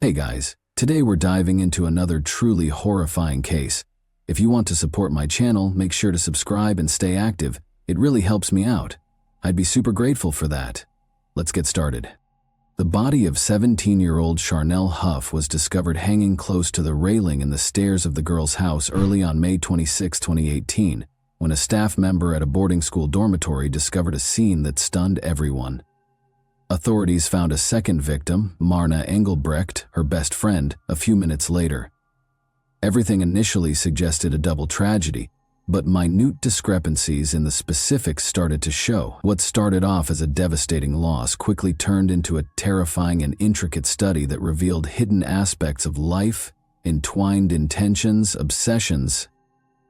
Hey guys, today we're diving into another truly horrifying case. If you want to support my channel, make sure to subscribe and stay active. It really helps me out. I'd be super grateful for that. Let's get started. The body of 17-year-old Charnel Huff was discovered hanging close to the railing in the stairs of the girl's house early on May 26, 2018, when a staff member at a boarding school dormitory discovered a scene that stunned everyone. Authorities found a second victim, Marna Engelbrecht, her best friend, a few minutes later. Everything initially suggested a double tragedy, but minute discrepancies in the specifics started to show. What started off as a devastating loss quickly turned into a terrifying and intricate study that revealed hidden aspects of life, entwined intentions, obsessions.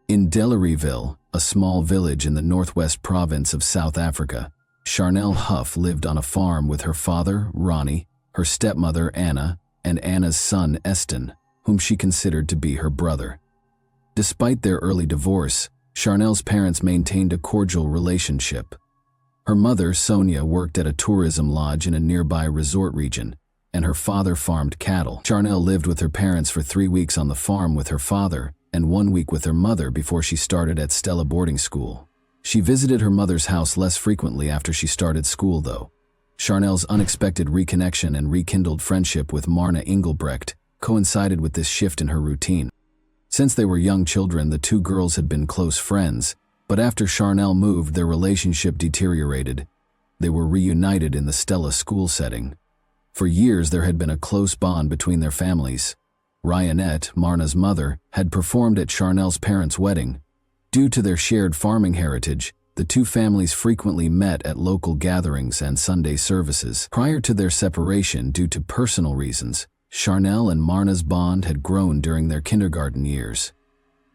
In Delareyville, a small village in the northwest province of South Africa, Charnel Huff lived on a farm with her father, Ronnie, her stepmother, Anna, and Anna's son, Eston, whom she considered to be her brother. Despite their early divorce, Charnel's parents maintained a cordial relationship. Her mother, Sonia, worked at a tourism lodge in a nearby resort region, and her father farmed cattle. Charnel lived with her parents for 3 weeks on the farm with her father and 1 week with her mother before she started at Stella boarding school. She visited her mother's house less frequently after she started school, though. Charnel's unexpected reconnection and rekindled friendship with Marna Engelbrecht coincided with this shift in her routine. Since they were young children, the two girls had been close friends, but after Charnel moved, their relationship deteriorated. They were reunited in the Stella school setting. For years, there had been a close bond between their families. Ryanette, Marna's mother, had performed at Charnel's parents' wedding. Due to their shared farming heritage, the two families frequently met at local gatherings and Sunday services. Prior to their separation due to personal reasons, Charnel and Marna's bond had grown during their kindergarten years.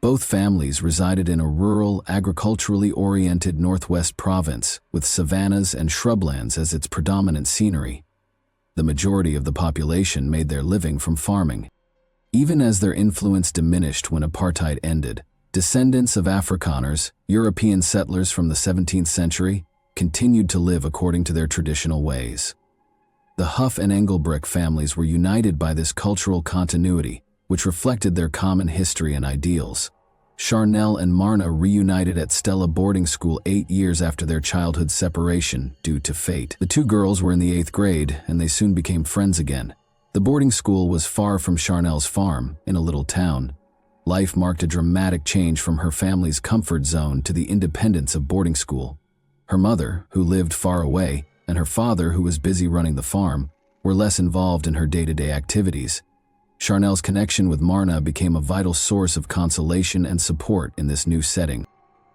Both families resided in a rural, agriculturally oriented northwest province, with savannas and shrublands as its predominant scenery. The majority of the population made their living from farming. Even as their influence diminished when apartheid ended, descendants of Afrikaners, European settlers from the 17th century, continued to live according to their traditional ways. The Huff and Engelbrecht families were united by this cultural continuity, which reflected their common history and ideals. Charnel and Marna reunited at Stella boarding school 8 years after their childhood separation due to fate. The two girls were in the 8th grade, and they soon became friends again. The boarding school was far from Charnel's farm, in a little town. Life marked a dramatic change from her family's comfort zone to the independence of boarding school. Her mother, who lived far away, and her father, who was busy running the farm, were less involved in her day-to-day activities. Charnel's connection with Marna became a vital source of consolation and support in this new setting.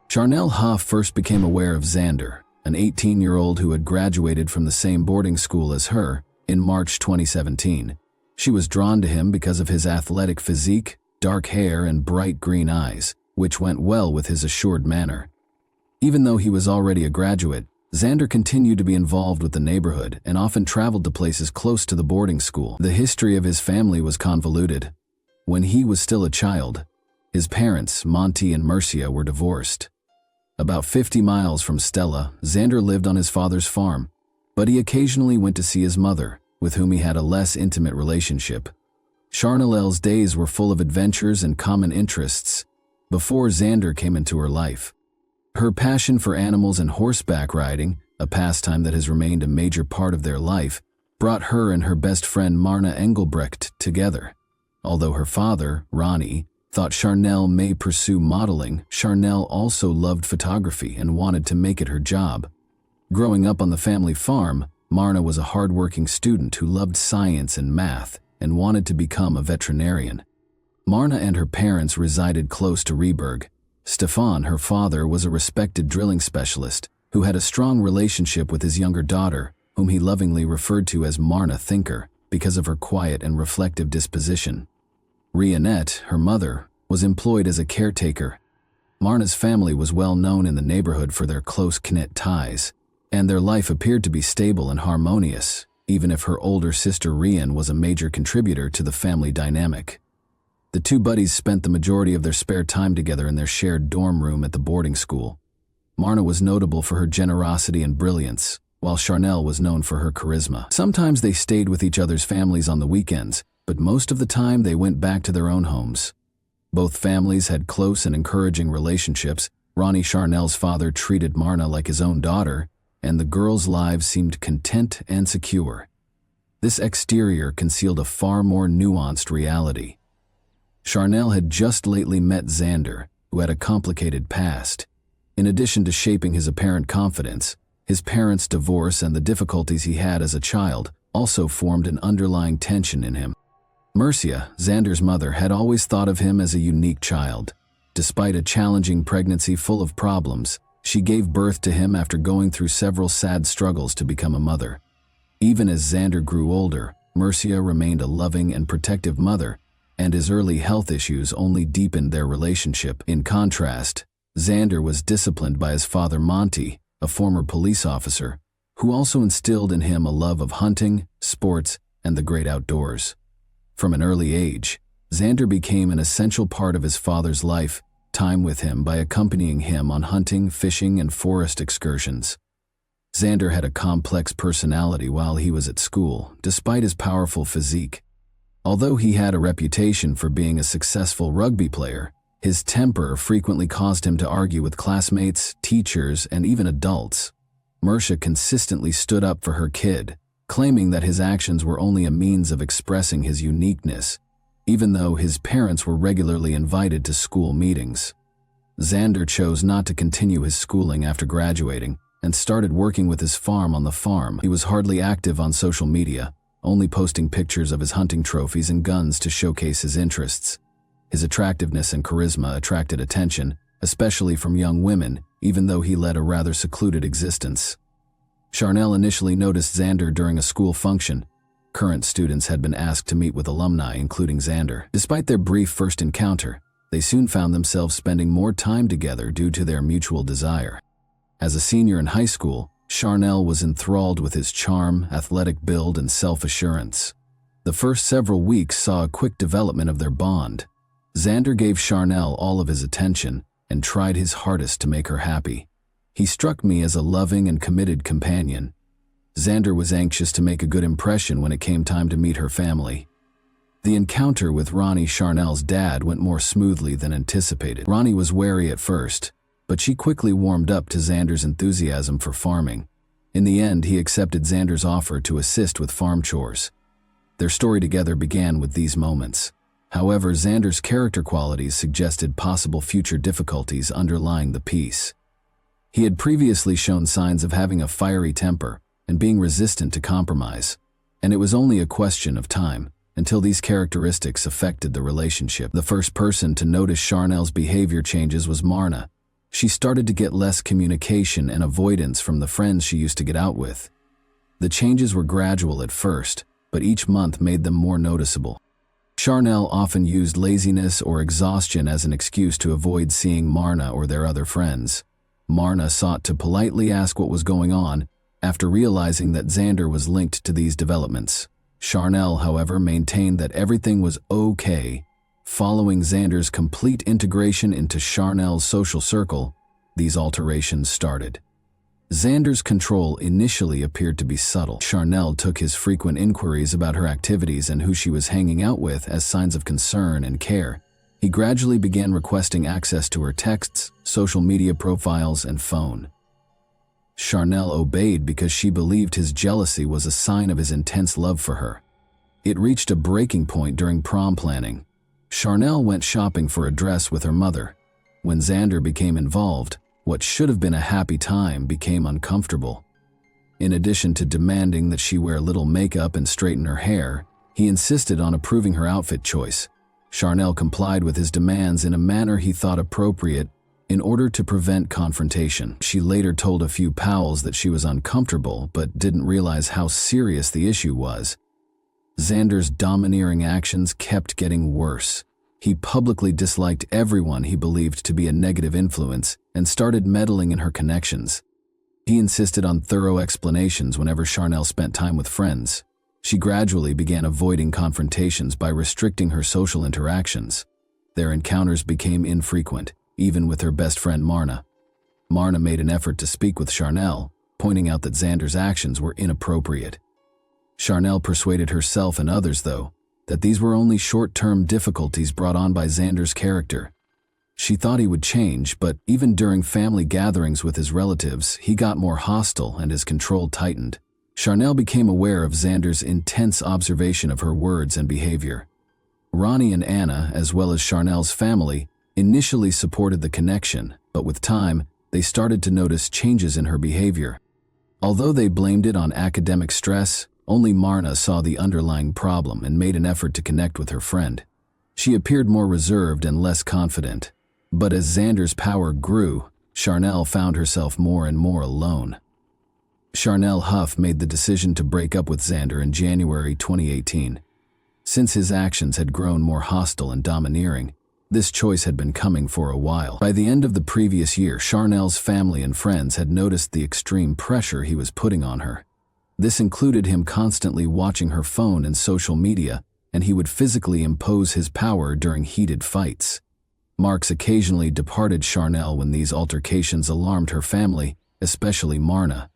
Charnel Huff first became aware of Xander, an 18-year-old who had graduated from the same boarding school as her, in March 2017. She was drawn to him because of his athletic physique, dark hair, and bright green eyes, which went well with his assured manner. Even though he was already a graduate, Xander continued to be involved with the neighborhood and often traveled to places close to the boarding school. The history of his family was convoluted. When he was still a child, his parents, Monty and Mercia, were divorced. About 50 miles from Stella, Xander lived on his father's farm, but he occasionally went to see his mother, with whom he had a less intimate relationship. Charnel's days were full of adventures and common interests before Xander came into her life. Her passion for animals and horseback riding, a pastime that has remained a major part of their life, brought her and her best friend Marna Engelbrecht together. Although her father, Ronnie, thought Charnel may pursue modeling, Charnel also loved photography and wanted to make it her job. Growing up on the family farm, Marna was a hardworking student who loved science and math and wanted to become a veterinarian. Marna and her parents resided close to Rieberg. Stefan, her father, was a respected drilling specialist who had a strong relationship with his younger daughter, whom he lovingly referred to as Marna Thinker because of her quiet and reflective disposition. Ryanette, her mother, was employed as a caretaker. Marna's family was well known in the neighborhood for their close-knit ties, and their life appeared to be stable and harmonious, even if her older sister Ryan was a major contributor to the family dynamic. The two buddies spent the majority of their spare time together in their shared dorm room at the boarding school. Marna was notable for her generosity and brilliance, while Charnel was known for her charisma. Sometimes they stayed with each other's families on the weekends, but most of the time they went back to their own homes. Both families had close and encouraging relationships. Ronnie Charnel's father treated Marna like his own daughter, and the girls' lives seemed content and secure. This exterior concealed a far more nuanced reality. Charnel had just lately met Xander, who had a complicated past. In addition to shaping his apparent confidence, his parents' divorce and the difficulties he had as a child also formed an underlying tension in him. Mercia, Xander's mother, had always thought of him as a unique child. Despite a challenging pregnancy full of problems, she gave birth to him after going through several sad struggles to become a mother. Even as Xander grew older, Mercia remained a loving and protective mother, and his early health issues only deepened their relationship. In contrast, Xander was disciplined by his father Monty, a former police officer, who also instilled in him a love of hunting, sports, and the great outdoors. From an early age, Xander became an essential part of his father's life, time with him by accompanying him on hunting, fishing, and forest excursions. Xander had a complex personality while he was at school, despite his powerful physique. Although he had a reputation for being a successful rugby player, his temper frequently caused him to argue with classmates, teachers, and even adults. Mercia consistently stood up for her kid, claiming that his actions were only a means of expressing his uniqueness, even though his parents were regularly invited to school meetings. Xander chose not to continue his schooling after graduating and started working with his farm on the farm. He was hardly active on social media, only posting pictures of his hunting trophies and guns to showcase his interests. His attractiveness and charisma attracted attention, especially from young women, even though he led a rather secluded existence. Charnel initially noticed Xander during a school function. Current students had been asked to meet with alumni, including Xander. Despite their brief first encounter, they soon found themselves spending more time together due to their mutual desire. As a senior in high school, Charnel was enthralled with his charm, athletic build, and self-assurance. The first several weeks saw a quick development of their bond. Xander gave Charnel all of his attention and tried his hardest to make her happy. He struck me as a loving and committed companion. Xander was anxious to make a good impression when it came time to meet her family. The encounter with Ronnie Charnel's dad went more smoothly than anticipated. Ronnie was wary at first, but she quickly warmed up to Xander's enthusiasm for farming. In the end, he accepted Xander's offer to assist with farm chores. Their story together began with these moments. However, Xander's character qualities suggested possible future difficulties underlying the peace. He had previously shown signs of having a fiery temper and being resistant to compromise, and it was only a question of time until these characteristics affected the relationship. The first person to notice Charnel's behavior changes was Marna. She started to get less communication and avoidance from the friends she used to get out with. The changes were gradual at first, but each month made them more noticeable. Charnel often used laziness or exhaustion as an excuse to avoid seeing Marna or their other friends. Marna sought to politely ask what was going on after realizing that Xander was linked to these developments. Charnel, however, maintained that everything was okay. Following Xander's complete integration into Charnel's social circle, these alterations started. Xander's control initially appeared to be subtle. Charnel took his frequent inquiries about her activities and who she was hanging out with as signs of concern and care. He gradually began requesting access to her texts, social media profiles, and phone. Charnel obeyed because she believed his jealousy was a sign of his intense love for her. It reached a breaking point during prom planning. Charnel went shopping for a dress with her mother. When Xander became involved, what should have been a happy time became uncomfortable. In addition to demanding that she wear little makeup and straighten her hair, he insisted on approving her outfit choice. Charnel complied with his demands in a manner he thought appropriate in order to prevent confrontation. She later told a few pals that she was uncomfortable but didn't realize how serious the issue was. Xander's domineering actions kept getting worse. He publicly disliked everyone he believed to be a negative influence and started meddling in her connections. He insisted on thorough explanations whenever Charnel spent time with friends. She gradually began avoiding confrontations by restricting her social interactions. Their encounters became infrequent, even with her best friend Marna. Marna made an effort to speak with Charnel, pointing out that Xander's actions were inappropriate. Charnel persuaded herself and others, though, that these were only short-term difficulties brought on by Xander's character. She thought he would change, but even during family gatherings with his relatives, he got more hostile and his control tightened. Charnel became aware of Xander's intense observation of her words and behavior. Ronnie and Anna, as well as Charnel's family, initially supported the connection, but with time, they started to notice changes in her behavior. Although they blamed it on academic stress, only Marna saw the underlying problem and made an effort to connect with her friend. She appeared more reserved and less confident. But as Xander's power grew, Charnel found herself more and more alone. Charnel Huff made the decision to break up with Xander in January 2018. Since his actions had grown more hostile and domineering, this choice had been coming for a while. By the end of the previous year, Charnel's family and friends had noticed the extreme pressure he was putting on her. This included him constantly watching her phone and social media, and he would physically impose his power during heated fights. Marks occasionally departed Charnel when these altercations alarmed her family, especially Marna.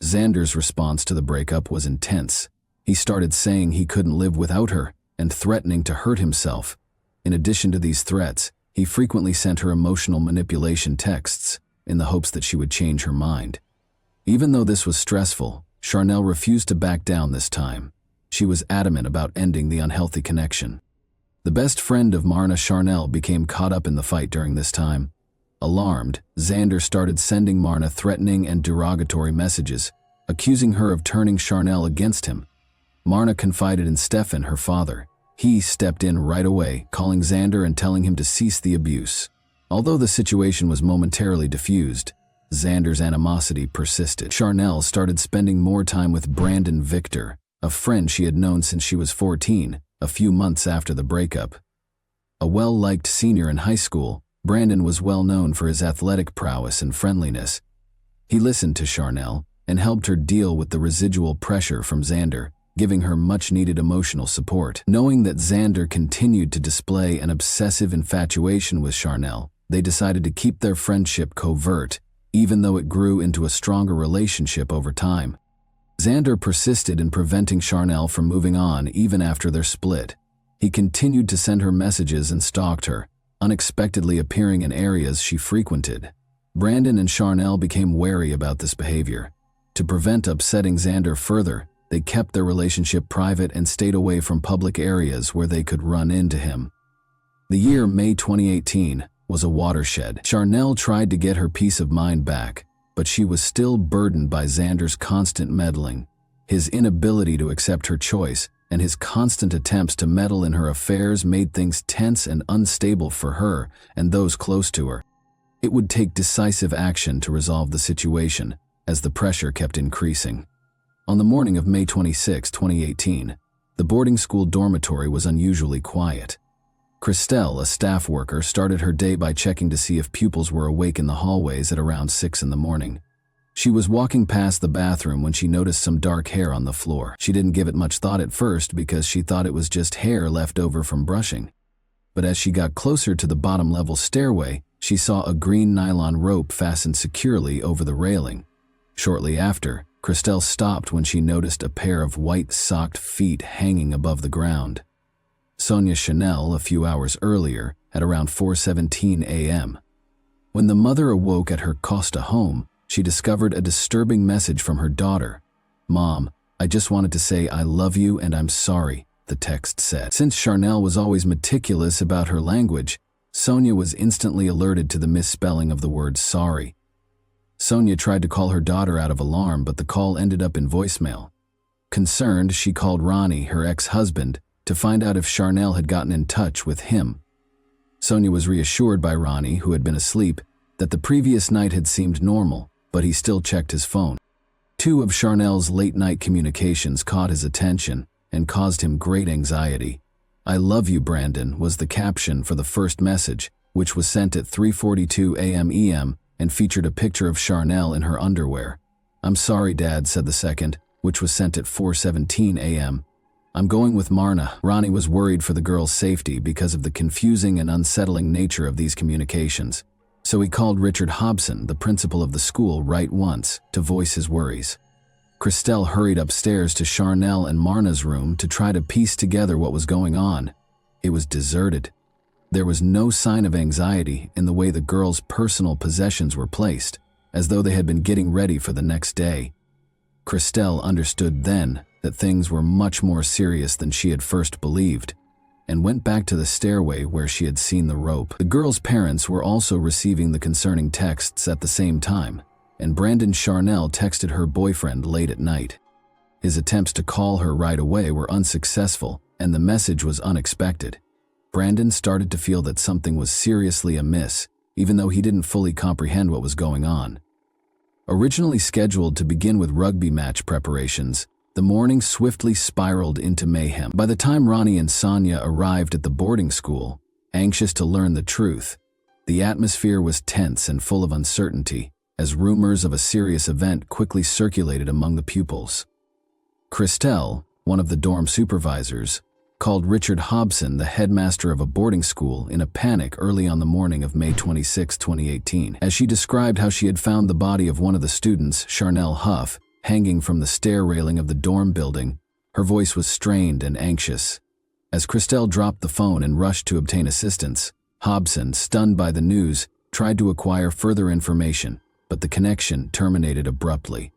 Xander's response to the breakup was intense. He started saying he couldn't live without her and threatening to hurt himself. In addition to these threats, he frequently sent her emotional manipulation texts in the hopes that she would change her mind. Even though this was stressful, Charnel refused to back down this time. She was adamant about ending the unhealthy connection. The best friend of Marna, Charnel, became caught up in the fight during this time. Alarmed, Xander started sending Marna threatening and derogatory messages, accusing her of turning Charnel against him. Marna confided in Stefan, her father. He stepped in right away, calling Xander and telling him to cease the abuse. Although the situation was momentarily diffused, Xander's animosity persisted. Charnel started spending more time with Brandon Victor, a friend she had known since she was 14, a few months after the breakup. A well-liked senior in high school, Brandon was well known for his athletic prowess and friendliness. He listened to Charnel and helped her deal with the residual pressure from Xander, giving her much-needed emotional support. Knowing that Xander continued to display an obsessive infatuation with Charnel, they decided to keep their friendship covert, even though it grew into a stronger relationship over time. Xander persisted in preventing Charnel from moving on even after their split. He continued to send her messages and stalked her, unexpectedly appearing in areas she frequented. Brandon and Charnel became wary about this behavior. To prevent upsetting Xander further, they kept their relationship private and stayed away from public areas where they could run into him. The year May 2018 was a watershed. Charnel tried to get her peace of mind back, but she was still burdened by Xander's constant meddling. His inability to accept her choice and his constant attempts to meddle in her affairs made things tense and unstable for her and those close to her. It would take decisive action to resolve the situation, as the pressure kept increasing. On the morning of May 26, 2018, the boarding school dormitory was unusually quiet. Christelle, a staff worker, started her day by checking to see if pupils were awake in the hallways at around 6 in the morning. She was walking past the bathroom when she noticed some dark hair on the floor. She didn't give it much thought at first because she thought it was just hair left over from brushing. But as she got closer to the bottom-level stairway, she saw a green nylon rope fastened securely over the railing. Shortly after, Christelle stopped when she noticed a pair of white-socked feet hanging above the ground. Sonia Chanel, a few hours earlier, at around 4:17 a.m. When the mother awoke at her Costa home, she discovered a disturbing message from her daughter. "Mom, I just wanted to say I love you and I'm sorry," the text said. Since Charnel was always meticulous about her language, Sonia was instantly alerted to the misspelling of the word sorry. Sonia tried to call her daughter out of alarm, but the call ended up in voicemail. Concerned, she called Ronnie, her ex-husband, to find out if Charnel had gotten in touch with him. Sonia was reassured by Ronnie, who had been asleep, that the previous night had seemed normal, but he still checked his phone. 2 of Charnel's late-night communications caught his attention and caused him great anxiety. "I love you, Brandon," was the caption for the first message, which was sent at 3:42 a.m. EM and featured a picture of Charnel in her underwear. "I'm sorry, Dad," said the second, which was sent at 4:17 a.m. "I'm going with Marna." Ronnie was worried for the girl's safety because of the confusing and unsettling nature of these communications. So he called Richard Hobson, the principal of the school, right once, to voice his worries. Christelle hurried upstairs to Charnel and Marna's room to try to piece together what was going on. It was deserted. There was no sign of anxiety in the way the girls' personal possessions were placed, as though they had been getting ready for the next day. Christelle understood then that things were much more serious than she had first believed, and went back to the stairway where she had seen the rope. The girl's parents were also receiving the concerning texts at the same time, and Brandon Charnel texted her boyfriend late at night. His attempts to call her right away were unsuccessful, and the message was unexpected. Brandon started to feel that something was seriously amiss, even though he didn't fully comprehend what was going on. Originally scheduled to begin with rugby match preparations, the morning swiftly spiraled into mayhem. By the time Ronnie and Sonia arrived at the boarding school, anxious to learn the truth, the atmosphere was tense and full of uncertainty, as rumors of a serious event quickly circulated among the pupils. Christelle, one of the dorm supervisors, called Richard Hobson, the headmaster of a boarding school, in a panic early on the morning of May 26, 2018, as she described how she had found the body of one of the students, Charnel Huff, hanging from the stair railing of the dorm building. Her voice was strained and anxious. As Christelle dropped the phone and rushed to obtain assistance, Hobson, stunned by the news, tried to acquire further information, but the connection terminated abruptly.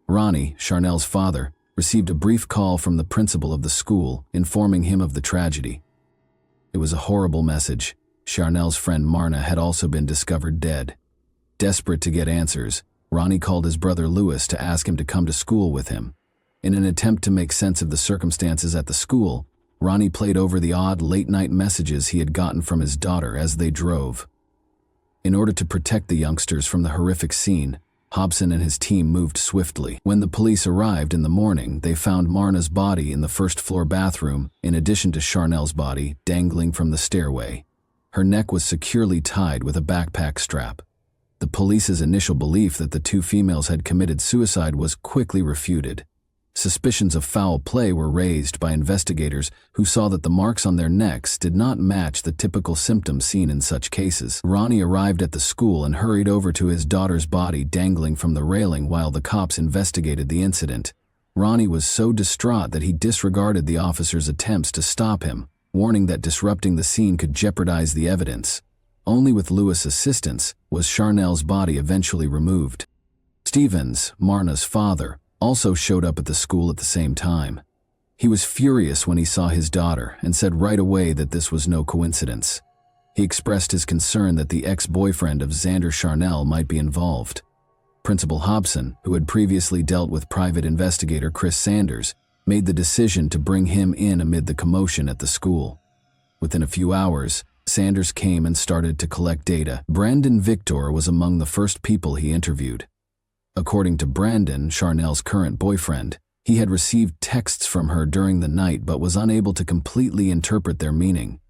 Ronnie, Charnel's father, received a brief call from the principal of the school, informing him of the tragedy. It was a horrible message. Charnel's friend Marna had also been discovered dead. Desperate to get answers, Ronnie called his brother Louis to ask him to come to school with him. In an attempt to make sense of the circumstances at the school, Ronnie played over the odd late-night messages he had gotten from his daughter as they drove. In order to protect the youngsters from the horrific scene, Hobson and his team moved swiftly. When the police arrived in the morning, they found Marna's body in the first-floor bathroom, in addition to Charnel's body dangling from the stairway. Her neck was securely tied with a backpack strap. The police's initial belief that the two females had committed suicide was quickly refuted. Suspicions of foul play were raised by investigators who saw that the marks on their necks did not match the typical symptoms seen in such cases. Ronnie arrived at the school and hurried over to his daughter's body dangling from the railing while the cops investigated the incident. Ronnie was so distraught that he disregarded the officers' attempts to stop him, warning that disrupting the scene could jeopardize the evidence. Only with Louis' assistance was Charnel's body eventually removed. Stevens, Marna's father, also showed up at the school at the same time. He was furious when he saw his daughter and said right away that this was no coincidence. He expressed his concern that the ex-boyfriend of Xander Charnel might be involved. Principal Hobson, who had previously dealt with private investigator Chris Sanders, made the decision to bring him in amid the commotion at the school. Within a few hours, Sanders came and started to collect data. Brandon Victor was among the first people he interviewed. According to Brandon, Charnel's current boyfriend, he had received texts from her during the night but was unable to completely interpret their meaning.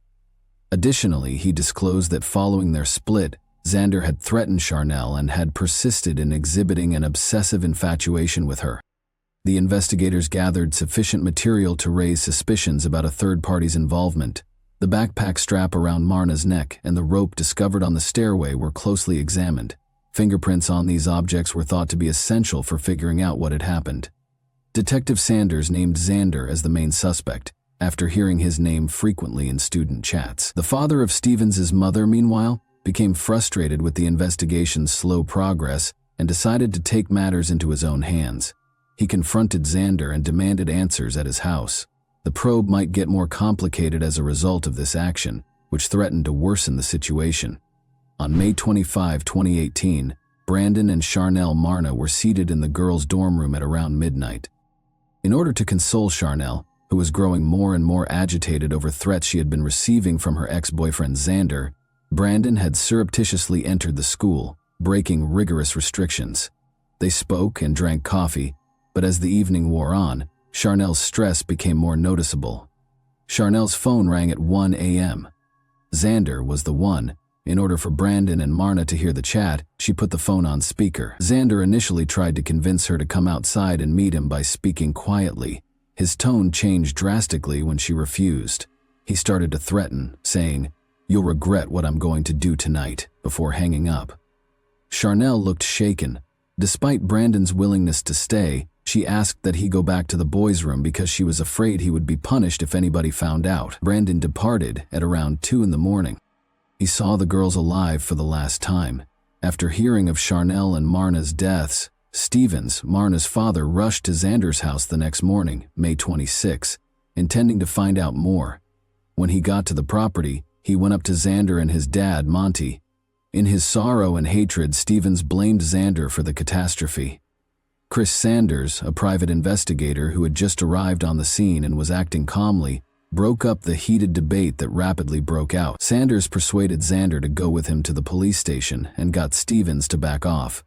Additionally, he disclosed that following their split, Xander had threatened Charnel and had persisted in exhibiting an obsessive infatuation with her. The investigators gathered sufficient material to raise suspicions about a third party's involvement. The backpack strap around Marna's neck and the rope discovered on the stairway were closely examined. Fingerprints on these objects were thought to be essential for figuring out what had happened. Detective Sanders named Xander as the main suspect, after hearing his name frequently in student chats. The father of Stevens' mother, meanwhile, became frustrated with the investigation's slow progress and decided to take matters into his own hands. He confronted Xander and demanded answers at his house. The probe might get more complicated as a result of this action, which threatened to worsen the situation. On May 25, 2018, Brandon and Charnel Marna were seated in the girls' dorm room at around midnight. In order to console Charnel, who was growing more and more agitated over threats she had been receiving from her ex-boyfriend Xander, Brandon had surreptitiously entered the school, breaking rigorous restrictions. They spoke and drank coffee, but as the evening wore on, Charnel's stress became more noticeable. Charnel's phone rang at 1 a.m. Xander was the one. In order for Brandon and Marna to hear the chat, she put the phone on speaker. Xander initially tried to convince her to come outside and meet him by speaking quietly. His tone changed drastically when she refused. He started to threaten, saying, "You'll regret what I'm going to do tonight," before hanging up. Charnel looked shaken. Despite Brandon's willingness to stay, She asked that he go back to the boys' room because she was afraid he would be punished if anybody found out. Brandon departed at around 2 in the morning. He saw the girls alive for the last time. After hearing of Charnel and Marna's deaths, Stevens, Marna's father, rushed to Xander's house the next morning, May 26, intending to find out more. When he got to the property, he went up to Xander and his dad, Monty. In his sorrow and hatred, Stevens blamed Xander for the catastrophe. Chris Sanders, a private investigator who had just arrived on the scene and was acting calmly, broke up the heated debate that rapidly broke out. Sanders persuaded Xander to go with him to the police station and got Stevens to back off.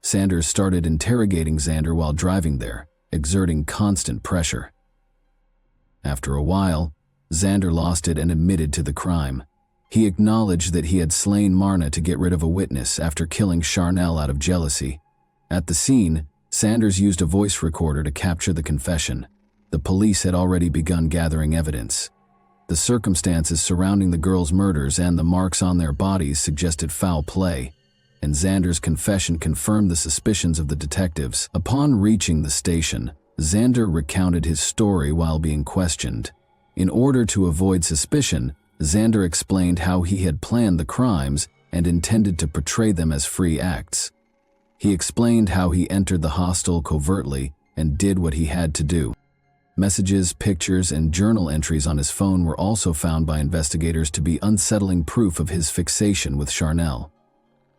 Sanders started interrogating Xander while driving there, exerting constant pressure. After a while, Xander lost it and admitted to the crime. He acknowledged that he had slain Marna to get rid of a witness after killing Charnel out of jealousy. At the scene, Sanders used a voice recorder to capture the confession. The police had already begun gathering evidence. The circumstances surrounding the girls' murders and the marks on their bodies suggested foul play, and Xander's confession confirmed the suspicions of the detectives. Upon reaching the station, Xander recounted his story while being questioned. In order to avoid suspicion, Xander explained how he had planned the crimes and intended to portray them as free acts. He explained how he entered the hostel covertly and did what he had to do. Messages, pictures, and journal entries on his phone were also found by investigators to be unsettling proof of his fixation with Charnel.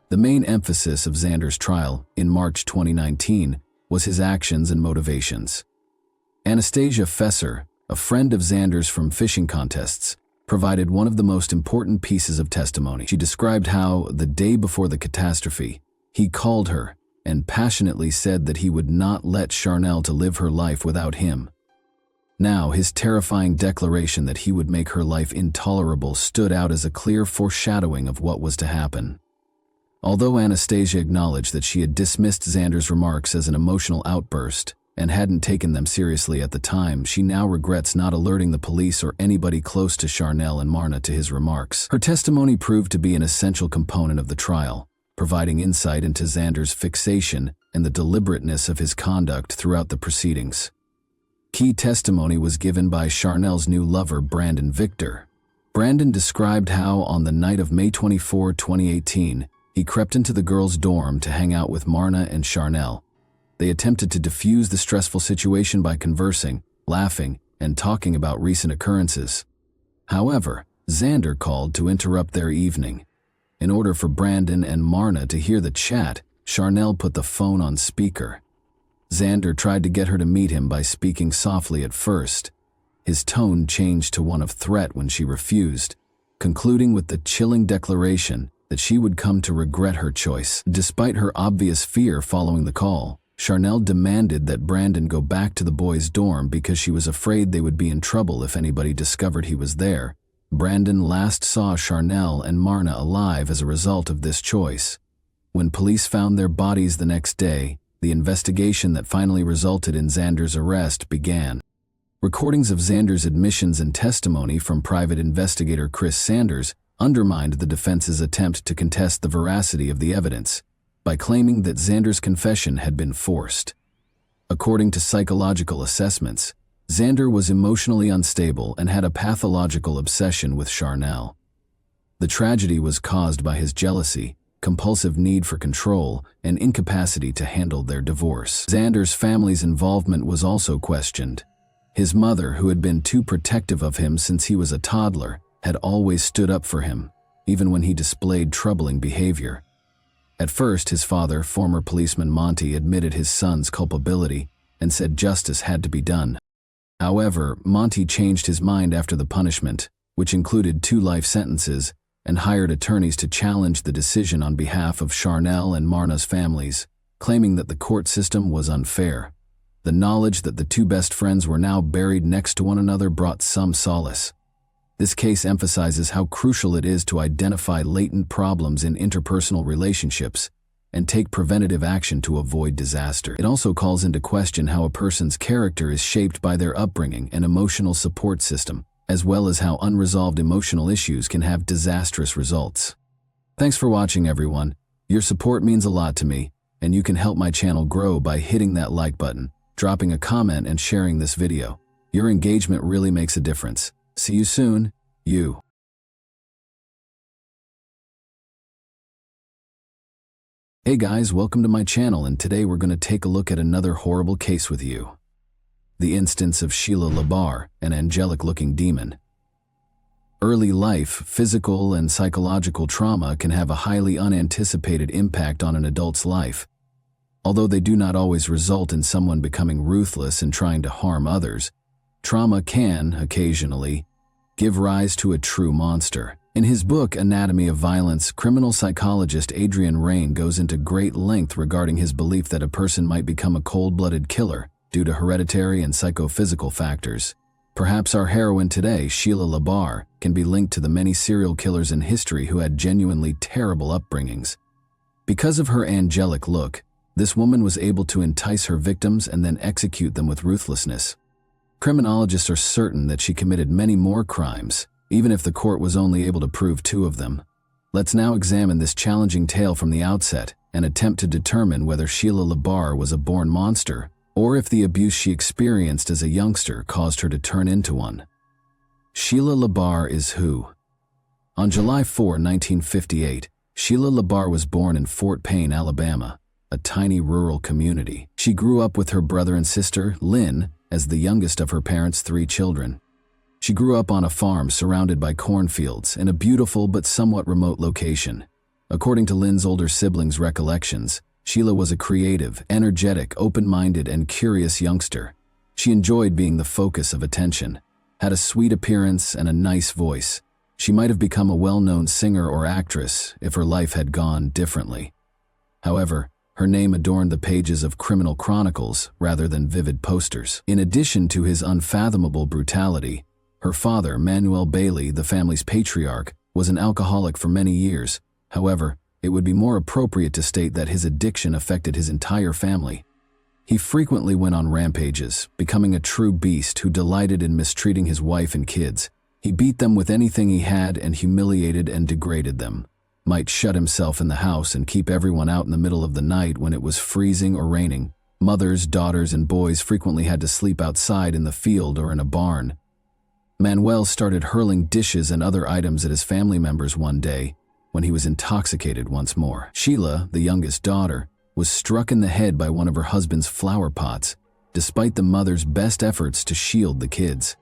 The main emphasis of Xander's trial, in March 2019, was his actions and motivations. Anastasia Fesser, a friend of Xander's from fishing contests, provided one of the most important pieces of testimony. She described how, the day before the catastrophe, he called her and passionately said that he would not let Charnel to live her life without him. Now, his terrifying declaration that he would make her life intolerable stood out as a clear foreshadowing of what was to happen. Although Anastasia acknowledged that she had dismissed Xander's remarks as an emotional outburst and hadn't taken them seriously at the time, she now regrets not alerting the police or anybody close to Charnel and Marna to his remarks. Her testimony proved to be an essential component of the trial, providing insight into Xander's fixation and the deliberateness of his conduct throughout the proceedings. Key testimony was given by Charnel's new lover, Brandon Victor. Brandon described how, on the night of May 24, 2018, he crept into the girls' dorm to hang out with Marna and Charnel. They attempted to defuse the stressful situation by conversing, laughing, and talking about recent occurrences. However, Xander called to interrupt their evening. In order for Brandon and Marna to hear the chat, Charnel put the phone on speaker. Xander tried to get her to meet him by speaking softly at first. His tone changed to one of threat when she refused, concluding with the chilling declaration that she would come to regret her choice. Despite her obvious fear following the call, Charnel demanded that Brandon go back to the boys' dorm because she was afraid they would be in trouble if anybody discovered he was there. Brandon last saw Charnel and Marna alive as a result of this choice. When police found their bodies the next day, the investigation that finally resulted in Xander's arrest began. Recordings of Xander's admissions and testimony from private investigator Chris Sanders undermined the defense's attempt to contest the veracity of the evidence by claiming that Xander's confession had been forced. According to psychological assessments, Xander was emotionally unstable and had a pathological obsession with Charnel. The tragedy was caused by his jealousy, compulsive need for control, and incapacity to handle their divorce. Xander's family's involvement was also questioned. His mother, who had been too protective of him since he was a toddler, had always stood up for him, even when he displayed troubling behavior. At first, his father, former policeman Monty, admitted his son's culpability and said justice had to be done. However, Monty changed his mind after the punishment, which included 2 life sentences, and hired attorneys to challenge the decision on behalf of Charnel and Marna's families, claiming that the court system was unfair. The knowledge that the 2 best friends were now buried next to one another brought some solace. This case emphasizes how crucial it is to identify latent problems in interpersonal relationships and take preventative action to avoid disaster. It also calls into question how a person's character is shaped by their upbringing and emotional support system, as well as how unresolved emotional issues can have disastrous results. Thanks for watching, everyone. Your support means a lot to me, and you can help my channel grow by hitting that like button, dropping a comment, and sharing this video. Your engagement really makes a difference. See you soon, you. Hey guys, welcome to my channel, and today we're going to take a look at another horrible case with you. The instance of Sheila Labar, an angelic-looking demon. Early life, physical and psychological trauma can have a highly unanticipated impact on an adult's life. Although they do not always result in someone becoming ruthless and trying to harm others, trauma can, occasionally, give rise to a true monster. In his book, Anatomy of Violence, criminal psychologist Adrian Raine goes into great length regarding his belief that a person might become a cold-blooded killer due to hereditary and psychophysical factors. Perhaps our heroine today, Sheila Labar, can be linked to the many serial killers in history who had genuinely terrible upbringings. Because of her angelic look, this woman was able to entice her victims and then execute them with ruthlessness. Criminologists are certain that she committed many more crimes, even if the court was only able to prove 2 of them. Let's now examine this challenging tale from the outset and attempt to determine whether Sheila Labar was a born monster or if the abuse she experienced as a youngster caused her to turn into one. Sheila Labar is who? On July 4, 1958, Sheila Labar was born in Fort Payne, Alabama, a tiny rural community. She grew up with her brother and sister, Lynn, as the youngest of her parents' 3 children. She grew up on a farm surrounded by cornfields in a beautiful but somewhat remote location. According to Lynn's older siblings' recollections, Sheila was a creative, energetic, open-minded, and curious youngster. She enjoyed being the focus of attention, had a sweet appearance and a nice voice. She might have become a well-known singer or actress if her life had gone differently. However, her name adorned the pages of criminal chronicles rather than vivid posters. In addition to his unfathomable brutality, her father, Manuel Bailey, the family's patriarch, was an alcoholic for many years. However, it would be more appropriate to state that his addiction affected his entire family. He frequently went on rampages, becoming a true beast who delighted in mistreating his wife and kids. He beat them with anything he had and humiliated and degraded them. Might shut himself in the house and keep everyone out in the middle of the night when it was freezing or raining. Mothers, daughters, and boys frequently had to sleep outside in the field or in a barn. Manuel started hurling dishes and other items at his family members one day when he was intoxicated once more. Sheila, the youngest daughter, was struck in the head by one of her husband's flower pots, despite the mother's best efforts to shield the kids.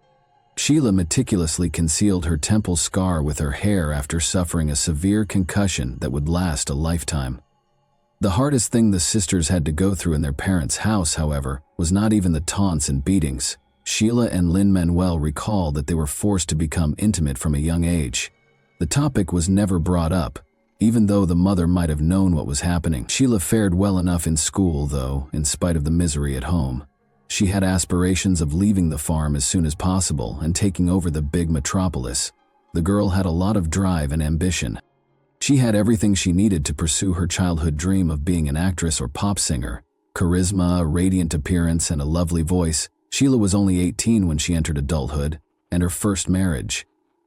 Sheila meticulously concealed her temple scar with her hair after suffering a severe concussion that would last a lifetime. The hardest thing the sisters had to go through in their parents' house, however, was not even the taunts and beatings. Sheila and Lin-Manuel recall that they were forced to become intimate from a young age. The topic was never brought up, even though the mother might have known what was happening. Sheila fared well enough in school, though, in spite of the misery at home. She had aspirations of leaving the farm as soon as possible and taking over the big metropolis. The girl had a lot of drive and ambition. She had everything she needed to pursue her childhood dream of being an actress or pop singer. Charisma, a radiant appearance, and a lovely voice. Sheila was only 18 when she entered adulthood, and her first marriage.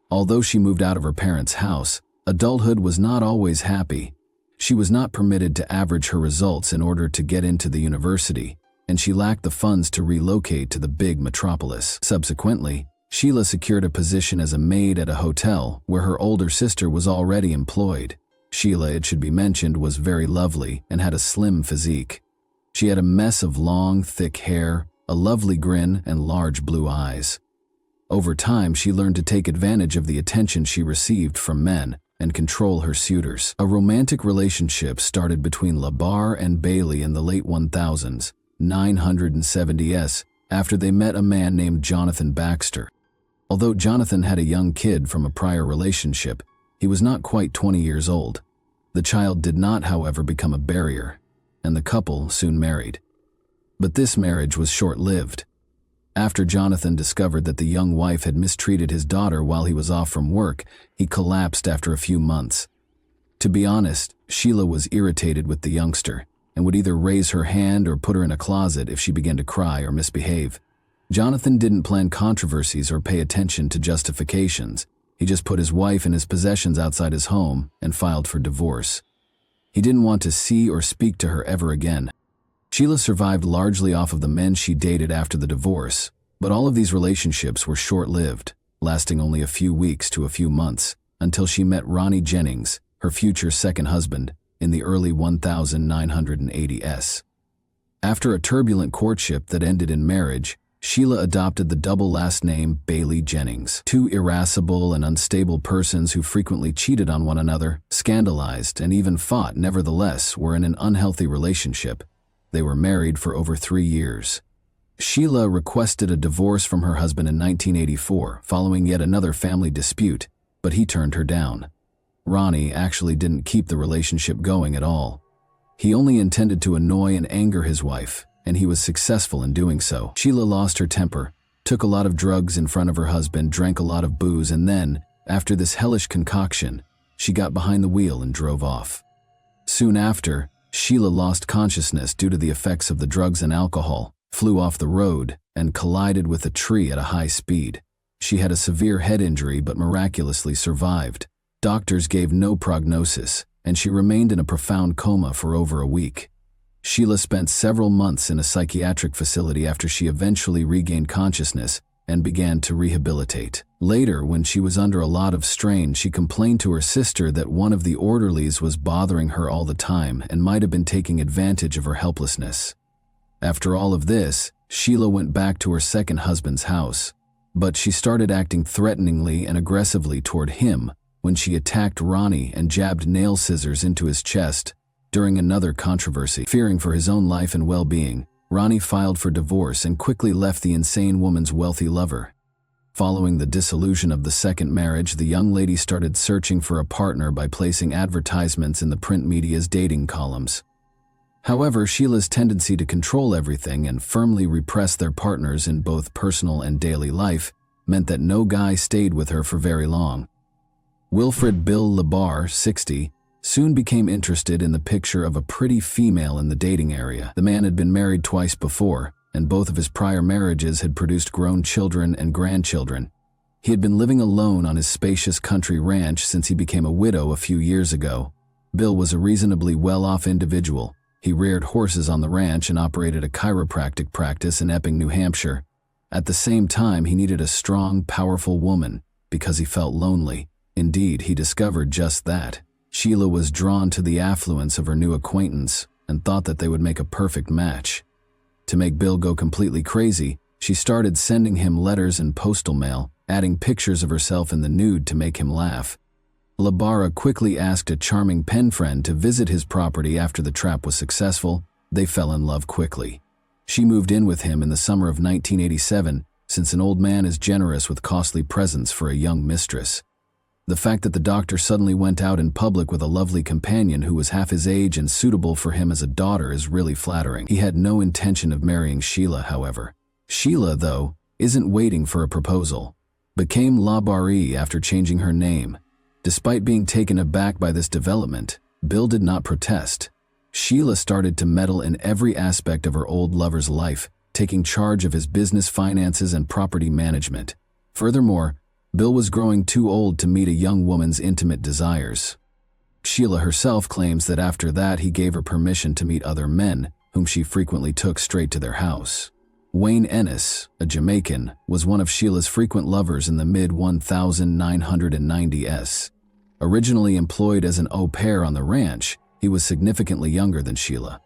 Although she moved out of her parents' house, adulthood was not always happy. She was not permitted to average her results in order to get into the university, and she lacked the funds to relocate to the big metropolis. Subsequently, Sheila secured a position as a maid at a hotel where her older sister was already employed. Sheila, it should be mentioned, was very lovely and had a slim physique. She had a mess of long, thick hair, a lovely grin, and large blue eyes. Over time, she learned to take advantage of the attention she received from men and control her suitors. A romantic relationship started between Labar and Bailey in the late 1970s, after they met a man named Jonathan Baxter. Although Jonathan had a young kid from a prior relationship, he was not quite 20 years old. The child did not, however, become a barrier, and the couple soon married. But this marriage was short-lived. After Jonathan discovered that the young wife had mistreated his daughter while he was off from work, he collapsed after a few months. To be honest, Sheila was irritated with the youngster and would either raise her hand or put her in a closet if she began to cry or misbehave. Jonathan didn't plan controversies or pay attention to justifications. He just put his wife and his possessions outside his home and filed for divorce. He didn't want to see or speak to her ever again. Sheila survived largely off of the men she dated after the divorce, but all of these relationships were short-lived, lasting only a few weeks to a few months, until she met Ronnie Jennings, her future second husband, in the early 1980s. After a turbulent courtship that ended in marriage, Sheila adopted the double last name Bailey Jennings. Two irascible and unstable persons who frequently cheated on one another, scandalized, and even fought nevertheless were in an unhealthy relationship. They were married for over 3 years. Sheila requested a divorce from her husband in 1984 following yet another family dispute, but he turned her down. Ronnie actually didn't keep the relationship going at all. He only intended to annoy and anger his wife, and he was successful in doing so. Sheila lost her temper, took a lot of drugs in front of her husband, drank a lot of booze, and then, after this hellish concoction, she got behind the wheel and drove off. Soon after, Sheila lost consciousness due to the effects of the drugs and alcohol, flew off the road, and collided with a tree at a high speed. She had a severe head injury but miraculously survived. Doctors gave no prognosis, and she remained in a profound coma for over a week. Sheila spent several months in a psychiatric facility after she eventually regained consciousness and began to rehabilitate. Later, when she was under a lot of strain, she complained to her sister that one of the orderlies was bothering her all the time and might have been taking advantage of her helplessness. After all of this, Sheila went back to her second husband's house, but she started acting threateningly and aggressively toward him when she attacked Ronnie and jabbed nail scissors into his chest. During another controversy, fearing for his own life and well-being, Ronnie filed for divorce and quickly left the insane woman's wealthy lover. Following the dissolution of the second marriage, the young lady started searching for a partner by placing advertisements in the print media's dating columns. However, Sheila's tendency to control everything and firmly repress their partners in both personal and daily life meant that no guy stayed with her for very long. Wilfred Bill LaBar, 60, soon became interested in the picture of a pretty female in the dating area. The man had been married twice before, and both of his prior marriages had produced grown children and grandchildren. He had been living alone on his spacious country ranch since he became a widow a few years ago. Bill was a reasonably well-off individual. He reared horses on the ranch and operated a chiropractic practice in Epping, New Hampshire. At the same time, he needed a strong, powerful woman because he felt lonely. Indeed, he discovered just that. Sheila was drawn to the affluence of her new acquaintance and thought that they would make a perfect match. To make Bill go completely crazy, she started sending him letters and postal mail, adding pictures of herself in the nude to make him laugh. LaBara quickly asked a charming pen friend to visit his property after the trap was successful. They fell in love quickly. She moved in with him in the summer of 1987, since an old man is generous with costly presents for a young mistress. The fact that the doctor suddenly went out in public with a lovely companion who was half his age and suitable for him as a daughter is really flattering. He had no intention of marrying Sheila, however. Sheila, though, isn't waiting for a proposal. Became LaBari after changing her name. Despite being taken aback by this development, Bill did not protest. Sheila started to meddle in every aspect of her old lover's life, taking charge of his business, finances, and property management. Furthermore, Bill was growing too old to meet a young woman's intimate desires. Sheila herself claims that after that he gave her permission to meet other men, whom she frequently took straight to their house. Wayne Ennis, a Jamaican, was one of Sheila's frequent lovers in the mid-1990s. Originally employed as an au pair on the ranch, he was significantly younger than Sheila.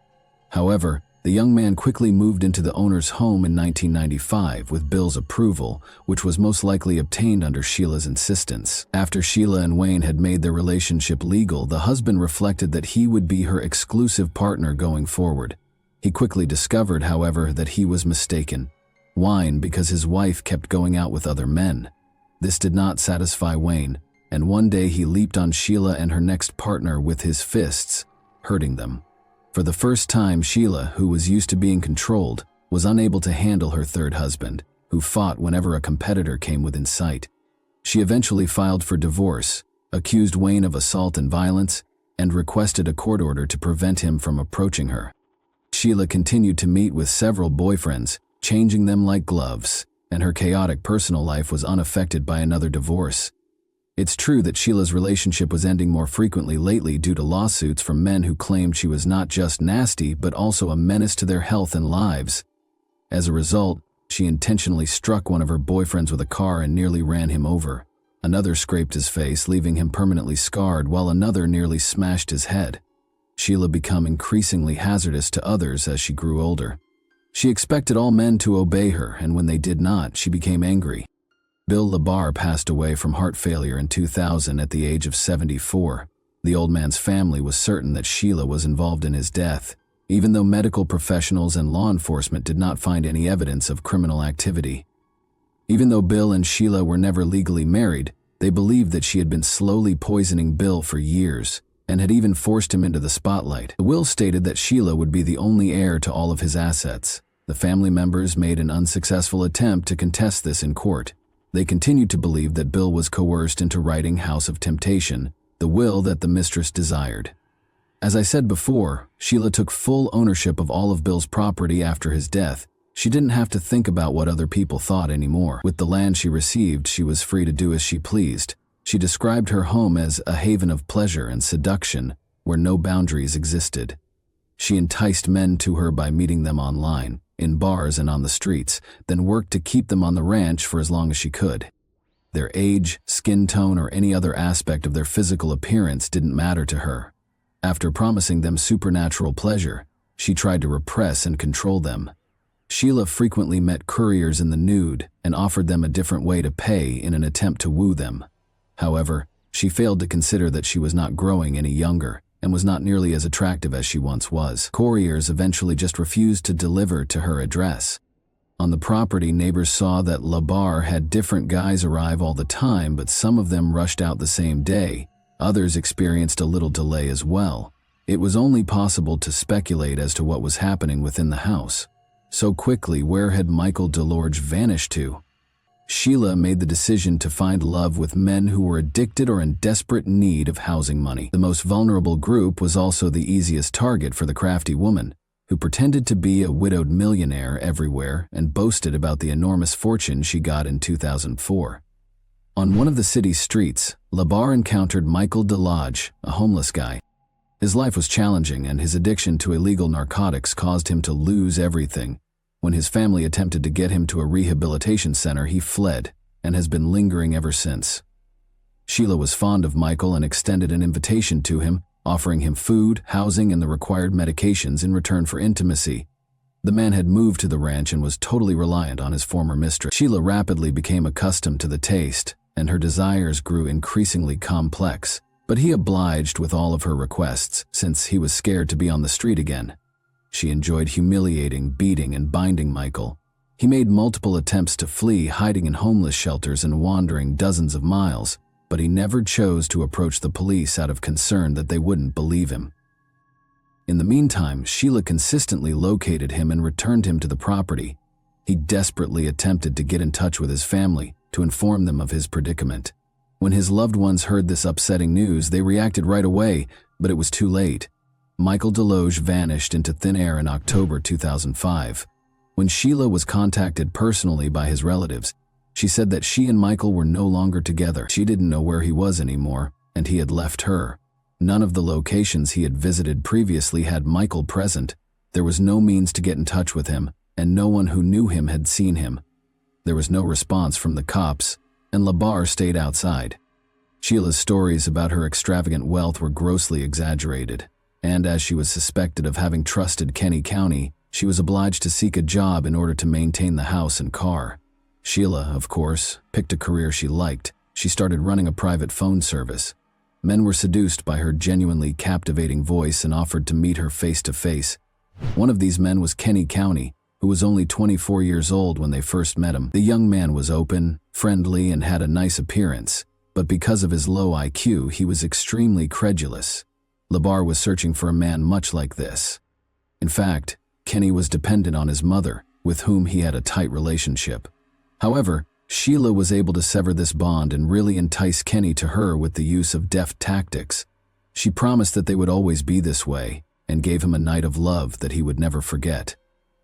However, the young man quickly moved into the owner's home in 1995 with Bill's approval, which was most likely obtained under Sheila's insistence. After Sheila and Wayne had made their relationship legal, the husband reflected that he would be her exclusive partner going forward. He quickly discovered, however, that he was mistaken. Why? Because his wife kept going out with other men. This did not satisfy Wayne, and one day he leaped on Sheila and her next partner with his fists, hurting them. For the first time, Sheila, who was used to being controlled, was unable to handle her third husband, who fought whenever a competitor came within sight. She eventually filed for divorce, accused Wayne of assault and violence, and requested a court order to prevent him from approaching her. Sheila continued to meet with several boyfriends, changing them like gloves, and her chaotic personal life was unaffected by another divorce. It's true that Sheila's relationship was ending more frequently lately due to lawsuits from men who claimed she was not just nasty but also a menace to their health and lives. As a result, she intentionally struck one of her boyfriends with a car and nearly ran him over. Another scraped his face, leaving him permanently scarred, while another nearly smashed his head. Sheila became increasingly hazardous to others as she grew older. She expected all men to obey her, and when they did not, she became angry. Bill LaBar passed away from heart failure in 2000 at the age of 74. The old man's family was certain that Sheila was involved in his death, even though medical professionals and law enforcement did not find any evidence of criminal activity. Even though Bill and Sheila were never legally married, they believed that she had been slowly poisoning Bill for years and had even forced him into the spotlight. The will stated that Sheila would be the only heir to all of his assets. The family members made an unsuccessful attempt to contest this in court. They continued to believe that Bill was coerced into writing House of Temptation, the will that the mistress desired. As I said before, Sheila took full ownership of all of Bill's property after his death. She didn't have to think about what other people thought anymore. With the land she received, she was free to do as she pleased. She described her home as a haven of pleasure and seduction, where no boundaries existed. She enticed men to her by meeting them online, in bars and on the streets, then worked to keep them on the ranch for as long as she could. Their age, skin tone, or any other aspect of their physical appearance didn't matter to her. After promising them supernatural pleasure, she tried to repress and control them. Sheila frequently met couriers in the nude and offered them a different way to pay in an attempt to woo them. However, she failed to consider that she was not growing any younger and was not nearly as attractive as she once was. Couriers eventually just refused to deliver to her address. On the property, neighbors saw that LaBar had different guys arrive all the time, but some of them rushed out the same day. Others experienced a little delay as well. It was only possible to speculate as to what was happening within the house. So quickly, where had Michael DeLorge vanished to? Sheila made the decision to find love with men who were addicted or in desperate need of housing money. The most vulnerable group was also the easiest target for the crafty woman, who pretended to be a widowed millionaire everywhere and boasted about the enormous fortune she got in 2004. On one of the city's streets, LaBar encountered Michael DeLodge, a homeless guy. His life was challenging, and his addiction to illegal narcotics caused him to lose everything. When his family attempted to get him to a rehabilitation center, he fled and has been lingering ever since. Sheila was fond of Michael and extended an invitation to him, offering him food, housing, and the required medications in return for intimacy. The man had moved to the ranch and was totally reliant on his former mistress. Sheila rapidly became accustomed to the taste, and her desires grew increasingly complex. But he obliged with all of her requests, since he was scared to be on the street again. She enjoyed humiliating, beating, and binding Michael. He made multiple attempts to flee, hiding in homeless shelters and wandering dozens of miles, but he never chose to approach the police out of concern that they wouldn't believe him. In the meantime, Sheila consistently located him and returned him to the property. He desperately attempted to get in touch with his family to inform them of his predicament. When his loved ones heard this upsetting news, they reacted right away, but it was too late. Michael DeLoge vanished into thin air in October 2005. When Sheila was contacted personally by his relatives, she said that she and Michael were no longer together. She didn't know where he was anymore, and he had left her. None of the locations he had visited previously had Michael present. There was no means to get in touch with him, and no one who knew him had seen him. There was no response from the cops, and LaBar stayed outside. Sheila's stories about her extravagant wealth were grossly exaggerated, and as she was suspected of having trusted Kenny County, she was obliged to seek a job in order to maintain the house and car. Sheila, of course, picked a career she liked. She started running a private phone service. Men were seduced by her genuinely captivating voice and offered to meet her face to face. One of these men was Kenny County, who was only 24 years old when they first met him. The young man was open, friendly, and had a nice appearance, but because of his low IQ, he was extremely credulous. LaBar was searching for a man much like this. In fact, Kenny was dependent on his mother, with whom he had a tight relationship. However, Sheila was able to sever this bond and really entice Kenny to her with the use of deft tactics. She promised that they would always be this way, and gave him a night of love that he would never forget.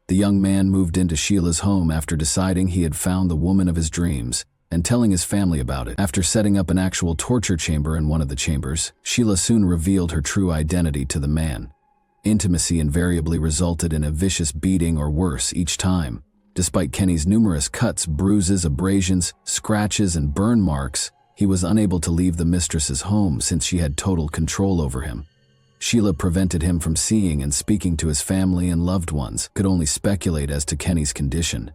The young man moved into Sheila's home after deciding he had found the woman of his dreams. and telling his family about it. After setting up an actual torture chamber in one of the chambers, Sheila soon revealed her true identity to the man. Intimacy invariably resulted in a vicious beating or worse each time. Despite Kenny's numerous cuts, bruises, abrasions, scratches, and burn marks, he was unable to leave the mistress's home since she had total control over him. Sheila prevented him from seeing and speaking to his family and loved ones, could only speculate as to Kenny's condition.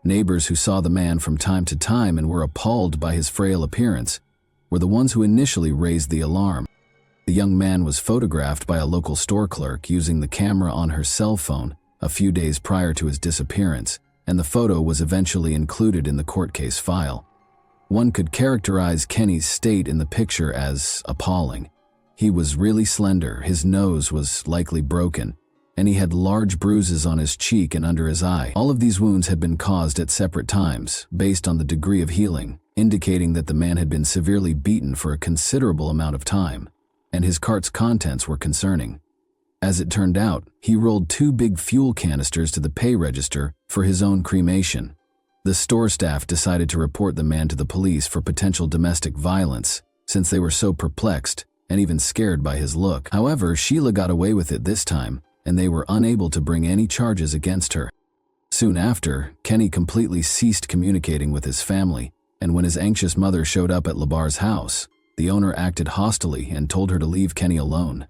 Neighbors who saw the man from time to time and were appalled by his frail appearance were the ones who initially raised the alarm. The young man was photographed by a local store clerk using the camera on her cell phone a few days prior to his disappearance, and the photo was eventually included in the court case file. One could characterize Kenny's state in the picture as appalling. He was really slender, his nose was likely broken, and he had large bruises on his cheek and under his eye. All of these wounds had been caused at separate times, based on the degree of healing, indicating that the man had been severely beaten for a considerable amount of time, and his cart's contents were concerning. As it turned out, he rolled 2 big fuel canisters to the pay register for his own cremation. The store staff decided to report the man to the police for potential domestic violence, since they were so perplexed and even scared by his look. However, Sheila got away with it this time, and they were unable to bring any charges against her. Soon after, Kenny completely ceased communicating with his family, and when his anxious mother showed up at Labar's house, the owner acted hostilely and told her to leave Kenny alone.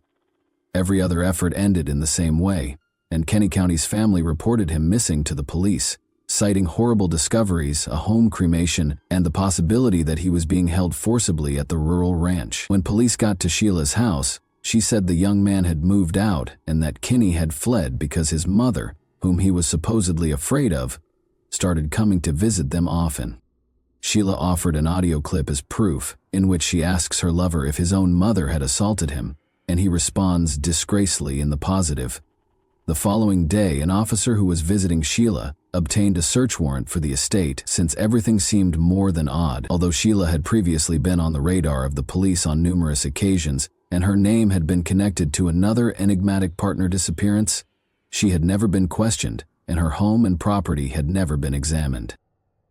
Every other effort ended in the same way, and Kenny County's family reported him missing to the police, citing horrible discoveries, a home cremation, and the possibility that he was being held forcibly at the rural ranch. When police got to Sheila's house, she said the young man had moved out and that Kenny had fled because his mother, whom he was supposedly afraid of, started coming to visit them often. Sheila offered an audio clip as proof, in which she asks her lover if his own mother had assaulted him, and he responds disgracefully in the positive. The following day, an officer who was visiting Sheila obtained a search warrant for the estate since everything seemed more than odd. Although Sheila had previously been on the radar of the police on numerous occasions, and her name had been connected to another enigmatic partner disappearance, she had never been questioned, and her home and property had never been examined.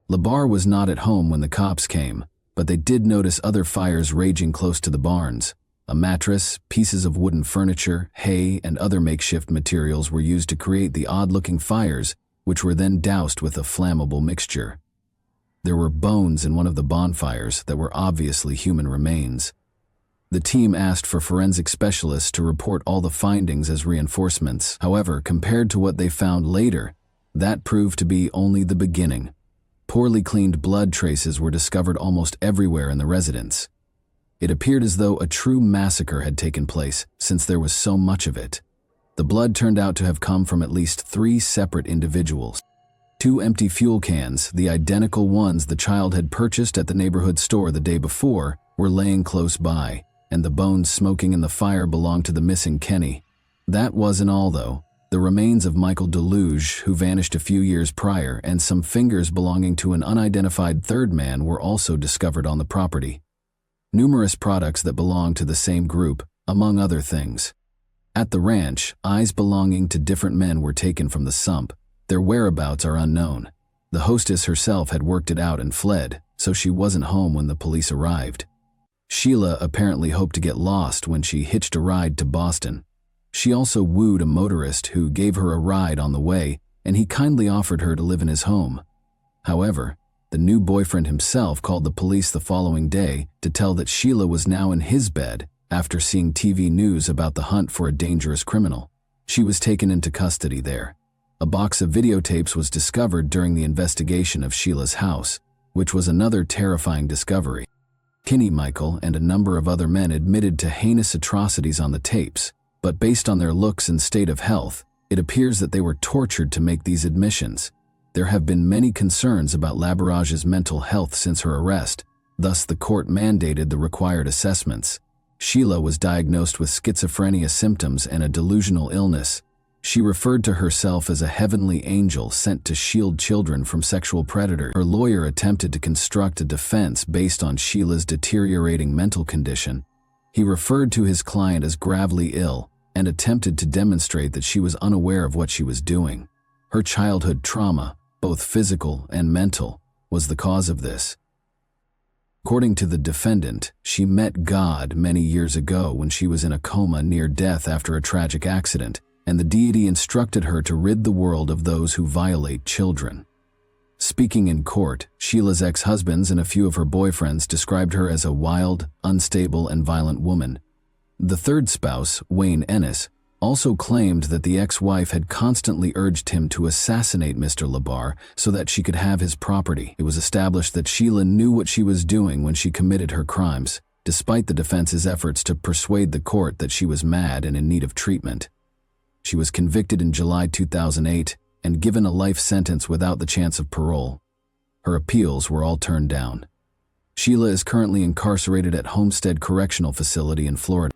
Labar was not at home when the cops came, but they did notice other fires raging close to the barns. A mattress, pieces of wooden furniture, hay, and other makeshift materials were used to create the odd-looking fires, which were then doused with a flammable mixture. There were bones in one of the bonfires that were obviously human remains. The team asked for forensic specialists to report all the findings as reinforcements. However, compared to what they found later, that proved to be only the beginning. Poorly cleaned blood traces were discovered almost everywhere in the residence. It appeared as though a true massacre had taken place, since there was so much of it. The blood turned out to have come from at least 3 separate individuals. 2 empty fuel cans, the identical ones the child had purchased at the neighborhood store the day before, were laying close by, and the bones smoking in the fire belonged to the missing Kenny. That wasn't all, though. The remains of Michael Deluge, who vanished a few years prior, and some fingers belonging to an unidentified third man were also discovered on the property. Numerous products that belonged to the same group, among other things. At the ranch, eyes belonging to different men were taken from the sump. Their whereabouts are unknown. The hostess herself had worked it out and fled, so she wasn't home when the police arrived. Sheila apparently hoped to get lost when she hitched a ride to Boston. She also wooed a motorist who gave her a ride on the way, and he kindly offered her to live in his home. However, the new boyfriend himself called the police the following day to tell that Sheila was now in his bed after seeing TV news about the hunt for a dangerous criminal. She was taken into custody there. A box of videotapes was discovered during the investigation of Sheila's house, which was another terrifying discovery. Kenny, Michael, and a number of other men admitted to heinous atrocities on the tapes, but based on their looks and state of health, it appears that they were tortured to make these admissions. There have been many concerns about Labarage's mental health since her arrest, thus the court mandated the required assessments. Sheila was diagnosed with schizophrenia symptoms and a delusional illness. She referred to herself as a heavenly angel sent to shield children from sexual predators. Her lawyer attempted to construct a defense based on Sheila's deteriorating mental condition. He referred to his client as gravely ill and attempted to demonstrate that she was unaware of what she was doing. Her childhood trauma, both physical and mental, was the cause of this. According to the defendant, she met God many years ago when she was in a coma near death after a tragic accident, and the deity instructed her to rid the world of those who violate children. Speaking in court, Sheila's ex-husbands and a few of her boyfriends described her as a wild, unstable, and violent woman. The third spouse, Wayne Ennis, also claimed that the ex-wife had constantly urged him to assassinate Mr. Labar so that she could have his property. It was established that Sheila knew what she was doing when she committed her crimes, despite the defense's efforts to persuade the court that she was mad and in need of treatment. She was convicted in July 2008 and given a life sentence without the chance of parole. Her appeals were all turned down. Sheila is currently incarcerated at Homestead Correctional Facility in Florida.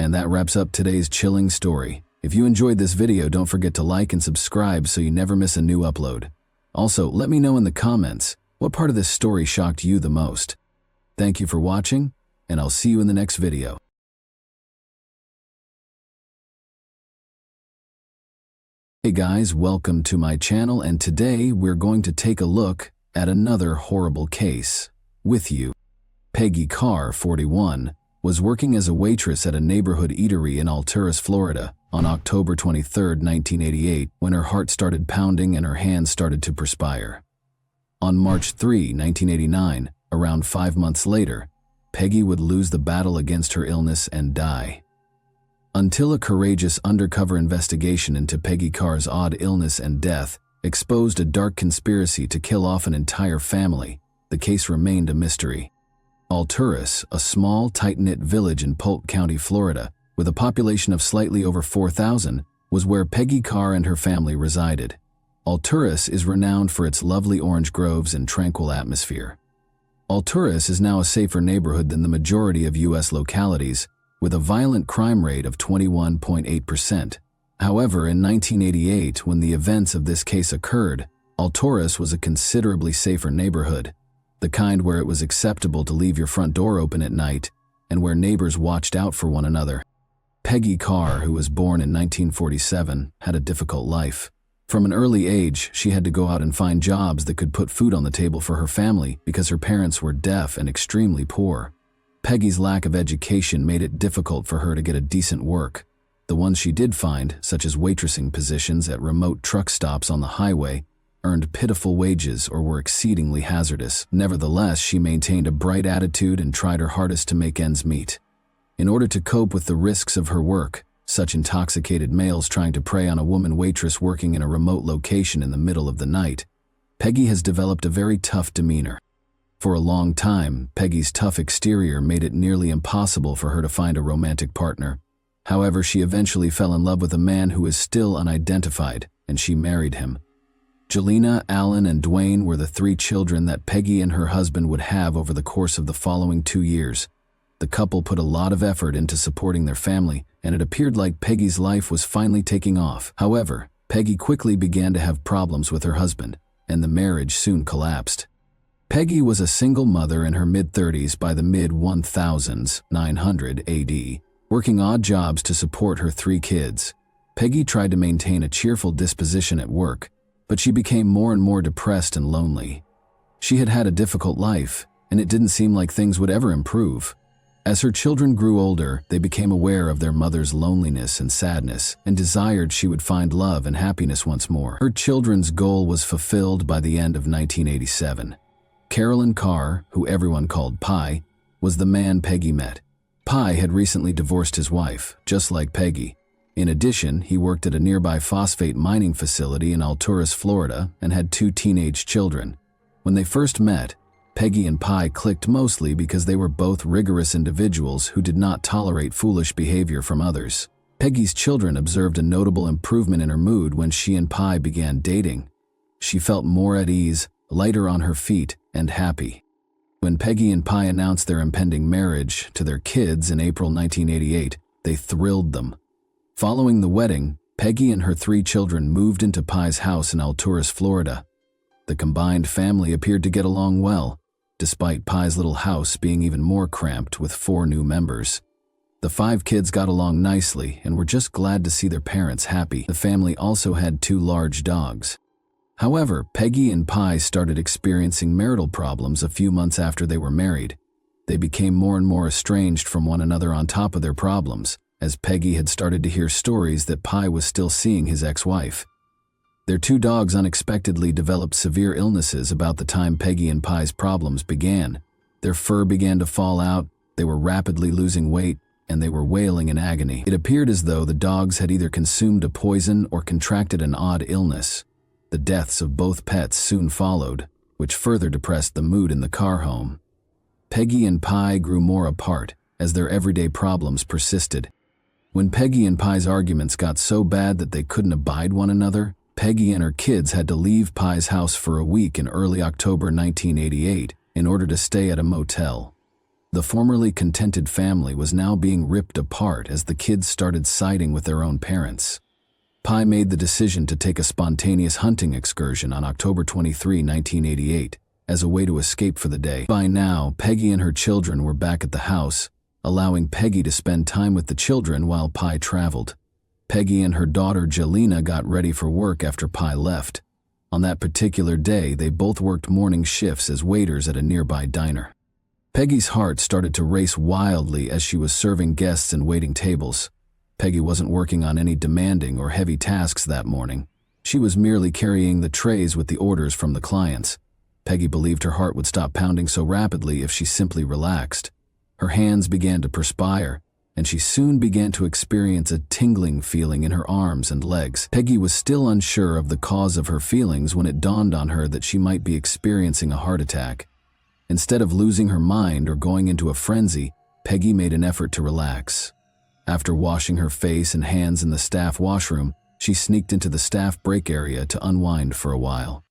And that wraps up today's chilling story. If you enjoyed this video, don't forget to like and subscribe so you never miss a new upload. Also, let me know in the comments, what part of this story shocked you the most? Thank you for watching, and I'll see you in the next video. Hey guys, welcome to my channel, and today we're going to take a look at another horrible case with you. Peggy Carr, 41, was working as a waitress at a neighborhood eatery in Alturas, Florida, on October 23, 1988, when her heart started pounding and her hands started to perspire. On March 3, 1989, around 5 months later, Peggy would lose the battle against her illness and die. Until a courageous undercover investigation into Peggy Carr's odd illness and death exposed a dark conspiracy to kill off an entire family, the case remained a mystery. Alturas, a small, tight-knit village in Polk County, Florida, with a population of slightly over 4,000, was where Peggy Carr and her family resided. Alturas is renowned for its lovely orange groves and tranquil atmosphere. Alturas is now a safer neighborhood than the majority of U.S. localities, with a violent crime rate of 21.8%. However, in 1988, when the events of this case occurred, Alturas was a considerably safer neighborhood, the kind where it was acceptable to leave your front door open at night and where neighbors watched out for one another. Peggy Carr, who was born in 1947, had a difficult life. From an early age, she had to go out and find jobs that could put food on the table for her family because her parents were deaf and extremely poor. Peggy's lack of education made it difficult for her to get a decent work. The ones she did find, such as waitressing positions at remote truck stops on the highway, earned pitiful wages or were exceedingly hazardous. Nevertheless, she maintained a bright attitude and tried her hardest to make ends meet. In order to cope with the risks of her work, such intoxicated males trying to prey on a woman waitress working in a remote location in the middle of the night, Peggy has developed a very tough demeanor. For a long time, Peggy's tough exterior made it nearly impossible for her to find a romantic partner. However, she eventually fell in love with a man who is still unidentified, and she married him. Jelena, Alan, and Dwayne were the 3 children that Peggy and her husband would have over the course of the following 2 years. The couple put a lot of effort into supporting their family, and it appeared like Peggy's life was finally taking off. However, Peggy quickly began to have problems with her husband, and the marriage soon collapsed. Peggy was a single mother in her mid-30s by the mid-1000s, 900 AD, working odd jobs to support her 3 kids. Peggy tried to maintain a cheerful disposition at work, but she became more and more depressed and lonely. She had had a difficult life, and it didn't seem like things would ever improve. As her children grew older, they became aware of their mother's loneliness and sadness and desired she would find love and happiness once more. Her children's goal was fulfilled by the end of 1987. Carolyn Carr, who everyone called Pi, was the man Peggy met. Pi had recently divorced his wife, just like Peggy. In addition, he worked at a nearby phosphate mining facility in Alturas, Florida, and had 2 teenage children. When they first met, Peggy and Pi clicked mostly because they were both rigorous individuals who did not tolerate foolish behavior from others. Peggy's children observed a notable improvement in her mood when she and Pi began dating. She felt more at ease, lighter on her feet, and happy. When Peggy and Pi announced their impending marriage to their kids in April 1988, they thrilled them. Following the wedding, Peggy and her 3 children moved into Pi's house in Alturas, Florida. The combined family appeared to get along well, despite Pi's little house being even more cramped with 4 new members. The 5 kids got along nicely and were just glad to see their parents happy. The family also had 2 large dogs. However, Peggy and Pi started experiencing marital problems a few months after they were married. They became more and more estranged from one another on top of their problems, as Peggy had started to hear stories that Pi was still seeing his ex-wife. Their two dogs unexpectedly developed severe illnesses about the time Peggy and Pi's problems began. Their fur began to fall out, they were rapidly losing weight, and they were wailing in agony. It appeared as though the dogs had either consumed a poison or contracted an odd illness. The deaths of both pets soon followed, which further depressed the mood in the car home. Peggy and Pi grew more apart as their everyday problems persisted. When Peggy and Pi's arguments got so bad that they couldn't abide one another, Peggy and her kids had to leave Pi's house for a week in early October 1988 in order to stay at a motel. The formerly contented family was now being ripped apart as the kids started siding with their own parents. Pi made the decision to take a spontaneous hunting excursion on October 23, 1988, as a way to escape for the day. By now, Peggy and her children were back at the house, allowing Peggy to spend time with the children while Pi traveled. Peggy and her daughter Jelena got ready for work after Pi left. On that particular day, they both worked morning shifts as waiters at a nearby diner. Peggy's heart started to race wildly as she was serving guests and waiting tables. Peggy wasn't working on any demanding or heavy tasks that morning. She was merely carrying the trays with the orders from the clients. Peggy believed her heart would stop pounding so rapidly if she simply relaxed. Her hands began to perspire, and she soon began to experience a tingling feeling in her arms and legs. Peggy was still unsure of the cause of her feelings when it dawned on her that she might be experiencing a heart attack. Instead of losing her mind or going into a frenzy, Peggy made an effort to relax. After washing her face and hands in the staff washroom, she sneaked into the staff break area to unwind for a while.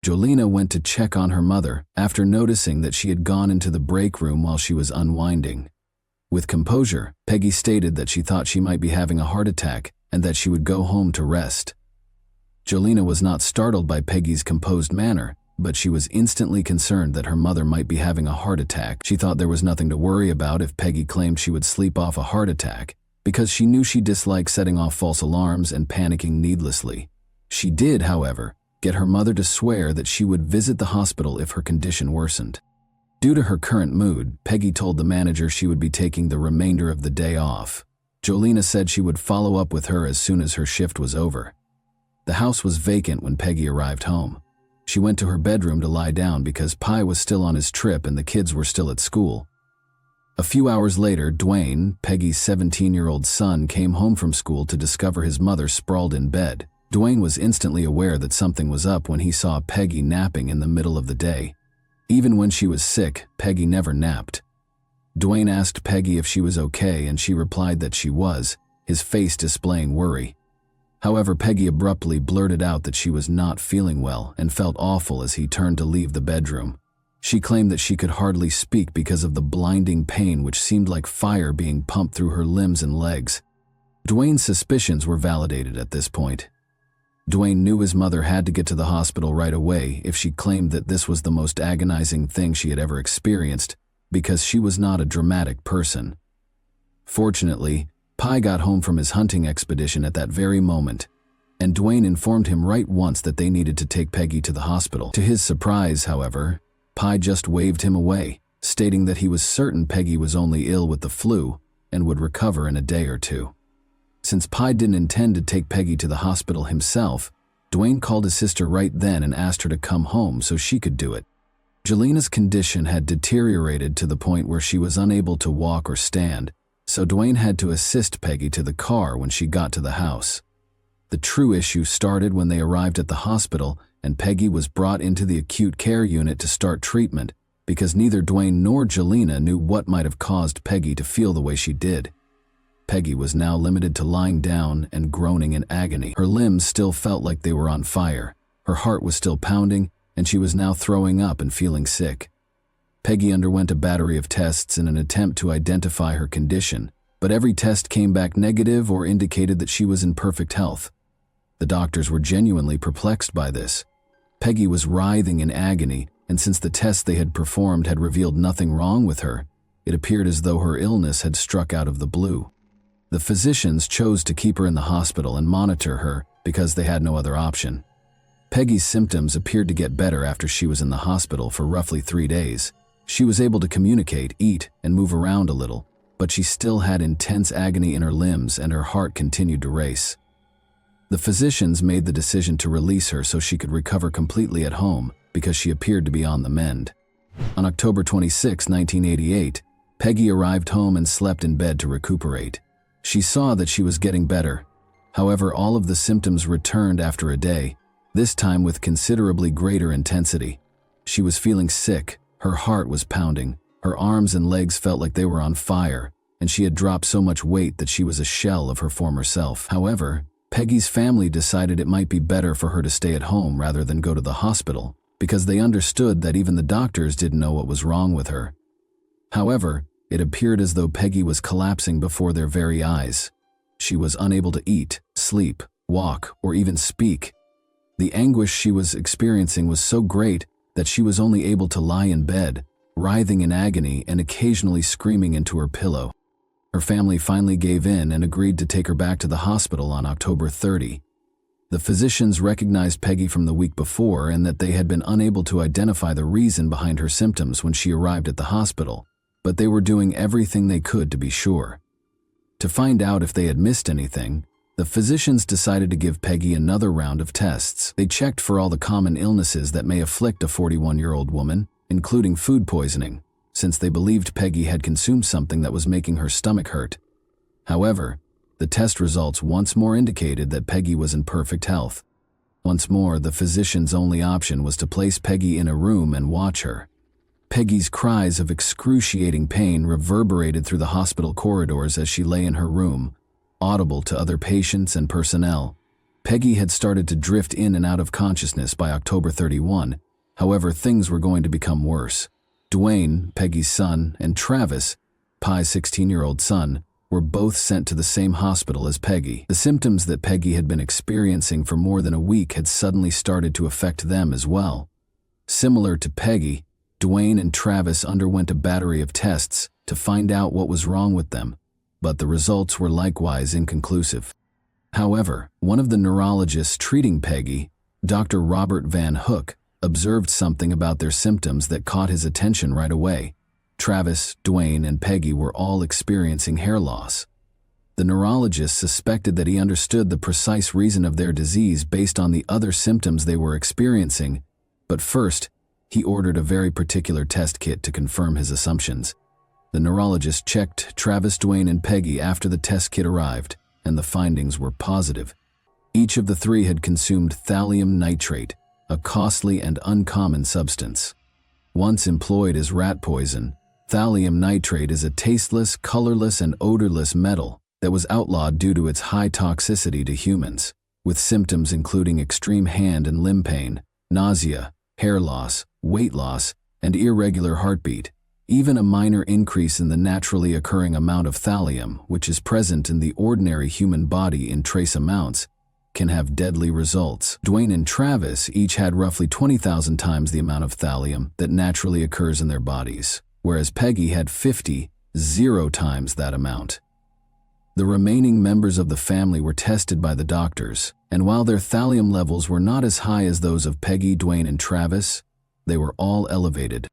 Jelena went to check on her mother after noticing that she had gone into the break room while she was unwinding. With composure, Peggy stated that she thought she might be having a heart attack and that she would go home to rest. Jelena was not startled by Peggy's composed manner, but she was instantly concerned that her mother might be having a heart attack. She thought there was nothing to worry about if Peggy claimed she would sleep off a heart attack, because she knew she disliked setting off false alarms and panicking needlessly. She did, however, get her mother to swear that she would visit the hospital if her condition worsened. Due to her current mood, Peggy told the manager she would be taking the remainder of the day off. Jelena said she would follow up with her as soon as her shift was over. The house was vacant when Peggy arrived home. She went to her bedroom to lie down because Pi was still on his trip and the kids were still at school. A few hours later, Dwayne, Peggy's 17-year-old son, came home from school to discover his mother sprawled in bed. Dwayne was instantly aware that something was up when he saw Peggy napping in the middle of the day. Even when she was sick, Peggy never napped. Dwayne asked Peggy if she was okay and she replied that she was, his face displaying worry. However, Peggy abruptly blurted out that she was not feeling well and felt awful as he turned to leave the bedroom. She claimed that she could hardly speak because of the blinding pain which seemed like fire being pumped through her limbs and legs. Dwayne's suspicions were validated at this point. Dwayne knew his mother had to get to the hospital right away if she claimed that this was the most agonizing thing she had ever experienced, because she was not a dramatic person. Fortunately, Pi got home from his hunting expedition at that very moment, and Dwayne informed him right once that they needed to take Peggy to the hospital. To his surprise, however, Pi just waved him away, stating that he was certain Peggy was only ill with the flu and would recover in a day or two. Since Pi didn't intend to take Peggy to the hospital himself, Dwayne called his sister right then and asked her to come home so she could do it. Jelena's condition had deteriorated to the point where she was unable to walk or stand, so Dwayne had to assist Peggy to the car when she got to the house. The true issue started when they arrived at the hospital and Peggy was brought into the acute care unit to start treatment because neither Dwayne nor Jelena knew what might have caused Peggy to feel the way she did. Peggy was now limited to lying down and groaning in agony. Her limbs still felt like they were on fire. Her heart was still pounding, and she was now throwing up and feeling sick. Peggy underwent a battery of tests in an attempt to identify her condition, but every test came back negative or indicated that she was in perfect health. The doctors were genuinely perplexed by this. Peggy was writhing in agony, and since the tests they had performed had revealed nothing wrong with her, it appeared as though her illness had struck out of the blue. The physicians chose to keep her in the hospital and monitor her because they had no other option. Peggy's symptoms appeared to get better after she was in the hospital for roughly 3 days. She was able to communicate, eat, and move around a little, but she still had intense agony in her limbs and her heart continued to race. The physicians made the decision to release her so she could recover completely at home because she appeared to be on the mend. On October 26, 1988, Peggy arrived home and slept in bed to recuperate. She saw that she was getting better. However, all of the symptoms returned after a day, this time with considerably greater intensity. She was feeling sick, her heart was pounding, her arms and legs felt like they were on fire, and she had dropped so much weight that she was a shell of her former self. However, Peggy's family decided it might be better for her to stay at home rather than go to the hospital, because they understood that even the doctors didn't know what was wrong with her. However, it appeared as though Peggy was collapsing before their very eyes. She was unable to eat, sleep, walk, or even speak. The anguish she was experiencing was so great that she was only able to lie in bed, writhing in agony and occasionally screaming into her pillow. Her family finally gave in and agreed to take her back to the hospital on October 30. The physicians recognized Peggy from the week before and that they had been unable to identify the reason behind her symptoms when she arrived at the hospital, but they were doing everything they could to be sure. To find out if they had missed anything, the physicians decided to give Peggy another round of tests. They checked for all the common illnesses that may afflict a 41-year-old woman, including food poisoning, since they believed Peggy had consumed something that was making her stomach hurt. However, the test results once more indicated that Peggy was in perfect health. Once more, the physician's only option was to place Peggy in a room and watch her. Peggy's cries of excruciating pain reverberated through the hospital corridors as she lay in her room, audible to other patients and personnel. Peggy had started to drift in and out of consciousness by October 31. However, things were going to become worse. Dwayne, Peggy's son, and Travis, Pi's 16-year-old son, were both sent to the same hospital as Peggy. The symptoms that Peggy had been experiencing for more than a week had suddenly started to affect them as well. Similar to Peggy, Dwayne and Travis underwent a battery of tests to find out what was wrong with them, but the results were likewise inconclusive. However, one of the neurologists treating Peggy, Dr. Robert Van Hook, observed something about their symptoms that caught his attention right away. Travis, Dwayne, and Peggy were all experiencing hair loss. The neurologist suspected that he understood the precise reason of their disease based on the other symptoms they were experiencing, but first, he ordered a very particular test kit to confirm his assumptions. The neurologist checked Travis, Dwayne, and Peggy after the test kit arrived, and the findings were positive. Each of the three had consumed thallium nitrate, a costly and uncommon substance. Once employed as rat poison, thallium nitrate is a tasteless, colorless, and odorless metal that was outlawed due to its high toxicity to humans, with symptoms including extreme hand and limb pain, nausea, hair loss, weight loss, and irregular heartbeat. Even a minor increase in the naturally occurring amount of thallium, which is present in the ordinary human body in trace amounts, can have deadly results. Dwayne and Travis each had roughly 20,000 times the amount of thallium that naturally occurs in their bodies, whereas Peggy had 50 times that amount. The remaining members of the family were tested by the doctors, and while their thallium levels were not as high as those of Peggy, Dwayne, and Travis, they were all elevated.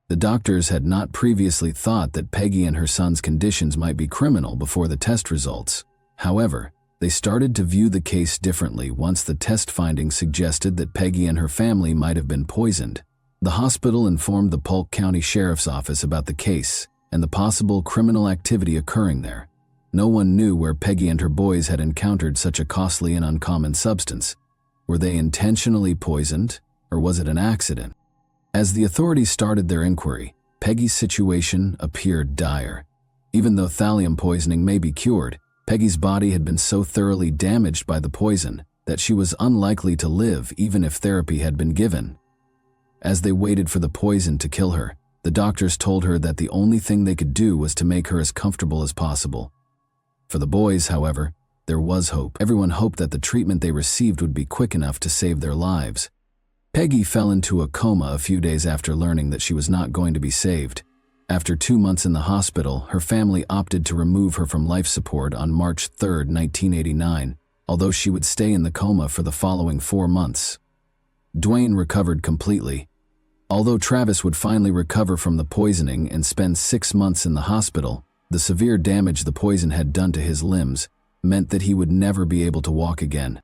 The doctors had not previously thought that Peggy and her son's conditions might be criminal before the test results. However, they started to view the case differently once the test findings suggested that Peggy and her family might have been poisoned. The hospital informed the Polk County Sheriff's Office about the case and the possible criminal activity occurring there. No one knew where Peggy and her boys had encountered such a costly and uncommon substance. Were they intentionally poisoned, or was it an accident? As the authorities started their inquiry, Peggy's situation appeared dire. Even though thallium poisoning may be cured, Peggy's body had been so thoroughly damaged by the poison that she was unlikely to live even if therapy had been given. As they waited for the poison to kill her, the doctors told her that the only thing they could do was to make her as comfortable as possible. For the boys, however, there was hope. Everyone hoped that the treatment they received would be quick enough to save their lives. Peggy fell into a coma a few days after learning that she was not going to be saved. After 2 months in the hospital, her family opted to remove her from life support on March 3, 1989, although she would stay in the coma for the following 4 months. Dwayne recovered completely. Although Travis would finally recover from the poisoning and spend 6 months in the hospital, the severe damage the poison had done to his limbs meant that he would never be able to walk again.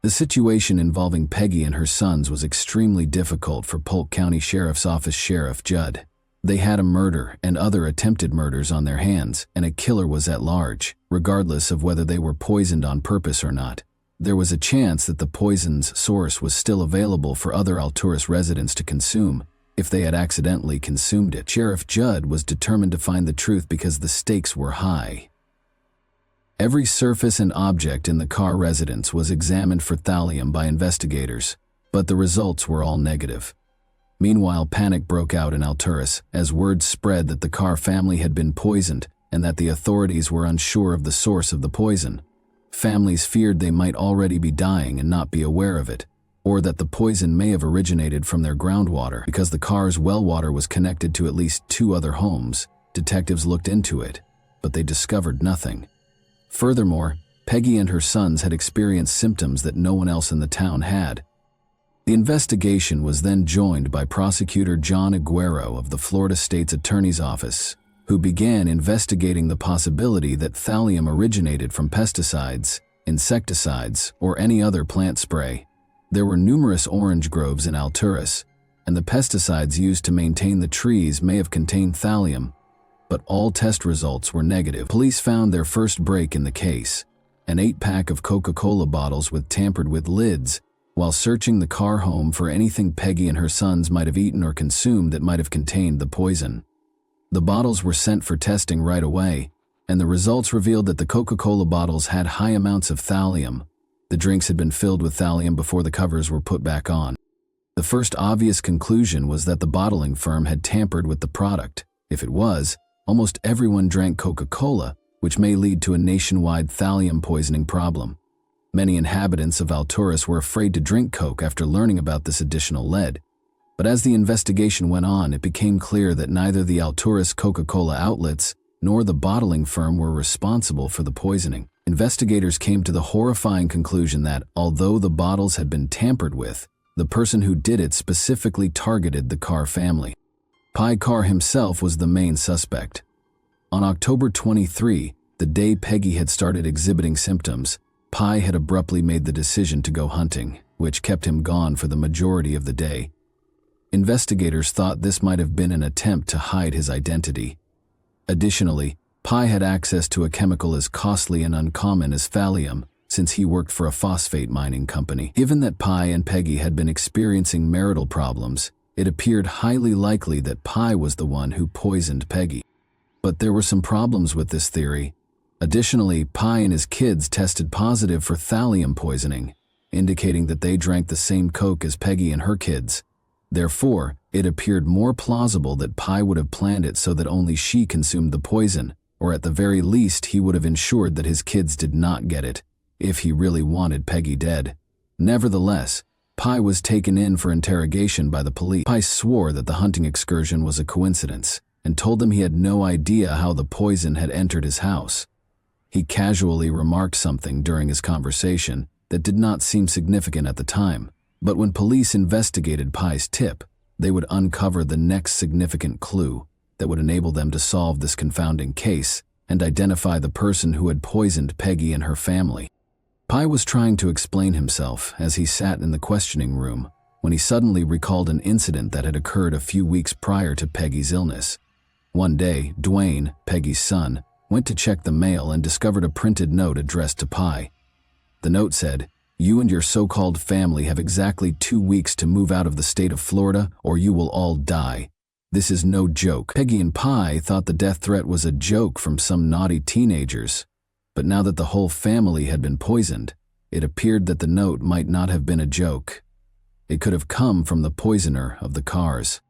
The situation involving Peggy and her sons was extremely difficult for Polk County Sheriff's Office Sheriff Judd. They had a murder and other attempted murders on their hands, and a killer was at large, regardless of whether they were poisoned on purpose or not. There was a chance that the poison's source was still available for other Alturas residents to consume if they had accidentally consumed it. Sheriff Judd was determined to find the truth because the stakes were high. Every surface and object in the Carr residence was examined for thallium by investigators, but the results were all negative. Meanwhile, panic broke out in Alturas as word spread that the Carr family had been poisoned and that the authorities were unsure of the source of the poison. Families feared they might already be dying and not be aware of it, or that the poison may have originated from their groundwater. Because the Carr's well water was connected to at least 2 other homes, detectives looked into it, but they discovered nothing. Furthermore, Peggy and her sons had experienced symptoms that no one else in the town had. The investigation was then joined by Prosecutor John Aguero of the Florida State's Attorney's Office, who began investigating the possibility that thallium originated from pesticides, insecticides, or any other plant spray. There were numerous orange groves in Alturas, and the pesticides used to maintain the trees may have contained thallium, but all test results were negative. Police found their first break in the case, an 8-pack of Coca-Cola bottles with tampered-with lids, while searching the Carr home for anything Peggy and her sons might have eaten or consumed that might have contained the poison. The bottles were sent for testing right away, and the results revealed that the Coca-Cola bottles had high amounts of thallium. The drinks had been filled with thallium before the covers were put back on. The first obvious conclusion was that the bottling firm had tampered with the product. If it was, almost everyone drank Coca-Cola, which may lead to a nationwide thallium poisoning problem. Many inhabitants of Alturas were afraid to drink Coke after learning about this additional lead. But as the investigation went on, it became clear that neither the Alturas Coca-Cola outlets nor the bottling firm were responsible for the poisoning. Investigators came to the horrifying conclusion that, although the bottles had been tampered with, the person who did it specifically targeted the Carr family. Pye Carr himself was the main suspect. On October 23, the day Peggy had started exhibiting symptoms, Pye had abruptly made the decision to go hunting, which kept him gone for the majority of the day. Investigators thought this might have been an attempt to hide his identity. Additionally, Pye had access to a chemical as costly and uncommon as thallium, since he worked for a phosphate mining company. Given that Pye and Peggy had been experiencing marital problems, it appeared highly likely that Pye was the one who poisoned Peggy. But there were some problems with this theory. Additionally, Pye and his kids tested positive for thallium poisoning, indicating that they drank the same Coke as Peggy and her kids. Therefore, it appeared more plausible that Pye would have planned it so that only she consumed the poison, or at the very least he would have ensured that his kids did not get it, if he really wanted Peggy dead. Nevertheless, Pye was taken in for interrogation by the police. Pye swore that the hunting excursion was a coincidence, and told them he had no idea how the poison had entered his house. He casually remarked something during his conversation that did not seem significant at the time, but when police investigated Pye's tip, they would uncover the next significant clue that would enable them to solve this confounding case and identify the person who had poisoned Peggy and her family. Pye was trying to explain himself as he sat in the questioning room when he suddenly recalled an incident that had occurred a few weeks prior to Peggy's illness. One day, Dwayne, Peggy's son, went to check the mail and discovered a printed note addressed to Pye. The note said, "You and your so-called family have exactly 2 weeks to move out of the state of Florida or you will all die. This is no joke." Peggy and Pye thought the death threat was a joke from some naughty teenagers. But now that the whole family had been poisoned, it appeared that the note might not have been a joke. It could have come from the poisoner of the Carrs.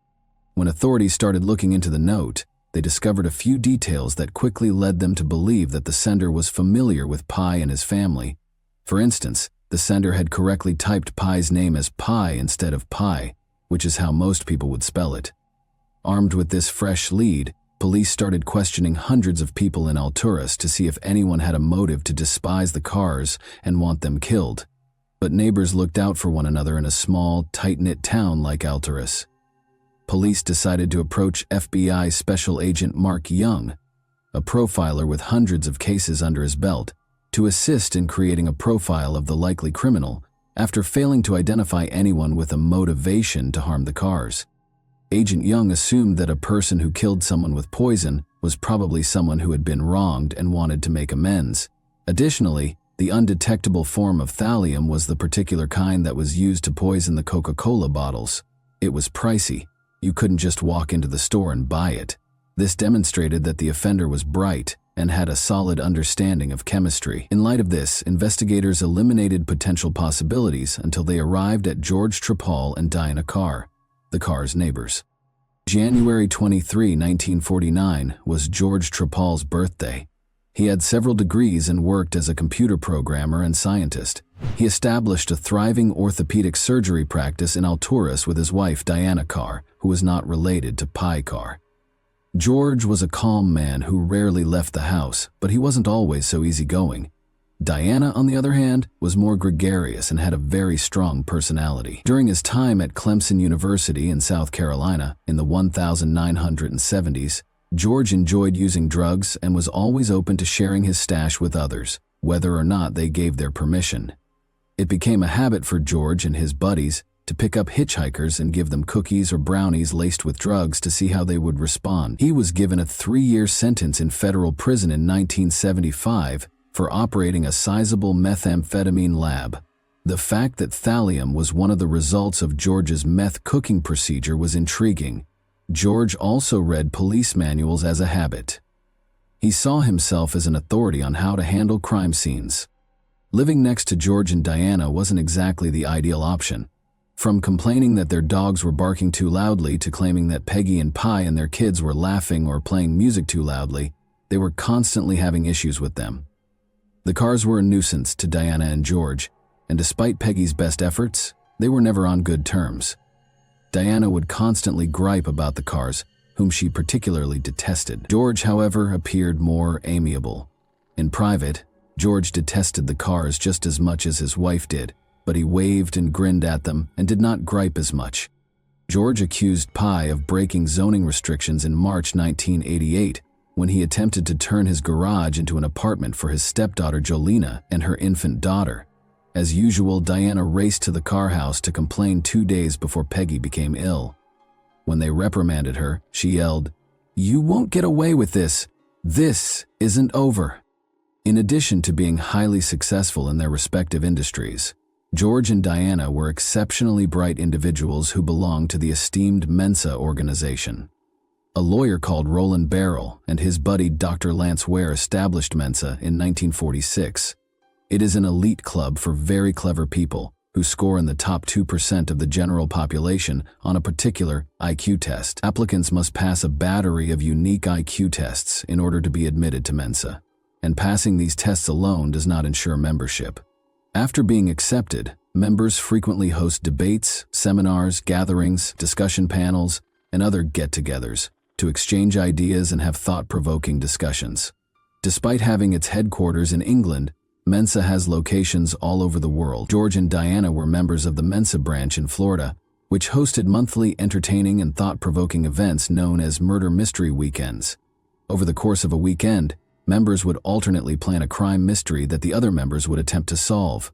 When authorities started looking into the note, they discovered a few details that quickly led them to believe that the sender was familiar with Pye and his family. For instance, the sender had correctly typed Pye's name as Pye instead of Pye, which is how most people would spell it. Armed with this fresh lead, police started questioning hundreds of people in Alturas to see if anyone had a motive to despise the Carrs and want them killed. but neighbors looked out for one another in a small, tight-knit town like Alturas. Police decided to approach FBI Special Agent Mark Young, a profiler with hundreds of cases under his belt, to assist in creating a profile of the likely criminal after failing to identify anyone with a motivation to harm the cars. Agent Young assumed that a person who killed someone with poison was probably someone who had been wronged and wanted to make amends. Additionally, the undetectable form of thallium was the particular kind that was used to poison the Coca-Cola bottles. It was pricey. You couldn't just walk into the store and buy it. This demonstrated that the offender was bright and had a solid understanding of chemistry. In light of this, investigators eliminated potential possibilities until they arrived at George Trapal and Diana Carr, the Carr's neighbors. January 23, 1949 was George Trapal's birthday. He had several degrees and worked as a computer programmer and scientist. He established a thriving orthopedic surgery practice in Alturas with his wife Diana Carr, who was not related to Pi Carr. George was a calm man who rarely left the house, but he wasn't always so easygoing. Diana, on the other hand, was more gregarious and had a very strong personality. During his time at Clemson University in South Carolina in the 1970s, George enjoyed using drugs and was always open to sharing his stash with others, whether or not they gave their permission. It became a habit for George and his buddies to pick up hitchhikers and give them cookies or brownies laced with drugs to see how they would respond. He was given a 3-year sentence in federal prison in 1975 for operating a sizable methamphetamine lab. The fact that thallium was one of the results of George's meth cooking procedure was intriguing. George also read police manuals as a habit. He saw himself as an authority on how to handle crime scenes. Living next to George and Diana wasn't exactly the ideal option. From complaining that their dogs were barking too loudly to claiming that Peggy and Pi and their kids were laughing or playing music too loudly, they were constantly having issues with them. The cars were a nuisance to Diana and George, and despite Peggy's best efforts, they were never on good terms. Diana would constantly gripe about the cars, whom she particularly detested. George, however, appeared more amiable. In private, George detested the cars just as much as his wife did, but he waved and grinned at them and did not gripe as much. George accused Pi of breaking zoning restrictions in March 1988 when he attempted to turn his garage into an apartment for his stepdaughter Jolena and her infant daughter. As usual, Diana raced to the Carr house to complain 2 days before Peggy became ill. When they reprimanded her, she yelled, "You won't get away with this. This isn't over." In addition to being highly successful in their respective industries, George and Diana were exceptionally bright individuals who belonged to the esteemed Mensa organization. A lawyer called Roland Barrel and his buddy Dr. Lance Ware established Mensa in 1946. It is an elite club for very clever people who score in the top 2% of the general population on a particular IQ test. Applicants must pass a battery of unique IQ tests in order to be admitted to Mensa, and passing these tests alone does not ensure membership. After being accepted, members frequently host debates, seminars, gatherings, discussion panels, and other get-togethers to exchange ideas and have thought-provoking discussions. Despite having its headquarters in England, Mensa has locations all over the world. George and Diana were members of the Mensa branch in Florida, which hosted monthly entertaining and thought-provoking events known as murder mystery weekends. Over the course of a weekend, members would alternately plan a crime mystery that the other members would attempt to solve.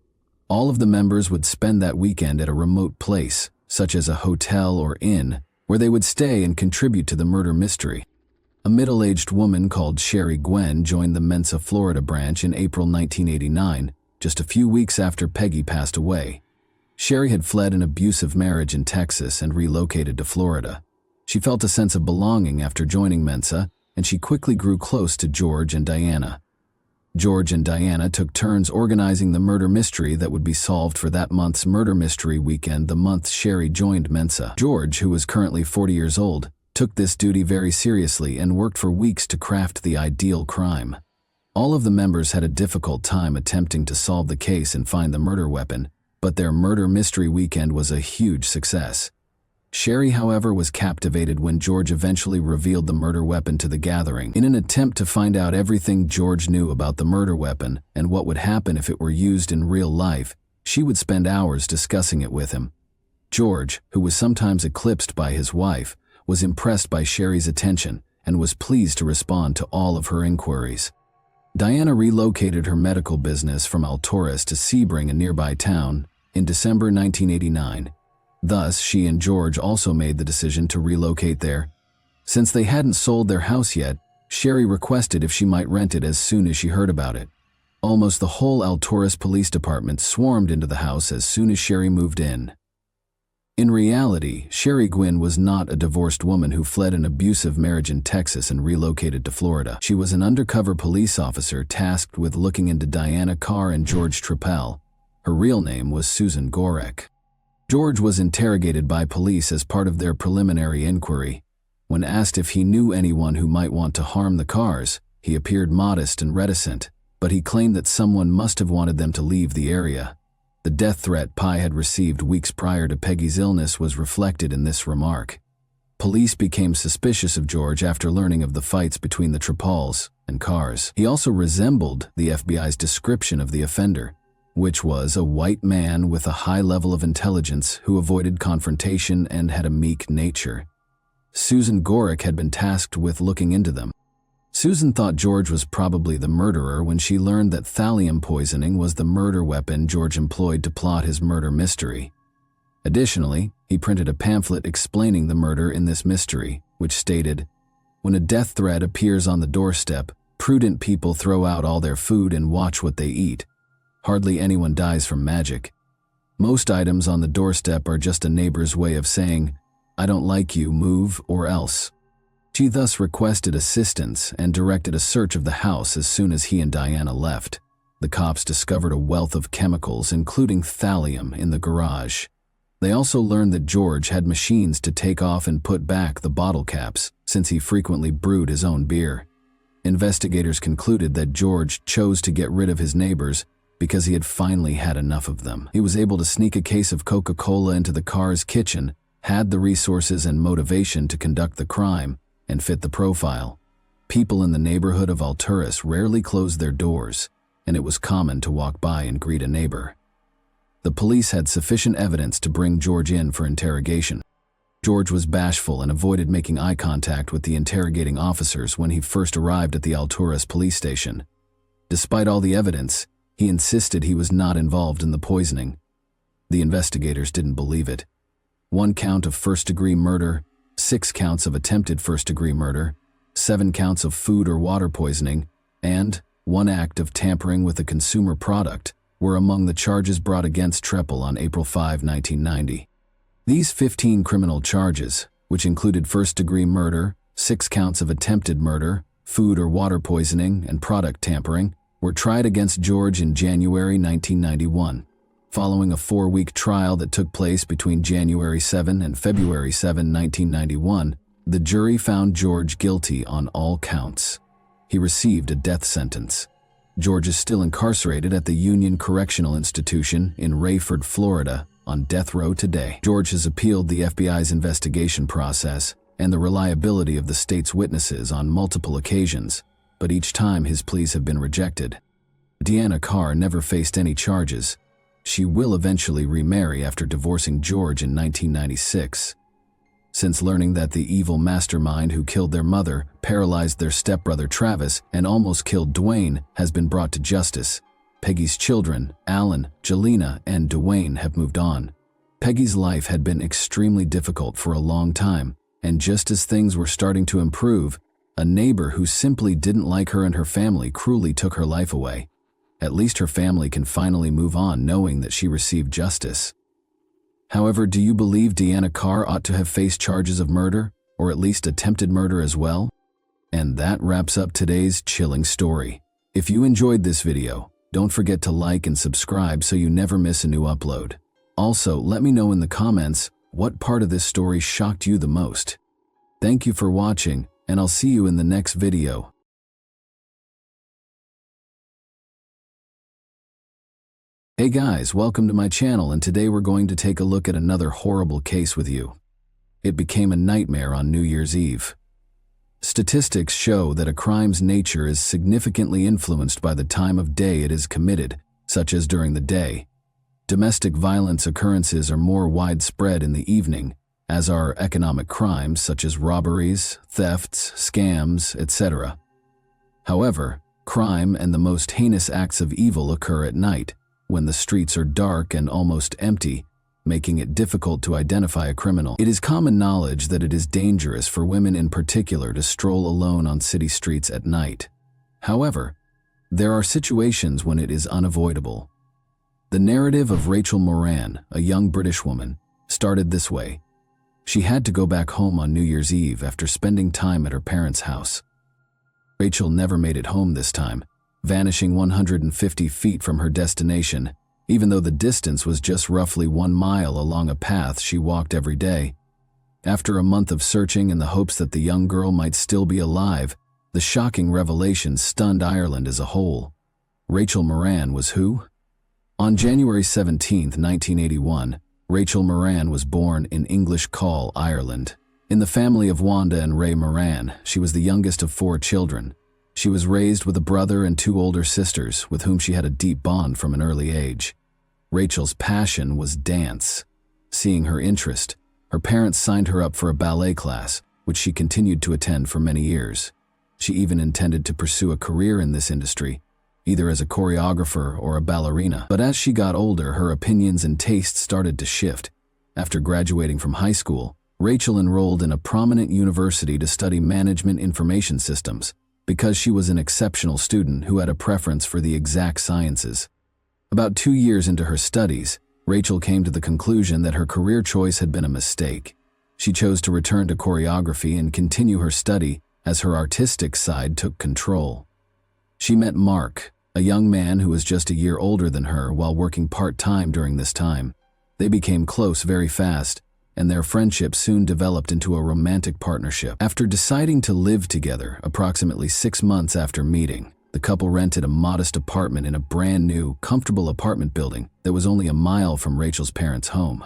All of the members would spend that weekend at a remote place, such as a hotel or inn, where they would stay and contribute to the murder mystery. A middle-aged woman called Sherry Gwen joined the Mensa Florida branch in April 1989, just a few weeks after Peggy passed away. Sherry had fled an abusive marriage in Texas and relocated to Florida. She felt a sense of belonging after joining Mensa, and she quickly grew close to George and Diana. George and Diana took turns organizing the murder mystery that would be solved for that month's murder mystery weekend the month Sherry joined Mensa. George, who was currently 40 years old, took this duty very seriously and worked for weeks to craft the ideal crime. All of the members had a difficult time attempting to solve the case and find the murder weapon, but their murder mystery weekend was a huge success. Sherry, however, was captivated when George eventually revealed the murder weapon to the gathering. In an attempt to find out everything George knew about the murder weapon and what would happen if it were used in real life, She would spend hours discussing it with him. George, who was sometimes eclipsed by his wife, was impressed by Sherry's attention and was pleased to respond to all of her inquiries. Diana relocated her medical business from Alturas to Sebring, a nearby town, in December 1989. Thus, she and George also made the decision to relocate there. Since they hadn't sold their house yet, Sherry requested if she might rent it as soon as she heard about it. Almost the whole Alturas Police Department swarmed into the house as soon as Sherry moved in. In reality, Sherry Gwynn was not a divorced woman who fled an abusive marriage in Texas and relocated to Florida. She was an undercover police officer tasked with looking into Diana Carr and George Trappell. Her real name was Susan Gorek. George was interrogated by police as part of their preliminary inquiry. When asked if he knew anyone who might want to harm the Carrs, he appeared modest and reticent, but he claimed that someone must have wanted them to leave the area. The death threat Pi had received weeks prior to Peggy's illness was reflected in this remark. Police became suspicious of George after learning of the fights between the Trappells and Carrs. He also resembled the FBI's description of the offender, which was a white man with a high level of intelligence who avoided confrontation and had a meek nature. Susan Gorek had been tasked with looking into them. Susan thought George was probably the murderer when she learned that thallium poisoning was the murder weapon George employed to plot his murder mystery. Additionally, he printed a pamphlet explaining the murder in this mystery, which stated, "When a death threat appears on the doorstep, prudent people throw out all their food and watch what they eat. Hardly anyone dies from magic. Most items on the doorstep are just a neighbor's way of saying, 'I don't like you, move or else.'" She thus requested assistance and directed a search of the house as soon as he and Diana left. The cops discovered a wealth of chemicals, including thallium, in the garage. They also learned that George had machines to take off and put back the bottle caps, since he frequently brewed his own beer. Investigators concluded that George chose to get rid of his neighbors because he had finally had enough of them. He was able to sneak a case of Coca-Cola into the Carrs' kitchen, had the resources and motivation to conduct the crime, and fit the profile. People in the neighborhood of Alturas rarely closed their doors, and it was common to walk by and greet a neighbor. The police had sufficient evidence to bring George in for interrogation. George was bashful and avoided making eye contact with the interrogating officers when he first arrived at the Alturas police station. Despite all the evidence, he insisted he was not involved in the poisoning. The investigators didn't believe it. 1 count of first-degree murder, 6 counts of attempted first-degree murder, 7 counts of food or water poisoning, and 1 act of tampering with a consumer product were among the charges brought against Trappell on April 5, 1990. These 15 criminal charges, which included first-degree murder, 6 counts of attempted murder, food or water poisoning, and product tampering, were tried against George in January 1991. Following a 4-week trial that took place between January 7 and February 7, 1991, the jury found George guilty on all counts. He received a death sentence. George is still incarcerated at the Union Correctional Institution in Rayford, Florida, on death row today. George has appealed the FBI's investigation process and the reliability of the state's witnesses on multiple occasions, but each time his pleas have been rejected. Diana Carr never faced any charges. She will eventually remarry after divorcing George in 1996. Since learning that the evil mastermind who killed their mother, paralyzed their stepbrother Travis, and almost killed Dwayne has been brought to justice, Peggy's children, Alan, Jelena, and Dwayne, have moved on. Peggy's life had been extremely difficult for a long time, and just as things were starting to improve, a neighbor who simply didn't like her and her family cruelly took her life away. At least her family can finally move on knowing that she received justice. However, do you believe Diana Carr ought to have faced charges of murder, or at least attempted murder as well? And that wraps up today's chilling story. If you enjoyed this video, don't forget to like and subscribe so you never miss a new upload. Also, let me know in the comments what part of this story shocked you the most. Thank you for watching, and I'll see you in the next video. Hey guys, welcome to my channel, and today we're going to take a look at another horrible case with you. It became a nightmare on New Year's Eve. Statistics show that a crime's nature is significantly influenced by the time of day it is committed, such as during the day. Domestic violence occurrences are more widespread in the evening, as are economic crimes such as robberies, thefts, scams, etc. However, crime and the most heinous acts of evil occur at night, when the streets are dark and almost empty, making it difficult to identify a criminal. It is common knowledge that it is dangerous for women in particular to stroll alone on city streets at night. However, there are situations when it is unavoidable. The narrative of Rachel Moran, a young British woman, started this way. She had to go back home on New Year's Eve after spending time at her parents' house. Rachel never made it home this time, vanishing 150 feet from her destination, even though the distance was just roughly 1 mile along a path she walked every day. After a month of searching in the hopes that the young girl might still be alive, the shocking revelation stunned Ireland as a whole. Rachel Moran was who? On January 17, 1981, Rachel Moran was born in English Call, Ireland. In the family of Wanda and Ray Moran, she was the youngest of 4 children. She was raised with a brother and 2 older sisters with whom she had a deep bond from an early age. Rachel's passion was dance. Seeing her interest, her parents signed her up for a ballet class, which she continued to attend for many years. She even intended to pursue a career in this industry, either as a choreographer or a ballerina. But as she got older, her opinions and tastes started to shift. After graduating from high school, Rachel enrolled in a prominent university to study management information systems, because she was an exceptional student who had a preference for the exact sciences. About 2 years into her studies, Rachel came to the conclusion that her career choice had been a mistake. She chose to return to choreography and continue her study as her artistic side took control. She met Mark, a young man who was just a year older than her while working part-time during this time. They became close very fast, and their friendship soon developed into a romantic partnership. After deciding to live together approximately 6 months after meeting, the couple rented a modest apartment in a brand new, comfortable apartment building that was only a mile from Rachel's parents' home.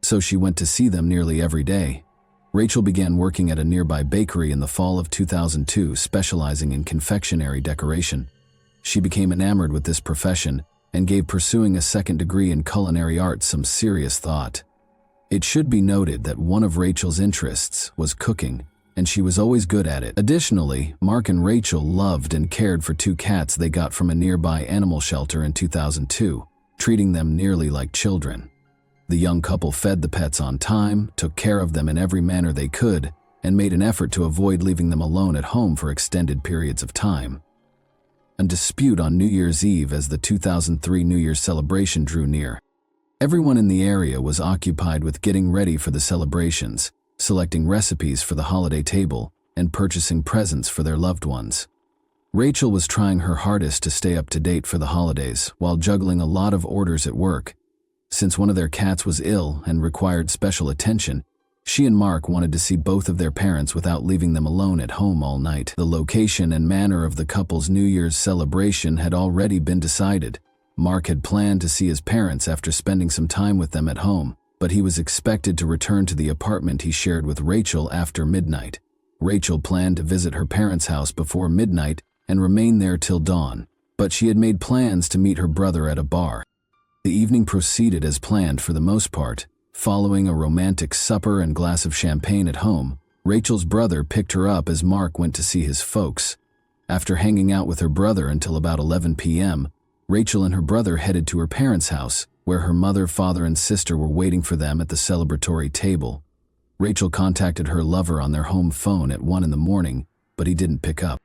So she went to see them nearly every day. Rachel began working at a nearby bakery in the fall of 2002, specializing in confectionery decoration. She became enamored with this profession and gave pursuing a second degree in culinary arts some serious thought. It should be noted that one of Rachel's interests was cooking, and she was always good at it. Additionally, Mark and Rachel loved and cared for 2 cats they got from a nearby animal shelter in 2002, treating them nearly like children. The young couple fed the pets on time, took care of them in every manner they could, and made an effort to avoid leaving them alone at home for extended periods of time. A dispute on New Year's Eve as the 2003 New Year's celebration drew near. Everyone in the area was occupied with getting ready for the celebrations, selecting recipes for the holiday table, and purchasing presents for their loved ones. Rachel was trying her hardest to stay up to date for the holidays while juggling a lot of orders at work. Since one of their cats was ill and required special attention, she and Mark wanted to see both of their parents without leaving them alone at home all night. The location and manner of the couple's New Year's celebration had already been decided. Mark had planned to see his parents after spending some time with them at home, but he was expected to return to the apartment he shared with Rachel after midnight. Rachel planned to visit her parents' house before midnight and remain there till dawn, but she had made plans to meet her brother at a bar. The evening proceeded as planned for the most part. Following a romantic supper and glass of champagne at home, Rachel's brother picked her up as Mark went to see his folks. After hanging out with her brother until about 11 p.m., Rachel and her brother headed to her parents' house, where her mother, father, and sister were waiting for them at the celebratory table. Rachel contacted her lover on their home phone at 1 in the morning, but he didn't pick up.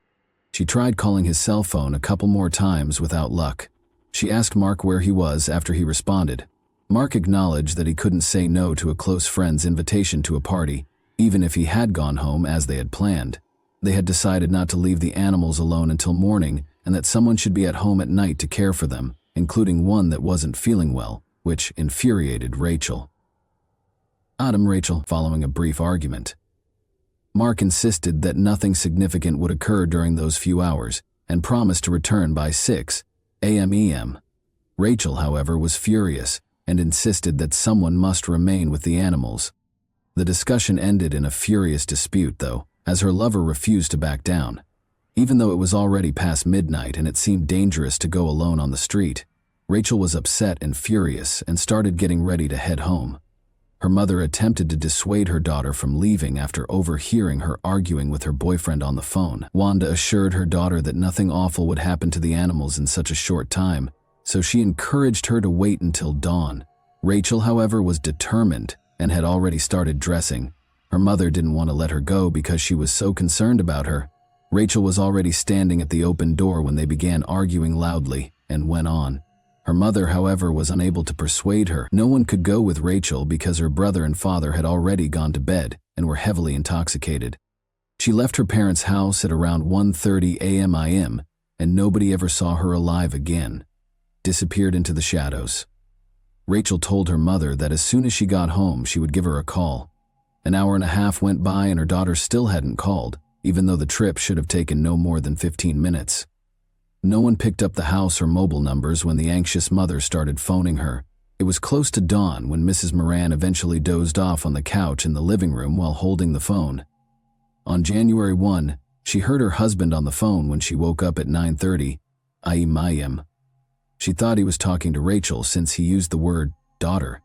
She tried calling his cell phone a couple more times without luck. She asked Mark where he was after he responded. Mark acknowledged that he couldn't say no to a close friend's invitation to a party, even if he had gone home as they had planned. They had decided not to leave the animals alone until morning and that someone should be at home at night to care for them, including one that wasn't feeling well, which infuriated Rachel. Rachel, following a brief argument. Mark insisted that nothing significant would occur during those few hours and promised to return by 6 a.m. Rachel, however, was furious and insisted that someone must remain with the animals. The discussion ended in a furious dispute, though, as her lover refused to back down. Even though it was already past midnight and it seemed dangerous to go alone on the street, Rachel was upset and furious and started getting ready to head home. Her mother attempted to dissuade her daughter from leaving after overhearing her arguing with her boyfriend on the phone. Wanda assured her daughter that nothing awful would happen to the animals in such a short time, so she encouraged her to wait until dawn. Rachel, however, was determined and had already started dressing. Her mother didn't want to let her go because she was so concerned about her. Rachel was already standing at the open door when they began arguing loudly and went on. Her mother, however, was unable to persuade her. No one could go with Rachel because her brother and father had already gone to bed and were heavily intoxicated. She left her parents' house at around 1:30 a.m. and nobody ever saw her alive again. Disappeared into the shadows. Rachel told her mother that as soon as she got home, she would give her a call. An hour and a half went by and her daughter still hadn't called, even though the trip should have taken no more than 15 minutes. No one picked up the house or mobile numbers when the anxious mother started phoning her. It was close to dawn when Mrs. Moran eventually dozed off on the couch in the living room while holding the phone. On January 1, she heard her husband on the phone when she woke up at 9:30 a.m. She thought he was talking to Rachel since he used the word daughter.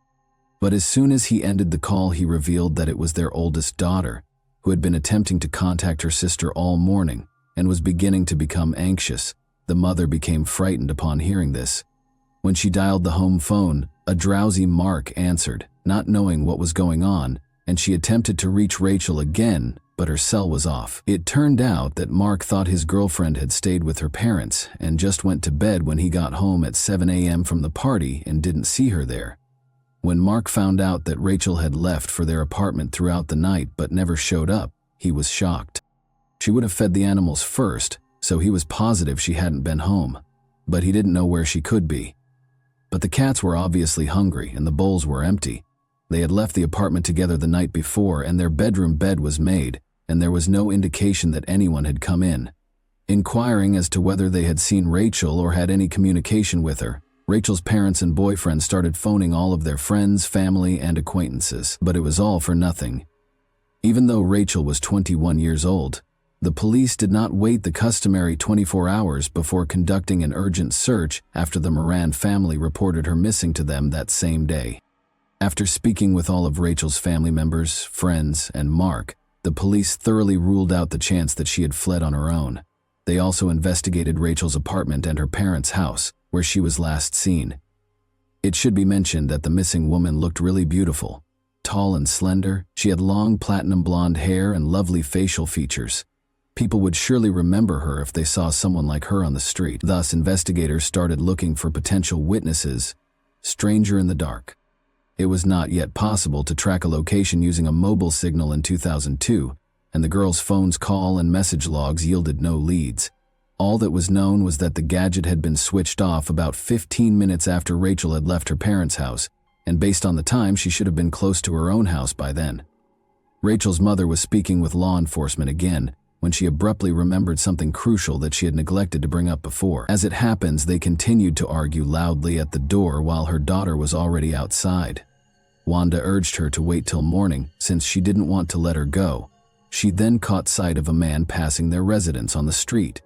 But as soon as he ended the call, he revealed that it was their oldest daughter, who had been attempting to contact her sister all morning and was beginning to become anxious. The mother became frightened upon hearing this. When she dialed the home phone, a drowsy Mark answered, not knowing what was going on, and she attempted to reach Rachel again, but her cell was off. It turned out that Mark thought his girlfriend had stayed with her parents and just went to bed when he got home at 7 a.m. from the party and didn't see her there. When Mark found out that Rachel had left for their apartment throughout the night but never showed up, he was shocked. She would have fed the animals first, so he was positive she hadn't been home, but he didn't know where she could be. But the cats were obviously hungry and the bowls were empty. They had left the apartment together the night before and their bedroom bed was made, and there was no indication that anyone had come in. Inquiring as to whether they had seen Rachel or had any communication with her, Rachel's parents and boyfriend started phoning all of their friends, family, and acquaintances, but it was all for nothing. Even though Rachel was 21 years old, the police did not wait the customary 24 hours before conducting an urgent search after the Moran family reported her missing to them that same day. After speaking with all of Rachel's family members, friends, and Mark, the police thoroughly ruled out the chance that she had fled on her own. They also investigated Rachel's apartment and her parents' house, where she was last seen. It should be mentioned that the missing woman looked really beautiful. Tall and slender, she had long platinum blonde hair and lovely facial features. People would surely remember her if they saw someone like her on the street. Thus, investigators started looking for potential witnesses. Stranger in the dark. It was not yet possible to track a location using a mobile signal in 2002, and the girl's phone's call and message logs yielded no leads. All that was known was that the gadget had been switched off about 15 minutes after Rachel had left her parents' house, and based on the time, she should have been close to her own house by then. Rachel's mother was speaking with law enforcement again, when she abruptly remembered something crucial that she had neglected to bring up before. As it happens, they continued to argue loudly at the door while her daughter was already outside. Wanda urged her to wait till morning since she didn't want to let her go. She then caught sight of a man passing their residence on the street.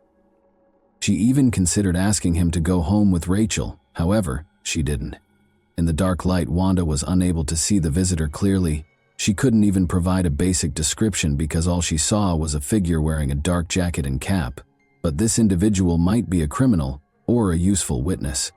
She even considered asking him to go home with Rachel, however, she didn't. In the dark light, Wanda was unable to see the visitor clearly. She couldn't even provide a basic description because all she saw was a figure wearing a dark jacket and cap. But this individual might be a criminal or a useful witness.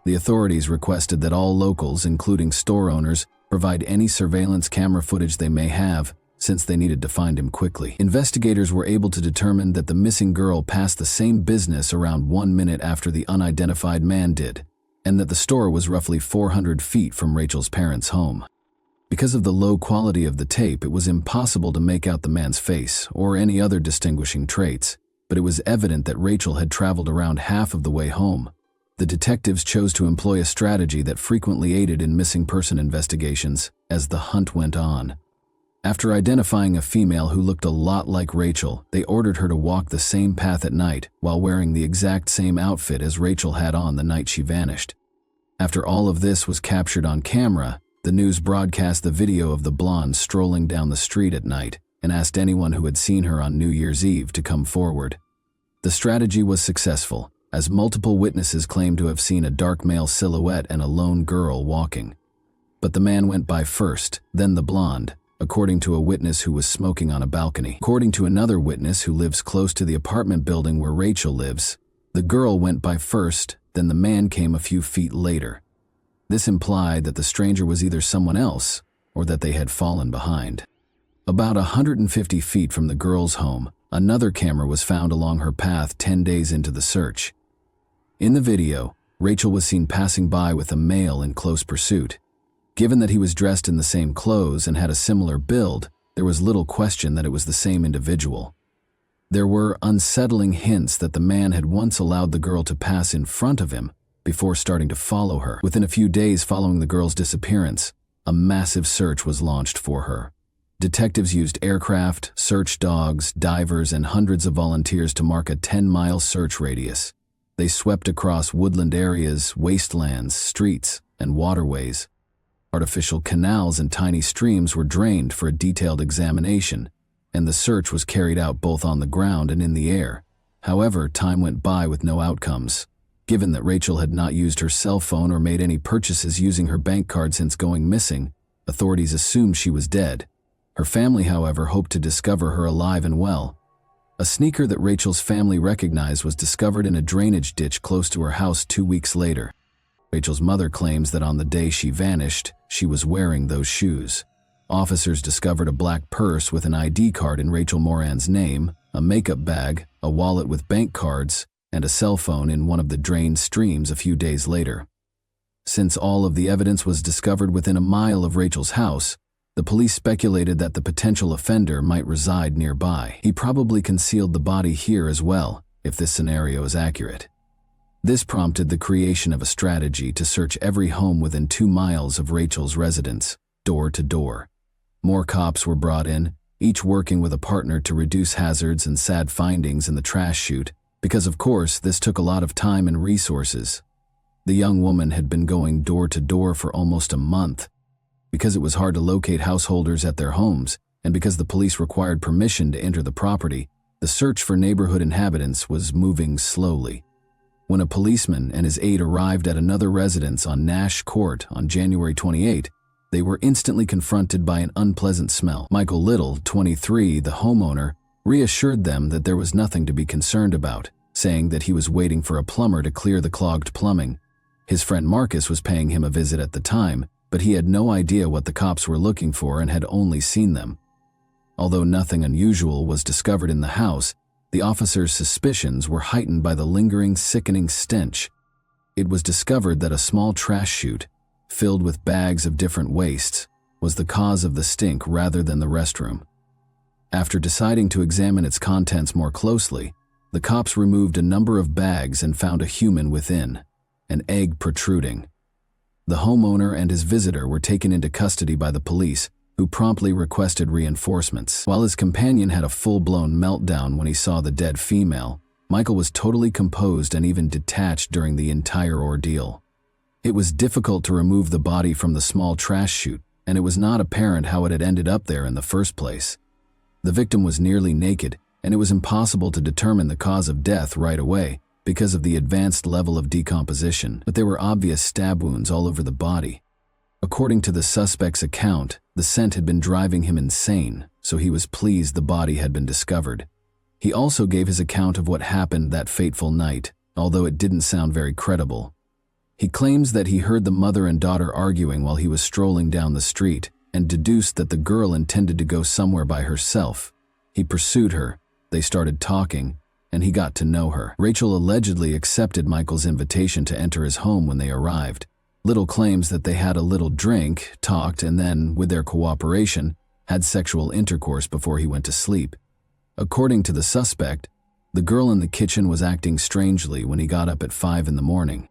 The authorities requested that all locals, including store owners, provide any surveillance camera footage they may have, since they needed to find him quickly. Investigators were able to determine that the missing girl passed the same business around 1 minute after the unidentified man did, and that the store was roughly 400 feet from Rachel's parents' home. Because of the low quality of the tape, it was impossible to make out the man's face or any other distinguishing traits, but it was evident that Rachel had traveled around half of the way home. The detectives chose to employ a strategy that frequently aided in missing person investigations as the hunt went on. After identifying a female who looked a lot like Rachel, they ordered her to walk the same path at night while wearing the exact same outfit as Rachel had on the night she vanished. After all of this was captured on camera, the news broadcast the video of the blonde strolling down the street at night and asked anyone who had seen her on New Year's Eve to come forward. The strategy was successful, as multiple witnesses claimed to have seen a dark male silhouette and a lone girl walking. But the man went by first, then the blonde, according to a witness who was smoking on a balcony. According to another witness who lives close to the apartment building where Rachel lives, the girl went by first, then the man came a few feet later. This implied that the stranger was either someone else or that they had fallen behind. About 150 feet from the girl's home, another camera was found along her path 10 days into the search. In the video, Rachel was seen passing by with a male in close pursuit. Given that he was dressed in the same clothes and had a similar build, there was little question that it was the same individual. There were unsettling hints that the man had once allowed the girl to pass in front of him before starting to follow her. Within a few days following the girl's disappearance, a massive search was launched for her. Detectives used aircraft, search dogs, divers, and hundreds of volunteers to mark a 10-mile search radius. They swept across woodland areas, wastelands, streets, and waterways. Artificial canals and tiny streams were drained for a detailed examination, and the search was carried out both on the ground and in the air. However, time went by with no outcomes. Given that Rachel had not used her cell phone or made any purchases using her bank card since going missing, authorities assumed she was dead. Her family, however, hoped to discover her alive and well. A sneaker that Rachel's family recognized was discovered in a drainage ditch close to her house 2 weeks later. Rachel's mother claims that on the day she vanished, she was wearing those shoes. Officers discovered a black purse with an ID card in Rachel Moran's name, a makeup bag, a wallet with bank cards, and a cell phone in one of the drained streams a few days later. Since all of the evidence was discovered within a mile of Rachel's house, the police speculated that the potential offender might reside nearby. He probably concealed the body here as well, if this scenario is accurate. This prompted the creation of a strategy to search every home within 2 miles of Rachel's residence, door to door. More cops were brought in, each working with a partner to reduce hazards and sad findings in the trash chute, because of course this took a lot of time and resources. The young woman had been going door to door for almost a month. Because it was hard to locate householders at their homes, and because the police required permission to enter the property, the search for neighborhood inhabitants was moving slowly. When a policeman and his aide arrived at another residence on Nash Court on January 28, they were instantly confronted by an unpleasant smell. Michael Little, 23, the homeowner, reassured them that there was nothing to be concerned about, saying that he was waiting for a plumber to clear the clogged plumbing. His friend Marcus was paying him a visit at the time, but he had no idea what the cops were looking for and had only seen them. Although nothing unusual was discovered in the house, the officers' suspicions were heightened by the lingering, sickening stench. It was discovered that a small trash chute, filled with bags of different wastes, was the cause of the stink rather than the restroom. After deciding to examine its contents more closely, the cops removed a number of bags and found a human within, an egg protruding. The homeowner and his visitor were taken into custody by the police, who promptly requested reinforcements. While his companion had a full-blown meltdown when he saw the dead female, Michael was totally composed and even detached during the entire ordeal. It was difficult to remove the body from the small trash chute, and it was not apparent how it had ended up there in the first place. The victim was nearly naked, and it was impossible to determine the cause of death right away because of the advanced level of decomposition, but there were obvious stab wounds all over the body. According to the suspect's account, the scent had been driving him insane, so he was pleased the body had been discovered. He also gave his account of what happened that fateful night, although it didn't sound very credible. He claims that he heard the mother and daughter arguing while he was strolling down the street and deduced that the girl intended to go somewhere by herself. He pursued her, they started talking, and he got to know her. Rachel allegedly accepted Michael's invitation to enter his home when they arrived. Little claims that they had a little drink, talked, and then, with their cooperation, had sexual intercourse before he went to sleep. According to the suspect, the girl in the kitchen was acting strangely when he got up at 5 in the morning.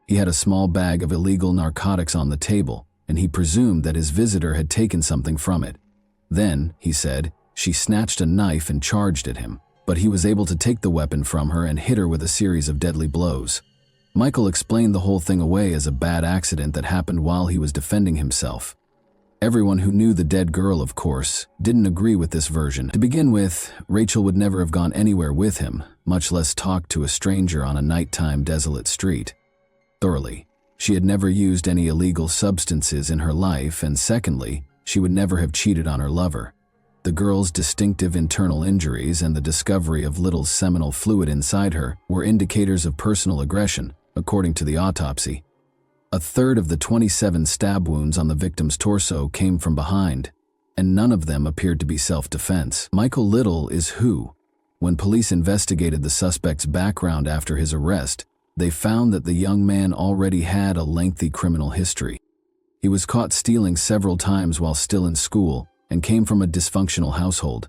He had a small bag of illegal narcotics on the table, and he presumed that his visitor had taken something from it. Then, he said, she snatched a knife and charged at him, but he was able to take the weapon from her and hit her with a series of deadly blows. Michael explained the whole thing away as a bad accident that happened while he was defending himself. Everyone who knew the dead girl, of course, didn't agree with this version. To begin with, Rachel would never have gone anywhere with him, much less talked to a stranger on a nighttime desolate street. Thoroughly, she had never used any illegal substances in her life, and secondly, she would never have cheated on her lover. The girl's distinctive internal injuries and the discovery of Little's seminal fluid inside her were indicators of personal aggression, according to the autopsy. A third of the 27 stab wounds on the victim's torso came from behind, and none of them appeared to be self-defense. Michael Little is who? When police investigated the suspect's background after his arrest, they found that the young man already had a lengthy criminal history. He was caught stealing several times while still in school and came from a dysfunctional household.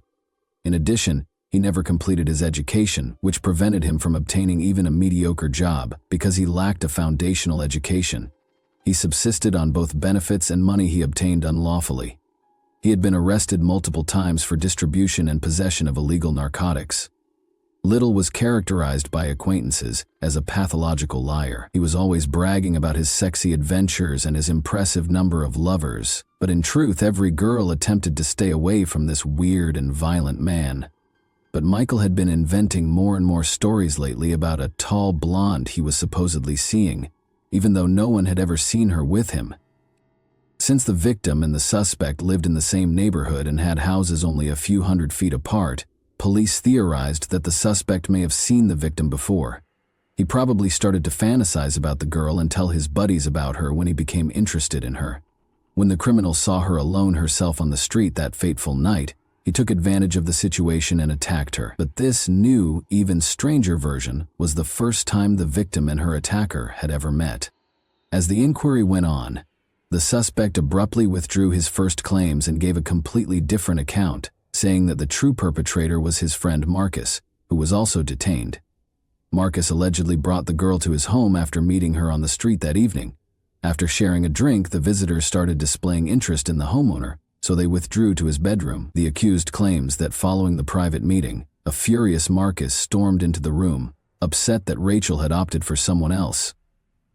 In addition, he never completed his education, which prevented him from obtaining even a mediocre job because he lacked a foundational education. He subsisted on both benefits and money he obtained unlawfully. He had been arrested multiple times for distribution and possession of illegal narcotics. Little was characterized by acquaintances as a pathological liar. He was always bragging about his sexy adventures and his impressive number of lovers, but in truth, every girl attempted to stay away from this weird and violent man. But Michael had been inventing more and more stories lately about a tall blonde he was supposedly seeing, even though no one had ever seen her with him. Since the victim and the suspect lived in the same neighborhood and had houses only a few hundred feet apart, police theorized that the suspect may have seen the victim before. He probably started to fantasize about the girl and tell his buddies about her when he became interested in her. When the criminal saw her alone herself on the street that fateful night, he took advantage of the situation and attacked her. But this new, even stranger version was the first time the victim and her attacker had ever met. As the inquiry went on, the suspect abruptly withdrew his first claims and gave a completely different account, saying that the true perpetrator was his friend Marcus, who was also detained. Marcus allegedly brought the girl to his home after meeting her on the street that evening. After sharing a drink, the visitors started displaying interest in the homeowner, so they withdrew to his bedroom. The accused claims that following the private meeting, a furious Marcus stormed into the room, upset that Rachel had opted for someone else.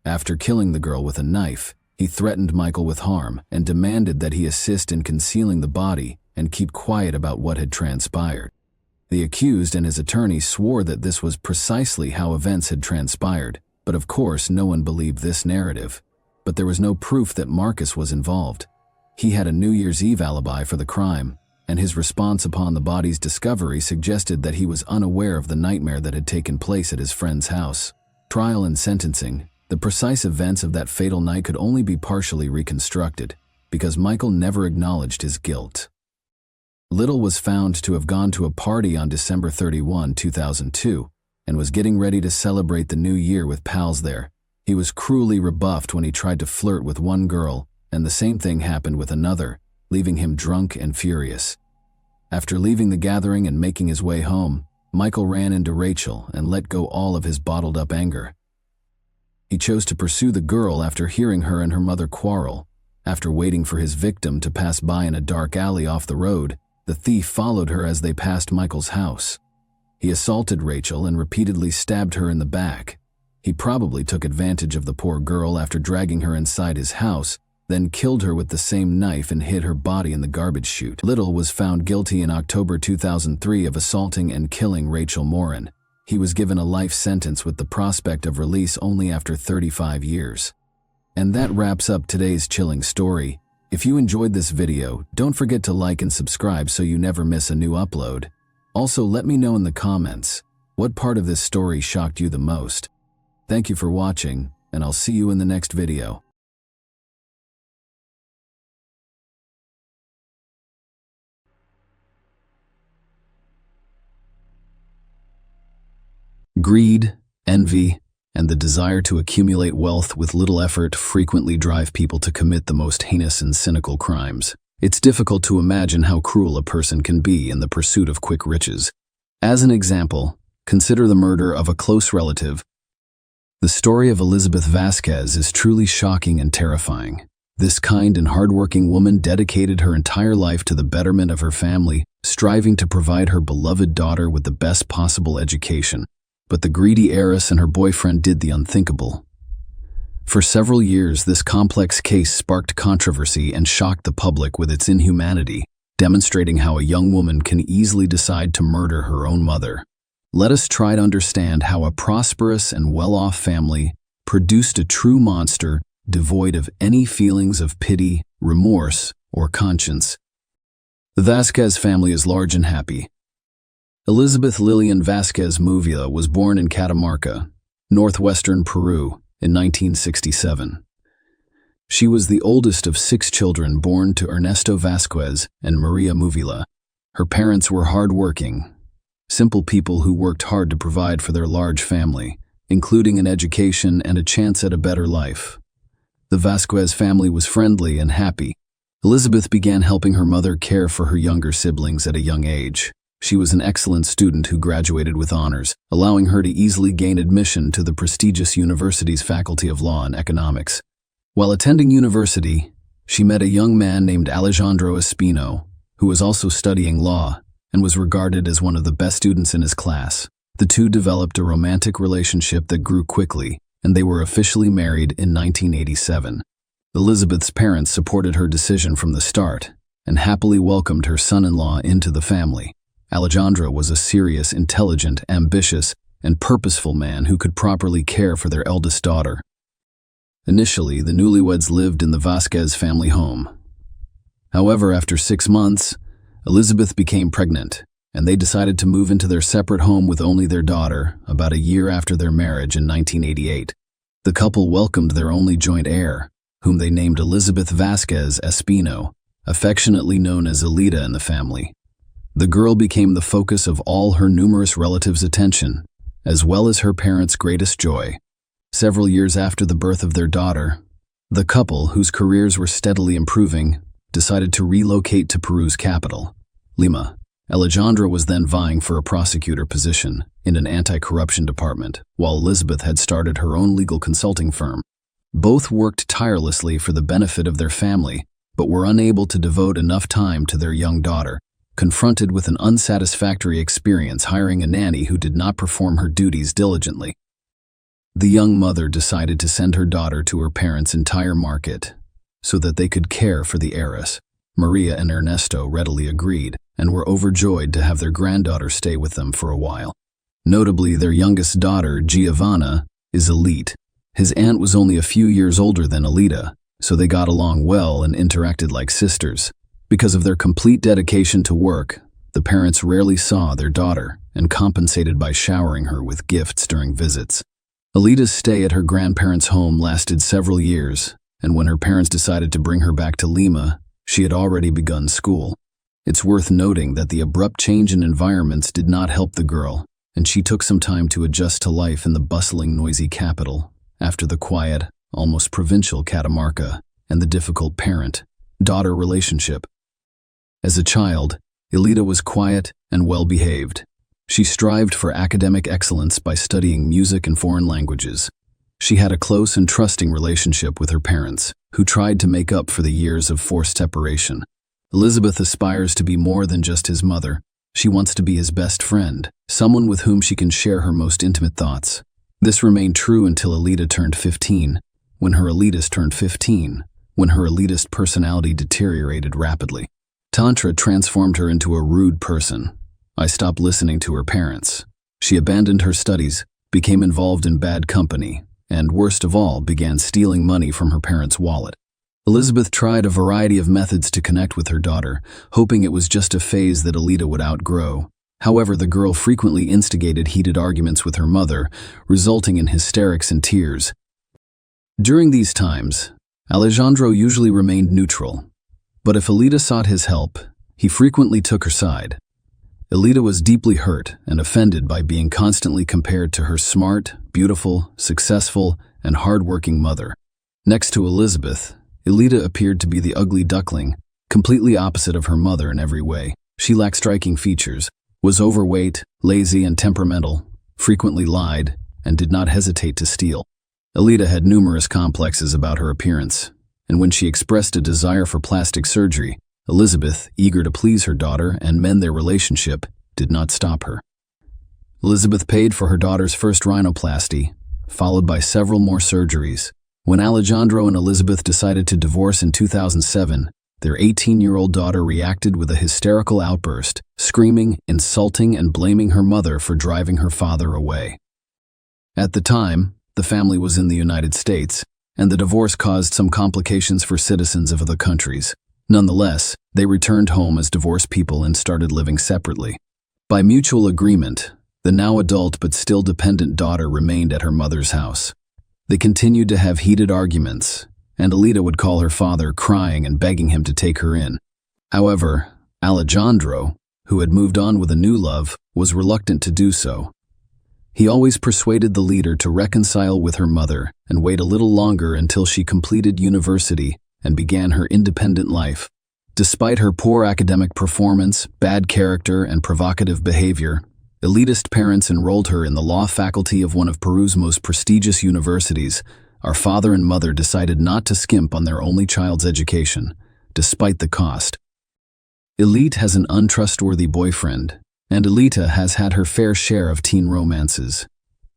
After killing the girl with a knife, he threatened Michael with harm and demanded that he assist in concealing the body and keep quiet about what had transpired. The accused and his attorney swore that this was precisely how events had transpired, but of course no one believed this narrative. But there was no proof that Marcus was involved. He had a New Year's Eve alibi for the crime, and his response upon the body's discovery suggested that he was unaware of the nightmare that had taken place at his friend's house. Trial and sentencing. The precise events of that fatal night could only be partially reconstructed, because Michael never acknowledged his guilt. Little was found to have gone to a party on December 31, 2002, and was getting ready to celebrate the new year with pals there. He was cruelly rebuffed when he tried to flirt with one girl, and the same thing happened with another, leaving him drunk and furious. After leaving the gathering and making his way home, Michael ran into Rachel and let go all of his bottled-up anger. He chose to pursue the girl after hearing her and her mother quarrel. After waiting for his victim to pass by in a dark alley off the road, the thief followed her as they passed Michael's house. He assaulted Rachel and repeatedly stabbed her in the back. He probably took advantage of the poor girl after dragging her inside his house, then killed her with the same knife and hid her body in the garbage chute. Little was found guilty in October 2003 of assaulting and killing Rachel Morin. He was given a life sentence with the prospect of release only after 35 years. And that wraps up today's chilling story. If you enjoyed this video, don't forget to like and subscribe so you never miss a new upload. Also, let me know in the comments, what part of this story shocked you the most? Thank you for watching, and I'll see you in the next video. Greed, envy, and the desire to accumulate wealth with little effort frequently drive people to commit the most heinous and cynical crimes. It's difficult to imagine how cruel a person can be in the pursuit of quick riches. As an example, consider the murder of a close relative. The story of Elizabeth Vasquez is truly shocking and terrifying. This kind and hardworking woman dedicated her entire life to the betterment of her family, striving to provide her beloved daughter with the best possible education. But the greedy heiress and her boyfriend did the unthinkable. For several years, this complex case sparked controversy and shocked the public with its inhumanity, demonstrating how a young woman can easily decide to murder her own mother. Let us try to understand how a prosperous and well-off family produced a true monster devoid of any feelings of pity, remorse, or conscience. The Vasquez family is large and happy. Elizabeth Lillian Vasquez Movila was born in Catamarca, northwestern Peru, in 1967. She was the oldest of 6 children born to Ernesto Vasquez and Maria Movila. Her parents were hard-working, simple people who worked hard to provide for their large family, including an education and a chance at a better life. The Vasquez family was friendly and happy. Elizabeth began helping her mother care for her younger siblings at a young age. She was an excellent student who graduated with honors, allowing her to easily gain admission to the prestigious university's Faculty of Law and Economics. While attending university, she met a young man named Alejandro Espino, who was also studying law and was regarded as one of the best students in his class. The two developed a romantic relationship that grew quickly, and they were officially married in 1987. Elizabeth's parents supported her decision from the start and happily welcomed her son-in-law into the family. Alejandro was a serious, intelligent, ambitious, and purposeful man who could properly care for their eldest daughter. Initially, the newlyweds lived in the Vasquez family home. However, after 6 months, Elizabeth became pregnant, and they decided to move into their separate home with only their daughter about a year after their marriage in 1988. The couple welcomed their only joint heir, whom they named Elizabeth Vasquez Espino, affectionately known as Elita in the family. The girl became the focus of all her numerous relatives' attention, as well as her parents' greatest joy. Several years after the birth of their daughter, the couple, whose careers were steadily improving, decided to relocate to Peru's capital, Lima. Alejandro was then vying for a prosecutor position in an anti-corruption department, while Elizabeth had started her own legal consulting firm. Both worked tirelessly for the benefit of their family, but were unable to devote enough time to their young daughter, confronted with an unsatisfactory experience hiring a nanny who did not perform her duties diligently. The young mother decided to send her daughter to her parents' entire market so that they could care for the heiress. Maria and Ernesto readily agreed and were overjoyed to have their granddaughter stay with them for a while. Notably, their youngest daughter, Giovanna, is elite. His aunt was only a few years older than Elita, so they got along well and interacted like sisters. Because of their complete dedication to work, the parents rarely saw their daughter and compensated by showering her with gifts during visits. Elita's stay at her grandparents' home lasted several years, and when her parents decided to bring her back to Lima, she had already begun school. It's worth noting that the abrupt change in environments did not help the girl, and she took some time to adjust to life in the bustling, noisy capital, after the quiet, almost provincial Catamarca and the difficult parent-daughter relationship. As a child, Elita was quiet and well-behaved. She strived for academic excellence by studying music and foreign languages. She had a close and trusting relationship with her parents, who tried to make up for the years of forced separation. Elizabeth aspires to be more than just his mother. She wants to be his best friend, someone with whom she can share her most intimate thoughts. This remained true until Elita turned 15, when her elitist personality deteriorated rapidly. Tantra transformed her into a rude person. I stopped listening to her parents. She abandoned her studies, became involved in bad company, and worst of all, began stealing money from her parents' wallet. Elizabeth tried a variety of methods to connect with her daughter, hoping it was just a phase that Elita would outgrow. However, the girl frequently instigated heated arguments with her mother, resulting in hysterics and tears. During these times, Alejandro usually remained neutral, but if Elita sought his help, he frequently took her side. Elita was deeply hurt and offended by being constantly compared to her smart, beautiful, successful, and hard-working mother. Next to Elizabeth, Elita appeared to be the ugly duckling, completely opposite of her mother in every way. She lacked striking features, was overweight, lazy, and temperamental, frequently lied, and did not hesitate to steal. Elita had numerous complexes about her appearance, and when she expressed a desire for plastic surgery, Elizabeth, eager to please her daughter and mend their relationship, did not stop her. Elizabeth paid for her daughter's first rhinoplasty, followed by several more surgeries, When Alejandro and Elizabeth decided to divorce in 2007, their 18-year-old daughter reacted with a hysterical outburst, screaming, insulting, and blaming her mother for driving her father away. At the time, the family was in the United States, and the divorce caused some complications for citizens of other countries. Nonetheless, they returned home as divorced people and started living separately. By mutual agreement, the now adult but still dependent daughter remained at her mother's house. They continued to have heated arguments, and Alita would call her father crying and begging him to take her in. However, Alejandro, who had moved on with a new love, was reluctant to do so. He always persuaded the leader to reconcile with her mother and wait a little longer until she completed university and began her independent life. Despite her poor academic performance, bad character, and provocative behavior, elitist parents enrolled her in the law faculty of one of Peru's most prestigious universities. Our father and mother decided not to skimp on their only child's education, despite the cost. Elite has an untrustworthy boyfriend, and Alita has had her fair share of teen romances.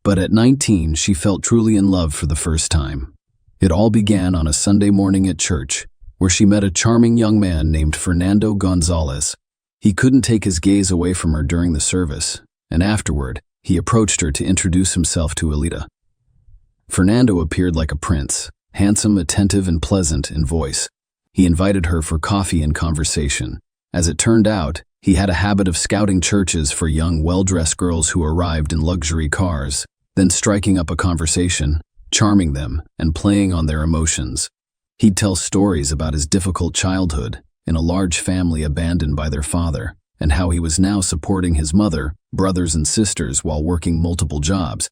But at 19, she felt truly in love for the first time. It all began on a Sunday morning at church, where she met a charming young man named Fernando Gonzalez. He couldn't take his gaze away from her during the service, and afterward, he approached her to introduce himself to Alita. Fernando appeared like a prince, handsome, attentive, and pleasant in voice. He invited her for coffee and conversation. As it turned out, he had a habit of scouting churches for young, well-dressed girls who arrived in luxury cars, then striking up a conversation, charming them, and playing on their emotions. He'd tell stories about his difficult childhood in a large family abandoned by their father, and how he was now supporting his mother, brothers, and sisters while working multiple jobs.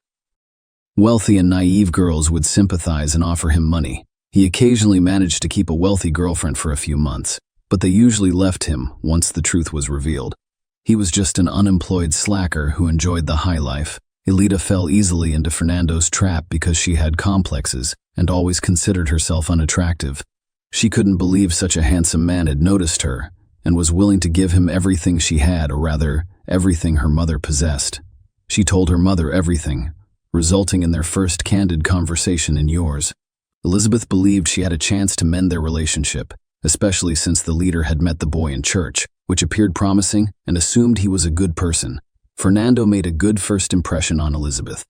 Wealthy and naive girls would sympathize and offer him money. He occasionally managed to keep a wealthy girlfriend for a few months, but they usually left him once the truth was revealed. He was just an unemployed slacker who enjoyed the high life. Alita fell easily into Fernando's trap because she had complexes and always considered herself unattractive. She couldn't believe such a handsome man had noticed her and was willing to give him everything she had, or rather, everything her mother possessed. She told her mother everything, resulting in their first candid conversation in yours. Elizabeth believed she had a chance to mend their relationship, especially since the leader had met the boy in church, which appeared promising, and assumed he was a good person. Fernando made a good first impression on Elizabeth.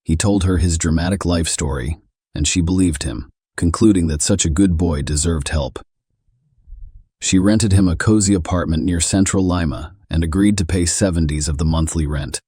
He told her his dramatic life story, and she believed him, concluding that such a good boy deserved help. She rented him a cozy apartment near Central Lima and agreed to pay 70s of the monthly rent.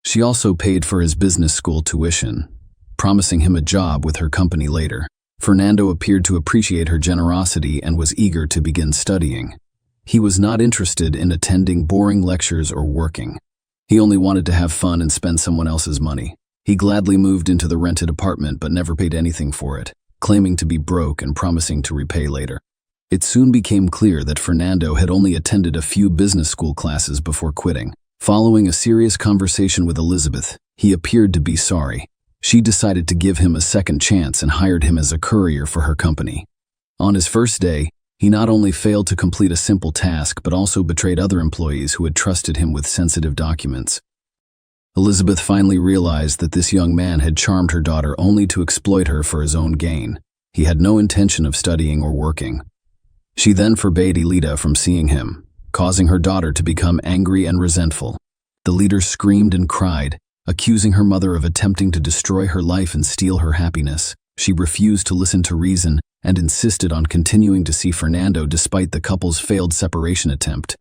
She also paid for his business school tuition, promising him a job with her company later. Fernando appeared to appreciate her generosity and was eager to begin studying. He was not interested in attending boring lectures or working. He only wanted to have fun and spend someone else's money. He gladly moved into the rented apartment but never paid anything for it, claiming to be broke and promising to repay later. It soon became clear that Fernando had only attended a few business school classes before quitting. Following a serious conversation with Elizabeth, he appeared to be sorry. She decided to give him a second chance and hired him as a courier for her company. On his first day, he not only failed to complete a simple task but also betrayed other employees who had trusted him with sensitive documents. Elizabeth finally realized that this young man had charmed her daughter only to exploit her for his own gain. He had no intention of studying or working. She then forbade Alita from seeing him, causing her daughter to become angry and resentful. The leader screamed and cried, accusing her mother of attempting to destroy her life and steal her happiness. She refused to listen to reason and insisted on continuing to see Fernando despite the couple's failed separation attempt.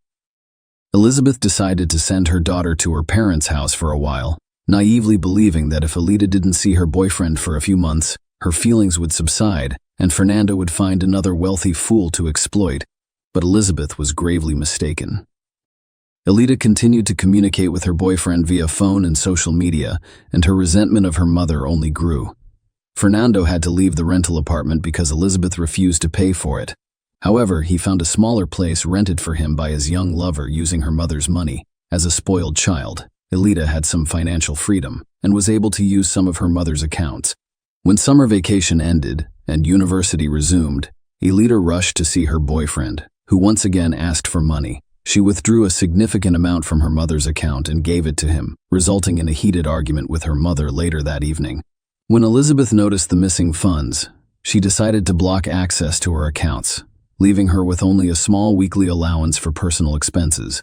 Elizabeth decided to send her daughter to her parents' house for a while, naively believing that if Alita didn't see her boyfriend for a few months, her feelings would subside and Fernando would find another wealthy fool to exploit. But Elizabeth was gravely mistaken. Alita continued to communicate with her boyfriend via phone and social media, and her resentment of her mother only grew. Fernando had to leave the rental apartment because Elizabeth refused to pay for it. However, he found a smaller place rented for him by his young lover using her mother's money. As a spoiled child, Alita had some financial freedom and was able to use some of her mother's accounts. When summer vacation ended and university resumed, Alita rushed to see her boyfriend, who once again asked for money. She withdrew a significant amount from her mother's account and gave it to him, resulting in a heated argument with her mother later that evening. When Elizabeth noticed the missing funds, she decided to block access to her accounts, leaving her with only a small weekly allowance for personal expenses.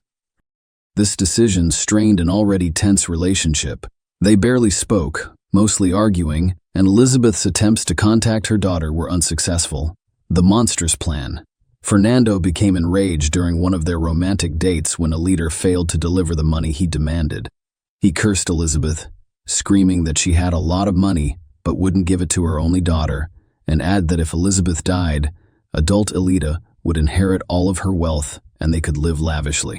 This decision strained an already tense relationship. They barely spoke, mostly arguing, and Elizabeth's attempts to contact her daughter were unsuccessful. The monstrous plan. Fernando became enraged during one of their romantic dates when Alida failed to deliver the money he demanded. He cursed Elizabeth, screaming that she had a lot of money but wouldn't give it to her only daughter, and added that if Elizabeth died, adult Alida would inherit all of her wealth and they could live lavishly.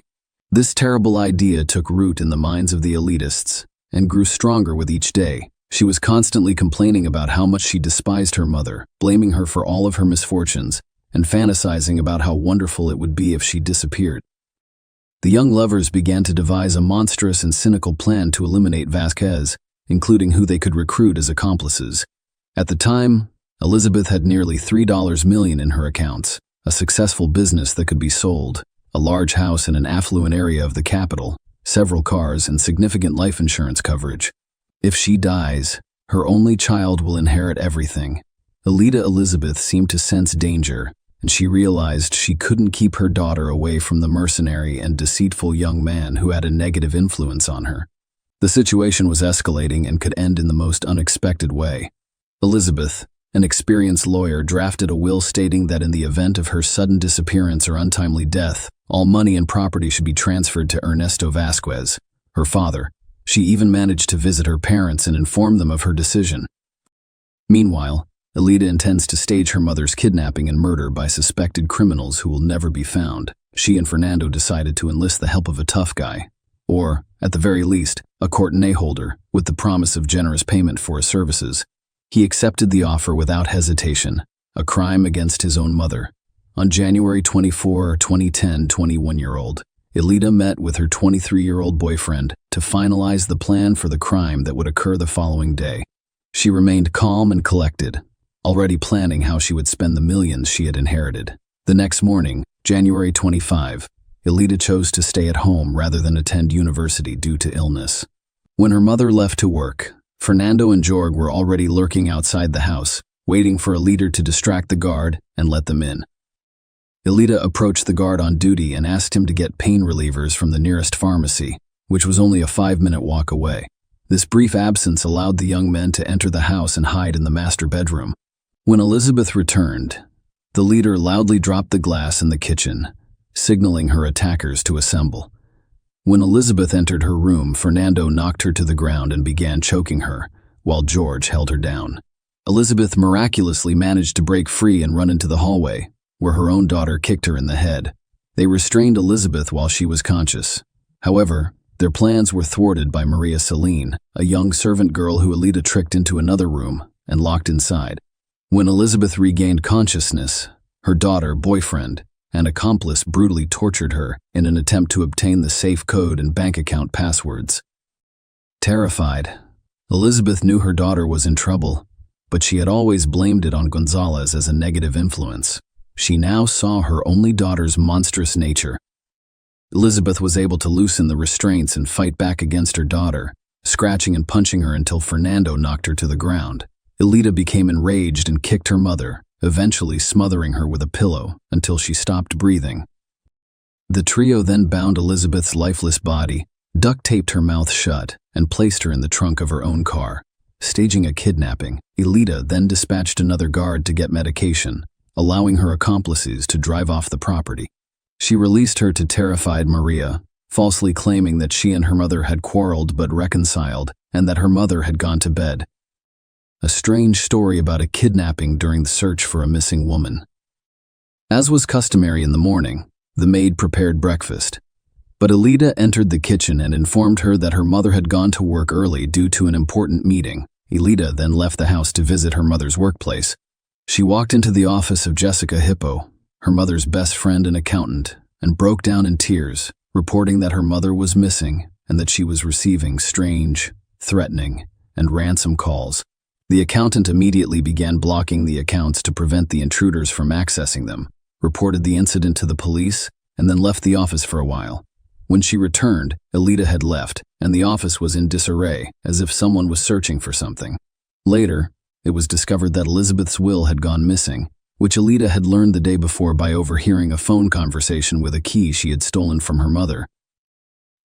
This terrible idea took root in the minds of the elitists and grew stronger with each day. She was constantly complaining about how much she despised her mother, blaming her for all of her misfortunes, and fantasizing about how wonderful it would be if she disappeared. The young lovers began to devise a monstrous and cynical plan to eliminate Vasquez, including who they could recruit as accomplices. At the time, Elizabeth had nearly $3 million in her accounts, a successful business that could be sold, a large house in an affluent area of the capital, several cars, and significant life insurance coverage. If she dies, her only child will inherit everything. Alida Elizabeth seemed to sense danger, and she realized she couldn't keep her daughter away from the mercenary and deceitful young man who had a negative influence on her. The situation was escalating and could end in the most unexpected way. Elizabeth, an experienced lawyer, drafted a will stating that in the event of her sudden disappearance or untimely death, all money and property should be transferred to Ernesto Vasquez, her father. She even managed to visit her parents and inform them of her decision. Meanwhile, Alida intends to stage her mother's kidnapping and murder by suspected criminals who will never be found. She and Fernando decided to enlist the help of a tough guy, or, at the very least, a courtenay holder, with the promise of generous payment for his services. He accepted the offer without hesitation, a crime against his own mother. On January 24, 2010, 21-year-old Alida met with her 23-year-old boyfriend to finalize the plan for the crime that would occur the following day. She remained calm and collected, already planning how she would spend the millions she had inherited. The next morning, January 25, Alida chose to stay at home rather than attend university due to illness. When her mother left to work, Fernando and Jorge were already lurking outside the house, waiting for Alida to distract the guard and let them in. Alida approached the guard on duty and asked him to get pain relievers from the nearest pharmacy, which was only a 5-minute walk away. This brief absence allowed the young men to enter the house and hide in the master bedroom. When Elizabeth returned, the leader loudly dropped the glass in the kitchen, signaling her attackers to assemble. When Elizabeth entered her room, Fernando knocked her to the ground and began choking her, while George held her down. Elizabeth miraculously managed to break free and run into the hallway, where her own daughter kicked her in the head. They restrained Elizabeth while she was conscious. However, their plans were thwarted by Maria Celine, a young servant girl who Alida tricked into another room and locked inside. When Elizabeth regained consciousness, her daughter, boyfriend, and accomplice brutally tortured her in an attempt to obtain the safe code and bank account passwords. Terrified, Elizabeth knew her daughter was in trouble, but she had always blamed it on Gonzalez as a negative influence. She now saw her only daughter's monstrous nature. Elizabeth was able to loosen the restraints and fight back against her daughter, scratching and punching her until Fernando knocked her to the ground. Alida became enraged and kicked her mother, eventually smothering her with a pillow until she stopped breathing. The trio then bound Elizabeth's lifeless body, duct-taped her mouth shut, and placed her in the trunk of her own car. Staging a kidnapping, Alida then dispatched another guard to get medication, allowing her accomplices to drive off the property. She released her to terrified Maria, falsely claiming that she and her mother had quarreled but reconciled and that her mother had gone to bed. A strange story about a kidnapping during the search for a missing woman. As was customary in the morning, the maid prepared breakfast, but Alida entered the kitchen and informed her that her mother had gone to work early due to an important meeting. Alida then left the house to visit her mother's workplace. She walked into the office of Jessica Hippo, her mother's best friend and accountant, and broke down in tears, reporting that her mother was missing and that she was receiving strange, threatening, and ransom calls. The accountant immediately began blocking the accounts to prevent the intruders from accessing them, reported the incident to the police, and then left the office for a while. When she returned, Alida had left, and the office was in disarray, as if someone was searching for something. Later, it was discovered that Elizabeth's will had gone missing, which Alida had learned the day before by overhearing a phone conversation with a key she had stolen from her mother.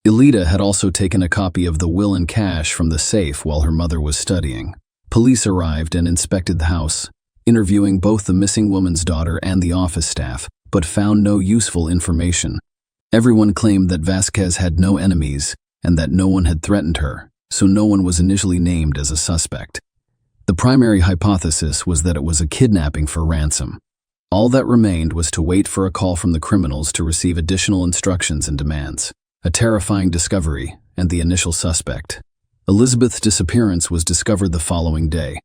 Alida had also taken a copy of the will and cash from the safe while her mother was studying. Police arrived and inspected the house, interviewing both the missing woman's daughter and the office staff, but found no useful information. Everyone claimed that Vasquez had no enemies and that no one had threatened her, so no one was initially named as a suspect. The primary hypothesis was that it was a kidnapping for ransom. All that remained was to wait for a call from the criminals to receive additional instructions and demands. A terrifying discovery and the initial suspect. Elizabeth's disappearance was discovered the following day.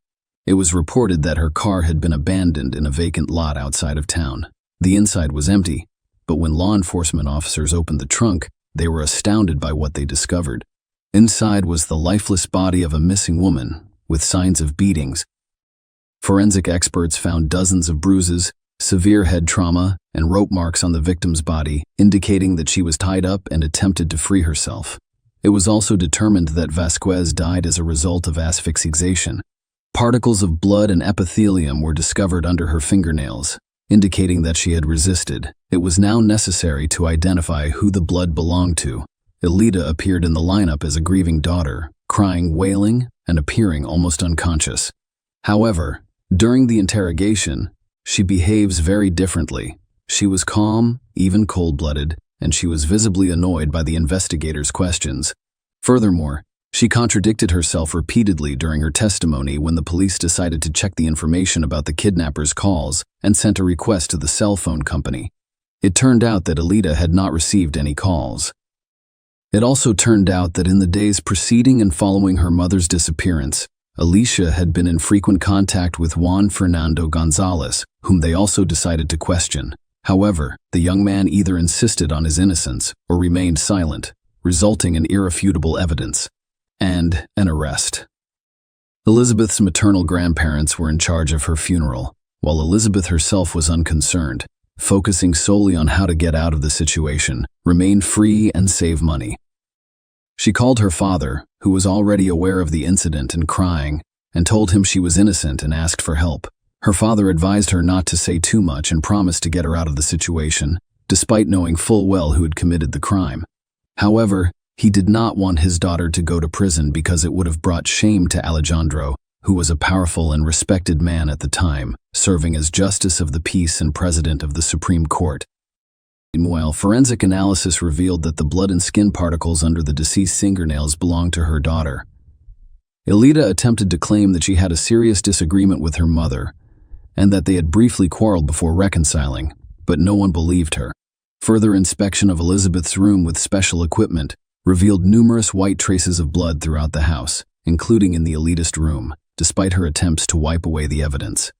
It was reported that her car had been abandoned in a vacant lot outside of town. The inside was empty, but when law enforcement officers opened the trunk, they were astounded by what they discovered. Inside was the lifeless body of a missing woman, with signs of beatings. Forensic experts found dozens of bruises, severe head trauma, and rope marks on the victim's body, indicating that she was tied up and attempted to free herself. It was also determined that Vasquez died as a result of asphyxiation. Particles of blood and epithelium were discovered under her fingernails, indicating that she had resisted. It was now necessary to identify who the blood belonged to. Alida appeared in the lineup as a grieving daughter, crying, wailing, and appearing almost unconscious. However, during the interrogation, she behaves very differently. She was calm, even cold-blooded, and she was visibly annoyed by the investigators' questions. Furthermore, she contradicted herself repeatedly during her testimony when the police decided to check the information about the kidnappers' calls and sent a request to the cell phone company. It turned out that Alida had not received any calls. It also turned out that in the days preceding and following her mother's disappearance, Alicia had been in frequent contact with Juan Fernando Gonzalez, whom they also decided to question. However, the young man either insisted on his innocence or remained silent, resulting in irrefutable evidence and an arrest. Elizabeth's maternal grandparents were in charge of her funeral, while Elizabeth herself was unconcerned, focusing solely on how to get out of the situation, remain free, and save money. She called her father, who was already aware of the incident and crying, and told him she was innocent and asked for help. Her father advised her not to say too much and promised to get her out of the situation, despite knowing full well who had committed the crime. However, he did not want his daughter to go to prison because it would have brought shame to Alejandro, who was a powerful and respected man at the time, serving as Justice of the Peace and President of the Supreme Court. Meanwhile, forensic analysis revealed that the blood and skin particles under the deceased's fingernails belonged to her daughter. Alida attempted to claim that she had a serious disagreement with her mother, and that they had briefly quarreled before reconciling, but no one believed her. Further inspection of Elizabeth's room with special equipment revealed numerous white traces of blood throughout the house, including in the elitist room, despite her attempts to wipe away the evidence.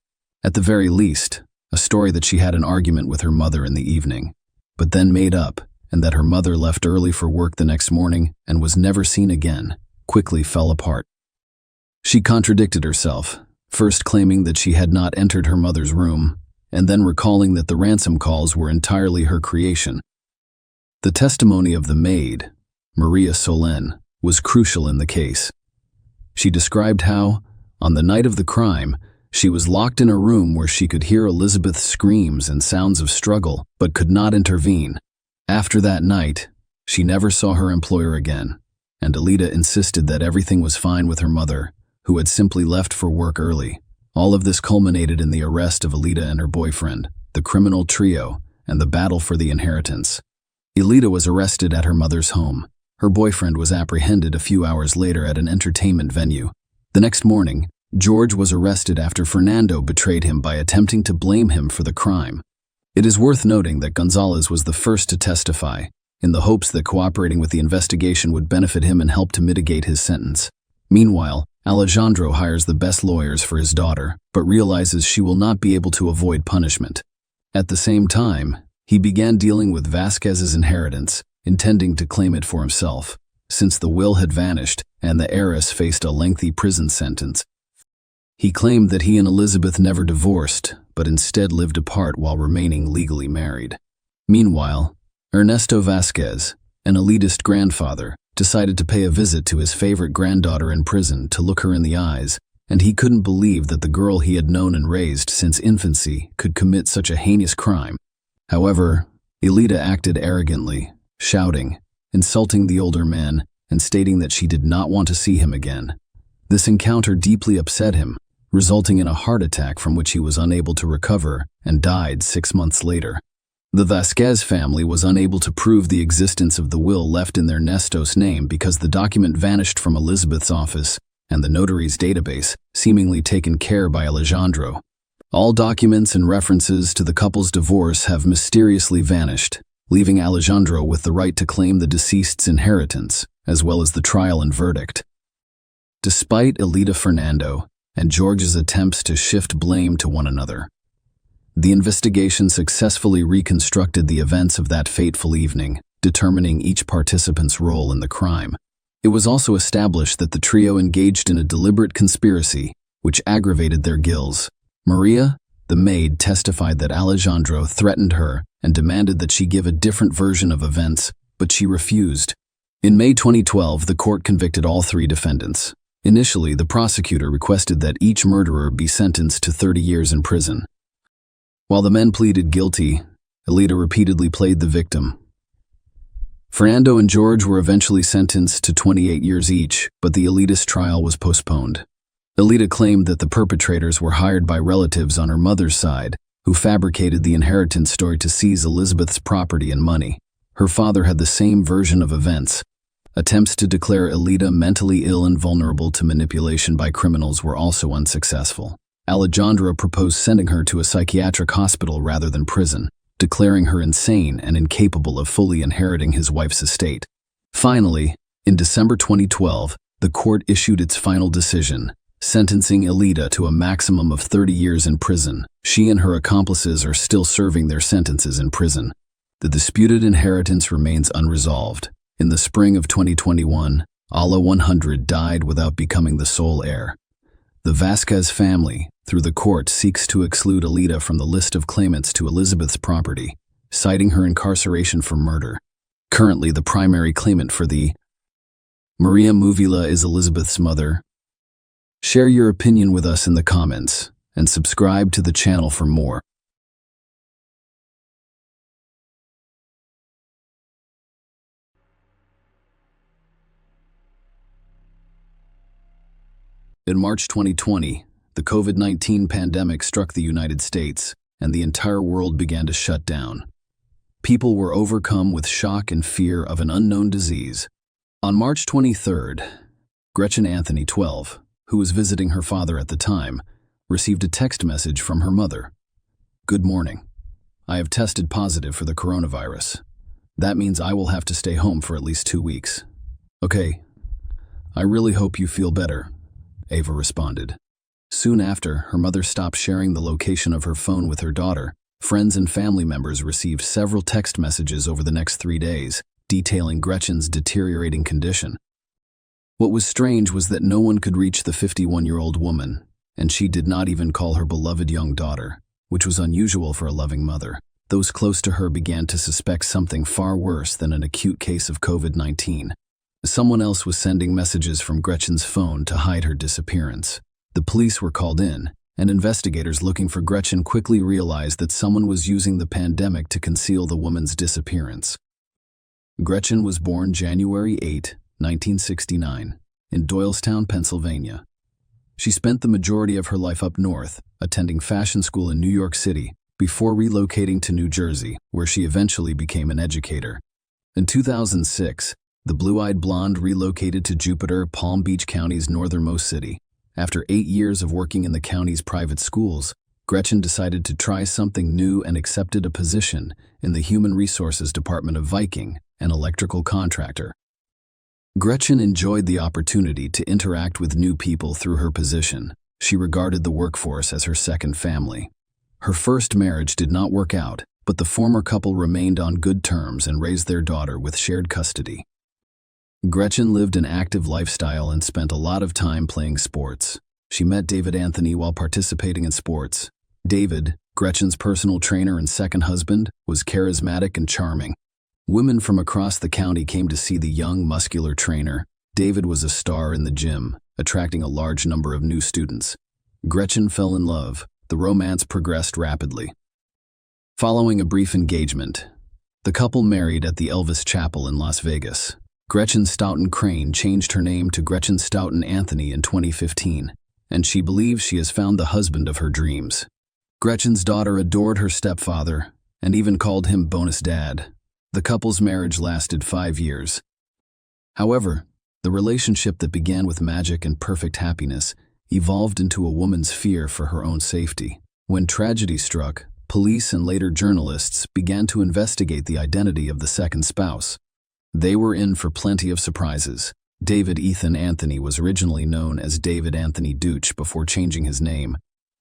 At the very least, a story that she had an argument with her mother in the evening, but then made up, and that her mother left early for work the next morning and was never seen again, quickly fell apart. She contradicted herself, first claiming that she had not entered her mother's room, and then recalling that the ransom calls were entirely her creation. The testimony of the maid, Maria Solen, was crucial in the case. She described how, on the night of the crime, she was locked in a room where she could hear Elizabeth's screams and sounds of struggle, but could not intervene. After that night, she never saw her employer again, and Alida insisted that everything was fine with her mother, who had simply left for work early. All of this culminated in the arrest of Alida and her boyfriend, the criminal trio, and the battle for the inheritance. Alida was arrested at her mother's home. Her boyfriend was apprehended a few hours later at an entertainment venue. The next morning, George was arrested after Fernando betrayed him by attempting to blame him for the crime. It is worth noting that Gonzalez was the first to testify, in the hopes that cooperating with the investigation would benefit him and help to mitigate his sentence. Meanwhile, Alejandro hires the best lawyers for his daughter, but realizes she will not be able to avoid punishment. At the same time, he began dealing with Vasquez's inheritance, intending to claim it for himself, since the will had vanished and the heiress faced a lengthy prison sentence. He claimed that he and Elizabeth never divorced, but instead lived apart while remaining legally married. Meanwhile, Ernesto Vasquez, an elitist grandfather, decided to pay a visit to his favorite granddaughter in prison to look her in the eyes and he couldn't believe that the girl he had known and raised since infancy could commit such a heinous crime. However, Elita acted arrogantly, shouting, insulting the older man, and stating that she did not want to see him again. This encounter deeply upset him, resulting in a heart attack from which he was unable to recover and died 6 months later. The Vasquez family was unable to prove the existence of the will left in their Nestos name because the document vanished from Elizabeth's office and the notary's database, seemingly taken care by Alejandro. All documents and references to the couple's divorce have mysteriously vanished, leaving Alejandro with the right to claim the deceased's inheritance, as well as the trial and verdict. Despite Elita Fernando and George's attempts to shift blame to one another, the investigation successfully reconstructed the events of that fateful evening, determining each participant's role in the crime. It was also established that the trio engaged in a deliberate conspiracy, which aggravated their guilt. Maria, the maid, testified that Alejandro threatened her and demanded that she give a different version of events, but she refused. In May 2012, the court convicted all 3 defendants. Initially, the prosecutor requested that each murderer be sentenced to 30 years in prison. While the men pleaded guilty, Elita repeatedly played the victim. Fernando and George were eventually sentenced to 28 years each, but the elitist trial was postponed. Elita claimed that the perpetrators were hired by relatives on her mother's side, who fabricated the inheritance story to seize Elizabeth's property and money. Her father had the same version of events. Attempts to declare Elita mentally ill and vulnerable to manipulation by criminals were also unsuccessful. Alejandro proposed sending her to a psychiatric hospital rather than prison, declaring her insane and incapable of fully inheriting his wife's estate. Finally, in December 2012, the court issued its final decision, sentencing Elita to a maximum of 30 years in prison. She and her accomplices are still serving their sentences in prison. The disputed inheritance remains unresolved. In the spring of 2021, Ala 100 died without becoming the sole heir. The Vasquez family, through the court, seeks to exclude Elita from the list of claimants to Elizabeth's property, citing her incarceration for murder. Currently, the primary claimant for the Maria Muvila is Elizabeth's mother. Share your opinion with us in the comments, and subscribe to the channel for more. In March 2020, the COVID-19 pandemic struck the United States, and the entire world began to shut down. People were overcome with shock and fear of an unknown disease. On March 23rd, Gretchen Anthony, 12, who was visiting her father at the time, received a text message from her mother. "Good morning. I have tested positive for the coronavirus. That means I will have to stay home for at least 2 weeks. Okay, I really hope you feel better," Ava responded. Soon after, her mother stopped sharing the location of her phone with her daughter. Friends and family members received several text messages over the next 3 days, detailing Gretchen's deteriorating condition. What was strange was that no one could reach the 51-year-old woman, and she did not even call her beloved young daughter, which was unusual for a loving mother. Those close to her began to suspect something far worse than an acute case of COVID-19. Someone else was sending messages from Gretchen's phone to hide her disappearance. The police were called in, and investigators looking for Gretchen quickly realized that someone was using the pandemic to conceal the woman's disappearance. Gretchen was born January 8, 1969, in Doylestown, Pennsylvania. She spent the majority of her life up north, attending fashion school in New York City, before relocating to New Jersey, where she eventually became an educator. In 2006, the blue-eyed blonde relocated to Jupiter, Palm Beach County's northernmost city. After 8 years of working in the county's private schools, Gretchen decided to try something new and accepted a position in the Human Resources Department of Viking, an electrical contractor. Gretchen enjoyed the opportunity to interact with new people through her position. She regarded the workforce as her second family. Her first marriage did not work out, but the former couple remained on good terms and raised their daughter with shared custody. Gretchen lived an active lifestyle and spent a lot of time playing sports. She met David Anthony while participating in sports. David, Gretchen's personal trainer and second husband, was charismatic and charming. Women from across the county came to see the young, muscular trainer. David was a star in the gym, attracting a large number of new students. Gretchen fell in love. The romance progressed rapidly. Following a brief engagement, the couple married at the Elvis Chapel in Las Vegas. Gretchen Stoughton Crane changed her name to Gretchen Stoughton Anthony in 2015, and she believes she has found the husband of her dreams. Gretchen's daughter adored her stepfather and even called him bonus dad. The couple's marriage lasted 5 years. However, the relationship that began with magic and perfect happiness evolved into a woman's fear for her own safety. When tragedy struck, police and later journalists began to investigate the identity of the second spouse. They were in for plenty of surprises. David Ethan Anthony was originally known as David Anthony Deutsch before changing his name.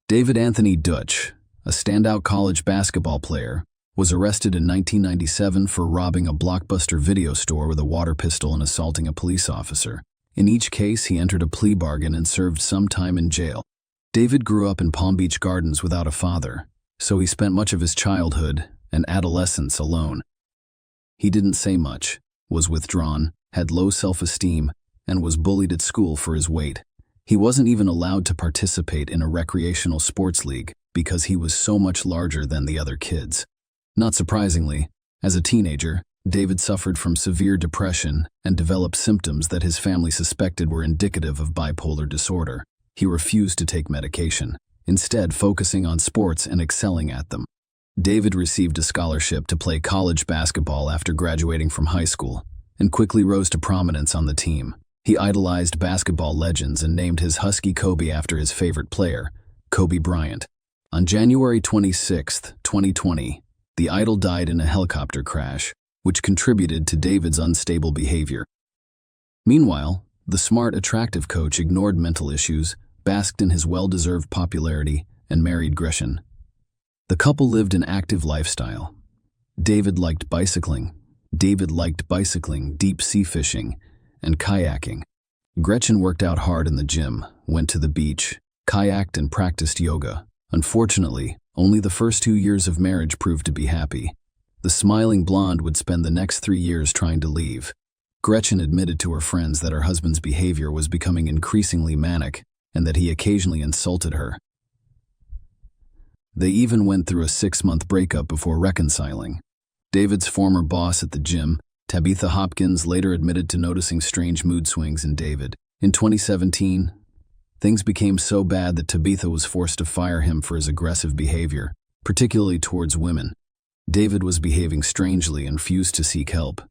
David Anthony Deutsch, a standout college basketball player, was arrested in 1997 for robbing a Blockbuster video store with a water pistol and assaulting a police officer. In each case, he entered a plea bargain and served some time in jail. David grew up in Palm Beach Gardens without a father, so he spent much of his childhood and adolescence alone. He didn't say much, was withdrawn, had low self-esteem, and was bullied at school for his weight. He wasn't even allowed to participate in a recreational sports league because he was so much larger than the other kids. Not surprisingly, as a teenager, David suffered from severe depression and developed symptoms that his family suspected were indicative of bipolar disorder. He refused to take medication, instead focusing on sports and excelling at them. David received a scholarship to play college basketball after graduating from high school, and quickly rose to prominence on the team. He idolized basketball legends and named his husky Kobe after his favorite player, Kobe Bryant. On January 26, 2020, the idol died in a helicopter crash, which contributed to David's unstable behavior. Meanwhile, the smart, attractive coach ignored mental issues, basked in his well-deserved popularity, and married Gretchen. The couple lived an active lifestyle. David liked bicycling, deep sea fishing, and kayaking. Gretchen worked out hard in the gym, went to the beach, kayaked, and practiced yoga. Unfortunately, only the first 2 years of marriage proved to be happy. The smiling blonde would spend the next 3 years trying to leave. Gretchen admitted to her friends that her husband's behavior was becoming increasingly manic and that he occasionally insulted her. They even went through a 6-month breakup before reconciling. David's former boss at the gym, Tabitha Hopkins, later admitted to noticing strange mood swings in David. In 2017, things became so bad that Tabitha was forced to fire him for his aggressive behavior, particularly towards women. David was behaving strangely and refused to seek help.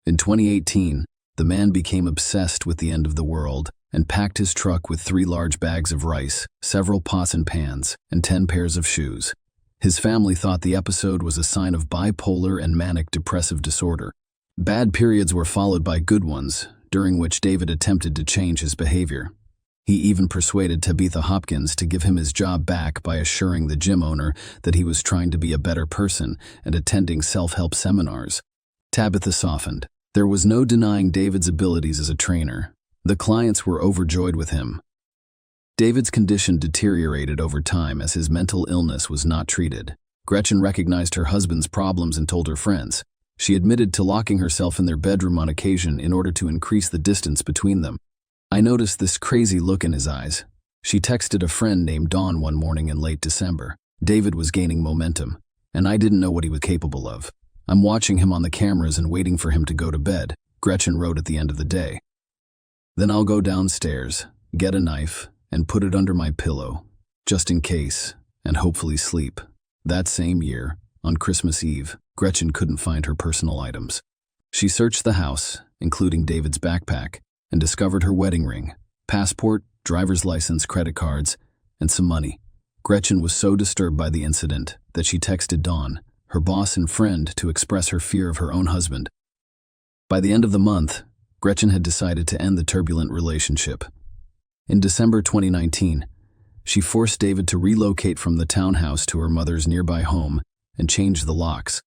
In 2018, the man became obsessed with the end of the world and packed his truck with 3 large bags of rice, several pots and pans, and 10 pairs of shoes. His family thought the episode was a sign of bipolar and manic depressive disorder. Bad periods were followed by good ones, during which David attempted to change his behavior. He even persuaded Tabitha Hopkins to give him his job back by assuring the gym owner that he was trying to be a better person and attending self-help seminars. Tabitha softened. There was no denying David's abilities as a trainer. The clients were overjoyed with him. David's condition deteriorated over time as his mental illness was not treated. Gretchen recognized her husband's problems and told her friends. She admitted to locking herself in their bedroom on occasion in order to increase the distance between them. "I noticed this crazy look in his eyes." She texted a friend named Dawn one morning in late December. David was gaining momentum, and I didn't know what he was capable of. "I'm watching him on the cameras and waiting for him to go to bed," Gretchen wrote at the end of the day. "Then I'll go downstairs, get a knife, and put it under my pillow, just in case, and hopefully sleep." That same year, on Christmas Eve, Gretchen couldn't find her personal items. She searched the house, including David's backpack, and discovered her wedding ring, passport, driver's license, credit cards, and some money. Gretchen was so disturbed by the incident that she texted Dawn, her boss and friend, to express her fear of her own husband. By the end of the month, Gretchen had decided to end the turbulent relationship. In December 2019, she forced David to relocate from the townhouse to her mother's nearby home and change the locks.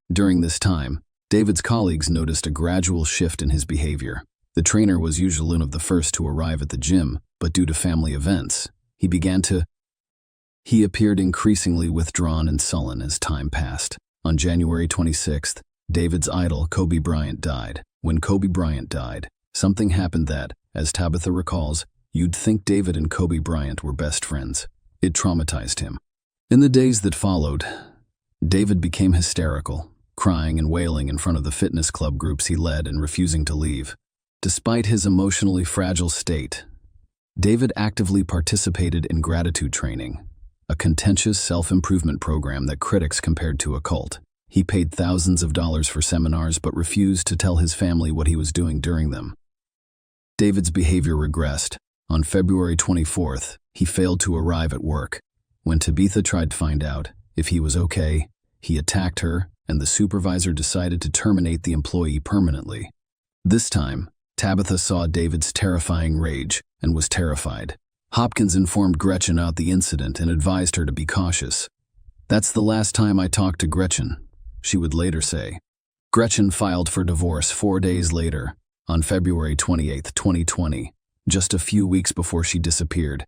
During this time, David's colleagues noticed a gradual shift in his behavior. The trainer was usually one of the first to arrive at the gym, but due to family events, he appeared increasingly withdrawn and sullen as time passed. On January 26th, David's idol, Kobe Bryant, died. When Kobe Bryant died, something happened that, As Tabitha recalls, you'd think David and Kobe Bryant were best friends. It traumatized him. In the days that followed, David became hysterical, crying and wailing in front of the fitness club groups he led and refusing to leave. Despite his emotionally fragile state, David actively participated in gratitude training, a contentious self-improvement program that critics compared to a cult. He paid thousands of dollars for seminars but refused to tell his family what he was doing during them. David's behavior regressed. On February 24th, he failed to arrive at work. When Tabitha tried to find out if he was okay, he attacked her, and the supervisor decided to terminate the employee permanently. This time, Tabitha saw David's terrifying rage and was terrified. Hopkins informed Gretchen about the incident and advised her to be cautious. "That's the last time I talked to Gretchen," she would later say. Gretchen filed for divorce 4 days later, on February 28, 2020, just a few weeks before she disappeared.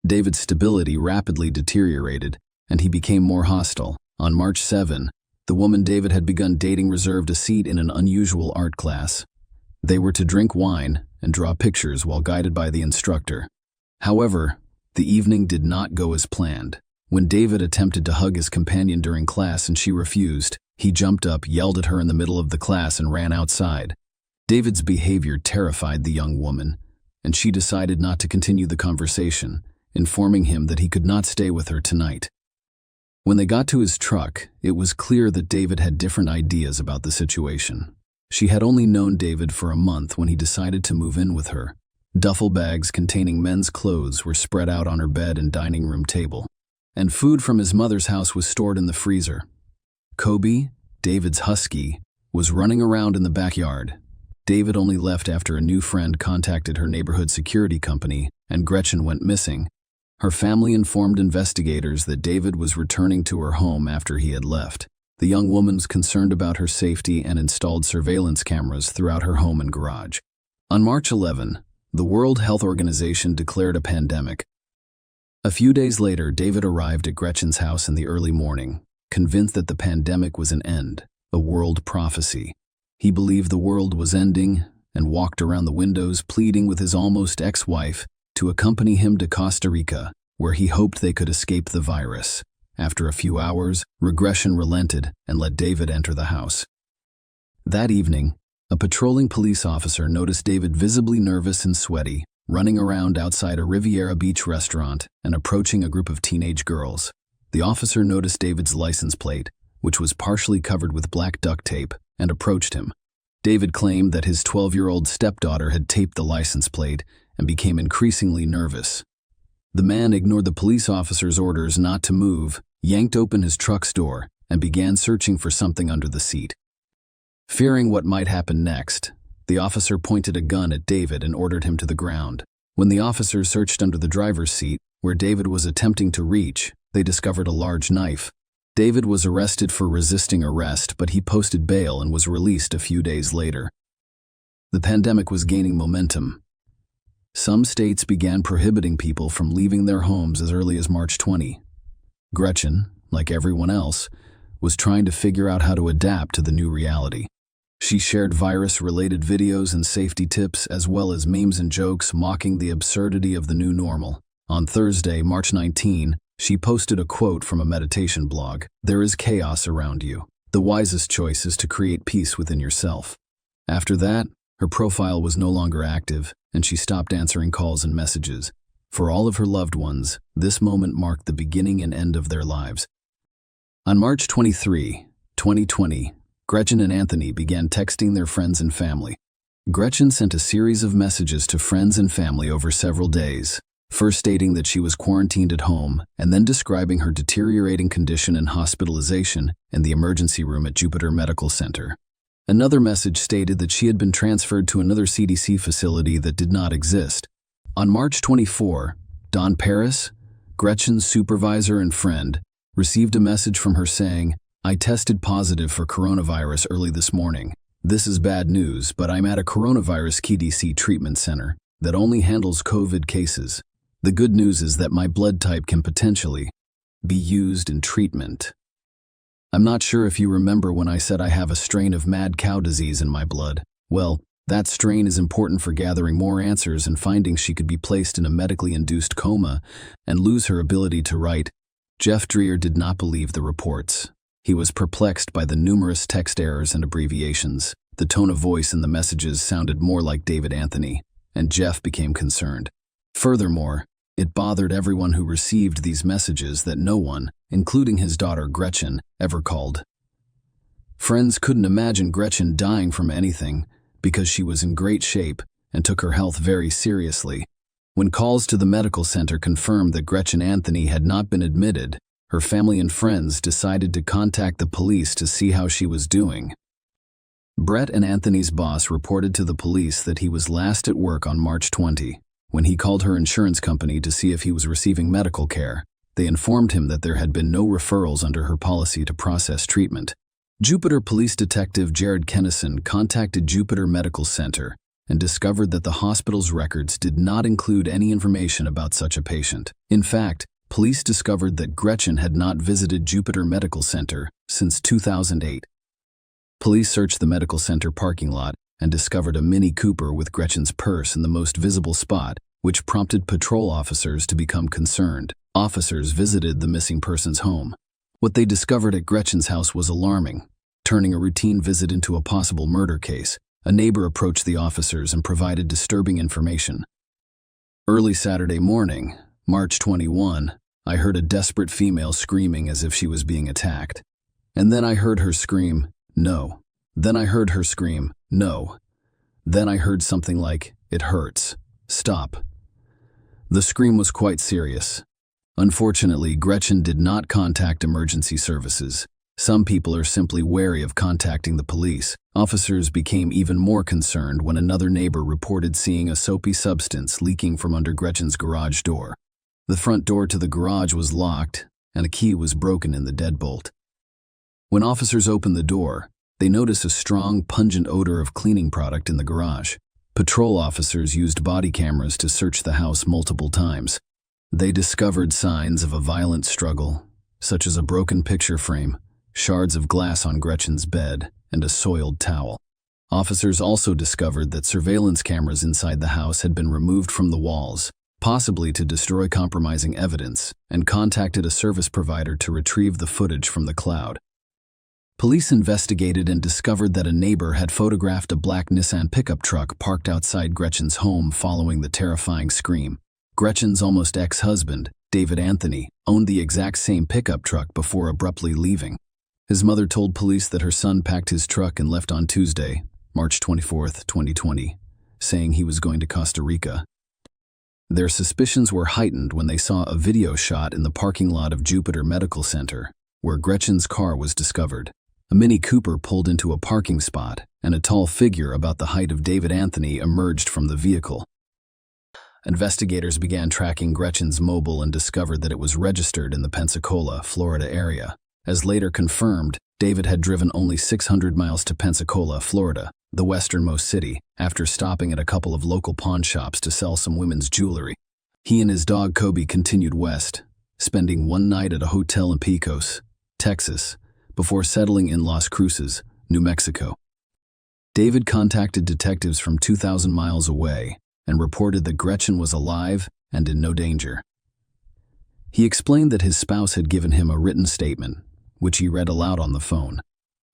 David's stability rapidly deteriorated, and he became more hostile. On March 7, the woman David had begun dating reserved a seat in an unusual art class. They were to drink wine and draw pictures while guided by the instructor. However, the evening did not go as planned. When David attempted to hug his companion during class and she refused, he jumped up, yelled at her in the middle of the class, and ran outside. David's behavior terrified the young woman, and she decided not to continue the conversation, informing him that he could not stay with her tonight. When they got to his truck, it was clear that David had different ideas about the situation. She had only known David for a month when he decided to move in with her. Duffel bags containing men's clothes were spread out on her bed and dining room table, and food from his mother's house was stored in the freezer. Kobe, David's husky, was running around in the backyard. David only left after a new friend contacted her neighborhood security company, and Gretchen went missing. Her family informed investigators that David was returning to her home after he had left. The young woman was concerned about her safety and installed surveillance cameras throughout her home and garage. On March 11, the World Health Organization declared a pandemic. A few days later, David arrived at Gretchen's house in the early morning, convinced that the pandemic was an end, a world prophecy. He believed the world was ending and walked around the windows pleading with his almost ex-wife to accompany him to Costa Rica, where he hoped they could escape the virus. After a few hours, regression relented and let David enter the house. That evening, a patrolling police officer noticed David visibly nervous and sweaty, running around outside a Riviera Beach restaurant and approaching a group of teenage girls. The officer noticed David's license plate, which was partially covered with black duct tape, and approached him. David claimed that his 12-year-old stepdaughter had taped the license plate and became increasingly nervous. The man ignored the police officer's orders not to move, yanked open his truck's door, and began searching for something under the seat. Fearing what might happen next, the officer pointed a gun at David and ordered him to the ground. When the officers searched under the driver's seat, where David was attempting to reach, they discovered a large knife. David was arrested for resisting arrest, but he posted bail and was released a few days later. The pandemic was gaining momentum. Some states began prohibiting people from leaving their homes as early as March 20. Gretchen, like everyone else, was trying to figure out how to adapt to the new reality. She shared virus-related videos and safety tips, as well as memes and jokes mocking the absurdity of the new normal. On Thursday, March 19, she posted a quote from a meditation blog: "There is chaos around you. The wisest choice is to create peace within yourself." After that, her profile was no longer active, and she stopped answering calls and messages. For all of her loved ones, this moment marked the beginning and end of their lives. On March 23, 2020, Gretchen and Anthony began texting their friends and family. Gretchen sent a series of messages to friends and family over several days, first stating that she was quarantined at home, and then describing her deteriorating condition and hospitalization in the emergency room at Jupiter Medical Center. Another message stated that she had been transferred to another CDC facility that did not exist. On March 24, Don Paris, Gretchen's supervisor and friend, received a message from her saying, "I tested positive for coronavirus early this morning. This is bad news, but I'm at a coronavirus KDC treatment center that only handles COVID cases. The good news is that my blood type can potentially be used in treatment. I'm not sure if you remember when I said I have a strain of mad cow disease in my blood. Well, That strain is important for gathering more answers and finding she could be placed in a medically induced coma and lose her ability to write. Jeff Dreher did not believe the reports. He was perplexed by the numerous text errors and abbreviations. The tone of voice in the messages sounded more like David Anthony, and Jeff became concerned. Furthermore, it bothered everyone who received these messages that no one, including his daughter Gretchen, ever called. Friends couldn't imagine Gretchen dying from anything because she was in great shape and took her health very seriously. When calls to the medical center confirmed that Gretchen Anthony had not been admitted, her family and friends decided to contact the police to see how she was doing. Brett and Anthony's boss reported to the police that he was last at work on March 20. When he called her insurance company to see if he was receiving medical care, they informed him that there had been no referrals under her policy to process treatment. Jupiter Police Detective Jared Kennison contacted Jupiter Medical Center and discovered that the hospital's records did not include any information about such a patient. In fact, police discovered that Gretchen had not visited Jupiter Medical Center since 2008. Police searched the medical center parking lot and discovered a Mini Cooper with Gretchen's purse in the most visible spot, which prompted patrol officers to become concerned. Officers visited the missing person's home. What they discovered at Gretchen's house was alarming, turning a routine visit into a possible murder case. A neighbor approached the officers and provided disturbing information. Early Saturday morning, March 21, I heard a desperate female screaming as if she was being attacked. And then I heard her scream, "No." Then I heard her scream, "No." Then I heard something like, "It hurts. Stop." The scream was quite serious. Unfortunately, Gretchen did not contact emergency services. Some people are simply wary of contacting the police. Officers became even more concerned when another neighbor reported seeing a soapy substance leaking from under Gretchen's garage door. The front door to the garage was locked, and a key was broken in the deadbolt. When officers opened the door, they noticed a strong, pungent odor of cleaning product in the garage. Patrol officers used body cameras to search the house multiple times. They discovered signs of a violent struggle, such as a broken picture frame, shards of glass on Gretchen's bed, and a soiled towel. Officers also discovered that surveillance cameras inside the house had been removed from the walls, possibly to destroy compromising evidence, and contacted a service provider to retrieve the footage from the cloud. Police investigated and discovered that a neighbor had photographed a black Nissan pickup truck parked outside Gretchen's home following the terrifying scream. Gretchen's almost ex-husband, David Anthony, owned the exact same pickup truck before abruptly leaving. His mother told police that her son packed his truck and left on Tuesday, March 24, 2020, saying he was going to Costa Rica. Their suspicions were heightened when they saw a video shot in the parking lot of Jupiter Medical Center, where Gretchen's car was discovered. A Mini Cooper pulled into a parking spot, and a tall figure about the height of David Anthony emerged from the vehicle. Investigators began tracking Gretchen's mobile and discovered that it was registered in the Pensacola, Florida area. As later confirmed, David had driven only 600 miles to Pensacola, Florida, the westernmost city, after stopping at a couple of local pawn shops to sell some women's jewelry. He and his dog Kobe continued west, spending one night at a hotel in Pecos, Texas, before settling in Las Cruces, New Mexico. David contacted detectives from 2,000 miles away and reported that Gretchen was alive and in no danger. He explained that his spouse had given him a written statement, which he read aloud on the phone.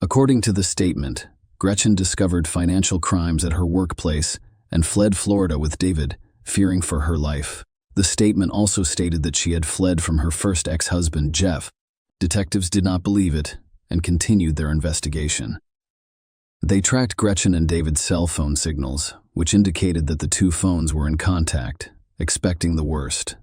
According to the statement, Gretchen discovered financial crimes at her workplace and fled Florida with David, fearing for her life. The statement also stated that she had fled from her first ex-husband, Jeff. Detectives did not believe it and continued their investigation. They tracked Gretchen and David's cell phone signals, which indicated that the two phones were in contact, expecting the worst.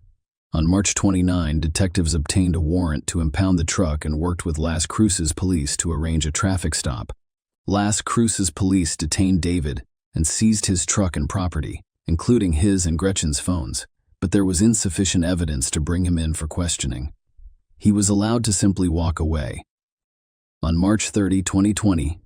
On March 29, detectives obtained a warrant to impound the truck and worked with Las Cruces police to arrange a traffic stop. Las Cruces police detained David and seized his truck and property, including his and Gretchen's phones, but there was insufficient evidence to bring him in for questioning. He was allowed to simply walk away. On March 30, 2020,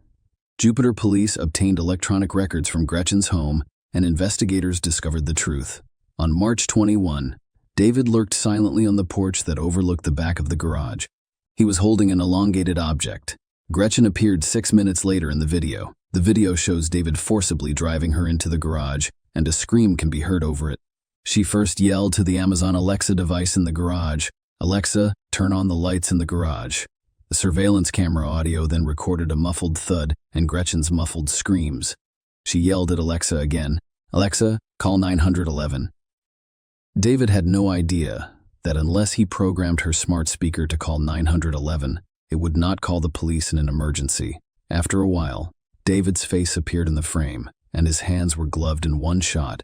Jupiter police obtained electronic records from Gretchen's home, and investigators discovered the truth. On March 21, David lurked silently on the porch that overlooked the back of the garage. He was holding an elongated object, Gretchen appeared 6 minutes later in the video. The video shows David forcibly driving her into the garage, and a scream can be heard over it. She first yelled to the Amazon Alexa device in the garage, "Alexa, turn on the lights in the garage." The surveillance camera audio then recorded a muffled thud and Gretchen's muffled screams. She yelled at Alexa again, "Alexa, call 911." David had no idea that unless he programmed her smart speaker to call 911, it would not call the police in an emergency. After a while, David's face appeared in the frame, and his hands were gloved in one shot.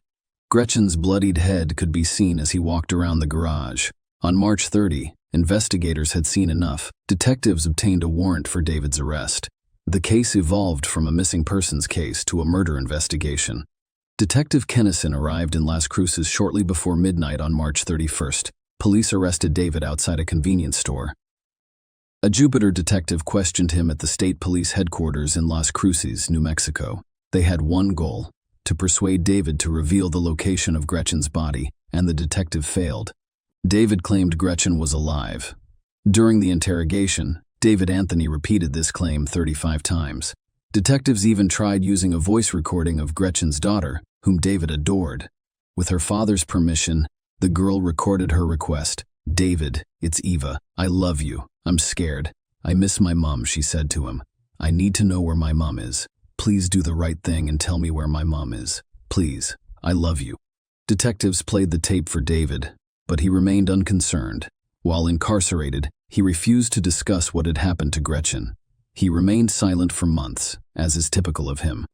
Gretchen's bloodied head could be seen as he walked around the garage. On March 30, investigators had seen enough. Detectives obtained a warrant for David's arrest. The case evolved from a missing persons case to a murder investigation. Detective Kennison arrived in Las Cruces shortly before midnight on March 31st. Police arrested David outside a convenience store. A Jupiter detective questioned him at the state police headquarters in Las Cruces, New Mexico. They had one goal: to persuade David to reveal the location of Gretchen's body, and the detective failed. David claimed Gretchen was alive. During the interrogation, David Anthony repeated this claim 35 times. Detectives even tried using a voice recording of Gretchen's daughter, whom David adored. With her father's permission, the girl recorded her request. "David, it's Eva. I love you. I'm scared. I miss my mom," she said to him. "I need to know where my mom is. Please do the right thing and tell me where my mom is. Please. I love you." Detectives played the tape for David, but he remained unconcerned. While incarcerated, he refused to discuss what had happened to Gretchen. He remained silent for months, as is typical of him.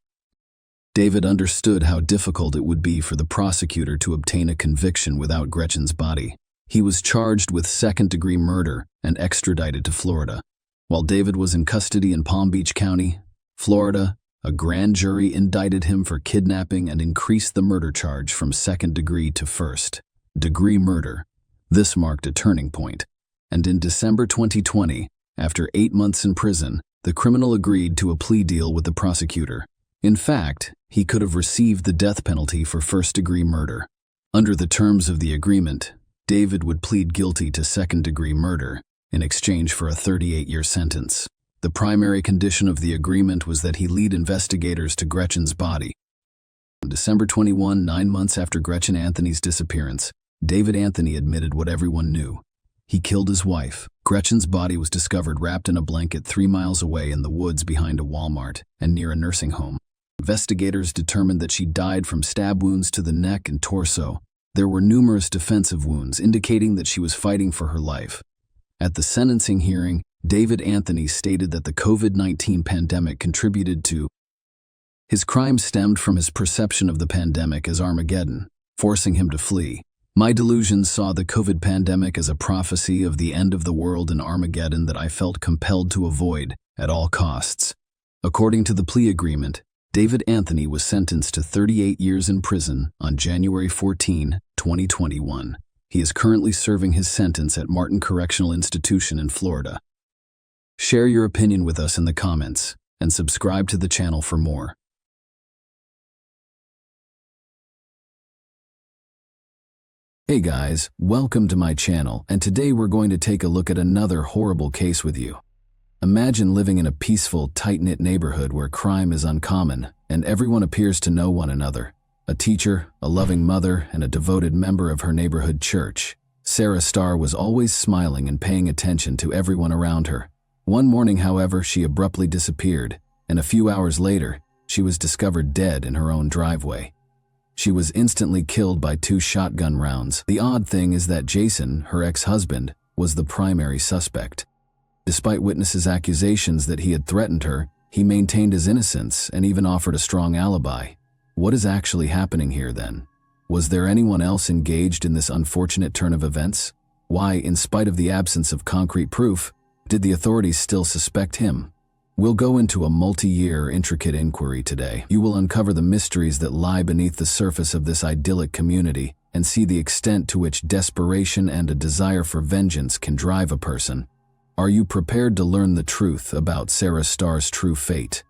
David understood how difficult it would be for the prosecutor to obtain a conviction without Gretchen's body. He was charged with second-degree murder and extradited to Florida. While David was in custody in Palm Beach County, Florida, a grand jury indicted him for kidnapping and increased the murder charge from second-degree to first-degree murder. This marked a turning point, and in December 2020, after 8 months in prison, the criminal agreed to a plea deal with the prosecutor. In fact, he could have received the death penalty for first-degree murder. Under the terms of the agreement, David would plead guilty to second-degree murder in exchange for a 38-year sentence. The primary condition of the agreement was that he lead investigators to Gretchen's body. On December 21, 9 months after Gretchen Anthony's disappearance, David Anthony admitted what everyone knew. He killed his wife. Gretchen's body was discovered wrapped in a blanket 3 miles away in the woods behind a Walmart and near a nursing home. Investigators determined that she died from stab wounds to the neck and torso. There were numerous defensive wounds indicating that she was fighting for her life. At the sentencing hearing, David Anthony stated that the COVID-19 pandemic contributed to his crime stemmed from his perception of the pandemic as Armageddon, forcing him to flee. "My delusions saw the COVID pandemic as a prophecy of the end of the world in Armageddon that I felt compelled to avoid at all costs." According to the plea agreement, David Anthony was sentenced to 38 years in prison on January 14, 2021. He is currently serving his sentence at Martin Correctional Institution in Florida. Share your opinion with us in the comments, and subscribe to the channel for more. Hey guys, welcome to my channel, and today we're going to take a look at another horrible case with you. Imagine living in a peaceful, tight-knit neighborhood where crime is uncommon and everyone appears to know one another. A teacher, a loving mother, and a devoted member of her neighborhood church. Sarah Starr was always smiling and paying attention to everyone around her. One morning, however, she abruptly disappeared, and a few hours later, she was discovered dead in her own driveway. She was instantly killed by 2 shotgun rounds. The odd thing is that Jason, her ex-husband, was the primary suspect. Despite witnesses' accusations that he had threatened her, he maintained his innocence and even offered a strong alibi. What is actually happening here then? Was there anyone else engaged in this unfortunate turn of events? Why, in spite of the absence of concrete proof, did the authorities still suspect him? We'll go into a multi-year, intricate inquiry today. You will uncover the mysteries that lie beneath the surface of this idyllic community and see the extent to which desperation and a desire for vengeance can drive a person. Are you prepared to learn the truth about Sarah Starr's true fate?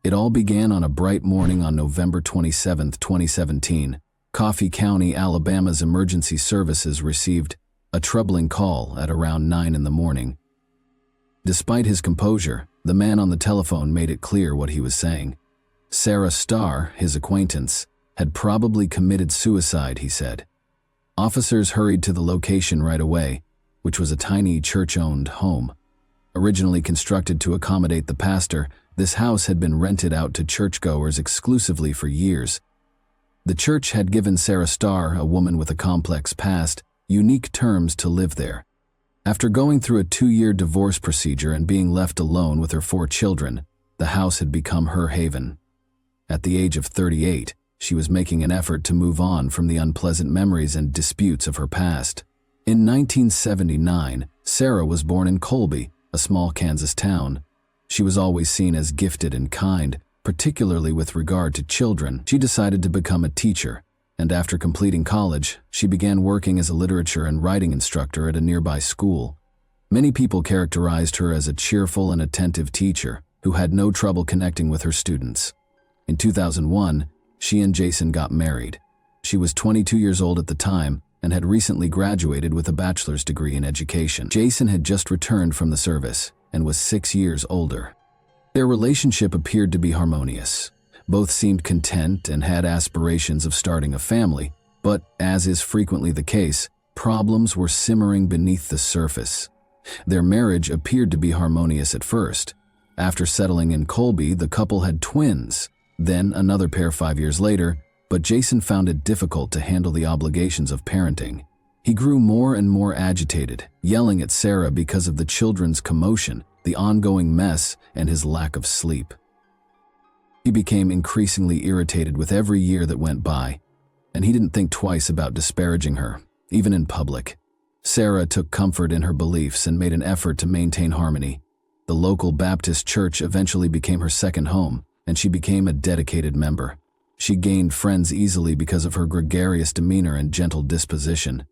It all began on a bright morning on November 27, 2017. Coffee County, Alabama's emergency services received a troubling call at around 9 in the morning. Despite his composure, the man on the telephone made it clear what he was saying. Sarah Starr, his acquaintance, had probably committed suicide, he said. Officers hurried to the location right away, which was a tiny church-owned home. Originally constructed to accommodate the pastor, this house had been rented out to churchgoers exclusively for years. The church had given Sarah Starr, a woman with a complex past, unique terms to live there. After going through a 2-year divorce procedure and being left alone with her 4 children, the house had become her haven. At the age of 38, she was making an effort to move on from the unpleasant memories and disputes of her past. In 1979, Sarah was born in Colby, a small Kansas town. She was always seen as gifted and kind, particularly with regard to children. She decided to become a teacher, and after completing college, she began working as a literature and writing instructor at a nearby school. Many people characterized her as a cheerful and attentive teacher who had no trouble connecting with her students. In 2001, she and Jason got married. She was 22 years old at the time and had recently graduated with a bachelor's degree in education. Jason had just returned from the service and was 6 years older. Their relationship appeared to be harmonious. Both seemed content and had aspirations of starting a family, but, as is frequently the case, problems were simmering beneath the surface. Their marriage appeared to be harmonious at first. After settling in Colby, the couple had twins, then another pair 5 years later, but Jason found it difficult to handle the obligations of parenting. He grew more and more agitated, yelling at Sarah because of the children's commotion, the ongoing mess, and his lack of sleep. He became increasingly irritated with every year that went by, and he didn't think twice about disparaging her, even in public. Sarah took comfort in her beliefs and made an effort to maintain harmony. The local Baptist church eventually became her second home, and she became a dedicated member. She gained friends easily because of her gregarious demeanor and gentle disposition.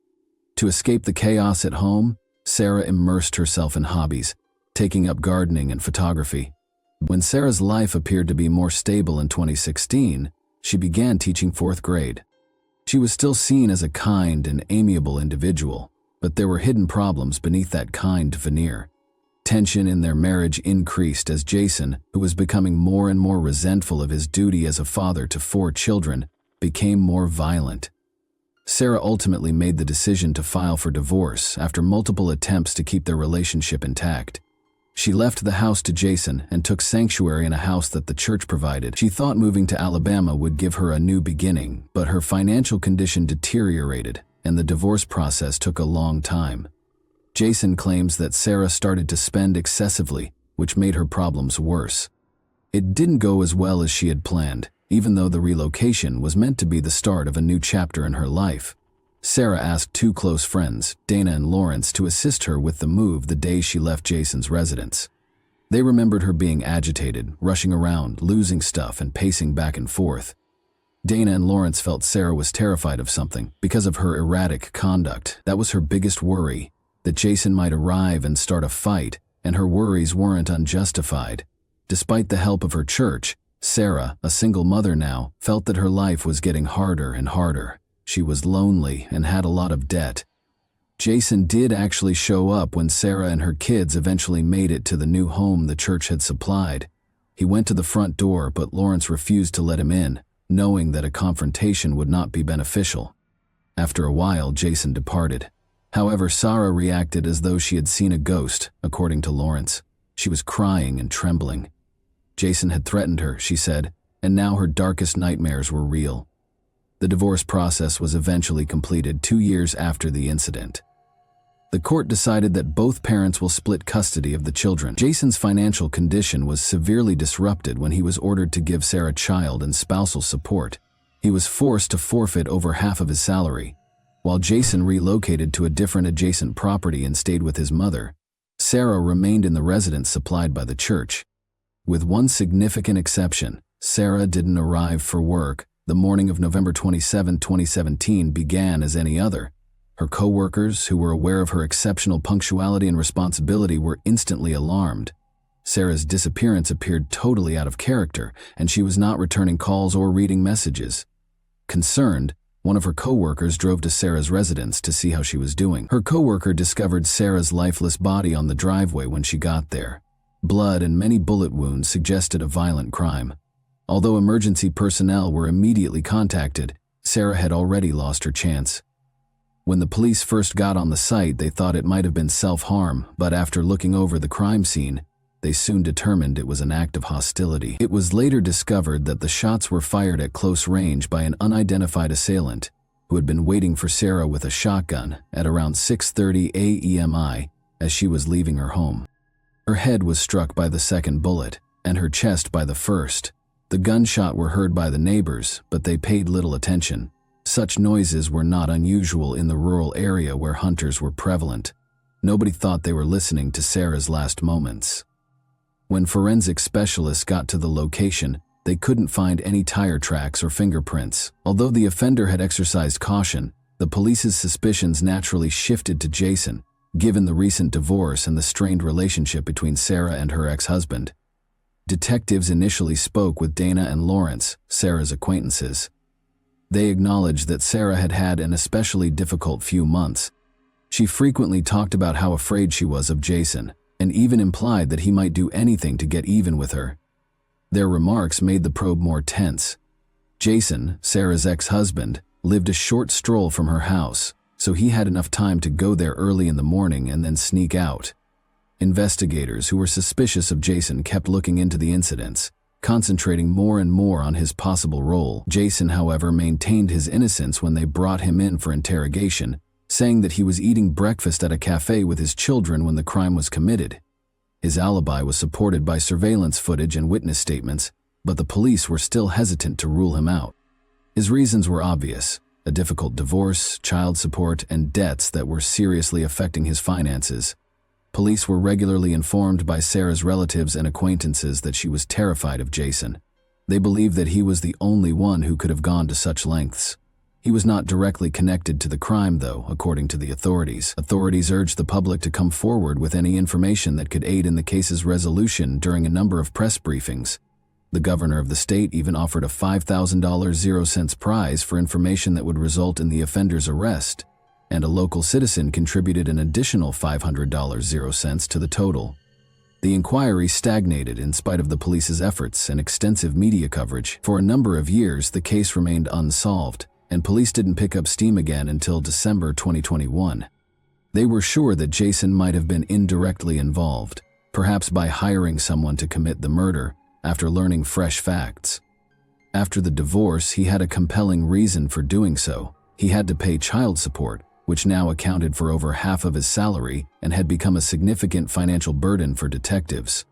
To escape the chaos at home, Sarah immersed herself in hobbies, taking up gardening and photography. When Sarah's life appeared to be more stable in 2016, she began teaching 4th grade. She was still seen as a kind and amiable individual, but there were hidden problems beneath that kind veneer. Tension in their marriage increased as Jason, who was becoming more and more resentful of his duty as a father to 4 children, became more violent. Sarah ultimately made the decision to file for divorce after multiple attempts to keep their relationship intact. She left the house to Jason and took sanctuary in a house that the church provided. She thought moving to Alabama would give her a new beginning, but her financial condition deteriorated, and the divorce process took a long time. Jason claims that Sarah started to spend excessively, which made her problems worse. It didn't go as well as she had planned, even though the relocation was meant to be the start of a new chapter in her life. Sarah asked 2 close friends, Dana and Lawrence, to assist her with the move the day she left Jason's residence. They remembered her being agitated, rushing around, losing stuff, and pacing back and forth. Dana and Lawrence felt Sarah was terrified of something because of her erratic conduct. That was her biggest worry, that Jason might arrive and start a fight, and her worries weren't unjustified. Despite the help of her church, Sarah, a single mother now, felt that her life was getting harder and harder. She was lonely and had a lot of debt. Jason did actually show up when Sarah and her kids eventually made it to the new home the church had supplied. He went to the front door, but Lawrence refused to let him in, knowing that a confrontation would not be beneficial. After a while, Jason departed. However, Sarah reacted as though she had seen a ghost, according to Lawrence. She was crying and trembling. Jason had threatened her, she said, and now her darkest nightmares were real. The divorce process was eventually completed 2 years after the incident. The court decided that both parents will split custody of the children. Jason's financial condition was severely disrupted when he was ordered to give Sarah child and spousal support. He was forced to forfeit over half of his salary. While Jason relocated to a different adjacent property and stayed with his mother, Sarah remained in the residence supplied by the church. With one significant exception, Sarah didn't arrive for work. The morning of November 27, 2017 began as any other. Her co-workers, who were aware of her exceptional punctuality and responsibility, were instantly alarmed. Sarah's disappearance appeared totally out of character, and she was not returning calls or reading messages. Concerned, one of her coworkers drove to Sarah's residence to see how she was doing. Her coworker discovered Sarah's lifeless body on the driveway when she got there. Blood and many bullet wounds suggested a violent crime. Although emergency personnel were immediately contacted, Sarah had already lost her chance. When the police first got on the site, they thought it might have been self-harm, but after looking over the crime scene, they soon determined it was an act of hostility. It was later discovered that the shots were fired at close range by an unidentified assailant who had been waiting for Sarah with a shotgun at around 6:30 a.m. as she was leaving her home. Her head was struck by the second bullet, and her chest by the first. The gunshot were heard by the neighbors, but they paid little attention. Such noises were not unusual in the rural area where hunters were prevalent. Nobody thought they were listening to Sarah's last moments. When forensic specialists got to the location, they couldn't find any tire tracks or fingerprints. Although the offender had exercised caution, the police's suspicions naturally shifted to Jason, given the recent divorce and the strained relationship between Sarah and her ex-husband. Detectives initially spoke with Dana and Lawrence, Sarah's acquaintances. They acknowledged that Sarah had had an especially difficult few months. She frequently talked about how afraid she was of Jason, and even implied that he might do anything to get even with her. Their remarks made the probe more tense. Jason, Sarah's ex-husband, lived a short stroll from her house, so he had enough time to go there early in the morning and then sneak out. Investigators who were suspicious of Jason kept looking into the incidents, concentrating more and more on his possible role. Jason, however, maintained his innocence when they brought him in for interrogation, saying that he was eating breakfast at a cafe with his children when the crime was committed. His alibi was supported by surveillance footage and witness statements, but the police were still hesitant to rule him out. His reasons were obvious: a difficult divorce, child support, and debts that were seriously affecting his finances. Police were regularly informed by Sarah's relatives and acquaintances that she was terrified of Jason. They believed that he was the only one who could have gone to such lengths. He was not directly connected to the crime, though, according to the authorities. Authorities urged the public to come forward with any information that could aid in the case's resolution during a number of press briefings. The governor of the state even offered a $5,000 0-cent prize for information that would result in the offender's arrest, and a local citizen contributed an additional $500 0-cents to the total. The inquiry stagnated in spite of the police's efforts and extensive media coverage. For a number of years, the case remained unsolved, and police didn't pick up steam again until December 2021. They were sure that Jason might have been indirectly involved, perhaps by hiring someone to commit the murder, after learning fresh facts. After the divorce, he had a compelling reason for doing so. He had to pay child support, which now accounted for over half of his salary and had become a significant financial burden for detectives.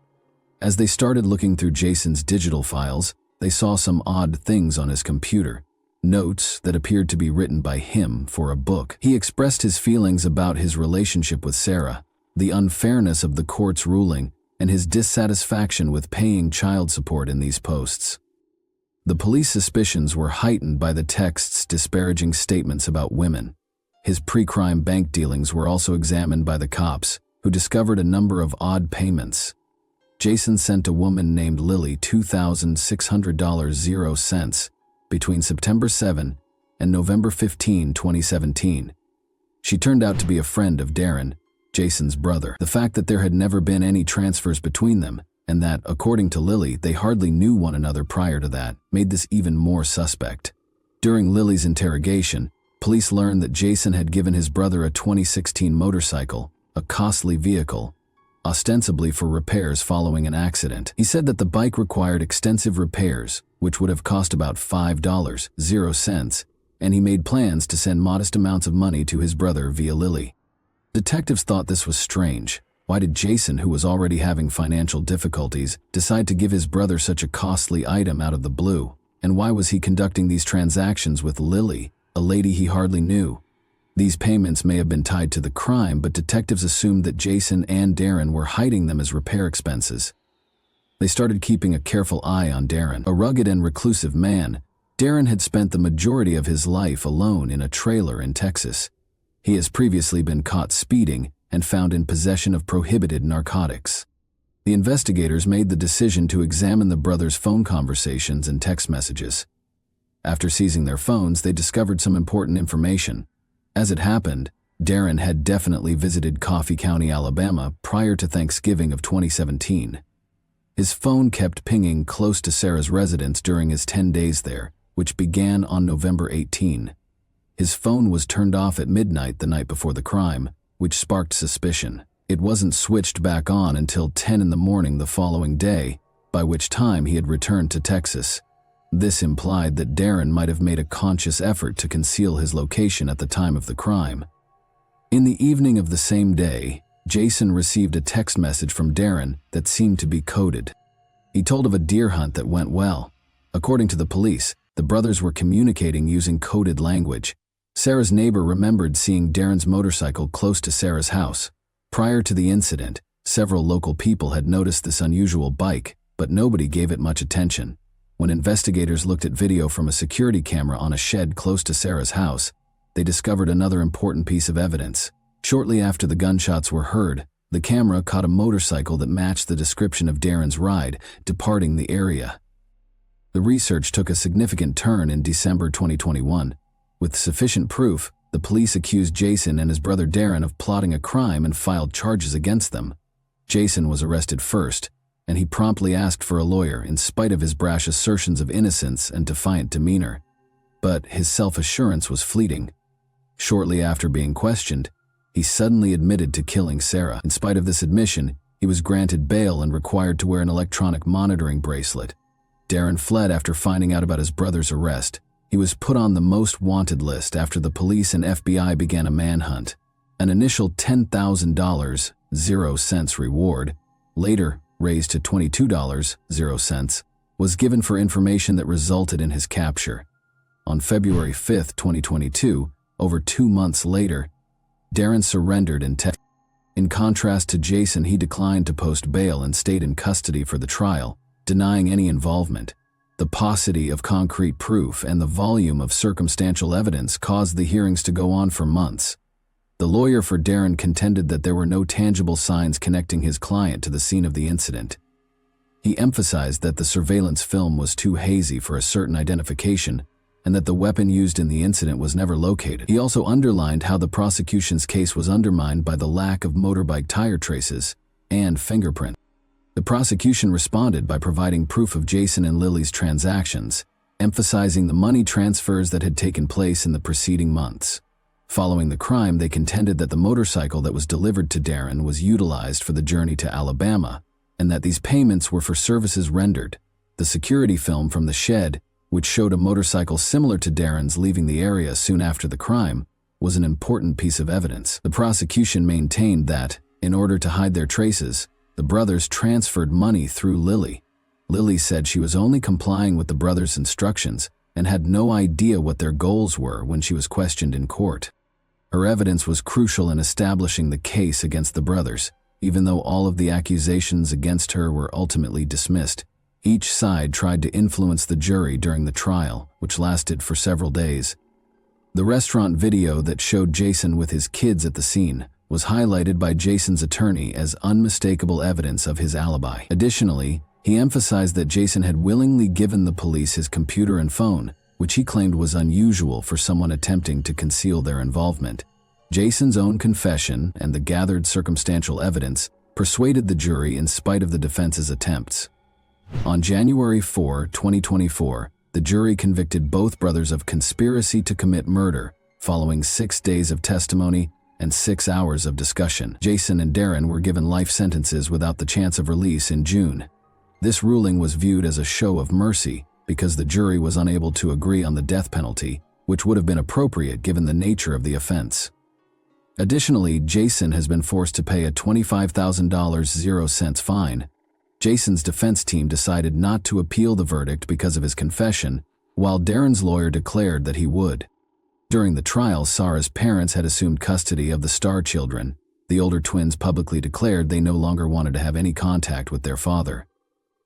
As they started looking through Jason's digital files, they saw some odd things on his computer. Notes that appeared to be written by him for a book. He expressed his feelings about his relationship with Sarah, the unfairness of the court's ruling, and his dissatisfaction with paying child support in these posts. The police suspicions were heightened by the text's disparaging statements about women. His pre-crime bank dealings were also examined by the cops, who discovered a number of odd payments. Jason sent a woman named Lily $2,600 0-cents between September 7 and November 15, 2017. She turned out to be a friend of Darren, Jason's brother. The fact that there had never been any transfers between them, and that, according to Lily, they hardly knew one another prior to that, made this even more suspect. During Lily's interrogation, police learned that Jason had given his brother a 2016 motorcycle, a costly vehicle, ostensibly for repairs following an accident. He said that the bike required extensive repairs, which would have cost about $5 0-cents, and he made plans to send modest amounts of money to his brother via Lily. Detectives thought this was strange. Why did Jason, who was already having financial difficulties, decide to give his brother such a costly item out of the blue? And why was he conducting these transactions with Lily, a lady he hardly knew? These payments may have been tied to the crime, but detectives assumed that Jason and Darren were hiding them as repair expenses. They started keeping a careful eye on Darren. A rugged and reclusive man, Darren had spent the majority of his life alone in a trailer in Texas. He has previously been caught speeding and found in possession of prohibited narcotics. The investigators made the decision to examine the brothers' phone conversations and text messages. After seizing their phones, they discovered some important information. As it happened, Darren had definitely visited Coffee County, Alabama prior to Thanksgiving of 2017. His phone kept pinging close to Sarah's residence during his 10 days there, which began on November 18. His phone was turned off at midnight the night before the crime, which sparked suspicion. It wasn't switched back on until 10 in the morning the following day, by which time he had returned to Texas. This implied that Darren might have made a conscious effort to conceal his location at the time of the crime. In the evening of the same day, Jason received a text message from Darren that seemed to be coded. He told of a deer hunt that went well. According to the police, the brothers were communicating using coded language. Sarah's neighbor remembered seeing Darren's motorcycle close to Sarah's house. Prior to the incident, several local people had noticed this unusual bike, but nobody gave it much attention. When investigators looked at video from a security camera on a shed close to Sarah's house, they discovered another important piece of evidence. Shortly after the gunshots were heard, the camera caught a motorcycle that matched the description of Darren's ride, departing the area. The research took a significant turn in December 2021. With sufficient proof, the police accused Jason and his brother Darren of plotting a crime and filed charges against them. Jason was arrested first, and he promptly asked for a lawyer in spite of his brash assertions of innocence and defiant demeanor. But his self-assurance was fleeting. Shortly after being questioned, he suddenly admitted to killing Sarah. In spite of this admission, he was granted bail and required to wear an electronic monitoring bracelet. Darren fled after finding out about his brother's arrest. He was put on the most wanted list after the police and FBI began a manhunt. An initial $10,000, 0 cents reward, later raised to $22, 0 cents, was given for information that resulted in his capture. On February 5, 2022, over 2 months later, Darren surrendered in Texas. In contrast to Jason, he declined to post bail and stayed in custody for the trial, denying any involvement. The paucity of concrete proof and the volume of circumstantial evidence caused the hearings to go on for months. The lawyer for Darren contended that there were no tangible signs connecting his client to the scene of the incident. He emphasized that the surveillance film was too hazy for a certain identification and that the weapon used in the incident was never located. He also underlined how the prosecution's case was undermined by the lack of motorbike tire traces and fingerprints. The prosecution responded by providing proof of Jason and Lily's transactions, emphasizing the money transfers that had taken place in the preceding months. Following the crime, they contended that the motorcycle that was delivered to Darren was utilized for the journey to Alabama, and that these payments were for services rendered. The security film from the shed, which showed a motorcycle similar to Darren's leaving the area soon after the crime, was an important piece of evidence. The prosecution maintained that, in order to hide their traces, the brothers transferred money through Lily. Lily said she was only complying with the brothers' instructions and had no idea what their goals were when she was questioned in court. Her evidence was crucial in establishing the case against the brothers, even though all of the accusations against her were ultimately dismissed. Each side tried to influence the jury during the trial, which lasted for several days. The restaurant video that showed Jason with his kids at the scene was highlighted by Jason's attorney as unmistakable evidence of his alibi. Additionally, he emphasized that Jason had willingly given the police his computer and phone, which he claimed was unusual for someone attempting to conceal their involvement. Jason's own confession and the gathered circumstantial evidence persuaded the jury in spite of the defense's attempts. On January 4, 2024, the jury convicted both brothers of conspiracy to commit murder, following 6 days of testimony and 6 hours of discussion. Jason and Darren were given life sentences without the chance of release in June. This ruling was viewed as a show of mercy because the jury was unable to agree on the death penalty, which would have been appropriate given the nature of the offense. Additionally, Jason has been forced to pay a $25,000 0 cents fine. Jason's defense team decided not to appeal the verdict because of his confession, while Darren's lawyer declared that he would. During the trial, Sarah's parents had assumed custody of the Star children. The older twins publicly declared they no longer wanted to have any contact with their father.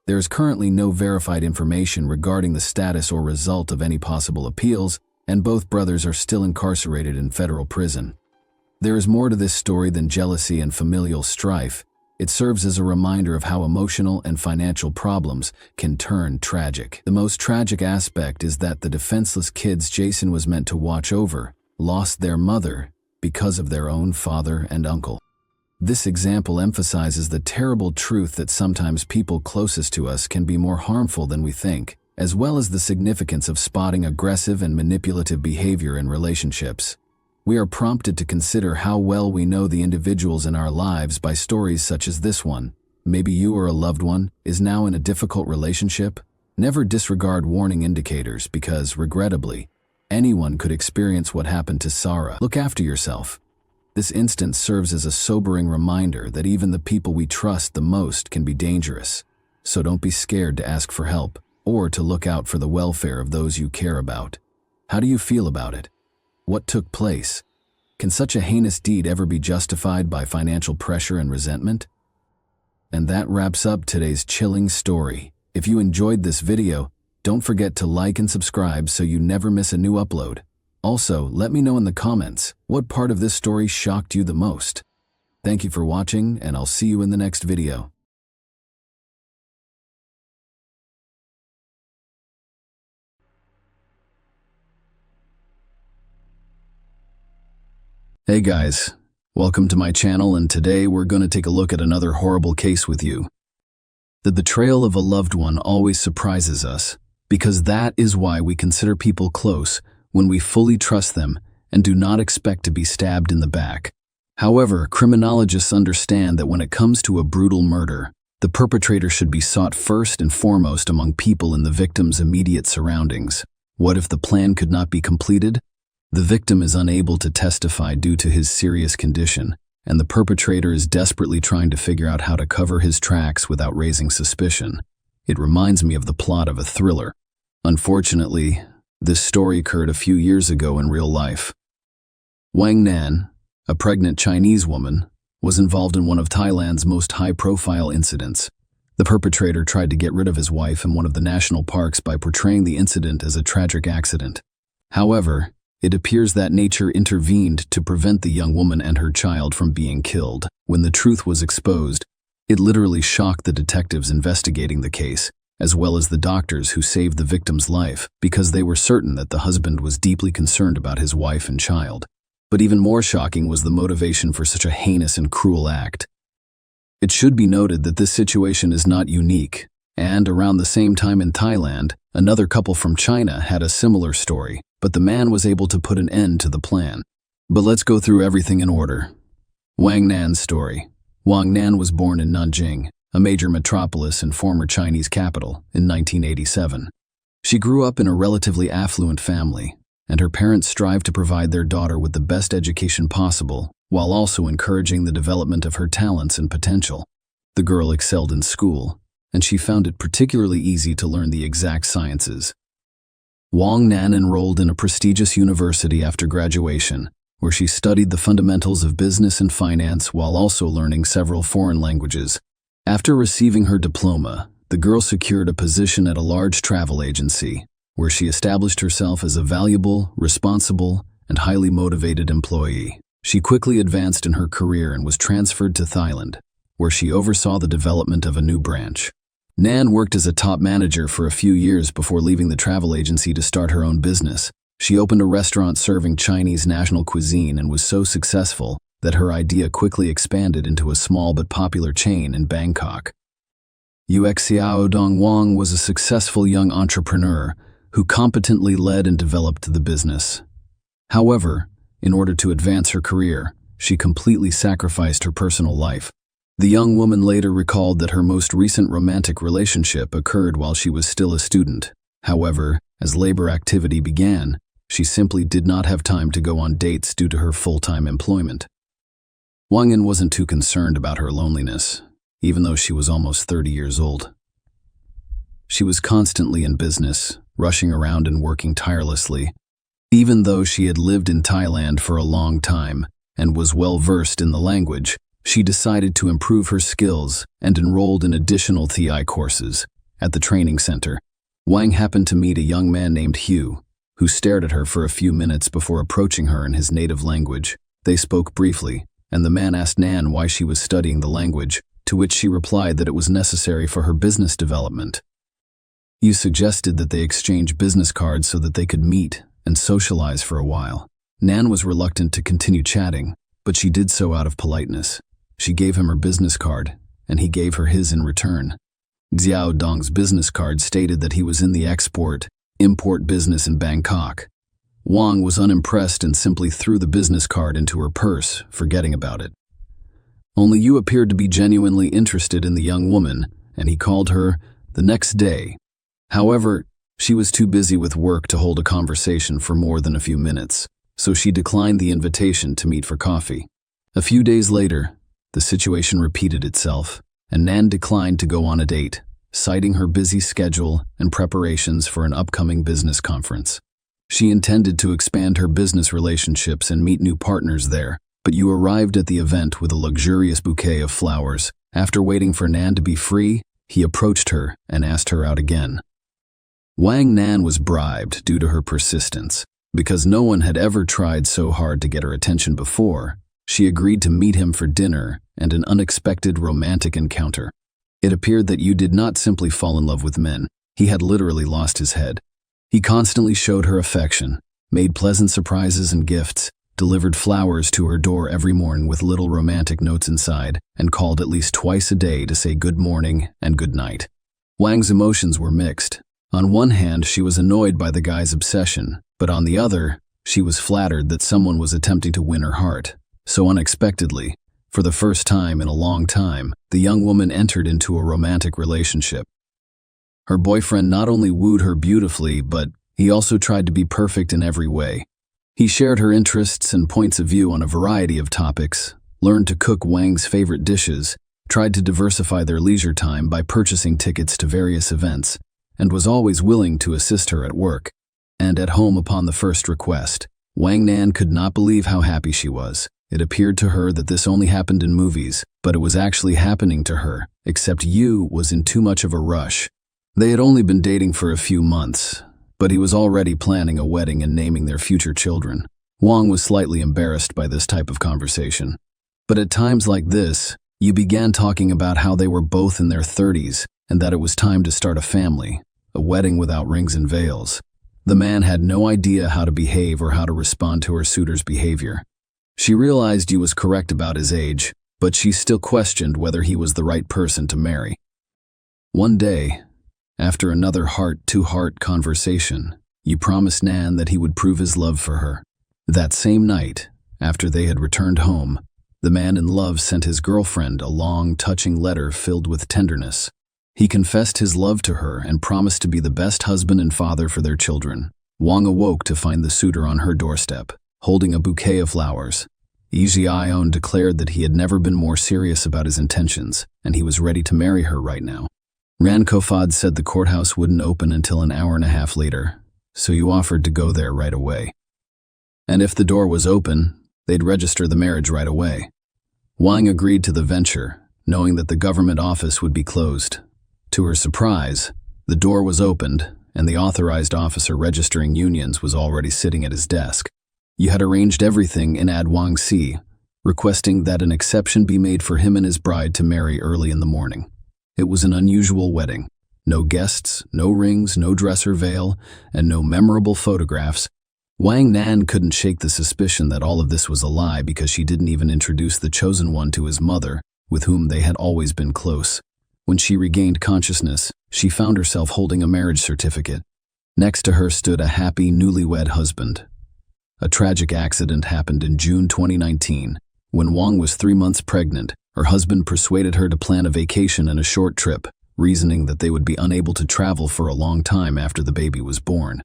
There is currently no verified information regarding the status or result of any possible appeals, and both brothers are still incarcerated in federal prison. There is more to this story than jealousy and familial strife. It serves as a reminder of how emotional and financial problems can turn tragic. The most tragic aspect is that the defenseless kids Jason was meant to watch over lost their mother because of their own father and uncle. This example emphasizes the terrible truth that sometimes people closest to us can be more harmful than we think, as well as the significance of spotting aggressive and manipulative behavior in relationships. We are prompted to consider how well we know the individuals in our lives by stories such as this one. Maybe you or a loved one is now in a difficult relationship. Never disregard warning indicators because, regrettably, anyone could experience what happened to Sarah. Look after yourself. This instance serves as a sobering reminder that even the people we trust the most can be dangerous. So don't be scared to ask for help or to look out for the welfare of those you care about. How do you feel about it? What took place? Can such a heinous deed ever be justified by financial pressure and resentment? And that wraps up today's chilling story. If you enjoyed this video, don't forget to like and subscribe so you never miss a new upload. Also, let me know in the comments what part of this story shocked you the most. Thank you for watching, and I'll see you in the next video. Hey guys, welcome to my channel, and today we're going to take a look at another horrible case with you. The betrayal of a loved one always surprises us, because that is why we consider people close when we fully trust them and do not expect to be stabbed in the back. However, criminologists understand that when it comes to a brutal murder, the perpetrator should be sought first and foremost among people in the victim's immediate surroundings. What if the plan could not be completed? The victim is unable to testify due to his serious condition, and the perpetrator is desperately trying to figure out how to cover his tracks without raising suspicion. It reminds me of the plot of a thriller. Unfortunately, this story occurred a few years ago in real life. Wang Nan, a pregnant Chinese woman, was involved in one of Thailand's most high-profile incidents. The perpetrator tried to get rid of his wife in one of the national parks by portraying the incident as a tragic accident. However, it appears that nature intervened to prevent the young woman and her child from being killed. When the truth was exposed, it literally shocked the detectives investigating the case, as well as the doctors who saved the victim's life, because they were certain that the husband was deeply concerned about his wife and child. But even more shocking was the motivation for such a heinous and cruel act. It should be noted that this situation is not unique, and around the same time in Thailand, another couple from China had a similar story, but the man was able to put an end to the plan. But let's go through everything in order. Wang Nan's story. Wang Nan was born in Nanjing, a major metropolis and former Chinese capital, in 1987. She grew up in a relatively affluent family, and her parents strived to provide their daughter with the best education possible, while also encouraging the development of her talents and potential. The girl excelled in school, and she found it particularly easy to learn the exact sciences. Wang Nan enrolled in a prestigious university after graduation, where she studied the fundamentals of business and finance while also learning several foreign languages. After receiving her diploma, the girl secured a position at a large travel agency, where she established herself as a valuable, responsible, and highly motivated employee. She quickly advanced in her career and was transferred to Thailand, where she oversaw the development of a new branch. Nan worked as a top manager for a few years before leaving the travel agency to start her own business. She opened a restaurant serving Chinese national cuisine and was so successful that her idea quickly expanded into a small but popular chain in Bangkok. Xiao Dong Wang was a successful young entrepreneur who competently led and developed the business. However, in order to advance her career, she completely sacrificed her personal life. The young woman later recalled that her most recent romantic relationship occurred while she was still a student. However, as labor activity began, she simply did not have time to go on dates due to her full-time employment. Wang Yan wasn't too concerned about her loneliness, even though she was almost 30 years old. She was constantly in business, rushing around and working tirelessly. Even though she had lived in Thailand for a long time and was well-versed in the language, she decided to improve her skills and enrolled in additional TI courses. At the training center, Wang happened to meet a young man named Hugh, who stared at her for a few minutes before approaching her in his native language. They spoke briefly, and the man asked Nan why she was studying the language. to which she replied that it was necessary for her business development. Yu suggested that they exchange business cards so that they could meet and socialize for a while. Nan was reluctant to continue chatting, but she did so out of politeness. She gave him her business card, and he gave her his in return. Xiao Dong's business card stated that he was in the export-import business in Bangkok. Wang was unimpressed and simply threw the business card into her purse, forgetting about it. Only Yu appeared to be genuinely interested in the young woman, and he called her the next day. However, she was too busy with work to hold a conversation for more than a few minutes, so she declined the invitation to meet for coffee. A few days later, the situation repeated itself, and Nan declined to go on a date, citing her busy schedule and preparations for an upcoming business conference. She intended to expand her business relationships and meet new partners there, but Yu arrived at the event with a luxurious bouquet of flowers. After waiting for Nan to be free, he approached her and asked her out again. Wang Nan was bribed due to her persistence. Because no one had ever tried so hard to get her attention before, she agreed to meet him for dinner and an unexpected romantic encounter. It appeared that Yu did not simply fall in love with men, he had literally lost his head. He constantly showed her affection, made pleasant surprises and gifts, delivered flowers to her door every morning with little romantic notes inside, and called at least twice a day to say good morning and good night. Wang's emotions were mixed. On one hand, she was annoyed by the guy's obsession, but on the other, she was flattered that someone was attempting to win her heart. So unexpectedly, for the first time in a long time, the young woman entered into a romantic relationship. Her boyfriend not only wooed her beautifully, but he also tried to be perfect in every way. He shared her interests and points of view on a variety of topics, learned to cook Wang's favorite dishes, tried to diversify their leisure time by purchasing tickets to various events, and was always willing to assist her at work and at home upon the first request. Wang Nan could not believe how happy she was. It appeared to her that this only happened in movies, but it was actually happening to her, except Yu was in too much of a rush. They had only been dating for a few months, but he was already planning a wedding and naming their future children. Wang was slightly embarrassed by this type of conversation. But at times like this, Yu began talking about how they were both in their 30s and that it was time to start a family, a wedding without rings and veils. The man had no idea how to behave or how to respond to her suitor's behavior. She realized Yu was correct about his age, but she still questioned whether he was the right person to marry. One day, after another heart-to-heart conversation, Yu promised Nan that he would prove his love for her. That same night, after they had returned home, the man in love sent his girlfriend a long, touching letter filled with tenderness. He confessed his love to her and promised to be the best husband and father for their children. Wang awoke to find the suitor on her doorstep, holding a bouquet of flowers. Yi Jiaon declared that he had never been more serious about his intentions, and he was ready to marry her right now. Ran Kofad said the courthouse wouldn't open until an hour and a half later, so Yu offered to go there right away. And if the door was open, they'd register the marriage right away. Wang agreed to the venture, knowing that the government office would be closed. To her surprise, the door was opened, and the authorized officer registering unions was already sitting at his desk. Yu had arranged everything in Ad Wang Si, requesting that an exception be made for him and his bride to marry early in the morning. It was an unusual wedding. No guests, no rings, no dress or veil, and no memorable photographs. Wang Nan couldn't shake the suspicion that all of this was a lie because she didn't even introduce the chosen one to his mother, with whom they had always been close. When she regained consciousness, she found herself holding a marriage certificate. Next to her stood a happy, newlywed husband. A tragic accident happened in June 2019. When Wang was 3 months pregnant, her husband persuaded her to plan a vacation and a short trip, reasoning that they would be unable to travel for a long time after the baby was born.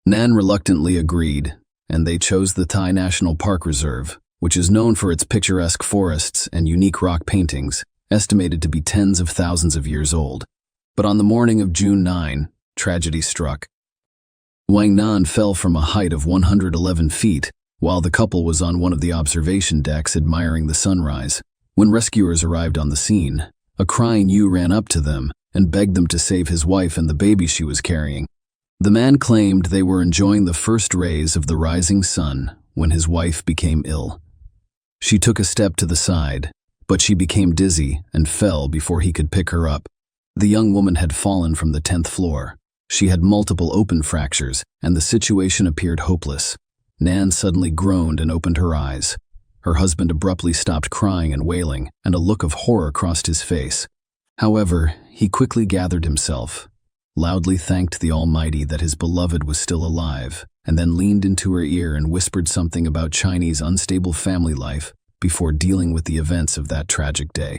Nan reluctantly agreed, and they chose the Thai National Park Reserve, which is known for its picturesque forests and unique rock paintings, estimated to be tens of thousands of years old. But on the morning of June 9, tragedy struck. Wang Nan fell from a height of 111 feet, while the couple was on one of the observation decks admiring the sunrise. When rescuers arrived on the scene, a crying Yu ran up to them and begged them to save his wife and the baby she was carrying. The man claimed they were enjoying the first rays of the rising sun when his wife became ill. She took a step to the side, but she became dizzy and fell before he could pick her up. The young woman had fallen from the 10th floor. She had multiple open fractures, and the situation appeared hopeless. Nan suddenly groaned and opened her eyes. Her husband abruptly stopped crying and wailing, and a look of horror crossed his face. However, he quickly gathered himself, loudly thanked the Almighty that his beloved was still alive, and then leaned into her ear and whispered something about Chinese unstable family life before dealing with the events of that tragic day.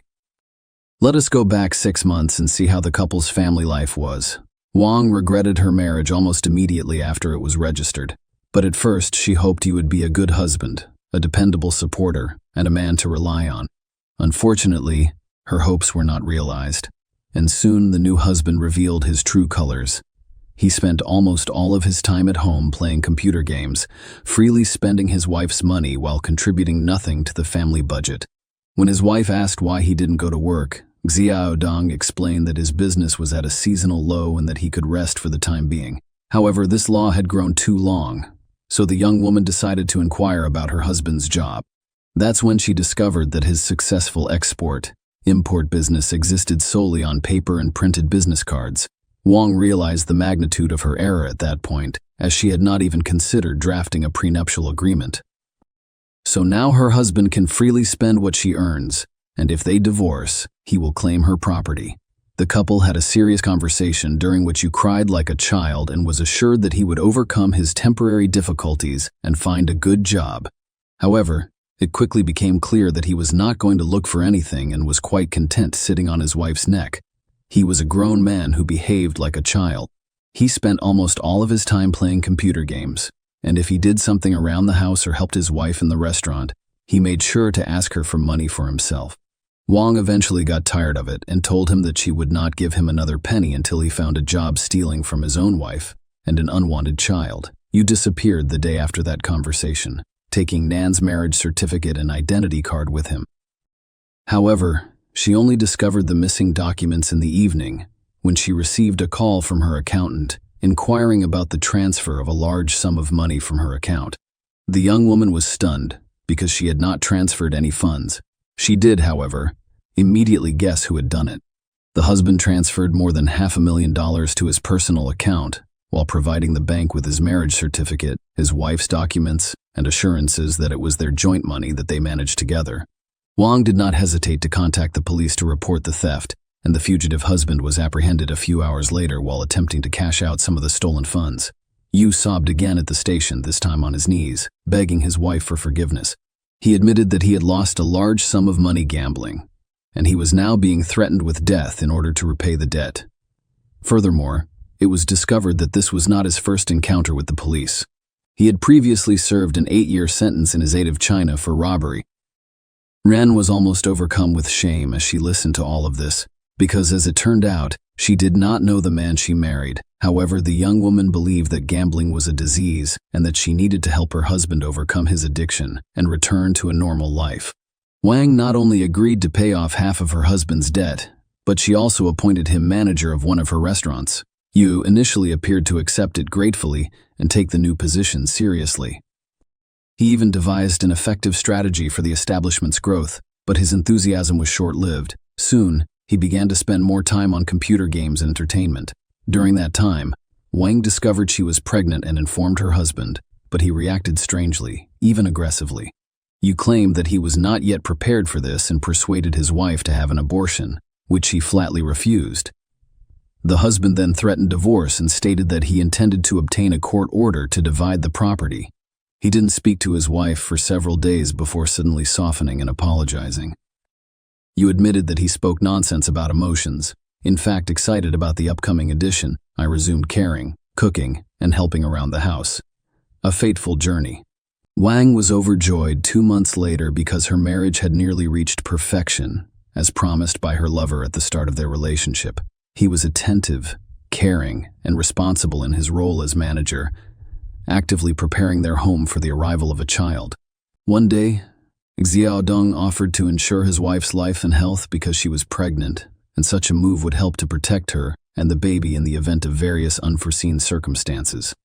Let us go back 6 months and see how the couple's family life was. Wang regretted her marriage almost immediately after it was registered, but at first she hoped he would be a good husband, a dependable supporter, and a man to rely on. Unfortunately, her hopes were not realized, and soon the new husband revealed his true colors. He spent almost all of his time at home playing computer games, freely spending his wife's money while contributing nothing to the family budget. When his wife asked why he didn't go to work, Xiaodong explained that his business was at a seasonal low and that he could rest for the time being. However, this law had grown too long, so the young woman decided to inquire about her husband's job. That's when she discovered that his successful export-import business existed solely on paper and printed business cards. Wang realized the magnitude of her error at that point, as she had not even considered drafting a prenuptial agreement. So now her husband can freely spend what she earns, and if they divorce, he will claim her property. The couple had a serious conversation during which he cried like a child and was assured that he would overcome his temporary difficulties and find a good job. However, it quickly became clear that he was not going to look for anything and was quite content sitting on his wife's neck. He was a grown man who behaved like a child. He spent almost all of his time playing computer games, and if he did something around the house or helped his wife in the restaurant, he made sure to ask her for money for himself. Wang eventually got tired of it and told him that she would not give him another penny until he found a job stealing from his own wife and an unwanted child. You disappeared the day after that conversation, taking Nan's marriage certificate and identity card with him. However, she only discovered the missing documents in the evening when she received a call from her accountant inquiring about the transfer of a large sum of money from her account. The young woman was stunned because she had not transferred any funds. She did, however, immediately guess who had done it. The husband transferred more than $500,000 to his personal account while providing the bank with his marriage certificate, his wife's documents, and assurances that it was their joint money that they managed together. Wang did not hesitate to contact the police to report the theft, and the fugitive husband was apprehended a few hours later while attempting to cash out some of the stolen funds. Yu sobbed again at the station, this time on his knees, begging his wife for forgiveness. He admitted that he had lost a large sum of money gambling, and he was now being threatened with death in order to repay the debt. Furthermore, it was discovered that this was not his first encounter with the police. He had previously served an 8-year sentence in his aid of China for robbery. Ren was almost overcome with shame as she listened to all of this, because as it turned out, she did not know the man she married. However, the young woman believed that gambling was a disease and that she needed to help her husband overcome his addiction and return to a normal life. Wang not only agreed to pay off half of her husband's debt, but she also appointed him manager of one of her restaurants. Yu initially appeared to accept it gratefully and take the new position seriously. He even devised an effective strategy for the establishment's growth, but his enthusiasm was short-lived. Soon, he began to spend more time on computer games and entertainment. During that time, Wang discovered she was pregnant and informed her husband, but he reacted strangely, even aggressively. Yu claimed that he was not yet prepared for this and persuaded his wife to have an abortion, which she flatly refused. The husband then threatened divorce and stated that he intended to obtain a court order to divide the property. He didn't speak to his wife for several days before suddenly softening and apologizing. Yu admitted that he spoke nonsense about emotions. In fact, excited about the upcoming edition, I resumed caring, cooking, and helping around the house. A fateful journey. Wang was overjoyed 2 months later because her marriage had nearly reached perfection, as promised by her lover at the start of their relationship. He was attentive, caring, and responsible in his role as manager, actively preparing their home for the arrival of a child. One day, Xiaodong offered to insure his wife's life and health because she was pregnant, and such a move would help to protect her and the baby in the event of various unforeseen circumstances.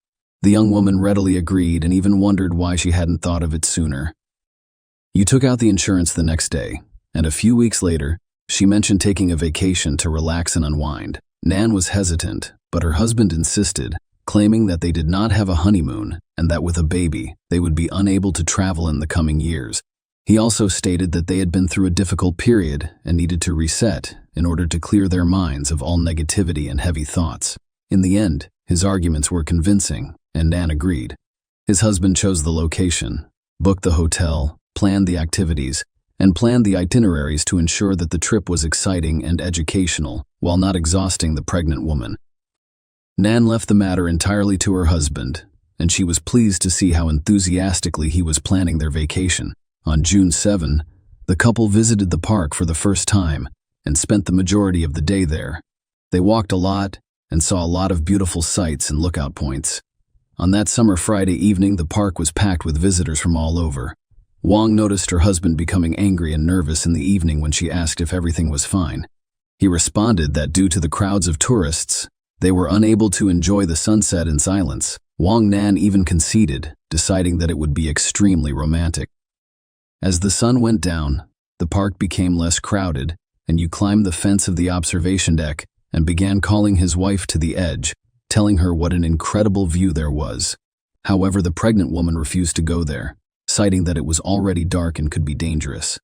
The young woman readily agreed and even wondered why she hadn't thought of it sooner. Yu took out the insurance the next day, and a few weeks later, she mentioned taking a vacation to relax and unwind. Nan was hesitant, but her husband insisted, claiming that they did not have a honeymoon and that with a baby, they would be unable to travel in the coming years. He also stated that they had been through a difficult period and needed to reset in order to clear their minds of all negativity and heavy thoughts. In the end, his arguments were convincing, and Nan agreed. His husband chose the location, booked the hotel, planned the activities, and planned the itineraries to ensure that the trip was exciting and educational while not exhausting the pregnant woman. Nan left the matter entirely to her husband, and she was pleased to see how enthusiastically he was planning their vacation. On June 7, the couple visited the park for the first time and spent the majority of the day there. They walked a lot and saw a lot of beautiful sights and lookout points. On that summer Friday evening, the park was packed with visitors from all over. Wang noticed her husband becoming angry and nervous in the evening when she asked if everything was fine. He responded that due to the crowds of tourists, they were unable to enjoy the sunset in silence. Nan even conceded, deciding that it would be extremely romantic. As the sun went down, the park became less crowded, and Yu climbed the fence of the observation deck and began calling his wife to the edge, telling her what an incredible view there was. However, the pregnant woman refused to go there, citing that it was already dark and could be dangerous.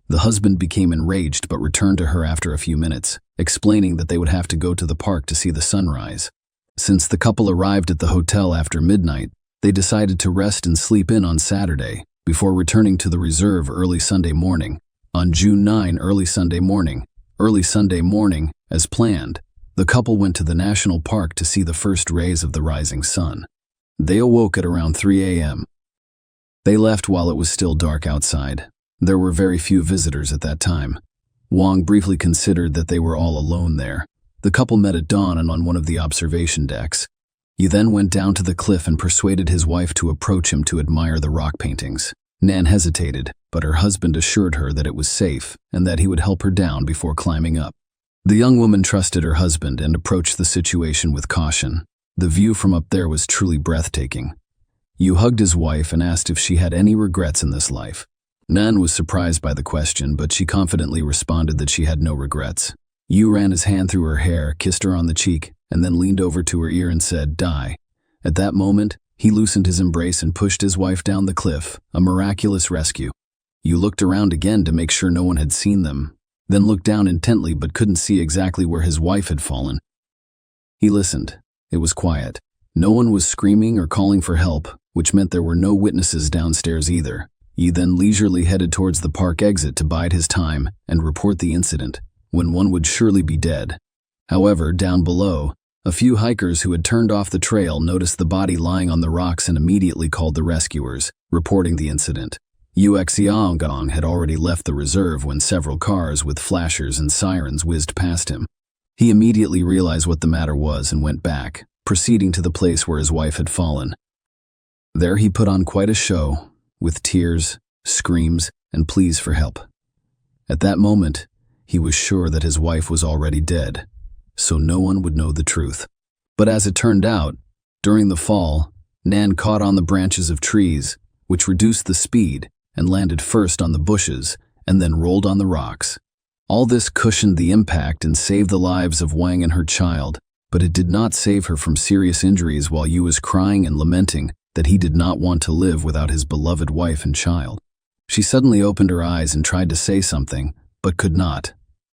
The husband became enraged but returned to her after a few minutes, explaining that they would have to go to the park to see the sunrise. Since the couple arrived at the hotel after midnight, they decided to rest and sleep in on Saturday, before returning to the reserve early Sunday morning. On June 9, early Sunday morning, as planned, the couple went to the national park to see the first rays of the rising sun. They awoke at around 3 a.m. They left while it was still dark outside. There were very few visitors at that time. Wang briefly considered that they were all alone there. The couple met at dawn and on one of the observation decks. He then went down to the cliff and persuaded his wife to approach him to admire the rock paintings. Nan hesitated, but her husband assured her that it was safe and that he would help her down before climbing up. The young woman trusted her husband and approached the situation with caution. The view from up there was truly breathtaking. Yu hugged his wife and asked if she had any regrets in this life. Nan was surprised by the question, but she confidently responded that she had no regrets. Yu ran his hand through her hair, kissed her on the cheek, and then leaned over to her ear and said, "Die." At that moment, he loosened his embrace and pushed his wife down the cliff, a miraculous rescue. Yu looked around again to make sure no one had seen them, then looked down intently but couldn't see exactly where his wife had fallen. He listened. It was quiet. No one was screaming or calling for help, which meant there were no witnesses downstairs either. Yu then leisurely headed towards the park exit to bide his time and report the incident, when one would surely be dead. However, down below, a few hikers who had turned off the trail noticed the body lying on the rocks and immediately called the rescuers, reporting the incident. Yu Xiaogong had already left the reserve when several cars with flashers and sirens whizzed past him. He immediately realized what the matter was and went back, proceeding to the place where his wife had fallen. There he put on quite a show, with tears, screams, and pleas for help. At that moment, he was sure that his wife was already dead, so no one would know the truth. But as it turned out, during the fall, Nan caught on the branches of trees, which reduced the speed and landed first on the bushes and then rolled on the rocks. All this cushioned the impact and saved the lives of Wang and her child, but it did not save her from serious injuries while Yu was crying and lamenting that he did not want to live without his beloved wife and child. She suddenly opened her eyes and tried to say something, but could not.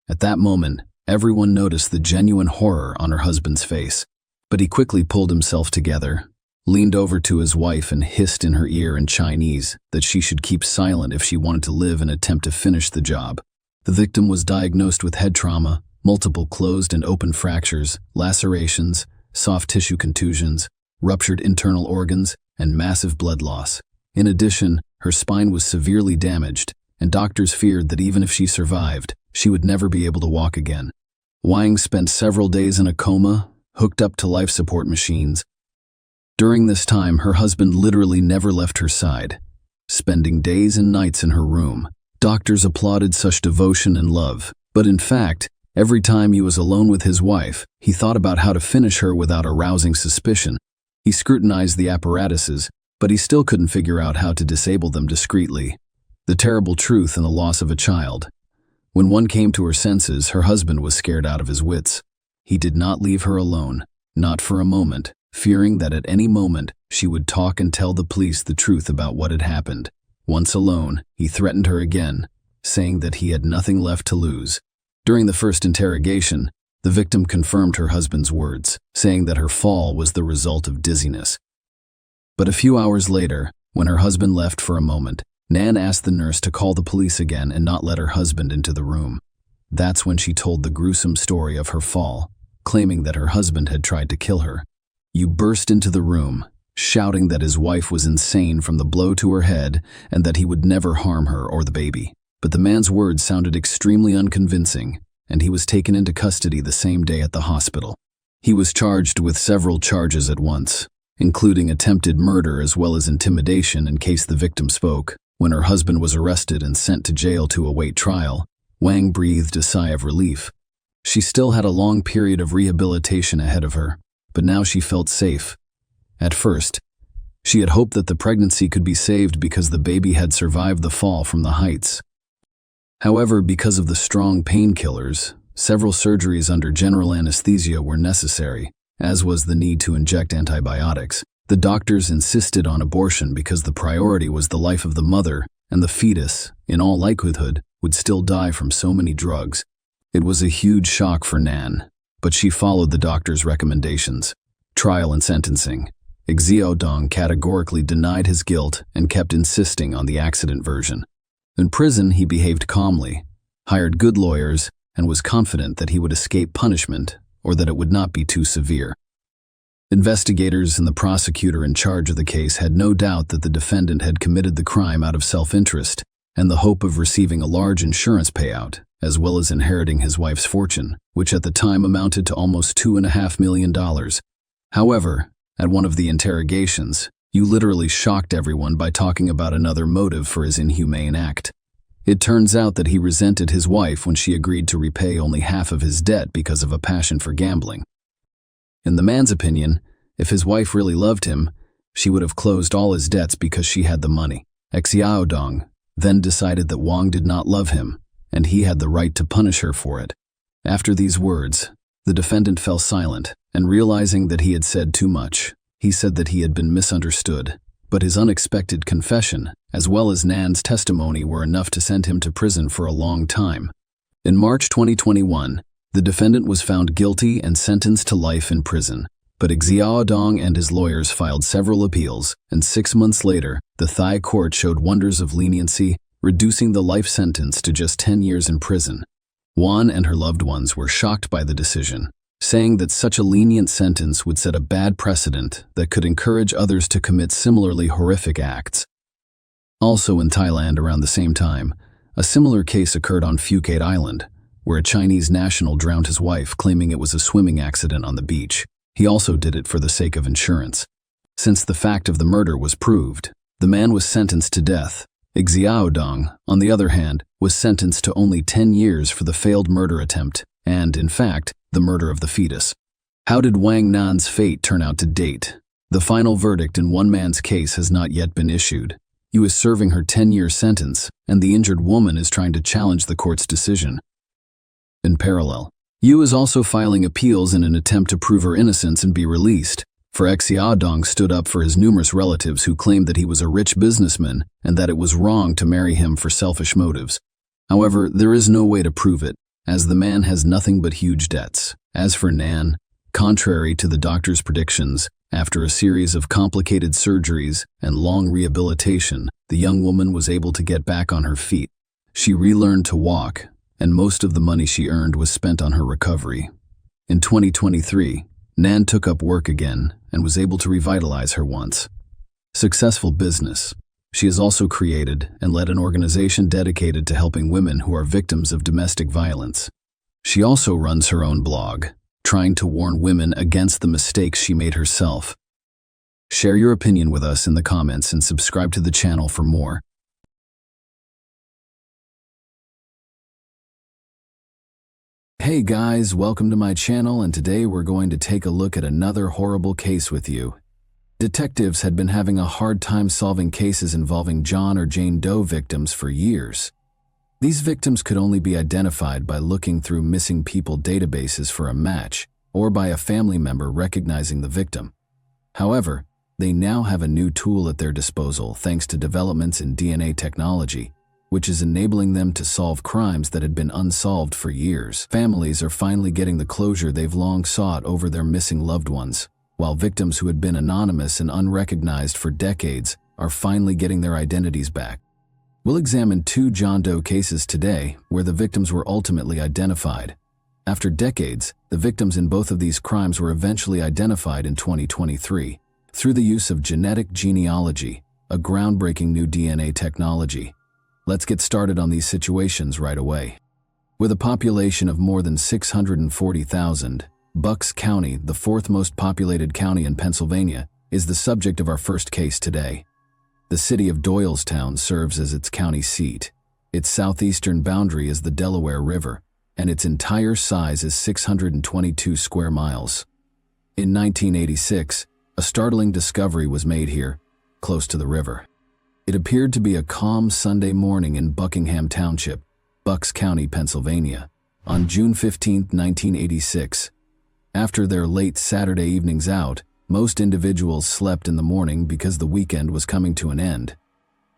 At that moment, everyone noticed the genuine horror on her husband's face, but he quickly pulled himself together, leaned over to his wife and hissed in her ear in Chinese that she should keep silent if she wanted to live and attempt to finish the job. The victim was diagnosed with head trauma, multiple closed and open fractures, lacerations, soft tissue contusions, ruptured internal organs, and massive blood loss. In addition, her spine was severely damaged, and doctors feared that even if she survived, she would never be able to walk again. Wang spent several days in a coma, hooked up to life support machines. During this time, her husband literally never left her side, spending days and nights in her room. Doctors applauded such devotion and love, but in fact, every time he was alone with his wife, he thought about how to finish her without arousing suspicion. He scrutinized the apparatuses, but he still couldn't figure out how to disable them discreetly. The terrible truth and the loss of a child. When one came to her senses, her husband was scared out of his wits. He did not leave her alone, not for a moment, fearing that at any moment she would talk and tell the police the truth about what had happened. Once alone, he threatened her again, saying that he had nothing left to lose. During the first interrogation, the victim confirmed her husband's words, saying that her fall was the result of dizziness. But a few hours later, when her husband left for a moment, Nan asked the nurse to call the police again and not let her husband into the room. That's when she told the gruesome story of her fall, claiming that her husband had tried to kill her. Yu burst into the room, shouting that his wife was insane from the blow to her head and that he would never harm her or the baby. But the man's words sounded extremely unconvincing, and he was taken into custody the same day at the hospital. He was charged with several charges at once, including attempted murder as well as intimidation in case the victim spoke. When her husband was arrested and sent to jail to await trial, Wang breathed a sigh of relief. She still had a long period of rehabilitation ahead of her, but now she felt safe. At first, she had hoped that the pregnancy could be saved because the baby had survived the fall from the heights. However, because of the strong painkillers, several surgeries under general anesthesia were necessary, as was the need to inject antibiotics. The doctors insisted on abortion because the priority was the life of the mother, and the fetus, in all likelihood, would still die from so many drugs. It was a huge shock for Nan, but she followed the doctor's recommendations. Trial and sentencing. Xiaodong categorically denied his guilt and kept insisting on the accident version. In prison, he behaved calmly, hired good lawyers, and was confident that he would escape punishment or that it would not be too severe. Investigators and the prosecutor in charge of the case had no doubt that the defendant had committed the crime out of self-interest and the hope of receiving a large insurance payout, as well as inheriting his wife's fortune, which at the time amounted to almost $2.5 million. However, at one of the interrogations, Yu literally shocked everyone by talking about another motive for his inhumane act. It turns out that he resented his wife when she agreed to repay only half of his debt because of a passion for gambling. In the man's opinion, if his wife really loved him, she would have closed all his debts because she had the money. Xiaodong then decided that Wang did not love him, and he had the right to punish her for it. After these words, the defendant fell silent, and realizing that he had said too much, he said that he had been misunderstood, but his unexpected confession, as well as Nan's testimony, were enough to send him to prison for a long time. In March 2021, the defendant was found guilty and sentenced to life in prison, but Xiaodong and his lawyers filed several appeals, and 6 months later, the Thai court showed wonders of leniency, reducing the life sentence to just 10 years in prison. Wan and her loved ones were shocked by the decision, saying that such a lenient sentence would set a bad precedent that could encourage others to commit similarly horrific acts. Also in Thailand around the same time, a similar case occurred on Phuket Island, where a Chinese national drowned his wife, claiming it was a swimming accident on the beach. He also did it for the sake of insurance. Since the fact of the murder was proved, the man was sentenced to death. Xiaodong, on the other hand, was sentenced to only 10 years for the failed murder attempt and, in fact, the murder of the fetus. How did Wang Nan's fate turn out to date? The final verdict in one man's case has not yet been issued. Yu is serving her 10-year sentence, and the injured woman is trying to challenge the court's decision. In parallel, Yu is also filing appeals in an attempt to prove her innocence and be released, for Xiaodong stood up for his numerous relatives who claimed that he was a rich businessman and that it was wrong to marry him for selfish motives. However, there is no way to prove it, as the man has nothing but huge debts. As for Nan, contrary to the doctor's predictions, after a series of complicated surgeries and long rehabilitation, the young woman was able to get back on her feet. She relearned to walk, and most of the money she earned was spent on her recovery. In 2023, Nan took up work again and was able to revitalize her once successful business. She has also created and led an organization dedicated to helping women who are victims of domestic violence. She also runs her own blog, trying to warn women against the mistakes she made herself. Share your opinion with us in the comments and subscribe to the channel for more. Hey guys, welcome to my channel, and today we're going to take a look at another horrible case with you. Detectives had been having a hard time solving cases involving John or Jane Doe victims for years. These victims could only be identified by looking through missing people databases for a match, or by a family member recognizing the victim. However, they now have a new tool at their disposal thanks to developments in DNA technology, which is enabling them to solve crimes that had been unsolved for years. Families are finally getting the closure they've long sought over their missing loved ones, while victims who had been anonymous and unrecognized for decades are finally getting their identities back. We'll examine 2 John Doe cases today where the victims were ultimately identified. After decades, the victims in both of these crimes were eventually identified in 2023 through the use of genetic genealogy, a groundbreaking new DNA technology. Let's get started on these situations right away. With a population of more than 640,000, Bucks County, the 4th most populated county in Pennsylvania, is the subject of our first case today. The city of Doylestown serves as its county seat. Its southeastern boundary is the Delaware River, and its entire size is 622 square miles. In 1986, a startling discovery was made here, close to the river. It appeared to be a calm Sunday morning in Buckingham Township, Bucks County, Pennsylvania, on June 15, 1986. After their late Saturday evenings out, most individuals slept in the morning because the weekend was coming to an end.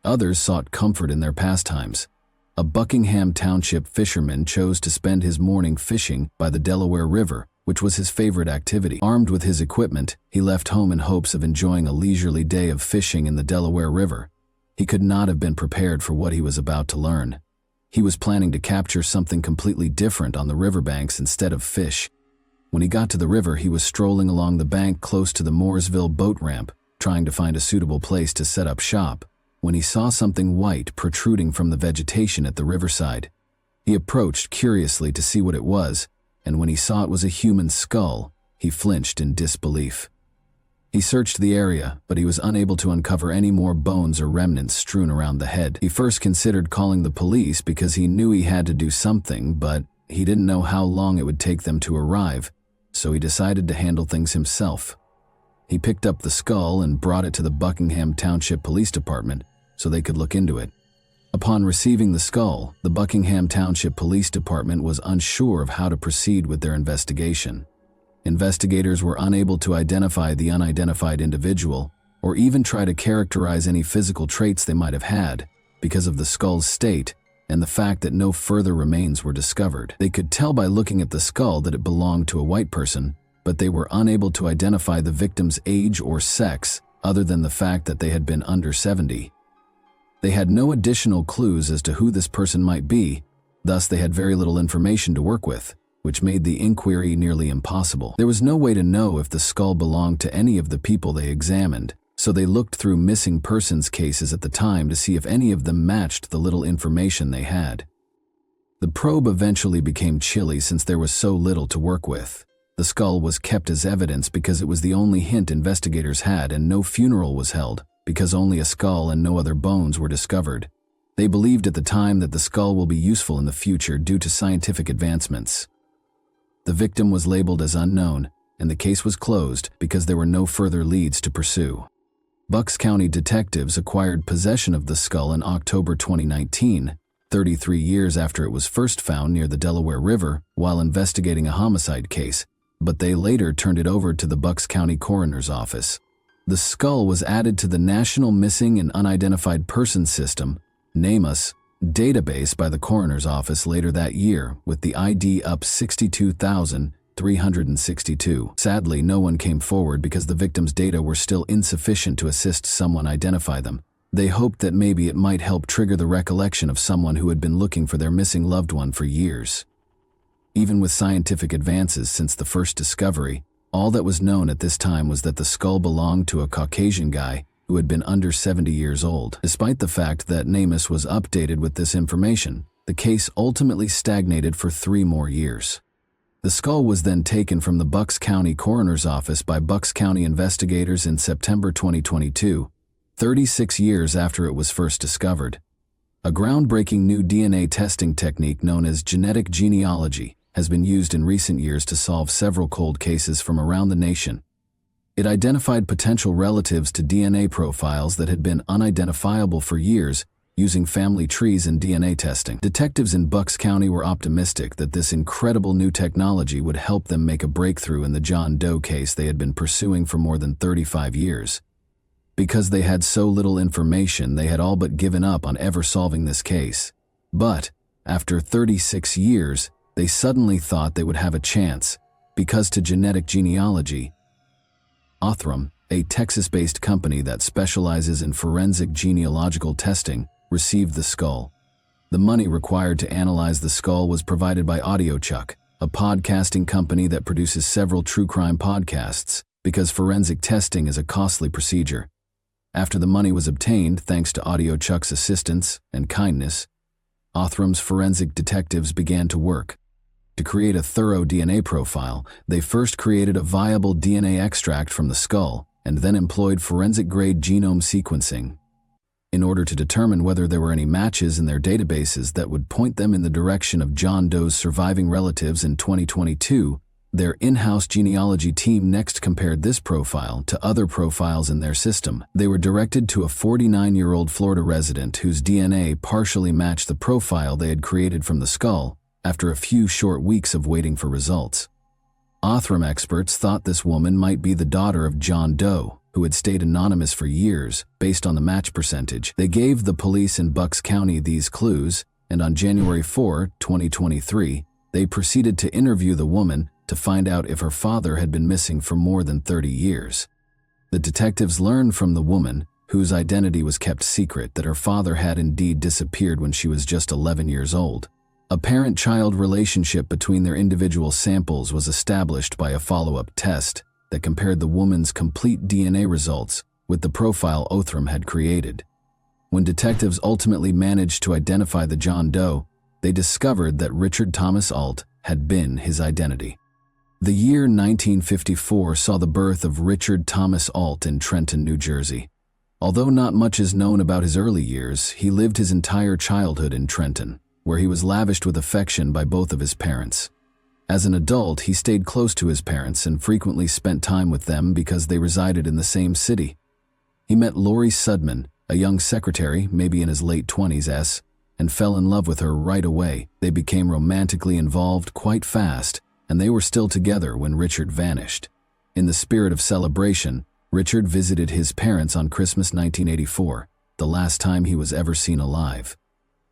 Others sought comfort in their pastimes. A Buckingham Township fisherman chose to spend his morning fishing by the Delaware River, which was his favorite activity. Armed with his equipment, he left home in hopes of enjoying a leisurely day of fishing in the Delaware River. He could not have been prepared for what he was about to learn. He was planning to capture something completely different on the riverbanks instead of fish. When he got to the river, he was strolling along the bank close to the Mooresville boat ramp, trying to find a suitable place to set up shop, when he saw something white protruding from the vegetation at the riverside. He approached curiously to see what it was, and when he saw it was a human skull, he flinched in disbelief. He searched the area, but he was unable to uncover any more bones or remnants strewn around the head. He first considered calling the police because he knew he had to do something, but he didn't know how long it would take them to arrive, so he decided to handle things himself. He picked up the skull and brought it to the Buckingham Township Police Department so they could look into it. Upon receiving the skull, the Buckingham Township Police Department was unsure of how to proceed with their investigation. Investigators were unable to identify the unidentified individual or even try to characterize any physical traits they might have had because of the skull's state and the fact that no further remains were discovered. They could tell by looking at the skull that it belonged to a white person, but they were unable to identify the victim's age or sex other than the fact that they had been under 70. They had no additional clues as to who this person might be, thus they had very little information to work with, which made the inquiry nearly impossible. There was no way to know if the skull belonged to any of the people they examined, so they looked through missing persons cases at the time to see if any of them matched the little information they had. The probe eventually became chilly since there was so little to work with. The skull was kept as evidence because it was the only hint investigators had, and no funeral was held because only a skull and no other bones were discovered. They believed at the time that the skull will be useful in the future due to scientific advancements. The victim was labeled as unknown, and the case was closed because there were no further leads to pursue. Bucks County detectives acquired possession of the skull in October 2019, 33 years after it was first found near the Delaware River while investigating a homicide case, but they later turned it over to the Bucks County Coroner's Office. The skull was added to the National Missing and Unidentified Persons System, NamUs, database by the Coroner's Office later that year, with the ID up 62,362. Sadly, no one came forward because the victims' data were still insufficient to assist someone identify them. They hoped that maybe it might help trigger the recollection of someone who had been looking for their missing loved one for years. Even with scientific advances since the first discovery, all that was known at this time was that the skull belonged to a Caucasian guy who had been under 70 years old. Despite the fact that NamUs was updated with this information, the case ultimately stagnated for 3 more years. The skull was then taken from the Bucks County Coroner's Office by Bucks County investigators in September 2022, 36 years after it was first discovered. A groundbreaking new DNA testing technique known as genetic genealogy has been used in recent years to solve several cold cases from around the nation. It identified potential relatives to DNA profiles that had been unidentifiable for years using family trees and DNA testing. Detectives in Bucks County were optimistic that this incredible new technology would help them make a breakthrough in the John Doe case they had been pursuing for more than 35 years. Because they had so little information, they had all but given up on ever solving this case. But, after 36 years, they suddenly thought they would have a chance, because to genetic genealogy, Othram, a Texas-based company that specializes in forensic genealogical testing, received the skull. The money required to analyze the skull was provided by AudioChuck, a podcasting company that produces several true crime podcasts, because forensic testing is a costly procedure. After the money was obtained, thanks to AudioChuck's assistance and kindness, Othram's forensic detectives began to work. To create a thorough DNA profile, they first created a viable DNA extract from the skull and then employed forensic-grade genome sequencing in order to determine whether there were any matches in their databases that would point them in the direction of John Doe's surviving relatives. In 2022, their in-house genealogy team next compared this profile to other profiles in their system. They were directed to a 49-year-old Florida resident whose DNA partially matched the profile they had created from the skull after a few short weeks of waiting for results. Othram experts thought this woman might be the daughter of John Doe, who had stayed anonymous for years based on the match percentage. They gave the police in Bucks County these clues, and on January 4, 2023, they proceeded to interview the woman to find out if her father had been missing for more than 30 years. The detectives learned from the woman, whose identity was kept secret, that her father had indeed disappeared when she was just 11 years old. A parent-child relationship between their individual samples was established by a follow-up test that compared the woman's complete DNA results with the profile Othram had created. When detectives ultimately managed to identify the John Doe, they discovered that Richard Thomas Alt had been his identity. The year 1954 saw the birth of Richard Thomas Alt in Trenton, New Jersey. Although not much is known about his early years, he lived his entire childhood in Trenton, where he was lavished with affection by both of his parents. As an adult, he stayed close to his parents and frequently spent time with them because they resided in the same city. He met Lori Sudman, a young secretary, maybe in his late 20s, and fell in love with her right away. They became romantically involved quite fast, and they were still together when Richard vanished. In the spirit of celebration, Richard visited his parents on Christmas 1984, the last time he was ever seen alive.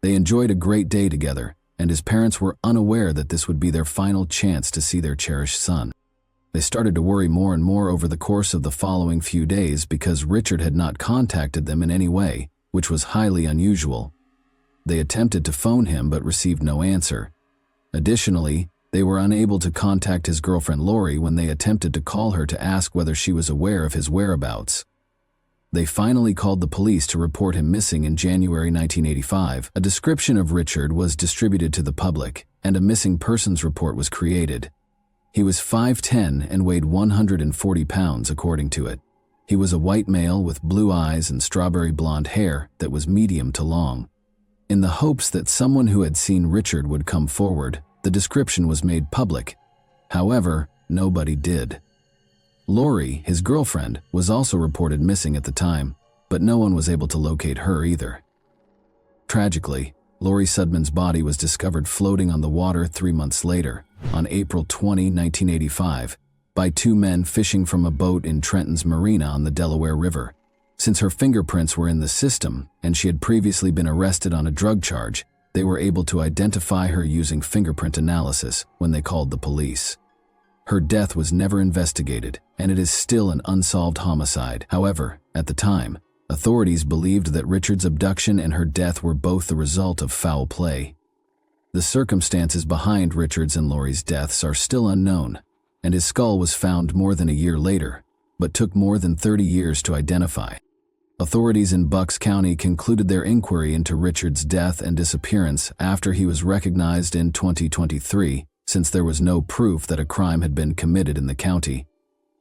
They enjoyed a great day together, and his parents were unaware that this would be their final chance to see their cherished son. They started to worry more and more over the course of the following few days because Richard had not contacted them in any way, which was highly unusual. They attempted to phone him but received no answer. Additionally, they were unable to contact his girlfriend Lori when they attempted to call her to ask whether she was aware of his whereabouts. They finally called the police to report him missing in January 1985. A description of Richard was distributed to the public, and a missing persons report was created. He was 5'10" and weighed 140 pounds according to it. He was a white male with blue eyes and strawberry blonde hair that was medium to long. In the hopes that someone who had seen Richard would come forward, the description was made public. However, nobody did. Lori, his girlfriend, was also reported missing at the time, but no one was able to locate her either. Tragically, Lori Sudman's body was discovered floating on the water 3 months later, on April 20, 1985, by two men fishing from a boat in Trenton's marina on the Delaware River. Since her fingerprints were in the system and she had previously been arrested on a drug charge, they were able to identify her using fingerprint analysis when they called the police. Her death was never investigated, and it is still an unsolved homicide. However, at the time, authorities believed that Richard's abduction and her death were both the result of foul play. The circumstances behind Richard's and Lori's deaths are still unknown, and his skull was found more than a year later, but took more than 30 years to identify. Authorities in Bucks County concluded their inquiry into Richard's death and disappearance after he was recognized in 2023, since there was no proof that a crime had been committed in the county.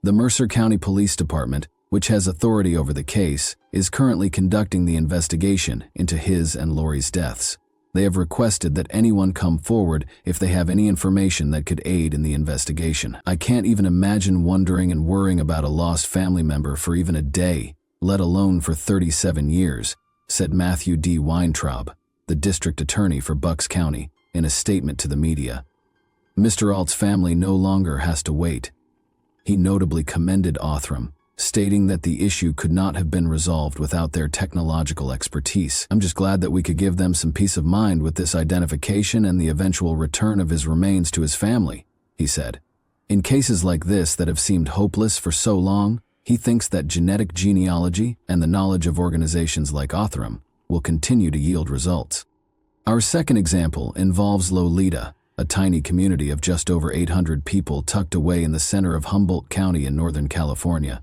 The Mercer County Police Department, which has authority over the case, is currently conducting the investigation into his and Lori's deaths. They have requested that anyone come forward if they have any information that could aid in the investigation. I can't even imagine wondering and worrying about a lost family member for even a day, let alone for 37 years. said Matthew D. Weintraub, the district attorney for Bucks County, in a statement to the media. Mr. Alt's family no longer has to wait. He notably commended Othram, stating that the issue could not have been resolved without their technological expertise. I'm just glad that we could give them some peace of mind with this identification and the eventual return of his remains to his family, he said. In cases like this that have seemed hopeless for so long, he thinks that genetic genealogy and the knowledge of organizations like Othram will continue to yield results. Our second example involves Lolita, a tiny community of just over 800 people tucked away in the center of Humboldt County in Northern California.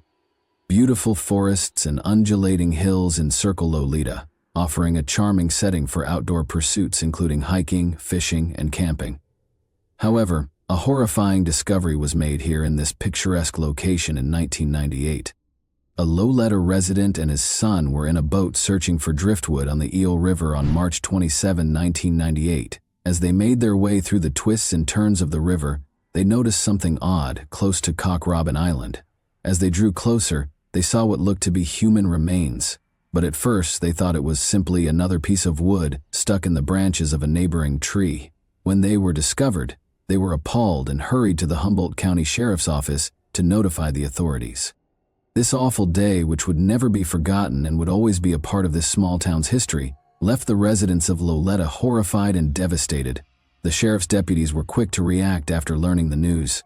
Beautiful forests and undulating hills encircle Lolita, offering a charming setting for outdoor pursuits including hiking, fishing, and camping. However, a horrifying discovery was made here in this picturesque location in 1998. A Loleta resident and his son were in a boat searching for driftwood on the Eel River on March 27, 1998. As they made their way through the twists and turns of the river, they noticed something odd close to Cock Robin Island. As they drew closer, they saw what looked to be human remains, but at first they thought it was simply another piece of wood stuck in the branches of a neighboring tree. When they were discovered, they were appalled and hurried to the Humboldt County Sheriff's Office to notify the authorities. This awful day, which would never be forgotten and would always be a part of this small town's history, left the residents of Loleta horrified and devastated. The sheriff's deputies were quick to react after learning the news.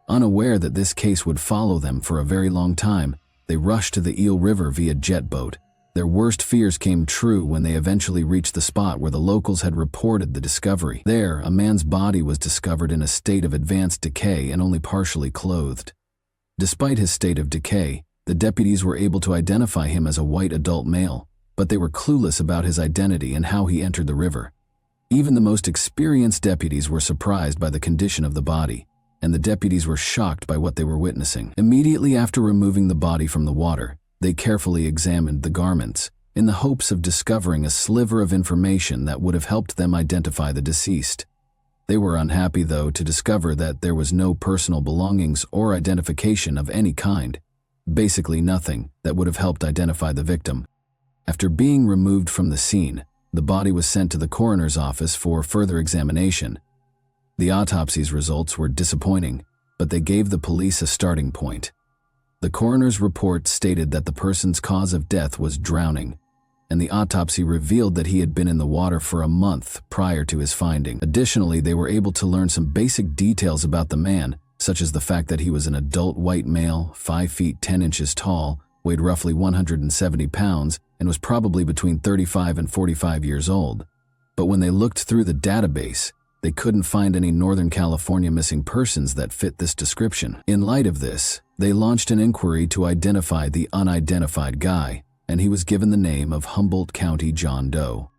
Unaware that this case would follow them for a very long time, they rushed to the Eel River via jet boat. Their worst fears came true when they eventually reached the spot where the locals had reported the discovery. There, a man's body was discovered in a state of advanced decay and only partially clothed. Despite his state of decay, the deputies were able to identify him as a white adult male, but they were clueless about his identity and how he entered the river. Even the most experienced deputies were surprised by the condition of the body, and the deputies were shocked by what they were witnessing. Immediately after removing the body from the water, they carefully examined the garments, in the hopes of discovering a sliver of information that would have helped them identify the deceased. They were unhappy, though, to discover that there was no personal belongings or identification of any kind. Basically nothing that would have helped identify the victim. After being removed from the scene, the body was sent to the coroner's office for further examination. The autopsy's results were disappointing, but they gave the police a starting point. The coroner's report stated that the person's cause of death was drowning, and the autopsy revealed that he had been in the water for a month prior to his finding. Additionally, they were able to learn some basic details about the man, such as the fact that he was an adult white male, 5 feet 10 inches tall, weighed roughly 170 pounds, and was probably between 35 and 45 years old. But when they looked through the database, they couldn't find any Northern California missing persons that fit this description. In light of this, they launched an inquiry to identify the unidentified guy, and he was given the name of Humboldt County John Doe.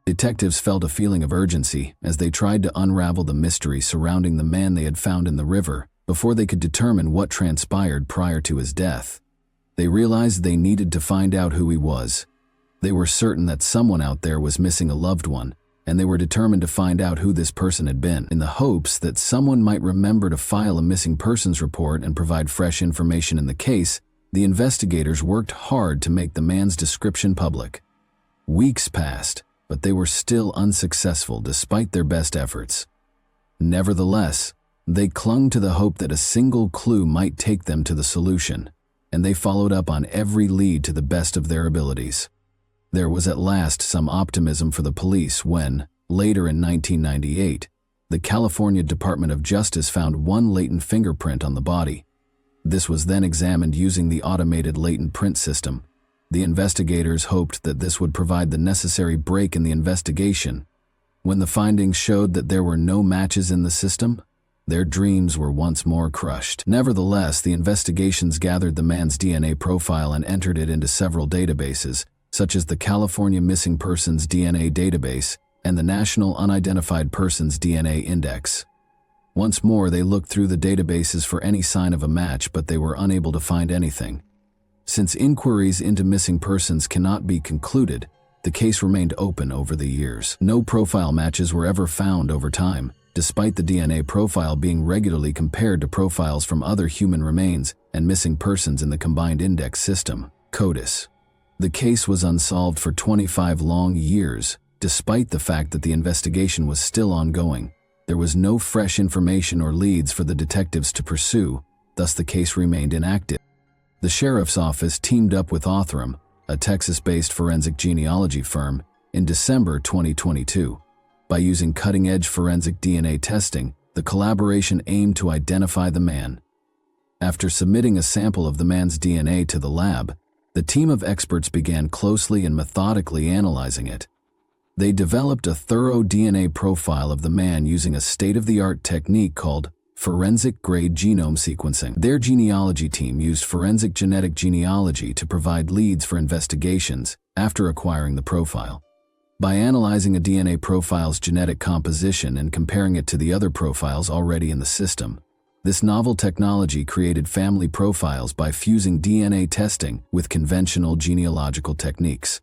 Detectives felt a feeling of urgency as they tried to unravel the mystery surrounding the man they had found in the river before they could determine what transpired prior to his death. They realized they needed to find out who he was. They were certain that someone out there was missing a loved one, and they were determined to find out who this person had been, in the hopes that someone might remember to file a missing persons report and provide fresh information in the case. The investigators worked hard to make the man's description public. Weeks passed, but they were still unsuccessful despite their best efforts. Nevertheless, they clung to the hope that a single clue might take them to the solution, and they followed up on every lead to the best of their abilities. There was at last some optimism for the police when, later in 1998, the California Department of Justice found one latent fingerprint on the body. This was then examined using the automated latent print system. The investigators hoped that this would provide the necessary break in the investigation. When the findings showed that there were no matches in the system, their dreams were once more crushed. Nevertheless, the investigations gathered the man's DNA profile and entered it into several databases, such as the California Missing Persons DNA Database and the National Unidentified Persons DNA Index. Once more, they looked through the databases for any sign of a match, but they were unable to find anything. Since inquiries into missing persons cannot be concluded, the case remained open over the years. No profile matches were ever found over time, despite the DNA profile being regularly compared to profiles from other human remains and missing persons in the Combined Index System, CODIS. The case was unsolved for 25 long years, despite the fact that the investigation was still ongoing. There was no fresh information or leads for the detectives to pursue, thus the case remained inactive. The sheriff's office teamed up with Othram, a Texas-based forensic genealogy firm, in December 2022. By using cutting-edge forensic DNA testing, the collaboration aimed to identify the man. After submitting a sample of the man's DNA to the lab, the team of experts began closely and methodically analyzing it. They developed a thorough DNA profile of the man using a state-of-the-art technique called forensic-grade genome sequencing. Their genealogy team used forensic genetic genealogy to provide leads for investigations after acquiring the profile. By analyzing a DNA profile's genetic composition and comparing it to the other profiles already in the system, this novel technology created family profiles by fusing DNA testing with conventional genealogical techniques.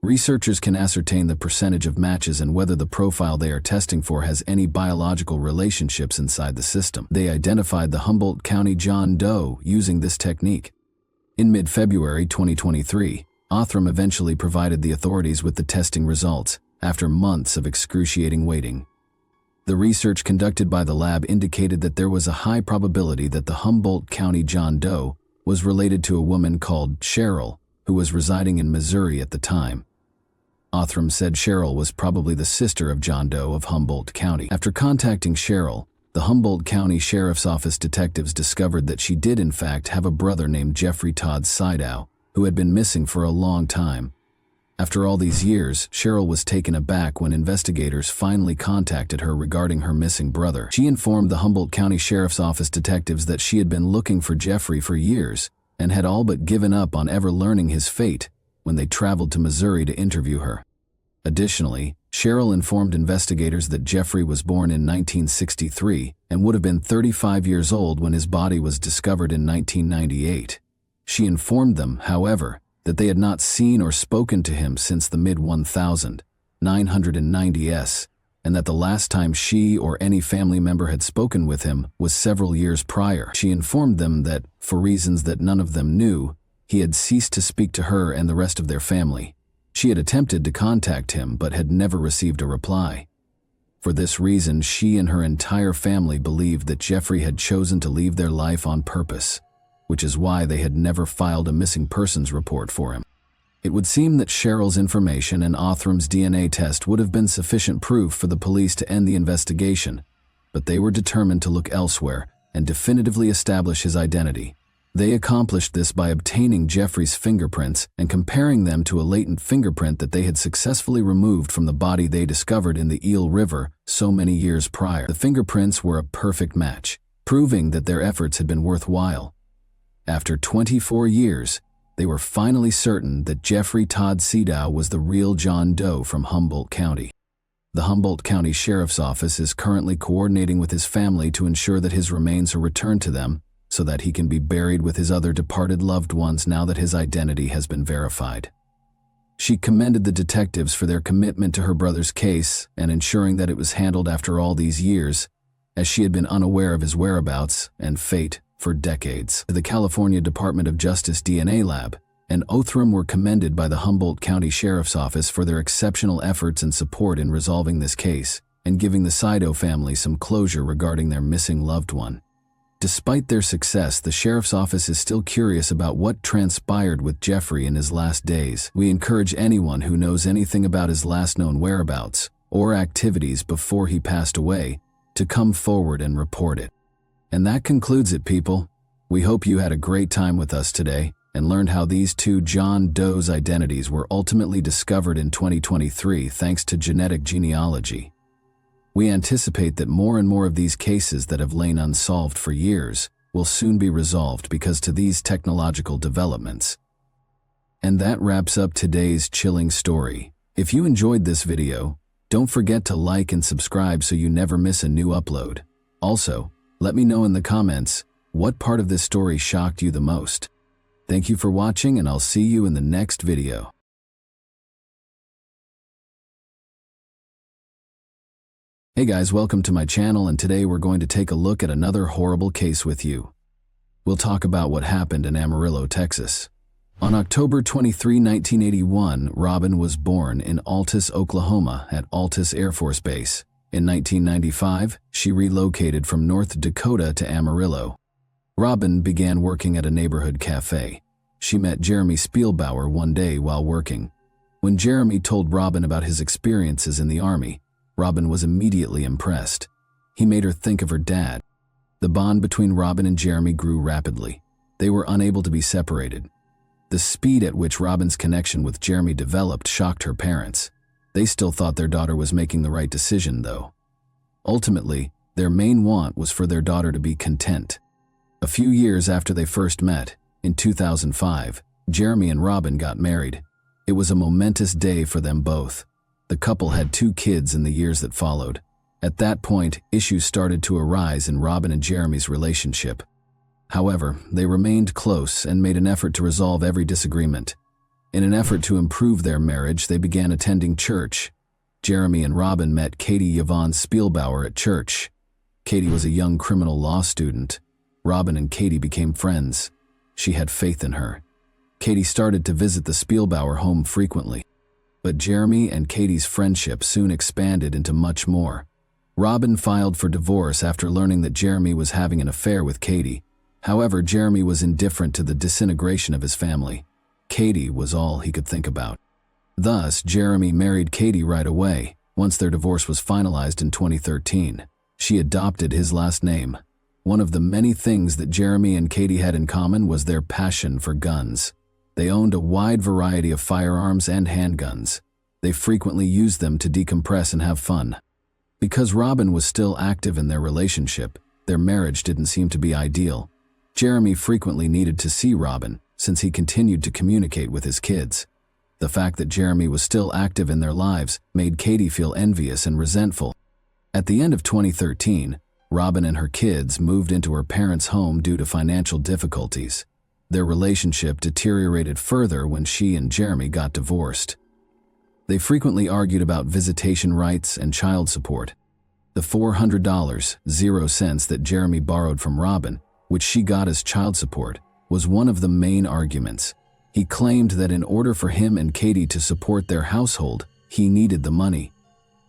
Researchers can ascertain the percentage of matches and whether the profile they are testing for has any biological relationships inside the system. They identified the Humboldt County John Doe using this technique. In mid-February 2023, Othram eventually provided the authorities with the testing results after months of excruciating waiting. The research conducted by the lab indicated that there was a high probability that the Humboldt County John Doe was related to a woman called Cheryl, who was residing in Missouri at the time. Othram said Cheryl was probably the sister of John Doe of Humboldt County. After contacting Cheryl, the Humboldt County Sheriff's Office detectives discovered that she did in fact have a brother named Jeffrey Todd Sydow, who had been missing for a long time. After all these years, Cheryl was taken aback when investigators finally contacted her regarding her missing brother. She informed the Humboldt County Sheriff's Office detectives that she had been looking for Jeffrey for years and had all but given up on ever learning his fate when they traveled to Missouri to interview her. Additionally, Cheryl informed investigators that Jeffrey was born in 1963 and would have been 35 years old when his body was discovered in 1998. She informed them, however, that they had not seen or spoken to him since the mid-1990s, and that the last time she or any family member had spoken with him was several years prior. She informed them that, for reasons that none of them knew, he had ceased to speak to her and the rest of their family. She had attempted to contact him but had never received a reply. For this reason, she and her entire family believed that Jeffrey had chosen to leave their life on purpose, which is why they had never filed a missing persons report for him. It would seem that Cheryl's information and Othram's DNA test would have been sufficient proof for the police to end the investigation, but they were determined to look elsewhere and definitively establish his identity. They accomplished this by obtaining Jeffrey's fingerprints and comparing them to a latent fingerprint that they had successfully removed from the body they discovered in the Eel River so many years prior. The fingerprints were a perfect match, proving that their efforts had been worthwhile. After 24 years, they were finally certain that Jeffrey Todd Sydow was the real John Doe from Humboldt County. The Humboldt County Sheriff's Office is currently coordinating with his family to ensure that his remains are returned to them so that he can be buried with his other departed loved ones now that his identity has been verified. She commended the detectives for their commitment to her brother's case and ensuring that it was handled after all these years, as she had been unaware of his whereabouts and fate for decades. The California Department of Justice DNA Lab and Othram were commended by the Humboldt County Sheriff's Office for their exceptional efforts and support in resolving this case and giving the Sydow family some closure regarding their missing loved one. Despite their success, the Sheriff's Office is still curious about what transpired with Jeffrey in his last days. We encourage anyone who knows anything about his last known whereabouts or activities before he passed away to come forward and report it. And that concludes it, people. We hope you had a great time with us today and learned how these two John Doe's identities were ultimately discovered in 2023 thanks to genetic genealogy. We anticipate that more and more of these cases that have lain unsolved for years will soon be resolved because of these technological developments. And that wraps up today's chilling story. If you enjoyed this video, don't forget to like and subscribe so you never miss a new upload. Also, let me know in the comments what part of this story shocked you the most. Thank you for watching, and I'll see you in the next video. Hey guys, welcome to my channel, and today we're going to take a look at another horrible case with you. We'll talk about what happened in Amarillo, Texas. On October 23, 1981, Robin was born in Altus, Oklahoma at Altus Air Force Base. In 1995, she relocated from North Dakota to Amarillo. Robin began working at a neighborhood cafe. She met Jeremy Spielbauer one day while working. When Jeremy told Robin about his experiences in the Army, Robin was immediately impressed. He made her think of her dad. The bond between Robin and Jeremy grew rapidly. They were unable to be separated. The speed at which Robin's connection with Jeremy developed shocked her parents. They still thought their daughter was making the right decision, though. Ultimately, their main want was for their daughter to be content. A few years after they first met, in 2005, Jeremy and Robin got married. It was a momentous day for them both. The couple had 2 kids in the years that followed. At that point, issues started to arise in Robin and Jeremy's relationship. However, they remained close and made an effort to resolve every disagreement. In an effort to improve their marriage, they began attending church. Jeremy and Robin met Katie Yvonne Spielbauer at church. Katie was a young criminal law student. Robin and Katie became friends. She had faith in her. Katie started to visit the Spielbauer home frequently. But Jeremy and Katie's friendship soon expanded into much more. Robin filed for divorce after learning that Jeremy was having an affair with Katie. However, Jeremy was indifferent to the disintegration of his family. Katie was all he could think about. Thus, Jeremy married Katie right away. Once their divorce was finalized in 2013, she adopted his last name. One of the many things that Jeremy and Katie had in common was their passion for guns. They owned a wide variety of firearms and handguns. They frequently used them to decompress and have fun. Because Robin was still active in their relationship, their marriage didn't seem to be ideal. Jeremy frequently needed to see Robin, since he continued to communicate with his kids. The fact that Jeremy was still active in their lives made Katie feel envious and resentful. At the end of 2013, Robin and her kids moved into her parents' home due to financial difficulties. Their relationship deteriorated further when she and Jeremy got divorced. They frequently argued about visitation rights and child support. The $400.00 that Jeremy borrowed from Robin, which she got as child support, was one of the main arguments. He claimed that in order for him and Katie to support their household, he needed the money.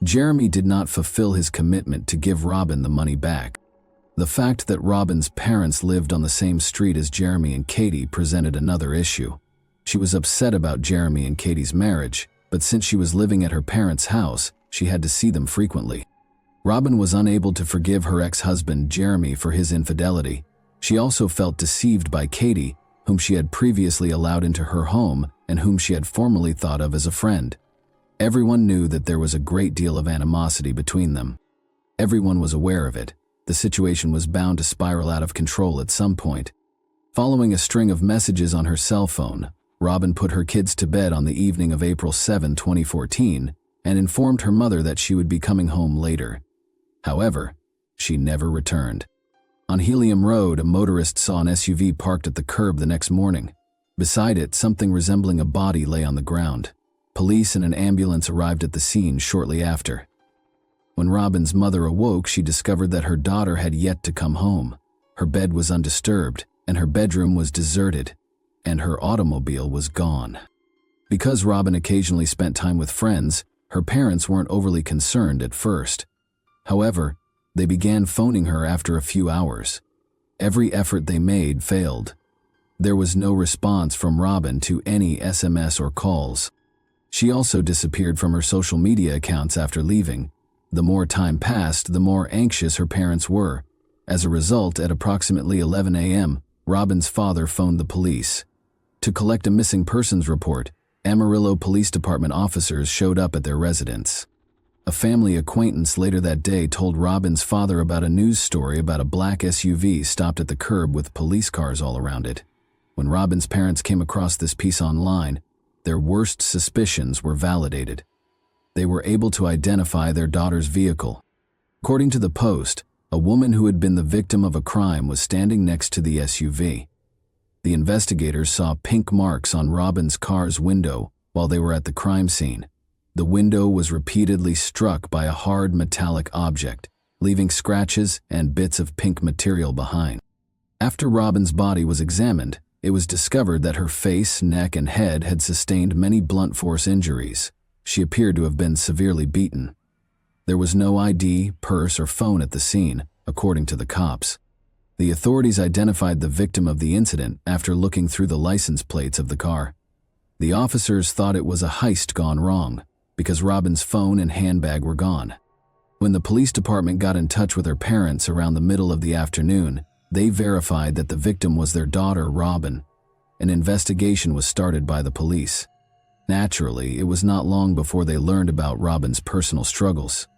Jeremy did not fulfill his commitment to give Robin the money back. The fact that Robin's parents lived on the same street as Jeremy and Katie presented another issue. She was upset about Jeremy and Katie's marriage, but since she was living at her parents' house, she had to see them frequently. Robin was unable to forgive her ex-husband Jeremy for his infidelity. She also felt deceived by Katie, whom she had previously allowed into her home and whom she had formerly thought of as a friend. Everyone knew that there was a great deal of animosity between them. Everyone was aware of it. The situation was bound to spiral out of control at some point. Following a string of messages on her cell phone, Robin put her kids to bed on the evening of April 7, 2014, and informed her mother that she would be coming home later. However, she never returned. On Helium Road, a motorist saw an SUV parked at the curb the next morning. Beside it, something resembling a body lay on the ground. Police and an ambulance arrived at the scene shortly after. When Robin's mother awoke, she discovered that her daughter had yet to come home. Her bed was undisturbed, and her bedroom was deserted, and her automobile was gone. Because Robin occasionally spent time with friends, her parents weren't overly concerned at first. However, they began phoning her after a few hours. Every effort they made failed. There was no response from Robin to any SMS or calls. She also disappeared from her social media accounts after leaving. The more time passed, the more anxious her parents were. As a result, at approximately 11 a.m., Robin's father phoned the police. To collect a missing persons report, Amarillo Police Department officers showed up at their residence. A family acquaintance later that day told Robin's father about a news story about a black SUV stopped at the curb with police cars all around it. When Robin's parents came across this piece online, their worst suspicions were validated. They were able to identify their daughter's vehicle. According to the Post, a woman who had been the victim of a crime was standing next to the SUV. The investigators saw pink marks on Robin's car's window while they were at the crime scene. The window was repeatedly struck by a hard metallic object, leaving scratches and bits of pink material behind. After Robin's body was examined, It was discovered that her face, neck, and head had sustained many blunt force injuries. She appeared to have been severely beaten. There was no ID, purse, or phone at the scene, according to the cops. The authorities identified the victim of the incident after looking through the license plates of the car. The officers thought it was a heist gone wrong, because Robin's phone and handbag were gone. When the police department got in touch with her parents around the middle of the afternoon, they verified that the victim was their daughter, Robin. An investigation was started by the police. Naturally, it was not long before they learned about Robin's personal struggles.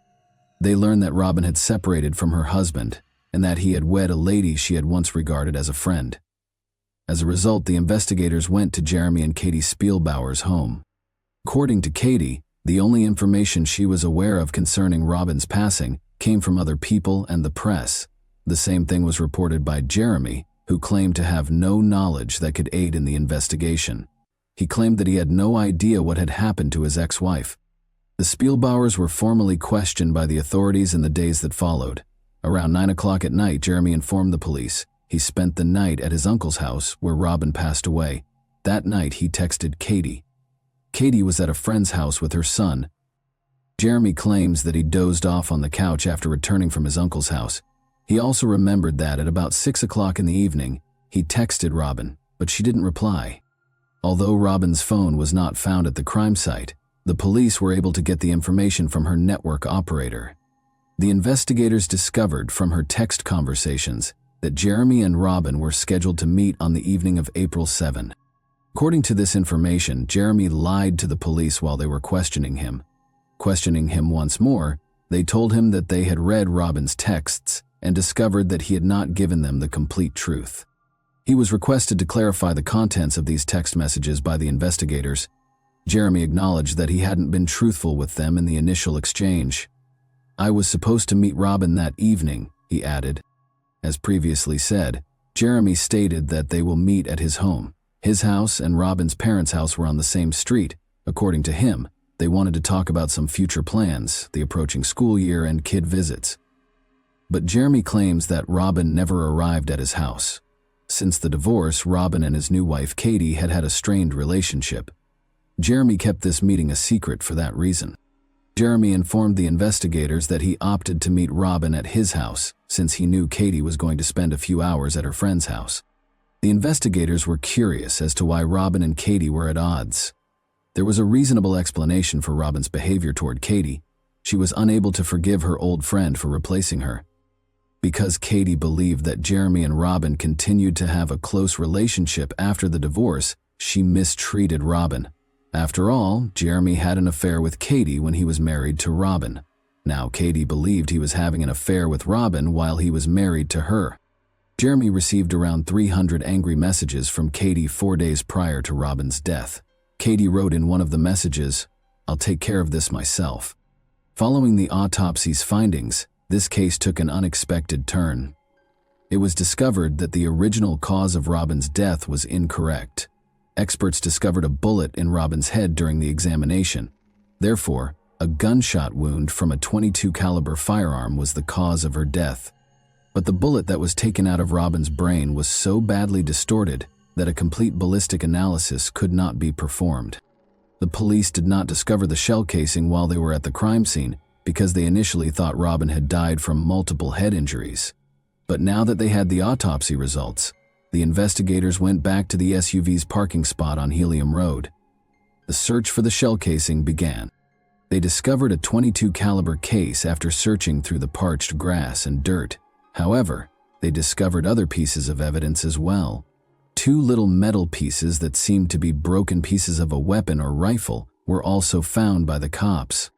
They learned that Robin had separated from her husband and that he had wed a lady she had once regarded as a friend. As a result, the investigators went to Jeremy and Katie Spielbauer's home. According to Katie, the only information she was aware of concerning Robin's passing came from other people and the press. The same thing was reported by Jeremy, who claimed to have no knowledge that could aid in the investigation. He claimed that he had no idea what had happened to his ex-wife. The Spielbauers were formally questioned by the authorities in the days that followed. Around 9 o'clock at night, Jeremy informed the police he spent the night at his uncle's house where Robin passed away. That night, he texted Katie. Katie was at a friend's house with her son. Jeremy claims that he dozed off on the couch after returning from his uncle's house. He also remembered that at about 6 o'clock in the evening, he texted Robin, but she didn't reply. Although Robin's phone was not found at the crime site, the police were able to get the information from her network operator. The investigators discovered from her text conversations that Jeremy and Robin were scheduled to meet on the evening of April 7. According to this information, Jeremy lied to the police while they were questioning him. Questioning him once more, they told him that they had read Robin's texts and discovered that he had not given them the complete truth. He was requested to clarify the contents of these text messages by the investigators. Jeremy acknowledged that he hadn't been truthful with them in the initial exchange. "I was supposed to meet Robin that evening," he added. As previously said, Jeremy stated that they will meet at his home. His house and Robin's parents' house were on the same street. According to him, they wanted to talk about some future plans, the approaching school year, and kid visits. But Jeremy claims that Robin never arrived at his house. Since the divorce, Robin and his new wife Katie had had a strained relationship. Jeremy kept this meeting a secret for that reason. Jeremy informed the investigators that he opted to meet Robin at his house since he knew Katie was going to spend a few hours at her friend's house. The investigators were curious as to why Robin and Katie were at odds. There was a reasonable explanation for Robin's behavior toward Katie. She was unable to forgive her old friend for replacing her. Because Katie believed that Jeremy and Robin continued to have a close relationship after the divorce, she mistreated Robin. After all, Jeremy had an affair with Katie when he was married to Robin. Now Katie believed he was having an affair with Robin while he was married to her. Jeremy received around 300 angry messages from Katie 4 days prior to Robin's death. Katie wrote in one of the messages, "I'll take care of this myself." Following the autopsy's findings, this case took an unexpected turn. It was discovered that the original cause of Robin's death was incorrect. Experts discovered a bullet in Robin's head during the examination. Therefore, a gunshot wound from a .22 caliber firearm was the cause of her death. But the bullet that was taken out of Robin's brain was so badly distorted that a complete ballistic analysis could not be performed. The police did not discover the shell casing while they were at the crime scene because they initially thought Robin had died from multiple head injuries. But now that they had the autopsy results, the investigators went back to the SUV's parking spot on Helium Road. The search for the shell casing began. They discovered a .22 caliber case after searching through the parched grass and dirt. However, they discovered other pieces of evidence as well. 2 little metal pieces that seemed to be broken pieces of a weapon or rifle were also found by the cops.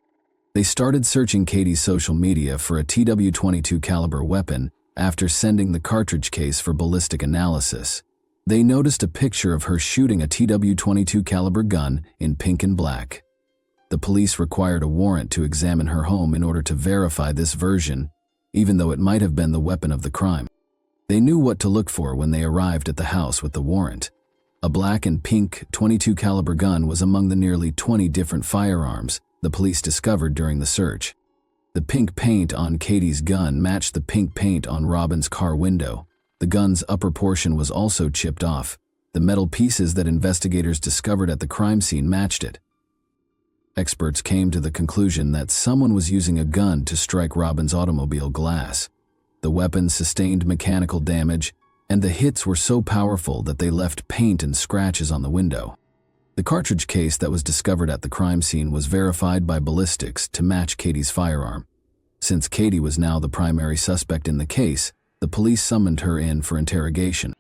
They started searching Katie's social media for a .22 caliber weapon after sending the cartridge case for ballistic analysis. They noticed a picture of her shooting a .22 caliber gun in pink and black. The police required a warrant to examine her home in order to verify this version, even though it might have been the weapon of the crime. They knew what to look for when they arrived at the house with the warrant. A black and pink .22 caliber gun was among the nearly 20 different firearms the police discovered during the search. The pink paint on Katie's gun matched the pink paint on Robin's car window. The gun's upper portion was also chipped off. The metal pieces that investigators discovered at the crime scene matched it. Experts came to the conclusion that someone was using a gun to strike Robin's automobile glass. The weapon sustained mechanical damage, and the hits were so powerful that they left paint and scratches on the window. The cartridge case that was discovered at the crime scene was verified by ballistics to match Katie's firearm. Since Katie was now the primary suspect in the case, the police summoned her in for interrogation.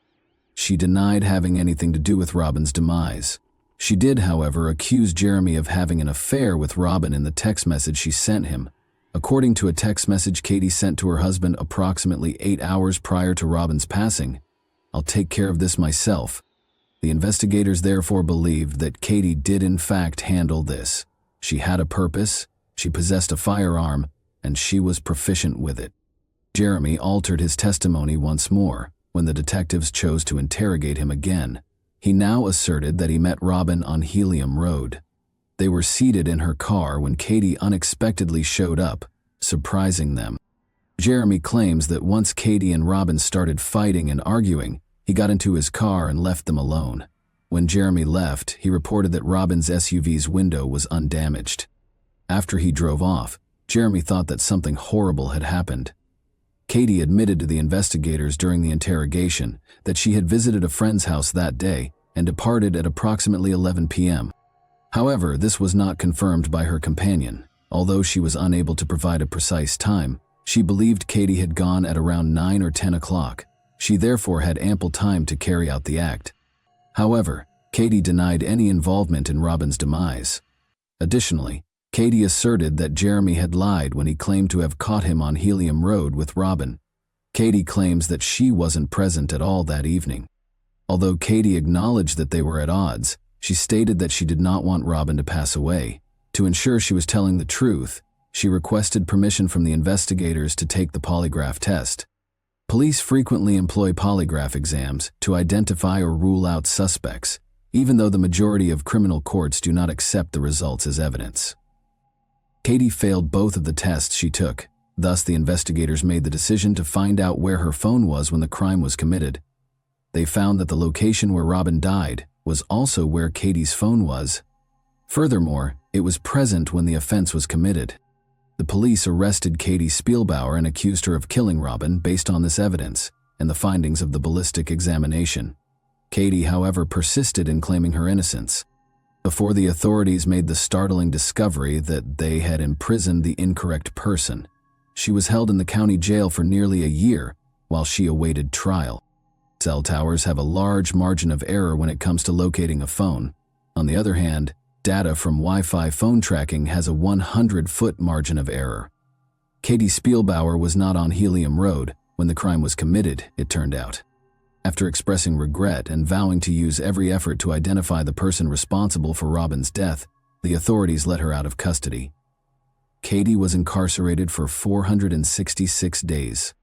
She denied having anything to do with Robin's demise. She did, however, accuse Jeremy of having an affair with Robin in the text message she sent him. According to a text message Katie sent to her husband approximately 8 hours prior to Robin's passing, "I'll take care of this myself." The investigators therefore believed that Katie did in fact handle this. She had a purpose, she possessed a firearm, and she was proficient with it. Jeremy altered his testimony once more when the detectives chose to interrogate him again. He now asserted that he met Robin on Helium Road. They were seated in her car when Katie unexpectedly showed up, surprising them. Jeremy claims that once Katie and Robin started fighting and arguing, he got into his car and left them alone. When Jeremy left, he reported that Robin's SUV's window was undamaged. After he drove off, Jeremy thought that something horrible had happened. Katie admitted to the investigators during the interrogation that she had visited a friend's house that day and departed at approximately 11 p.m. However, this was not confirmed by her companion. Although she was unable to provide a precise time, she believed Katie had gone at around 9 or 10 o'clock. She therefore had ample time to carry out the act. However, Katie denied any involvement in Robin's demise. Additionally, Katie asserted that Jeremy had lied when he claimed to have caught him on Helium Road with Robin. Katie claims that she wasn't present at all that evening. Although Katie acknowledged that they were at odds, she stated that she did not want Robin to pass away. To ensure she was telling the truth, she requested permission from the investigators to take the polygraph test. Police frequently employ polygraph exams to identify or rule out suspects, even though the majority of criminal courts do not accept the results as evidence. Katie failed both of the tests she took. Thus, the investigators made the decision to find out where her phone was when the crime was committed. They found that the location where Robin died was also where Katie's phone was. Furthermore, it was present when the offense was committed. The police arrested Katie Spielbauer and accused her of killing Robin based on this evidence and the findings of the ballistic examination. Katie, however, persisted in claiming her innocence. Before the authorities made the startling discovery that they had imprisoned the incorrect person, she was held in the county jail for nearly a year while she awaited trial. Cell towers have a large margin of error when it comes to locating a phone. On the other hand, data from Wi-Fi phone tracking has a 100-foot margin of error. Katie Spielbauer was not on Helium Road when the crime was committed, it turned out. After expressing regret and vowing to use every effort to identify the person responsible for Robin's death, the authorities let her out of custody. Katie was incarcerated for 466 days.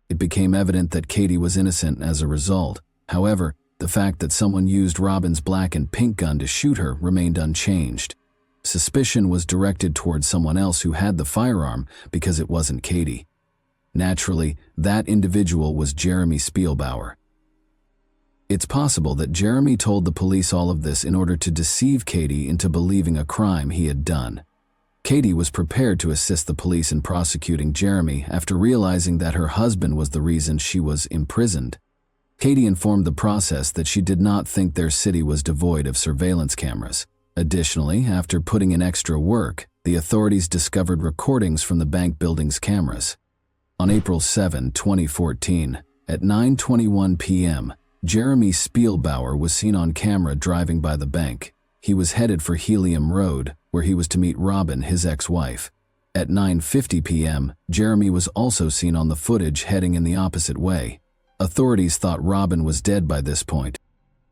It became evident that Katie was innocent as a result. However, the fact that someone used Robin's black and pink gun to shoot her remained unchanged. Suspicion was directed towards someone else who had the firearm because it wasn't Katie. Naturally, that individual was Jeremy Spielbauer. It's possible that Jeremy told the police all of this in order to deceive Katie into believing a crime he had done. Katie was prepared to assist the police in prosecuting Jeremy after realizing that her husband was the reason she was imprisoned. Katie informed the process that she did not think their city was devoid of surveillance cameras. Additionally, after putting in extra work, the authorities discovered recordings from the bank building's cameras. On April 7, 2014, at 9:21 p.m., Jeremy Spielbauer was seen on camera driving by the bank. He was headed for Helium Road, where he was to meet Robin, his ex-wife. At 9:50 p.m., Jeremy was also seen on the footage heading in the opposite way. Authorities thought Robin was dead by this point.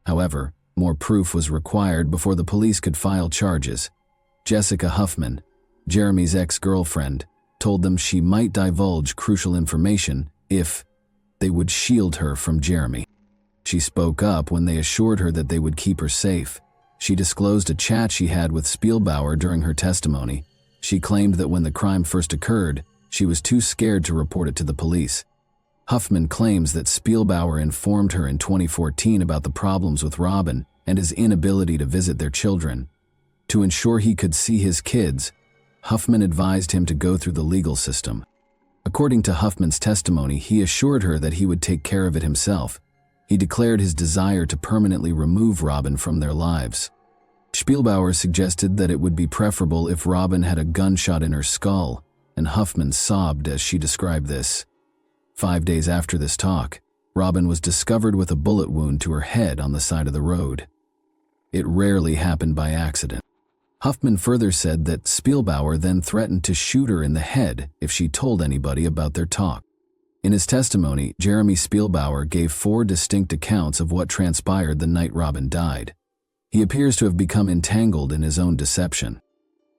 However, more proof was required before the police could file charges. Jessica Huffman, Jeremy's ex-girlfriend, told them she might divulge crucial information if they would shield her from Jeremy. She spoke up when they assured her that they would keep her safe. She disclosed a chat she had with Spielbauer during her testimony. She claimed that when the crime first occurred, she was too scared to report it to the police. Huffman claims that Spielbauer informed her in 2014 about the problems with Robin and his inability to visit their children. To ensure he could see his kids, Huffman advised him to go through the legal system. According to Huffman's testimony, he assured her that he would take care of it himself. He declared his desire to permanently remove Robin from their lives. Spielbauer suggested that it would be preferable if Robin had a gunshot in her skull, and Huffman sobbed as she described this. 5 days after this talk, Robin was discovered with a bullet wound to her head on the side of the road. It rarely happened by accident. Huffman further said that Spielbauer then threatened to shoot her in the head if she told anybody about their talk. In his testimony, Jeremy Spielbauer gave 4 distinct accounts of what transpired the night Robin died. He appears to have become entangled in his own deception.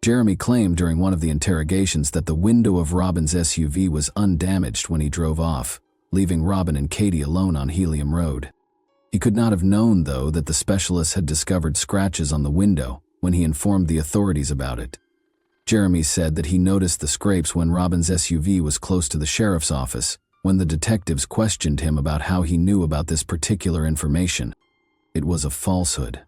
Jeremy claimed during one of the interrogations that the window of Robin's SUV was undamaged when he drove off, leaving Robin and Katie alone on Helium Road. He could not have known, though, that the specialists had discovered scratches on the window when he informed the authorities about it. Jeremy said that he noticed the scrapes when Robin's SUV was close to the sheriff's office, when the detectives questioned him about how he knew about this particular information. It was a falsehood.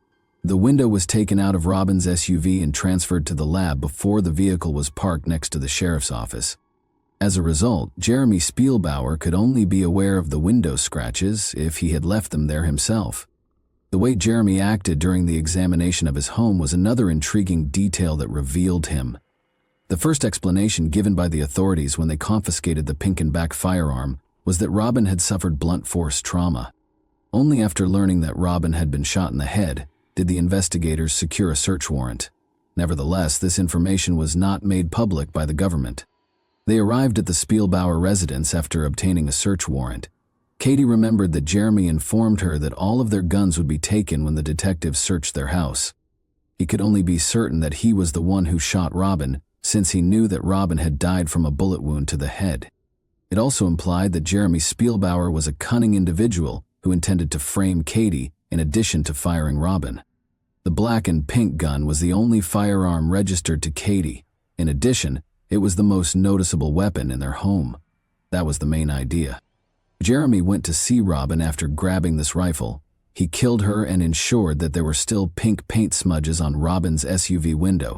The window was taken out of Robin's SUV and transferred to the lab before the vehicle was parked next to the sheriff's office. As a result, Jeremy Spielbauer could only be aware of the window scratches if he had left them there himself. The way Jeremy acted during the examination of his home was another intriguing detail that revealed him. The first explanation given by the authorities when they confiscated the Pinkenback firearm was that Robin had suffered blunt force trauma. Only after learning that Robin had been shot in the head did the investigators secure a search warrant. Nevertheless, this information was not made public by the government. They arrived at the Spielbauer residence after obtaining a search warrant. Katie remembered that Jeremy informed her that all of their guns would be taken when the detectives searched their house. He could only be certain that he was the one who shot Robin, since he knew that Robin had died from a bullet wound to the head. It also implied that Jeremy Spielbauer was a cunning individual who intended to frame Katie in addition to firing Robin. The black and pink gun was the only firearm registered to Katie. In addition, it was the most noticeable weapon in their home. That was the main idea. Jeremy went to see Robin after grabbing this rifle. He killed her and ensured that there were still pink paint smudges on Robin's SUV window.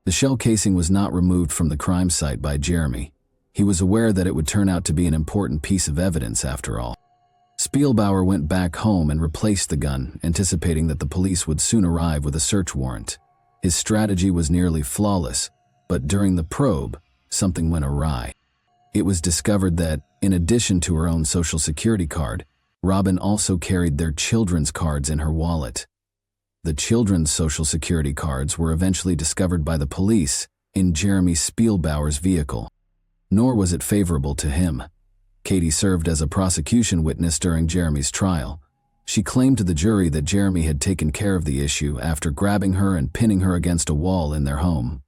The shell casing was not removed from the crime site by Jeremy. He was aware that it would turn out to be an important piece of evidence after all. Spielbauer went back home and replaced the gun, anticipating that the police would soon arrive with a search warrant. His strategy was nearly flawless, but during the probe, something went awry. It was discovered that, in addition to her own Social Security card, Robin also carried their children's cards in her wallet. The children's Social Security cards were eventually discovered by the police in Jeremy Spielbauer's vehicle. Nor was it favorable to him. Katie served as a prosecution witness during Jeremy's trial. She claimed to the jury that Jeremy had taken care of the issue after grabbing her and pinning her against a wall in their home.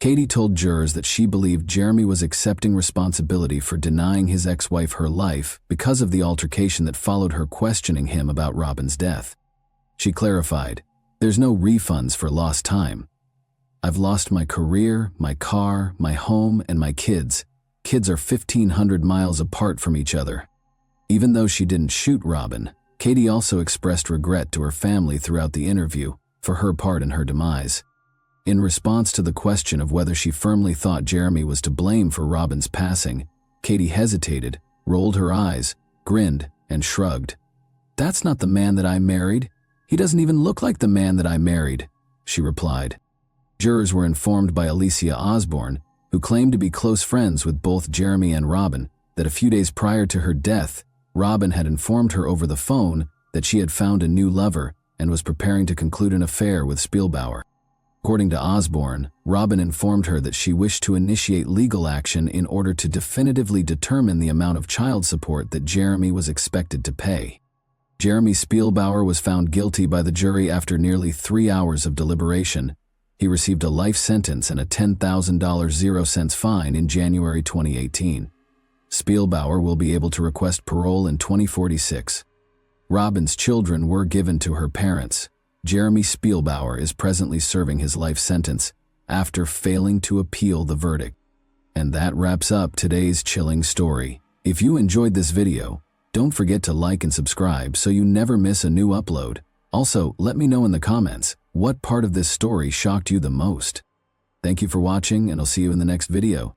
Katie told jurors that she believed Jeremy was accepting responsibility for denying his ex-wife her life because of the altercation that followed her questioning him about Robin's death. She clarified, "There's no refunds for lost time. I've lost my career, my car, my home, and my kids. Kids are 1,500 miles apart from each other." Even though she didn't shoot Robin, Katie also expressed regret to her family throughout the interview for her part in her demise. In response to the question of whether she firmly thought Jeremy was to blame for Robin's passing, Katie hesitated, rolled her eyes, grinned, and shrugged. "That's not the man that I married. He doesn't even look like the man that I married," she replied. Jurors were informed by Alicia Osborne, who claimed to be close friends with both Jeremy and Robin, that a few days prior to her death, Robin had informed her over the phone that she had found a new lover and was preparing to conclude an affair with Spielbauer. According to Osborne, Robin informed her that she wished to initiate legal action in order to definitively determine the amount of child support that Jeremy was expected to pay. Jeremy Spielbauer was found guilty by the jury after nearly 3 hours of deliberation. He received a life sentence and a $10,000 0-cents fine in January 2018. Spielbauer will be able to request parole in 2046. Robin's children were given to her parents. Jeremy Spielbauer is presently serving his life sentence after failing to appeal the verdict. And that wraps up today's chilling story. If you enjoyed this video, don't forget to like and subscribe so you never miss a new upload. Also, let me know in the comments, what part of this story shocked you the most? Thank you for watching, and I'll see you in the next video.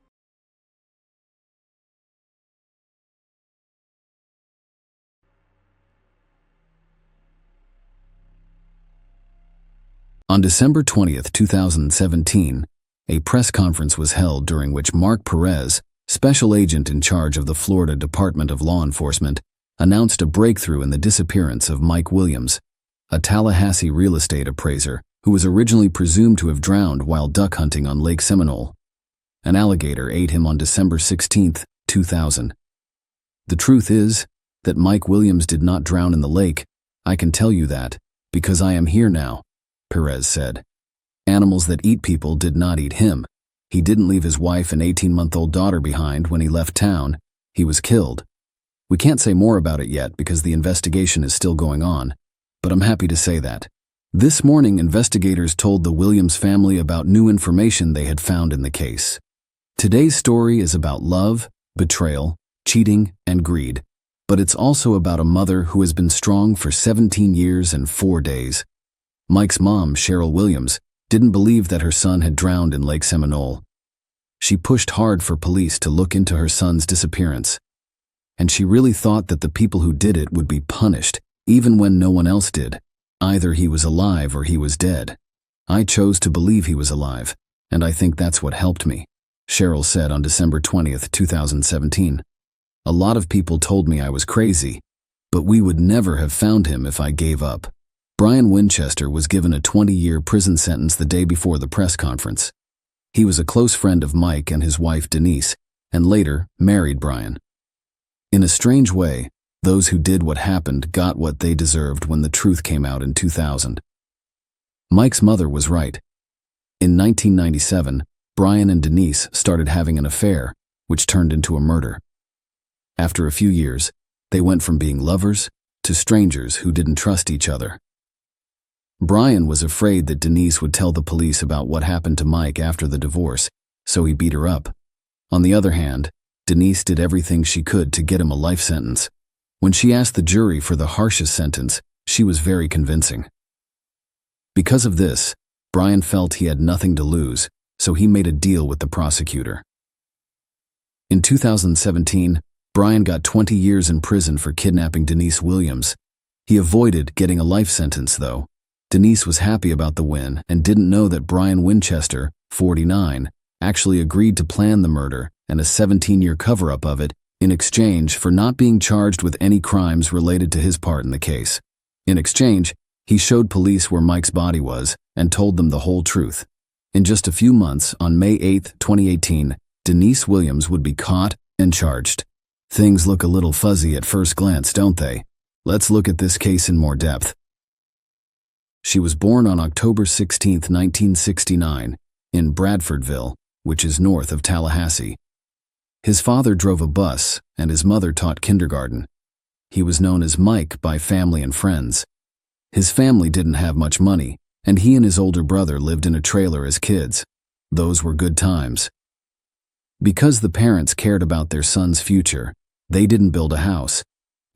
On December 20th, 2017, a press conference was held during which Mark Perez, special agent in charge of the Florida Department of Law Enforcement, announced a breakthrough in the disappearance of Mike Williams, a Tallahassee real estate appraiser who was originally presumed to have drowned while duck hunting on Lake Seminole. An alligator ate him on December 16, 2000. The truth is that Mike Williams did not drown in the lake. I can tell you that, because I am here now, Perez said. Animals that eat people did not eat him. He didn't leave his wife and 18-month-old daughter behind when he left town. He was killed. We can't say more about it yet because the investigation is still going on, but I'm happy to say that. This morning, investigators told the Williams family about new information they had found in the case. Today's story is about love, betrayal, cheating, and greed, but it's also about a mother who has been strong for 17 years and 4 days. Mike's mom, Cheryl Williams, didn't believe that her son had drowned in Lake Seminole. She pushed hard for police to look into her son's disappearance, and she really thought that the people who did it would be punished, even when no one else did. Either he was alive or he was dead. I chose to believe he was alive, and I think that's what helped me, Cheryl said on December 20th, 2017. A lot of people told me I was crazy, but we would never have found him if I gave up. Brian Winchester was given a 20-year prison sentence the day before the press conference. He was a close friend of Mike and his wife Denise, and later married Brian. In a strange way, those who did what happened got what they deserved when the truth came out in 2000. Mike's mother was right. In 1997, Brian and Denise started having an affair, which turned into a murder. After a few years, they went from being lovers to strangers who didn't trust each other. Brian was afraid that Denise would tell the police about what happened to Mike after the divorce, so he beat her up. On the other hand, Denise did everything she could to get him a life sentence. When she asked the jury for the harshest sentence, she was very convincing. Because of this, Brian felt he had nothing to lose, so he made a deal with the prosecutor. In 2017, Brian got 20 years in prison for kidnapping Denise Williams. He avoided getting a life sentence, though. Denise was happy about the win and didn't know that Brian Winchester, 49, actually agreed to plan the murder and a 17-year cover-up of it in exchange for not being charged with any crimes related to his part in the case. In exchange, he showed police where Mike's body was and told them the whole truth. In just a few months, on May 8, 2018, Denise Williams would be caught and charged. Things look a little fuzzy at first glance, don't they? Let's look at this case in more depth. She was born on October 16, 1969, in Bradfordville, which is north of Tallahassee. His father drove a bus, and his mother taught kindergarten. He was known as Mike by family and friends. His family didn't have much money, and he and his older brother lived in a trailer as kids. Those were good times. Because the parents cared about their son's future, they didn't build a house.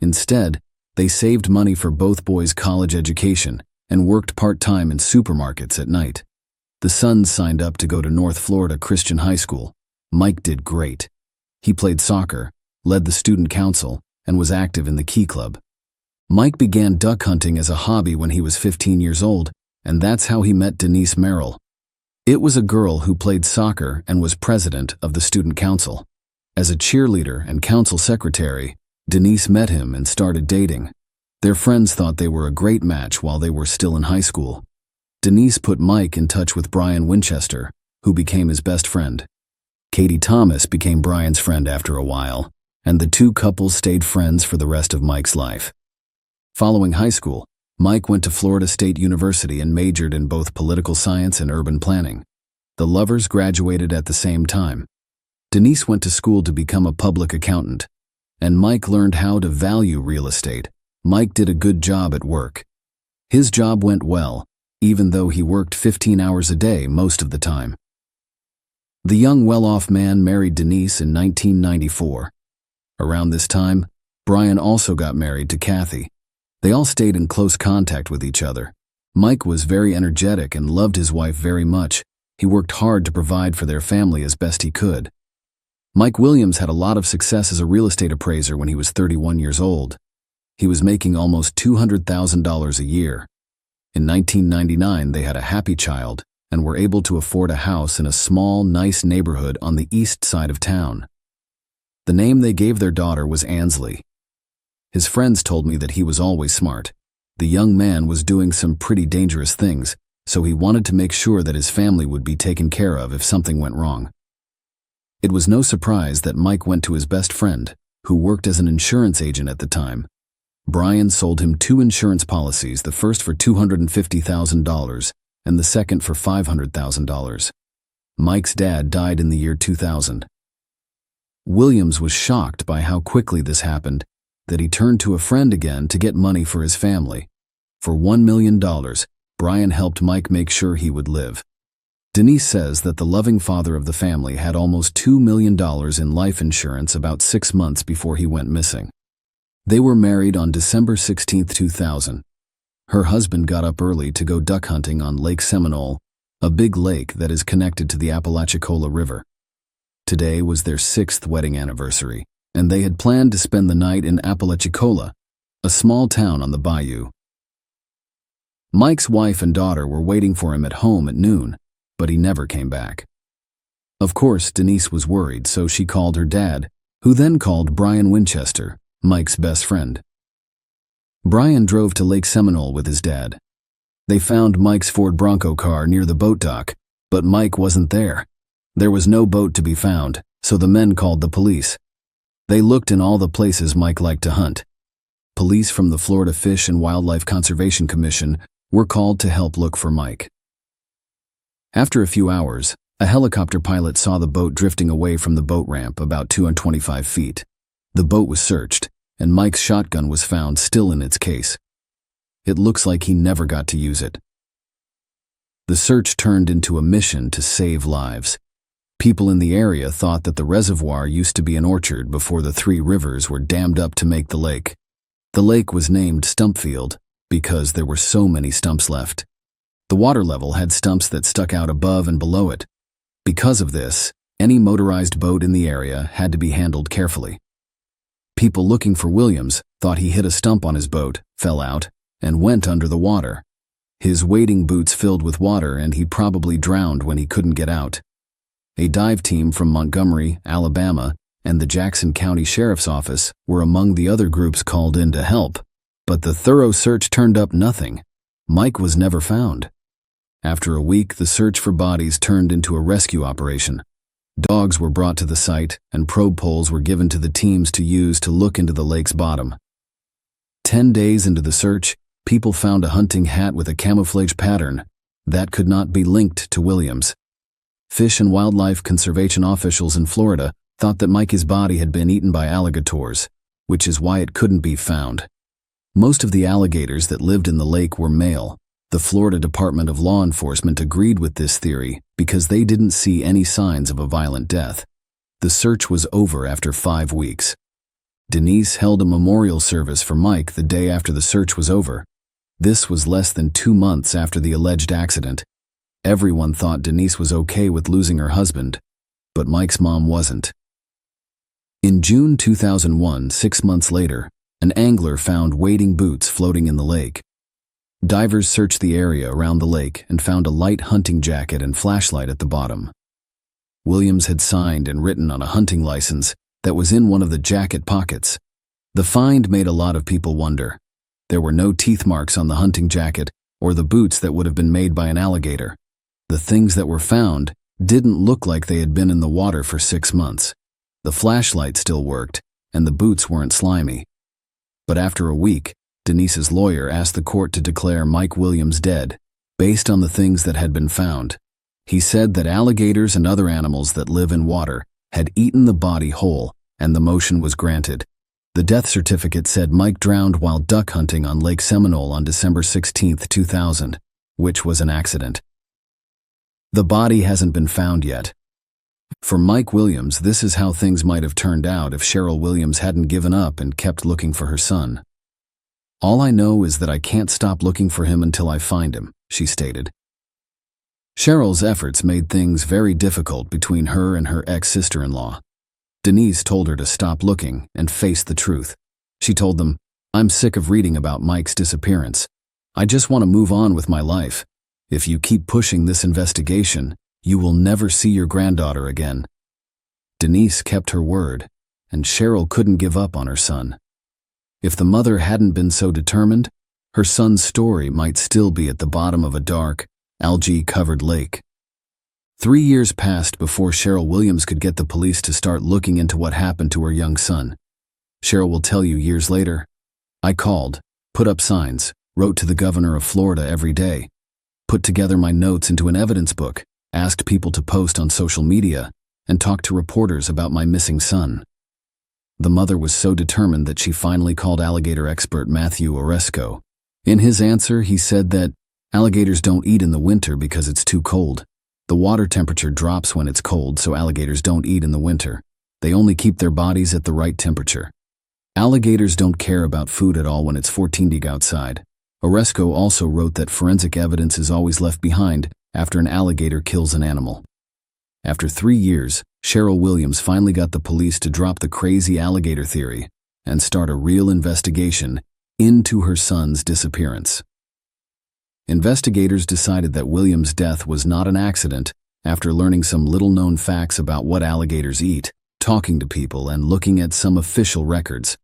Instead, they saved money for both boys' college education and worked part-time in supermarkets at night. The sons signed up to go to North Florida Christian High School. Mike did great. He played soccer, led the student council, and was active in the Key Club. Mike began duck hunting as a hobby when he was 15 years old, and that's how he met Denise Merrill. It was a girl who played soccer and was president of the student council. As a cheerleader and council secretary, Denise met him and started dating. Their friends thought they were a great match while they were still in high school. Denise put Mike in touch with Brian Winchester, who became his best friend. Katie Thomas became Brian's friend after a while, and the two couples stayed friends for the rest of Mike's life. Following high school, Mike went to Florida State University and majored in both political science and urban planning. The lovers graduated at the same time. Denise went to school to become a public accountant, and Mike learned how to value real estate. Mike did a good job at work. His job went well, even though he worked 15 hours a day most of the time. The young well-off man married Denise in 1994. Around this time, Brian also got married to Kathy. They all stayed in close contact with each other. Mike was very energetic and loved his wife very much. He worked hard to provide for their family as best he could. Mike Williams had a lot of success as a real estate appraiser when he was 31 years old. He was making almost $200,000 a year. In 1999, they had a happy child and were able to afford a house in a small, nice neighborhood on the east side of town. The name they gave their daughter was Ansley. His friends told me that he was always smart. The young man was doing some pretty dangerous things, so he wanted to make sure that his family would be taken care of if something went wrong. It was no surprise that Mike went to his best friend, who worked as an insurance agent at the time. Brian sold him 2 insurance policies, the first for $250,000 and the second for $500,000. Mike's dad died in the year 2000. Williams was shocked by how quickly this happened, that he turned to a friend again to get money for his family. For $1 million, Brian helped Mike make sure he would live. Denise says that the loving father of the family had almost $2 million in life insurance about 6 months before he went missing. They were married on December 16, 2000. Her husband got up early to go duck hunting on Lake Seminole, a big lake that is connected to the Apalachicola River. Today was their 6th wedding anniversary, and they had planned to spend the night in Apalachicola, a small town on the bayou. Mike's wife and daughter were waiting for him at home at noon, but he never came back. Of course, Denise was worried, so she called her dad, who then called Brian Winchester, Mike's best friend. Brian drove to Lake Seminole with his dad. They found Mike's Ford Bronco car near the boat dock, but Mike wasn't there. There was no boat to be found, so the men called the police. They looked in all the places Mike liked to hunt. Police from the Florida Fish and Wildlife Conservation Commission were called to help look for Mike. After a few hours, a helicopter pilot saw the boat drifting away from the boat ramp about 225 feet. The boat was searched, and Mike's shotgun was found still in its case. It looks like he never got to use it. The search turned into a mission to save lives. People in the area thought that the reservoir used to be an orchard before the 3 rivers were dammed up to make the lake. The lake was named Stumpfield because there were so many stumps left. The water level had stumps that stuck out above and below it. Because of this, any motorized boat in the area had to be handled carefully. People looking for Williams thought he hit a stump on his boat, fell out, and went under the water. His wading boots filled with water, and he probably drowned when he couldn't get out. A dive team from Montgomery, Alabama, and the Jackson County Sheriff's Office were among the other groups called in to help, but the thorough search turned up nothing. Mike was never found. After a week, the search for bodies turned into a rescue operation. Dogs were brought to the site, and probe poles were given to the teams to use to look into the lake's bottom. 10 days into the search, people found a hunting hat with a camouflage pattern that could not be linked to Williams. Fish and wildlife conservation officials in Florida thought that Mike's body had been eaten by alligators, which is why it couldn't be found. Most of the alligators that lived in the lake were male. The Florida Department of Law Enforcement agreed with this theory because they didn't see any signs of a violent death. The search was over after 5 weeks. Denise held a memorial service for Mike the day after the search was over. This was less than 2 months after the alleged accident. Everyone thought Denise was okay with losing her husband, but Mike's mom wasn't. In June 2001, 6 months later, an angler found wading boots floating in the lake. Divers searched the area around the lake and found a light hunting jacket and flashlight at the bottom. Williams had signed and written on a hunting license that was in one of the jacket pockets. The find made a lot of people wonder. There were no teeth marks on the hunting jacket or the boots that would have been made by an alligator. The things that were found didn't look like they had been in the water for 6 months. The flashlight still worked, and the boots weren't slimy. But after a week, Denise's lawyer asked the court to declare Mike Williams dead, based on the things that had been found. He said that alligators and other animals that live in water had eaten the body whole, and the motion was granted. The death certificate said Mike drowned while duck hunting on Lake Seminole on December 16, 2000, which was an accident. The body hasn't been found yet. For Mike Williams, this is how things might have turned out if Cheryl Williams hadn't given up and kept looking for her son. "All I know is that I can't stop looking for him until I find him," she stated. Cheryl's efforts made things very difficult between her and her ex-sister-in-law. Denise told her to stop looking and face the truth. She told them, "I'm sick of reading about Mike's disappearance. I just want to move on with my life. If you keep pushing this investigation, you will never see your granddaughter again." Denise kept her word, and Cheryl couldn't give up on her son. If the mother hadn't been so determined, her son's story might still be at the bottom of a dark, algae-covered lake. 3 years passed before Cheryl Williams could get the police to start looking into what happened to her young son. Cheryl will tell you years later, "I called, put up signs, wrote to the governor of Florida every day, put together my notes into an evidence book, asked people to post on social media, and talked to reporters about my missing son." The mother was so determined that she finally called alligator expert Matthew Oresco. In his answer, he said that alligators don't eat in the winter because it's too cold. The water temperature drops when it's cold, so alligators don't eat in the winter. They only keep their bodies at the right temperature. Alligators don't care about food at all when it's 14° outside. Oresco also wrote that forensic evidence is always left behind after an alligator kills an animal. After 3 years, Cheryl Williams finally got the police to drop the crazy alligator theory and start a real investigation into her son's disappearance. Investigators decided that Williams' death was not an accident after learning some little-known facts about what alligators eat, talking to people, and looking at some official records.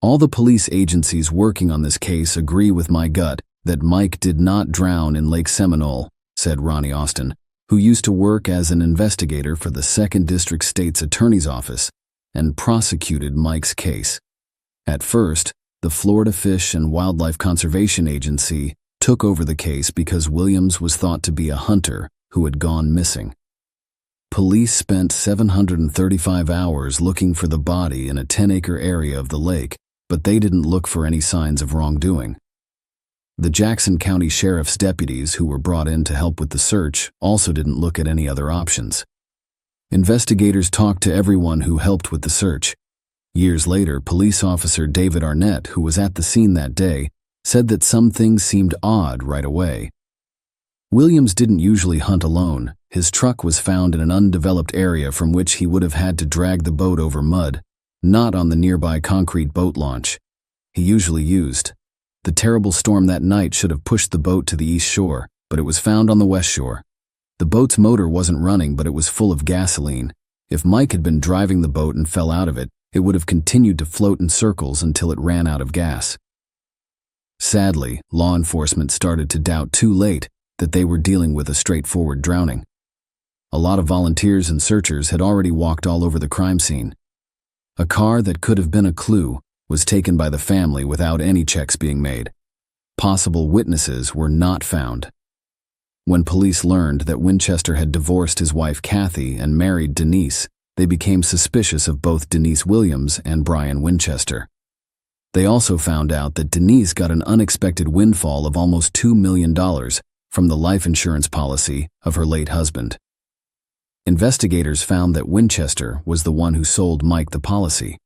"All the police agencies working on this case agree with my gut that Mike did not drown in Lake Seminole," said Ronnie Austin, who used to work as an investigator for the 2nd District State's Attorney's Office and prosecuted Mike's case. At first, the Florida Fish and Wildlife Conservation Agency took over the case because Williams was thought to be a hunter who had gone missing. Police spent 735 hours looking for the body in a 10-acre area of the lake, but they didn't look for any signs of wrongdoing. The Jackson County Sheriff's deputies who were brought in to help with the search also didn't look at any other options. Investigators talked to everyone who helped with the search. Years later, police officer David Arnett, who was at the scene that day, said that some things seemed odd right away. Williams didn't usually hunt alone. His truck was found in an undeveloped area from which he would have had to drag the boat over mud, not on the nearby concrete boat launch he usually used. The terrible storm that night should have pushed the boat to the east shore, but it was found on the west shore. The boat's motor wasn't running, but it was full of gasoline. If Mike had been driving the boat and fell out of it, it would have continued to float in circles until it ran out of gas. Sadly, law enforcement started to doubt too late that they were dealing with a straightforward drowning. A lot of volunteers and searchers had already walked all over the crime scene. A car that could have been a clue was taken by the family without any checks being made. Possible witnesses were not found. When police learned that Winchester had divorced his wife Kathy and married Denise, they became suspicious of both Denise Williams and Brian Winchester. They also found out that Denise got an unexpected windfall of almost $2 million from the life insurance policy of her late husband. Investigators found that Winchester was the one who sold Mike the policy.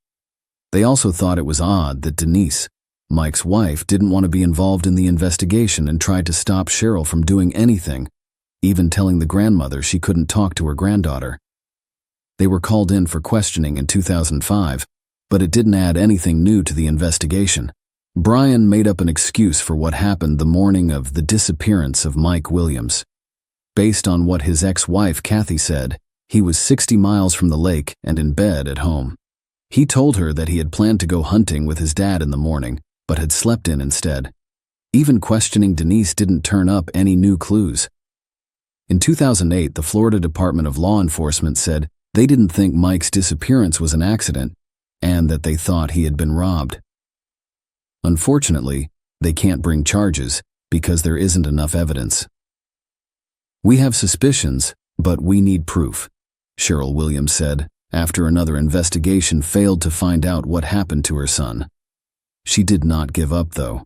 They also thought it was odd that Denise, Mike's wife, didn't want to be involved in the investigation and tried to stop Cheryl from doing anything, even telling the grandmother she couldn't talk to her granddaughter. They were called in for questioning in 2005, but it didn't add anything new to the investigation. Brian made up an excuse for what happened the morning of the disappearance of Mike Williams. Based on what his ex-wife Kathy said, he was 60 miles from the lake and in bed at home. He told her that he had planned to go hunting with his dad in the morning, but had slept in instead. Even questioning Denise didn't turn up any new clues. In 2008, the Florida Department of Law Enforcement said they didn't think Mike's disappearance was an accident, and that they thought he had been robbed. Unfortunately, they can't bring charges because there isn't enough evidence. "We have suspicions, but we need proof," Cheryl Williams said after another investigation failed to find out what happened to her son. She did not give up, though.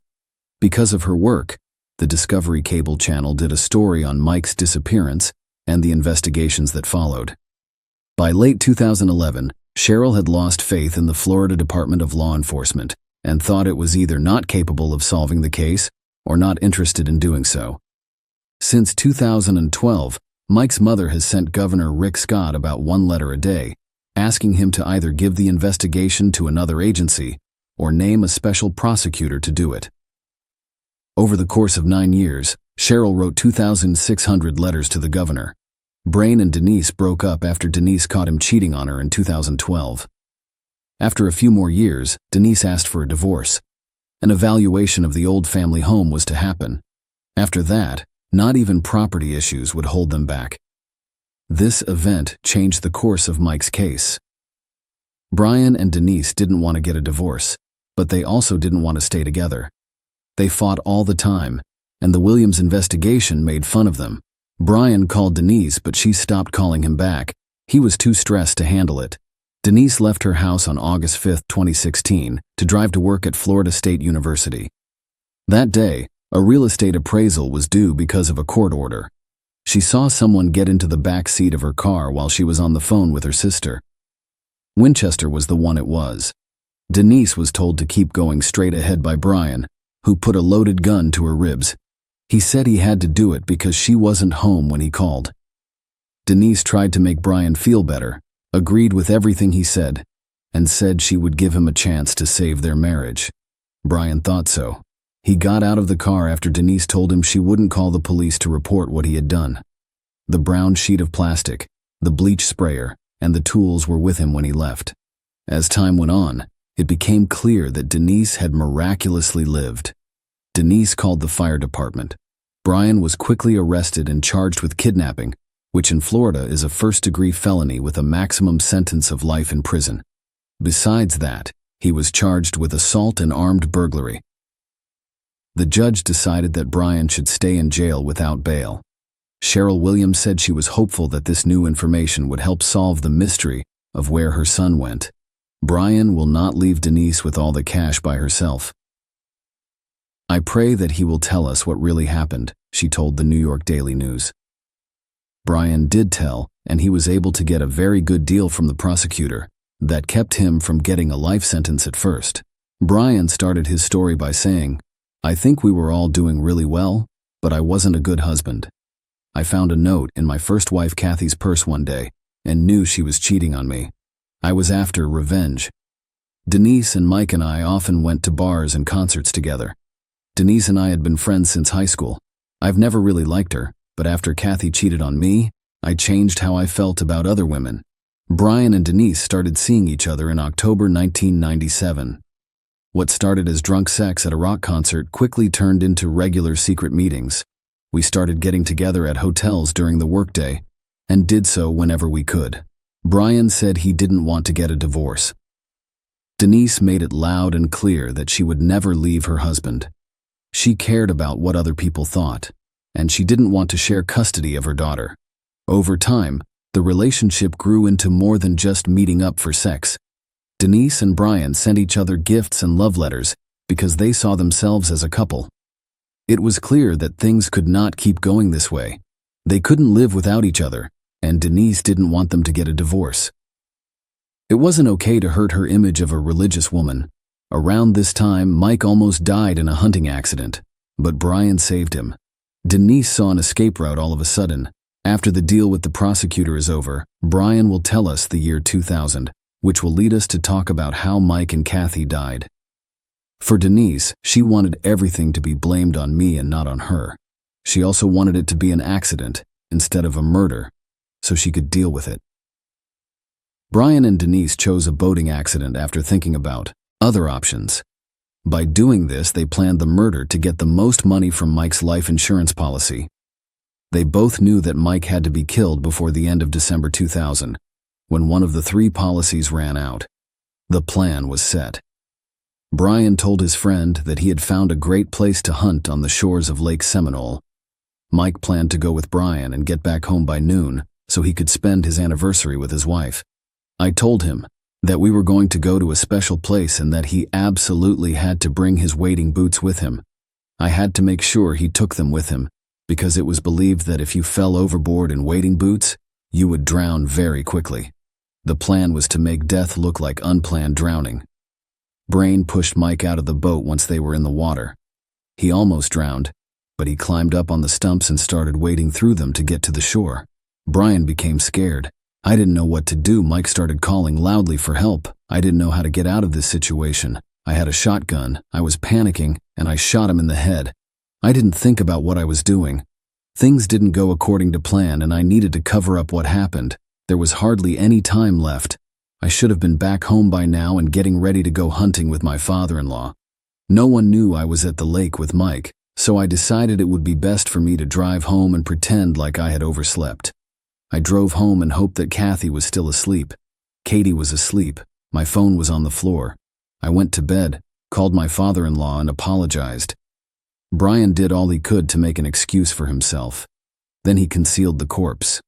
Because of her work, the Discovery Cable Channel did a story on Mike's disappearance and the investigations that followed. By late 2011, Cheryl had lost faith in the Florida Department of Law Enforcement and thought it was either not capable of solving the case or not interested in doing so. Since 2012, Mike's mother has sent Governor Rick Scott about one letter a day, asking him to either give the investigation to another agency or name a special prosecutor to do it. Over the course of 9 years, Cheryl wrote 2,600 letters to the governor. Brian and Denise broke up after Denise caught him cheating on her in 2012. After a few more years, Denise asked for a divorce. An evaluation of the old family home was to happen. After that, not even property issues would hold them back. This event changed the course of Mike's case. Brian and Denise didn't want to get a divorce, but they also didn't want to stay together. They fought all the time, and the Williams investigation made fun of them. Brian called Denise, but she stopped calling him back. He was too stressed to handle it. Denise left her house on August 5, 2016, to drive to work at Florida State University. That day, a real estate appraisal was due because of a court order. She saw someone get into the back seat of her car while she was on the phone with her sister. Winchester was the one it was. Denise was told to keep going straight ahead by Brian, who put a loaded gun to her ribs. He said he had to do it because she wasn't home when he called. Denise tried to make Brian feel better, agreed with everything he said, and said she would give him a chance to save their marriage. Brian thought so. He got out of the car after Denise told him she wouldn't call the police to report what he had done. The brown sheet of plastic, the bleach sprayer, and the tools were with him when he left. As time went on, it became clear that Denise had miraculously lived. Denise called the fire department. Brian was quickly arrested and charged with kidnapping, which in Florida is a first-degree felony with a maximum sentence of life in prison. Besides that, he was charged with assault and armed burglary. The judge decided that Brian should stay in jail without bail. Cheryl Williams said she was hopeful that this new information would help solve the mystery of where her son went. Brian will not leave Denise with all the cash by herself. I pray that he will tell us what really happened, she told the New York Daily News. Brian did tell, and he was able to get a very good deal from the prosecutor that kept him from getting a life sentence at first. Brian started his story by saying, "I think we were all doing really well, but I wasn't a good husband. I found a note in my first wife Kathy's purse one day and knew she was cheating on me. I was after revenge. Denise and Mike and I often went to bars and concerts together. Denise and I had been friends since high school. I've never really liked her, but after Kathy cheated on me, I changed how I felt about other women." Brian and Denise started seeing each other in October 1997. What started as drunk sex at a rock concert quickly turned into regular secret meetings. We started getting together at hotels during the workday, and did so whenever we could. Brian said he didn't want to get a divorce. Denise made it loud and clear that she would never leave her husband. She cared about what other people thought, and she didn't want to share custody of her daughter. Over time, the relationship grew into more than just meeting up for sex. Denise and Brian sent each other gifts and love letters because they saw themselves as a couple. It was clear that things could not keep going this way. They couldn't live without each other, and Denise didn't want them to get a divorce. It wasn't okay to hurt her image of a religious woman. Around this time, Mike almost died in a hunting accident, but Brian saved him. Denise saw an escape route all of a sudden. After the deal with the prosecutor is over, Brian will tell us the year 2000, which will lead us to talk about how Mike and Kathy died. For Denise, she wanted everything to be blamed on me and not on her. She also wanted it to be an accident instead of a murder, so she could deal with it. Brian and Denise chose a boating accident after thinking about other options. By doing this, they planned the murder to get the most money from Mike's life insurance policy. They both knew that Mike had to be killed before the end of December 2000, when one of the 3 policies ran out. The plan was set. Brian told his friend that he had found a great place to hunt on the shores of Lake Seminole. Mike planned to go with Brian and get back home by noon so he could spend his anniversary with his wife. I told him that we were going to go to a special place and that he absolutely had to bring his wading boots with him. I had to make sure he took them with him because it was believed that if you fell overboard in wading boots, you would drown very quickly. The plan was to make death look like unplanned drowning. Brain pushed Mike out of the boat once they were in the water. He almost drowned, but he climbed up on the stumps and started wading through them to get to the shore. Brian became scared. I didn't know what to do. Mike started calling loudly for help. I didn't know how to get out of this situation. I had a shotgun. I was panicking, and I shot him in the head. I didn't think about what I was doing. Things didn't go according to plan, and I needed to cover up what happened. There was hardly any time left. I should have been back home by now and getting ready to go hunting with my father-in-law. No one knew I was at the lake with Mike, so I decided it would be best for me to drive home and pretend like I had overslept. I drove home and hoped that Kathy was still asleep. Katie was asleep. My phone was on the floor. I went to bed, called my father-in-law, and apologized. Brian did all he could to make an excuse for himself. Then he concealed the corpse.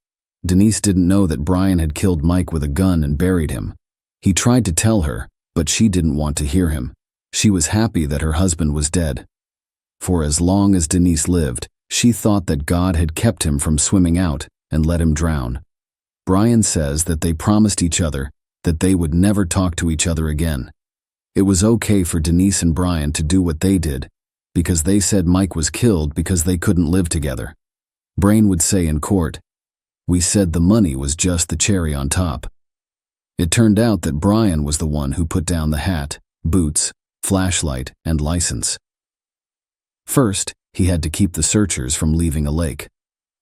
Denise didn't know that Brian had killed Mike with a gun and buried him. He tried to tell her, but she didn't want to hear him. She was happy that her husband was dead. For as long as Denise lived, she thought that God had kept him from swimming out and let him drown. Brian says that they promised each other that they would never talk to each other again. It was okay for Denise and Brian to do what they did, because they said Mike was killed because they couldn't live together. Brain would say in court, "We said the money was just the cherry on top." It turned out that Brian was the one who put down the hat, boots, flashlight, and license. First, he had to keep the searchers from leaving a lake.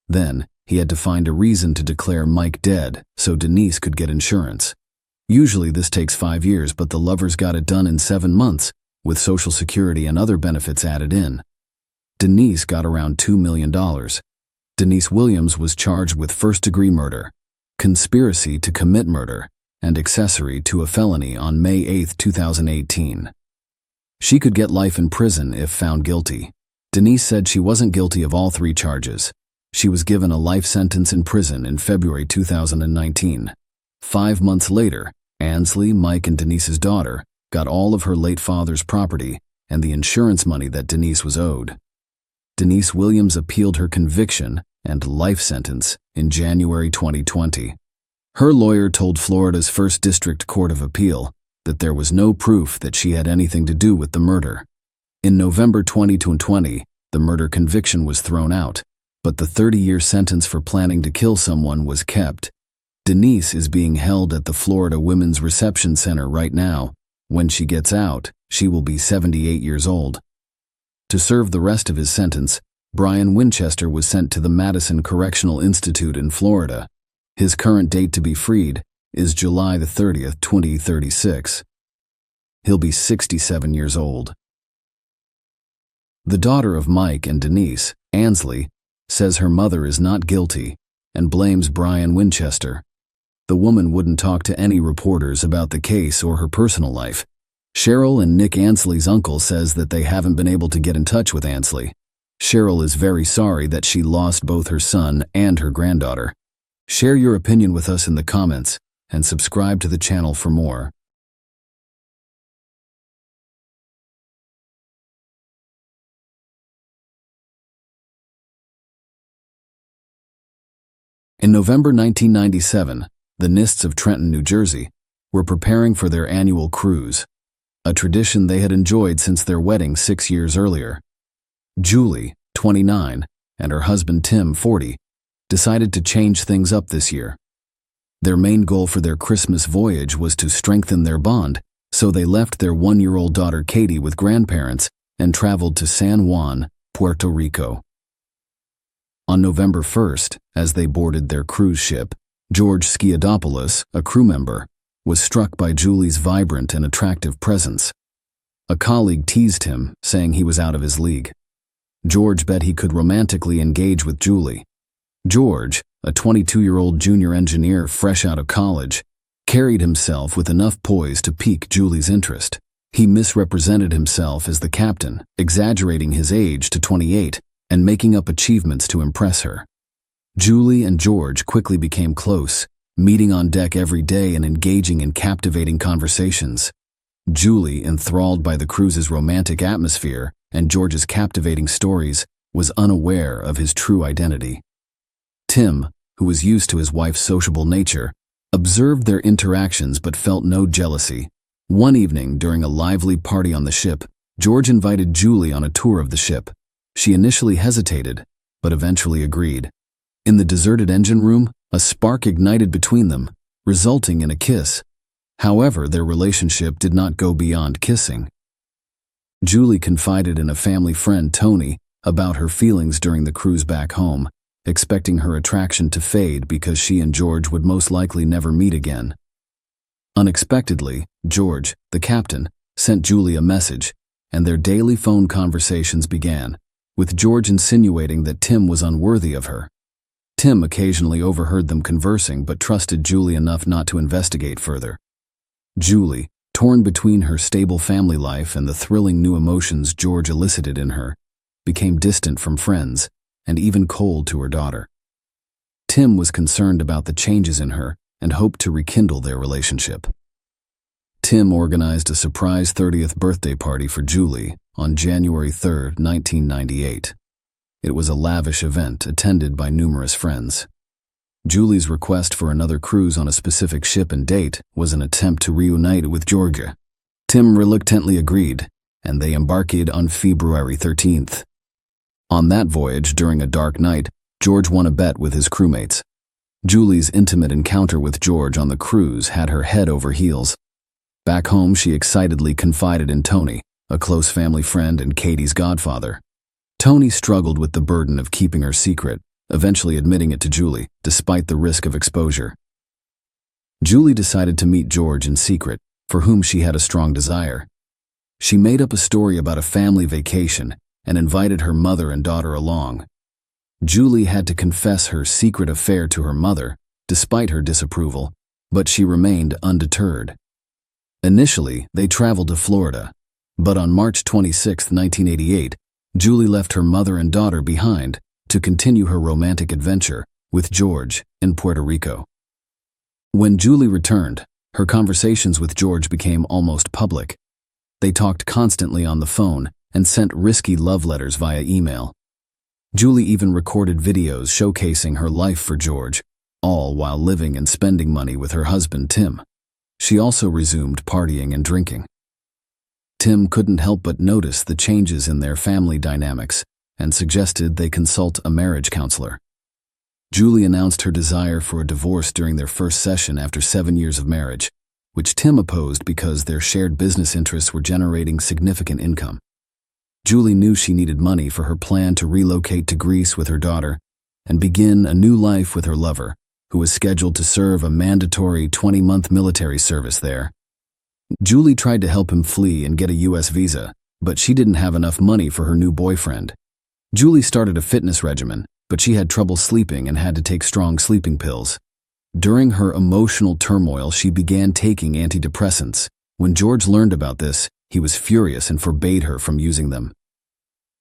Then, he had to find a reason to declare Mike dead so Denise could get insurance. Usually this takes 5 years, but the lovers got it done in 7 months, with Social Security and other benefits added in. Denise got around $2 million. Denise Williams was charged with first-degree murder, conspiracy to commit murder, and accessory to a felony on May 8, 2018. She could get life in prison if found guilty. Denise said she wasn't guilty of all 3 charges. She was given a life sentence in prison in February 2019. 5 months later, Ansley, Mike, and Denise's daughter got all of her late father's property and the insurance money that Denise was owed. Denise Williams appealed her conviction and life sentence in January 2020. Her lawyer told Florida's First District Court of Appeal that there was no proof that she had anything to do with the murder. In November 2020, the murder conviction was thrown out, but the 30-year sentence for planning to kill someone was kept. Denise is being held at the Florida Women's Reception Center right now. When she gets out, she will be 78 years old. To serve the rest of his sentence, Brian Winchester was sent to the Madison Correctional Institute in Florida. His current date to be freed is July 30th, 2036. He'll be 67 years old. The daughter of Mike and Denise, Ansley, says her mother is not guilty and blames Brian Winchester. The woman wouldn't talk to any reporters about the case or her personal life. Cheryl and Nick Ansley's uncle says that they haven't been able to get in touch with Ansley. Cheryl is very sorry that she lost both her son and her granddaughter. Share your opinion with us in the comments and subscribe to the channel for more. In November 1997, the Nists of Trenton, New Jersey, were preparing for their annual cruise, a tradition they had enjoyed since their wedding 6 years earlier. Julie, 29, and her husband Tim, 40, decided to change things up this year. Their main goal for their Christmas voyage was to strengthen their bond, so they left their 1-year-old daughter Katie with grandparents and traveled to San Juan, Puerto Rico. On November 1st, as they boarded their cruise ship, George Skiadopoulos, a crew member, was struck by Julie's vibrant and attractive presence. A colleague teased him, saying he was out of his league. George bet he could romantically engage with Julie. George, a 22-year-old junior engineer fresh out of college, carried himself with enough poise to pique Julie's interest. He misrepresented himself as the captain, exaggerating his age to 28 and making up achievements to impress her. Julie and George quickly became close, meeting on deck every day and engaging in captivating conversations. Julie, enthralled by the cruise's romantic atmosphere and George's captivating stories, was unaware of his true identity. Tim, who was used to his wife's sociable nature, observed their interactions but felt no jealousy. One evening, during a lively party on the ship, George invited Julie on a tour of the ship. She initially hesitated, but eventually agreed. In the deserted engine room, a spark ignited between them, resulting in a kiss. However, their relationship did not go beyond kissing. Julie confided in a family friend, Tony, about her feelings during the cruise back home, expecting her attraction to fade because she and George would most likely never meet again. Unexpectedly, George, the captain, sent Julie a message, and their daily phone conversations began, with George insinuating that Tim was unworthy of her. Tim occasionally overheard them conversing but trusted Julie enough not to investigate further. Julie, torn between her stable family life and the thrilling new emotions George elicited in her, became distant from friends and even cold to her daughter. Tim was concerned about the changes in her and hoped to rekindle their relationship. Tim organized a surprise 30th birthday party for Julie on January 3, 1998. It was a lavish event attended by numerous friends. Julie's request for another cruise on a specific ship and date was an attempt to reunite with Georgia. Tim reluctantly agreed, and they embarked on February 13th. On that voyage, during a dark night, George won a bet with his crewmates. Julie's intimate encounter with George on the cruise had her head over heels. Back home, she excitedly confided in Tony, a close family friend and Katie's godfather. Tony struggled with the burden of keeping her secret, eventually admitting it to Julie, despite the risk of exposure. Julie decided to meet George in secret, for whom she had a strong desire. She made up a story about a family vacation and invited her mother and daughter along. Julie had to confess her secret affair to her mother, despite her disapproval, but she remained undeterred. Initially, they traveled to Florida, but on March 26, 1988, Julie left her mother and daughter behind to continue her romantic adventure with George in Puerto Rico. When Julie returned, her conversations with George became almost public. They talked constantly on the phone and sent risky love letters via email. Julie even recorded videos showcasing her life for George, all while living and spending money with her husband Tim. She also resumed partying and drinking. Tim couldn't help but notice the changes in their family dynamics and suggested they consult a marriage counselor. Julie announced her desire for a divorce during their first session after 7 years of marriage, which Tim opposed because their shared business interests were generating significant income. Julie knew she needed money for her plan to relocate to Greece with her daughter and begin a new life with her lover, who was scheduled to serve a mandatory 20-month military service there. Julie tried to help him flee and get a U.S. visa, but she didn't have enough money for her new boyfriend. Julie started a fitness regimen, but she had trouble sleeping and had to take strong sleeping pills. During her emotional turmoil, she began taking antidepressants. When George learned about this, he was furious and forbade her from using them.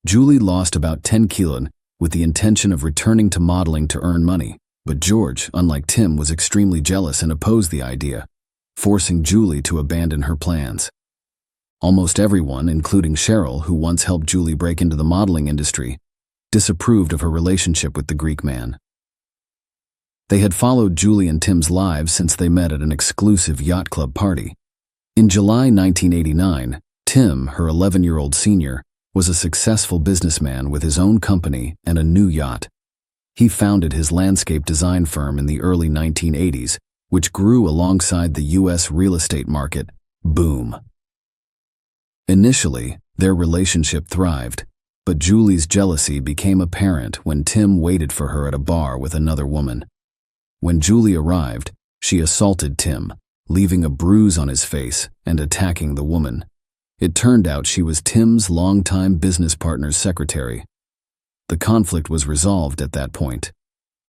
Julie lost about 10 kilos with the intention of returning to modeling to earn money, but George, unlike Tim, was extremely jealous and opposed the idea, forcing Julie to abandon her plans. Almost everyone, including Cheryl, who once helped Julie break into the modeling industry, disapproved of her relationship with the Greek man. They had followed Julie and Tim's lives since they met at an exclusive yacht club party. In July 1989, Tim, her 11-year-old senior, was a successful businessman with his own company and a new yacht. He founded his landscape design firm in the early 1980s, which grew alongside the U.S. real estate market boom. Initially, their relationship thrived, but Julie's jealousy became apparent when Tim waited for her at a bar with another woman. When Julie arrived, she assaulted Tim, leaving a bruise on his face and attacking the woman. It turned out she was Tim's longtime business partner's secretary. The conflict was resolved at that point.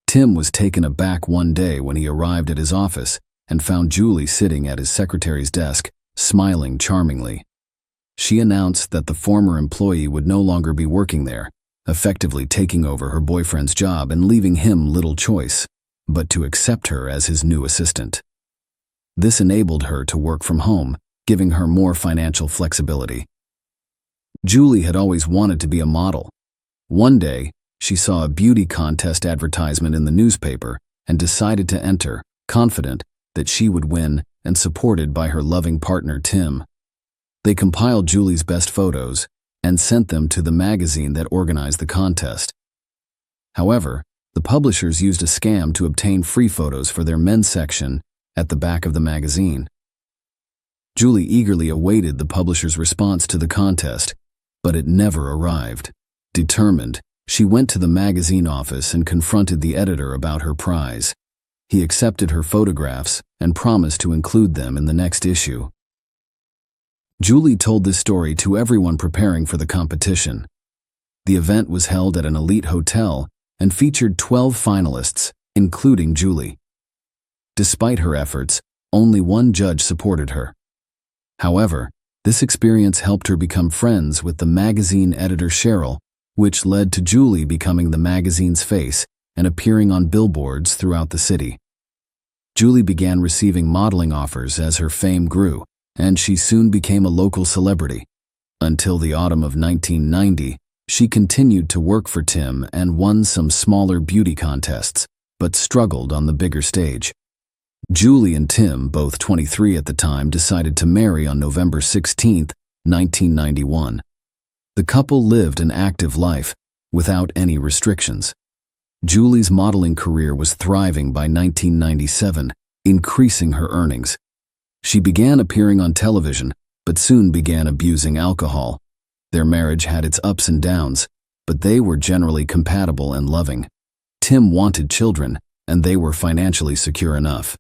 Tim was taken aback one day when he arrived at his office and found Julie sitting at his secretary's desk, smiling charmingly. She announced that the former employee would no longer be working there, effectively taking over her boyfriend's job and leaving him little choice but to accept her as his new assistant. This enabled her to work from home, giving her more financial flexibility. Julie had always wanted to be a model. One day, she saw a beauty contest advertisement in the newspaper and decided to enter, confident that she would win, and supported by her loving partner Tim. They compiled Julie's best photos and sent them to the magazine that organized the contest. However, the publishers used a scam to obtain free photos for their men's section at the back of the magazine. Julie eagerly awaited the publisher's response to the contest, but it never arrived. Determined, she went to the magazine office and confronted the editor about her prize. He accepted her photographs and promised to include them in the next issue. Julie told this story to everyone preparing for the competition. The event was held at an elite hotel and featured 12 finalists, including Julie. Despite her efforts, only one judge supported her. However, this experience helped her become friends with the magazine editor Cheryl, which led to Julie becoming the magazine's face and appearing on billboards throughout the city. Julie began receiving modeling offers as her fame grew, and she soon became a local celebrity. Until the autumn of 1990, she continued to work for Tim and won some smaller beauty contests, but struggled on the bigger stage. Julie and Tim, both 23 at the time, decided to marry on November 16, 1991. The couple lived an active life, without any restrictions. Julie's modeling career was thriving by 1997, increasing her earnings. She began appearing on television, but soon began abusing alcohol. Their marriage had its ups and downs, but they were generally compatible and loving. Tim wanted children, and they were financially secure enough.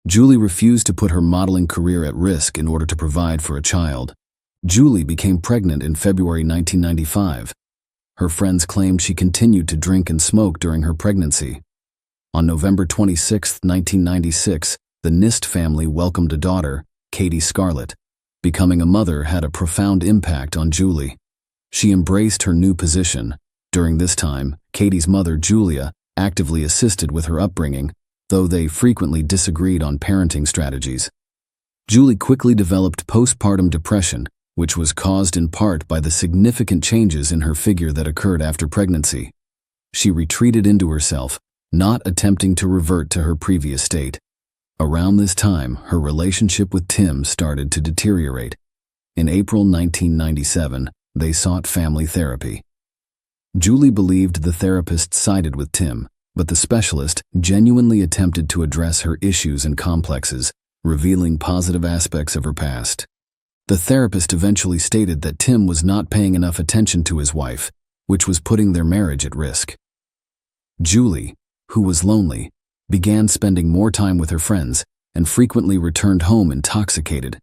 Julie refused to put her modeling career at risk in order to provide for a child. Julie became pregnant in February 1995. Her friends claimed she continued to drink and smoke during her pregnancy. On November 26, 1996, the Nist family welcomed a daughter, Katie Scarlett. Becoming a mother had a profound impact on Julie. She embraced her new position. During this time, Katie's mother, Julia, actively assisted with her upbringing, though they frequently disagreed on parenting strategies. Julie quickly developed postpartum depression, which was caused in part by the significant changes in her figure that occurred after pregnancy. She retreated into herself, not attempting to revert to her previous state. Around this time, her relationship with Tim started to deteriorate. In April 1997, they sought family therapy. Julie believed the therapist sided with Tim, but the specialist genuinely attempted to address her issues and complexes, revealing positive aspects of her past. The therapist eventually stated that Tim was not paying enough attention to his wife, which was putting their marriage at risk. Julie, who was lonely, began spending more time with her friends and frequently returned home intoxicated.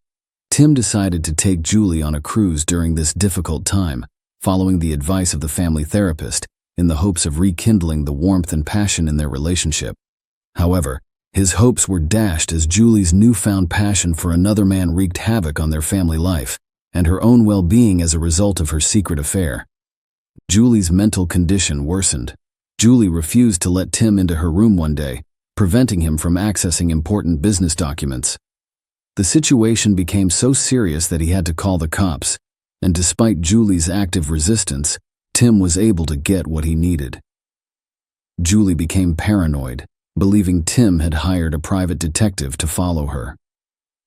Tim decided to take Julie on a cruise during this difficult time, following the advice of the family therapist, in the hopes of rekindling the warmth and passion in their relationship. However, his hopes were dashed as Julie's newfound passion for another man wreaked havoc on their family life and her own well-being as a result of her secret affair. Julie's mental condition worsened. Julie refused to let Tim into her room one day, preventing him from accessing important business documents. The situation became so serious that he had to call the cops, and despite Julie's active resistance, Tim was able to get what he needed. Julie became paranoid, believing Tim had hired a private detective to follow her.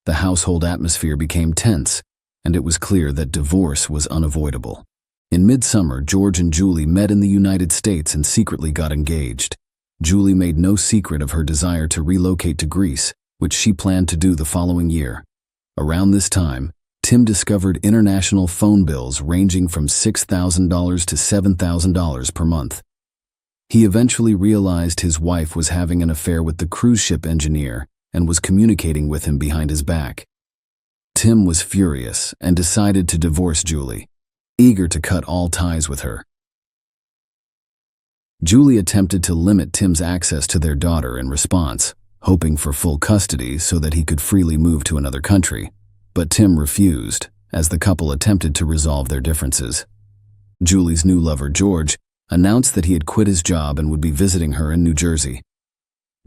The household atmosphere became tense, and it was clear that divorce was unavoidable. In midsummer, George and Julie met in the United States and secretly got engaged. Julie made no secret of her desire to relocate to Greece, which she planned to do the following year. Around this time, Tim discovered international phone bills ranging from $6,000 to $7,000 per month. He eventually realized his wife was having an affair with the cruise ship engineer and was communicating with him behind his back. Tim was furious and decided to divorce Julie, eager to cut all ties with her. Julie attempted to limit Tim's access to their daughter in response, hoping for full custody so that he could freely move to another country. But Tim refused, as the couple attempted to resolve their differences. Julie's new lover, George, announced that he had quit his job and would be visiting her in New Jersey.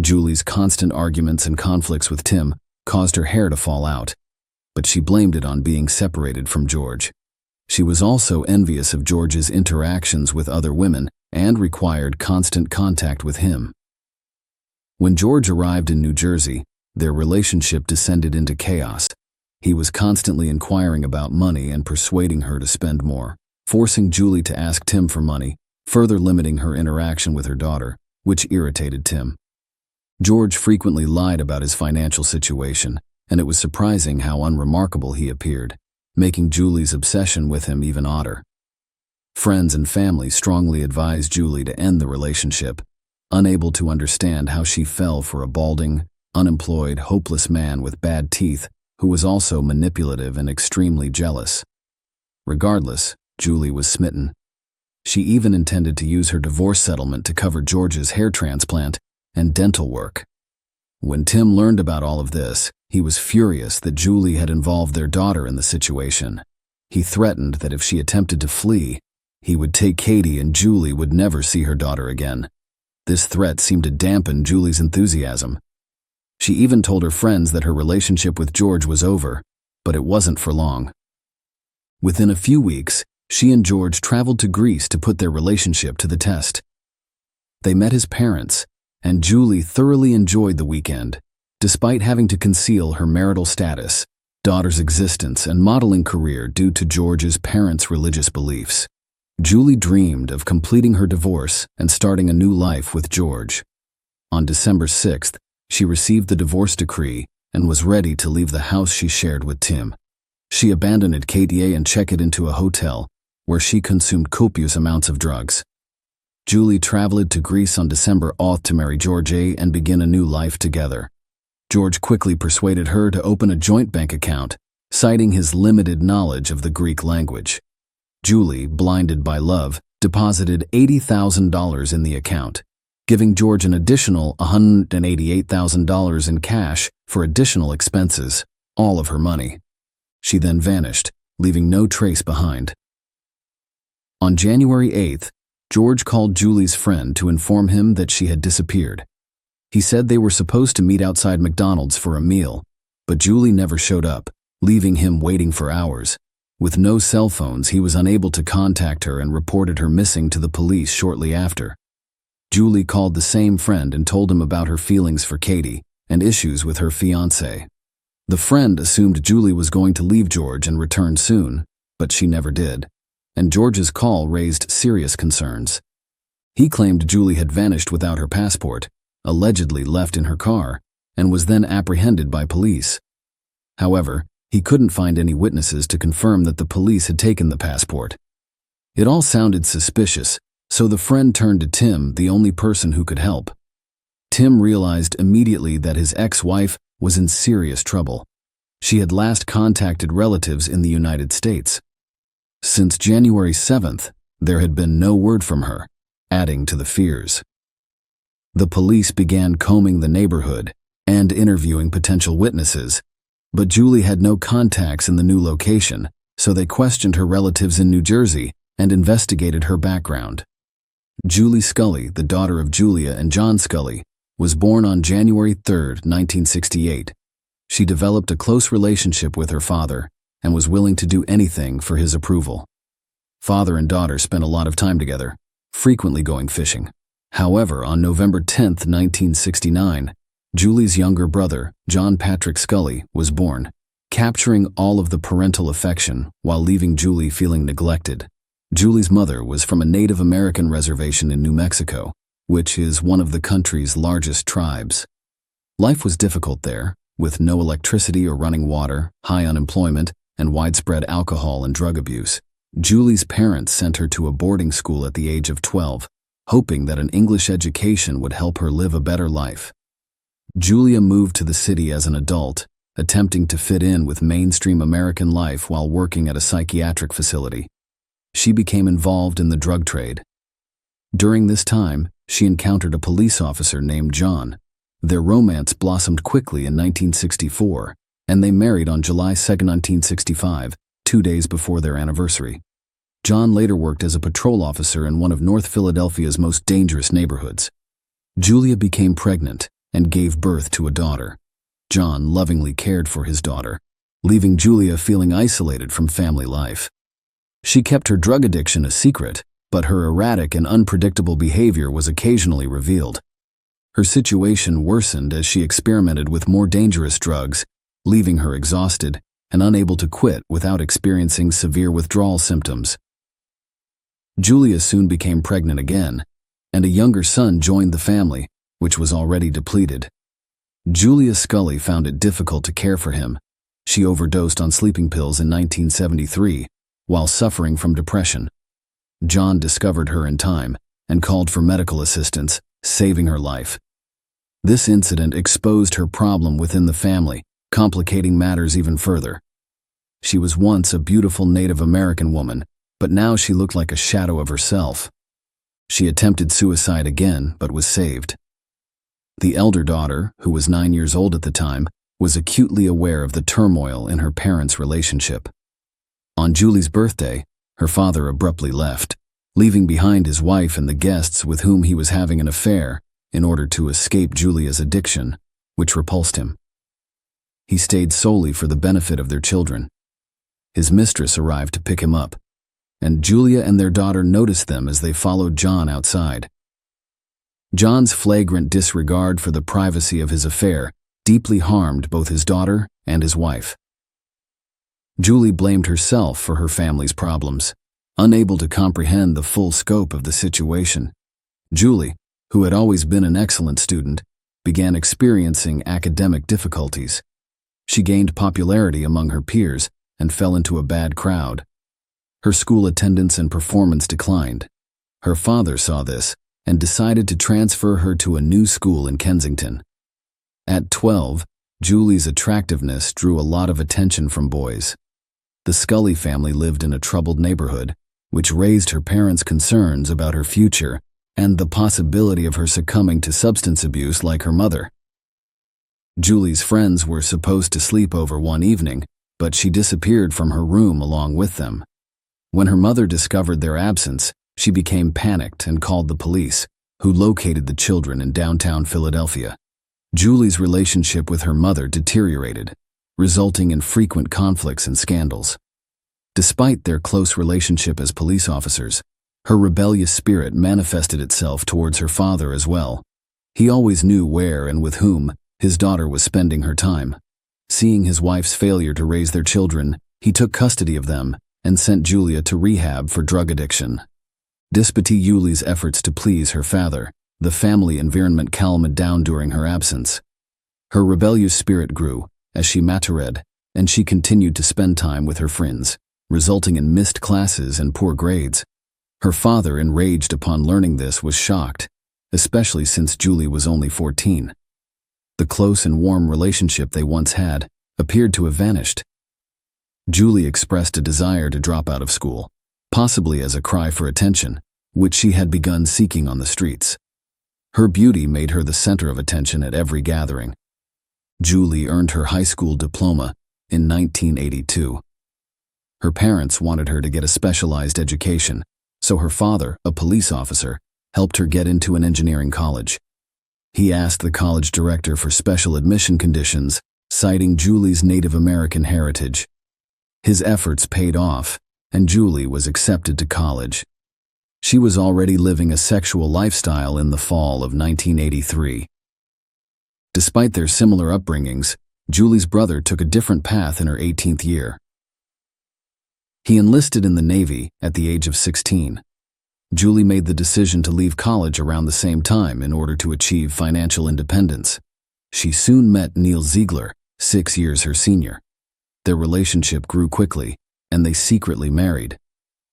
Julie's constant arguments and conflicts with Tim caused her hair to fall out, but she blamed it on being separated from George. She was also envious of George's interactions with other women and required constant contact with him. When George arrived in New Jersey, Their relationship descended into chaos. He was constantly inquiring about money and persuading her to spend more, forcing Julie to ask Tim for money, further limiting her interaction with her daughter, which irritated Tim. George frequently lied about his financial situation, and it was surprising how unremarkable he appeared, making Julie's obsession with him even odder. Friends and family strongly advised Julie to end the relationship, unable to understand how she fell for a balding, unemployed, hopeless man with bad teeth who was also manipulative and extremely jealous. Regardless, Julie was smitten. She even intended to use her divorce settlement to cover George's hair transplant and dental work. When Tim learned about all of this, he was furious that Julie had involved their daughter in the situation. He threatened that if she attempted to flee, he would take Katie and Julie would never see her daughter again. This threat seemed to dampen Julie's enthusiasm. She even told her friends that her relationship with George was over, but it wasn't for long. Within a few weeks, she and George traveled to Greece to put their relationship to the test. They met his parents, and Julie thoroughly enjoyed the weekend, despite having to conceal her marital status, daughter's existence, and modeling career due to George's parents' religious beliefs. Julie dreamed of completing her divorce and starting a new life with George. On December 6th, she received the divorce decree and was ready to leave the house she shared with Tim. She abandoned Katie and checked into a hotel, where she consumed copious amounts of drugs. Julie traveled to Greece on December 8th to marry George and begin a new life together. George quickly persuaded her to open a joint bank account, citing his limited knowledge of the Greek language. Julie, blinded by love, deposited $80,000 in the account, giving George an additional $188,000 in cash for additional expenses, all of her money. She then vanished, leaving no trace behind. On January 8th, George called Julie's friend to inform him that she had disappeared. He said they were supposed to meet outside McDonald's for a meal, but Julie never showed up, leaving him waiting for hours. With no cell phones, he was unable to contact her and reported her missing to the police shortly after. Julie called the same friend and told him about her feelings for Katie and issues with her fiancé. The friend assumed Julie was going to leave George and return soon, but she never did, and George's call raised serious concerns. He claimed Julie had vanished without her passport, allegedly left in her car, and was then apprehended by police. However, he couldn't find any witnesses to confirm that the police had taken the passport. It all sounded suspicious, so the friend turned to Tim, the only person who could help. Tim realized immediately that his ex-wife was in serious trouble. She had last contacted relatives in the United States. Since January 7th, there had been no word from her, adding to the fears. The police began combing the neighborhood and interviewing potential witnesses, but Julie had no contacts in the new location, so they questioned her relatives in New Jersey and investigated her background. Julie Scully, the daughter of Julia and John Scully, was born on January 3, 1968. She developed a close relationship with her father and was willing to do anything for his approval. Father and daughter spent a lot of time together, frequently going fishing. However, on November 10, 1969, Julie's younger brother, John Patrick Scully, was born, capturing all of the parental affection while leaving Julie feeling neglected. Julie's mother was from a Native American reservation in New Mexico, which is one of the country's largest tribes. Life was difficult there, with no electricity or running water, high unemployment, and widespread alcohol and drug abuse. Julie's parents sent her to a boarding school at the age of 12, hoping that an English education would help her live a better life. Julia moved to the city as an adult, attempting to fit in with mainstream American life while working at a psychiatric facility. She became involved in the drug trade. During this time, she encountered a police officer named John. Their romance blossomed quickly in 1964, and they married on July 2, 1965, 2 days before their anniversary. John later worked as a patrol officer in one of North Philadelphia's most dangerous neighborhoods. Julia became pregnant and gave birth to a daughter. John lovingly cared for his daughter, leaving Julia feeling isolated from family life. She kept her drug addiction a secret, but her erratic and unpredictable behavior was occasionally revealed. Her situation worsened as she experimented with more dangerous drugs, leaving her exhausted and unable to quit without experiencing severe withdrawal symptoms. Julia soon became pregnant again, and a younger son joined the family, which was already depleted. Julia Scully found it difficult to care for him. She overdosed on sleeping pills in 1973 while suffering from depression. John discovered her in time and called for medical assistance, saving her life. This incident exposed her problem within the family, complicating matters even further. She was once a beautiful Native American woman, but now she looked like a shadow of herself. She attempted suicide again, but was saved. The elder daughter, who was 9 years old at the time, was acutely aware of the turmoil in her parents' relationship. On Julie's birthday, her father abruptly left, leaving behind his wife and the guests with whom he was having an affair in order to escape Julia's addiction, which repulsed him. He stayed solely for the benefit of their children. His mistress arrived to pick him up, and Julia and their daughter noticed them as they followed John outside. John's flagrant disregard for the privacy of his affair deeply harmed both his daughter and his wife. Julie blamed herself for her family's problems, unable to comprehend the full scope of the situation. Julie, who had always been an excellent student, began experiencing academic difficulties. She gained popularity among her peers and fell into a bad crowd. Her school attendance and performance declined. Her father saw this and decided to transfer her to a new school in Kensington. At 12, Julie's attractiveness drew a lot of attention from boys. The Scully family lived in a troubled neighborhood, which raised her parents' concerns about her future and the possibility of her succumbing to substance abuse like her mother. Julie's friends were supposed to sleep over one evening, but she disappeared from her room along with them. When her mother discovered their absence, she became panicked and called the police, who located the children in downtown Philadelphia. Julie's relationship with her mother deteriorated, resulting in frequent conflicts and scandals. Despite their close relationship as police officers, her rebellious spirit manifested itself towards her father as well. He always knew where and with whom his daughter was spending her time. Seeing his wife's failure to raise their children, he took custody of them and sent Julia to rehab for drug addiction. Despite Julie's efforts to please her father, the family environment calmed down during her absence. Her rebellious spirit grew as she matured, and she continued to spend time with her friends, resulting in missed classes and poor grades. Her father, enraged upon learning this, was shocked, especially since Julie was only 14. The close and warm relationship they once had appeared to have vanished. Julie expressed a desire to drop out of school, possibly as a cry for attention, which she had begun seeking on the streets. Her beauty made her the center of attention at every gathering. Julie earned her high school diploma in 1982. Her parents wanted her to get a specialized education, so her father, a police officer, helped her get into an engineering college. He asked the college director for special admission conditions, citing Julie's Native American heritage. His efforts paid off, and Julie was accepted to college. She was already living a sexual lifestyle in the fall of 1983. Despite their similar upbringings, Julie's brother took a different path in her 18th year. He enlisted in the Navy at the age of 16. Julie made the decision to leave college around the same time in order to achieve financial independence. She soon met Neil Ziegler, 6 years her senior. Their relationship grew quickly, and they secretly married.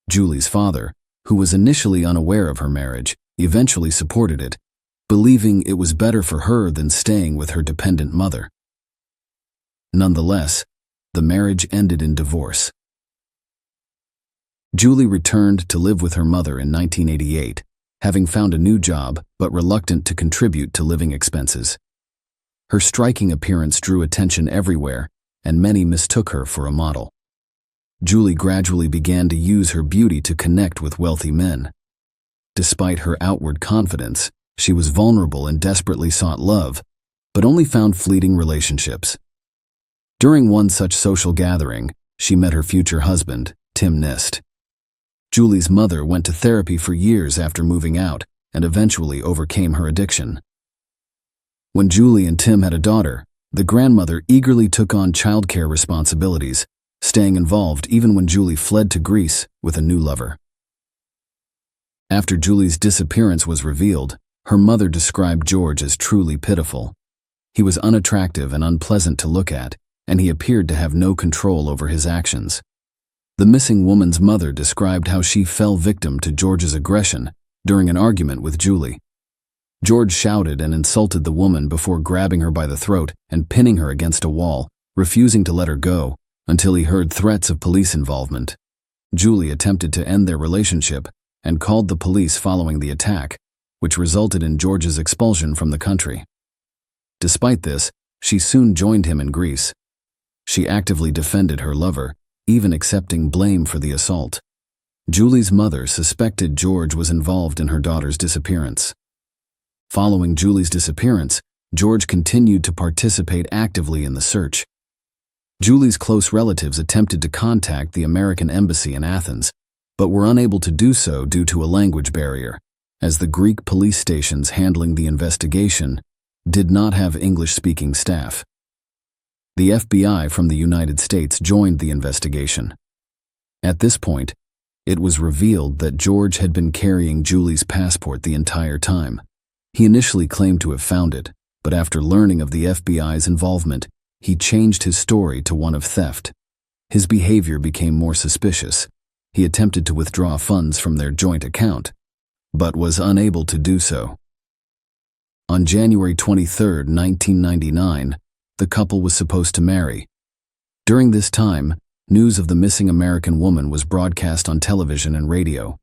Julie's father, who was initially unaware of her marriage, eventually supported it, believing it was better for her than staying with her dependent mother. Nonetheless, the marriage ended in divorce. Julie returned to live with her mother in 1988, having found a new job but reluctant to contribute to living expenses. Her striking appearance drew attention everywhere, and many mistook her for a model. Julie gradually began to use her beauty to connect with wealthy men. Despite her outward confidence, she was vulnerable and desperately sought love, but only found fleeting relationships. During one such social gathering, she met her future husband, Tim Nist. Julie's mother went to therapy for years after moving out and eventually overcame her addiction. When Julie and Tim had a daughter, the grandmother eagerly took on childcare responsibilities, staying involved even when Julie fled to Greece with a new lover. After Julie's disappearance was revealed, her mother described George as truly pitiful. He was unattractive and unpleasant to look at, and he appeared to have no control over his actions. The missing woman's mother described how she fell victim to George's aggression during an argument with Julie. George shouted and insulted the woman before grabbing her by the throat and pinning her against a wall, refusing to let her go, until he heard threats of police involvement. Julie attempted to end their relationship and called the police following the attack, which resulted in George's expulsion from the country. Despite this, she soon joined him in Greece. She actively defended her lover, even accepting blame for the assault. Julie's mother suspected George was involved in her daughter's disappearance. Following Julie's disappearance, George continued to participate actively in the search. Julie's close relatives attempted to contact the American embassy in Athens, but were unable to do so due to a language barrier, as the Greek police stations handling the investigation did not have English-speaking staff. The FBI from the United States joined the investigation. At this point, it was revealed that George had been carrying Julie's passport the entire time. He initially claimed to have found it, but after learning of the FBI's involvement, he changed his story to one of theft. His behavior became more suspicious. He attempted to withdraw funds from their joint account, but was unable to do so. On January 23, 1999, the couple was supposed to marry. During this time, news of the missing American woman was broadcast on television and radio.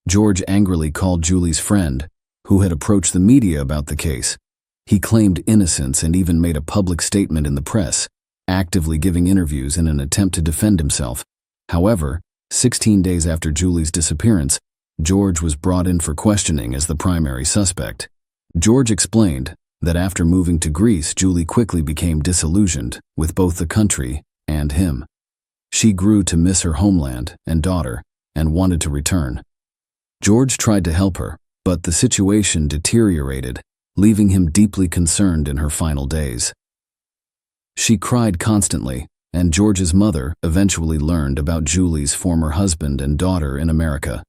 George angrily called Julie's friend, who had approached the media about the case. He claimed innocence and even made a public statement in the press, actively giving interviews in an attempt to defend himself. However, 16 days after Julie's disappearance, George was brought in for questioning as the primary suspect. George explained that after moving to Greece, Julie quickly became disillusioned with both the country and him. She grew to miss her homeland and daughter and wanted to return. George tried to help her, but the situation deteriorated, leaving him deeply concerned in her final days. She cried constantly, and George's mother eventually learned about Julie's former husband and daughter in America.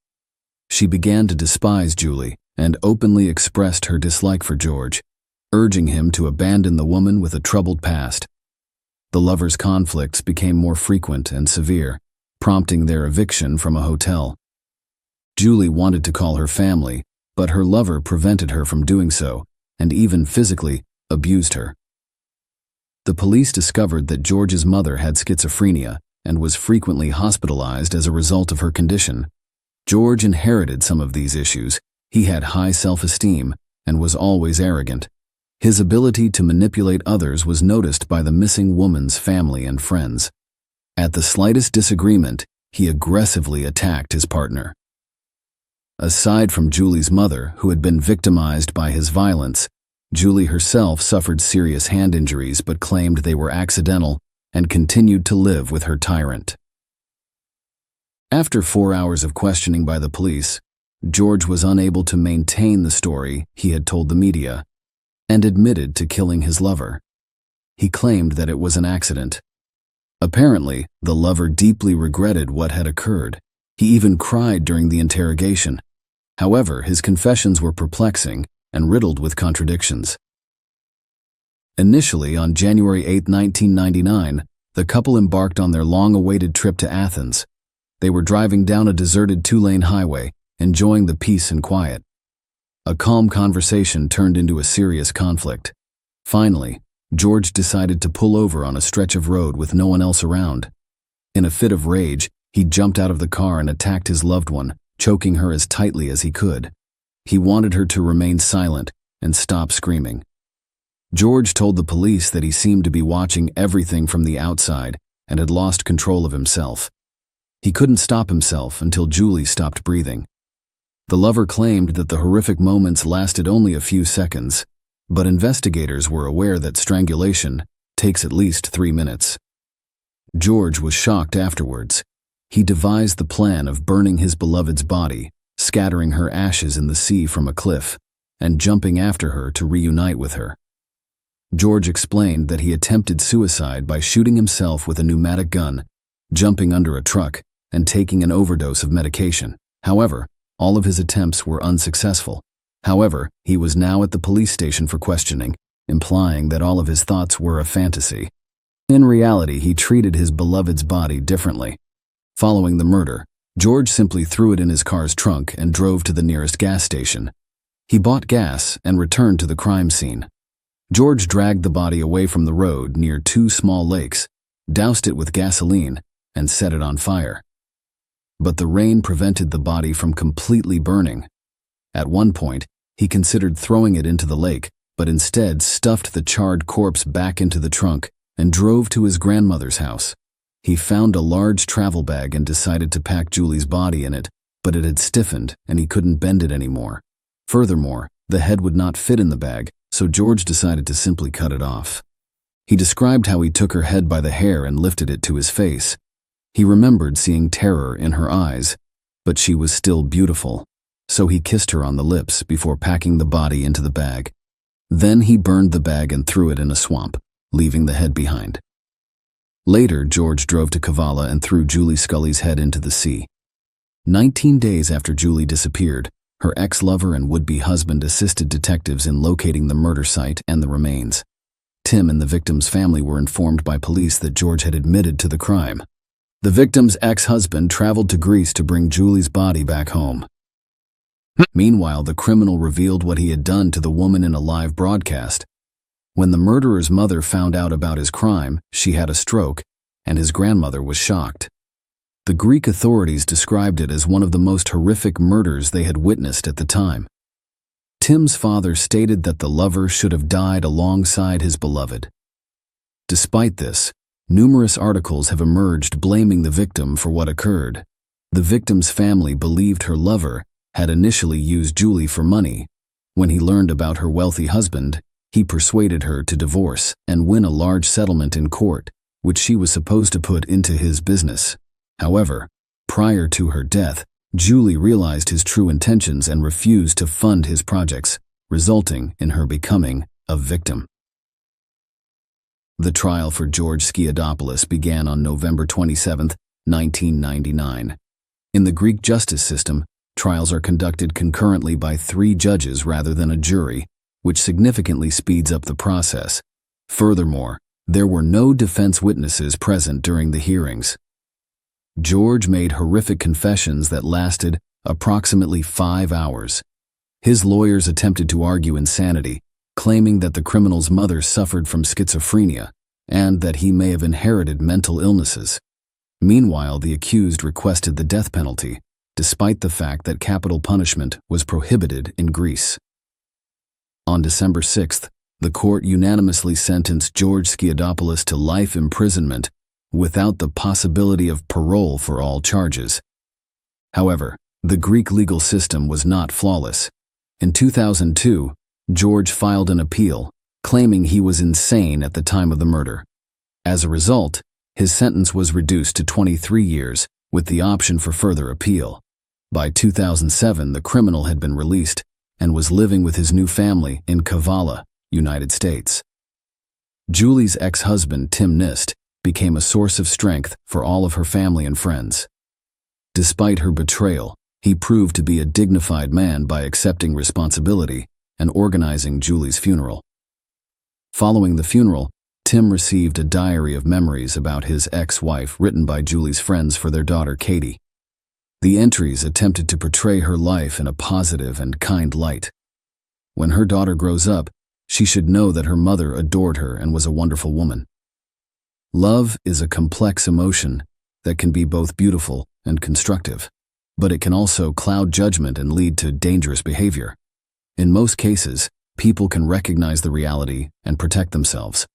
She began to despise Julie and openly expressed her dislike for George, urging him to abandon the woman with a troubled past. The lovers' conflicts became more frequent and severe, prompting their eviction from a hotel. Julie wanted to call her family, but her lover prevented her from doing so, and even physically abused her. The police discovered that George's mother had schizophrenia and was frequently hospitalized as a result of her condition. George inherited some of these issues. He had high self-esteem and was always arrogant. His ability to manipulate others was noticed by the missing woman's family and friends. At the slightest disagreement, he aggressively attacked his partner. Aside from Julie's mother, who had been victimized by his violence, Julie herself suffered serious hand injuries but claimed they were accidental and continued to live with her tyrant. After 4 hours of questioning by the police, George was unable to maintain the story he had told the media and admitted to killing his lover. He claimed that it was an accident. Apparently, the lover deeply regretted what had occurred. He even cried during the interrogation. However, his confessions were perplexing and riddled with contradictions. Initially, on January 8, 1999, the couple embarked on their long-awaited trip to Athens. They were driving down a deserted 2-lane highway, enjoying the peace and quiet. A calm conversation turned into a serious conflict. Finally, George decided to pull over on a stretch of road with no one else around. In a fit of rage, he jumped out of the car and attacked his loved one, choking her as tightly as he could. He wanted her to remain silent and stop screaming. George told the police that he seemed to be watching everything from the outside and had lost control of himself. He couldn't stop himself until Julie stopped breathing. The lover claimed that the horrific moments lasted only a few seconds, but investigators were aware that strangulation takes at least 3 minutes. George was shocked afterwards. He devised the plan of burning his beloved's body, scattering her ashes in the sea from a cliff, and jumping after her to reunite with her. George explained that he attempted suicide by shooting himself with a pneumatic gun, jumping under a truck, and taking an overdose of medication. However, all of his attempts were unsuccessful. However, he was now at the police station for questioning, implying that all of his thoughts were a fantasy. In reality, he treated his beloved's body differently. Following the murder, George simply threw it in his car's trunk and drove to the nearest gas station. He bought gas and returned to the crime scene. George dragged the body away from the road near two small lakes, doused it with gasoline, and set it on fire. But the rain prevented the body from completely burning. At one point, he considered throwing it into the lake, but instead stuffed the charred corpse back into the trunk and drove to his grandmother's house. He found a large travel bag and decided to pack Julie's body in it, but it had stiffened and he couldn't bend it anymore. Furthermore, the head would not fit in the bag, so George decided to simply cut it off. He described how he took her head by the hair and lifted it to his face. He remembered seeing terror in her eyes, but she was still beautiful, so he kissed her on the lips before packing the body into the bag. Then he burned the bag and threw it in a swamp, leaving the head behind. Later, George drove to Kavala and threw Julie Scully's head into the sea. 19 days after Julie disappeared, her ex-lover and would-be husband assisted detectives in locating the murder site and the remains. Tim and the victim's family were informed by police that George had admitted to the crime. The victim's ex-husband traveled to Greece to bring Julie's body back home. Meanwhile, the criminal revealed what he had done to the woman in a live broadcast. When the murderer's mother found out about his crime, she had a stroke, and his grandmother was shocked. The Greek authorities described it as one of the most horrific murders they had witnessed at the time. Tim's father stated that the lover should have died alongside his beloved. Despite this, numerous articles have emerged blaming the victim for what occurred. The victim's family believed her lover had initially used Julie for money. When he learned about her wealthy husband, he persuaded her to divorce and win a large settlement in court, which she was supposed to put into his business. However, prior to her death, Julie realized his true intentions and refused to fund his projects, resulting in her becoming a victim. The trial for George Skiadopoulos began on November 27, 1999. In the Greek justice system, trials are conducted concurrently by 3 judges rather than a jury, which significantly speeds up the process. Furthermore, there were no defense witnesses present during the hearings. George made horrific confessions that lasted approximately 5 hours. His lawyers attempted to argue insanity, claiming that the criminal's mother suffered from schizophrenia and that he may have inherited mental illnesses. Meanwhile, the accused requested the death penalty, despite the fact that capital punishment was prohibited in Greece. On December 6th, the court unanimously sentenced George Skiadopoulos to life imprisonment without the possibility of parole for all charges. However, the Greek legal system was not flawless. In 2002, George filed an appeal, claiming he was insane at the time of the murder. As a result, his sentence was reduced to 23 years, with the option for further appeal. By 2007, the criminal had been released and was living with his new family in Kavala, United States. Julie's ex-husband, Tim Nist, became a source of strength for all of her family and friends. Despite her betrayal, he proved to be a dignified man by accepting responsibility and organizing Julie's funeral. Following the funeral, Tim received a diary of memories about his ex-wife written by Julie's friends for their daughter Katie. The entries attempted to portray her life in a positive and kind light. When her daughter grows up, she should know that her mother adored her and was a wonderful woman. Love is a complex emotion that can be both beautiful and constructive, but it can also cloud judgment and lead to dangerous behavior. In most cases, people can recognize the reality and protect themselves.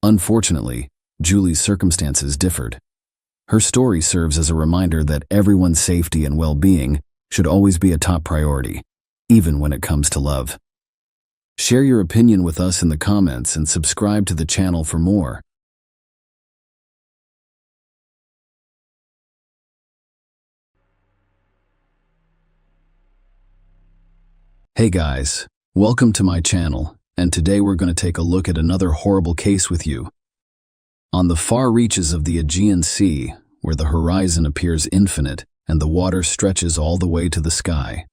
Unfortunately, Julie's circumstances differed. Her story serves as a reminder that everyone's safety and well-being should always be a top priority, even when it comes to love. Share your opinion with us in the comments and subscribe to the channel for more. Hey guys, welcome to my channel, and today we're going to take a look at another horrible case with you. On the far reaches of the Aegean Sea, where the horizon appears infinite and the water stretches all the way to the sky,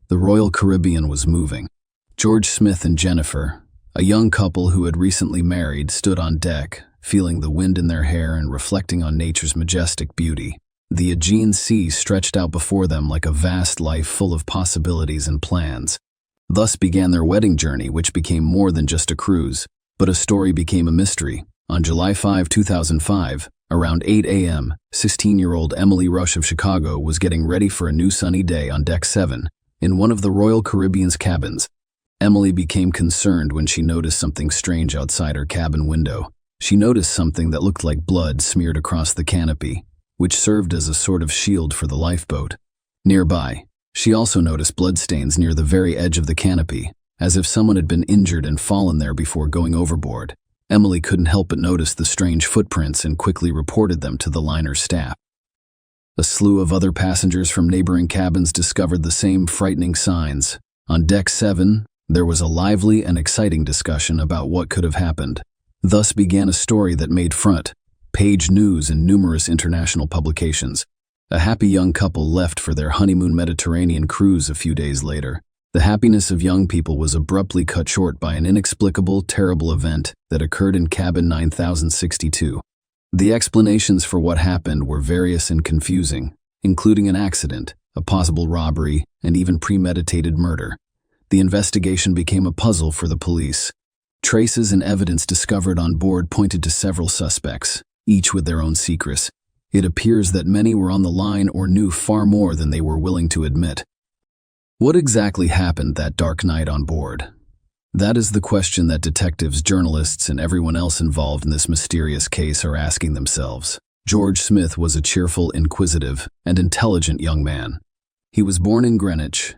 the Royal Caribbean was moving. George Smith and Jennifer, a young couple who had recently married, stood on deck, feeling the wind in their hair and reflecting on nature's majestic beauty. The Aegean Sea stretched out before them like a vast life full of possibilities and plans. Thus began their wedding journey, which became more than just a cruise, but a story became a mystery. On July 5, 2005, around 8 a.m., 16-year-old Emily Rush of Chicago was getting ready for a new sunny day on Deck 7, in one of the Royal Caribbean's cabins. Emily became concerned when she noticed something strange outside her cabin window. She noticed something that looked like blood smeared across the canopy, which served as a sort of shield for the lifeboat. Nearby, she also noticed bloodstains near the very edge of the canopy, as if someone had been injured and fallen there before going overboard. Emily couldn't help but notice the strange footprints and quickly reported them to the liner's staff. A slew of other passengers from neighboring cabins discovered the same frightening signs. On Deck 7, there was a lively and exciting discussion about what could have happened. Thus began a story that made front page news in numerous international publications. A happy young couple left for their honeymoon Mediterranean cruise a few days later. The happiness of young people was abruptly cut short by an inexplicable, terrible event that occurred in cabin 9062. The explanations for what happened were various and confusing, including an accident, a possible robbery, and even premeditated murder. The investigation became a puzzle for the police. Traces and evidence discovered on board pointed to several suspects, each with their own secrets. It appears that many were on the line or knew far more than they were willing to admit. What exactly happened that dark night on board? That is the question that detectives, journalists, and everyone else involved in this mysterious case are asking themselves. George Smith was a cheerful, inquisitive, and intelligent young man. He was born in Greenwich,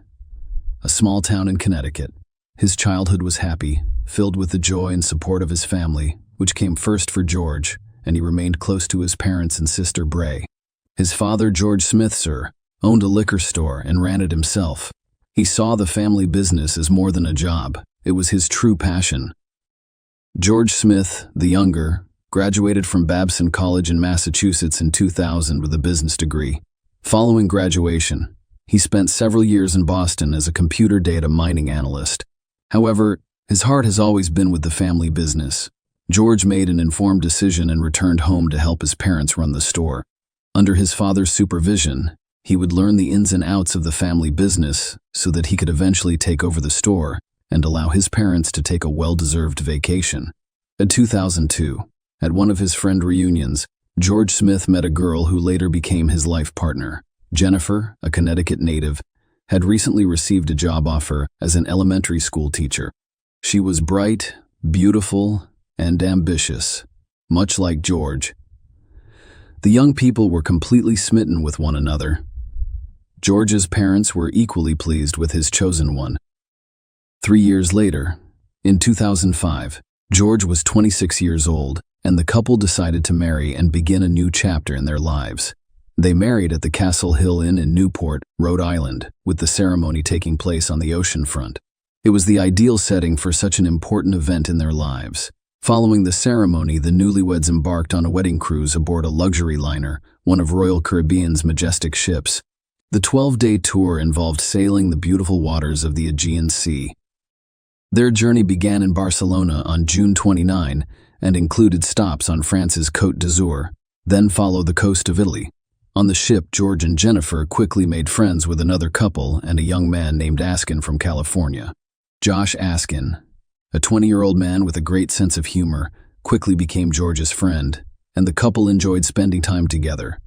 a small town in Connecticut. His childhood was happy, filled with the joy and support of his family, which came first for George, and he remained close to his parents and sister Bray. His father, George Smith, sir, owned a liquor store and ran it himself. He saw the family business as more than a job. It was his true passion. George Smith, the younger, graduated from Babson College in Massachusetts in 2000 with a business degree. Following graduation, he spent several years in Boston as a computer data mining analyst. However, his heart has always been with the family business. George made an informed decision and returned home to help his parents run the store. Under his father's supervision, he would learn the ins and outs of the family business so that he could eventually take over the store and allow his parents to take a well-deserved vacation. In 2002, at one of his friend reunions, George Smith met a girl who later became his life partner. Jennifer, a Connecticut native, had recently received a job offer as an elementary school teacher. She was bright, beautiful, and ambitious, much like George. The young people were completely smitten with one another. George's parents were equally pleased with his chosen one. 3 years later, in 2005, George was 26 years old, and the couple decided to marry and begin a new chapter in their lives. They married at the Castle Hill Inn in Newport, Rhode Island, with the ceremony taking place on the ocean front. It was the ideal setting for such an important event in their lives. Following the ceremony, the newlyweds embarked on a wedding cruise aboard a luxury liner, one of Royal Caribbean's majestic ships. The 12-day tour involved sailing the beautiful waters of the Aegean Sea. Their journey began in Barcelona on June 29 and included stops on France's Côte d'Azur, then followed the coast of Italy. On the ship, George and Jennifer quickly made friends with another couple and a young man named Askin from California. Josh Askin, a 20-year-old man with a great sense of humor, quickly became George's friend, and the couple enjoyed spending time together.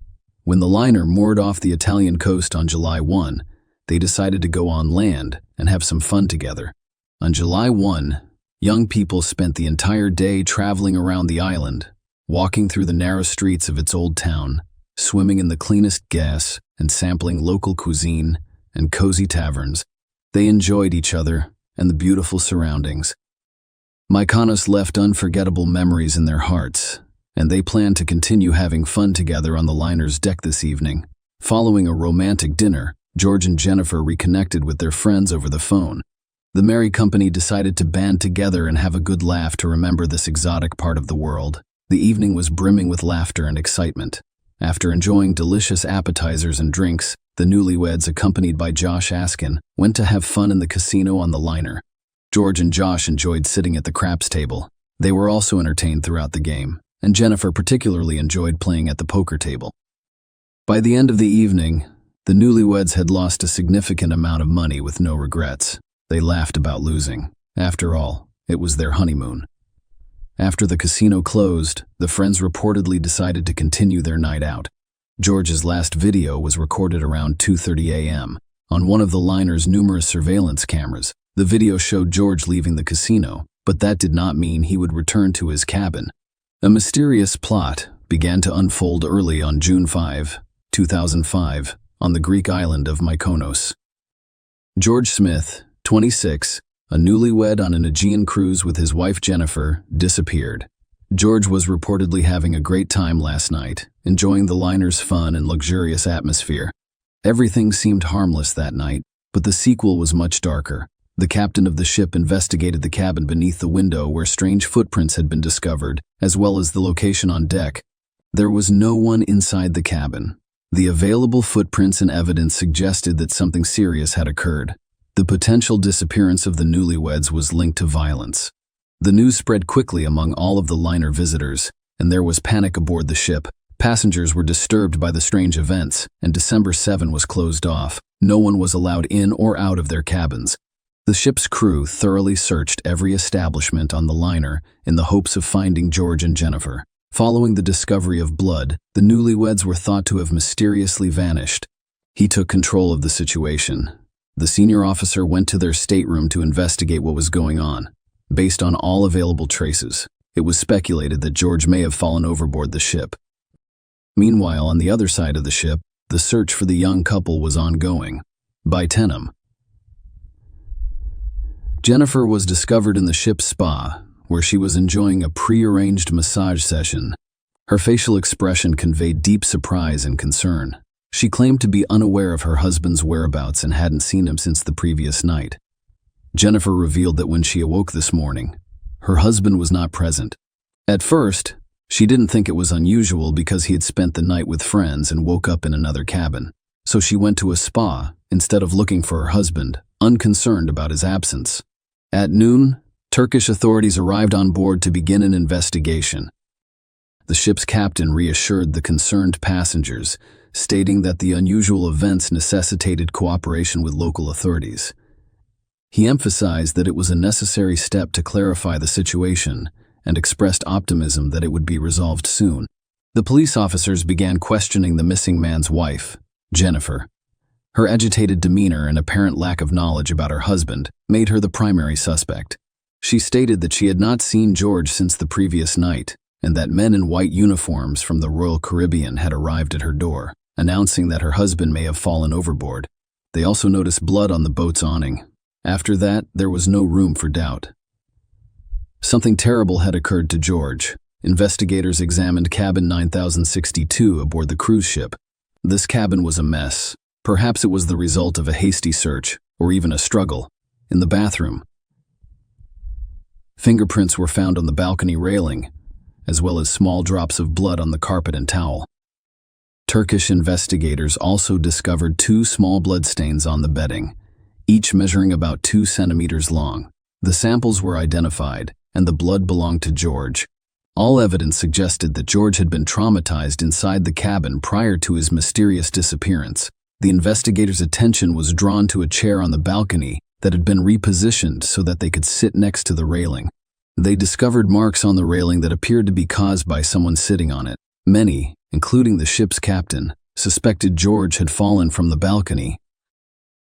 When the liner moored off the Italian coast on July 1, they decided to go on land and have some fun together. On July 1, young people spent the entire day traveling around the island, walking through the narrow streets of its old town, swimming in the cleanest gas, and sampling local cuisine and cozy taverns. They enjoyed each other and the beautiful surroundings. Mykonos left unforgettable memories in their hearts, and they planned to continue having fun together on the liner's deck this evening. Following a romantic dinner, George and Jennifer reconnected with their friends over the phone. The merry company decided to band together and have a good laugh to remember this exotic part of the world. The evening was brimming with laughter and excitement. After enjoying delicious appetizers and drinks, the newlyweds, accompanied by Josh Askin, went to have fun in the casino on the liner. George and Josh enjoyed sitting at the craps table. They were also entertained throughout the game, and Jennifer particularly enjoyed playing at the poker table. By the end of the evening, the newlyweds had lost a significant amount of money with no regrets. They laughed about losing. After all, it was their honeymoon. After the casino closed, the friends reportedly decided to continue their night out. George's last video was recorded around 2:30 a.m. on one of the liner's numerous surveillance cameras. The video showed George leaving the casino, but that did not mean he would return to his cabin. A mysterious plot began to unfold early on June 5, 2005, on the Greek island of Mykonos. George Smith, 26, a newlywed on an Aegean cruise with his wife Jennifer, disappeared. George was reportedly having a great time last night, enjoying the liner's fun and luxurious atmosphere. Everything seemed harmless that night, but the sequel was much darker. The captain of the ship investigated the cabin beneath the window where strange footprints had been discovered, as well as the location on deck. There was no one inside the cabin. The available footprints and evidence suggested that something serious had occurred. The potential disappearance of the newlyweds was linked to violence. The news spread quickly among all of the liner visitors, and there was panic aboard the ship. Passengers were disturbed by the strange events, and December 7 was closed off. No one was allowed in or out of their cabins. The ship's crew thoroughly searched every establishment on the liner in the hopes of finding George and Jennifer. Following the discovery of blood, the newlyweds were thought to have mysteriously vanished. He took control of the situation. The senior officer went to their stateroom to investigate what was going on. Based on all available traces, it was speculated that George may have fallen overboard the ship. Meanwhile, on the other side of the ship, the search for the young couple was ongoing. By 10 a.m. Jennifer was discovered in the ship's spa, where she was enjoying a pre-arranged massage session. Her facial expression conveyed deep surprise and concern. She claimed to be unaware of her husband's whereabouts and hadn't seen him since the previous night. Jennifer revealed that when she awoke this morning, her husband was not present. At first, she didn't think it was unusual because he had spent the night with friends and woke up in another cabin. So she went to a spa instead of looking for her husband, unconcerned about his absence. At noon, Turkish authorities arrived on board to begin an investigation. The ship's captain reassured the concerned passengers, stating that the unusual events necessitated cooperation with local authorities. He emphasized that it was a necessary step to clarify the situation and expressed optimism that it would be resolved soon. The police officers began questioning the missing man's wife, Jennifer. Her agitated demeanor and apparent lack of knowledge about her husband made her the primary suspect. She stated that she had not seen George since the previous night and that men in white uniforms from the Royal Caribbean had arrived at her door, announcing that her husband may have fallen overboard. They also noticed blood on the boat's awning. After that, there was no room for doubt. Something terrible had occurred to George. Investigators examined cabin 9062 aboard the cruise ship. This cabin was a mess. Perhaps it was the result of a hasty search, or even a struggle. In the bathroom, fingerprints were found on the balcony railing, as well as small drops of blood on the carpet and towel. Turkish investigators also discovered 2 small bloodstains on the bedding, each measuring about 2 centimeters long. The samples were identified, and the blood belonged to George. All evidence suggested that George had been traumatized inside the cabin prior to his mysterious disappearance. The investigators' attention was drawn to a chair on the balcony that had been repositioned so that they could sit next to the railing. They discovered marks on the railing that appeared to be caused by someone sitting on it. Many, including the ship's captain, suspected George had fallen from the balcony.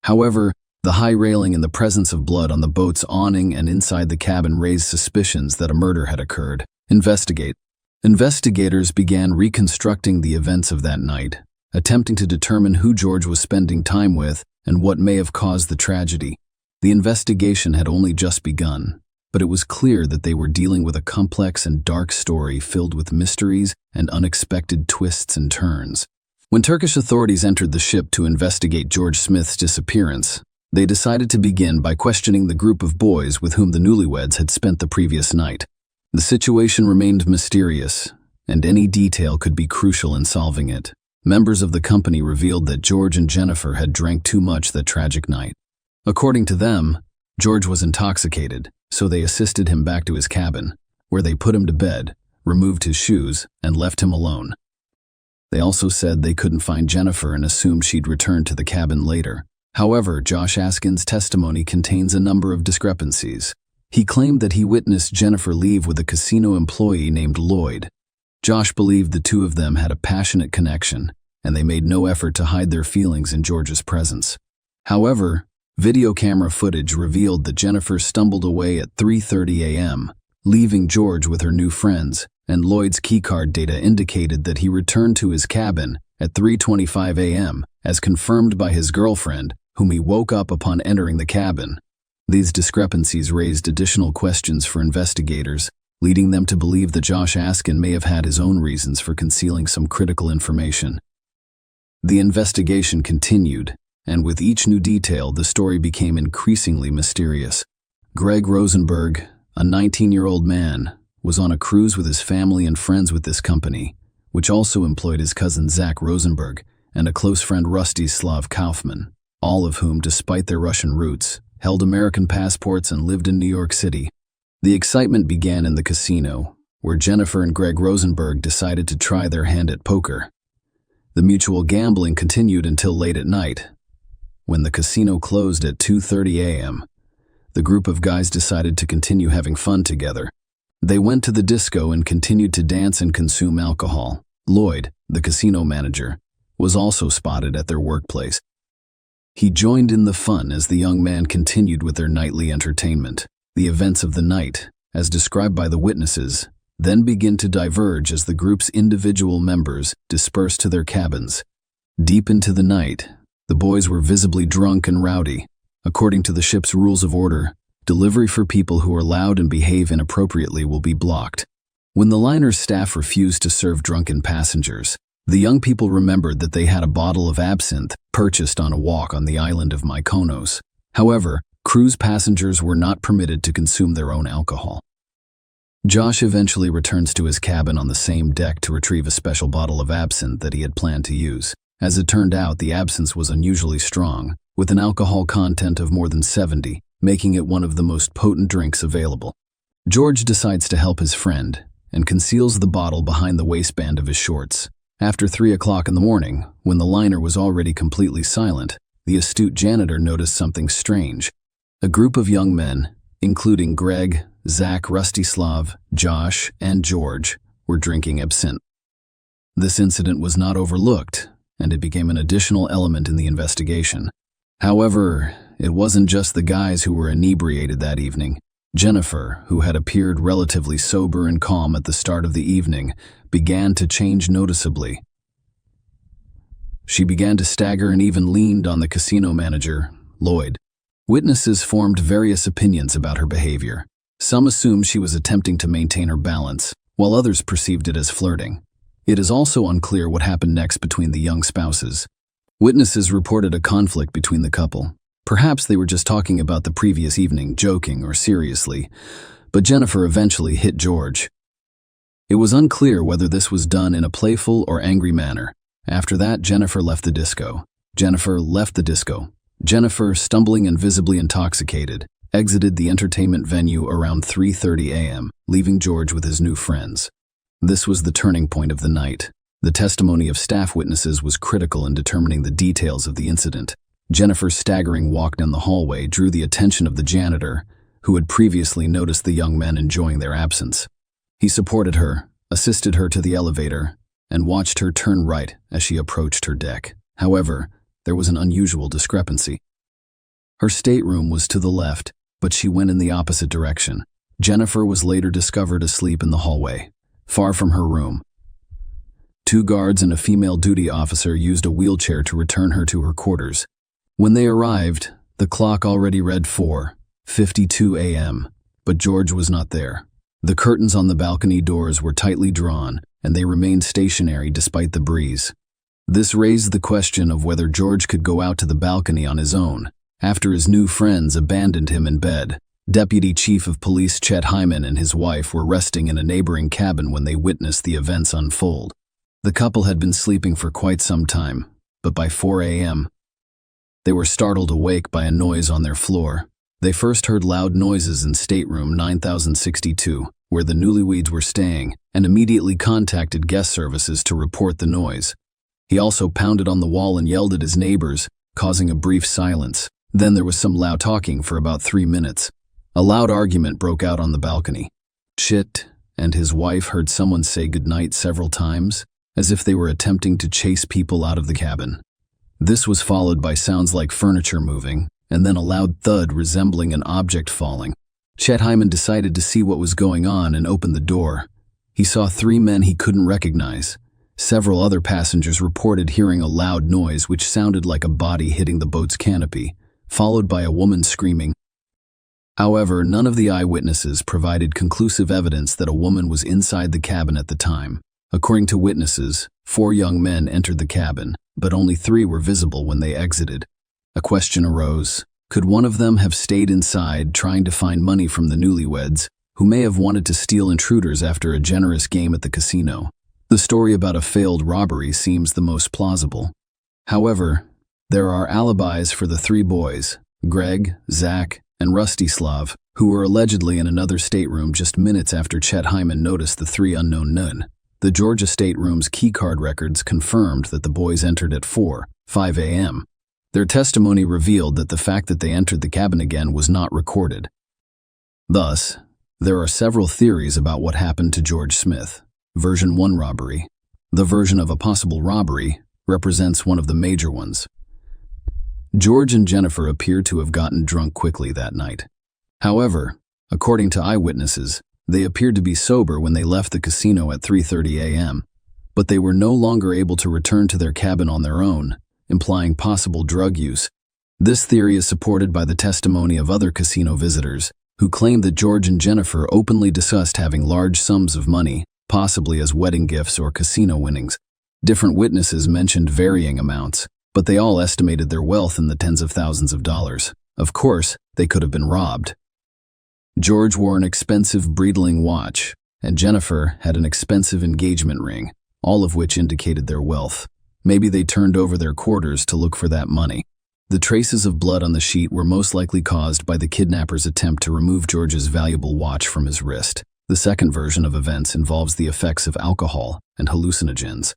However, the high railing and the presence of blood on the boat's awning and inside the cabin raised suspicions that a murder had occurred. Investigators began reconstructing the events of that night, attempting to determine who George was spending time with and what may have caused the tragedy. The investigation had only just begun, but it was clear that they were dealing with a complex and dark story filled with mysteries and unexpected twists and turns. When Turkish authorities entered the ship to investigate George Smith's disappearance, They decided to begin by questioning the group of boys with whom the newlyweds had spent the previous night. The situation remained mysterious, and any detail could be crucial in solving it. Members of the company revealed that George and Jennifer had drank too much that tragic night. According to them, George was intoxicated, so they assisted him back to his cabin, where they put him to bed, removed his shoes, and left him alone. They also said they couldn't find Jennifer and assumed she'd returned to the cabin later. However, Josh Askin's testimony contains a number of discrepancies. He claimed that he witnessed Jennifer leave with a casino employee named Lloyd. Josh believed the two of them had a passionate connection, and they made no effort to hide their feelings in George's presence. However, video camera footage revealed that Jennifer stumbled away at 3:30 a.m., leaving George with her new friends, and Lloyd's keycard data indicated that he returned to his cabin at 3:25 a.m., as confirmed by his girlfriend, whom he woke up upon entering the cabin. These discrepancies raised additional questions for investigators, leading them to believe that Josh Askin may have had his own reasons for concealing some critical information. The investigation continued, and with each new detail, the story became increasingly mysterious. Greg Rosenberg, a 19-year-old man, was on a cruise with his family and friends with this company, which also employed his cousin Zach Rosenberg and a close friend Rostislav Kaufman, all of whom, despite their Russian roots, held American passports and lived in New York City. The excitement began in the casino, where Jennifer and Greg Rosenberg decided to try their hand at poker. The mutual gambling continued until late at night. When the casino closed at 2:30 a.m., the group of guys decided to continue having fun together. They went to the disco and continued to dance and consume alcohol. Lloyd, the casino manager, was also spotted at their workplace. He joined in the fun as the young man continued with their nightly entertainment. The events of the night, as described by the witnesses, then begin to diverge as the group's individual members disperse to their cabins. Deep into the night, the boys were visibly drunk and rowdy. According to the ship's rules of order, delivery for people who are loud and behave inappropriately will be blocked. When the liner's staff refused to serve drunken passengers, the young people remembered that they had a bottle of absinthe purchased on a walk on the island of Mykonos. However, cruise passengers were not permitted to consume their own alcohol. Josh eventually returns to his cabin on the same deck to retrieve a special bottle of absinthe that he had planned to use. As it turned out, the absinthe was unusually strong, with an alcohol content of more than 70, making it one of the most potent drinks available. George decides to help his friend and conceals the bottle behind the waistband of his shorts. After 3 o'clock in the morning, when the liner was already completely silent, the astute janitor noticed something strange. A group of young men, including Greg, Zach, Rostislav, Josh, and George, were drinking absinthe. This incident was not overlooked, and it became an additional element in the investigation. However, it wasn't just the guys who were inebriated that evening. Jennifer, who had appeared relatively sober and calm at the start of the evening, began to change noticeably. She began to stagger and even leaned on the casino manager, Lloyd. Witnesses formed various opinions about her behavior. Some assumed she was attempting to maintain her balance, while others perceived it as flirting. It is also unclear what happened next between the young spouses. Witnesses reported a conflict between the couple. Perhaps they were just talking about the previous evening, joking or seriously, but Jennifer eventually hit George. It was unclear whether this was done in a playful or angry manner. After that, Jennifer left the disco. Jennifer, stumbling and visibly intoxicated, exited the entertainment venue around 3:30 a.m., leaving George with his new friends. This was the turning point of the night. The testimony of staff witnesses was critical in determining the details of the incident. Jennifer's staggering walk down the hallway drew the attention of the janitor, who had previously noticed the young men enjoying their absence. He supported her, assisted her to the elevator, and watched her turn right as she approached her deck. However, there was an unusual discrepancy. Her stateroom was to the left, but she went in the opposite direction. Jennifer was later discovered asleep in the hallway, far from her room. 2 guards and a female duty officer used a wheelchair to return her to her quarters. When they arrived, the clock already read 4:52 a.m., but George was not there. The curtains on the balcony doors were tightly drawn, and they remained stationary despite the breeze. This raised the question of whether George could go out to the balcony on his own, after his new friends abandoned him in bed. Deputy Chief of Police Chet Hyman and his wife were resting in a neighboring cabin when they witnessed the events unfold. The couple had been sleeping for quite some time, but by 4 a.m., they were startled awake by a noise on their floor. They first heard loud noises in stateroom 9062, where the newlyweds were staying, and immediately contacted guest services to report the noise. He also pounded on the wall and yelled at his neighbors, causing a brief silence. Then there was some loud talking for about 3 minutes. A loud argument broke out on the balcony. Chet and his wife heard someone say goodnight several times, as if they were attempting to chase people out of the cabin. This was followed by sounds like furniture moving, and then a loud thud resembling an object falling. Chet Hyman decided to see what was going on and opened the door. He saw 3 men he couldn't recognize. Several other passengers reported hearing a loud noise which sounded like a body hitting the boat's canopy, followed by a woman screaming. However, none of the eyewitnesses provided conclusive evidence that a woman was inside the cabin at the time. According to witnesses, 4 young men entered the cabin, but only 3 were visible when they exited. A question arose. Could one of them have stayed inside trying to find money from the newlyweds, who may have wanted to steal intruders after a generous game at the casino? The story about a failed robbery seems the most plausible. However, there are alibis for the 3 boys, Greg, Zach, and Rustislav, who were allegedly in another stateroom just minutes after Chet Hyman noticed the 3 unknown men. The Georgia stateroom's keycard records confirmed that the boys entered at 4:05 a.m. Their testimony revealed that the fact that they entered the cabin again was not recorded. Thus, there are several theories about what happened to George Smith. Version 1 robbery. The version of a possible robbery represents one of the major ones. George and Jennifer appear to have gotten drunk quickly that night. However, according to eyewitnesses, they appeared to be sober when they left the casino at 3:30 a.m., but they were no longer able to return to their cabin on their own, implying possible drug use. This theory is supported by the testimony of other casino visitors, who claimed that George and Jennifer openly discussed having large sums of money, possibly as wedding gifts or casino winnings. Different witnesses mentioned varying amounts, but they all estimated their wealth in the tens of thousands of dollars. Of course, they could have been robbed. George wore an expensive Breitling watch, and Jennifer had an expensive engagement ring, all of which indicated their wealth. Maybe they turned over their quarters to look for that money. The traces of blood on the sheet were most likely caused by the kidnapper's attempt to remove George's valuable watch from his wrist. The second version of events involves the effects of alcohol and hallucinogens.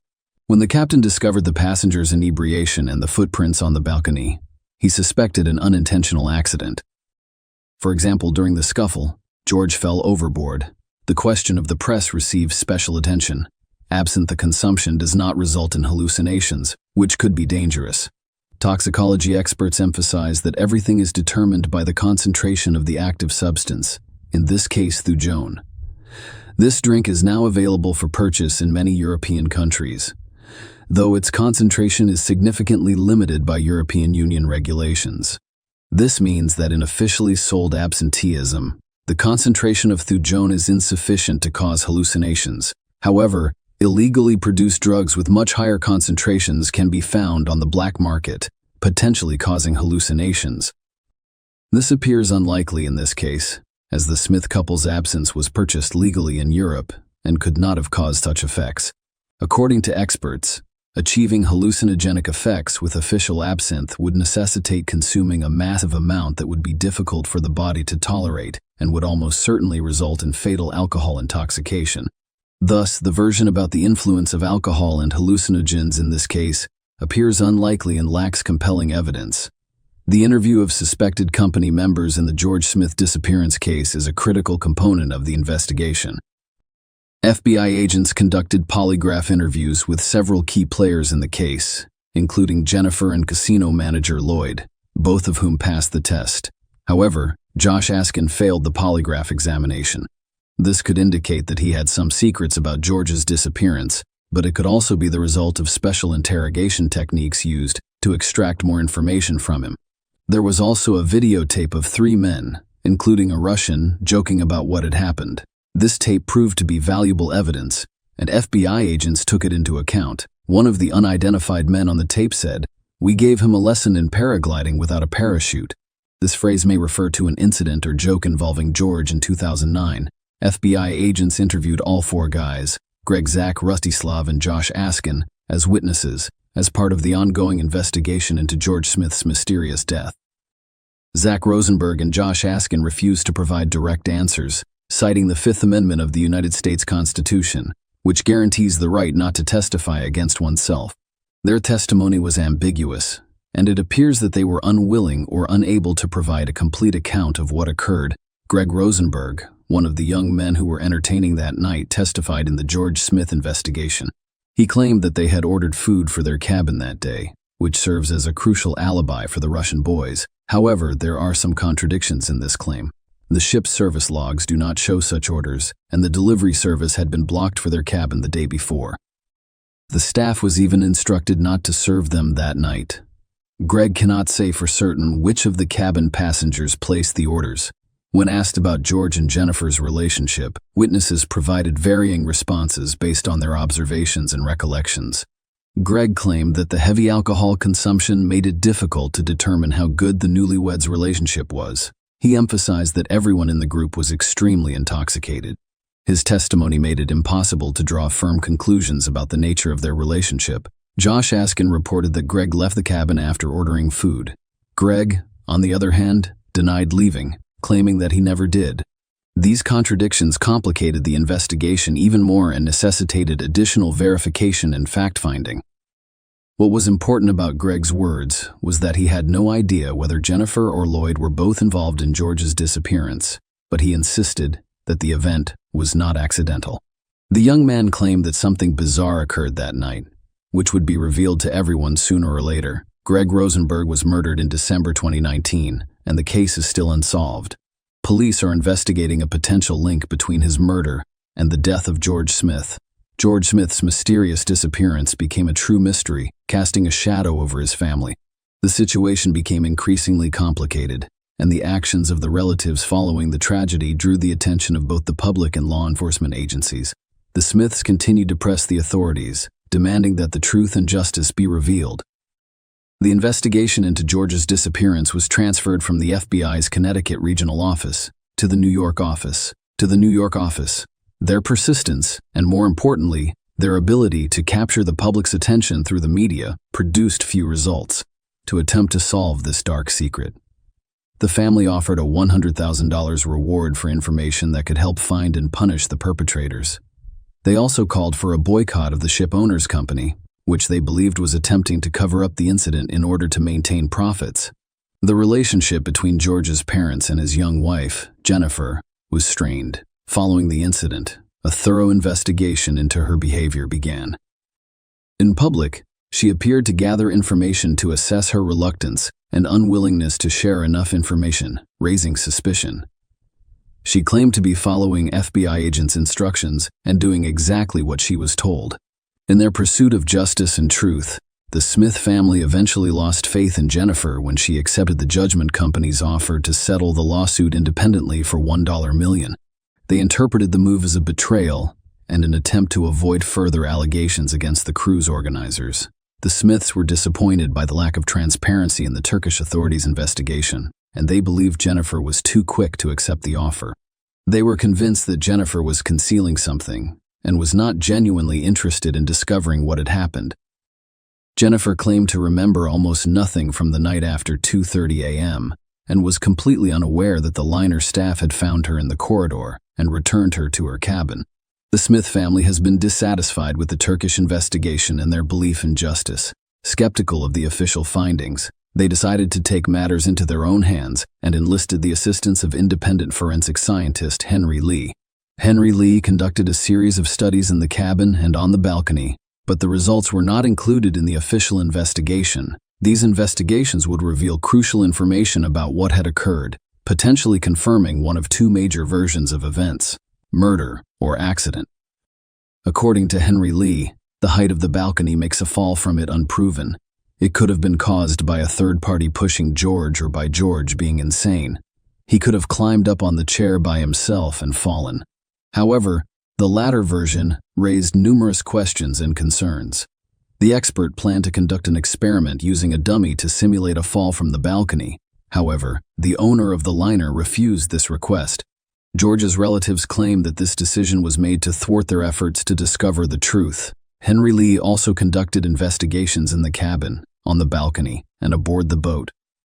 When the captain discovered the passenger's inebriation and the footprints on the balcony, he suspected an unintentional accident. For example, during the scuffle, George fell overboard. The question of the press received special attention. Absent the consumption does not result in hallucinations, which could be dangerous. Toxicology experts emphasize that everything is determined by the concentration of the active substance, in this case thujone. This drink is now available for purchase in many European countries, though its concentration is significantly limited by European Union regulations. This means that in officially sold absenteeism, the concentration of thujone is insufficient to cause hallucinations. However, illegally produced drugs with much higher concentrations can be found on the black market, potentially causing hallucinations. This appears unlikely in this case, as the Smith couple's absinthe was purchased legally in Europe and could not have caused such effects. According to experts, achieving hallucinogenic effects with official absinthe would necessitate consuming a massive amount that would be difficult for the body to tolerate and would almost certainly result in fatal alcohol intoxication. Thus, the version about the influence of alcohol and hallucinogens in this case appears unlikely and lacks compelling evidence. The interview of suspected company members in the George Smith disappearance case is a critical component of the investigation. FBI agents conducted polygraph interviews with several key players in the case, including Jennifer and casino manager Lloyd, both of whom passed the test. However, Josh Askin failed the polygraph examination. This could indicate that he had some secrets about George's disappearance, but it could also be the result of special interrogation techniques used to extract more information from him. There was also a videotape of 3 men, including a Russian, joking about what had happened. This tape proved to be valuable evidence, and FBI agents took it into account. One of the unidentified men on the tape said, "We gave him a lesson in paragliding without a parachute." This phrase may refer to an incident or joke involving George in 2009. FBI agents interviewed all four guys, Greg, Zach, Rustislav, and Josh Askin, as witnesses, as part of the ongoing investigation into George Smith's mysterious death. Zach Rosenberg and Josh Askin refused to provide direct answers, citing the Fifth Amendment of the United States Constitution, which guarantees the right not to testify against oneself. Their testimony was ambiguous, and it appears that they were unwilling or unable to provide a complete account of what occurred. Greg Rosenberg, one of the young men who were entertaining that night, testified in the George Smith investigation. He claimed that they had ordered food for their cabin that day, which serves as a crucial alibi for the Russian boys. However, there are some contradictions in this claim. The ship's service logs do not show such orders, and the delivery service had been blocked for their cabin the day before. The staff was even instructed not to serve them that night. Greg cannot say for certain which of the cabin passengers placed the orders. When asked about George and Jennifer's relationship, witnesses provided varying responses based on their observations and recollections. Greg claimed that the heavy alcohol consumption made it difficult to determine how good the newlyweds' relationship was. He emphasized that everyone in the group was extremely intoxicated. His testimony made it impossible to draw firm conclusions about the nature of their relationship. Josh Askin reported that Greg left the cabin after ordering food. Greg, on the other hand, denied leaving, claiming that he never did. These contradictions complicated the investigation even more and necessitated additional verification and fact-finding. What was important about Greg's words was that he had no idea whether Jennifer or Lloyd were both involved in George's disappearance, but he insisted that the event was not accidental. The young man claimed that something bizarre occurred that night, which would be revealed to everyone sooner or later. Greg Rosenberg was murdered in December 2019, and the case is still unsolved. Police are investigating a potential link between his murder and the death of George Smith. George Smith's mysterious disappearance became a true mystery, casting a shadow over his family. The situation became increasingly complicated, and the actions of the relatives following the tragedy drew the attention of both the public and law enforcement agencies. The Smiths continued to press the authorities, demanding that the truth and justice be revealed. The investigation into George's disappearance was transferred from the FBI's Connecticut regional office to the New York office. Their persistence, and more importantly, their ability to capture the public's attention through the media, produced few results. To attempt to solve this dark secret, the family offered a $100,000 reward for information that could help find and punish the perpetrators. They also called for a boycott of the ship owners' company, which they believed was attempting to cover up the incident in order to maintain profits. The relationship between George's parents and his young wife, Jennifer, was strained. Following the incident, a thorough investigation into her behavior began. In public, she appeared to gather information to assess her reluctance and unwillingness to share enough information, raising suspicion. She claimed to be following FBI agents' instructions and doing exactly what she was told. In their pursuit of justice and truth, the Smith family eventually lost faith in Jennifer when she accepted the judgment company's offer to settle the lawsuit independently for $1 million. They interpreted the move as a betrayal and an attempt to avoid further allegations against the cruise organizers. The Smiths were disappointed by the lack of transparency in the Turkish authorities' investigation, and they believed Jennifer was too quick to accept the offer. They were convinced that Jennifer was concealing something and was not genuinely interested in discovering what had happened. Jennifer claimed to remember almost nothing from the night after 2:30 a.m. and was completely unaware that the liner staff had found her in the corridor and returned her to her cabin. The Smith family has been dissatisfied with the Turkish investigation and their belief in justice. Skeptical of the official findings, they decided to take matters into their own hands and enlisted the assistance of independent forensic scientist Henry Lee. Henry Lee conducted a series of studies in the cabin and on the balcony, but the results were not included in the official investigation. These investigations would reveal crucial information about what had occurred, potentially confirming one of two major versions of events: murder or accident. According to Henry Lee, the height of the balcony makes a fall from it unproven. It could have been caused by a third party pushing George or by George being insane. He could have climbed up on the chair by himself and fallen. However, the latter version raised numerous questions and concerns. The expert planned to conduct an experiment using a dummy to simulate a fall from the balcony. However, the owner of the liner refused this request. George's relatives claimed that this decision was made to thwart their efforts to discover the truth. Henry Lee also conducted investigations in the cabin, on the balcony, and aboard the boat.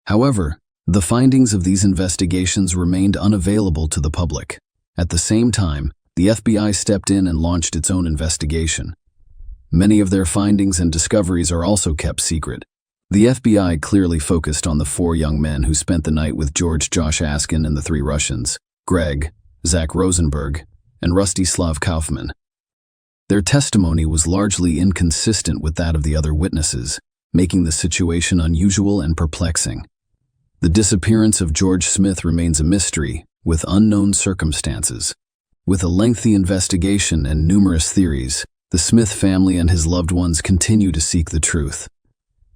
However, the findings of these investigations remained unavailable to the public. At the same time, the FBI stepped in and launched its own investigation. Many of their findings and discoveries are also kept secret. The FBI clearly focused on the 4 young men who spent the night with George Josh Askin and the 3 Russians, Greg, Zach Rosenberg, and Rusty Slav Kaufman. Their testimony was largely inconsistent with that of the other witnesses, making the situation unusual and perplexing. The disappearance of George Smith remains a mystery, with unknown circumstances. With a lengthy investigation and numerous theories, the Smith family and his loved ones continue to seek the truth.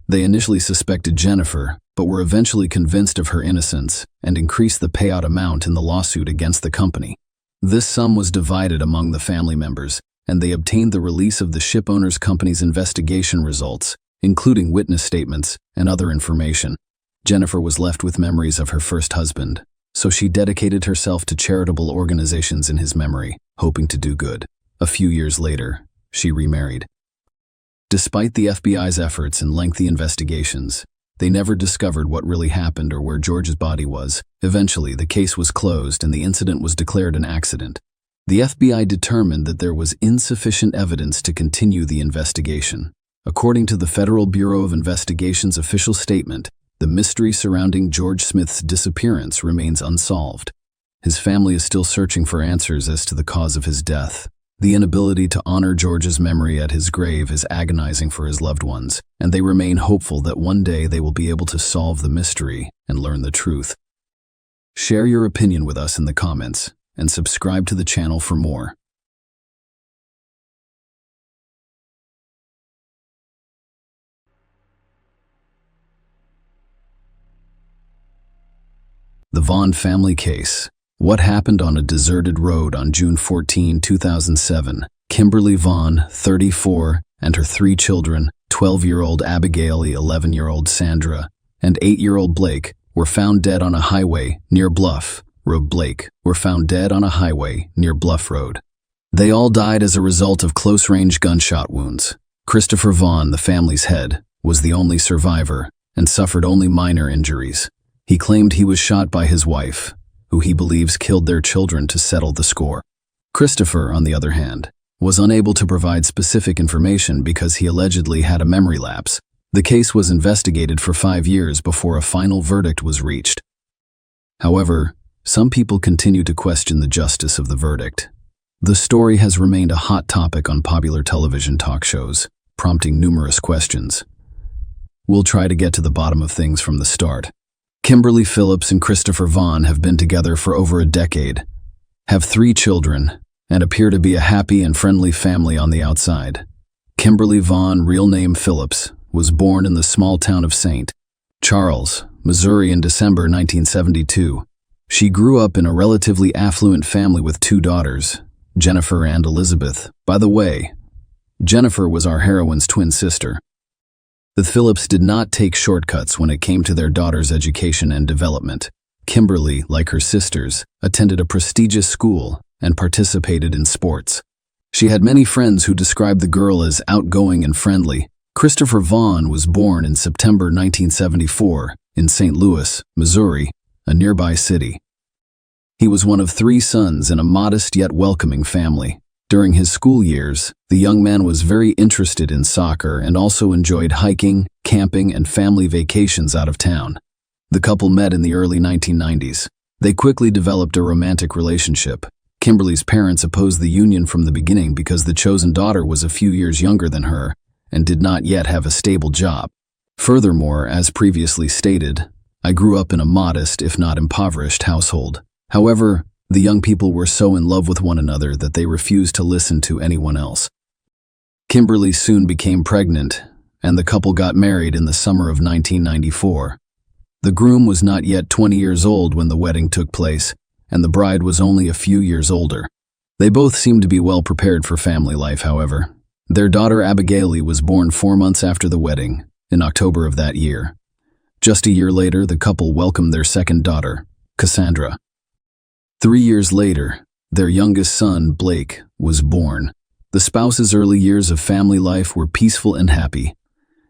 They initially suspected Jennifer, but were eventually convinced of her innocence and increased the payout amount in the lawsuit against the company. This sum was divided among the family members, and they obtained the release of the shipowners' company's investigation results, including witness statements and other information. Jennifer was left with memories of her first husband, so she dedicated herself to charitable organizations in his memory, hoping to do good. A few years later, she remarried. Despite the FBI's efforts and lengthy investigations, they never discovered what really happened or where George's body was. Eventually, the case was closed and the incident was declared an accident. The FBI determined that there was insufficient evidence to continue the investigation. According to the Federal Bureau of Investigation's official statement, the mystery surrounding George Smith's disappearance remains unsolved. His family is still searching for answers as to the cause of his death. The inability to honor George's memory at his grave is agonizing for his loved ones, and they remain hopeful that one day they will be able to solve the mystery and learn the truth. Share your opinion with us in the comments, and subscribe to the channel for more. The Vaughn family case. What happened on a deserted road on June 14, 2007? Kimberly Vaughn, 34, and her 3 children, 12-year-old Abigail, 11-year-old Sandra, and 8-year-old Blake, were found dead on a highway near Bluff Road. Bluff Road. They all died as a result of close-range gunshot wounds. Christopher Vaughn, the family's head, was the only survivor and suffered only minor injuries. He claimed he was shot by his wife, who he believes killed their children to settle the score. Christopher, on the other hand, was unable to provide specific information because he allegedly had a memory lapse. The case was investigated for 5 years before a final verdict was reached. However, some people continue to question the justice of the verdict. The story has remained a hot topic on popular television talk shows, prompting numerous questions. We'll try to get to the bottom of things from the start. Kimberly Phillips and Christopher Vaughn have been together for over a decade, have 3 children, and appear to be a happy and friendly family on the outside. Kimberly Vaughn, real name Phillips, was born in the small town of St. Charles, Missouri in December 1972. She grew up in a relatively affluent family with 2 daughters, Jennifer and Elizabeth. By the way, Jennifer was our heroine's twin sister. The Phillips did not take shortcuts when it came to their daughter's education and development. Kimberly, like her sisters, attended a prestigious school and participated in sports. She had many friends who described the girl as outgoing and friendly. Christopher Vaughn was born in September 1974 in St. Louis, Missouri, a nearby city. He was one of 3 sons in a modest yet welcoming family. During his school years, the young man was very interested in soccer and also enjoyed hiking, camping, and family vacations out of town. The couple met in the early 1990s. They quickly developed a romantic relationship. Kimberly's parents opposed the union from the beginning because the chosen daughter was a few years younger than her and did not yet have a stable job. Furthermore, as previously stated, I grew up in a modest, if not impoverished, household. However, the young people were so in love with one another that they refused to listen to anyone else. Kimberly soon became pregnant, and the couple got married in the summer of 1994. The groom was not yet 20 years old when the wedding took place, and the bride was only a few years older. They both seemed to be well prepared for family life, however. Their daughter Abigail was born 4 months after the wedding, in October of that year. Just a year later, the couple welcomed their second daughter, Cassandra. 3 years later, their youngest son, Blake, was born. The spouses' early years of family life were peaceful and happy.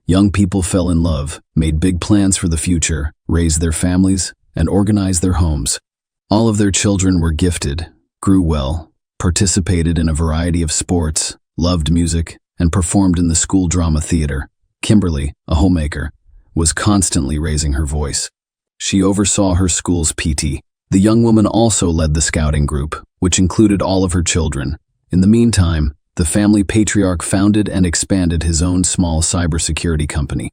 Young people fell in love, made big plans for the future, raised their families, and organized their homes. All of their children were gifted, grew well, participated in a variety of sports, loved music, and performed in the school drama theater. Kimberly, a homemaker, was constantly raising her voice. She oversaw her school's PT. The young woman also led the scouting group, which included all of her children. In the meantime, the family patriarch founded and expanded his own small cybersecurity company.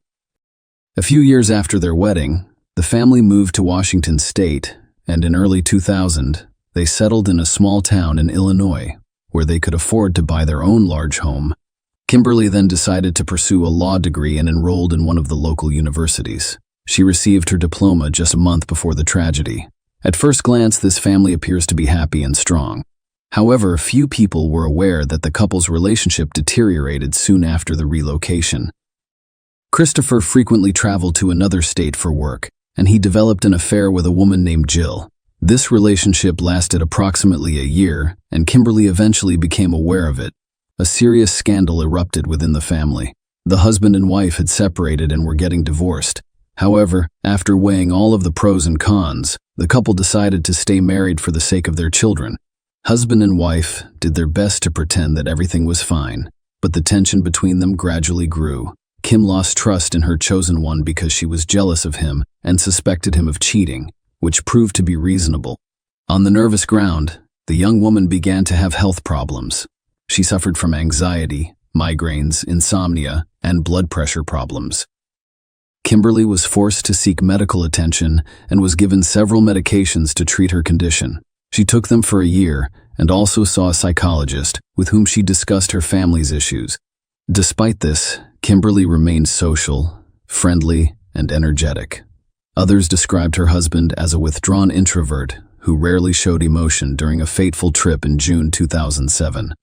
A few years after their wedding, the family moved to Washington State, and in early 2000, they settled in a small town in Illinois, where they could afford to buy their own large home. Kimberly then decided to pursue a law degree and enrolled in one of the local universities. She received her diploma just a month before the tragedy. At first glance, this family appears to be happy and strong. However, few people were aware that the couple's relationship deteriorated soon after the relocation. Christopher frequently traveled to another state for work, and he developed an affair with a woman named Jill. This relationship lasted approximately a year, and Kimberly eventually became aware of it. A serious scandal erupted within the family. The husband and wife had separated and were getting divorced. However, after weighing all of the pros and cons, the couple decided to stay married for the sake of their children. Husband and wife did their best to pretend that everything was fine, but the tension between them gradually grew. Kim lost trust in her chosen one because she was jealous of him and suspected him of cheating, which proved to be reasonable. On the nervous ground, the young woman began to have health problems. She suffered from anxiety, migraines, insomnia, and blood pressure problems. Kimberly was forced to seek medical attention and was given several medications to treat her condition. She took them for a year and also saw a psychologist with whom she discussed her family's issues. Despite this, Kimberly remained social, friendly, and energetic. Others described her husband as a withdrawn introvert who rarely showed emotion during a fateful trip in June 2007.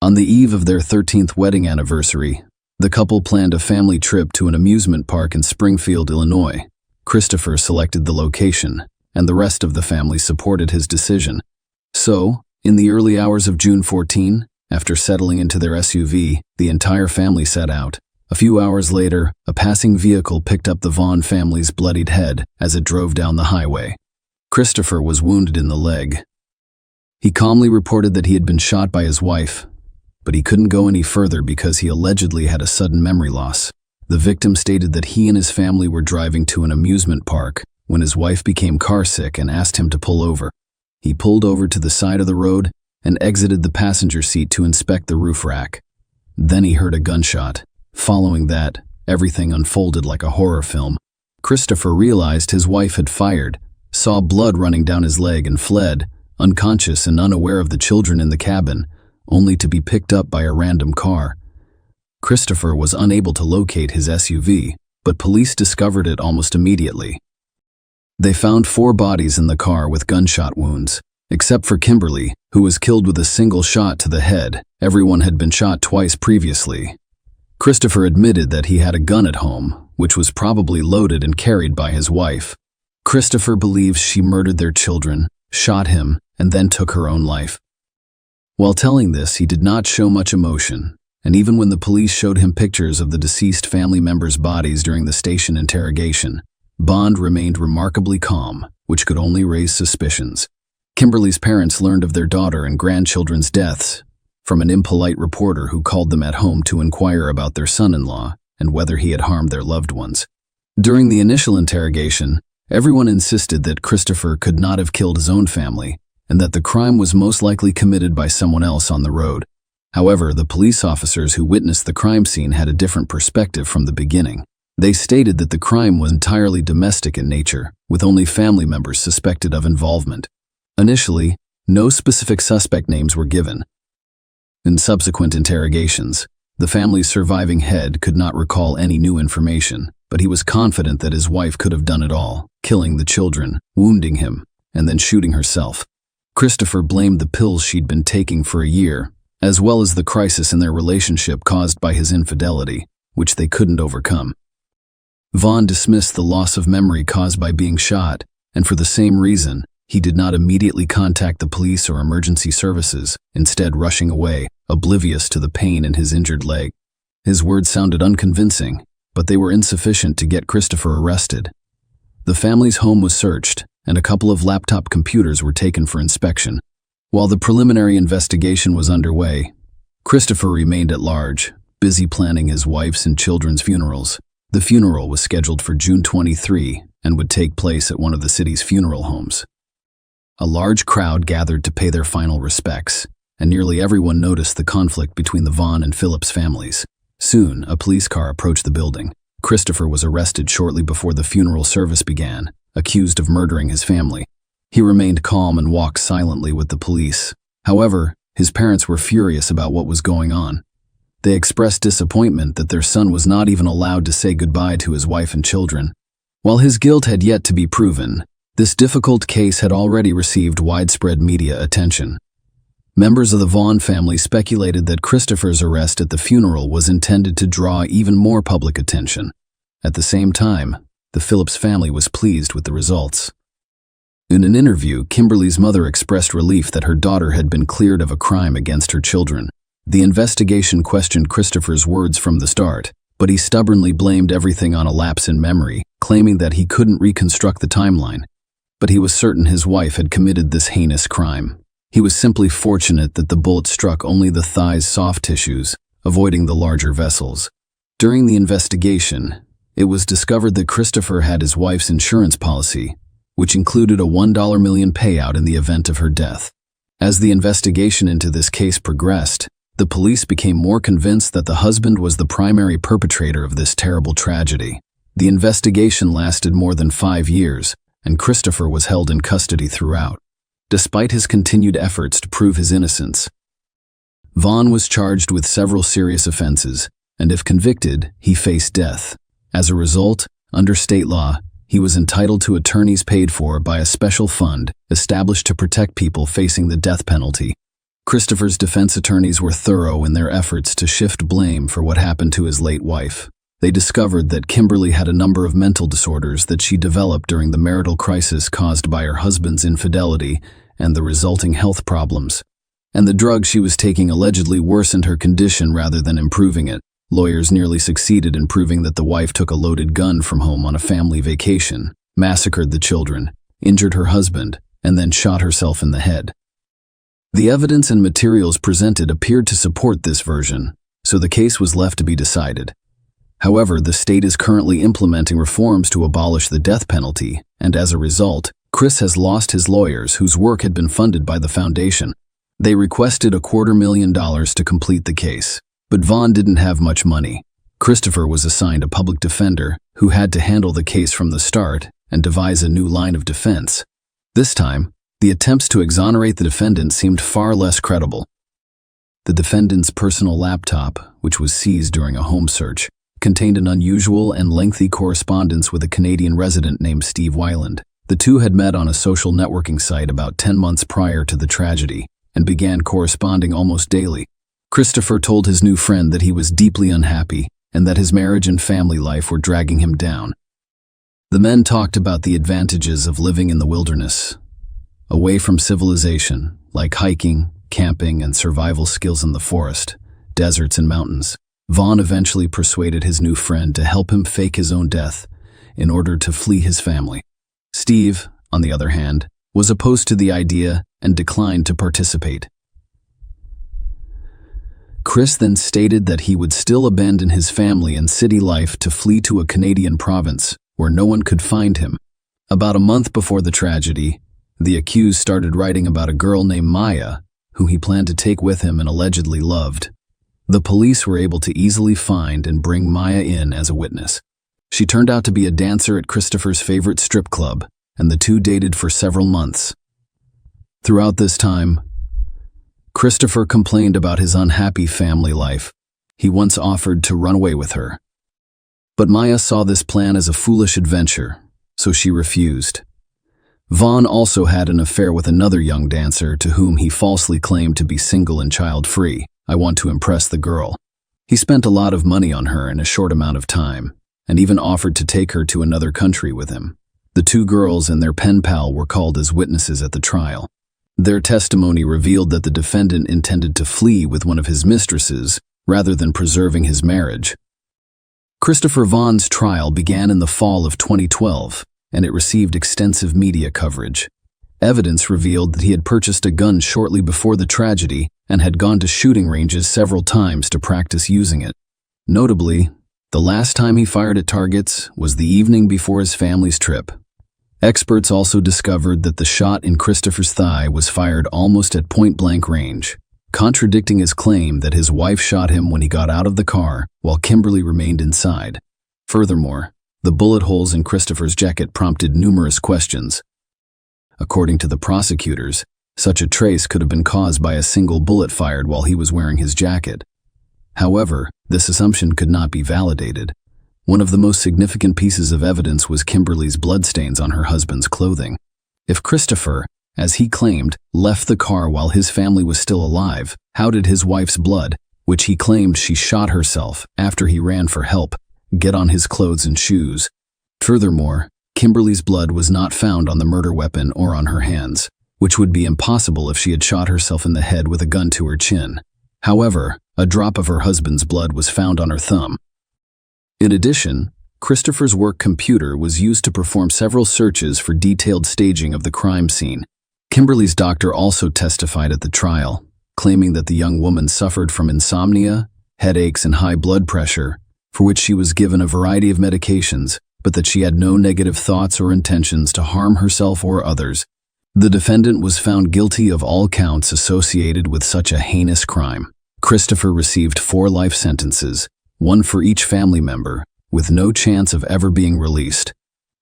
On the eve of their 13th wedding anniversary, the couple planned a family trip to an amusement park in Springfield, Illinois. Christopher selected the location, and the rest of the family supported his decision. So, in the early hours of June 14, after settling into their SUV, the entire family set out. A few hours later, a passing vehicle picked up the Vaughn family's bloodied head as it drove down the highway. Christopher was wounded in the leg. He calmly reported that he had been shot by his wife, but he couldn't go any further because he allegedly had a sudden memory loss. The victim stated that he and his family were driving to an amusement park when his wife became carsick and asked him to pull over. He pulled over to the side of the road and exited the passenger seat to inspect the roof rack. Then he heard a gunshot. Following that, everything unfolded like a horror film. Christopher realized his wife had fired, saw blood running down his leg and fled, unconscious and unaware of the children in the cabin, only to be picked up by a random car. Christopher was unable to locate his SUV, but police discovered it almost immediately. They found 4 bodies in the car with gunshot wounds. Except for Kimberly, who was killed with a single shot to the head. Everyone had been shot twice previously. Christopher admitted that he had a gun at home, which was probably loaded and carried by his wife. Christopher believes she murdered their children, shot him, and then took her own life. While telling this, he did not show much emotion, and even when the police showed him pictures of the deceased family members' bodies during the station interrogation, Bond remained remarkably calm, which could only raise suspicions. Kimberly's parents learned of their daughter and grandchildren's deaths from an impolite reporter who called them at home to inquire about their son-in-law and whether he had harmed their loved ones. During the initial interrogation, everyone insisted that Christopher could not have killed his own family and that the crime was most likely committed by someone else on the road. However, the police officers who witnessed the crime scene had a different perspective from the beginning. They stated that the crime was entirely domestic in nature, with only family members suspected of involvement. Initially, no specific suspect names were given. In subsequent interrogations, the family's surviving head could not recall any new information, but he was confident that his wife could have done it all, killing the children, wounding him, and then shooting herself. Christopher blamed the pills she'd been taking for a year, as well as the crisis in their relationship caused by his infidelity, which they couldn't overcome. Vaughn dismissed the loss of memory caused by being shot, and for the same reason, he did not immediately contact the police or emergency services, instead rushing away, oblivious to the pain in his injured leg. His words sounded unconvincing, but they were insufficient to get Christopher arrested. The family's home was searched, and a couple of laptop computers were taken for inspection. While the preliminary investigation was underway, Christopher remained at large, busy planning his wife's and children's funerals. The funeral was scheduled for June 23 and would take place at one of the city's funeral homes. A large crowd gathered to pay their final respects, and nearly everyone noticed the conflict between the Vaughn and Phillips families. Soon, a police car approached the building. Christopher was arrested shortly before the funeral service began, accused of murdering his family. He remained calm and walked silently with the police. However, his parents were furious about what was going on. They expressed disappointment that their son was not even allowed to say goodbye to his wife and children. While his guilt had yet to be proven, this difficult case had already received widespread media attention. Members of the Vaughn family speculated that Christopher's arrest at the funeral was intended to draw even more public attention. At the same time, the Phillips family was pleased with the results. In an interview, Kimberly's mother expressed relief that her daughter had been cleared of a crime against her children. The investigation questioned Christopher's words from the start, but he stubbornly blamed everything on a lapse in memory, claiming that he couldn't reconstruct the timeline. But he was certain his wife had committed this heinous crime. He was simply fortunate that the bullet struck only the thigh's soft tissues, avoiding the larger vessels. During the investigation, it was discovered that Christopher had his wife's insurance policy, which included a $1 million payout in the event of her death. As the investigation into this case progressed, the police became more convinced that the husband was the primary perpetrator of this terrible tragedy. The investigation lasted more than 5 years, and Christopher was held in custody throughout. Despite his continued efforts to prove his innocence, Vaughn was charged with several serious offenses, and if convicted, he faced death. As a result, under state law, he was entitled to attorneys paid for by a special fund established to protect people facing the death penalty. Christopher's defense attorneys were thorough in their efforts to shift blame for what happened to his late wife. They discovered that Kimberly had a number of mental disorders that she developed during the marital crisis caused by her husband's infidelity and the resulting health problems. And the drugs she was taking allegedly worsened her condition rather than improving it. Lawyers nearly succeeded in proving that the wife took a loaded gun from home on a family vacation, massacred the children, injured her husband, and then shot herself in the head. The evidence and materials presented appeared to support this version, so the case was left to be decided. However, the state is currently implementing reforms to abolish the death penalty, and as a result, Chris has lost his lawyers whose work had been funded by the foundation. They requested $250,000 to complete the case, but Vaughn didn't have much money. Christopher was assigned a public defender who had to handle the case from the start and devise a new line of defense. This time, the attempts to exonerate the defendant seemed far less credible. The defendant's personal laptop, which was seized during a home search, contained an unusual and lengthy correspondence with a Canadian resident named Steve Weiland. The two had met on a social networking site about 10 months prior to the tragedy and began corresponding almost daily. Christopher told his new friend that he was deeply unhappy and that his marriage and family life were dragging him down. The men talked about the advantages of living in the wilderness, away from civilization, like hiking, camping, and survival skills in the forest, deserts, and mountains. Vaughn eventually persuaded his new friend to help him fake his own death in order to flee his family. Steve, on the other hand, was opposed to the idea and declined to participate. Chris then stated that he would still abandon his family and city life to flee to a Canadian province where no one could find him. About a month before the tragedy, the accused started writing about a girl named Maya, who he planned to take with him and allegedly loved. The police were able to easily find and bring Maya in as a witness. She turned out to be a dancer at Christopher's favorite strip club, and the two dated for several months. Throughout this time, Christopher complained about his unhappy family life. He once offered to run away with her. But Maya saw this plan as a foolish adventure, so she refused. Vaughn also had an affair with another young dancer to whom he falsely claimed to be single and child-free. I want to impress the girl. He spent a lot of money on her in a short amount of time, and even offered to take her to another country with him. The two girls and their pen pal were called as witnesses at the trial. Their testimony revealed that the defendant intended to flee with one of his mistresses rather than preserving his marriage. Christopher Vaughn's trial began in the fall of 2012, and it received extensive media coverage. Evidence revealed that he had purchased a gun shortly before the tragedy and had gone to shooting ranges several times to practice using it. Notably, the last time he fired at targets was the evening before his family's trip. Experts also discovered that the shot in Christopher's thigh was fired almost at point-blank range, contradicting his claim that his wife shot him when he got out of the car while Kimberly remained inside. Furthermore, the bullet holes in Christopher's jacket prompted numerous questions. According to the prosecutors, such a trace could have been caused by a single bullet fired while he was wearing his jacket. However, this assumption could not be validated. One of the most significant pieces of evidence was Kimberly's bloodstains on her husband's clothing. If Christopher, as he claimed, left the car while his family was still alive, how did his wife's blood, which he claimed she shot herself after he ran for help, get on his clothes and shoes? Furthermore, Kimberly's blood was not found on the murder weapon or on her hands, which would be impossible if she had shot herself in the head with a gun to her chin. However, a drop of her husband's blood was found on her thumb. In addition, Christopher's work computer was used to perform several searches for detailed staging of the crime scene. Kimberly's doctor also testified at the trial, claiming that the young woman suffered from insomnia, headaches, and high blood pressure, for which she was given a variety of medications, but that she had no negative thoughts or intentions to harm herself or others. The defendant was found guilty of all counts associated with such a heinous crime. Christopher received 4 life sentences, one for each family member, with no chance of ever being released.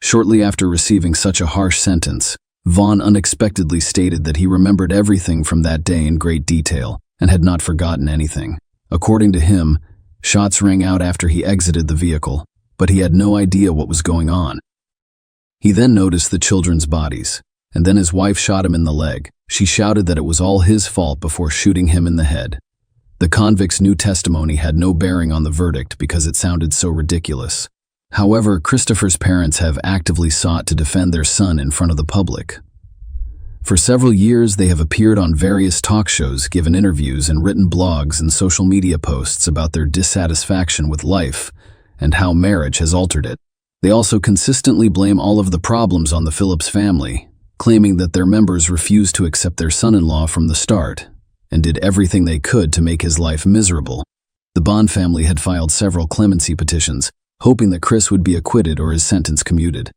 Shortly after receiving such a harsh sentence, Vaughn unexpectedly stated that he remembered everything from that day in great detail and had not forgotten anything. According to him, shots rang out after he exited the vehicle, but he had no idea what was going on. He then noticed the children's bodies, and then his wife shot him in the leg. She shouted that it was all his fault before shooting him in the head. The convict's new testimony had no bearing on the verdict because it sounded so ridiculous. However, Christopher's parents have actively sought to defend their son in front of the public. For several years, they have appeared on various talk shows, given interviews, and written blogs and social media posts about their dissatisfaction with life and how marriage has altered it. They also consistently blame all of the problems on the Phillips family, claiming that their members refused to accept their son-in-law from the start and did everything they could to make his life miserable. The Bond family had filed several clemency petitions, hoping that Chris would be acquitted or his sentence commuted.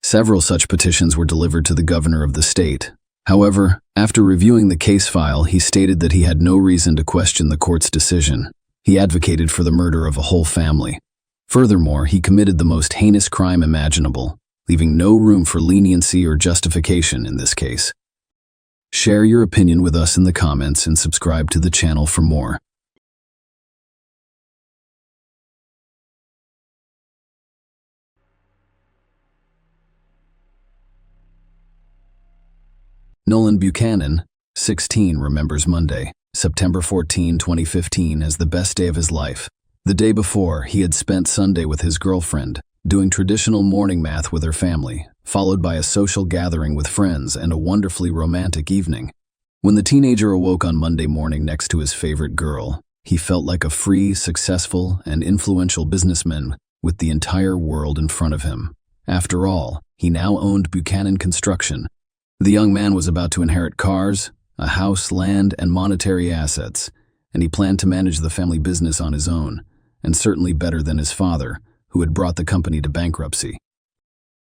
Several such petitions were delivered to the governor of the state. However, after reviewing the case file, he stated that he had no reason to question the court's decision. He advocated for the murder of a whole family. Furthermore, he committed the most heinous crime imaginable, leaving no room for leniency or justification in this case. Share your opinion with us in the comments and subscribe to the channel for more. Nolan Buchanan, 16, remembers Monday, September 14, 2015 as the best day of his life. The day before, he had spent Sunday with his girlfriend, doing traditional morning math with her family, followed by a social gathering with friends and a wonderfully romantic evening. When the teenager awoke on Monday morning next to his favorite girl, he felt like a free, successful, and influential businessman with the entire world in front of him. After all, he now owned Buchanan Construction. The young man was about to inherit cars, a house, land, and monetary assets, and he planned to manage the family business on his own, and certainly better than his father, who had brought the company to bankruptcy.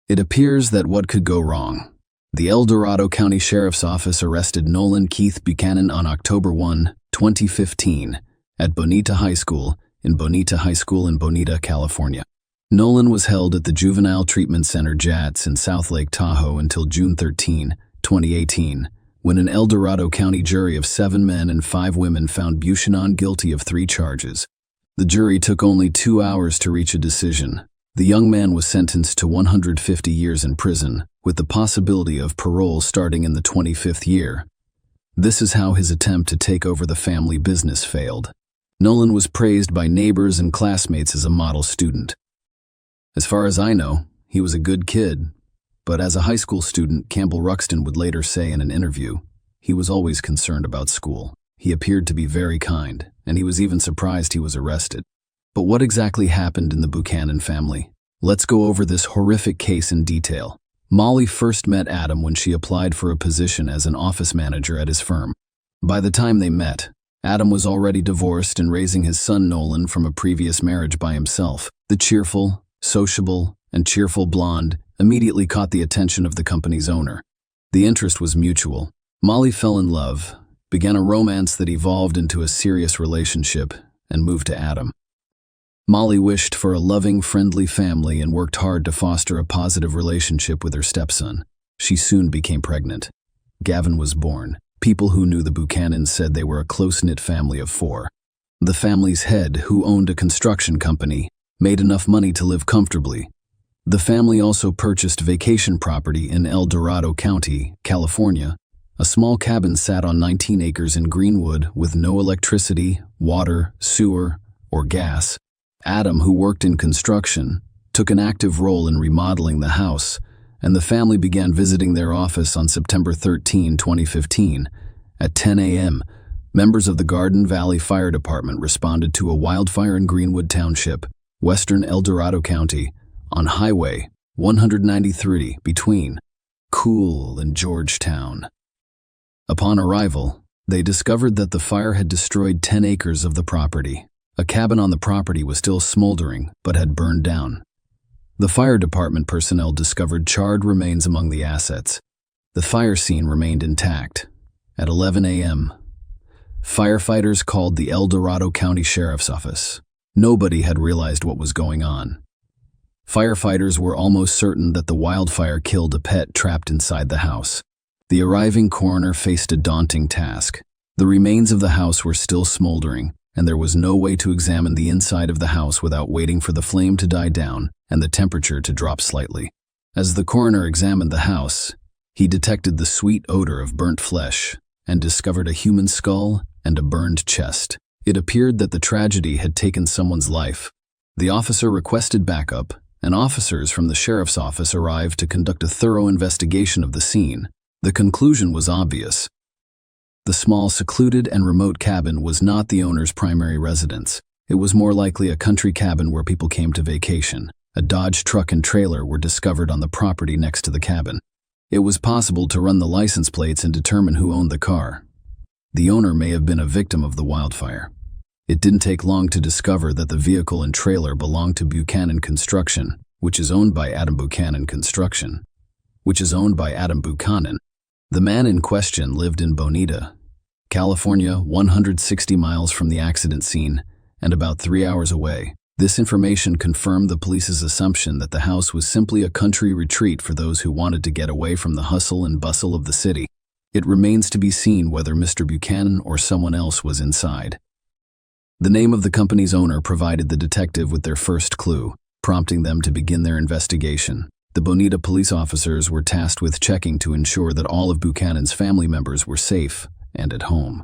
It appears that what could go wrong? The El Dorado County Sheriff's Office arrested Nolan Keith Buchanan on October 1, 2015, at Bonita High School in Bonita, California. Nolan was held at the Juvenile Treatment Center JATS in South Lake Tahoe until June 13, 2018, when an El Dorado County jury of 7 men and 5 women found Buchanan guilty of 3 charges. The jury took only 2 hours to reach a decision. The young man was sentenced to 150 years in prison, with the possibility of parole starting in the 25th year. This is how his attempt to take over the family business failed. Nolan was praised by neighbors and classmates as a model student. As far as I know, he was a good kid, but as a high school student, Campbell Ruxton would later say in an interview, he was always concerned about school. He appeared to be very kind, and he was even surprised he was arrested. But what exactly happened in the Buchanan family? Let's go over this horrific case in detail. Molly first met Adam when she applied for a position as an office manager at his firm. By the time they met, Adam was already divorced and raising his son Nolan from a previous marriage by himself. The cheerful, sociable, and cheerful blonde immediately caught the attention of the company's owner. The interest was mutual. Molly fell in love, began a romance that evolved into a serious relationship, and moved to Adam. Molly wished for a loving, friendly family and worked hard to foster a positive relationship with her stepson. She soon became pregnant. Gavin was born. People who knew the Buchanans said they were a close-knit family of 4. The family's head, who owned a construction company, made enough money to live comfortably. The family also purchased vacation property in El Dorado County, California. A small cabin sat on 19 acres in Greenwood with no electricity, water, sewer, or gas. Adam, who worked in construction, took an active role in remodeling the house, and the family began visiting their office on September 13, 2015. At 10 a.m., members of the Garden Valley Fire Department responded to a wildfire in Greenwood Township, western El Dorado County, on Highway 193 between Cool and Georgetown. Upon arrival, they discovered that the fire had destroyed 10 acres of the property. A cabin on the property was still smoldering, but had burned down. The fire department personnel discovered charred remains among the assets. The fire scene remained intact. At 11 a.m., firefighters called the El Dorado County Sheriff's Office. Nobody had realized what was going on. Firefighters were almost certain that the wildfire killed a pet trapped inside the house. The arriving coroner faced a daunting task. The remains of the house were still smoldering, and there was no way to examine the inside of the house without waiting for the flame to die down and the temperature to drop slightly. As the coroner examined the house, he detected the sweet odor of burnt flesh and discovered a human skull and a burned chest. It appeared that the tragedy had taken someone's life. The officer requested backup, and officers from the sheriff's office arrived to conduct a thorough investigation of the scene. The conclusion was obvious. The small, secluded, and remote cabin was not the owner's primary residence. It was more likely a country cabin where people came to vacation. A Dodge truck and trailer were discovered on the property next to the cabin. It was possible to run the license plates and determine who owned the car. The owner may have been a victim of the wildfire. It didn't take long to discover that the vehicle and trailer belonged to Buchanan Construction, which is owned by Adam Buchanan. The man in question lived in Bonita, California, 160 miles from the accident scene and about 3 hours away. This information confirmed the police's assumption that the house was simply a country retreat for those who wanted to get away from the hustle and bustle of the city. It remains to be seen whether Mr. Buchanan or someone else was inside. The name of the company's owner provided the detective with their first clue, prompting them to begin their investigation. The Bonita police officers were tasked with checking to ensure that all of Buchanan's family members were safe and at home.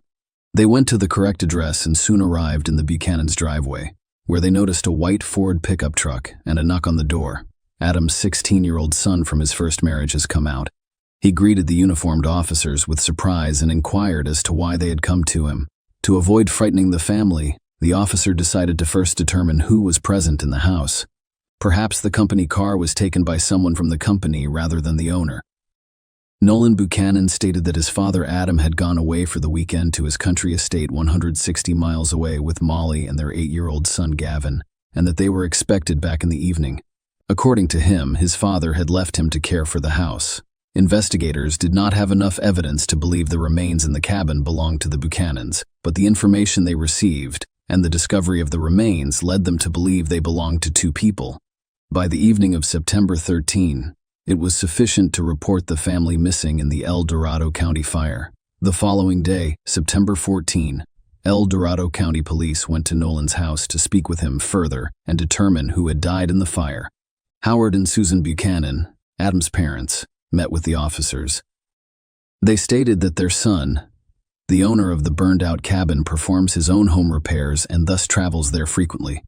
They went to the correct address and soon arrived in the Buchanan's driveway, where they noticed a white Ford pickup truck and a knock on the door. Adam's 16-year-old son from his first marriage has come out. He greeted the uniformed officers with surprise and inquired as to why they had come to him. To avoid frightening the family, the officer decided to first determine who was present in the house. Perhaps the company car was taken by someone from the company rather than the owner. Nolan Buchanan stated that his father Adam had gone away for the weekend to his country estate 160 miles away with Molly and their 8-year-old son Gavin, and that they were expected back in the evening. According to him, his father had left him to care for the house. Investigators did not have enough evidence to believe the remains in the cabin belonged to the Buchanans, but the information they received and the discovery of the remains led them to believe they belonged to 2 people. By the evening of September 13, it was sufficient to report the family missing in the El Dorado County fire. The following day, September 14, El Dorado County Police went to Nolan's house to speak with him further and determine who had died in the fire. Howard and Susan Buchanan, Adam's parents, met with the officers. They stated that their son, the owner of the burned-out cabin, performs his own home repairs and thus travels there frequently.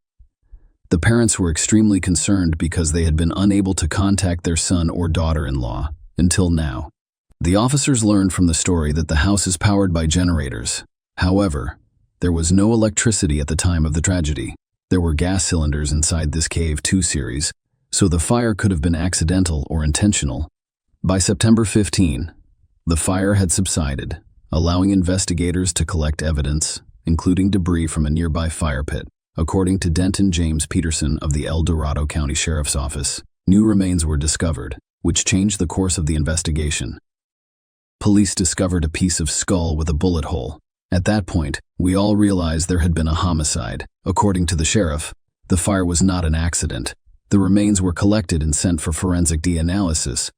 The parents were extremely concerned because they had been unable to contact their son or daughter-in-law until now. The officers learned from the story that the house is powered by generators. However, there was no electricity at the time of the tragedy. There were gas cylinders inside this Cave 2 series, so the fire could have been accidental or intentional. By September 15, the fire had subsided, allowing investigators to collect evidence, including debris from a nearby fire pit. According to Denton James Peterson of the El Dorado County Sheriff's Office, new remains were discovered, which changed the course of the investigation. Police discovered a piece of skull with a bullet hole. At that point, we all realized there had been a homicide. According to the sheriff, the fire was not an accident. The remains were collected and sent for forensic DNA analysis.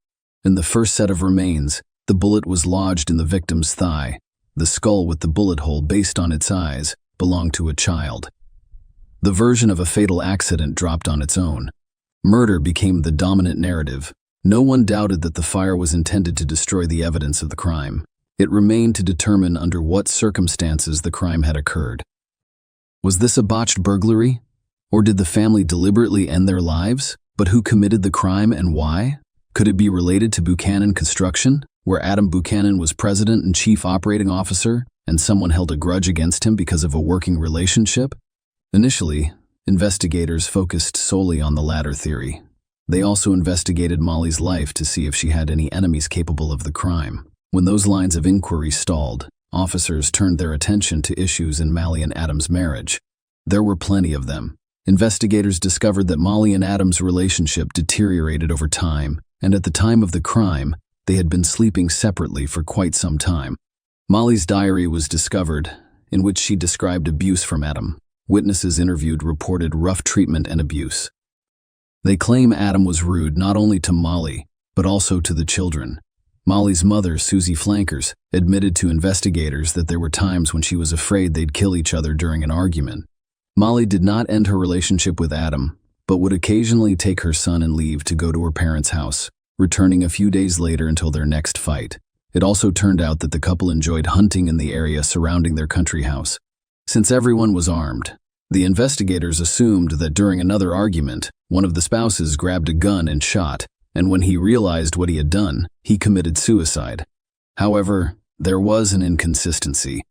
In the first set of remains, the bullet was lodged in the victim's thigh. The skull with the bullet hole, based on its size, belonged to a child. The version of a fatal accident dropped on its own. Murder became the dominant narrative. No one doubted that the fire was intended to destroy the evidence of the crime. It remained to determine under what circumstances the crime had occurred. Was this a botched burglary? Or did the family deliberately end their lives? But who committed the crime and why? Could it be related to Buchanan Construction, where Adam Buchanan was president and chief operating officer, and someone held a grudge against him because of a working relationship? Initially, investigators focused solely on the latter theory. They also investigated Molly's life to see if she had any enemies capable of the crime. When those lines of inquiry stalled, officers turned their attention to issues in Molly and Adam's marriage. There were plenty of them. Investigators discovered that Molly and Adam's relationship deteriorated over time, and at the time of the crime, they had been sleeping separately for quite some time. Molly's diary was discovered, in which she described abuse from Adam. Witnesses interviewed reported rough treatment and abuse. They claim Adam was rude not only to Molly, but also to the children. Molly's mother, Susie Flankers, admitted to investigators that there were times when she was afraid they'd kill each other during an argument. Molly did not end her relationship with Adam, but would occasionally take her son and leave to go to her parents' house, returning a few days later until their next fight. It also turned out that the couple enjoyed hunting in the area surrounding their country house. Since everyone was armed, the investigators assumed that during another argument, one of the spouses grabbed a gun and shot, and when he realized what he had done, he committed suicide. However, there was an inconsistency.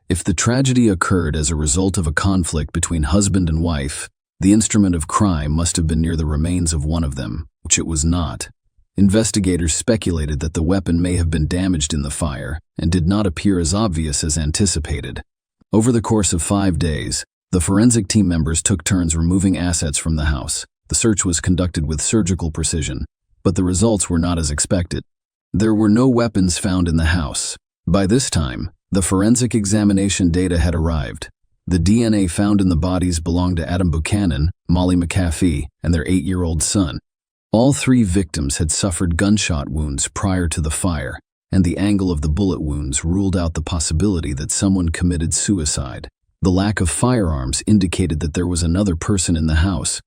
If the tragedy occurred as a result of a conflict between husband and wife, the instrument of crime must have been near the remains of one of them, which it was not. Investigators speculated that the weapon may have been damaged in the fire and did not appear as obvious as anticipated. Over the course of 5 days, the forensic team members took turns removing assets from the house. The search was conducted with surgical precision, but the results were not as expected. There were no weapons found in the house. By this time, the forensic examination data had arrived. The DNA found in the bodies belonged to Adam Buchanan, Molly McAfee, and their 8-year-old son. All 3 victims had suffered gunshot wounds prior to the fire, and the angle of the bullet wounds ruled out the possibility that someone committed suicide. The lack of firearms indicated that there was another person in the house.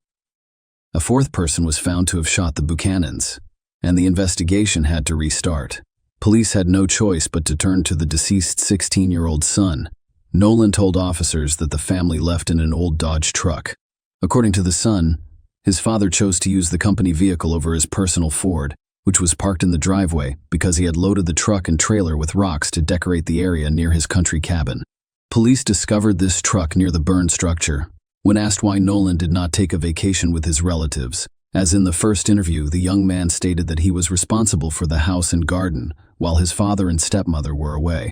A 4th person was found to have shot the Buchanans, and the investigation had to restart. Police had no choice but to turn to the deceased 16-year-old son. Nolan told officers that the family left in an old Dodge truck. According to the son, his father chose to use the company vehicle over his personal Ford, which was parked in the driveway because he had loaded the truck and trailer with rocks to decorate the area near his country cabin. Police discovered this truck near the burned structure. When asked why Nolan did not take a vacation with his relatives, as in the first interview, the young man stated that he was responsible for the house and garden, while his father and stepmother were away.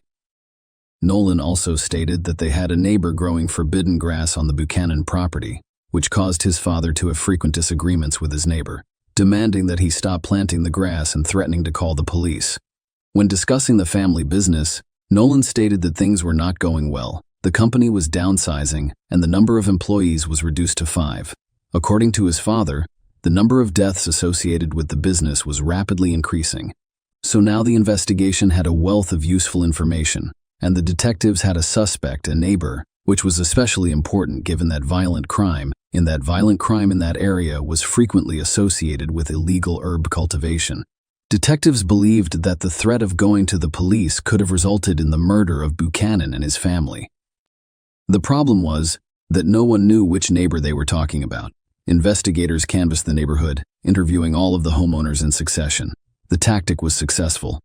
Nolan also stated that they had a neighbor growing forbidden grass on the Buchanan property, which caused his father to have frequent disagreements with his neighbor, demanding that he stop planting the grass and threatening to call the police. When discussing the family business, Nolan stated that things were not going well. The company was downsizing, and the number of employees was reduced to 5. According to his father, the number of deaths associated with the business was rapidly increasing. So now the investigation had a wealth of useful information, and the detectives had a suspect, a neighbor, which was especially important given that violent crime in that violent crime in that area was frequently associated with illegal herb cultivation. Detectives believed that the threat of going to the police could have resulted in the murder of Buchanan and his family. The problem was that no one knew which neighbor they were talking about. Investigators canvassed the neighborhood, interviewing all of the homeowners in succession. The tactic was successful.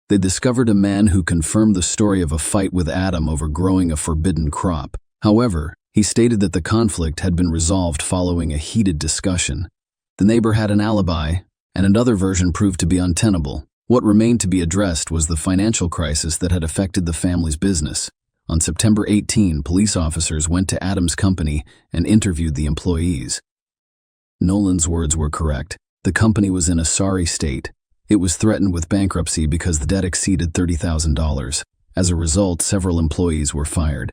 They discovered a man who confirmed the story of a fight with Adam over growing a forbidden crop. However, he stated that the conflict had been resolved following a heated discussion. The neighbor had an alibi, and another version proved to be untenable. What remained to be addressed was the financial crisis that had affected the family's business. On September 18, police officers went to Adam's company and interviewed the employees. Nolan's words were correct. The company was in a sorry state. It was threatened with bankruptcy because the debt exceeded $30,000. As a result, several employees were fired.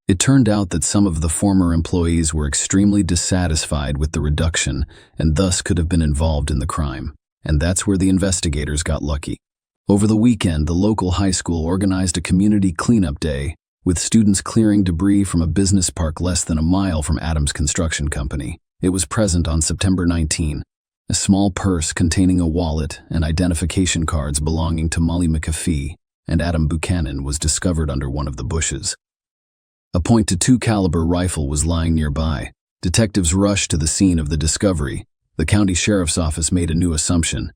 It turned out that some of the former employees were extremely dissatisfied with the reduction and thus could have been involved in the crime. And that's where the investigators got lucky. Over the weekend, the local high school organized a community cleanup day, with students clearing debris from a business park less than a mile from Adam's construction company. It was present on September 19. A small purse containing a wallet and identification cards belonging to Molly McAfee and Adam Buchanan was discovered under one of the bushes. A .22 caliber rifle was lying nearby. Detectives rushed to the scene of the discovery. The county sheriff's office made a new assumption.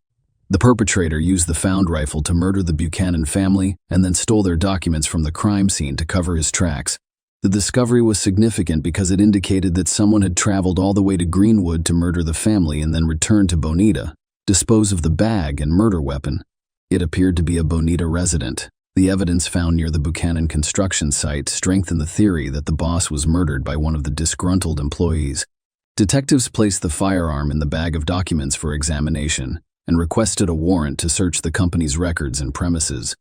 The perpetrator used the found rifle to murder the Buchanan family and then stole their documents from the crime scene to cover his tracks. The discovery was significant because it indicated that someone had traveled all the way to Greenwood to murder the family and then returned to Bonita, dispose of the bag and murder weapon. It appeared to be a Bonita resident. The evidence found near the Buchanan construction site strengthened the theory that the boss was murdered by one of the disgruntled employees. Detectives placed the firearm in the bag of documents for examination and requested a warrant to search the company's records and premises.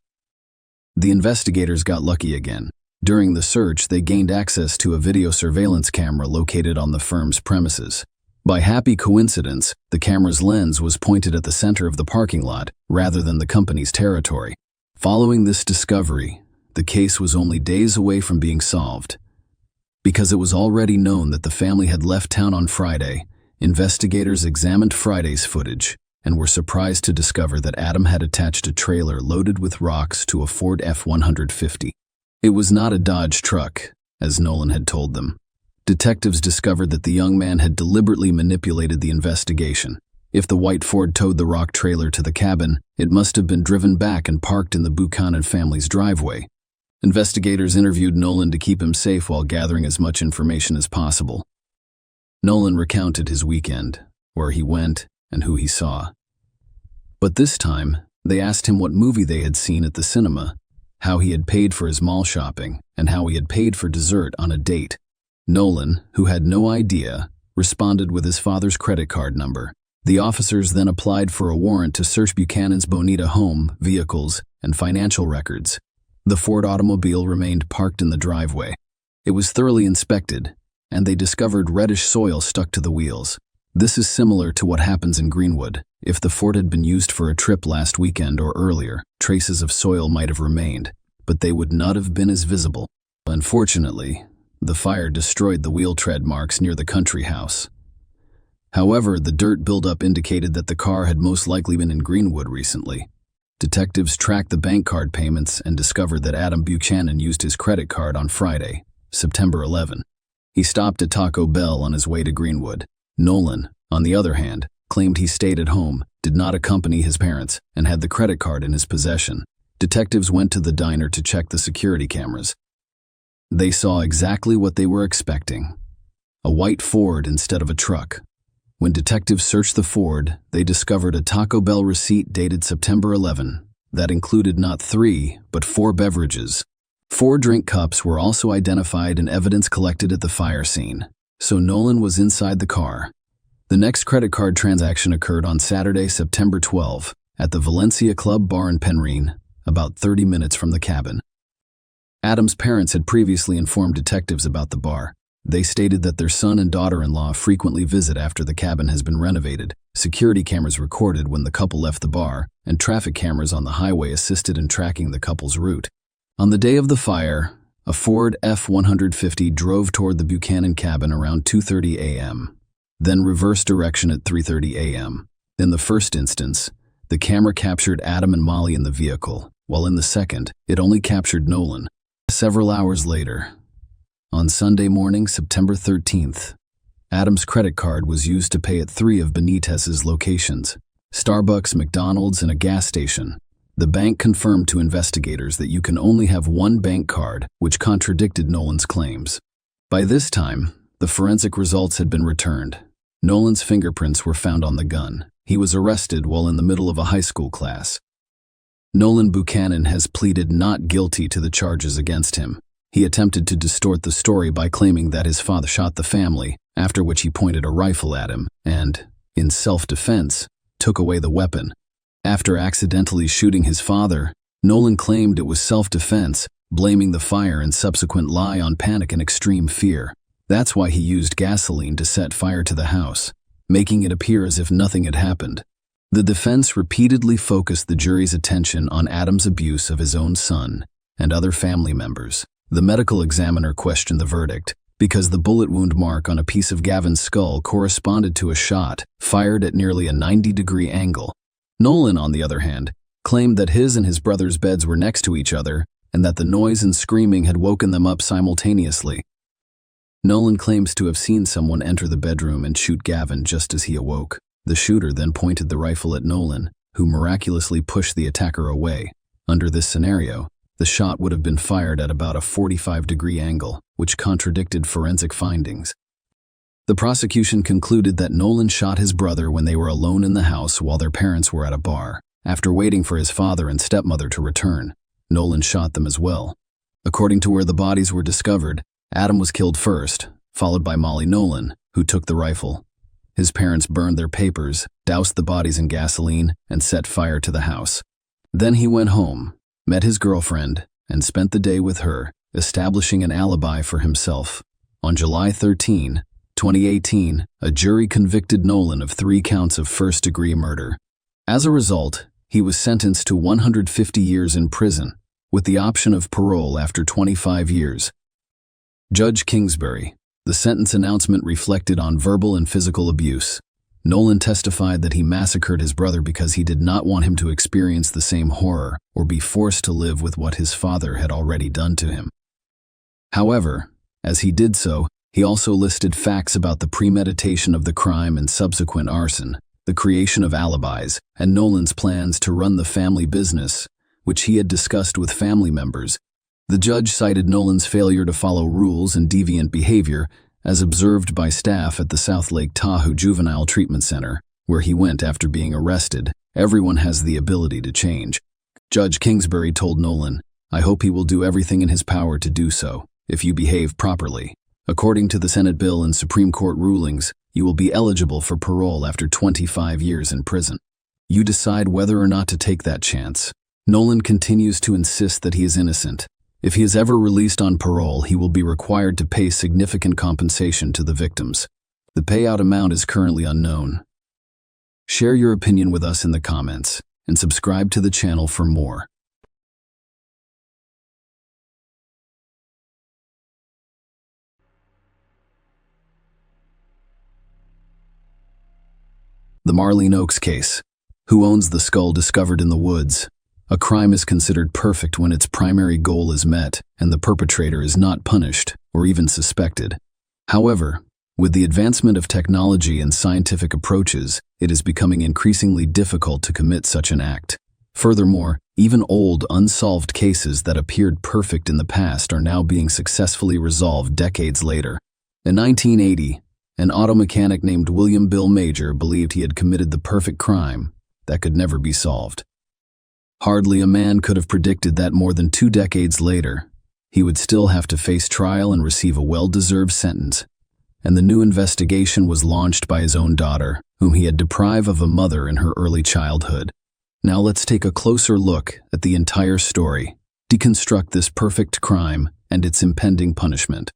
The investigators got lucky again. During the search, they gained access to a video surveillance camera located on the firm's premises. By happy coincidence, the camera's lens was pointed at the center of the parking lot rather than the company's territory. Following this discovery, the case was only days away from being solved. Because it was already known that the family had left town on Friday, investigators examined Friday's footage and were surprised to discover that Adam had attached a trailer loaded with rocks to a Ford F-150. It was not a Dodge truck, as Nolan had told them. Detectives discovered that the young man had deliberately manipulated the investigation. If the white Ford towed the rock trailer to the cabin, it must have been driven back and parked in the Buchanan family's driveway. Investigators interviewed Nolan to keep him safe while gathering as much information as possible. Nolan recounted his weekend, where he went and who he saw. But this time, they asked him what movie they had seen at the cinema, how he had paid for his mall shopping, and how he had paid for dessert on a date. Nolan, who had no idea, responded with his father's credit card number. The officers then applied for a warrant to search Buchanan's Bonita home, vehicles, and financial records. The Ford automobile remained parked in the driveway. It was thoroughly inspected, and they discovered reddish soil stuck to the wheels. This is similar to what happens in Greenwood. If the Ford had been used for a trip last weekend or earlier, traces of soil might have remained, but they would not have been as visible. Unfortunately, the fire destroyed the wheel tread marks near the country house. However, the dirt buildup indicated that the car had most likely been in Greenwood recently. Detectives tracked the bank card payments and discovered that Adam Buchanan used his credit card on Friday, September 11. He stopped at Taco Bell on his way to Greenwood. Nolan, on the other hand, claimed he stayed at home, did not accompany his parents, and had the credit card in his possession. Detectives went to the diner to check the security cameras. They saw exactly what they were expecting: a white Ford instead of a truck. When detectives searched the Ford, they discovered a Taco Bell receipt dated September 11 that included not 3, but 4 beverages. 4 drink cups were also identified and evidence collected at the fire scene, so Nolan was inside the car. The next credit card transaction occurred on Saturday, September 12, at the Valencia Club Bar in Penryn, about 30 minutes from the cabin. Adam's parents had previously informed detectives about the bar. They stated that their son and daughter-in-law frequently visit after the cabin has been renovated. Security cameras recorded when the couple left the bar, and traffic cameras on the highway assisted in tracking the couple's route. On the day of the fire, A Ford F-150 drove toward the Buchanan cabin around 2:30 a.m., then reversed direction at 3:30 a.m. In the first instance, the camera captured Adam and Molly in the vehicle, while in the second, it only captured Nolan. Several hours later, on Sunday morning, September 13th, Adam's credit card was used to pay at 3 of Benitez's locations: Starbucks, McDonald's, and a gas station. The bank confirmed to investigators that you can only have one bank card, which contradicted Nolan's claims. By this time, the forensic results had been returned. Nolan's fingerprints were found on the gun. He was arrested while in the middle of a high school class. Nolan Buchanan has pleaded not guilty to the charges against him. He attempted to distort the story by claiming that his father shot the family, after which he pointed a rifle at him and, in self-defense, took away the weapon. After accidentally shooting his father, Nolan claimed it was self-defense, blaming the fire and subsequent lie on panic and extreme fear. That's why he used gasoline to set fire to the house, making it appear as if nothing had happened. The defense repeatedly focused the jury's attention on Adam's abuse of his own son and other family members. The medical examiner questioned the verdict because the bullet wound mark on a piece of Gavin's skull corresponded to a shot fired at nearly a 90-degree angle. Nolan, on the other hand, claimed that his and his brother's beds were next to each other and that the noise and screaming had woken them up simultaneously. Nolan claims to have seen someone enter the bedroom and shoot Gavin just as he awoke. The shooter then pointed the rifle at Nolan, who miraculously pushed the attacker away. Under this scenario, the shot would have been fired at about a 45-degree angle, which contradicted forensic findings. The prosecution concluded that Nolan shot his brother when they were alone in the house while their parents were at a bar. After waiting for his father and stepmother to return, Nolan shot them as well. According to where the bodies were discovered, Adam was killed first, followed by Molly Nolan, who took the rifle. His parents burned their papers, doused the bodies in gasoline, and set fire to the house. Then he went home, met his girlfriend, and spent the day with her, establishing an alibi for himself. On July 13, 2018, a jury convicted Nolan of 3 counts of first-degree murder. As a result, he was sentenced to 150 years in prison, with the option of parole after 25 years. Judge Kingsbury. The sentence announcement reflected on verbal and physical abuse. Nolan testified that he massacred his brother because he did not want him to experience the same horror or be forced to live with what his father had already done to him. However, as he did so, he also listed facts about the premeditation of the crime and subsequent arson, the creation of alibis, and Nolan's plans to run the family business, which he had discussed with family members. The judge cited Nolan's failure to follow rules and deviant behavior as observed by staff at the South Lake Tahoe Juvenile Treatment Center, where he went after being arrested. Everyone has the ability to change. Judge Kingsbury told Nolan, "I hope he will do everything in his power to do so, if you behave properly. According to the Senate bill and Supreme Court rulings, you will be eligible for parole after 25 years in prison. You decide whether or not to take that chance." Nolan continues to insist that he is innocent. If he is ever released on parole, he will be required to pay significant compensation to the victims. The payout amount is currently unknown. Share your opinion with us in the comments, and subscribe to the channel for more. The Marlene Oaks case. Who owns the skull discovered in the woods? A crime is considered perfect when its primary goal is met and the perpetrator is not punished or even suspected. However, with the advancement of technology and scientific approaches, it is becoming increasingly difficult to commit such an act. Furthermore, even old, unsolved cases that appeared perfect in the past are now being successfully resolved decades later. In 1980, an auto mechanic named William Bill Major believed he had committed the perfect crime that could never be solved. Hardly a man could have predicted that more than 2 decades later, he would still have to face trial and receive a well-deserved sentence. And the new investigation was launched by his own daughter, whom he had deprived of a mother in her early childhood. Now let's take a closer look at the entire story, deconstruct this perfect crime and its impending punishment.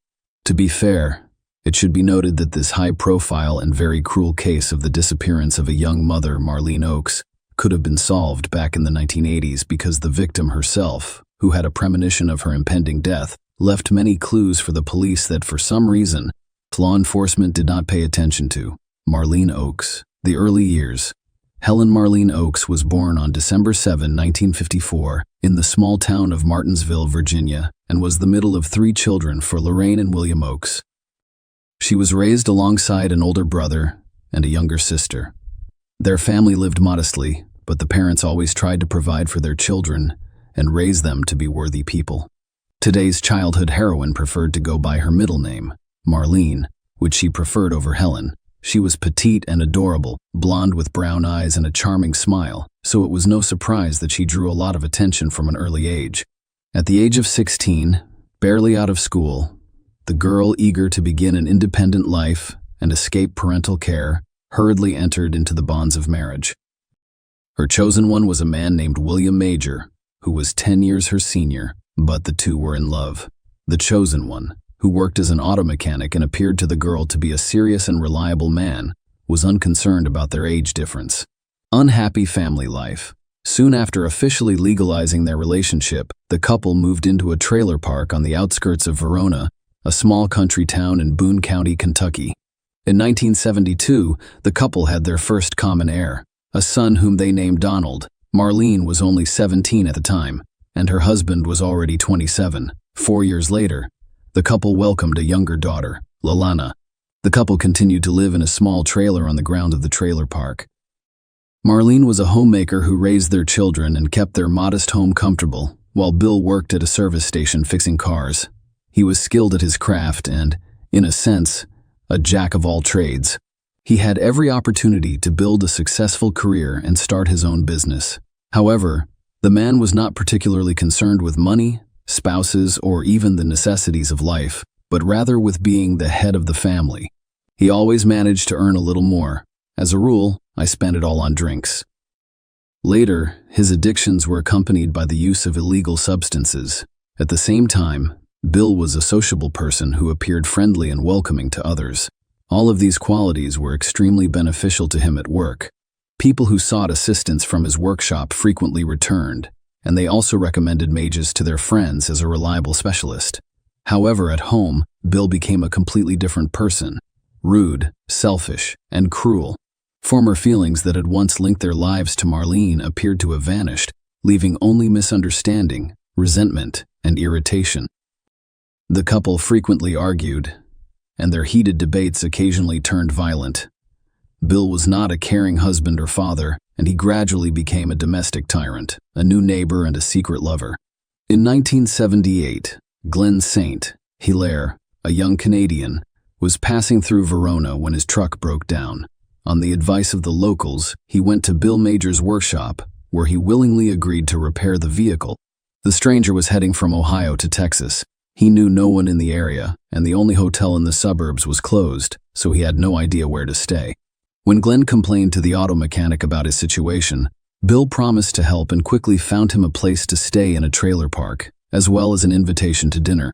To be fair, it should be noted that this high-profile and very cruel case of the disappearance of a young mother, Marlene Oaks, could have been solved back in the 1980s because the victim herself, who had a premonition of her impending death, left many clues for the police that, for some reason, law enforcement did not pay attention to. Marlene Oakes. The early years. Helen Marlene Oakes was born on December 7, 1954, in the small town of Martinsville, Virginia, and was the middle of 3 children for Lorraine and William Oakes. She was raised alongside an older brother and a younger sister. Their family lived modestly, but the parents always tried to provide for their children and raise them to be worthy people. Today's childhood heroine preferred to go by her middle name, Marlene, which she preferred over Helen. She was petite and adorable, blonde with brown eyes and a charming smile, so it was no surprise that she drew a lot of attention from an early age. At the age of 16, barely out of school, the girl, eager to begin an independent life and escape parental care, hurriedly entered into the bonds of marriage. Her chosen one was a man named William Major, who was 10 years her senior, but the two were in love. The chosen one, who worked as an auto mechanic and appeared to the girl to be a serious and reliable man, was unconcerned about their age difference. Unhappy family life. Soon after officially legalizing their relationship, the couple moved into a trailer park on the outskirts of Verona, a small country town in Boone County, Kentucky. In 1972, the couple had their first common heir, a son whom they named Donald. Marlene was only 17 at the time, and her husband was already 27. 4 years later, the couple welcomed a younger daughter, Lalana. The couple continued to live in a small trailer on the ground of the trailer park. Marlene was a homemaker who raised their children and kept their modest home comfortable, while Bill worked at a service station fixing cars. He was skilled at his craft and, in a sense, a jack of all trades. He had every opportunity to build a successful career and start his own business. However, the man was not particularly concerned with money, spouses, or even the necessities of life, but rather with being the head of the family. He always managed to earn a little more. As a rule, I spent it all on drinks. Later, his addictions were accompanied by the use of illegal substances. At the same time, Bill was a sociable person who appeared friendly and welcoming to others. All of these qualities were extremely beneficial to him at work. People who sought assistance from his workshop frequently returned, and they also recommended Mages to their friends as a reliable specialist. However, at home, Bill became a completely different person. Rude, selfish, and cruel. Former feelings that had once linked their lives to Marlene appeared to have vanished, leaving only misunderstanding, resentment, and irritation. The couple frequently argued, and their heated debates occasionally turned violent. Bill was not a caring husband or father, and he gradually became a domestic tyrant, a new neighbor, and a secret lover. In 1978, Glenn St. Hilaire, a young Canadian, was passing through Verona when his truck broke down. On the advice of the locals, he went to Bill Major's workshop, where he willingly agreed to repair the vehicle. The stranger was heading from Ohio to Texas. He knew no one in the area, and the only hotel in the suburbs was closed, so he had no idea where to stay. When Glenn complained to the auto mechanic about his situation, Bill promised to help and quickly found him a place to stay in a trailer park, as well as an invitation to dinner.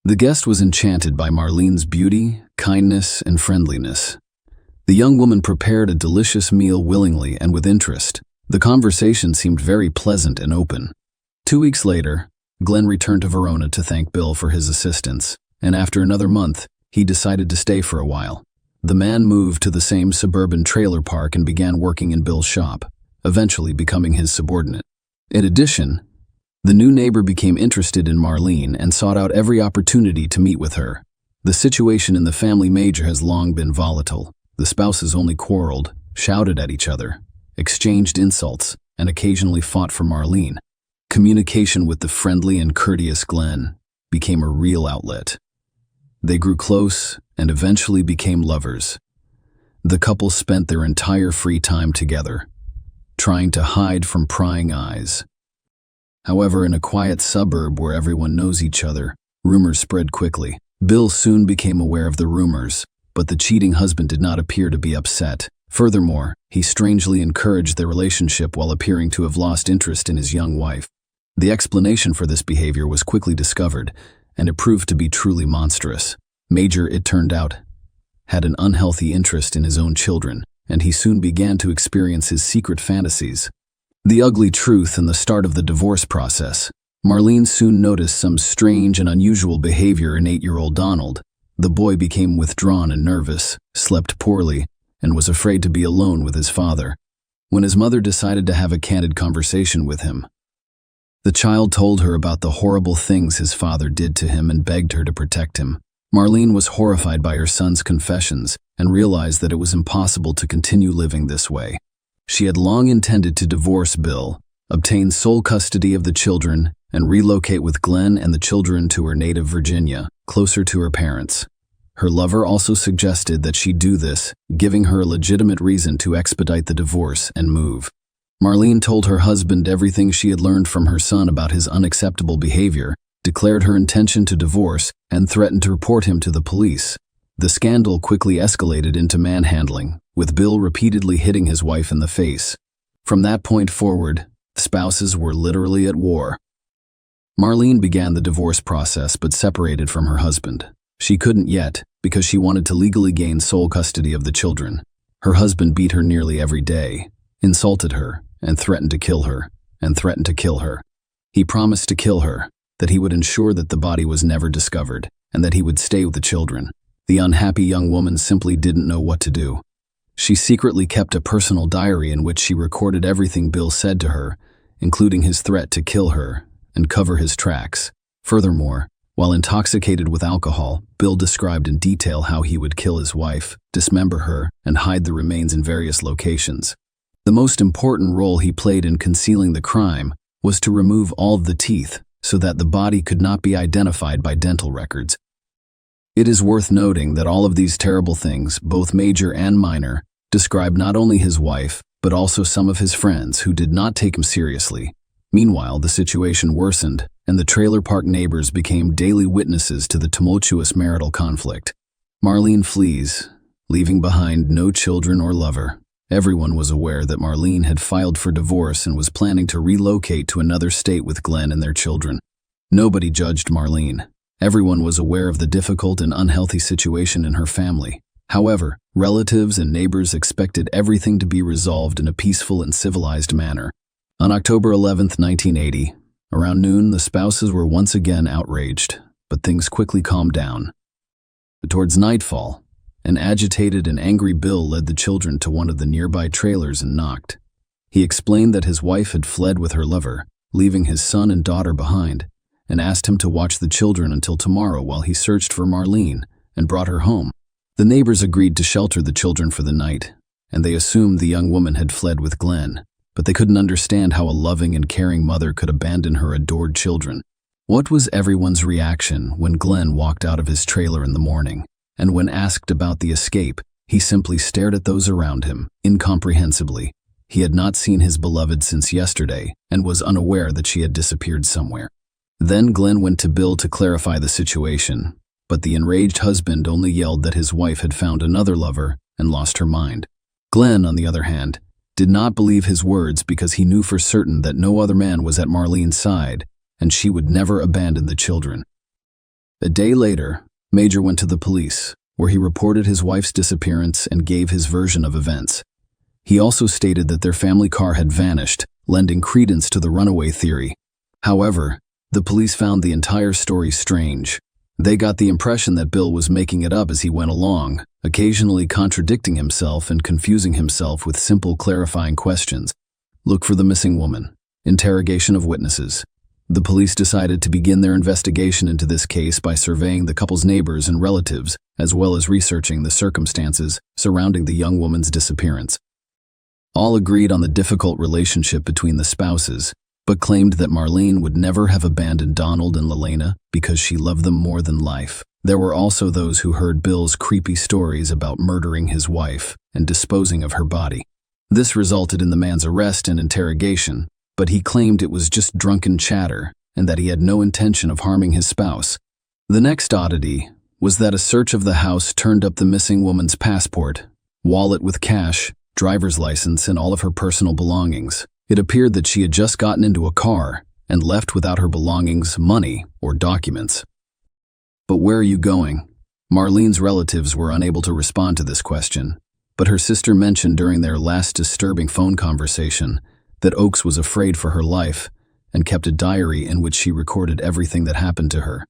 The guest was enchanted by Marlene's beauty, kindness, and friendliness. The young woman prepared a delicious meal willingly and with interest. The conversation seemed very pleasant and open. 2 weeks later, Glenn returned to Verona to thank Bill for his assistance, and after another month, he decided to stay for a while. The man moved to the same suburban trailer park and began working in Bill's shop, eventually becoming his subordinate. In addition, the new neighbor became interested in Marlene and sought out every opportunity to meet with her. The situation in the family Major has long been volatile. The spouses only quarreled, shouted at each other, exchanged insults, and occasionally fought for Marlene. Communication with the friendly and courteous Glenn became a real outlet. They grew close and eventually became lovers. The couple spent their entire free time together, trying to hide from prying eyes. However, in a quiet suburb where everyone knows each other, rumors spread quickly. Bill soon became aware of the rumors, but the cheating husband did not appear to be upset. Furthermore, he strangely encouraged their relationship while appearing to have lost interest in his young wife. The explanation for this behavior was quickly discovered, and it proved to be truly monstrous. Major, it turned out, had an unhealthy interest in his own children, and he soon began to experience his secret fantasies. The ugly truth and the start of the divorce process. Marlene soon noticed some strange and unusual behavior in 8-year-old Donald. The boy became withdrawn and nervous, slept poorly, and was afraid to be alone with his father. When his mother decided to have a candid conversation with him, the child told her about the horrible things his father did to him and begged her to protect him. Marlene was horrified by her son's confessions and realized that it was impossible to continue living this way. She had long intended to divorce Bill, obtain sole custody of the children, and relocate with Glenn and the children to her native Virginia, closer to her parents. Her lover also suggested that she do this, giving her a legitimate reason to expedite the divorce and move. Marlene told her husband everything she had learned from her son about his unacceptable behavior, declared her intention to divorce, and threatened to report him to the police. The scandal quickly escalated into manhandling, with Bill repeatedly hitting his wife in the face. From that point forward, the spouses were literally at war. Marlene began the divorce process but separated from her husband. She couldn't yet, because she wanted to legally gain sole custody of the children. Her husband beat her nearly every day, insulted her, and threatened to kill her, and threatened to kill her. He promised to kill her, that he would ensure that the body was never discovered, and that he would stay with the children. The unhappy young woman simply didn't know what to do. She secretly kept a personal diary in which she recorded everything Bill said to her, including his threat to kill her and cover his tracks. Furthermore, while intoxicated with alcohol, Bill described in detail how he would kill his wife, dismember her, and hide the remains in various locations. The most important role he played in concealing the crime was to remove all of the teeth so that the body could not be identified by dental records. It is worth noting that all of these terrible things, both major and minor, describe not only his wife, but also some of his friends who did not take him seriously. Meanwhile, the situation worsened, and the trailer park neighbors became daily witnesses to the tumultuous marital conflict. Marlene flees, leaving behind no children or lover. Everyone was aware that Marlene had filed for divorce and was planning to relocate to another state with Glenn and their children. Nobody judged Marlene. Everyone was aware of the difficult and unhealthy situation in her family. However, relatives and neighbors expected everything to be resolved in a peaceful and civilized manner. On October 11, 1980, around noon, the spouses were once again outraged, but things quickly calmed down. But towards nightfall, an agitated and angry Bill led the children to one of the nearby trailers and knocked. He explained that his wife had fled with her lover, leaving his son and daughter behind, and asked him to watch the children until tomorrow while he searched for Marlene and brought her home. The neighbors agreed to shelter the children for the night, and they assumed the young woman had fled with Glenn, but they couldn't understand how a loving and caring mother could abandon her adored children. What was everyone's reaction when Glenn walked out of his trailer in the morning? And when asked about the escape, he simply stared at those around him, incomprehensibly. He had not seen his beloved since yesterday and was unaware that she had disappeared somewhere. Then Glenn went to Bill to clarify the situation, but the enraged husband only yelled that his wife had found another lover and lost her mind. Glenn, on the other hand, did not believe his words because he knew for certain that no other man was at Marlene's side and she would never abandon the children. A day later, Major went to the police, where he reported his wife's disappearance and gave his version of events. He also stated that their family car had vanished, lending credence to the runaway theory. However, the police found the entire story strange. They got the impression that Bill was making it up as he went along, occasionally contradicting himself and confusing himself with simple clarifying questions. Look for the missing woman. Interrogation of witnesses. The police decided to begin their investigation into this case by surveying the couple's neighbors and relatives, as well as researching the circumstances surrounding the young woman's disappearance. All agreed on the difficult relationship between the spouses, but claimed that Marlene would never have abandoned Donald and Lelena because she loved them more than life. There were also those who heard Bill's creepy stories about murdering his wife and disposing of her body. This resulted in the man's arrest and interrogation, but he claimed it was just drunken chatter and that he had no intention of harming his spouse. The next oddity was that a search of the house turned up the missing woman's passport, wallet with cash, driver's license, and all of her personal belongings. It appeared that she had just gotten into a car and left without her belongings, money, or documents. But where are you going? Marlene's relatives were unable to respond to this question, but her sister mentioned during their last disturbing phone conversation that Oaks was afraid for her life and kept a diary in which she recorded everything that happened to her.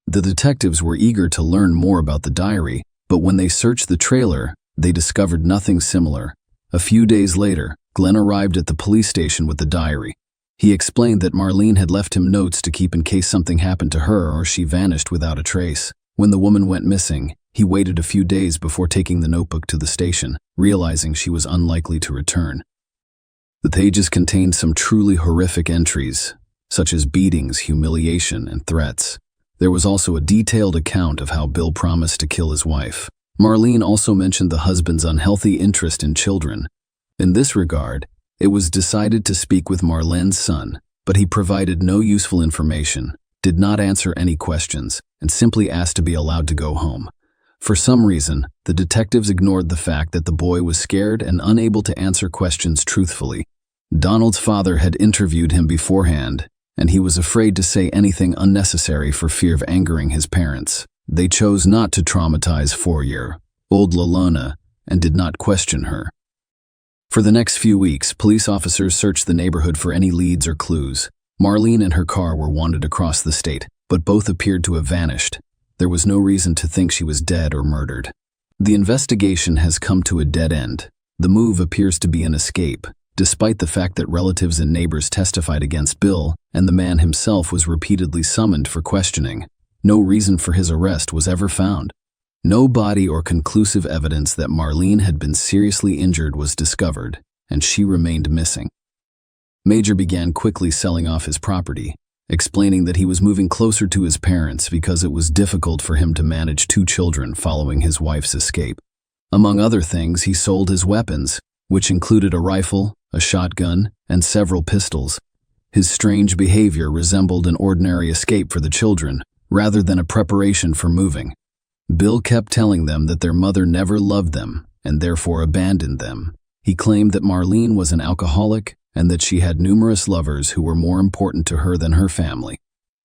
The detectives were eager to learn more about the diary, but when they searched the trailer, they discovered nothing similar. A few days later, Glenn arrived at the police station with the diary. He explained that Marlene had left him notes to keep in case something happened to her or she vanished without a trace. When the woman went missing, he waited a few days before taking the notebook to the station, realizing she was unlikely to return. The pages contained some truly horrific entries, such as beatings, humiliation, and threats. There was also a detailed account of how Bill promised to kill his wife. Marlene also mentioned the husband's unhealthy interest in children. In this regard, it was decided to speak with Marlene's son, but he provided no useful information, did not answer any questions, and simply asked to be allowed to go home. For some reason, the detectives ignored the fact that the boy was scared and unable to answer questions truthfully. Donald's father had interviewed him beforehand, and he was afraid to say anything unnecessary for fear of angering his parents. They chose not to traumatize 4-year-old Lalana and did not question her. For the next few weeks, police officers searched the neighborhood for any leads or clues. Marlene and her car were wanted across the state, but both appeared to have vanished. There was no reason to think she was dead or murdered. The investigation has come to a dead end. The move appears to be an escape, despite the fact that relatives and neighbors testified against Bill, and the man himself was repeatedly summoned for questioning. No reason for his arrest was ever found. No body or conclusive evidence that Marlene had been seriously injured was discovered, and she remained missing. Major began quickly selling off his property, explaining that he was moving closer to his parents because it was difficult for him to manage 2 children following his wife's escape. Among other things, he sold his weapons, which included a rifle, a shotgun, and several pistols. His strange behavior resembled an ordinary escape for the children, rather than a preparation for moving. Bill kept telling them that their mother never loved them and therefore abandoned them. He claimed that Marlene was an alcoholic and that she had numerous lovers who were more important to her than her family.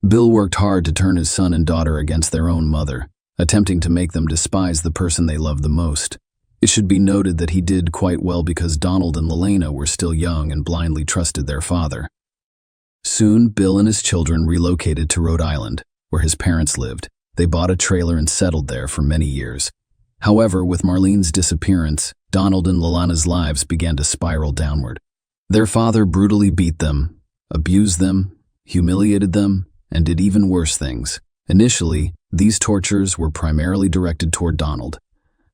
Bill worked hard to turn his son and daughter against their own mother, attempting to make them despise the person they loved the most. It should be noted that he did quite well because Donald and Lalana were still young and blindly trusted their father. Soon, Bill and his children relocated to Rhode Island, where his parents lived. They bought a trailer and settled there for many years. However, with Marlene's disappearance, Donald and Lalana's lives began to spiral downward. Their father brutally beat them, abused them, humiliated them, and did even worse things. Initially, these tortures were primarily directed toward Donald.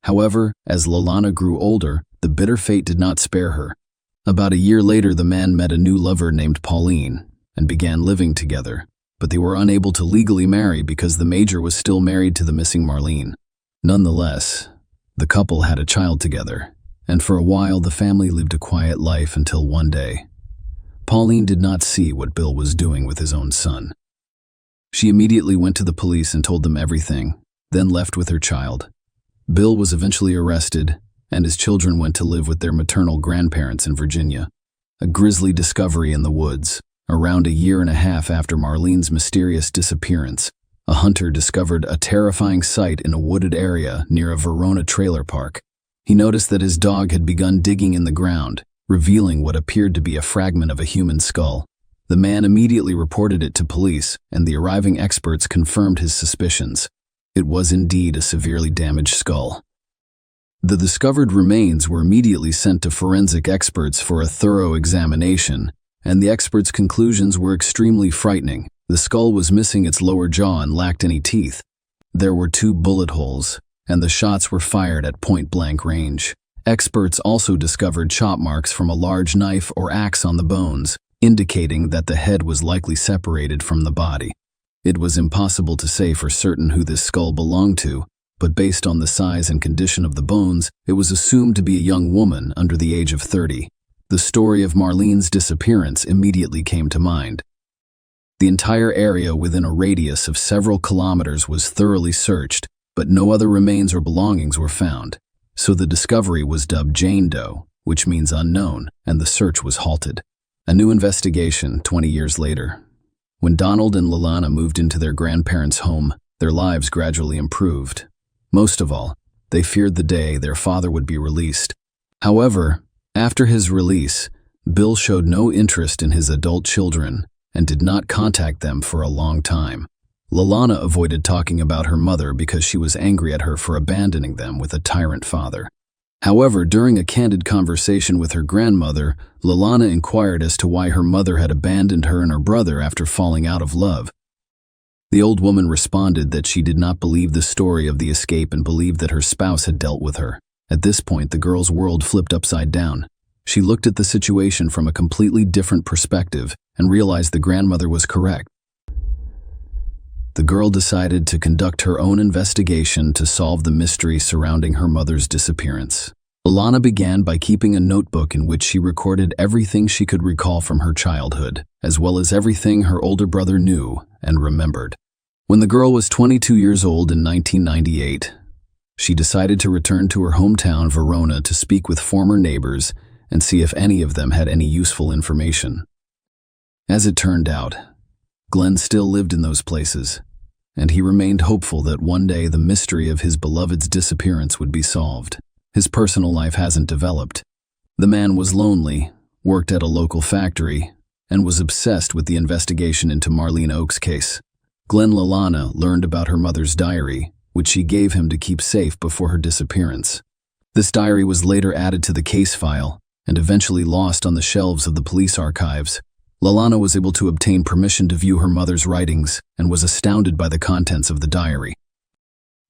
However, as Lalana grew older, the bitter fate did not spare her. About a year later, the man met a new lover named Pauline and began living together, but they were unable to legally marry because the Major was still married to the missing Marlene. Nonetheless, the couple had a child together, and for a while the family lived a quiet life until one day. Pauline did not see what Bill was doing with his own son. She immediately went to the police and told them everything, then left with her child. Bill was eventually arrested, and his children went to live with their maternal grandparents in Virginia. A grisly discovery in the woods. Around a year and a half after Marlene's mysterious disappearance, a hunter discovered a terrifying sight in a wooded area near a Verona trailer park. He noticed that his dog had begun digging in the ground, revealing what appeared to be a fragment of a human skull. The man immediately reported it to police, and the arriving experts confirmed his suspicions. It was indeed a severely damaged skull. The discovered remains were immediately sent to forensic experts for a thorough examination, and the experts' conclusions were extremely frightening. The skull was missing its lower jaw and lacked any teeth. There were 2 bullet holes, and the shots were fired at point-blank range. Experts also discovered chop marks from a large knife or axe on the bones, indicating that the head was likely separated from the body. It was impossible to say for certain who this skull belonged to, but based on the size and condition of the bones, it was assumed to be a young woman under the age of 30. The story of Marlene's disappearance immediately came to mind. The entire area within a radius of several kilometers was thoroughly searched, but no other remains or belongings were found. So the discovery was dubbed Jane Doe, which means unknown, and the search was halted. A new investigation 20 years later. When Donald and Lalana moved into their grandparents' home, their lives gradually improved. Most of all, they feared the day their father would be released. However, after his release, Bill showed no interest in his adult children and did not contact them for a long time. Lalana avoided talking about her mother because she was angry at her for abandoning them with a tyrant father. However, during a candid conversation with her grandmother, Lalana inquired as to why her mother had abandoned her and her brother after falling out of love. The old woman responded that she did not believe the story of the escape and believed that her spouse had dealt with her. At this point, the girl's world flipped upside down. She looked at the situation from a completely different perspective and realized the grandmother was correct. The girl decided to conduct her own investigation to solve the mystery surrounding her mother's disappearance. Lalana began by keeping a notebook in which she recorded everything she could recall from her childhood, as well as everything her older brother knew and remembered. When the girl was 22 years old in 1998, she decided to return to her hometown, Verona, to speak with former neighbors and see if any of them had any useful information. As it turned out, Glenn still lived in those places, and he remained hopeful that one day the mystery of his beloved's disappearance would be solved. His personal life hasn't developed. The man was lonely, worked at a local factory, and was obsessed with the investigation into Marlene Oak's case. Glenn Lalana learned about her mother's diary, which she gave him to keep safe before her disappearance. This diary was later added to the case file and eventually lost on the shelves of the police archives. Lalana was able to obtain permission to view her mother's writings and was astounded by the contents of the diary.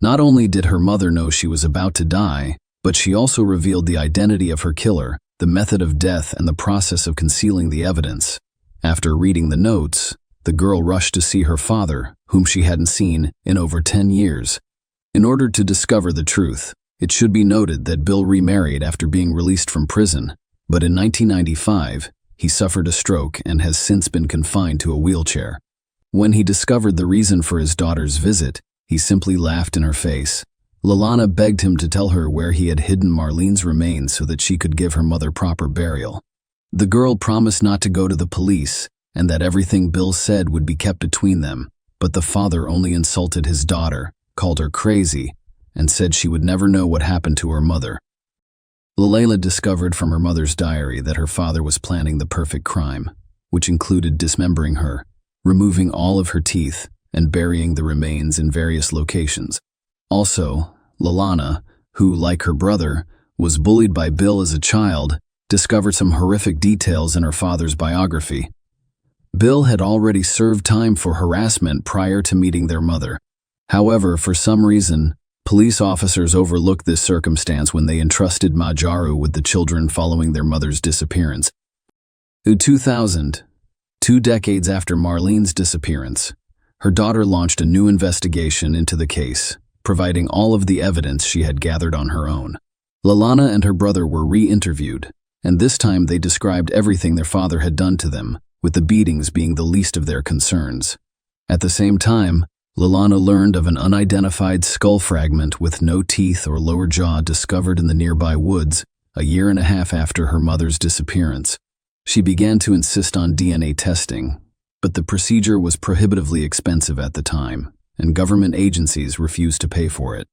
Not only did her mother know she was about to die, but she also revealed the identity of her killer, the method of death, and the process of concealing the evidence. After reading the notes, the girl rushed to see her father, whom she hadn't seen in over 10 years. In order to discover the truth, it should be noted that Bill remarried after being released from prison, but in 1995, he suffered a stroke and has since been confined to a wheelchair. When he discovered the reason for his daughter's visit, he simply laughed in her face. Lalana begged him to tell her where he had hidden Marlene's remains so that she could give her mother proper burial. The girl promised not to go to the police and that everything Bill said would be kept between them, but the father only insulted his daughter, called her crazy, and said she would never know what happened to her mother. Lalana discovered from her mother's diary that her father was planning the perfect crime, which included dismembering her, removing all of her teeth, and burying the remains in various locations. Also, Lalana, who, like her brother, was bullied by Bill as a child, discovered some horrific details in her father's biography. Bill had already served time for harassment prior to meeting their mother. However, for some reason, police officers overlooked this circumstance when they entrusted Majaru with the children following their mother's disappearance. In 2000, 2 decades after Marlene's disappearance, her daughter launched a new investigation into the case, providing all of the evidence she had gathered on her own. Lalana and her brother were re-interviewed, and this time they described everything their father had done to them, with the beatings being the least of their concerns. At the same time, Lalana learned of an unidentified skull fragment with no teeth or lower jaw discovered in the nearby woods a year and a half after her mother's disappearance. She began to insist on DNA testing, but the procedure was prohibitively expensive at the time, and government agencies refused to pay for it.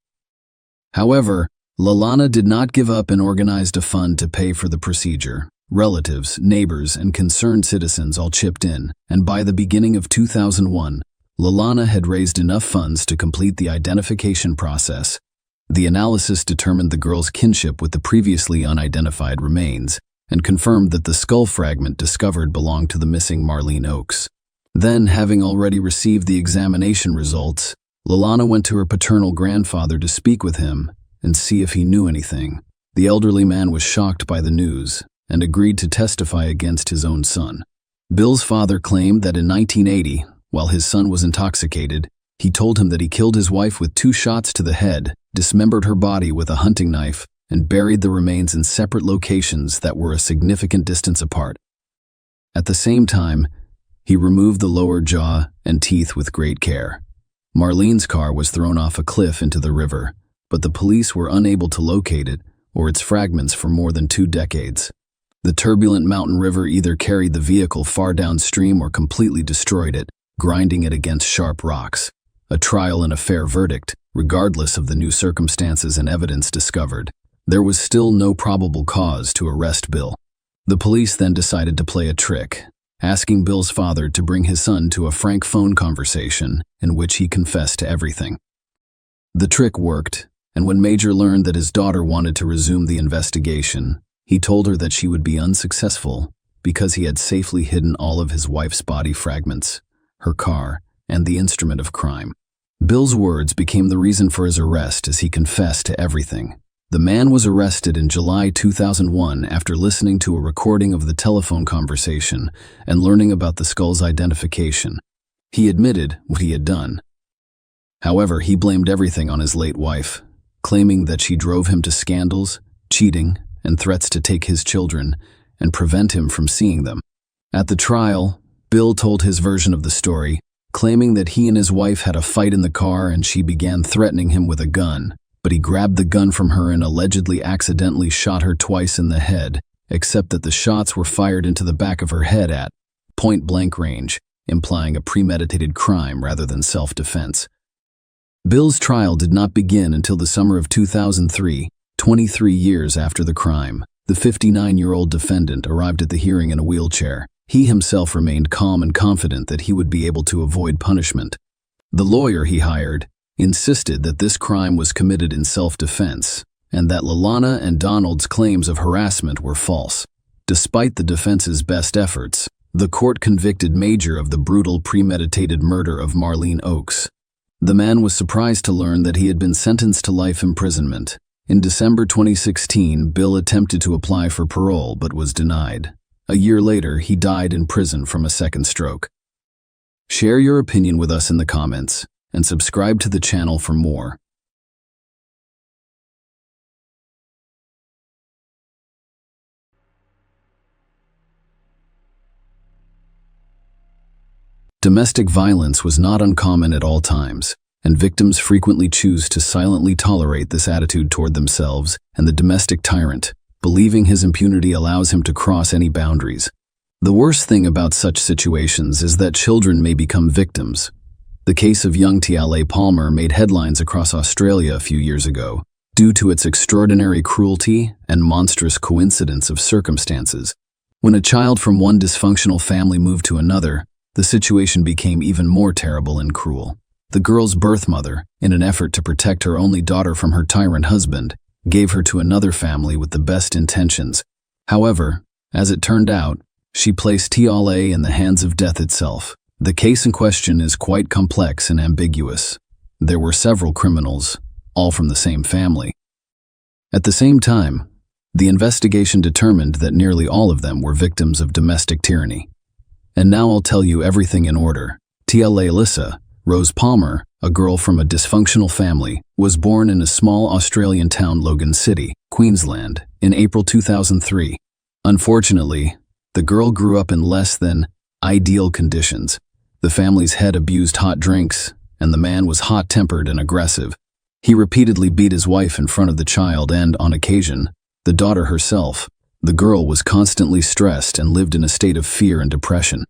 However, Lalana did not give up and organized a fund to pay for the procedure. Relatives, neighbors, and concerned citizens all chipped in, and by the beginning of 2001, Lalana had raised enough funds to complete the identification process. The analysis determined the girl's kinship with the previously unidentified remains and confirmed that the skull fragment discovered belonged to the missing Marlene Oakes. Then, having already received the examination results, Lalana went to her paternal grandfather to speak with him and see if he knew anything. The elderly man was shocked by the news and agreed to testify against his own son. Bill's father claimed that in 1980, while his son was intoxicated, he told him that he killed his wife with 2 shots to the head, dismembered her body with a hunting knife, and buried the remains in separate locations that were a significant distance apart. At the same time, he removed the lower jaw and teeth with great care. Marlene's car was thrown off a cliff into the river, but the police were unable to locate it or its fragments for more than 2 decades. The turbulent mountain river either carried the vehicle far downstream or completely destroyed it, grinding it against sharp rocks. A trial and a fair verdict, regardless of the new circumstances and evidence discovered. There was still no probable cause to arrest Bill. The police then decided to play a trick. asking Bill's father to bring his son to a frank phone conversation in which he confessed to everything. The trick worked, and when Major learned that his daughter wanted to resume the investigation, he told her that she would be unsuccessful because he had safely hidden all of his wife's body fragments, her car, and the instrument of crime. Bill's words became the reason for his arrest as he confessed to everything. The man was arrested in July 2001 after listening to a recording of the telephone conversation and learning about the skull's identification. He admitted what he had done. However, he blamed everything on his late wife, claiming that she drove him to scandals, cheating, and threats to take his children and prevent him from seeing them. At the trial, Bill told his version of the story, claiming that he and his wife had a fight in the car and she began threatening him with a gun, but he grabbed the gun from her and allegedly accidentally shot her twice in the head, except that the shots were fired into the back of her head at point-blank range, implying a premeditated crime rather than self-defense. Bill's trial did not begin until the summer of 2003, 23 years after the crime. The 59-year-old defendant arrived at the hearing in a wheelchair. He himself remained calm and confident that he would be able to avoid punishment. The lawyer he hired insisted that this crime was committed in self-defense and that Lalana and Donald's claims of harassment were false. Despite the defense's best efforts, the court convicted Major of the brutal premeditated murder of Marlene Oakes. The man was surprised to learn that he had been sentenced to life imprisonment. In December 2016, Bill attempted to apply for parole but was denied. A year later, he died in prison from a second stroke. Share your opinion with us in the comments and subscribe to the channel for more. Domestic violence was not uncommon at all times, and victims frequently choose to silently tolerate this attitude toward themselves and the domestic tyrant, believing his impunity allows him to cross any boundaries. The worst thing about such situations is that children may become victims. The case of young Tiale Palmer made headlines across Australia a few years ago due to its extraordinary cruelty and monstrous coincidence of circumstances. When a child from one dysfunctional family moved to another, the situation became even more terrible and cruel. The girl's birth mother, in an effort to protect her only daughter from her tyrant husband, gave her to another family with the best intentions. However, as it turned out, she placed Tiale in the hands of death itself. The case in question is quite complex and ambiguous. There were several criminals, all from the same family. At the same time, the investigation determined that nearly all of them were victims of domestic tyranny. And now I'll tell you everything in order. Tiale Alyssa Rose Palmer, a girl from a dysfunctional family, was born in a small Australian town, Logan City, Queensland, in April 2003. Unfortunately, the girl grew up in less than ideal conditions. The family's head abused hot drinks, and the man was hot-tempered and aggressive. He repeatedly beat his wife in front of the child and, on occasion, the daughter herself. The girl was constantly stressed and lived in a state of fear and depression.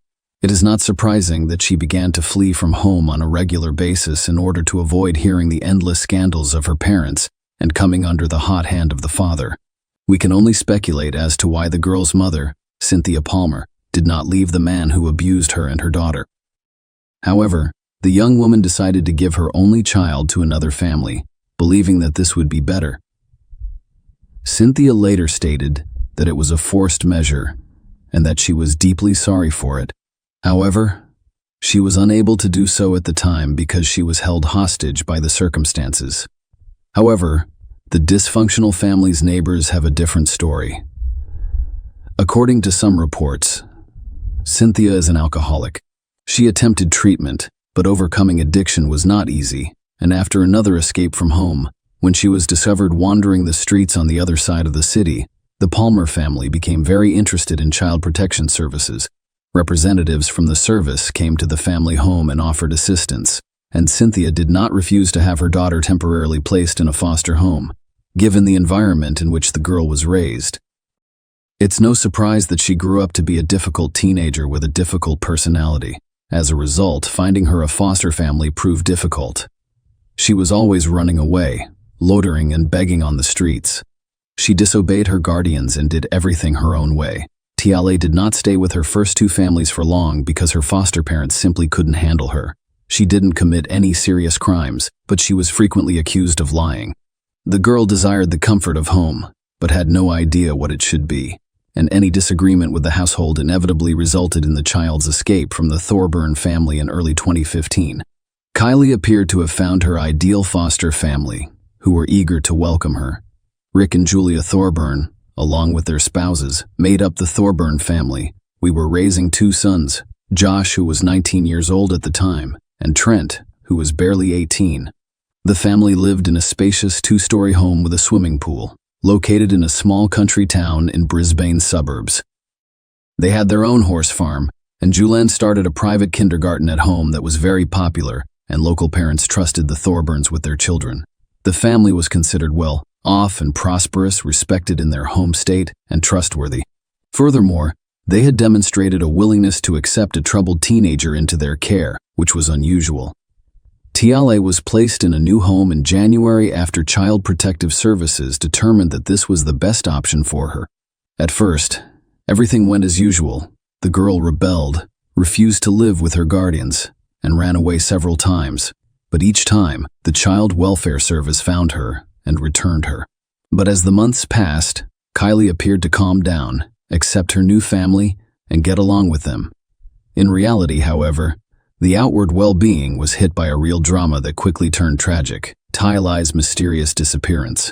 It is not surprising that she began to flee from home on a regular basis in order to avoid hearing the endless scandals of her parents and coming under the hot hand of the father. We can only speculate as to why the girl's mother, Cynthia Palmer, did not leave the man who abused her and her daughter. However, the young woman decided to give her only child to another family, believing that this would be better. Cynthia later stated that it was a forced measure and that she was deeply sorry for it. However, she was unable to do so at the time because she was held hostage by the circumstances. However, the dysfunctional family's neighbors have a different story. According to some reports, Cynthia is an alcoholic. She attempted treatment, but overcoming addiction was not easy, and after another escape from home, when she was discovered wandering the streets on the other side of the city, the Palmer family became very interested in child protection services. Representatives from the service came to the family home and offered assistance, and Cynthia did not refuse to have her daughter temporarily placed in a foster home, given the environment in which the girl was raised. It's no surprise that she grew up to be a difficult teenager with a difficult personality. As a result, finding her a foster family proved difficult. She was always running away, loitering and begging on the streets. She disobeyed her guardians and did everything her own way. Tiale did not stay with her first two families for long because her foster parents simply couldn't handle her. She didn't commit any serious crimes, but she was frequently accused of lying. The girl desired the comfort of home, but had no idea what it should be, and any disagreement with the household inevitably resulted in the child's escape from the Thorburn family in early 2015. Kylie appeared to have found her ideal foster family, who were eager to welcome her. Rick and Julia Thorburn, along with their spouses, made up the Thorburn family. We were raising two sons, Josh, who was 19 years old at the time, and Trent, who was barely 18. The family lived in a spacious two-story home with a swimming pool, located in a small country town in Brisbane suburbs. They had their own horse farm, and Julian started a private kindergarten at home that was very popular, and local parents trusted the Thorburns with their children. The family was considered well off and prosperous, respected in their home state, and trustworthy. Furthermore, they had demonstrated a willingness to accept a troubled teenager into their care, which was unusual. Tiale was placed in a new home in January after Child Protective Services determined that this was the best option for her. At first, everything went as usual. The girl rebelled, refused to live with her guardians, and ran away several times. But each time, the Child Welfare Service found her and returned her. But as the months passed, Kylie appeared to calm down, accept her new family, and get along with them. In reality, however, the outward well-being was hit by a real drama that quickly turned tragic: Tiale's mysterious disappearance.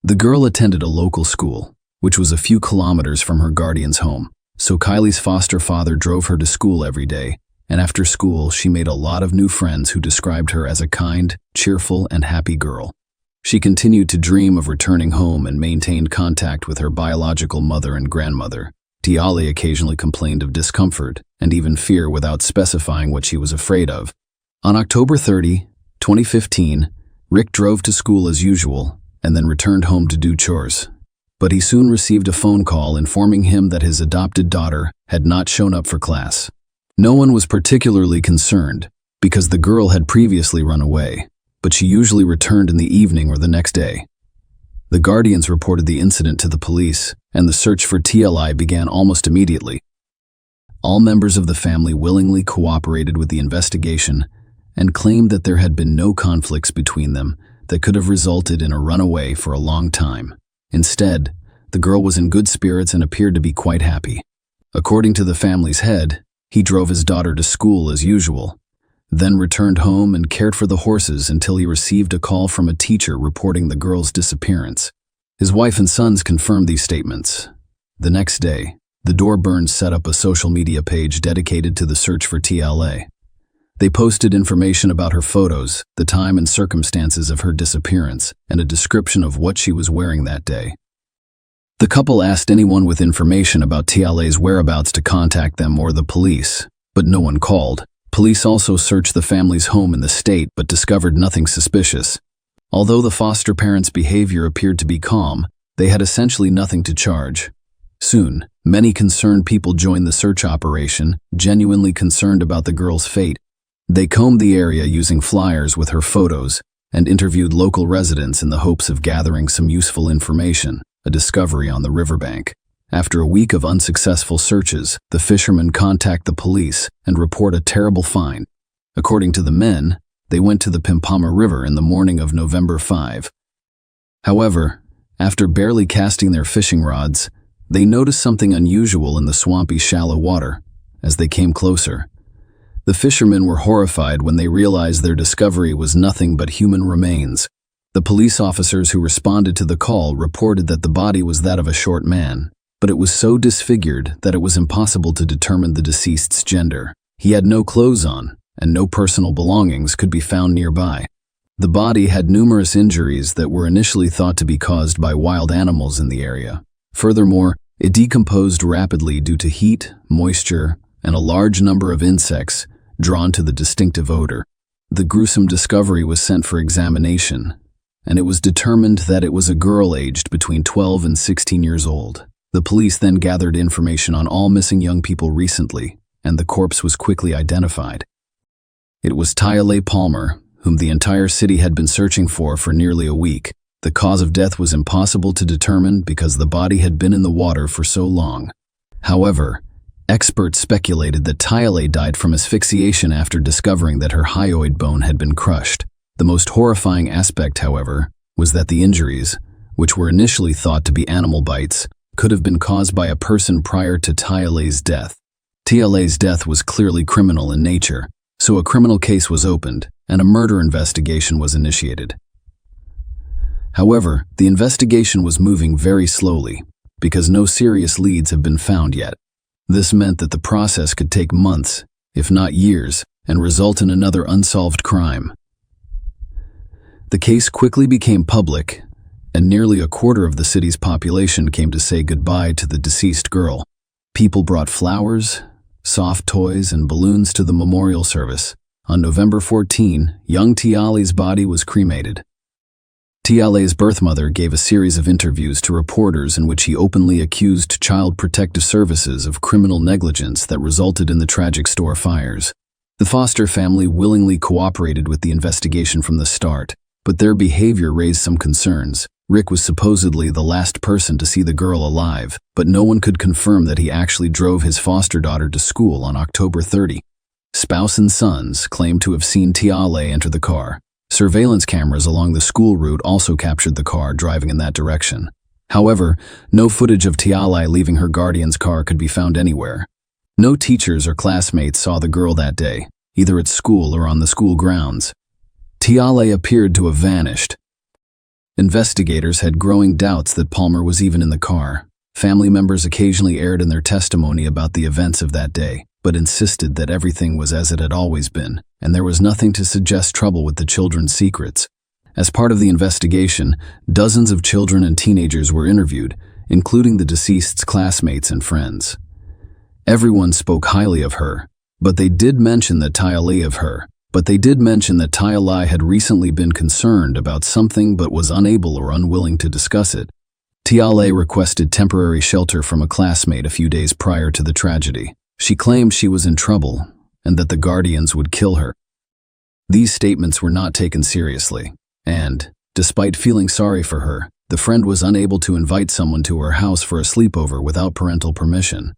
The girl attended a local school, which was a few kilometers from her guardian's home, so Kylie's foster father drove her to school every day, and after school she made a lot of new friends who described her as a kind, cheerful, and happy girl. She continued to dream of returning home and maintained contact with her biological mother and grandmother. Tiale occasionally complained of discomfort and even fear without specifying what she was afraid of. On October 30, 2015, Rick drove to school as usual and then returned home to do chores. But he soon received a phone call informing him that his adopted daughter had not shown up for class. No one was particularly concerned because the girl had previously run away, but she usually returned in the evening or the next day. The guardians reported the incident to the police, and the search for Tiale began almost immediately. All members of the family willingly cooperated with the investigation and claimed that there had been no conflicts between them that could have resulted in a runaway for a long time. Instead, the girl was in good spirits and appeared to be quite happy. According to the family's head, he drove his daughter to school as usual, then returned home and cared for the horses until he received a call from a teacher reporting the girl's disappearance. His wife and sons confirmed these statements. The next day, the Thorburns set up a social media page dedicated to the search for Tiale. They posted information about her photos, the time and circumstances of her disappearance, and a description of what she was wearing that day. The couple asked anyone with information about Tiale's whereabouts to contact them or the police, but no one called. Police also searched the family's home in the state but discovered nothing suspicious. Although the foster parents' behavior appeared to be calm, they had essentially nothing to charge. Soon, many concerned people joined the search operation, genuinely concerned about the girl's fate. They combed the area using flyers with her photos and interviewed local residents in the hopes of gathering some useful information, a discovery on the riverbank. After a week of unsuccessful searches, the fishermen contact the police and report a terrible find. According to the men, they went to the Pimpama River in the morning of November 5. However, after barely casting their fishing rods, they noticed something unusual in the swampy, shallow water. As they came closer, the fishermen were horrified when they realized their discovery was nothing but human remains. The police officers who responded to the call reported that the body was that of a short man, but it was so disfigured that it was impossible to determine the deceased's gender. He had no clothes on, and no personal belongings could be found nearby. The body had numerous injuries that were initially thought to be caused by wild animals in the area. Furthermore, it decomposed rapidly due to heat, moisture, and a large number of insects drawn to the distinctive odor. The gruesome discovery was sent for examination, and it was determined that it was a girl aged between 12 and 16 years old. The police then gathered information on all missing young people recently, and the corpse was quickly identified. It was Tiale Palmer, whom the entire city had been searching for nearly a week. The cause of death was impossible to determine because the body had been in the water for so long. However, experts speculated that Tyale died from asphyxiation after discovering that her hyoid bone had been crushed. The most horrifying aspect, however, was that the injuries, which were initially thought to be animal bites, could have been caused by a person prior to Tyale's death. Tyale's death was clearly criminal in nature, so a criminal case was opened and a murder investigation was initiated. However, the investigation was moving very slowly because no serious leads have been found yet. This meant that the process could take months, if not years, and result in another unsolved crime. The case quickly became public, and nearly a quarter of the city's population came to say goodbye to the deceased girl. People brought flowers, soft toys, and balloons to the memorial service. On November 14, young Tyale's body was cremated. Tyale's birth mother gave a series of interviews to reporters in which he openly accused Child Protective Services of criminal negligence that resulted in the tragic store fires. The foster family willingly cooperated with the investigation from the start, but their behavior raised some concerns. Rick was supposedly the last person to see the girl alive, but no one could confirm that he actually drove his foster daughter to school on October 30. Spouse and sons claimed to have seen Tyale enter the car. Surveillance cameras along the school route also captured the car driving in that direction. However, no footage of Tyale leaving her guardian's car could be found anywhere. No teachers or classmates saw the girl that day, either at school or on the school grounds. Tyale appeared to have vanished. Investigators had growing doubts that Palmer was even in the car. Family members occasionally erred in their testimony about the events of that day, but insisted that everything was as it had always been, and there was nothing to suggest trouble with the children's secrets. As part of the investigation, dozens of children and teenagers were interviewed, including the deceased's classmates and friends. Everyone spoke highly of her, but they did mention that Tyale had recently been concerned about something but was unable or unwilling to discuss it. Tyale requested temporary shelter from a classmate a few days prior to the tragedy. She claimed she was in trouble and that the guardians would kill her. These statements were not taken seriously, and, despite feeling sorry for her, the friend was unable to invite someone to her house for a sleepover without parental permission.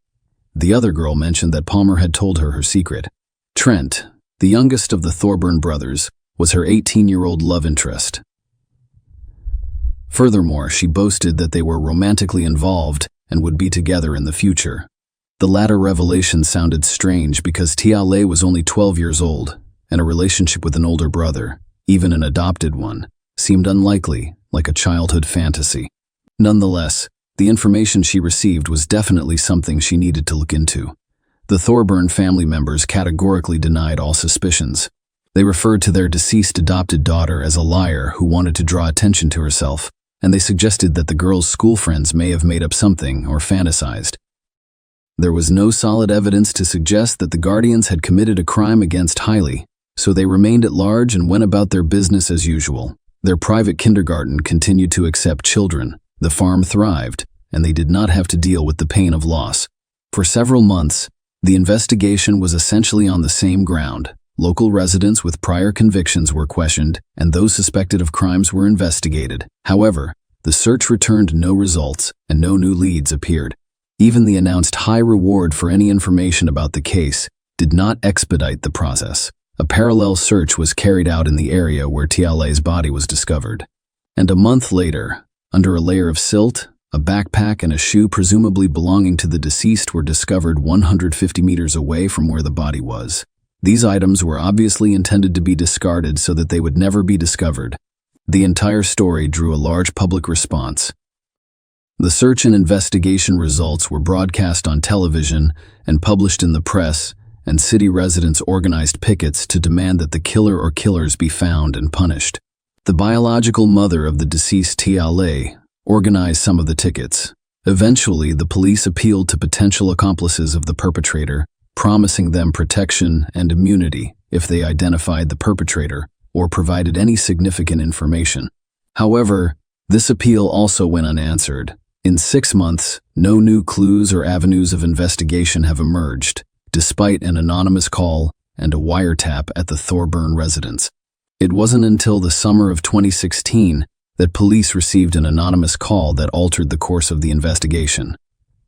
The other girl mentioned that Palmer had told her her secret. Trent, the youngest of the Thorburn brothers, was her 18-year-old love interest. Furthermore, she boasted that they were romantically involved and would be together in the future. The latter revelation sounded strange because Tyale was only 12 years old, and a relationship with an older brother, even an adopted one, seemed unlikely, like a childhood fantasy. Nonetheless, the information she received was definitely something she needed to look into. The Thorburn family members categorically denied all suspicions. They referred to their deceased adopted daughter as a liar who wanted to draw attention to herself, and they suggested that the girl's school friends may have made up something or fantasized. There was no solid evidence to suggest that the guardians had committed a crime against Hailey, so they remained at large and went about their business as usual. Their private kindergarten continued to accept children, the farm thrived, and they did not have to deal with the pain of loss. For several months, the investigation was essentially on the same ground. Local residents with prior convictions were questioned, and those suspected of crimes were investigated. However, the search returned no results, and no new leads appeared. Even the announced high reward for any information about the case did not expedite the process. A parallel search was carried out in the area where Tyale's body was discovered. And a month later, under a layer of silt, a backpack and a shoe presumably belonging to the deceased were discovered 150 meters away from where the body was. These items were obviously intended to be discarded so that they would never be discovered. The entire story drew a large public response. The search and investigation results were broadcast on television and published in the press, and city residents organized pickets to demand that the killer or killers be found and punished. The biological mother of the deceased Tyale organized some of the tickets. Eventually, the police appealed to potential accomplices of the perpetrator, promising them protection and immunity if they identified the perpetrator or provided any significant information. However, this appeal also went unanswered. In 6 months, no new clues or avenues of investigation have emerged, despite an anonymous call and a wiretap at the Thorburn residence. It wasn't until the summer of 2016 that police received an anonymous call that altered the course of the investigation.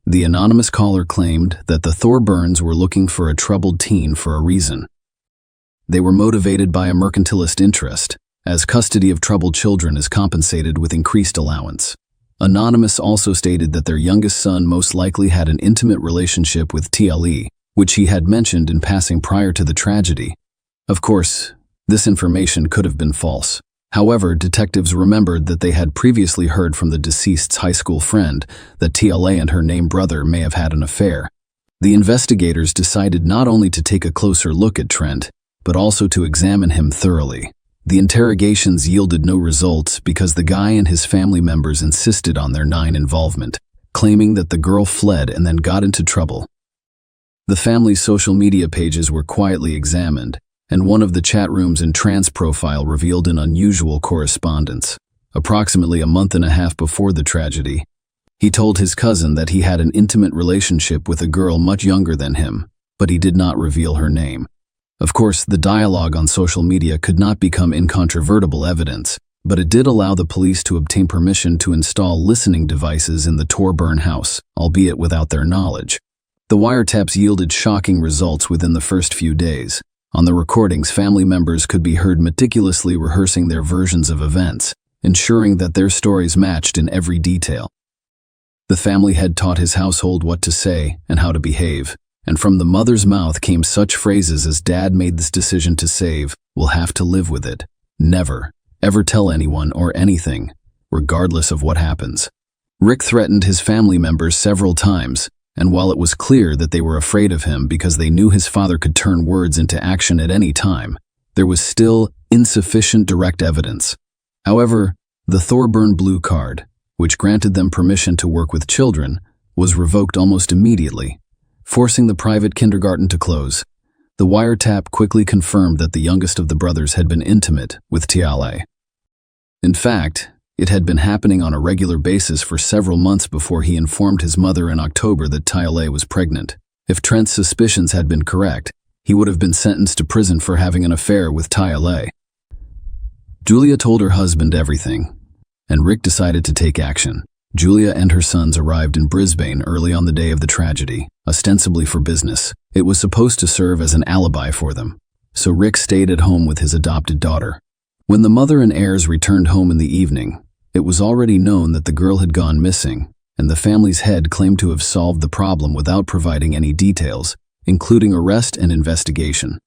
The anonymous caller claimed that the Thorburns were looking for a troubled teen for a reason. They were motivated by a mercantilist interest, as custody of troubled children is compensated with increased allowance. Anonymous also stated that their youngest son most likely had an intimate relationship with TLE, which he had mentioned in passing prior to the tragedy. Of course, this information could have been false. However, detectives remembered that they had previously heard from the deceased's high school friend that TLA and her named brother may have had an affair. The investigators decided not only to take a closer look at Trent, but also to examine him thoroughly. The interrogations yielded no results because the guy and his family members insisted on their involvement, claiming that the girl fled and then got into trouble. The family's social media pages were quietly examined, and one of the chat rooms in Trent's profile revealed an unusual correspondence. Approximately a month and a half before the tragedy, he told his cousin that he had an intimate relationship with a girl much younger than him, but he did not reveal her name. Of course, the dialogue on social media could not become incontrovertible evidence, but it did allow the police to obtain permission to install listening devices in the Thorburn house, albeit without their knowledge. The wiretaps yielded shocking results within the first few days. On the recordings, family members could be heard meticulously rehearsing their versions of events, ensuring that their stories matched in every detail. The family had taught his household what to say and how to behave, and from the mother's mouth came such phrases as "Dad made this decision to save, we'll have to live with it. Never, ever tell anyone or anything, regardless of what happens." Rick threatened his family members several times, and while it was clear that they were afraid of him because they knew his father could turn words into action at any time, there was still insufficient direct evidence. However, the Thorburn Blue Card, which granted them permission to work with children, was revoked almost immediately, forcing the private kindergarten to close. The wiretap quickly confirmed that the youngest of the brothers had been intimate with Tiale. In fact, it had been happening on a regular basis for several months before he informed his mother in October that Tiale was pregnant. If Trent's suspicions had been correct, he would have been sentenced to prison for having an affair with Tiale. Julia told her husband everything, and Rick decided to take action. Julia and her sons arrived in Brisbane early on the day of the tragedy, ostensibly for business. It was supposed to serve as an alibi for them, so Rick stayed at home with his adopted daughter. When the mother and heirs returned home in the evening, it was already known that the girl had gone missing, and the family's head claimed to have solved the problem without providing any details, including arrest and investigation.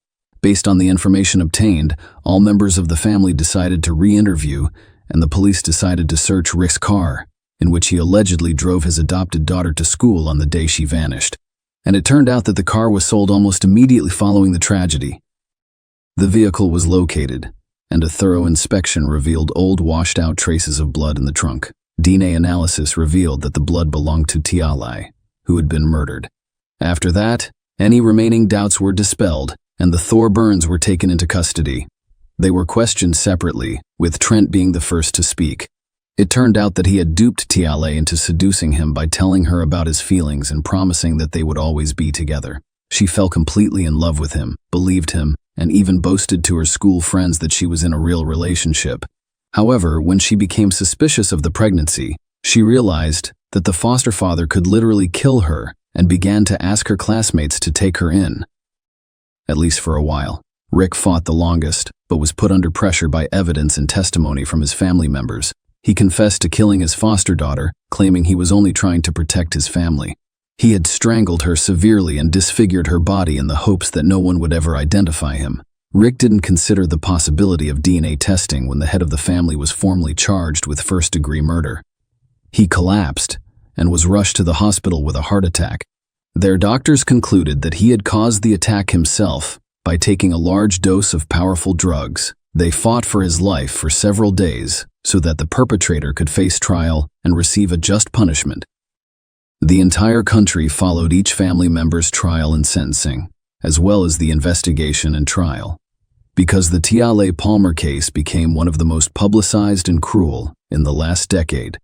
Based on the information obtained, all members of the family decided to re-interview, and the police decided to search Rick's car, in which he allegedly drove his adopted daughter to school on the day she vanished. And it turned out that the car was sold almost immediately following the tragedy. The vehicle was located, and a thorough inspection revealed old washed-out traces of blood in the trunk. DNA analysis revealed that the blood belonged to Tiale, who had been murdered. After that, any remaining doubts were dispelled, and the Thorburns were taken into custody. They were questioned separately, with Trent being the first to speak. It turned out that he had duped Tiale into seducing him by telling her about his feelings and promising that they would always be together. She fell completely in love with him, believed him, and even boasted to her school friends that she was in a real relationship. However, when she became suspicious of the pregnancy, she realized that the foster father could literally kill her and began to ask her classmates to take her in. At least for a while. Rick fought the longest, but was put under pressure by evidence and testimony from his family members. He confessed to killing his foster daughter, claiming he was only trying to protect his family. He had strangled her severely and disfigured her body in the hopes that no one would ever identify him. Rick didn't consider the possibility of DNA testing when the head of the family was formally charged with first-degree murder. He collapsed and was rushed to the hospital with a heart attack. Their doctors concluded that he had caused the attack himself by taking a large dose of powerful drugs. They fought for his life for several days so that the perpetrator could face trial and receive a just punishment. The entire country followed each family member's trial and sentencing, as well as the investigation and trial, because the Tiale Palmer case became one of the most publicized and cruel in the last decade.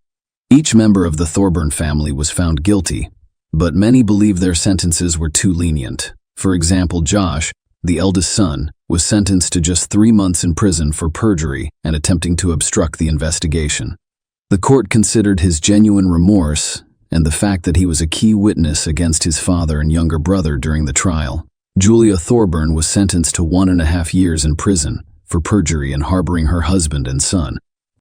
Each member of the Thorburn family was found guilty, but many believe their sentences were too lenient. For example, Josh, the eldest son, was sentenced to just 3 months in prison for perjury and attempting to obstruct the investigation. The court considered his genuine remorse and the fact that he was a key witness against his father and younger brother during the trial. Julia Thorburn was sentenced to 1.5 years in prison for perjury and harboring her husband and son.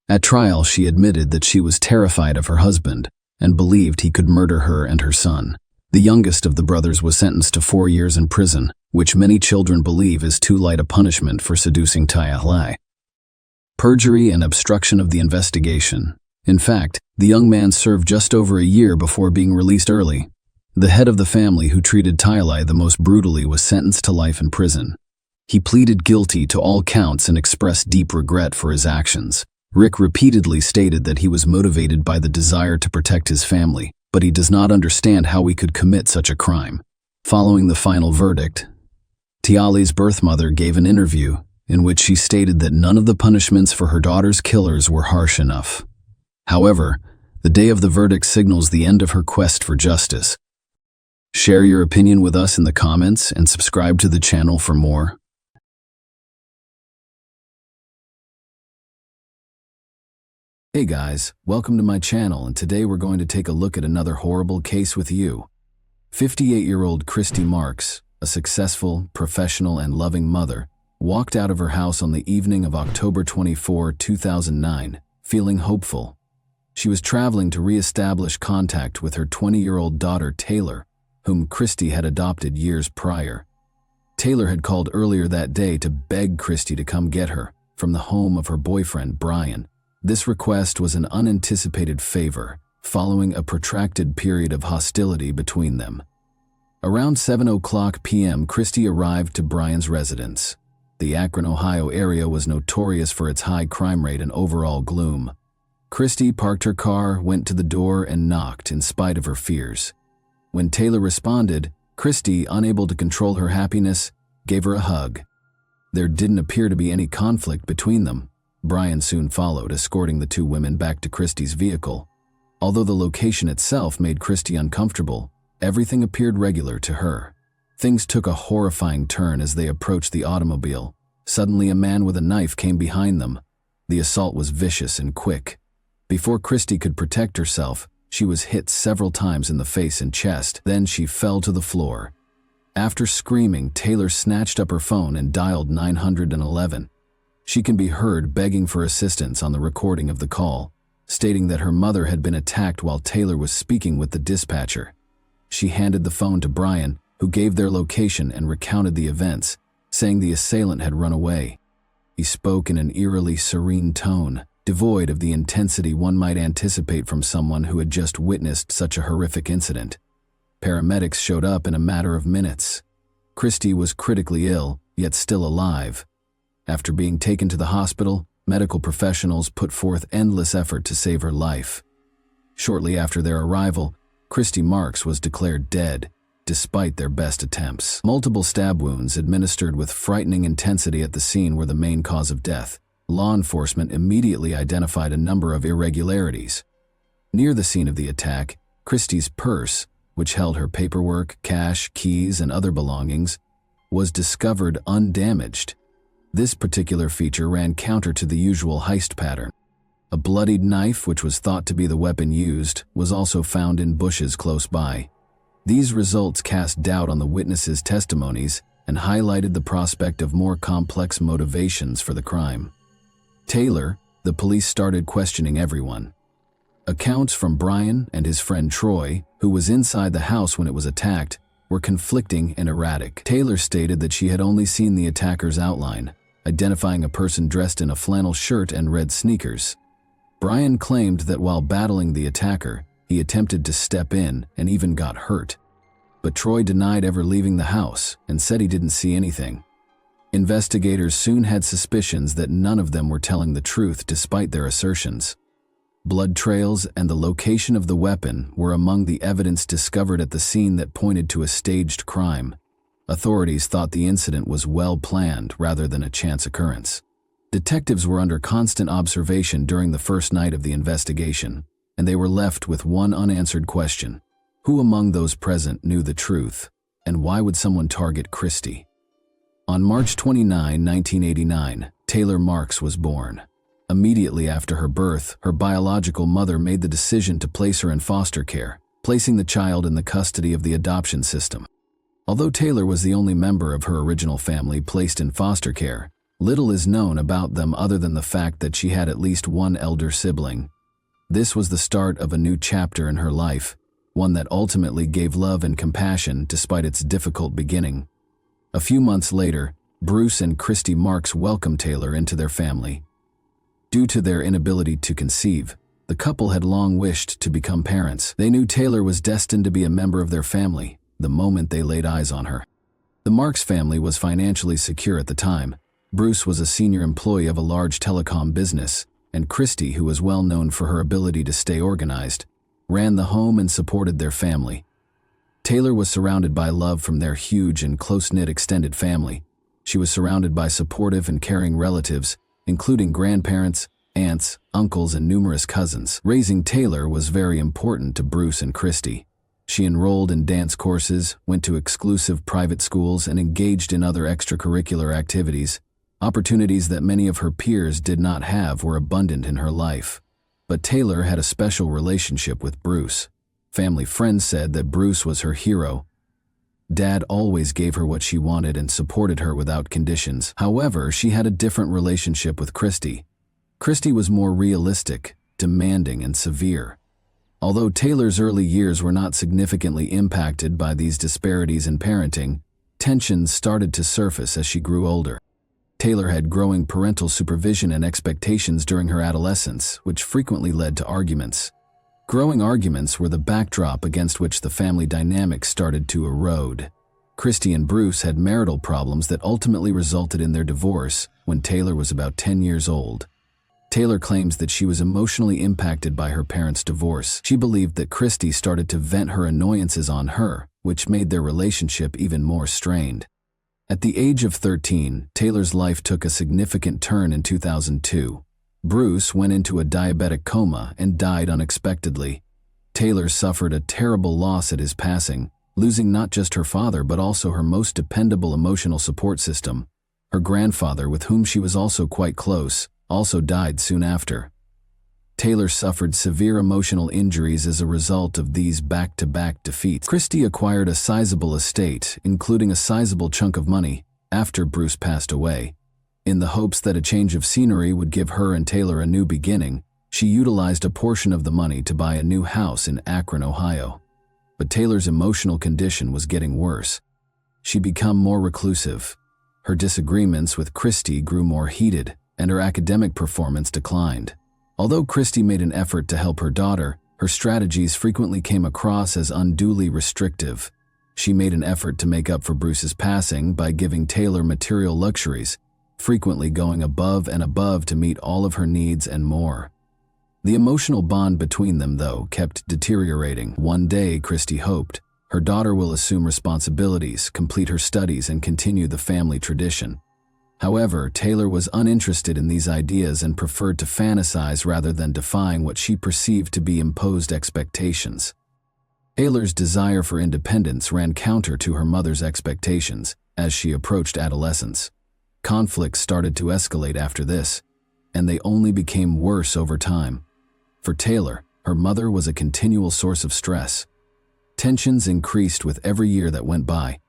At trial, she admitted that she was terrified of her husband and believed he could murder her and her son. The youngest of the brothers was sentenced to 4 years in prison, which many children believe is too light a punishment for seducing Tialai. Perjury and obstruction of the investigation. In fact, the young man served just over a year before being released early. The head of the family who treated Tialai the most brutally was sentenced to life in prison. He pleaded guilty to all counts and expressed deep regret for his actions. Rick repeatedly stated that he was motivated by the desire to protect his family, but he does not understand how he could commit such a crime. Following the final verdict, Tialai's birth mother gave an interview in which she stated that none of the punishments for her daughter's killers were harsh enough. However, the day of the verdict signals the end of her quest for justice. Share your opinion with us in the comments and subscribe to the channel for more. Hey guys, welcome to my channel, and today we're going to take a look at another horrible case with you. 58-year-old Christy Marks, a successful, professional, and loving mother, walked out of her house on the evening of October 24, 2009, feeling hopeful. She was traveling to re-establish contact with her 20-year-old daughter Taylor, whom Christy had adopted years prior. Taylor had called earlier that day to beg Christy to come get her from the home of her boyfriend Brian. This request was an unanticipated favor, following a protracted period of hostility between them. Around 7:00 p.m., Christy arrived to Brian's residence. The Akron, Ohio area was notorious for its high crime rate and overall gloom. Christy parked her car, went to the door, and knocked in spite of her fears. When Taylor responded, Christy, unable to control her happiness, gave her a hug. There didn't appear to be any conflict between them. Brian soon followed, escorting the two women back to Christy's vehicle. Although the location itself made Christy uncomfortable, everything appeared regular to her. Things took a horrifying turn as they approached the automobile. Suddenly, a man with a knife came behind them. The assault was vicious and quick. Before Christy could protect herself, she was hit several times in the face and chest. Then she fell to the floor. After screaming, Taylor snatched up her phone and dialed 911. She can be heard begging for assistance on the recording of the call, stating that her mother had been attacked while Taylor was speaking with the dispatcher. She handed the phone to Brian, who gave their location and recounted the events, saying the assailant had run away. He spoke in an eerily serene tone, devoid of the intensity one might anticipate from someone who had just witnessed such a horrific incident. Paramedics showed up in a matter of minutes. Christy was critically ill, yet still alive. After being taken to the hospital, medical professionals put forth endless effort to save her life. Shortly after their arrival, Christy Marks was declared dead, despite their best attempts. Multiple stab wounds administered with frightening intensity at the scene were the main cause of death. Law enforcement immediately identified a number of irregularities. Near the scene of the attack, Christy's purse, which held her paperwork, cash, keys, and other belongings, was discovered undamaged. This particular feature ran counter to the usual heist pattern. A bloodied knife, which was thought to be the weapon used, was also found in bushes close by. These results cast doubt on the witnesses' testimonies and highlighted the prospect of more complex motivations for the crime. Taylor, the police started questioning everyone. Accounts from Brian and his friend Troy, who was inside the house when it was attacked, were conflicting and erratic. Taylor stated that she had only seen the attacker's outline, identifying a person dressed in a flannel shirt and red sneakers. Brian claimed that while battling the attacker, he attempted to step in and even got hurt. But Troy denied ever leaving the house and said he didn't see anything. Investigators soon had suspicions that none of them were telling the truth despite their assertions. Blood trails and the location of the weapon were among the evidence discovered at the scene that pointed to a staged crime. Authorities thought the incident was well planned rather than a chance occurrence. Detectives were under constant observation during the first night of the investigation, and they were left with one unanswered question. Who among those present knew the truth, and why would someone target Christy? On March 29, 1989, Taylor Marks was born. Immediately after her birth, her biological mother made the decision to place her in foster care. placing the child in the custody of the adoption system. Although Taylor was the only member of her original family placed in foster care, little is known about them other than the fact that she had at least one elder sibling. This was the start of a new chapter in her life, one that ultimately gave love and compassion despite its difficult beginning. A few months later, Bruce and Christy Marks welcomed Taylor into their family. Due to their inability to conceive, the couple had long wished to become parents. They knew Taylor was destined to be a member of their family the moment they laid eyes on her. The Marks family was financially secure at the time. Bruce was a senior employee of a large telecom business, and Christy, who was well known for her ability to stay organized, ran the home and supported their family. Taylor was surrounded by love from their huge and close-knit extended family. She was surrounded by supportive and caring relatives, including grandparents, aunts, uncles, and numerous cousins. Raising Taylor was very important to Bruce and Christy. She enrolled in dance courses, went to exclusive private schools, and engaged in other extracurricular activities. Opportunities that many of her peers did not have were abundant in her life. But Taylor had a special relationship with Bruce. Family friends said that Bruce was her hero. Dad always gave her what she wanted and supported her without conditions. However, she had a different relationship with Christy. Christy was more realistic, demanding, and severe. Although Taylor's early years were not significantly impacted by these disparities in parenting, tensions started to surface as she grew older. Taylor had growing parental supervision and expectations during her adolescence, which frequently led to arguments. Growing arguments were the backdrop against which the family dynamic started to erode. Christy and Bruce had marital problems that ultimately resulted in their divorce when Taylor was about 10 years old. Taylor claims that she was emotionally impacted by her parents' divorce. She believed that Christy started to vent her annoyances on her, which made their relationship even more strained. At the age of 13, Taylor's life took a significant turn in 2002. Bruce went into a diabetic coma and died unexpectedly. Taylor suffered a terrible loss at his passing, losing not just her father but also her most dependable emotional support system. Her grandfather, with whom she was also quite close, also died soon after. Taylor suffered severe emotional injuries as a result of these back-to-back defeats. Christy acquired a sizable estate, including a sizable chunk of money, after Bruce passed away. In the hopes that a change of scenery would give her and Taylor a new beginning, she utilized a portion of the money to buy a new house in Akron, Ohio. But Taylor's emotional condition was getting worse. She became more reclusive. Her disagreements with Christy grew more heated, and her academic performance declined. Although Christy made an effort to help her daughter, her strategies frequently came across as unduly restrictive. She made an effort to make up for Bruce's passing by giving Taylor material luxuries, frequently going above and above to meet all of her needs and more. The emotional bond between them, though, kept deteriorating. One day, Christy hoped, her daughter will assume responsibilities, complete her studies, and continue the family tradition. However, Taylor was uninterested in these ideas and preferred to fantasize rather than defying what she perceived to be imposed expectations. Taylor's desire for independence ran counter to her mother's expectations as she approached adolescence. Conflicts started to escalate after this, and they only became worse over time. For Taylor, her mother was a continual source of stress. Tensions increased with every year that went by.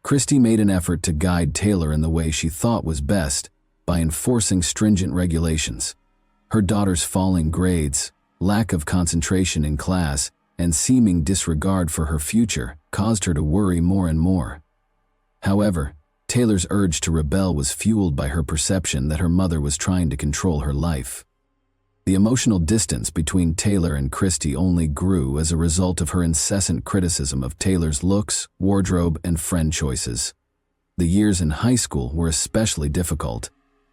Christy made an effort to guide Taylor in the way she thought was best by enforcing stringent regulations. Her daughter's falling grades, lack of concentration in class, and seeming disregard for her future caused her to worry more and more. However, Taylor's urge to rebel was fueled by her perception that her mother was trying to control her life. The emotional distance between Taylor and Christy only grew as a result of her incessant criticism of Taylor's looks, wardrobe, and friend choices. The years in high school were especially difficult.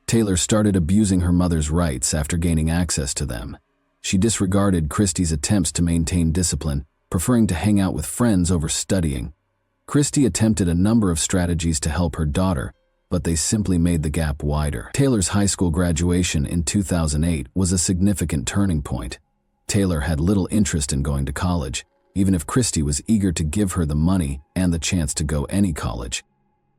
Taylor started abusing her mother's rights after gaining access to them. She disregarded Christy's attempts to maintain discipline, preferring to hang out with friends over studying. Christy attempted a number of strategies to help her daughter, but they simply made the gap wider. Taylor's high school graduation in 2008 was a significant turning point. Taylor had little interest in going to college, even if Christy was eager to give her the money and the chance to go any college.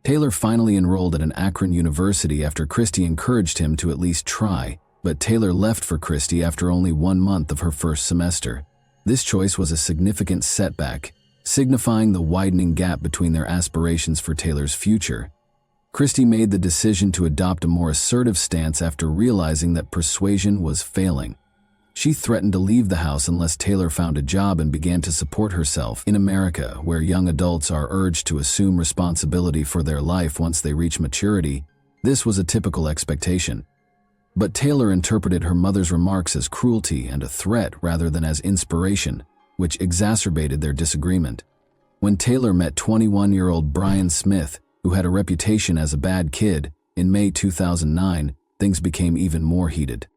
Taylor finally enrolled at an Akron university after Christy encouraged him to at least try, but Taylor left for Christy after only 1 month of her first semester. This choice was a significant setback, signifying the widening gap between their aspirations for Taylor's future. Christy made the decision to adopt a more assertive stance after realizing that persuasion was failing. She threatened to leave the house unless Taylor found a job and began to support herself. In America, where young adults are urged to assume responsibility for their life once they reach maturity, this was a typical expectation. But Taylor interpreted her mother's remarks as cruelty and a threat rather than as inspiration, which exacerbated their disagreement. When Taylor met 21-year-old Brian Smith, who had a reputation as a bad kid, in May 2009, things became even more heated.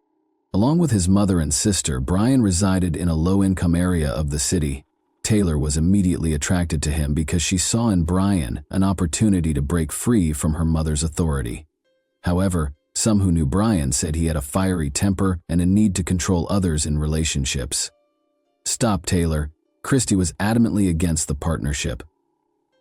Along with his mother and sister, Brian resided in a low-income area of the city. Taylor was immediately attracted to him because she saw in Brian an opportunity to break free from her mother's authority. However, some who knew Brian said he had a fiery temper and a need to control others in relationships. "Stop, Taylor." Christy was adamantly against the partnership.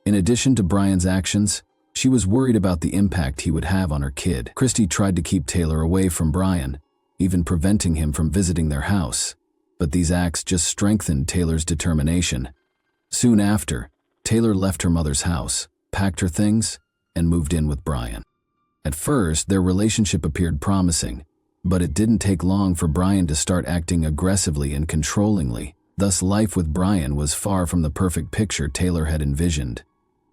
In addition to Brian's actions, she was worried about the impact he would have on her kid. Christy tried to keep Taylor away from Brian, even preventing him from visiting their house. But these acts just strengthened Taylor's determination. Soon after, Taylor left her mother's house, packed her things, and moved in with Brian. At first, their relationship appeared promising, but it didn't take long for Brian to start acting aggressively and controllingly. Thus, life with Brian was far from the perfect picture Taylor had envisioned.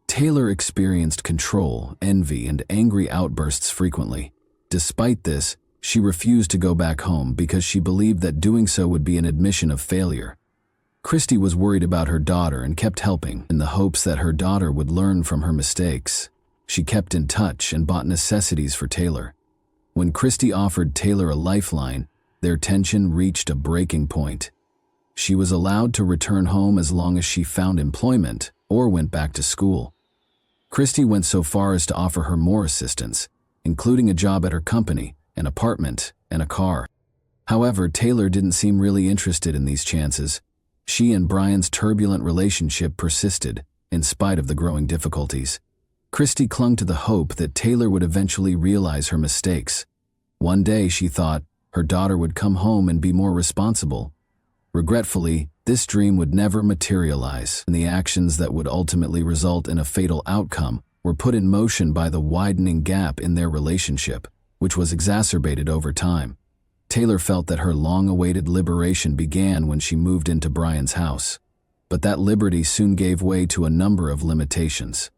Taylor experienced control, envy, and angry outbursts frequently. Despite this, she refused to go back home because she believed that doing so would be an admission of failure. Christy was worried about her daughter and kept helping, in the hopes that her daughter would learn from her mistakes. She kept in touch and bought necessities for Taylor. When Christy offered Taylor a lifeline, their tension reached a breaking point. She was allowed to return home as long as she found employment or went back to school. Christy went so far as to offer her more assistance, including a job at her company, an apartment, and a car. However, Taylor didn't seem really interested in these chances. She and Brian's turbulent relationship persisted, in spite of the growing difficulties. Christy clung to the hope that Taylor would eventually realize her mistakes. One day, she thought, her daughter would come home and be more responsible. Regretfully, this dream would never materialize, and the actions that would ultimately result in a fatal outcome were put in motion by the widening gap in their relationship, which was exacerbated over time. Taylor felt that her long-awaited liberation began when she moved into Brian's house. But that liberty soon gave way to a number of limitations.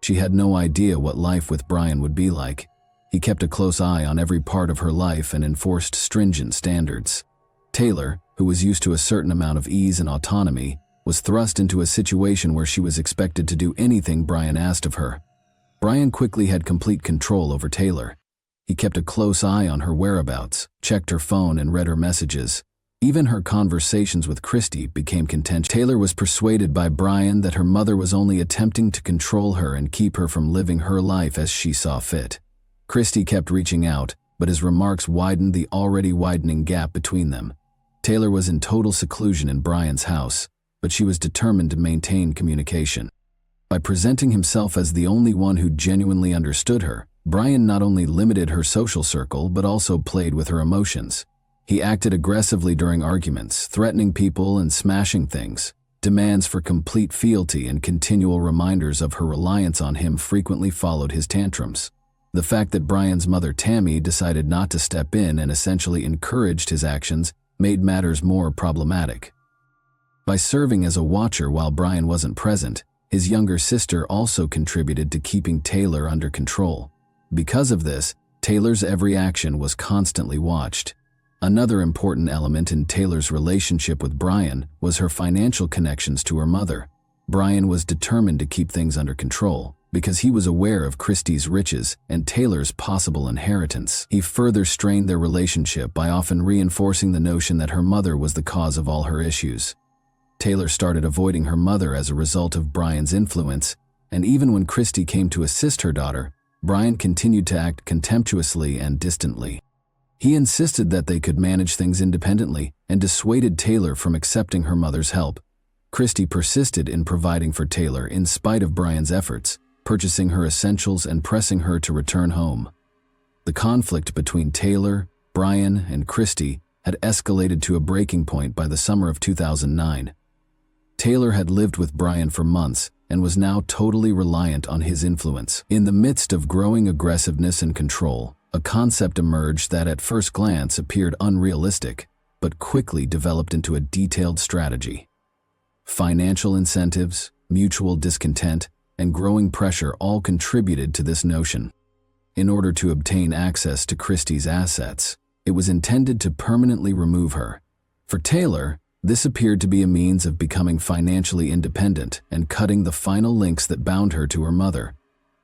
She had no idea what life with Brian would be like. He kept a close eye on every part of her life and enforced stringent standards. Taylor, who was used to a certain amount of ease and autonomy, was thrust into a situation where she was expected to do anything Brian asked of her. Brian quickly had complete control over Taylor. He kept a close eye on her whereabouts, checked her phone, and read her messages. Even her conversations with Christy became contentious. Taylor was persuaded by Brian that her mother was only attempting to control her and keep her from living her life as she saw fit. Christy kept reaching out, but his remarks widened the already widening gap between them. Taylor was in total seclusion in Brian's house, but she was determined to maintain communication. By presenting himself as the only one who genuinely understood her, Brian not only limited her social circle but also played with her emotions. He acted aggressively during arguments, threatening people and smashing things. Demands for complete fealty and continual reminders of her reliance on him frequently followed his tantrums. The fact that Brian's mother Tammy decided not to step in and essentially encouraged his actions made matters more problematic. By serving as a watcher while Brian wasn't present, his younger sister also contributed to keeping Taylor under control. Because of this, Taylor's every action was constantly watched. Another important element in Taylor's relationship with Brian was her financial connections to her mother. Brian was determined to keep things under control because he was aware of Christy's riches and Taylor's possible inheritance. He further strained their relationship by often reinforcing the notion that her mother was the cause of all her issues. Taylor started avoiding her mother as a result of Brian's influence, and even when Christy came to assist her daughter, Brian continued to act contemptuously and distantly. He insisted that they could manage things independently and dissuaded Taylor from accepting her mother's help. Christy persisted in providing for Taylor in spite of Brian's efforts, purchasing her essentials and pressing her to return home. The conflict between Taylor, Brian, and Christy had escalated to a breaking point by the summer of 2009. Taylor had lived with Brian for months and was now totally reliant on his influence. In the midst of growing aggressiveness and control, a concept emerged that at first glance appeared unrealistic, but quickly developed into a detailed strategy. Financial incentives, mutual discontent, and growing pressure all contributed to this notion. In order to obtain access to Christie's assets, it was intended to permanently remove her. For Taylor, this appeared to be a means of becoming financially independent and cutting the final links that bound her to her mother.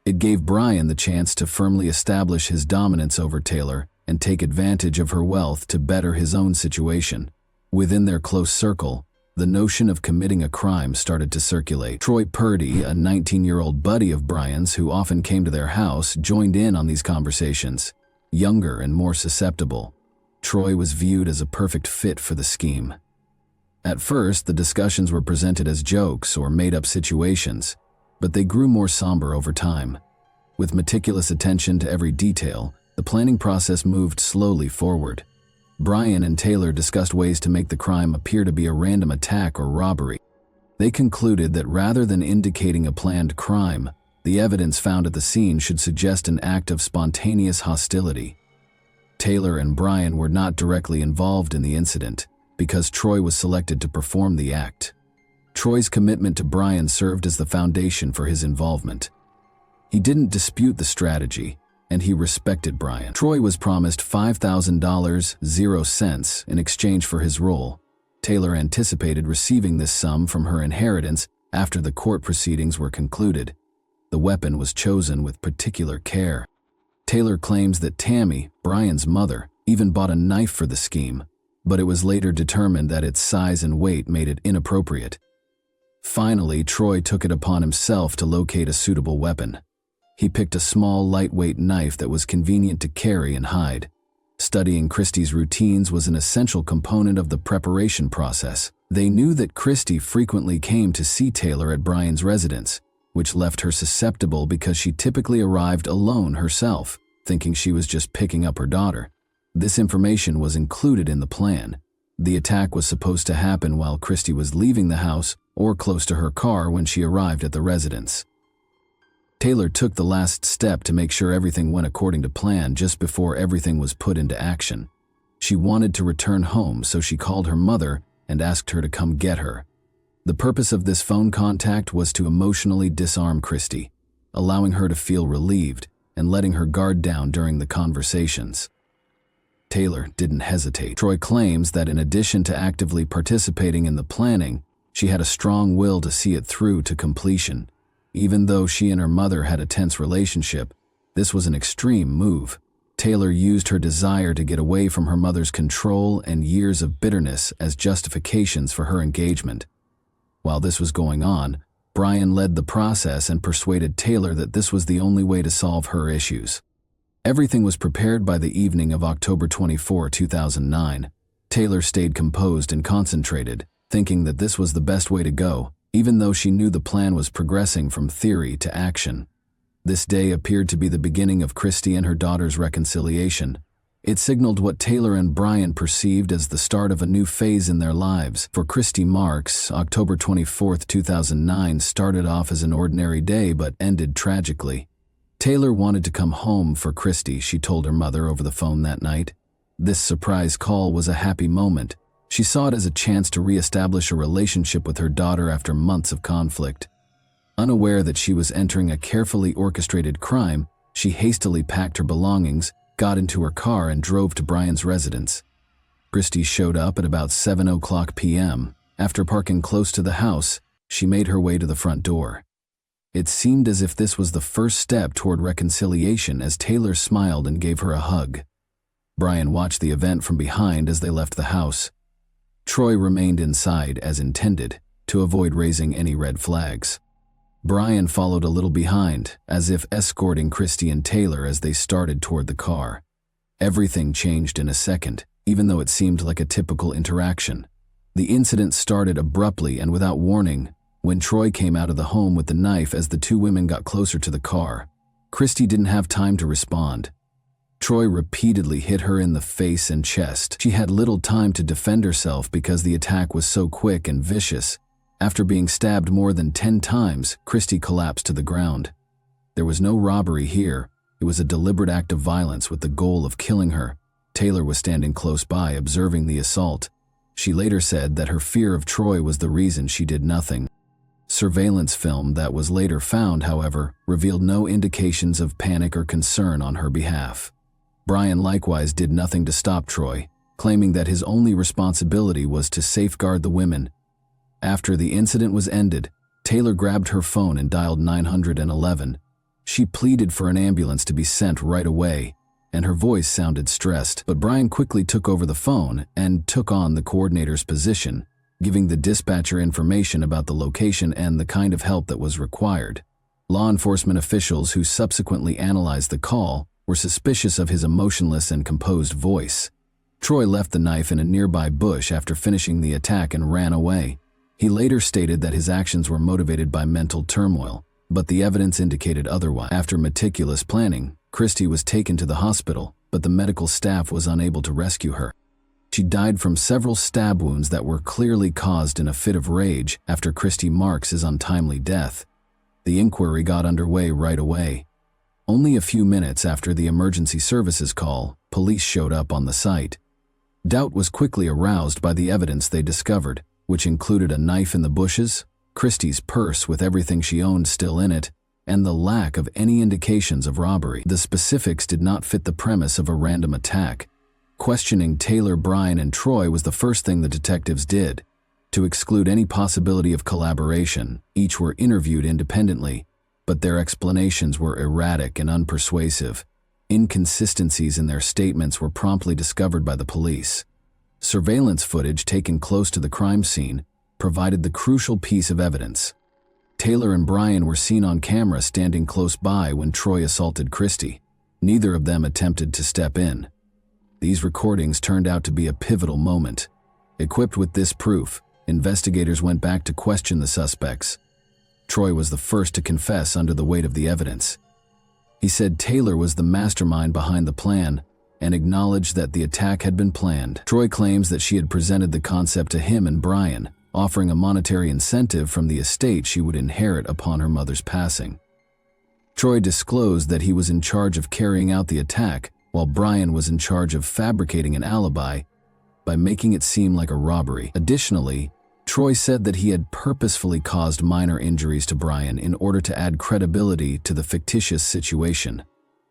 It gave Brian the chance to firmly establish his dominance over Taylor and take advantage of her wealth to better his own situation. Within their close circle, the notion of committing a crime started to circulate. Troy Purdy, a 19-year-old buddy of Brian's who often came to their house, joined in on these conversations. Younger and more susceptible, Troy was viewed as a perfect fit for the scheme. At first, the discussions were presented as jokes or made-up situations, but they grew more somber over time. With meticulous attention to every detail, the planning process moved slowly forward. Brian and Taylor discussed ways to make the crime appear to be a random attack or robbery. They concluded that rather than indicating a planned crime, the evidence found at the scene should suggest an act of spontaneous hostility. Taylor and Brian were not directly involved in the incident, because Troy was selected to perform the act. Troy's commitment to Brian served as the foundation for his involvement. He didn't dispute the strategy, and he respected Brian. Troy was promised $5,000 in exchange for his role. Taylor anticipated receiving this sum from her inheritance after the court proceedings were concluded. The weapon was chosen with particular care. Taylor claims that Tammy, Brian's mother, even bought a knife for the scheme, but it was later determined that its size and weight made it inappropriate. Finally, Troy took it upon himself to locate a suitable weapon. He picked a small, lightweight knife that was convenient to carry and hide. Studying Christie's routines was an essential component of the preparation process. They knew that Christie frequently came to see Taylor at Brian's residence, which left her susceptible because she typically arrived alone herself, thinking she was just picking up her daughter. This information was included in the plan. The attack was supposed to happen while Christie was leaving the house or close to her car when she arrived at the residence. Taylor took the last step to make sure everything went according to plan just before everything was put into action. She wanted to return home, so she called her mother and asked her to come get her. The purpose of this phone contact was to emotionally disarm Christie, allowing her to feel relieved and letting her guard down during the conversations. Taylor didn't hesitate. Troy claims that in addition to actively participating in the planning, she had a strong will to see it through to completion. Even though she and her mother had a tense relationship, this was an extreme move. Taylor used her desire to get away from her mother's control and years of bitterness as justifications for her engagement. While this was going on, Brian led the process and persuaded Taylor that this was the only way to solve her issues. Everything was prepared by the evening of October 24, 2009. Taylor stayed composed and concentrated, thinking that this was the best way to go, even though she knew the plan was progressing from theory to action. This day appeared to be the beginning of Christie and her daughter's reconciliation. It signaled what Taylor and Brian perceived as the start of a new phase in their lives. For Christie Marks, October 24, 2009 started off as an ordinary day but ended tragically. Taylor wanted to come home for Christie, she told her mother over the phone that night. This surprise call was a happy moment. She saw it as a chance to reestablish a relationship with her daughter after months of conflict. Unaware that she was entering a carefully orchestrated crime, she hastily packed her belongings, got into her car, and drove to Brian's residence. Christie showed up at about 7:00 p.m. After parking close to the house, she made her way to the front door. It seemed as if this was the first step toward reconciliation as Taylor smiled and gave her a hug. Brian watched the event from behind as they left the house. Troy remained inside as intended, to avoid raising any red flags. Brian followed a little behind, as if escorting Christie and Taylor as they started toward the car. Everything changed in a second, even though it seemed like a typical interaction. The incident started abruptly and without warning, when Troy came out of the home with the knife as the two women got closer to the car. Christie didn't have time to respond. Troy repeatedly hit her in the face and chest. She had little time to defend herself because the attack was so quick and vicious. After being stabbed more than 10 times, Christy collapsed to the ground. There was no robbery here. It was a deliberate act of violence with the goal of killing her. Taylor was standing close by, observing the assault. She later said that her fear of Troy was the reason she did nothing. Surveillance film that was later found, however, revealed no indications of panic or concern on her behalf. Brian likewise did nothing to stop Troy, claiming that his only responsibility was to safeguard the women. After the incident was ended, Taylor grabbed her phone and dialed 911. She pleaded for an ambulance to be sent right away, and her voice sounded stressed, but Brian quickly took over the phone and took on the coordinator's position, giving the dispatcher information about the location and the kind of help that was required. Law enforcement officials who subsequently analyzed the call were suspicious of his emotionless and composed voice. Troy left the knife in a nearby bush after finishing the attack and ran away. He later stated that his actions were motivated by mental turmoil, but the evidence indicated otherwise. After meticulous planning, Christy was taken to the hospital, but the medical staff was unable to rescue her. She died from several stab wounds that were clearly caused in a fit of rage after Christy Marks' untimely death. The inquiry got underway right away. Only a few minutes after the emergency services call, police showed up on the site. Doubt was quickly aroused by the evidence they discovered, which included a knife in the bushes, Christy's purse with everything she owned still in it, and the lack of any indications of robbery. The specifics did not fit the premise of a random attack. Questioning Taylor, Brian, and Troy was the first thing the detectives did. To exclude any possibility of collaboration, each were interviewed independently, but their explanations were erratic and unpersuasive. Inconsistencies in their statements were promptly discovered by the police. Surveillance footage taken close to the crime scene provided the crucial piece of evidence. Taylor and Brian were seen on camera standing close by when Troy assaulted Christy. Neither of them attempted to step in. These recordings turned out to be a pivotal moment. Equipped with this proof, investigators went back to question the suspects. Troy was the first to confess under the weight of the evidence. He said Taylor was the mastermind behind the plan and acknowledged that the attack had been planned. Troy claims that she had presented the concept to him and Brian, offering a monetary incentive from the estate she would inherit upon her mother's passing. Troy disclosed that he was in charge of carrying out the attack, while Brian was in charge of fabricating an alibi by making it seem like a robbery. Additionally, Troy said that he had purposefully caused minor injuries to Brian in order to add credibility to the fictitious situation.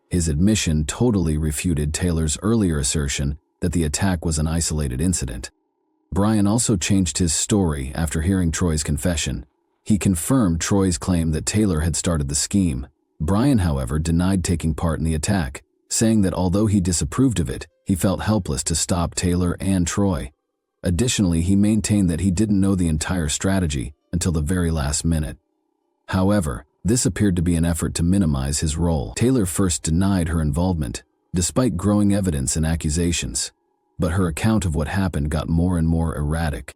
His admission totally refuted Taylor's earlier assertion that the attack was an isolated incident. Brian also changed his story after hearing Troy's confession. He confirmed Troy's claim that Taylor had started the scheme. Brian, however, denied taking part in the attack, saying that although he disapproved of it, he felt helpless to stop Taylor and Troy. Additionally, he maintained that he didn't know the entire strategy until the very last minute. However, this appeared to be an effort to minimize his role. Taylor first denied her involvement, despite growing evidence and accusations, but her account of what happened got more and more erratic.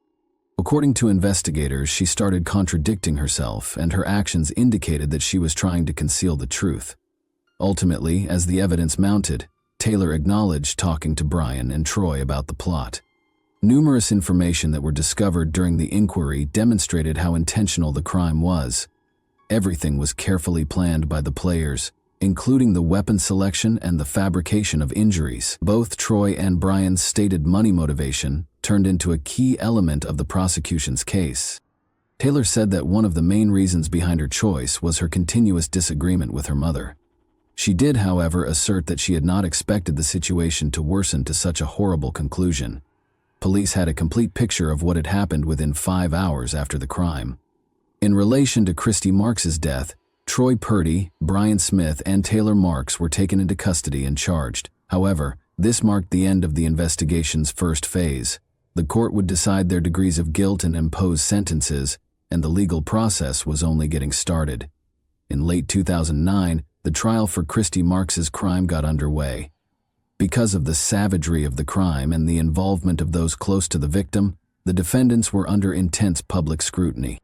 According to investigators, she started contradicting herself, and her actions indicated that she was trying to conceal the truth. Ultimately, as the evidence mounted, Taylor acknowledged talking to Brian and Troy about the plot. Numerous information that were discovered during the inquiry demonstrated how intentional the crime was. Everything was carefully planned by the players, including the weapon selection and the fabrication of injuries. Both Troy and Brian's stated money motivation turned into a key element of the prosecution's case. Taylor said that one of the main reasons behind her choice was her continuous disagreement with her mother. She did, however, assert that she had not expected the situation to worsen to such a horrible conclusion. Police had a complete picture of what had happened within 5 hours after the crime. In relation to Christy Marks' death, Troy Purdy, Brian Smith, and Taylor Marks were taken into custody and charged. However, this marked the end of the investigation's first phase. The court would decide their degrees of guilt and impose sentences, and the legal process was only getting started. In late 2009, the trial for Christy Marks' crime got underway. Because of the savagery of the crime and the involvement of those close to the victim, the defendants were under intense public scrutiny.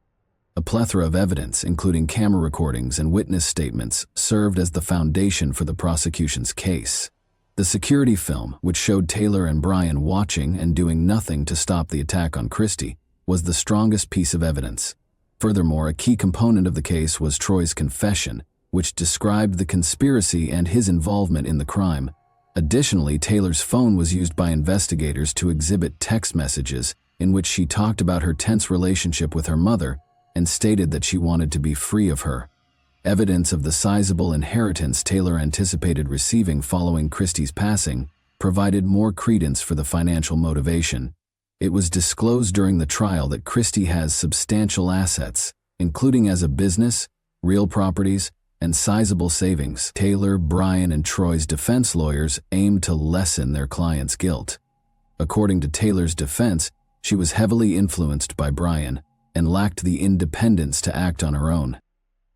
A plethora of evidence, including camera recordings and witness statements, served as the foundation for the prosecution's case. The security film, which showed Taylor and Brian watching and doing nothing to stop the attack on Christie, was the strongest piece of evidence. Furthermore, a key component of the case was Troy's confession, which described the conspiracy and his involvement in the crime. Additionally, Taylor's phone was used by investigators to exhibit text messages in which she talked about her tense relationship with her mother and stated that she wanted to be free of her. Evidence of the sizable inheritance Taylor anticipated receiving following Christie's passing provided more credence for the financial motivation. It was disclosed during the trial that Christie has substantial assets, including as a business, real properties, and sizable savings. Taylor, Brian, and Troy's defense lawyers aimed to lessen their client's guilt. According to Taylor's defense, she was heavily influenced by Brian and lacked the independence to act on her own.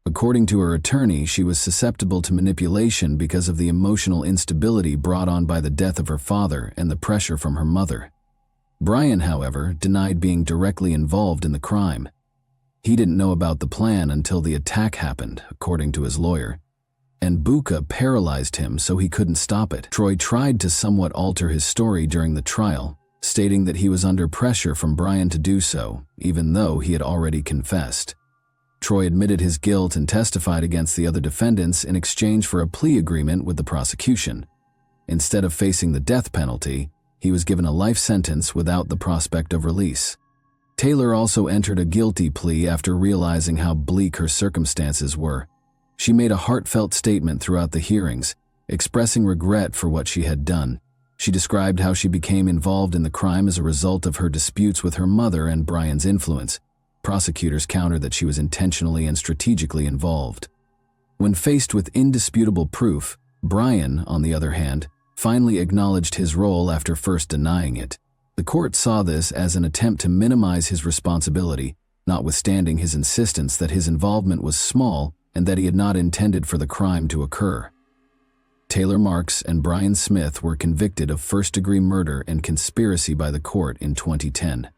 According to her attorney, she was susceptible to manipulation because of the emotional instability brought on by the death of her father and the pressure from her mother. Brian, however, denied being directly involved in the crime. He didn't know about the plan until the attack happened, according to his lawyer, and Buka paralyzed him so he couldn't stop it. Troy tried to somewhat alter his story during the trial, stating that he was under pressure from Brian to do so, even though he had already confessed. Troy admitted his guilt and testified against the other defendants in exchange for a plea agreement with the prosecution. Instead of facing the death penalty, he was given a life sentence without the prospect of release. Taylor also entered a guilty plea after realizing how bleak her circumstances were. She made a heartfelt statement throughout the hearings, expressing regret for what she had done. She described how she became involved in the crime as a result of her disputes with her mother and Brian's influence. Prosecutors countered that she was intentionally and strategically involved. When faced with indisputable proof, Brian, on the other hand, finally acknowledged his role after first denying it. The court saw this as an attempt to minimize his responsibility, notwithstanding his insistence that his involvement was small and that he had not intended for the crime to occur. Taylor Marks and Brian Smith were convicted of first-degree murder and conspiracy by the court in 2010.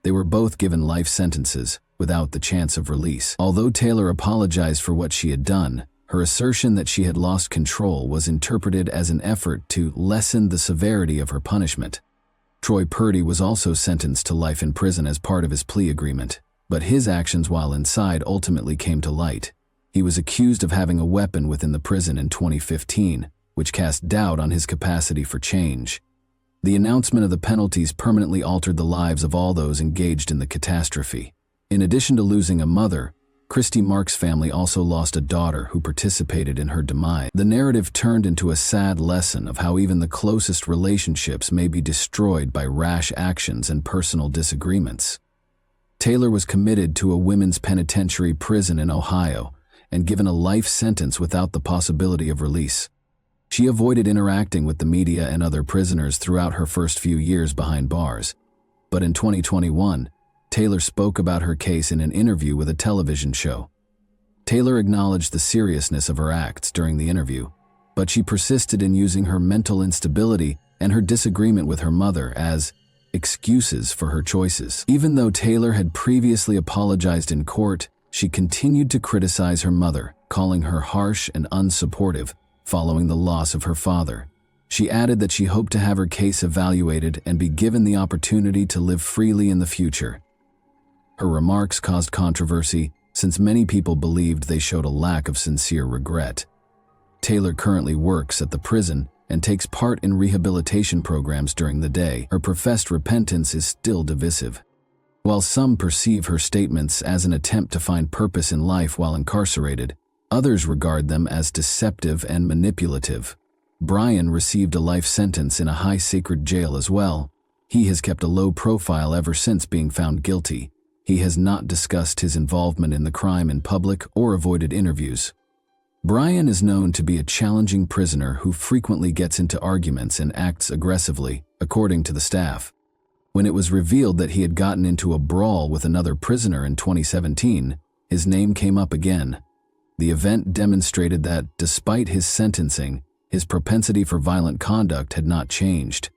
They were both given life sentences, without the chance of release. Although Taylor apologized for what she had done, her assertion that she had lost control was interpreted as an effort to lessen the severity of her punishment. Troy Purdy was also sentenced to life in prison as part of his plea agreement, but his actions while inside ultimately came to light. He was accused of having a weapon within the prison in 2015, which cast doubt on his capacity for change. The announcement of the penalties permanently altered the lives of all those engaged in the catastrophe. In addition to losing a mother, Christie Marks' family also lost a daughter who participated in her demise. The narrative turned into a sad lesson of how even the closest relationships may be destroyed by rash actions and personal disagreements. Taylor was committed to a women's penitentiary prison in Ohio and given a life sentence without the possibility of release. She avoided interacting with the media and other prisoners throughout her first few years behind bars. But in 2021, Taylor spoke about her case in an interview with a television show. Taylor acknowledged the seriousness of her acts during the interview, but she persisted in using her mental instability and her disagreement with her mother as excuses for her choices. Even though Taylor had previously apologized in court, she continued to criticize her mother, calling her harsh and unsupportive following the loss of her father. She added that she hoped to have her case evaluated and be given the opportunity to live freely in the future. Her remarks caused controversy since many people believed they showed a lack of sincere regret. Taylor currently works at the prison and takes part in rehabilitation programs during the day. Her professed repentance is still divisive. While some perceive her statements as an attempt to find purpose in life while incarcerated, others regard them as deceptive and manipulative. Brian received a life sentence in a high-secret jail as well. He has kept a low profile ever since being found guilty. He has not discussed his involvement in the crime in public or avoided interviews. Brian is known to be a challenging prisoner who frequently gets into arguments and acts aggressively, according to the staff. When it was revealed that he had gotten into a brawl with another prisoner in 2017, his name came up again. The event demonstrated that, despite his sentencing, his propensity for violent conduct had not changed.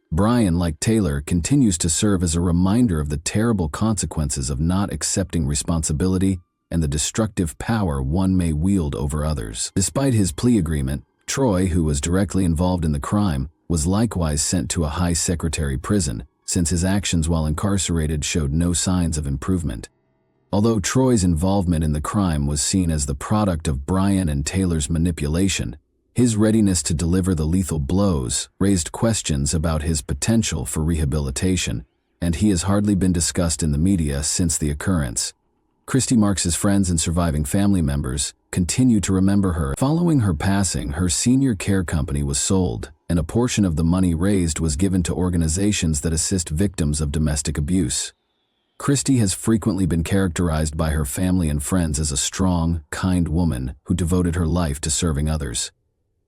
Brian, like Taylor, continues to serve as a reminder of the terrible consequences of not accepting responsibility and the destructive power one may wield over others. Despite his plea agreement, Troy, who was directly involved in the crime, was likewise sent to a high secretary prison, since his actions while incarcerated showed no signs of improvement. Although Troy's involvement in the crime was seen as the product of Brian and Taylor's manipulation, his readiness to deliver the lethal blows raised questions about his potential for rehabilitation, and he has hardly been discussed in the media since the occurrence. Christy Marks' friends and surviving family members continue to remember her. Following her passing, her senior care company was sold, and a portion of the money raised was given to organizations that assist victims of domestic abuse. Christy has frequently been characterized by her family and friends as a strong, kind woman who devoted her life to serving others.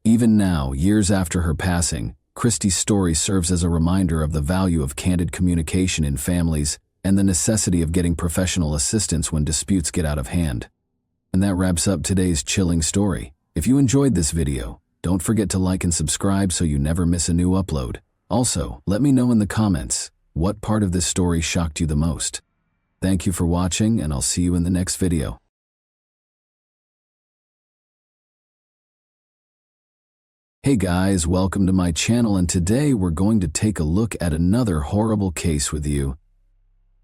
Even now, years after her passing, Christy's story serves as a reminder of the value of candid communication in families and the necessity of getting professional assistance when disputes get out of hand. And that wraps up today's chilling story. If you enjoyed this video, don't forget to like and subscribe so you never miss a new upload. Also, let me know in the comments what part of this story shocked you the most. Thank you for watching, and I'll see you in the next video. Hey guys, welcome to my channel, and today we're going to take a look at another horrible case with you.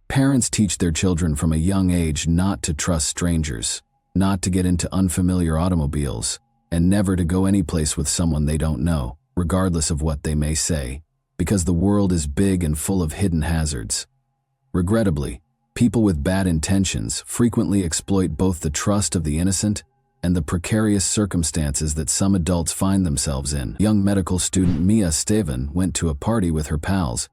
Parents teach their children from a young age not to trust strangers, not to get into unfamiliar automobiles, and never to go anyplace with someone they don't know, regardless of what they may say, because the world is big and full of hidden hazards. Regrettably, people with bad intentions frequently exploit both the trust of the innocent and the precarious circumstances that some adults find themselves in. Young medical student Mia Steven went to a party with her pals.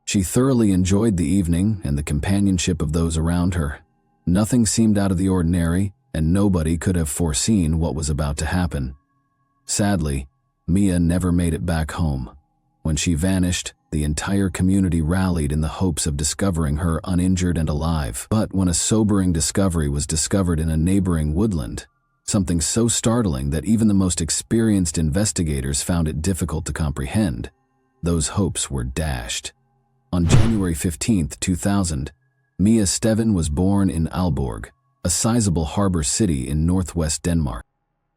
She thoroughly enjoyed the evening and the companionship of those around her. Nothing seemed out of the ordinary, and nobody could have foreseen what was about to happen. Sadly, Mia never made it back home. When she vanished, the entire community rallied in the hopes of discovering her uninjured and alive. But when a sobering discovery was discovered in a neighboring woodland, something so startling that even the most experienced investigators found it difficult to comprehend, those hopes were dashed. On January 15, 2000, Mia Steven was born in Aalborg, a sizable harbor city in northwest Denmark.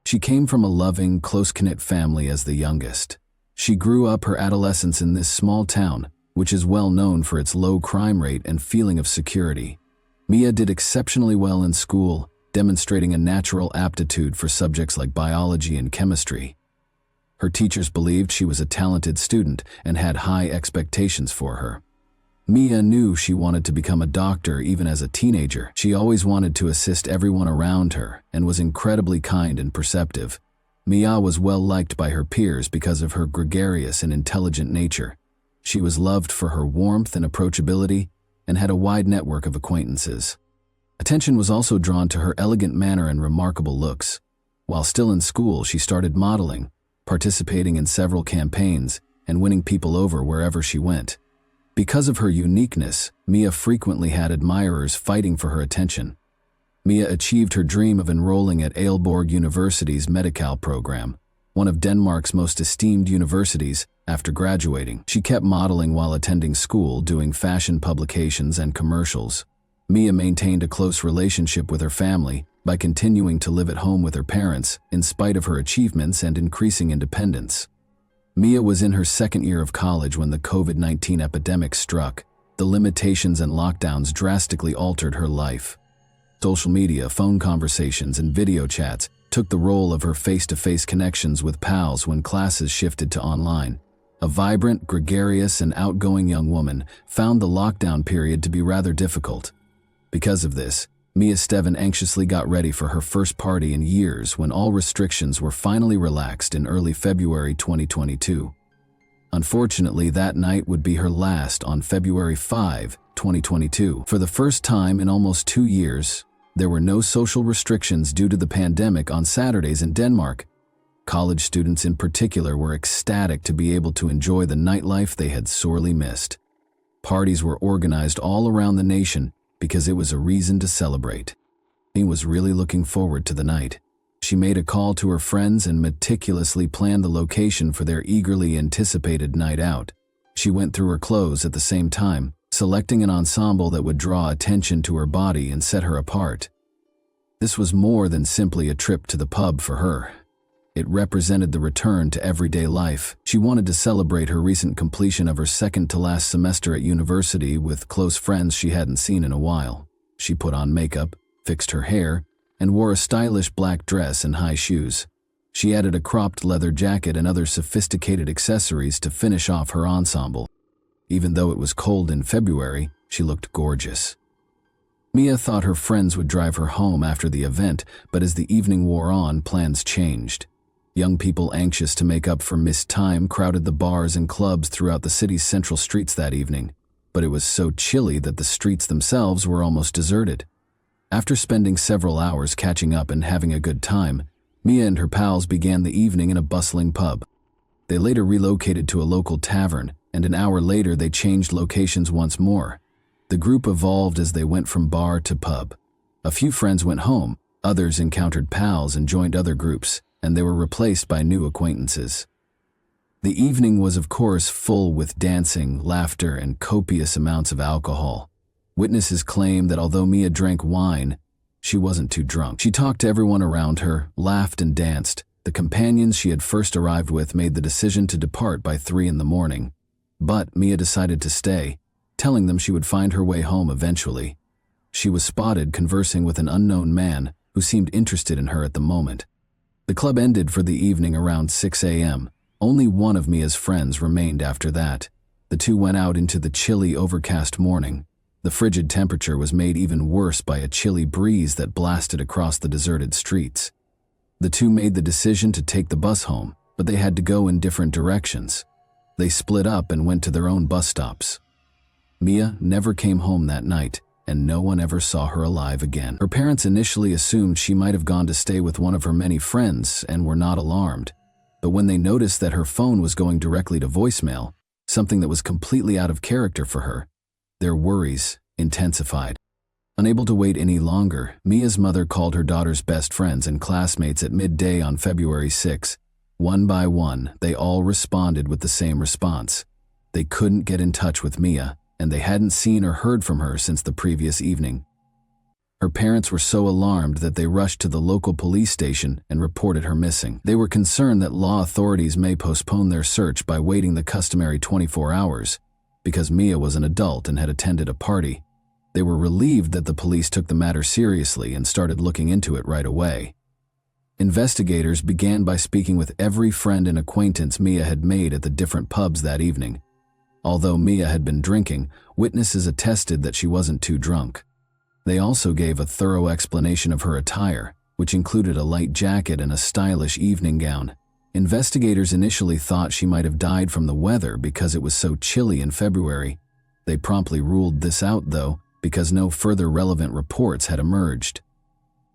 She came from a loving, close-knit family as the youngest. She grew up her adolescence in this small town, which is well known for its low crime rate and feeling of security. Mia did exceptionally well in school, demonstrating a natural aptitude for subjects like biology and chemistry. Her teachers believed she was a talented student and had high expectations for her. Mia knew she wanted to become a doctor even as a teenager. She always wanted to assist everyone around her and was incredibly kind and perceptive. Mia was well liked by her peers because of her gregarious and intelligent nature. She was loved for her warmth and approachability and had a wide network of acquaintances. Attention was also drawn to her elegant manner and remarkable looks. While still in school, she started modeling, participating in several campaigns, and winning people over wherever she went. Because of her uniqueness, Mia frequently had admirers fighting for her attention. Mia achieved her dream of enrolling at Aalborg University's Medical program, one of Denmark's most esteemed universities. After graduating, she kept modeling while attending school, doing fashion publications and commercials. Mia maintained a close relationship with her family by continuing to live at home with her parents in spite of her achievements and increasing independence. Mia was in her second year of college when the COVID-19 epidemic struck. The limitations and lockdowns drastically altered her life. Social media, phone conversations, and video chats took the role of her face-to-face connections with pals when classes shifted to online. A vibrant, gregarious, and outgoing young woman found the lockdown period to be rather difficult. Because of this, Mia Steven anxiously got ready for her first party in years when all restrictions were finally relaxed in early February 2022. Unfortunately, that night would be her last on February 5, 2022. For the first time in almost 2 years, there were no social restrictions due to the pandemic on Saturdays in Denmark. College students in particular were ecstatic to be able to enjoy the nightlife they had sorely missed. Parties were organized all around the nation because it was a reason to celebrate. He was really looking forward to the night. She made a call to her friends and meticulously planned the location for their eagerly anticipated night out. She went through her clothes at the same time, selecting an ensemble that would draw attention to her body and set her apart. This was more than simply a trip to the pub for her. It represented the return to everyday life. She wanted to celebrate her recent completion of her second-to-last semester at university with close friends she hadn't seen in a while. She put on makeup, fixed her hair, and wore a stylish black dress and high shoes. She added a cropped leather jacket and other sophisticated accessories to finish off her ensemble. Even though it was cold in February, she looked gorgeous. Mia thought her friends would drive her home after the event, but as the evening wore on, plans changed. Young people anxious to make up for missed time crowded the bars and clubs throughout the city's central streets that evening, but it was so chilly that the streets themselves were almost deserted. After spending several hours catching up and having a good time, Mia and her pals began the evening in a bustling pub. They later relocated to a local tavern, and an hour later they changed locations once more. The group evolved as they went from bar to pub. A few friends went home, others encountered pals and joined other groups, and they were replaced by new acquaintances. The evening was of course full with dancing, laughter, and copious amounts of alcohol. Witnesses claim that although Mia drank wine, she wasn't too drunk. She talked to everyone around her, laughed and danced. The companions she had first arrived with made the decision to depart by 3 in the morning. But Mia decided to stay, telling them she would find her way home eventually. She was spotted conversing with an unknown man who seemed interested in her at the moment. The club ended for the evening around 6 a.m. Only one of Mia's friends remained after that. The two went out into the chilly, overcast morning. The frigid temperature was made even worse by a chilly breeze that blasted across the deserted streets. The two made the decision to take the bus home, but they had to go in different directions. They split up and went to their own bus stops. Mia never came home that night, and no one ever saw her alive again. Her parents initially assumed she might have gone to stay with one of her many friends and were not alarmed. But when they noticed that her phone was going directly to voicemail, something that was completely out of character for her, their worries intensified. Unable to wait any longer, Mia's mother called her daughter's best friends and classmates at midday on February 6. One by one, they all responded with the same response. They couldn't get in touch with Mia, and they hadn't seen or heard from her since the previous evening. Her parents were so alarmed that they rushed to the local police station and reported her missing. They were concerned that law authorities may postpone their search by waiting the customary 24 hours, because Mia was an adult and had attended a party. They were relieved that the police took the matter seriously and started looking into it right away. Investigators began by speaking with every friend and acquaintance Mia had made at the different pubs that evening. Although Mia had been drinking, witnesses attested that she wasn't too drunk. They also gave a thorough explanation of her attire, which included a light jacket and a stylish evening gown. Investigators initially thought she might have died from the weather because it was so chilly in February. They promptly ruled this out, though, because no further relevant reports had emerged.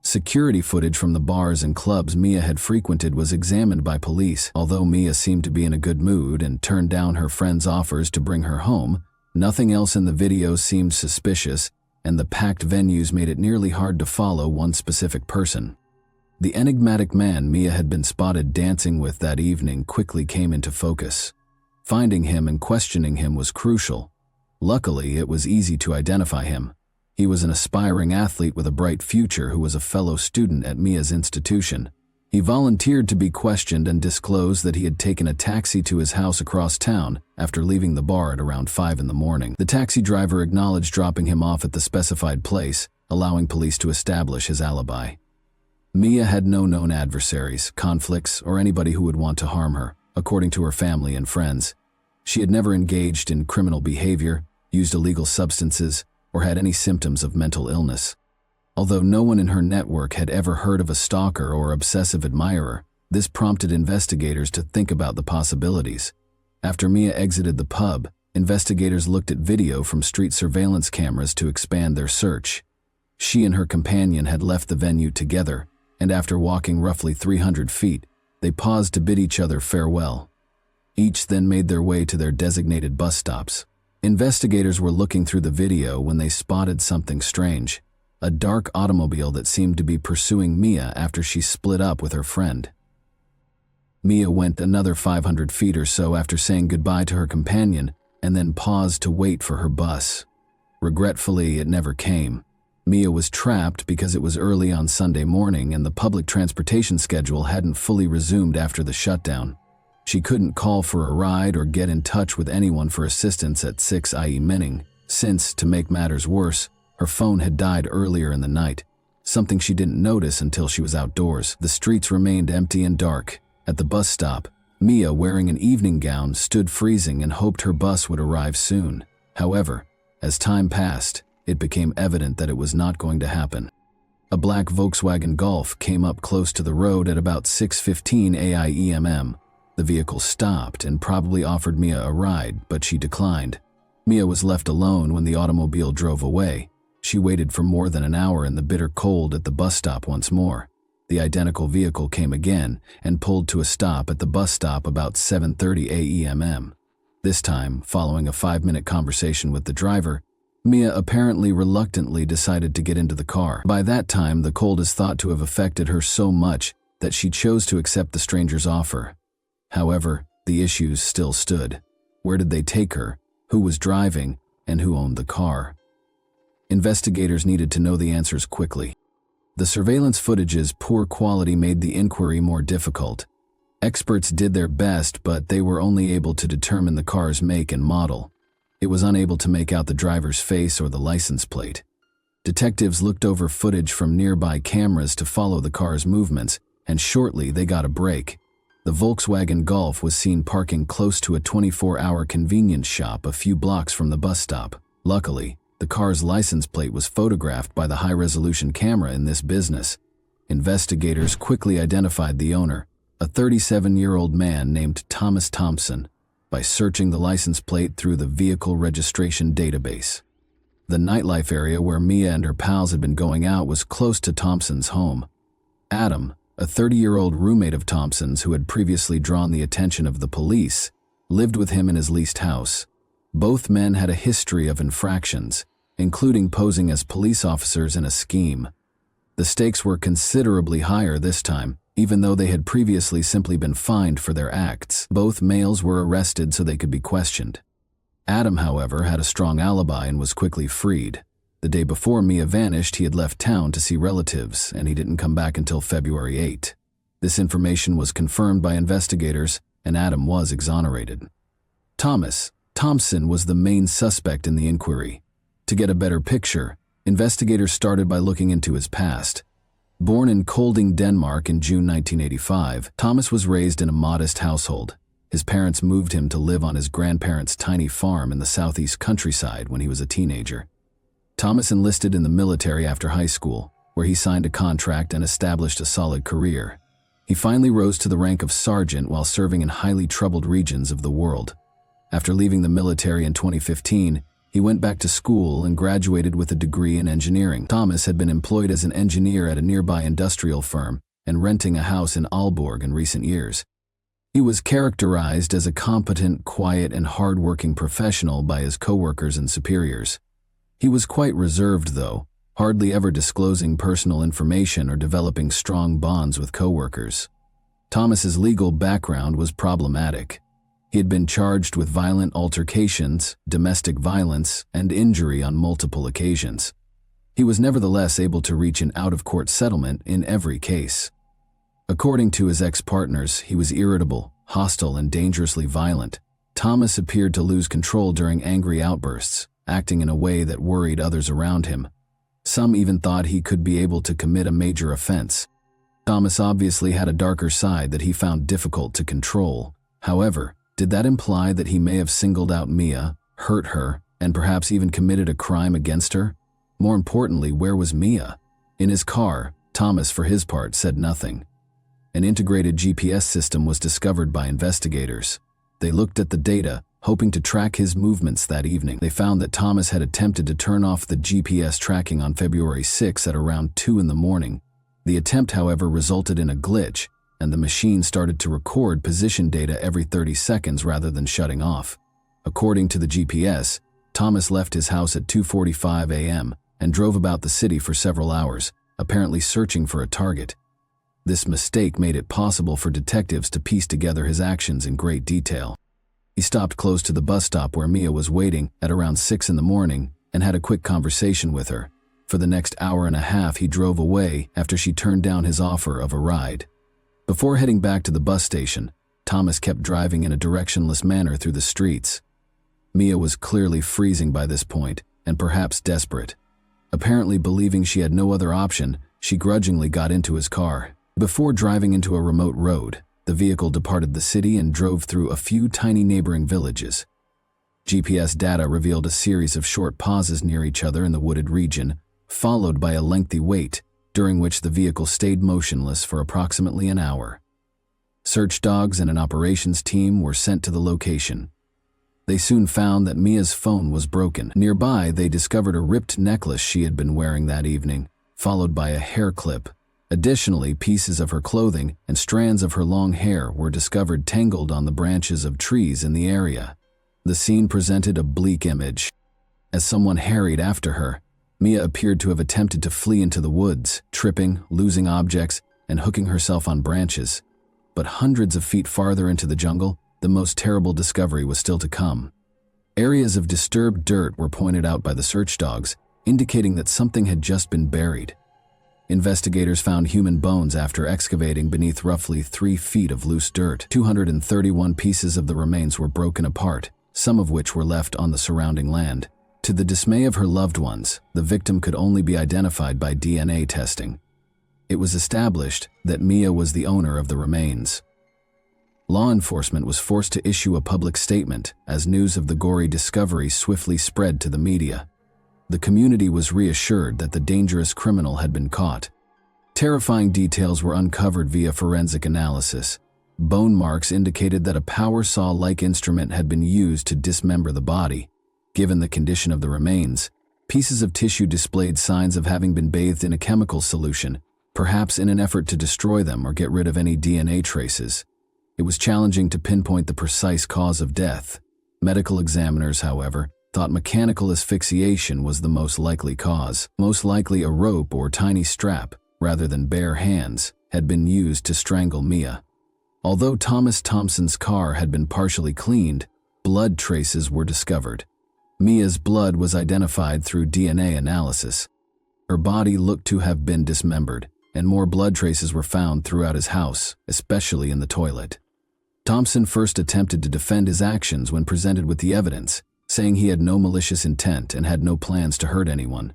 Security footage from the bars and clubs Mia had frequented was examined by police. Although Mia seemed to be in a good mood and turned down her friends' offers to bring her home, nothing else in the video seemed suspicious, and the packed venues made it nearly hard to follow one specific person. The enigmatic man Mia had been spotted dancing with that evening quickly came into focus. Finding him and questioning him was crucial. Luckily, it was easy to identify him. He was an aspiring athlete with a bright future who was a fellow student at Mia's institution. He volunteered to be questioned and disclosed that he had taken a taxi to his house across town after leaving the bar at around 5 in the morning. The taxi driver acknowledged dropping him off at the specified place, allowing police to establish his alibi. Mia had no known adversaries, conflicts, or anybody who would want to harm her, according to her family and friends. She had never engaged in criminal behavior, used illegal substances, or had any symptoms of mental illness. Although no one in her network had ever heard of a stalker or obsessive admirer, this prompted investigators to think about the possibilities. After Mia exited the pub, investigators looked at video from street surveillance cameras to expand their search. She and her companion had left the venue together, and after walking roughly 300 feet, they paused to bid each other farewell. Each then made their way to their designated bus stops. Investigators were looking through the video when they spotted something strange, a dark automobile that seemed to be pursuing Mia after she split up with her friend. Mia went another 500 feet or so after saying goodbye to her companion and then paused to wait for her bus. Regretfully, it never came. Mia was trapped because it was early on Sunday morning and the public transportation schedule hadn't fully resumed after the shutdown. She couldn't call for a ride or get in touch with anyone for assistance at 6 IE Menning, since, to make matters worse, her phone had died earlier in the night, something she didn't notice until she was outdoors. The streets remained empty and dark. At the bus stop, Mia, wearing an evening gown, stood freezing and hoped her bus would arrive soon. However, as time passed, it became evident that it was not going to happen. A black Volkswagen Golf came up close to the road at about 6:15 AIEMM. The vehicle stopped and probably offered Mia a ride, but she declined. Mia was left alone when the automobile drove away. She waited for more than an hour in the bitter cold at the bus stop once more. The identical vehicle came again and pulled to a stop at the bus stop about 7:30 AEMM. This time, following a 5-minute conversation with the driver, Mia apparently reluctantly decided to get into the car. By that time, the cold is thought to have affected her so much that she chose to accept the stranger's offer. However, the issues still stood. Where did they take her? Who was driving? And who owned the car? Investigators needed to know the answers quickly. The surveillance footage's poor quality made the inquiry more difficult. Experts did their best, but they were only able to determine the car's make and model. It was unable to make out the driver's face or the license plate. Detectives looked over footage from nearby cameras to follow the car's movements, and shortly they got a break. The Volkswagen Golf was seen parking close to a 24-hour convenience shop a few blocks from the bus stop. Luckily, the car's license plate was photographed by the high-resolution camera in this business. Investigators quickly identified the owner, a 37-year-old man named Thomas Thompson, by searching the license plate through the vehicle registration database. The nightlife area where Mia and her pals had been going out was close to Thompson's home. Adam, a 30-year-old roommate of Thompson's who had previously drawn the attention of the police, lived with him in his leased house. Both men had a history of infractions, including posing as police officers in a scheme. The stakes were considerably higher this time, even though they had previously simply been fined for their acts. Both males were arrested so they could be questioned. Adam, however, had a strong alibi and was quickly freed. The day before Mia vanished, he had left town to see relatives, and he didn't come back until February 8. This information was confirmed by investigators, and Adam was exonerated. Thomas Thompson was the main suspect in the inquiry. To get a better picture, investigators started by looking into his past. Born in Kolding, Denmark in June 1985, Thomas was raised in a modest household. His parents moved him to live on his grandparents' tiny farm in the southeast countryside when he was a teenager. Thomas enlisted in the military after high school, where he signed a contract and established a solid career. He finally rose to the rank of sergeant while serving in highly troubled regions of the world. After leaving the military in 2015, he went back to school and graduated with a degree in engineering. Thomas had been employed as an engineer at a nearby industrial firm and renting a house in Aalborg in recent years. He was characterized as a competent, quiet, and hard-working professional by his coworkers and superiors. He was quite reserved, though, hardly ever disclosing personal information or developing strong bonds with coworkers. Thomas's legal background was problematic. He had been charged with violent altercations, domestic violence, and injury on multiple occasions. He was nevertheless able to reach an out-of-court settlement in every case. According to his ex-partners, he was irritable, hostile, and dangerously violent. Thomas appeared to lose control during angry outbursts, acting in a way that worried others around him. Some even thought he could be able to commit a major offense. Thomas obviously had a darker side that he found difficult to control. However, did that imply that he may have singled out Mia, hurt her, and perhaps even committed a crime against her? More importantly, where was Mia? In his car, Thomas, for his part, said nothing. An integrated GPS system was discovered by investigators. They looked at the data, hoping to track his movements that evening. They found that Thomas had attempted to turn off the GPS tracking on February 6 at around 2 in the morning. The attempt, however, resulted in a glitch, and the machine started to record position data every 30 seconds rather than shutting off. According to the GPS, Thomas left his house at 2:45 a.m. and drove about the city for several hours, apparently searching for a target. This mistake made it possible for detectives to piece together his actions in great detail. He stopped close to the bus stop where Mia was waiting at around 6 in the morning and had a quick conversation with her. For the next hour and a half, he drove away after she turned down his offer of a ride. Before heading back to the bus station, Thomas kept driving in a directionless manner through the streets. Mia was clearly freezing by this point, and perhaps desperate. Apparently believing she had no other option, she grudgingly got into his car. Before driving into a remote road, the vehicle departed the city and drove through a few tiny neighboring villages. GPS data revealed a series of short pauses near each other in the wooded region, followed by a lengthy wait, during which the vehicle stayed motionless for approximately an hour. Search dogs and an operations team were sent to the location. They soon found that Mia's phone was broken. Nearby, they discovered a ripped necklace she had been wearing that evening, followed by a hair clip. Additionally, pieces of her clothing and strands of her long hair were discovered tangled on the branches of trees in the area. The scene presented a bleak image. As someone harried after her, Mia appeared to have attempted to flee into the woods, tripping, losing objects, and hooking herself on branches. But hundreds of feet farther into the jungle, the most terrible discovery was still to come. Areas of disturbed dirt were pointed out by the search dogs, indicating that something had just been buried. Investigators found human bones after excavating beneath roughly 3 feet of loose dirt. 231 pieces of the remains were broken apart, some of which were left on the surrounding land. To the dismay of her loved ones, the victim could only be identified by DNA testing. It was established that Mia was the owner of the remains. Law enforcement was forced to issue a public statement as news of the gory discovery swiftly spread to the media. The community was reassured that the dangerous criminal had been caught. Terrifying details were uncovered via forensic analysis. Bone marks indicated that a power saw-like instrument had been used to dismember the body. Given the condition of the remains, pieces of tissue displayed signs of having been bathed in a chemical solution, perhaps in an effort to destroy them or get rid of any DNA traces. It was challenging to pinpoint the precise cause of death. Medical examiners, however, thought mechanical asphyxiation was the most likely cause. Most likely a rope or tiny strap, rather than bare hands, had been used to strangle Mia. Although Thomas Thompson's car had been partially cleaned, blood traces were discovered. Mia's blood was identified through DNA analysis. Her body looked to have been dismembered, and more blood traces were found throughout his house, especially in the toilet. Thompson first attempted to defend his actions when presented with the evidence, saying he had no malicious intent and had no plans to hurt anyone.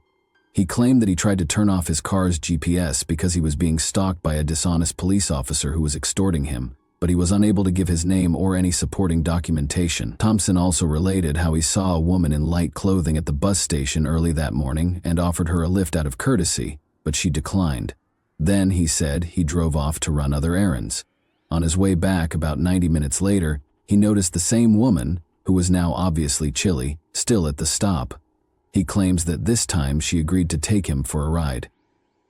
He claimed that he tried to turn off his car's GPS because he was being stalked by a dishonest police officer who was extorting him, but he was unable to give his name or any supporting documentation. Thompson also related how he saw a woman in light clothing at the bus station early that morning and offered her a lift out of courtesy, but she declined. Then, he said, he drove off to run other errands. On his way back, about 90 minutes later, he noticed the same woman, who was now obviously chilly, still at the stop. He claims that this time she agreed to take him for a ride.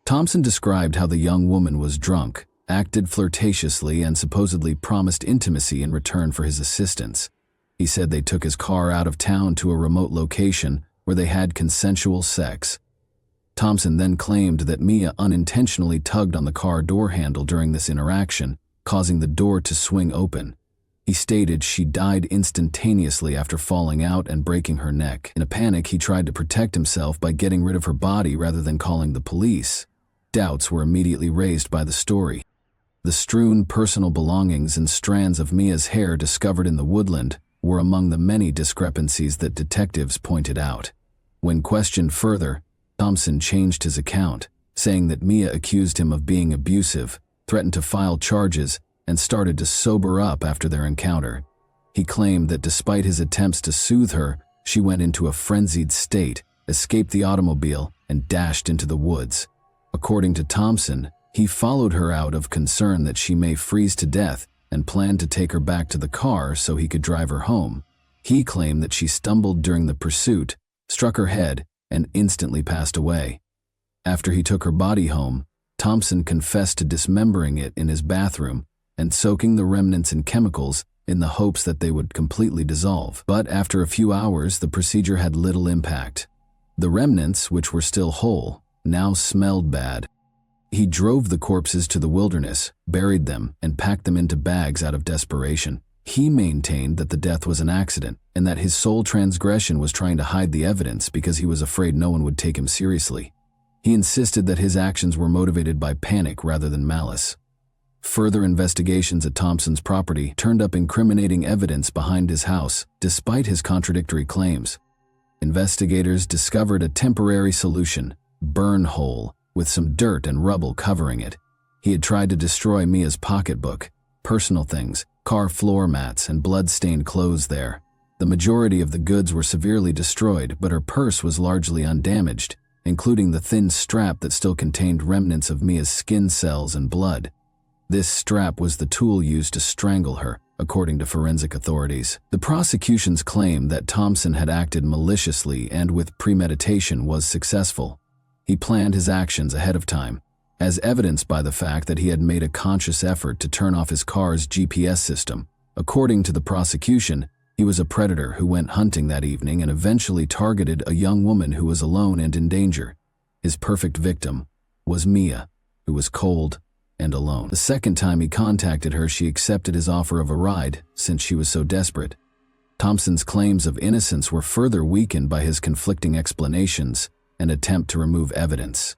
Thompson described how the young woman was drunk, acted flirtatiously, and supposedly promised intimacy in return for his assistance. He said they took his car out of town to a remote location where they had consensual sex. Thompson then claimed that Mia unintentionally tugged on the car door handle during this interaction, causing the door to swing open. He stated she died instantaneously after falling out and breaking her neck. In a panic, he tried to protect himself by getting rid of her body rather than calling the police. Doubts were immediately raised by the story. The strewn personal belongings and strands of Mia's hair discovered in the woodland were among the many discrepancies that detectives pointed out. When questioned further, Thompson changed his account, saying that Mia accused him of being abusive, threatened to file charges, and started to sober up after their encounter. He claimed that despite his attempts to soothe her, she went into a frenzied state, escaped the automobile, and dashed into the woods. According to Thompson, he followed her out of concern that she may freeze to death and planned to take her back to the car so he could drive her home. He claimed that she stumbled during the pursuit, struck her head, and instantly passed away. After he took her body home, Thompson confessed to dismembering it in his bathroom and soaking the remnants in chemicals in the hopes that they would completely dissolve. But after a few hours, the procedure had little impact. The remnants, which were still whole, now smelled bad. He drove the corpses to the wilderness, buried them, and packed them into bags out of desperation. He maintained that the death was an accident and that his sole transgression was trying to hide the evidence because he was afraid no one would take him seriously. He insisted that his actions were motivated by panic rather than malice. Further investigations at Thompson's property turned up incriminating evidence behind his house, despite his contradictory claims. Investigators discovered a temporary solution, burn hole, with some dirt and rubble covering it. He had tried to destroy Mia's pocketbook, personal things, car floor mats, and blood-stained clothes there. The majority of the goods were severely destroyed, but her purse was largely undamaged, including the thin strap that still contained remnants of Mia's skin cells and blood. This strap was the tool used to strangle her, according to forensic authorities. The prosecution's claim that Thompson had acted maliciously and with premeditation was successful. He planned his actions ahead of time, as evidenced by the fact that he had made a conscious effort to turn off his car's GPS system. According to the prosecution, he was a predator who went hunting that evening and eventually targeted a young woman who was alone and in danger. His perfect victim was Mia, who was cold and alone. The second time he contacted her, she accepted his offer of a ride, since she was so desperate. Thompson's claims of innocence were further weakened by his conflicting explanations and attempt to remove evidence.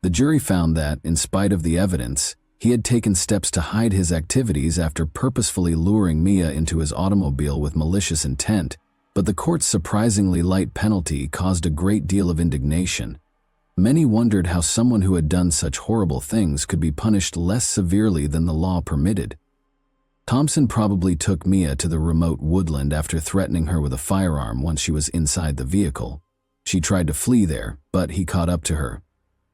The jury found that, in spite of the evidence, he had taken steps to hide his activities after purposefully luring Mia into his automobile with malicious intent, but the court's surprisingly light penalty caused a great deal of indignation. Many wondered how someone who had done such horrible things could be punished less severely than the law permitted. Thompson probably took Mia to the remote woodland after threatening her with a firearm once she was inside the vehicle. She tried to flee there, but he caught up to her.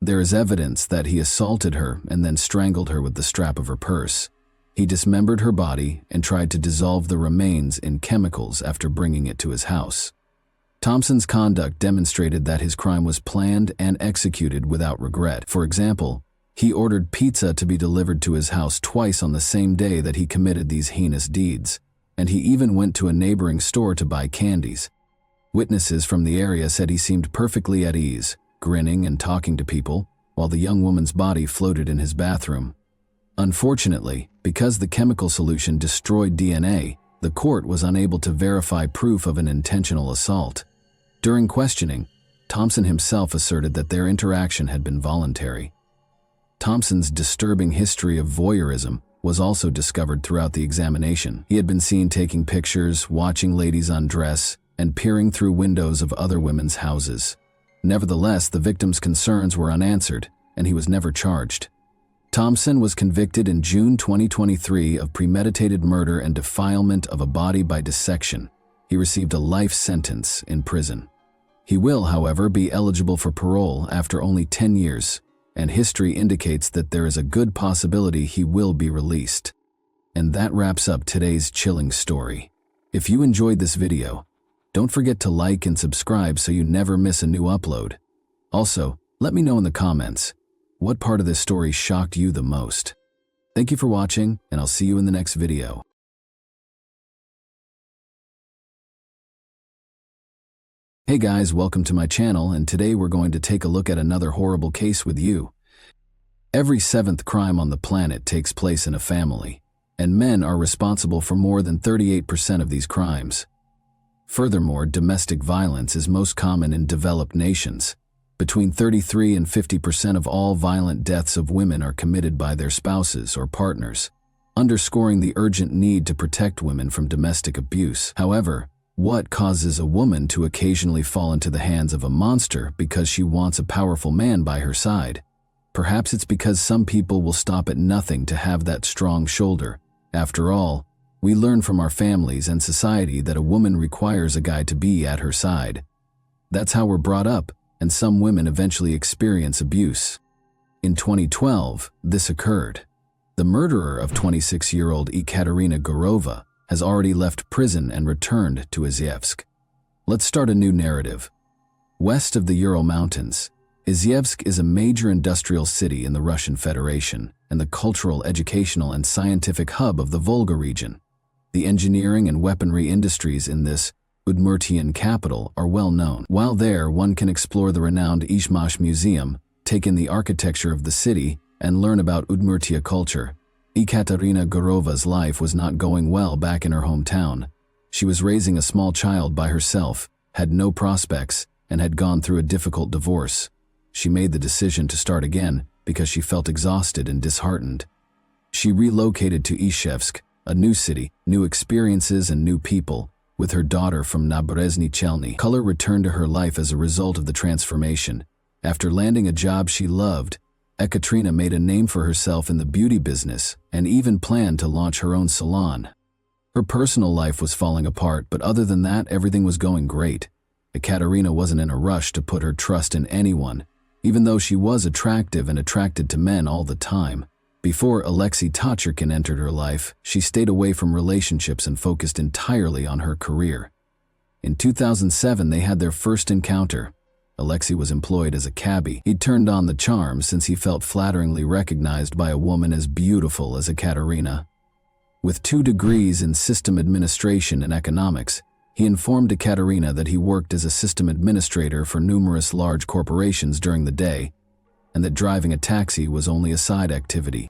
There is evidence that he assaulted her and then strangled her with the strap of her purse. He dismembered her body and tried to dissolve the remains in chemicals after bringing it to his house. Thompson's conduct demonstrated that his crime was planned and executed without regret. For example, he ordered pizza to be delivered to his house twice on the same day that he committed these heinous deeds, and he even went to a neighboring store to buy candies. Witnesses from the area said he seemed perfectly at ease, grinning and talking to people, while the young woman's body floated in his bathroom. Unfortunately, because the chemical solution destroyed DNA, the court was unable to verify proof of an intentional assault. During questioning, Thompson himself asserted that their interaction had been voluntary. Thompson's disturbing history of voyeurism was also discovered throughout the examination. He had been seen taking pictures, watching ladies undress, and peering through windows of other women's houses. Nevertheless, the victim's concerns were unanswered, and he was never charged. Thompson was convicted in June 2023 of premeditated murder and defilement of a body by dissection. He received a life sentence in prison. He will, however, be eligible for parole after only 10 years, and history indicates that there is a good possibility he will be released. And that wraps up today's chilling story. If you enjoyed this video, don't forget to like and subscribe so you never miss a new upload. Also, let me know in the comments, what part of this story shocked you the most? Thank you for watching, and I'll see you in the next video. Hey guys, welcome to my channel, and today we're going to take a look at another horrible case with you. Every seventh crime on the planet takes place in a family, and men are responsible for more than 38% of these crimes. Furthermore, domestic violence is most common in developed nations. Between 33 and 50% of all violent deaths of women are committed by their spouses or partners, underscoring the urgent need to protect women from domestic abuse. However, what causes a woman to occasionally fall into the hands of a monster because she wants a powerful man by her side? Perhaps it's because some people will stop at nothing to have that strong shoulder. After all, we learn from our families and society that a woman requires a guy to be at her side. That's how we're brought up, and some women eventually experience abuse. In 2012, this occurred. The murderer of 26-year-old Ekaterina Gurova has already left prison and returned to Izhevsk. Let's start a new narrative. West of the Ural Mountains, Izhevsk is a major industrial city in the Russian Federation and the cultural, educational, and scientific hub of the Volga region. The engineering and weaponry industries in this Udmurtian capital are well known. While there, one can explore the renowned Izhmash Museum, take in the architecture of the city, and learn about Udmurtia culture. Ekaterina Gurova's life was not going well back in her hometown. She was raising a small child by herself, had no prospects, and had gone through a difficult divorce. she made the decision to start again because she felt exhausted and disheartened. She relocated to Izhevsk, a new city, new experiences and new people, with her daughter from Naberezhny Chelny. Color returned to her life as a result of the transformation. After landing a job she loved, Ekaterina made a name for herself in the beauty business and even planned to launch her own salon. Her personal life was falling apart, but other than that, everything was going great. Ekaterina wasn't in a rush to put her trust in anyone, even though she was attractive and attracted to men all the time. Before Alexei Tachurkin entered her life, she stayed away from relationships and focused entirely on her career. In 2007, they had their first encounter. Alexei was employed as a cabbie. He'd turned on the charm since he felt flatteringly recognized by a woman as beautiful as Ekaterina. With 2 degrees in system administration and economics, he informed Ekaterina that he worked as a system administrator for numerous large corporations during the day, and that driving a taxi was only a side activity.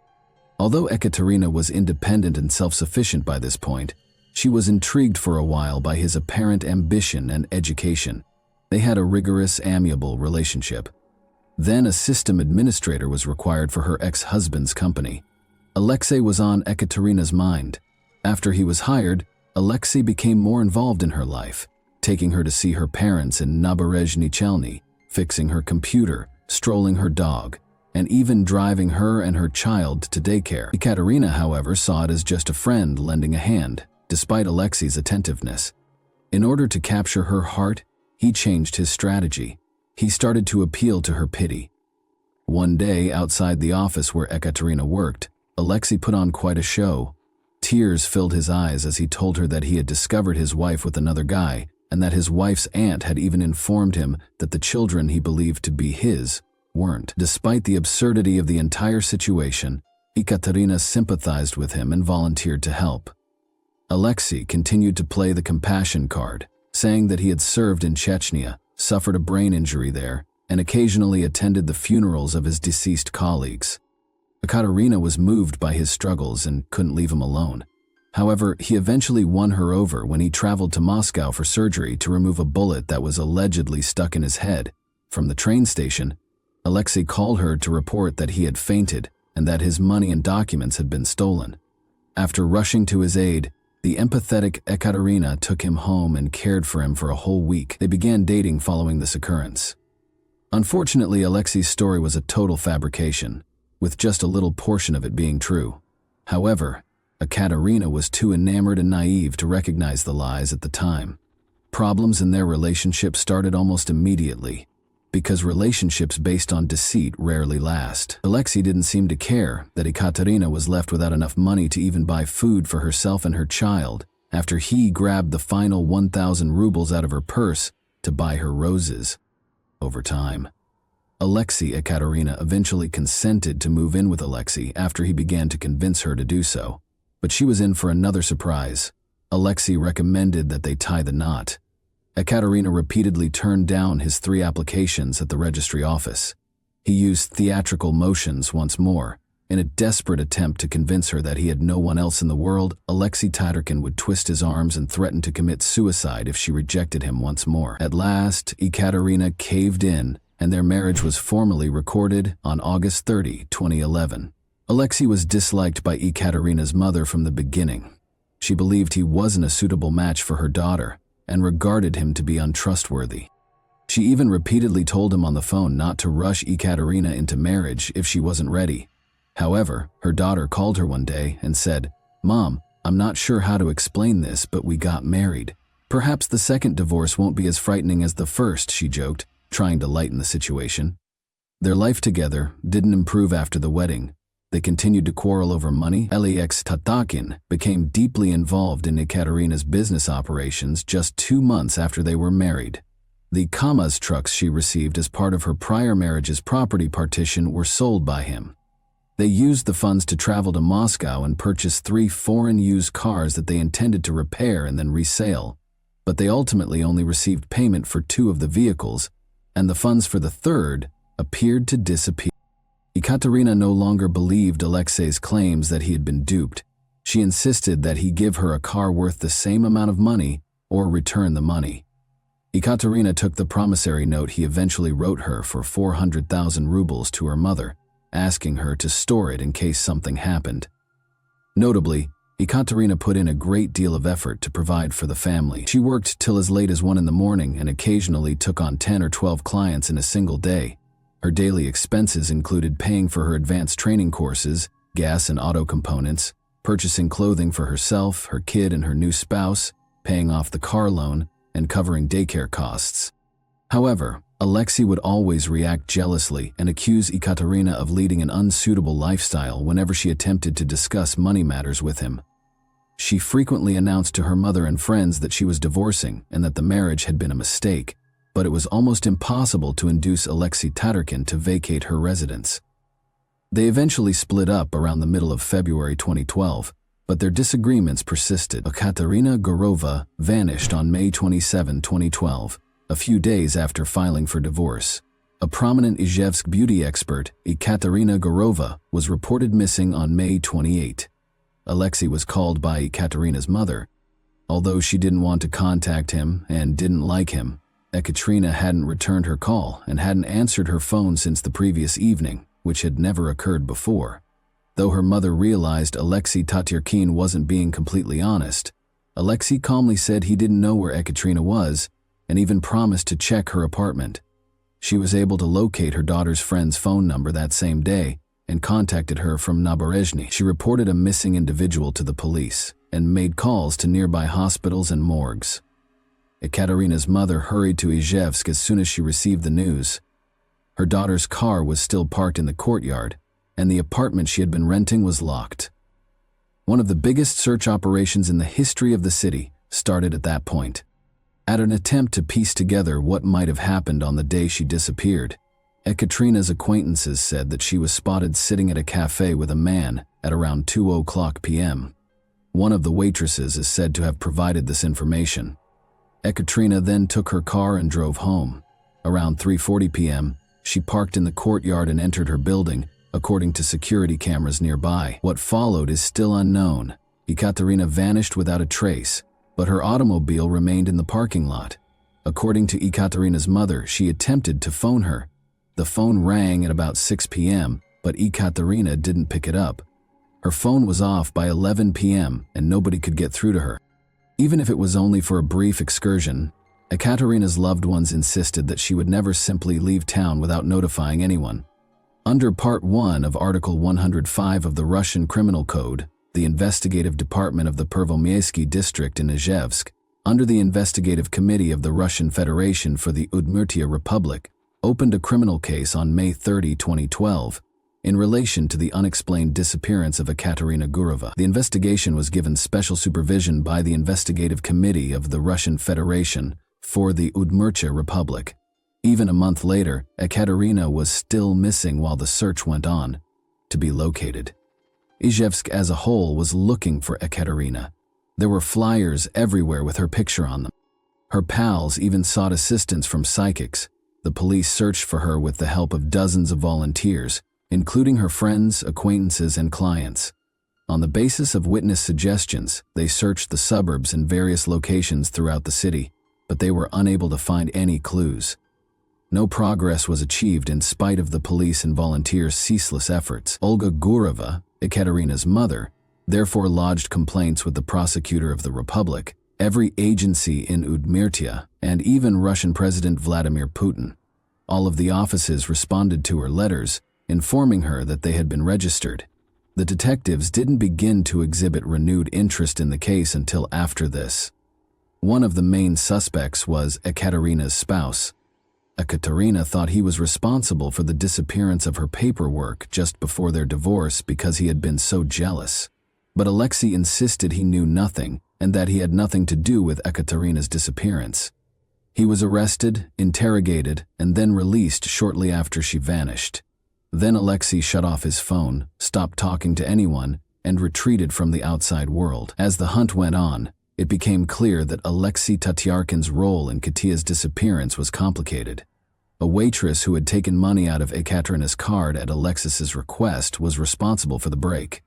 Although Ekaterina was independent and self-sufficient by this point, she was intrigued for a while by his apparent ambition and education. They had a rigorous, amiable relationship. Then a system administrator was required for her ex-husband's company. Alexei was on Ekaterina's mind. After he was hired, Alexei became more involved in her life, taking her to see her parents in Naberezhny Chelny, fixing her computer, strolling her dog, and even driving her and her child to daycare. Ekaterina, however, saw it as just a friend lending a hand, despite Alexei's attentiveness. In order to capture her heart, he changed his strategy. He started to appeal to her pity. One day, outside the office where Ekaterina worked, Alexei put on quite a show. Tears filled his eyes as he told her that he had discovered his wife with another guy, and that his wife's aunt had even informed him that the children he believed to be his weren't. Despite the absurdity of the entire situation, Ekaterina sympathized with him and volunteered to help. Alexei continued to play the compassion card, saying that he had served in Chechnya, suffered a brain injury there, and occasionally attended the funerals of his deceased colleagues. Ekaterina was moved by his struggles and couldn't leave him alone. However, he eventually won her over when he traveled to Moscow for surgery to remove a bullet that was allegedly stuck in his head. From the train station, Alexei called her to report that he had fainted and that his money and documents had been stolen. After rushing to his aid, the empathetic Ekaterina took him home and cared for him for a whole week. They began dating following this occurrence. Unfortunately, Alexei's story was a total fabrication, with just a little portion of it being true. However, Ekaterina was too enamored and naive to recognize the lies at the time. Problems in their relationship started almost immediately, because relationships based on deceit rarely last. Alexei didn't seem to care that Ekaterina was left without enough money to even buy food for herself and her child after he grabbed the final 1,000 rubles out of her purse to buy her roses. Over time, Alexei Ekaterina eventually consented to move in with Alexei after he began to convince her to do so. But she was in for another surprise. Alexei recommended that they tie the knot. Ekaterina repeatedly turned down his 3 applications at the registry office. He used theatrical motions once more. In a desperate attempt to convince her that he had no one else in the world, Alexei Tachurkin would twist his arms and threaten to commit suicide if she rejected him once more. At last, Ekaterina caved in, and their marriage was formally recorded on August 30, 2011. Alexei was disliked by Ekaterina's mother from the beginning. She believed he wasn't a suitable match for her daughter and regarded him to be untrustworthy. She even repeatedly told him on the phone not to rush Ekaterina into marriage if she wasn't ready. However, her daughter called her one day and said, "Mom, I'm not sure how to explain this, but we got married. Perhaps the second divorce won't be as frightening as the first," she joked, trying to lighten the situation. Their life together didn't improve after the wedding. They continued to quarrel over money. Alexei Tachurkin became deeply involved in Ekaterina's business operations just 2 months after they were married. The Kamaz trucks she received as part of her prior marriage's property partition were sold by him. They used the funds to travel to Moscow and purchase 3 foreign used cars that they intended to repair and then resale, but they ultimately only received payment for 2 of the vehicles, and the funds for the third appeared to disappear. Ekaterina no longer believed Alexei's claims that he had been duped. She insisted that he give her a car worth the same amount of money or return the money. Ekaterina took the promissory note he eventually wrote her for 400,000 rubles to her mother, asking her to store it in case something happened. Notably, Ekaterina put in a great deal of effort to provide for the family. She worked till as late as 1 in the morning and occasionally took on 10 or 12 clients in a single day. Her daily expenses included paying for her advanced training courses, gas and auto components, purchasing clothing for herself, her kid, and her new spouse, paying off the car loan, and covering daycare costs. However, Alexei would always react jealously and accuse Ekaterina of leading an unsuitable lifestyle whenever she attempted to discuss money matters with him. She frequently announced to her mother and friends that she was divorcing and that the marriage had been a mistake, but it was almost impossible to induce Alexei Tatarkin to vacate her residence. They eventually split up around the middle of February 2012, but their disagreements persisted. Ekaterina Gurova vanished on May 27, 2012, a few days after filing for divorce. A prominent Izhevsk beauty expert, Ekaterina Gurova, was reported missing on May 28. Alexei was called by Ekaterina's mother. Although she didn't want to contact him and didn't like him, Ekaterina hadn't returned her call and hadn't answered her phone since the previous evening, which had never occurred before. Though her mother realized Alexei Tatarkin wasn't being completely honest, Alexei calmly said he didn't know where Ekaterina was and even promised to check her apartment. She was able to locate her daughter's friend's phone number that same day and contacted her from Naberezhny. She reported a missing individual to the police and made calls to nearby hospitals and morgues. Ekaterina's mother hurried to Izhevsk as soon as she received the news. Her daughter's car was still parked in the courtyard, and the apartment she had been renting was locked. One of the biggest search operations in the history of the city started at that point. At an attempt to piece together what might have happened on the day she disappeared, Ekaterina's acquaintances said that she was spotted sitting at a cafe with a man at around 2:00 p.m. One of the waitresses is said to have provided this information. Ekaterina then took her car and drove home. Around 3:40 p.m., she parked in the courtyard and entered her building, according to security cameras nearby. What followed is still unknown. Ekaterina vanished without a trace, but her automobile remained in the parking lot. According to Ekaterina's mother, she attempted to phone her. The phone rang at about 6 p.m., but Ekaterina didn't pick it up. Her phone was off by 11 p.m., and nobody could get through to her. Even if it was only for a brief excursion, Ekaterina's loved ones insisted that she would never simply leave town without notifying anyone. Under Part 1 of Article 105 of the Russian Criminal Code, the investigative department of the Pervomiaysky district in Izhevsk, under the investigative committee of the Russian Federation for the Udmurtia Republic, opened a criminal case on May 30, 2012, in relation to the unexplained disappearance of Ekaterina Gurova. The investigation was given special supervision by the investigative committee of the Russian Federation for the Udmurtia Republic. Even a month later, Ekaterina was still missing while the search went on to be located. Izhevsk as a whole was looking for Ekaterina. There were flyers everywhere with her picture on them. Her pals even sought assistance from psychics. The police searched for her with the help of dozens of volunteers, including her friends, acquaintances, and clients. On the basis of witness suggestions, they searched the suburbs and various locations throughout the city, but they were unable to find any clues. No progress was achieved in spite of the police and volunteers' ceaseless efforts. Olga Gurova, Ekaterina's mother, therefore lodged complaints with the prosecutor of the Republic, every agency in Udmurtia, and even Russian President Vladimir Putin. All of the offices responded to her letters, informing her that they had been registered. The detectives didn't begin to exhibit renewed interest in the case until after this. One of the main suspects was Ekaterina's spouse. Ekaterina thought he was responsible for the disappearance of her paperwork just before their divorce because he had been so jealous. But Alexei insisted he knew nothing and that he had nothing to do with Ekaterina's disappearance. He was arrested, interrogated, and then released shortly after she vanished. Then Alexei shut off his phone, stopped talking to anyone, and retreated from the outside world. As the hunt went on, it became clear that Alexei Tatarkin's role in Katia's disappearance was complicated. A waitress who had taken money out of Ekaterina's card at Alexis's request was responsible for the break.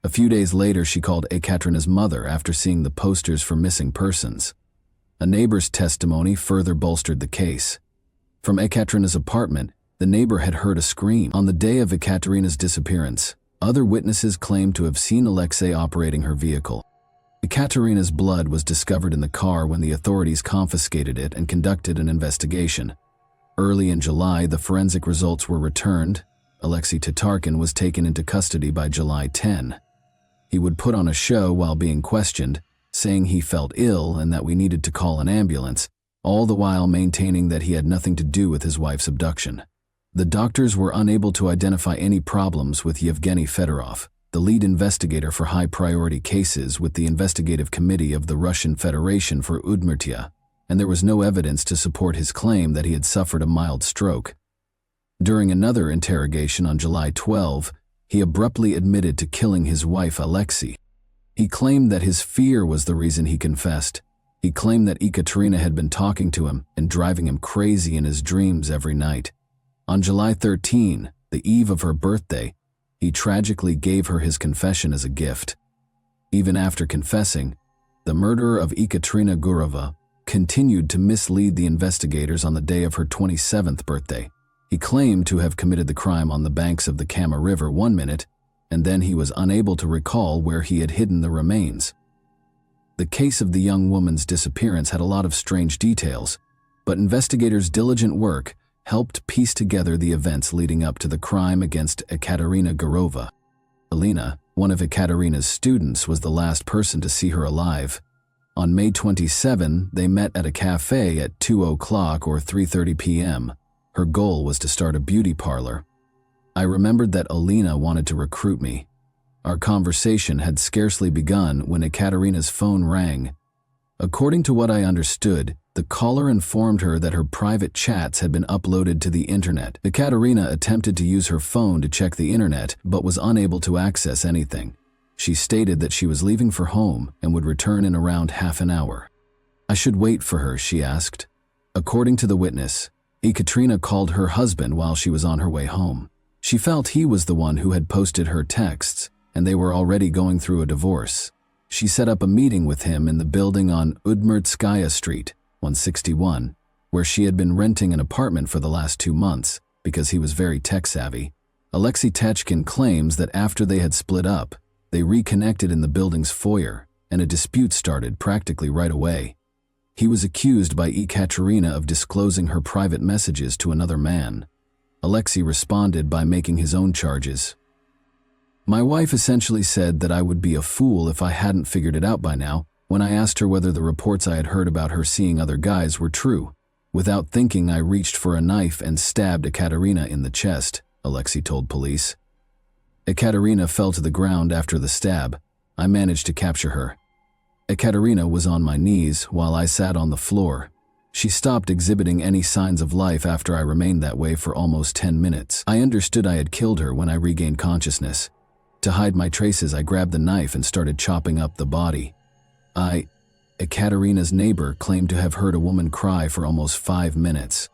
A few days later, she called Ekaterina's mother after seeing the posters for missing persons. A neighbor's testimony further bolstered the case. From Ekaterina's apartment, the neighbor had heard a scream. On the day of Ekaterina's disappearance, other witnesses claimed to have seen Alexei operating her vehicle. Ekaterina's blood was discovered in the car when the authorities confiscated it and conducted an investigation. Early in July, the forensic results were returned. Alexei Tatarkin was taken into custody by July 10. He would put on a show while being questioned, saying he felt ill and that we needed to call an ambulance, all the while maintaining that he had nothing to do with his wife's abduction. The doctors were unable to identify any problems with Yevgeny Fedorov, the lead investigator for high-priority cases with the Investigative Committee of the Russian Federation for Udmurtia, and there was no evidence to support his claim that he had suffered a mild stroke. During another interrogation on July 12, he abruptly admitted to killing his wife Alexei. He claimed that his fear was the reason he confessed. He claimed that Ekaterina had been talking to him and driving him crazy in his dreams every night. On July 13, the eve of her birthday, he tragically gave her his confession as a gift. Even after confessing, the murderer of Ekaterina Gurova continued to mislead the investigators on the day of her 27th birthday. He claimed to have committed the crime on the banks of the Kama River 1 minute, and then he was unable to recall where he had hidden the remains. The case of the young woman's disappearance had a lot of strange details, but investigators' diligent work helped piece together the events leading up to the crime against Ekaterina Gurova. Alina, one of Ekaterina's students, was the last person to see her alive. On May 27, they met at a cafe at 2 o'clock or 3:30 p.m. Her goal was to start a beauty parlor. I remembered that Alina wanted to recruit me. Our conversation had scarcely begun when Ekaterina's phone rang. According to what I understood, the caller informed her that her private chats had been uploaded to the internet. Ekaterina attempted to use her phone to check the internet, but was unable to access anything. She stated that she was leaving for home and would return in around half an hour. I should wait for her, she asked. According to the witness, Ekaterina called her husband while she was on her way home. She felt he was the one who had posted her texts, and they were already going through a divorce. She set up a meeting with him in the building on Udmurtskaya Street, 161, where she had been renting an apartment for the last 2 months because he was very tech-savvy. Alexei Tachkin claims that after they had split up, they reconnected in the building's foyer, and a dispute started practically right away. He was accused by Ekaterina of disclosing her private messages to another man. Alexei responded by making his own charges. My wife essentially said that I would be a fool if I hadn't figured it out by now when I asked her whether the reports I had heard about her seeing other guys were true. Without thinking, I reached for a knife and stabbed Ekaterina in the chest, Alexei told police. Ekaterina fell to the ground after the stab. I managed to capture her. Ekaterina was on my knees while I sat on the floor. She stopped exhibiting any signs of life after I remained that way for almost 10 minutes. I understood I had killed her when I regained consciousness. To hide my traces, I grabbed the knife and started chopping up the body. Ekaterina's neighbor claimed to have heard a woman cry for almost 5 minutes.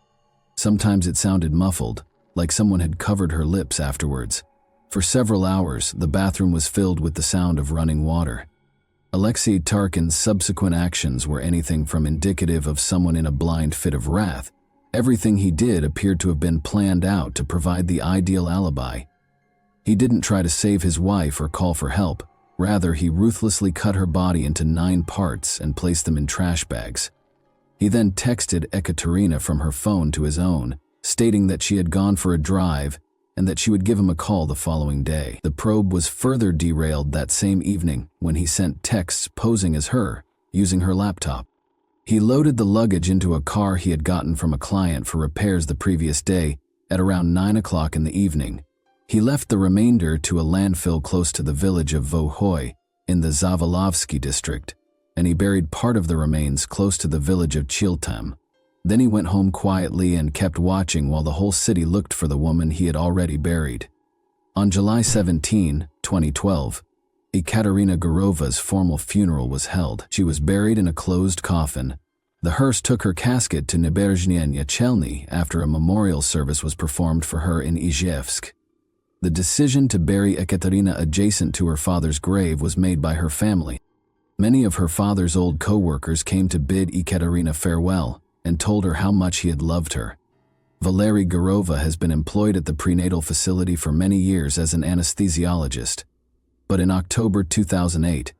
Sometimes it sounded muffled, like someone had covered her lips afterwards. For several hours, the bathroom was filled with the sound of running water. Alexei Tarkin's subsequent actions were anything from indicative of someone in a blind fit of wrath. Everything he did appeared to have been planned out to provide the ideal alibi. He didn't try to save his wife or call for help. Rather, he ruthlessly cut her body into 9 parts and placed them in trash bags. He then texted Ekaterina from her phone to his own, stating that she had gone for a drive and that she would give him a call the following day. The probe was further derailed that same evening when he sent texts posing as her, using her laptop. He loaded the luggage into a car he had gotten from a client for repairs the previous day at around 9 o'clock in the evening. He left the remainder to a landfill close to the village of Vohoy in the Zavolovsky district, and he buried part of the remains close to the village of Chiltam. Then he went home quietly and kept watching while the whole city looked for the woman he had already buried. On July 17, 2012, Ekaterina Gurova's formal funeral was held. She was buried in a closed coffin. The hearse took her casket to Naberezhnye Chelny after a memorial service was performed for her in Izhevsk. The decision to bury Ekaterina adjacent to her father's grave was made by her family. Many of her father's old co-workers came to bid Ekaterina farewell and told her how much he had loved her. Valery Gurova has been employed at the prenatal facility for many years as an anesthesiologist, but in October 2008,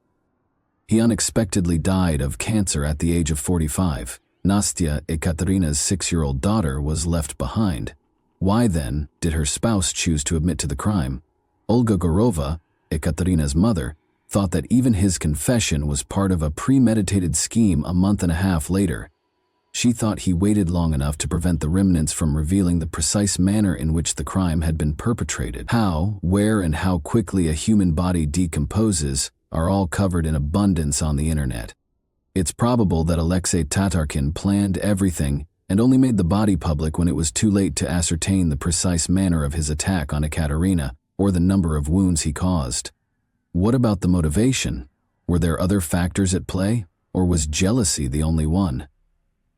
he unexpectedly died of cancer at the age of 45. Nastya, Ekaterina's 6-year-old daughter, was left behind. Why then did her spouse choose to admit to the crime? Olga Gurova, Ekaterina's mother, thought that even his confession was part of a premeditated scheme a month and a half later. She thought he waited long enough to prevent the remnants from revealing the precise manner in which the crime had been perpetrated. How, where, and how quickly a human body decomposes are all covered in abundance on the internet. It's probable that Alexei Tatarkin planned everything and only made the body public when it was too late to ascertain the precise manner of his attack on Ekaterina or the number of wounds he caused. What about the motivation? Were there other factors at play, or was jealousy the only one?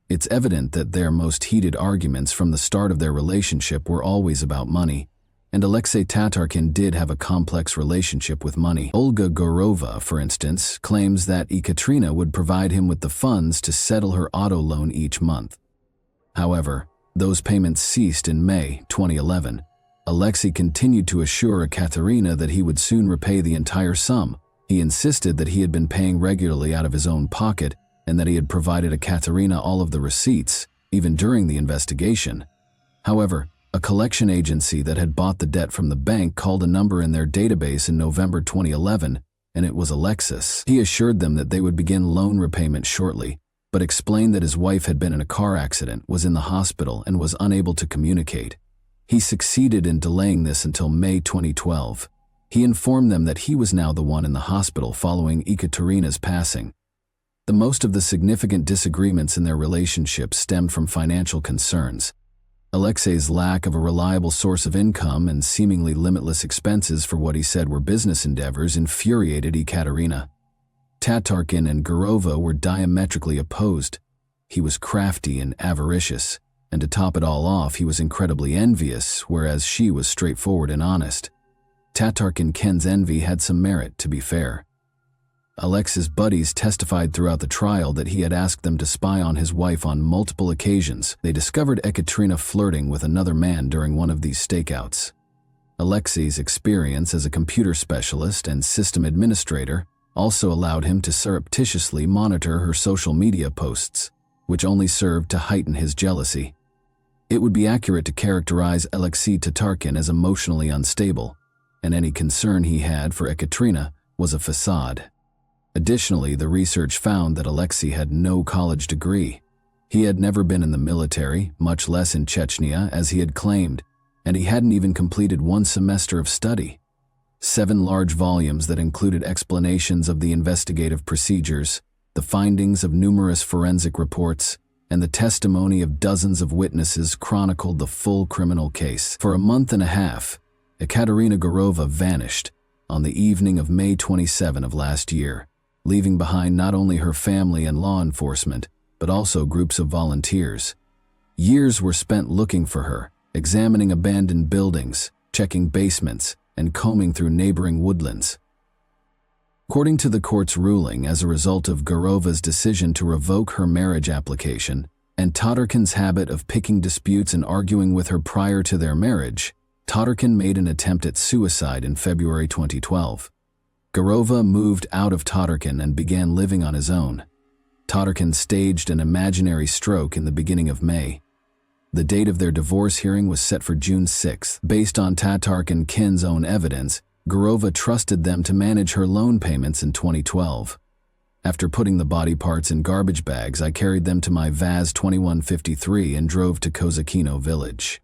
It's evident that their most heated arguments from the start of their relationship were always about money, and Alexei Tatarkin did have a complex relationship with money. Olga Gurova, for instance, claims that Ekaterina would provide him with the funds to settle her auto loan each month. However, those payments ceased in May 2011. Alexei continued to assure Ekaterina that he would soon repay the entire sum. He insisted that he had been paying regularly out of his own pocket and that he had provided Ekaterina all of the receipts, even during the investigation. However, a collection agency that had bought the debt from the bank called a number in their database in November 2011, and it was Alexis. He assured them that they would begin loan repayment shortly, but explained that his wife had been in a car accident, was in the hospital, and was unable to communicate. He succeeded in delaying this until May 2012. He informed them that he was now the one in the hospital following Ekaterina's passing. The most of the significant disagreements in their relationship stemmed from financial concerns. Alexei's lack of a reliable source of income and seemingly limitless expenses for what he said were business endeavors infuriated Ekaterina. Tatarkin and Gurova were diametrically opposed. He was crafty and avaricious, and to top it all off, he was incredibly envious, whereas she was straightforward and honest. Tatarkin Ken's envy had some merit, to be fair. Alexei's buddies testified throughout the trial that he had asked them to spy on his wife on multiple occasions. They discovered Ekaterina flirting with another man during one of these stakeouts. Alexei's experience as a computer specialist and system administrator also allowed him to surreptitiously monitor her social media posts, which only served to heighten his jealousy. It would be accurate to characterize Alexei Tatarkin as emotionally unstable, and any concern he had for Ekaterina was a facade. Additionally, the research found that Alexei had no college degree. He had never been in the military, much less in Chechnya, as he had claimed, and he hadn't even completed one semester of study. 7 large volumes that included explanations of the investigative procedures, the findings of numerous forensic reports, and the testimony of dozens of witnesses chronicled the full criminal case. For a month and a half, Ekaterina Gurova vanished on the evening of May 27 of last year, leaving behind not only her family and law enforcement, but also groups of volunteers. Years were spent looking for her, examining abandoned buildings, checking basements, and combing through neighboring woodlands. According to the court's ruling, as a result of Gurova's decision to revoke her marriage application and Tatarkin's habit of picking disputes and arguing with her prior to their marriage, Tatarkin made an attempt at suicide in February 2012. Gurova moved out of Tatarkin and began living on his own. Tatarkin staged an imaginary stroke in the beginning of May. The date of their divorce hearing was set for June 6. Based on Tatarkin Kin's own evidence, Gurova trusted them to manage her loan payments in 2012. After putting the body parts in garbage bags, I carried them to my Vaz 2153 and drove to Kozakino village.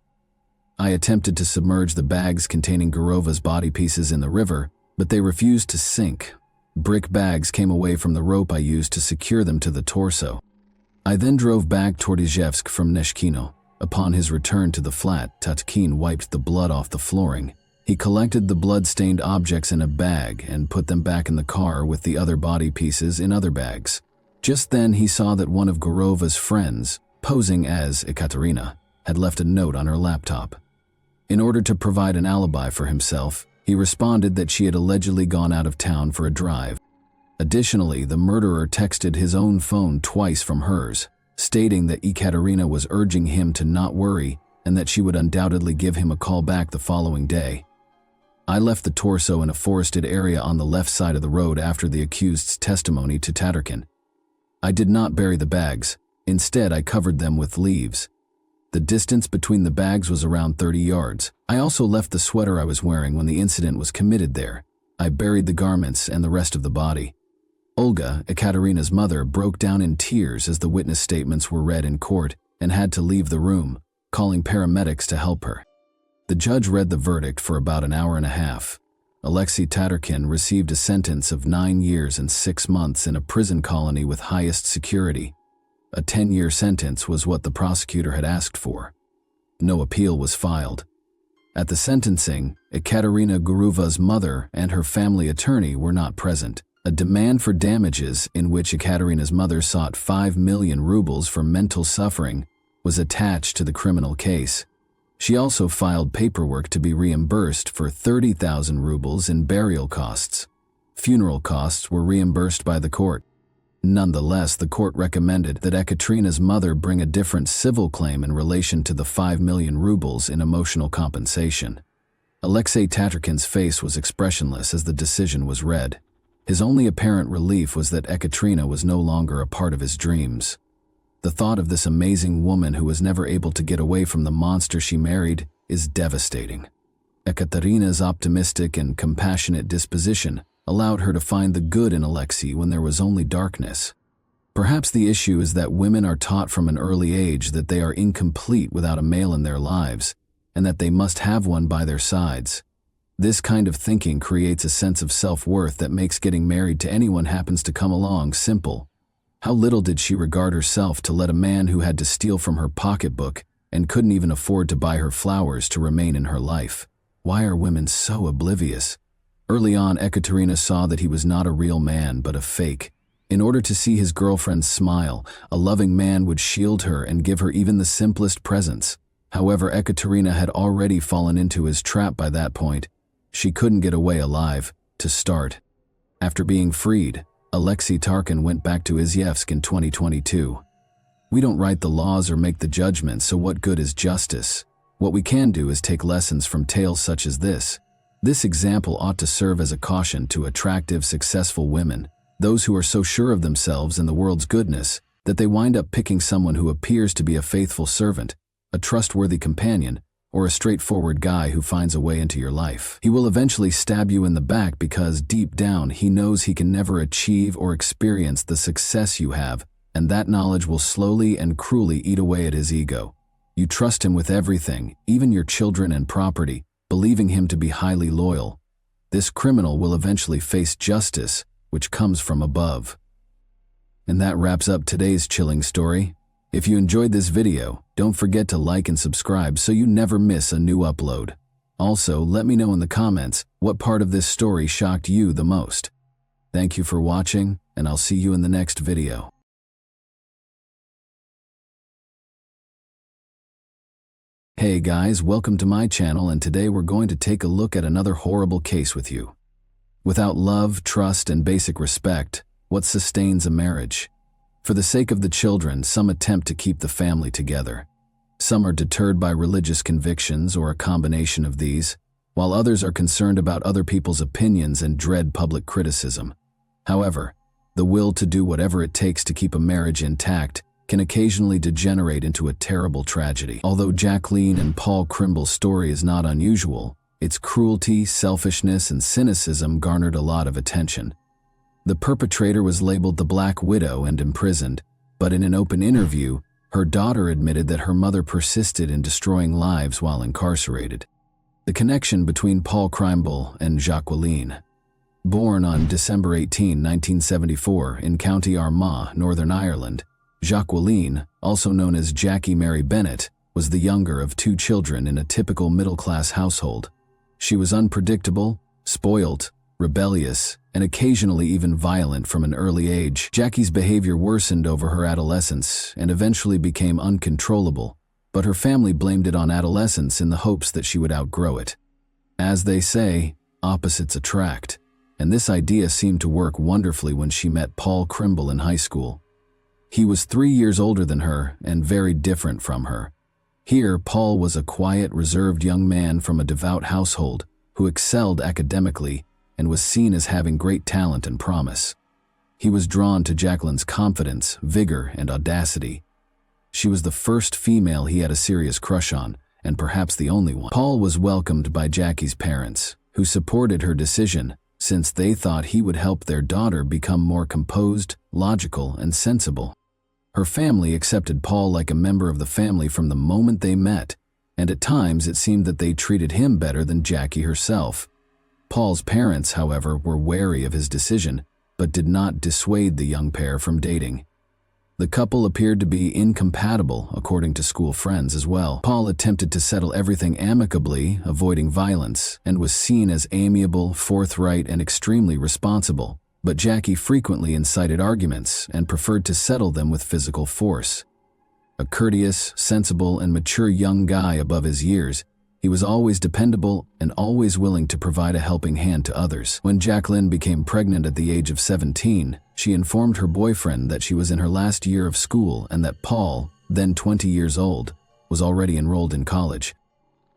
I attempted to submerge the bags containing Gurova's body pieces in the river, but they refused to sink. Brick bags came away from the rope I used to secure them to the torso. I then drove back toward Izhevsk from Neshkino. Upon his return to the flat, Tatkin wiped the blood off the flooring. He collected the blood-stained objects in a bag and put them back in the car with the other body pieces in other bags. Just then he saw that one of Gurova's friends, posing as Ekaterina, had left a note on her laptop. In order to provide an alibi for himself, he responded that she had allegedly gone out of town for a drive. Additionally, the murderer texted his own phone twice from hers, stating that Ekaterina was urging him to not worry and that she would undoubtedly give him a call back the following day. I left the torso in a forested area on the left side of the road after the accused's testimony to Tatarkin. I did not bury the bags. Instead, I covered them with leaves. The distance between the bags was around 30 yards. I also left the sweater I was wearing when the incident was committed there. I buried the garments and the rest of the body. Olga, Ekaterina's mother, broke down in tears as the witness statements were read in court and had to leave the room, calling paramedics to help her. The judge read the verdict for about an hour and a half. Alexei Tatarkin received a sentence of 9 years and 6 months in a prison colony with highest security. A 10-year sentence was what the prosecutor had asked for. No appeal was filed. At the sentencing, Ekaterina Guruva's mother and her family attorney were not present. A demand for damages, in which Ekaterina's mother sought 5 million rubles for mental suffering, was attached to the criminal case. She also filed paperwork to be reimbursed for 30,000 rubles in burial costs. Funeral costs were reimbursed by the court. Nonetheless, the court recommended that Ekaterina's mother bring a different civil claim in relation to the 5 million rubles in emotional compensation. Alexei Tatarkin's face was expressionless as the decision was read. His only apparent relief was that Ekaterina was no longer a part of his dreams. The thought of this amazing woman who was never able to get away from the monster she married is devastating. Ekaterina's optimistic and compassionate disposition allowed her to find the good in Alexei when there was only darkness. Perhaps the issue is that women are taught from an early age that they are incomplete without a male in their lives, and that they must have one by their sides. This kind of thinking creates a sense of self-worth that makes getting married to anyone happens to come along simple. How little did she regard herself to let a man who had to steal from her pocketbook and couldn't even afford to buy her flowers to remain in her life? Why are women so oblivious? Early on, Ekaterina saw that he was not a real man, but a fake. In order to see his girlfriend smile, a loving man would shield her and give her even the simplest presents. However, Ekaterina had already fallen into his trap by that point. She couldn't get away alive, to start. After being freed, Alexei Tarkin went back to Izyevsk in 2022. We don't write the laws or make the judgments, so what good is justice? What we can do is take lessons from tales such as this. This example ought to serve as a caution to attractive, successful women, those who are so sure of themselves and the world's goodness that they wind up picking someone who appears to be a faithful servant, a trustworthy companion, or a straightforward guy who finds a way into your life. He will eventually stab you in the back because deep down he knows he can never achieve or experience the success you have, and that knowledge will slowly and cruelly eat away at his ego. You trust him with everything, even your children and property, believing him to be highly loyal. This criminal will eventually face justice, which comes from above. And that wraps up today's chilling story. If you enjoyed this video, don't forget to like and subscribe so you never miss a new upload. Also, let me know in the comments what part of this story shocked you the most. Thank you for watching, and I'll see you in the next video. Hey guys, welcome to my channel, and today we're going to take a look at another horrible case with you. Without love, trust, and basic respect, what sustains a marriage? For the sake of the children, some attempt to keep the family together. Some are deterred by religious convictions or a combination of these, while others are concerned about other people's opinions and dread public criticism. However, the will to do whatever it takes to keep a marriage intact can occasionally degenerate into a terrible tragedy. Although Jacqueline and Paul Krimble's story is not unusual, its cruelty, selfishness, and cynicism garnered a lot of attention. The perpetrator was labeled the Black Widow and imprisoned, but in an open interview, her daughter admitted that her mother persisted in destroying lives while incarcerated. The connection between Paul Krimble and Jacqueline. Born on December 18, 1974 in County Armagh, Northern Ireland, Jacqueline, also known as Jackie Mary Bennett, was the younger of 2 children in a typical middle-class household. She was unpredictable, spoilt, rebellious, and occasionally even violent from an early age. Jackie's behavior worsened over her adolescence and eventually became uncontrollable, but her family blamed it on adolescence in the hopes that she would outgrow it. As they say, opposites attract, and this idea seemed to work wonderfully when she met Paul Crimble in high school. He was 3 years older than her and very different from her. Here, Paul was a quiet, reserved young man from a devout household who excelled academically and was seen as having great talent and promise. He was drawn to Jacqueline's confidence, vigor, and audacity. She was the first female he had a serious crush on, and perhaps the only one. Paul was welcomed by Jackie's parents, who supported her decision since they thought he would help their daughter become more composed, logical, and sensible. Her family accepted Paul like a member of the family from the moment they met, and at times it seemed that they treated him better than Jackie herself. Paul's parents, however, were wary of his decision, but did not dissuade the young pair from dating. The couple appeared to be incompatible, according to school friends as well. Paul attempted to settle everything amicably, avoiding violence, and was seen as amiable, forthright, and extremely responsible. But Jackie frequently incited arguments and preferred to settle them with physical force. A courteous, sensible, and mature young guy above his years, he was always dependable and always willing to provide a helping hand to others. When Jacqueline became pregnant at the age of 17, she informed her boyfriend that she was in her last year of school and that Paul, then 20 years old, was already enrolled in college.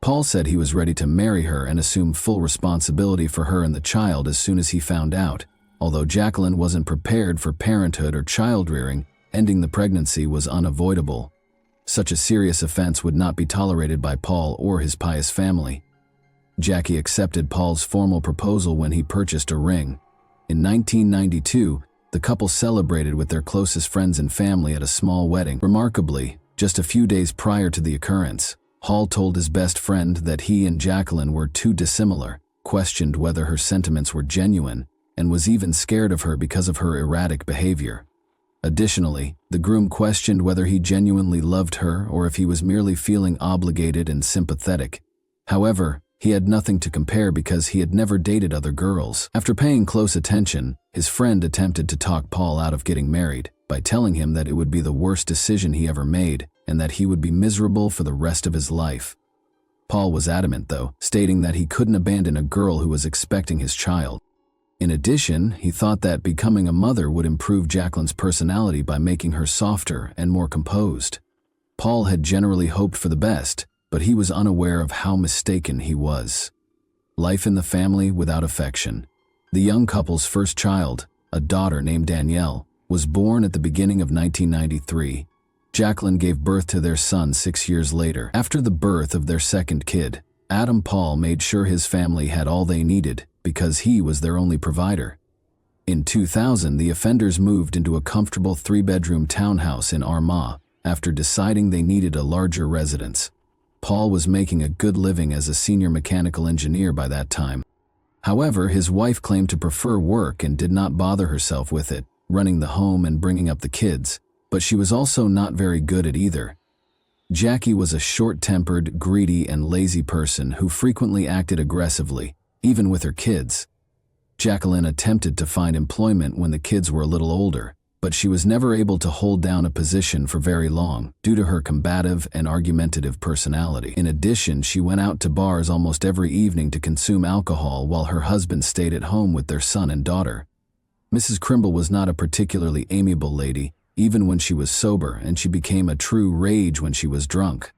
Paul said he was ready to marry her and assume full responsibility for her and the child as soon as he found out. Although Jacqueline wasn't prepared for parenthood or child-rearing, ending the pregnancy was unavoidable. Such a serious offense would not be tolerated by Paul or his pious family. Jackie accepted Paul's formal proposal when he purchased a ring. In 1992, the couple celebrated with their closest friends and family at a small wedding. Remarkably, just a few days prior to the occurrence, Hall told his best friend that he and Jacqueline were too dissimilar, questioned whether her sentiments were genuine, and was even scared of her because of her erratic behavior. Additionally, the groom questioned whether he genuinely loved her or if he was merely feeling obligated and sympathetic. However, he had nothing to compare because he had never dated other girls. After paying close attention, his friend attempted to talk Paul out of getting married by telling him that it would be the worst decision he ever made and that he would be miserable for the rest of his life. Paul was adamant, though, stating that he couldn't abandon a girl who was expecting his child. In addition, he thought that becoming a mother would improve Jacqueline's personality by making her softer and more composed. Paul had generally hoped for the best, but he was unaware of how mistaken he was. Life in the family without affection. The young couple's first child, a daughter named Danielle, was born at the beginning of 1993. Jacqueline gave birth to their son 6 years later. After the birth of their second kid, Adam Paul made sure his family had all they needed because he was their only provider. In 2000, the offenders moved into a comfortable 3-bedroom townhouse in Armagh after deciding they needed a larger residence. Paul was making a good living as a senior mechanical engineer by that time. However, his wife claimed to prefer work and did not bother herself with it, running the home and bringing up the kids, but she was also not very good at either. Jackie was a short-tempered, greedy, and lazy person who frequently acted aggressively, even with her kids. Jacqueline attempted to find employment when the kids were a little older, but she was never able to hold down a position for very long due to her combative and argumentative personality. In addition, she went out to bars almost every evening to consume alcohol while her husband stayed at home with their son and daughter. Mrs. Crimble was not a particularly amiable lady, even when she was sober, and she became a true rage when she was drunk.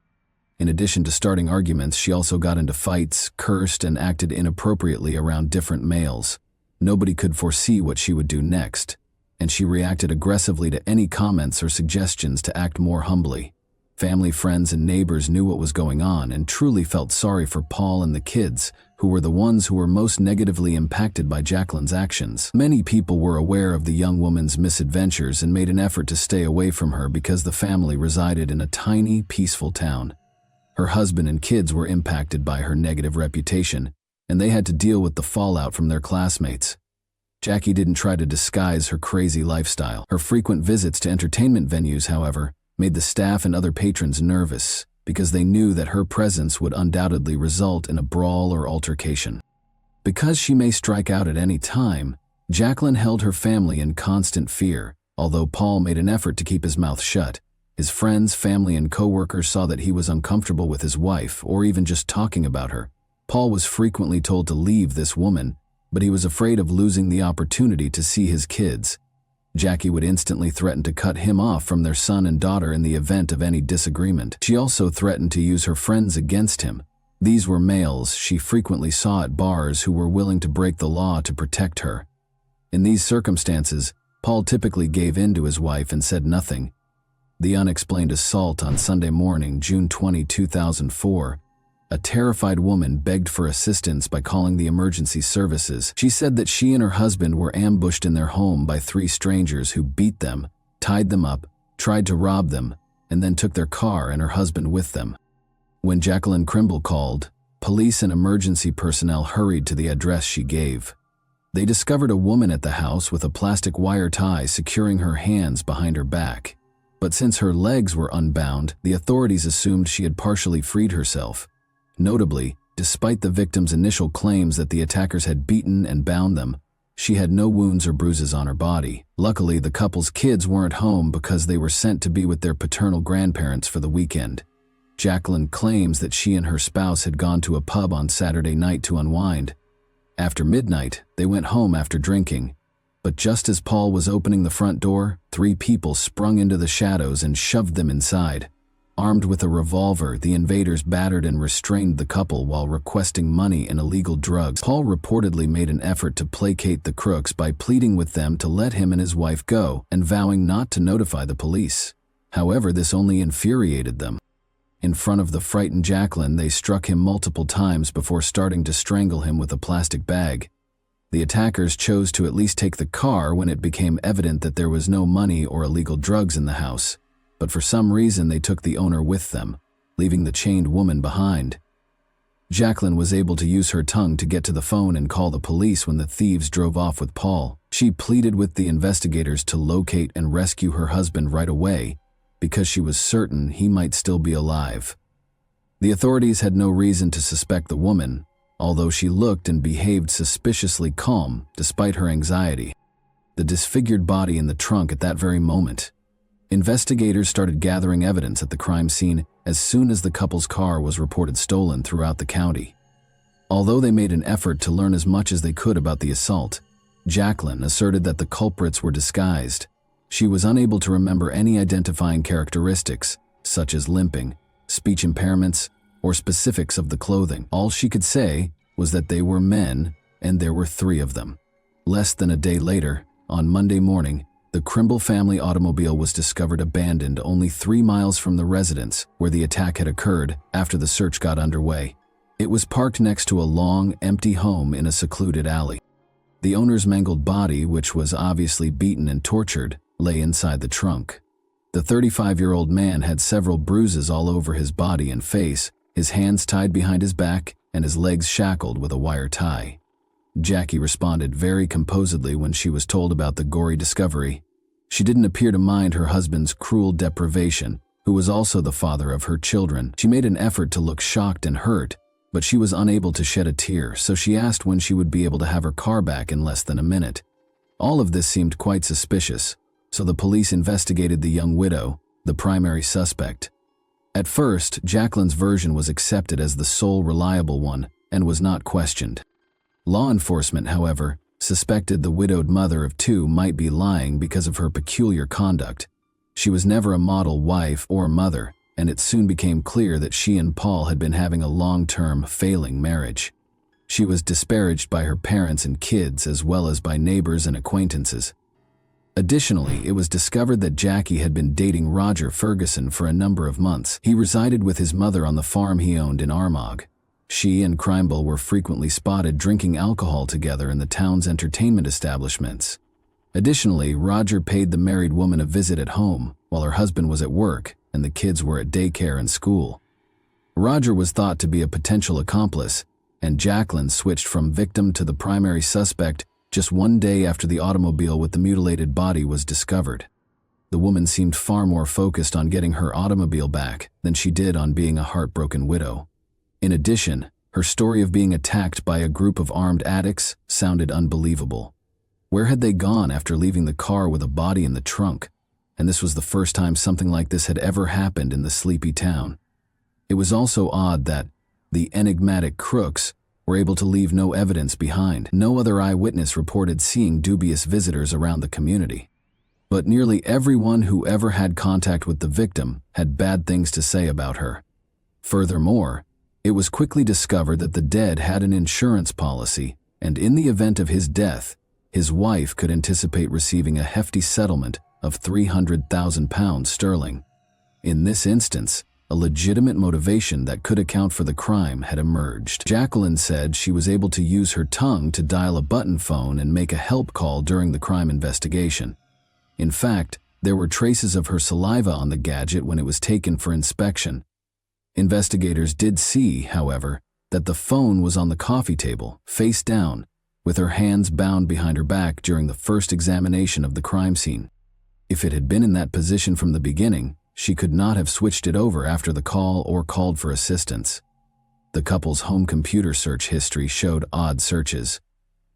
In addition to starting arguments, she also got into fights, cursed, and acted inappropriately around different males. Nobody could foresee what she would do next, and she reacted aggressively to any comments or suggestions to act more humbly. Family, friends, and neighbors knew what was going on and truly felt sorry for Paul and the kids, who were the ones who were most negatively impacted by Jacqueline's actions. Many people were aware of the young woman's misadventures and made an effort to stay away from her because the family resided in a tiny, peaceful town. Her husband and kids were impacted by her negative reputation, and they had to deal with the fallout from their classmates. Jackie didn't try to disguise her crazy lifestyle. Her frequent visits to entertainment venues, however, made the staff and other patrons nervous because they knew that her presence would undoubtedly result in a brawl or altercation. Because she may strike out at any time, Jacqueline held her family in constant fear, although Paul made an effort to keep his mouth shut. His friends, family, and co-workers saw that he was uncomfortable with his wife or even just talking about her. Paul was frequently told to leave this woman, but he was afraid of losing the opportunity to see his kids. Jackie would instantly threaten to cut him off from their son and daughter in the event of any disagreement. She also threatened to use her friends against him. These were males she frequently saw at bars who were willing to break the law to protect her. In these circumstances, Paul typically gave in to his wife and said nothing. The unexplained assault on Sunday morning, June 20, 2004. A terrified woman begged for assistance by calling the emergency services. She said that she and her husband were ambushed in their home by 3 strangers who beat them, tied them up, tried to rob them, and then took their car and her husband with them. When Jacqueline Crimble called, police and emergency personnel hurried to the address she gave. They discovered a woman at the house with a plastic wire tie securing her hands behind her back. But since her legs were unbound, the authorities assumed she had partially freed herself. Notably, despite the victim's initial claims that the attackers had beaten and bound them, she had no wounds or bruises on her body. Luckily, the couple's kids weren't home because they were sent to be with their paternal grandparents for the weekend. Jacqueline claims that she and her spouse had gone to a pub on Saturday night to unwind. After midnight, they went home after drinking. But just as Paul was opening the front door, 3 people sprung into the shadows and shoved them inside. Armed with a revolver, the invaders battered and restrained the couple while requesting money and illegal drugs. Paul reportedly made an effort to placate the crooks by pleading with them to let him and his wife go and vowing not to notify the police. However, this only infuriated them. In front of the frightened Jacqueline, they struck him multiple times before starting to strangle him with a plastic bag. The attackers chose to at least take the car when it became evident that there was no money or illegal drugs in the house. But for some reason they took the owner with them, leaving the chained woman behind. Jacqueline was able to use her tongue to get to the phone and call the police when the thieves drove off with Paul. She pleaded with the investigators to locate and rescue her husband right away because she was certain he might still be alive. The authorities had no reason to suspect the woman, although she looked and behaved suspiciously calm despite her anxiety. The disfigured body in the trunk at that very moment. Investigators started gathering evidence at the crime scene as soon as the couple's car was reported stolen throughout the county. Although they made an effort to learn as much as they could about the assault, Jacqueline asserted that the culprits were disguised. She was unable to remember any identifying characteristics, such as limping, speech impairments, or specifics of the clothing. All she could say was that they were men, and there were 3 of them. Less than a day later, on Monday morning, the Crimble family automobile was discovered abandoned only 3 miles from the residence where the attack had occurred after the search got underway. It was parked next to a long, empty home in a secluded alley. The owner's mangled body, which was obviously beaten and tortured, lay inside the trunk. The 35-year-old man had several bruises all over his body and face, his hands tied behind his back, and his legs shackled with a wire tie. Jackie responded very composedly when she was told about the gory discovery. She didn't appear to mind her husband's cruel deprivation, who was also the father of her children. She made an effort to look shocked and hurt, but she was unable to shed a tear, so she asked when she would be able to have her car back in less than a minute. All of this seemed quite suspicious, so the police investigated the young widow, the primary suspect. At first, Jacqueline's version was accepted as the sole reliable one and was not questioned. Law enforcement, however, suspected the widowed mother of 2 might be lying because of her peculiar conduct. She was never a model wife or mother, and it soon became clear that she and Paul had been having a long-term, failing marriage. She was disparaged by her parents and kids as well as by neighbors and acquaintances. Additionally, it was discovered that Jackie had been dating Roger Ferguson for a number of months. He resided with his mother on the farm he owned in Armagh. She and Crimble were frequently spotted drinking alcohol together in the town's entertainment establishments. Additionally, Roger paid the married woman a visit at home while her husband was at work and the kids were at daycare and school. Roger was thought to be a potential accomplice, and Jacqueline switched from victim to the primary suspect just 1 day after the automobile with the mutilated body was discovered. The woman seemed far more focused on getting her automobile back than she did on being a heartbroken widow. In addition, her story of being attacked by a group of armed addicts sounded unbelievable. Where had they gone after leaving the car with a body in the trunk? And this was the first time something like this had ever happened in the sleepy town. It was also odd that the enigmatic crooks were able to leave no evidence behind. No other eyewitness reported seeing dubious visitors around the community. But nearly everyone who ever had contact with the victim had bad things to say about her. Furthermore, it was quickly discovered that the dead had an insurance policy, and in the event of his death, his wife could anticipate receiving a hefty settlement of £300,000 sterling. In this instance, a legitimate motivation that could account for the crime had emerged. Jacqueline said she was able to use her tongue to dial a button phone and make a help call during the crime investigation. In fact, there were traces of her saliva on the gadget when it was taken for inspection. Investigators did see, however, that the phone was on the coffee table, face down, with her hands bound behind her back during the first examination of the crime scene. If it had been in that position from the beginning, she could not have switched it over after the call or called for assistance. The couple's home computer search history showed odd searches.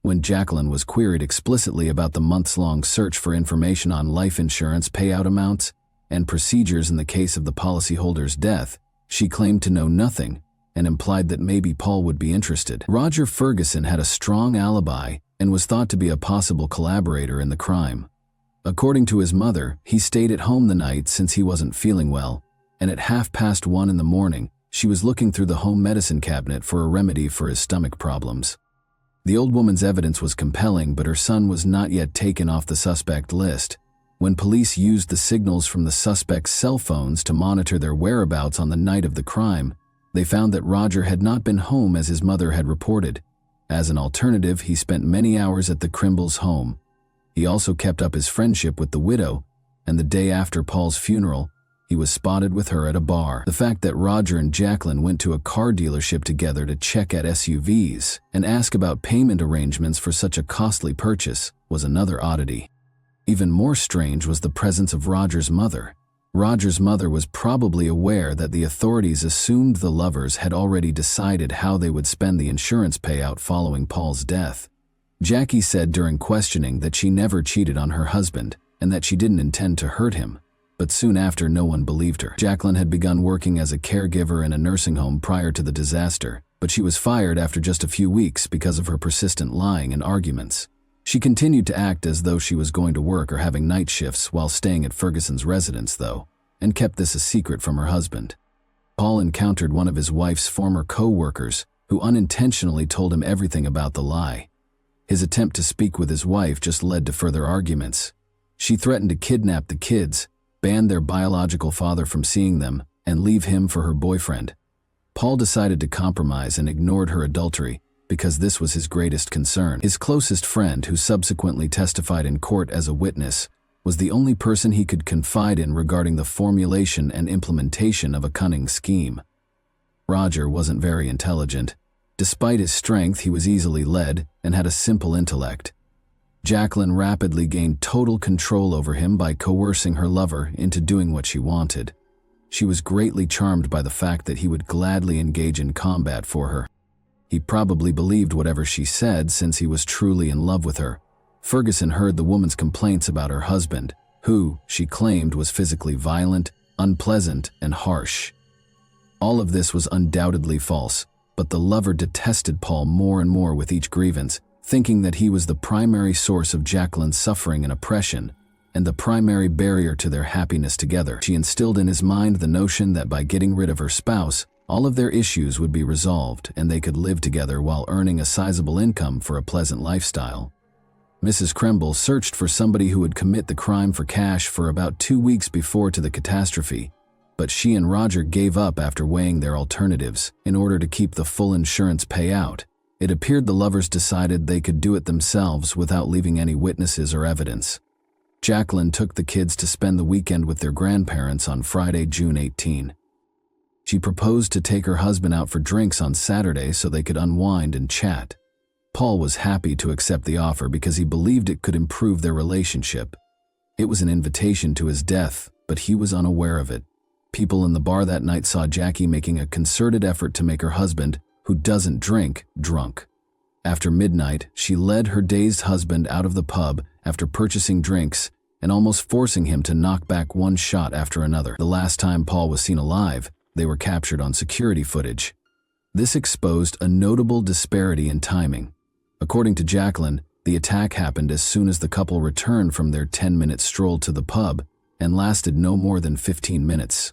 When Jacqueline was queried explicitly about the months-long search for information on life insurance payout amounts and procedures in the case of the policyholder's death, she claimed to know nothing and implied that maybe Paul would be interested. Roger Ferguson had a strong alibi and was thought to be a possible collaborator in the crime. According to his mother, he stayed at home the night since he wasn't feeling well, and at 1:30 in the morning, she was looking through the home medicine cabinet for a remedy for his stomach problems. The old woman's evidence was compelling, but her son was not yet taken off the suspect list. When police used the signals from the suspect's cell phones to monitor their whereabouts on the night of the crime, they found that Roger had not been home as his mother had reported. As an alternative, he spent many hours at the Crimbles' home. He also kept up his friendship with the widow, and the day after Paul's funeral, he was spotted with her at a bar. The fact that Roger and Jacqueline went to a car dealership together to check at SUVs and ask about payment arrangements for such a costly purchase was another oddity. Even more strange was the presence of Roger's mother. Roger's mother was probably aware that the authorities assumed the lovers had already decided how they would spend the insurance payout following Paul's death. Jackie said during questioning that she never cheated on her husband and that she didn't intend to hurt him, but soon after no one believed her. Jacqueline had begun working as a caregiver in a nursing home prior to the disaster, but she was fired after just a few weeks because of her persistent lying and arguments. She continued to act as though she was going to work or having night shifts while staying at Ferguson's residence, though, and kept this a secret from her husband. Paul encountered one of his wife's former co-workers who unintentionally told him everything about the lie. His attempt to speak with his wife just led to further arguments. She threatened to kidnap the kids, ban their biological father from seeing them, and leave him for her boyfriend. Paul decided to compromise and ignored her adultery because this was his greatest concern. His closest friend, who subsequently testified in court as a witness, was the only person he could confide in regarding the formulation and implementation of a cunning scheme. Roger wasn't very intelligent. Despite his strength, he was easily led and had a simple intellect. Jacqueline rapidly gained total control over him by coercing her lover into doing what she wanted. She was greatly charmed by the fact that he would gladly engage in combat for her. He probably believed whatever she said since he was truly in love with her. Ferguson heard the woman's complaints about her husband, who, she claimed, was physically violent, unpleasant, and harsh. All of this was undoubtedly false, but the lover detested Paul more and more with each grievance, thinking that he was the primary source of Jacqueline's suffering and oppression, and the primary barrier to their happiness together. She instilled in his mind the notion that by getting rid of her spouse, all of their issues would be resolved and they could live together while earning a sizable income for a pleasant lifestyle. Mrs. Kremble searched for somebody who would commit the crime for cash for about 2 weeks before to the catastrophe, but she and Roger gave up after weighing their alternatives. In order to keep the full insurance payout, it appeared the lovers decided they could do it themselves without leaving any witnesses or evidence. Jacqueline took the kids to spend the weekend with their grandparents on Friday, June 18. She proposed to take her husband out for drinks on Saturday so they could unwind and chat. Paul was happy to accept the offer because he believed it could improve their relationship. It was an invitation to his death, but he was unaware of it. People in the bar that night saw Jackie making a concerted effort to make her husband, who doesn't drink, drunk. After midnight, she led her dazed husband out of the pub after purchasing drinks and almost forcing him to knock back one shot after another. The last time Paul was seen alive, they were captured on security footage. This exposed a notable disparity in timing. According to Jacqueline, the attack happened as soon as the couple returned from their 10-minute stroll to the pub and lasted no more than 15 minutes.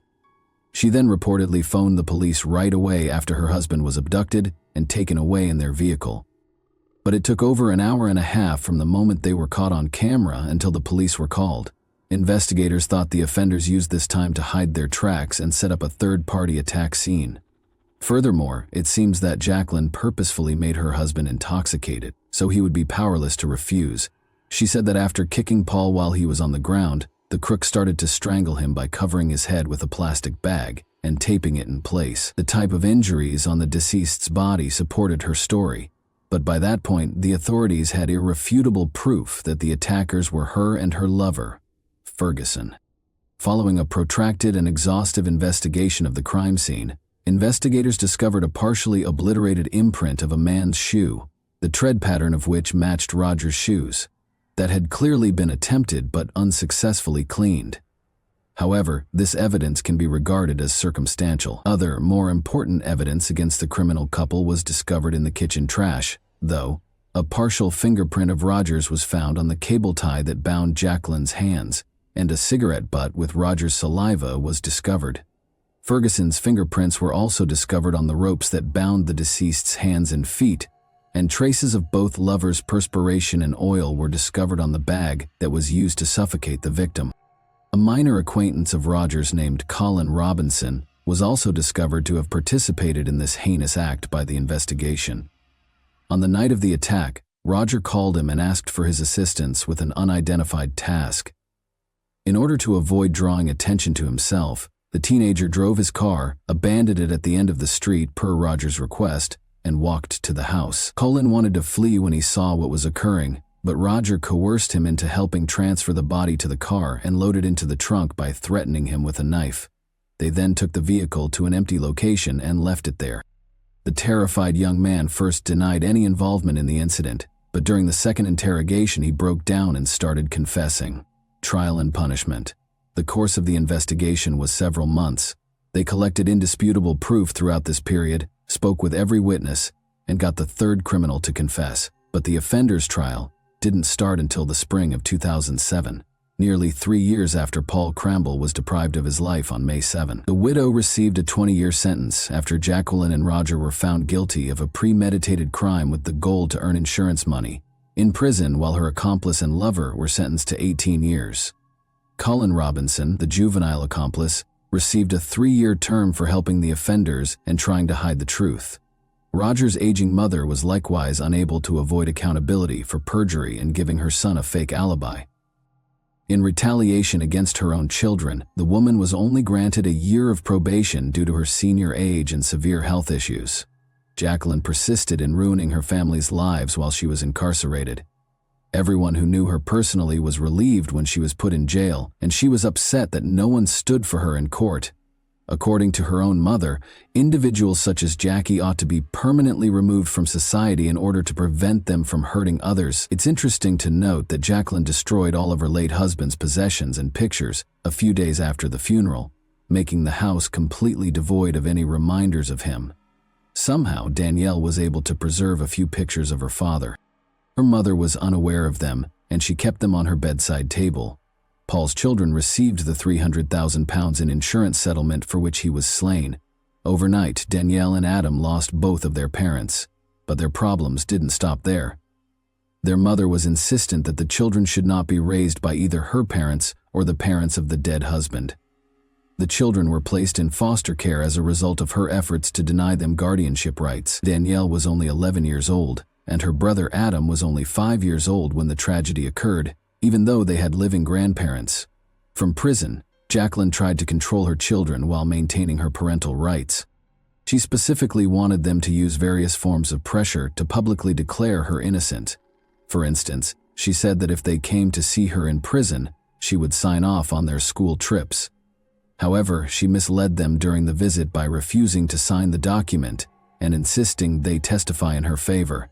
She then reportedly phoned the police right away after her husband was abducted and taken away in their vehicle. But it took over an hour and a half from the moment they were caught on camera until the police were called. Investigators thought the offenders used this time to hide their tracks and set up a third-party attack scene. Furthermore, it seems that Jacqueline purposefully made her husband intoxicated, so he would be powerless to refuse. She said that after kicking Paul while he was on the ground, the crook started to strangle him by covering his head with a plastic bag and taping it in place. The type of injuries on the deceased's body supported her story, but by that point, the authorities had irrefutable proof that the attackers were her and her lover, Ferguson. Following a protracted and exhaustive investigation of the crime scene, investigators discovered a partially obliterated imprint of a man's shoe, the tread pattern of which matched Roger's shoes, that had clearly been attempted but unsuccessfully cleaned. However, this evidence can be regarded as circumstantial. Other, more important evidence against the criminal couple was discovered in the kitchen trash, though. A partial fingerprint of Roger's was found on the cable tie that bound Jacqueline's hands, and a cigarette butt with Roger's saliva was discovered. Ferguson's fingerprints were also discovered on the ropes that bound the deceased's hands and feet, and traces of both lovers' perspiration and oil were discovered on the bag that was used to suffocate the victim. A minor acquaintance of Roger's named Colin Robinson was also discovered to have participated in this heinous act by the investigation. On the night of the attack, Roger called him and asked for his assistance with an unidentified task. In order to avoid drawing attention to himself, the teenager drove his car, abandoned it at the end of the street per Roger's request, and walked to the house. Colin wanted to flee when he saw what was occurring, but Roger coerced him into helping transfer the body to the car and load it into the trunk by threatening him with a knife. They then took the vehicle to an empty location and left it there. The terrified young man first denied any involvement in the incident, but during the second interrogation he broke down and started confessing. Trial and punishment. The course of the investigation was several months. They collected indisputable proof throughout this period, spoke with every witness, and got the third criminal to confess. But the offender's trial didn't start until the spring of 2007, nearly 3 years after Paul Cramble was deprived of his life on May 7. The widow received a 20-year sentence after Jacqueline and Roger were found guilty of a premeditated crime with the goal to earn insurance money in prison, while her accomplice and lover were sentenced to 18 years. Colin Robinson, the juvenile accomplice, received a 3-year term for helping the offenders and trying to hide the truth. Roger's aging mother was likewise unable to avoid accountability for perjury and giving her son a fake alibi. In retaliation against her own children, the woman was only granted a year of probation due to her senior age and severe health issues. Jacqueline persisted in ruining her family's lives while she was incarcerated. Everyone who knew her personally was relieved when she was put in jail, and she was upset that no one stood for her in court. According to her own mother, individuals such as Jackie ought to be permanently removed from society in order to prevent them from hurting others. It's interesting to note that Jacqueline destroyed all of her late husband's possessions and pictures a few days after the funeral, making the house completely devoid of any reminders of him. Somehow, Danielle was able to preserve a few pictures of her father. Her mother was unaware of them, and she kept them on her bedside table. Paul's children received the £300,000 in insurance settlement for which he was slain. Overnight, Danielle and Adam lost both of their parents, but their problems didn't stop there. Their mother was insistent that the children should not be raised by either her parents or the parents of the dead husband. The children were placed in foster care as a result of her efforts to deny them guardianship rights. Danielle was only 11 years old, and her brother Adam was only 5 years old when the tragedy occurred, even though they had living grandparents. From prison, Jacqueline tried to control her children while maintaining her parental rights. She specifically wanted them to use various forms of pressure to publicly declare her innocent. For instance, she said that if they came to see her in prison, she would sign off on their school trips. However, she misled them during the visit by refusing to sign the document and insisting they testify in her favor.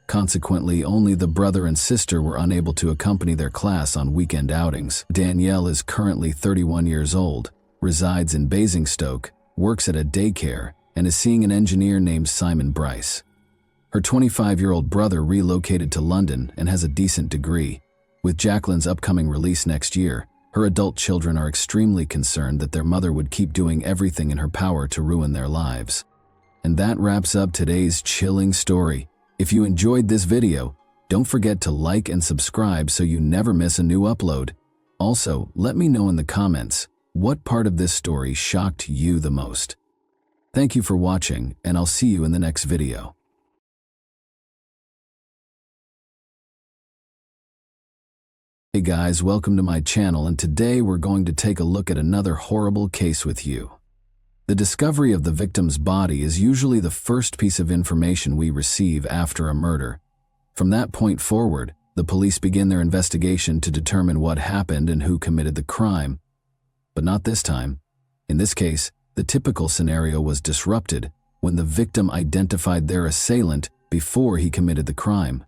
Consequently, only the brother and sister were unable to accompany their class on weekend outings. Danielle is currently 31 years old, resides in Basingstoke, works at a daycare, and is seeing an engineer named Simon Bryce. Her 25-year-old brother relocated to London and has a decent degree. With Jacqueline's upcoming release next year, her adult children are extremely concerned that their mother would keep doing everything in her power to ruin their lives. And that wraps up today's chilling story. If you enjoyed this video, don't forget to like and subscribe so you never miss a new upload. Also, let me know in the comments what part of this story shocked you the most. Thank you for watching, and I'll see you in the next video. Hey guys, welcome to my channel, and today we're going to take a look at another horrible case with you. The discovery of the victim's body is usually the first piece of information we receive after a murder. From that point forward, the police begin their investigation to determine what happened and who committed the crime. But not this time. In this case, the typical scenario was disrupted when the victim identified their assailant before he committed the crime.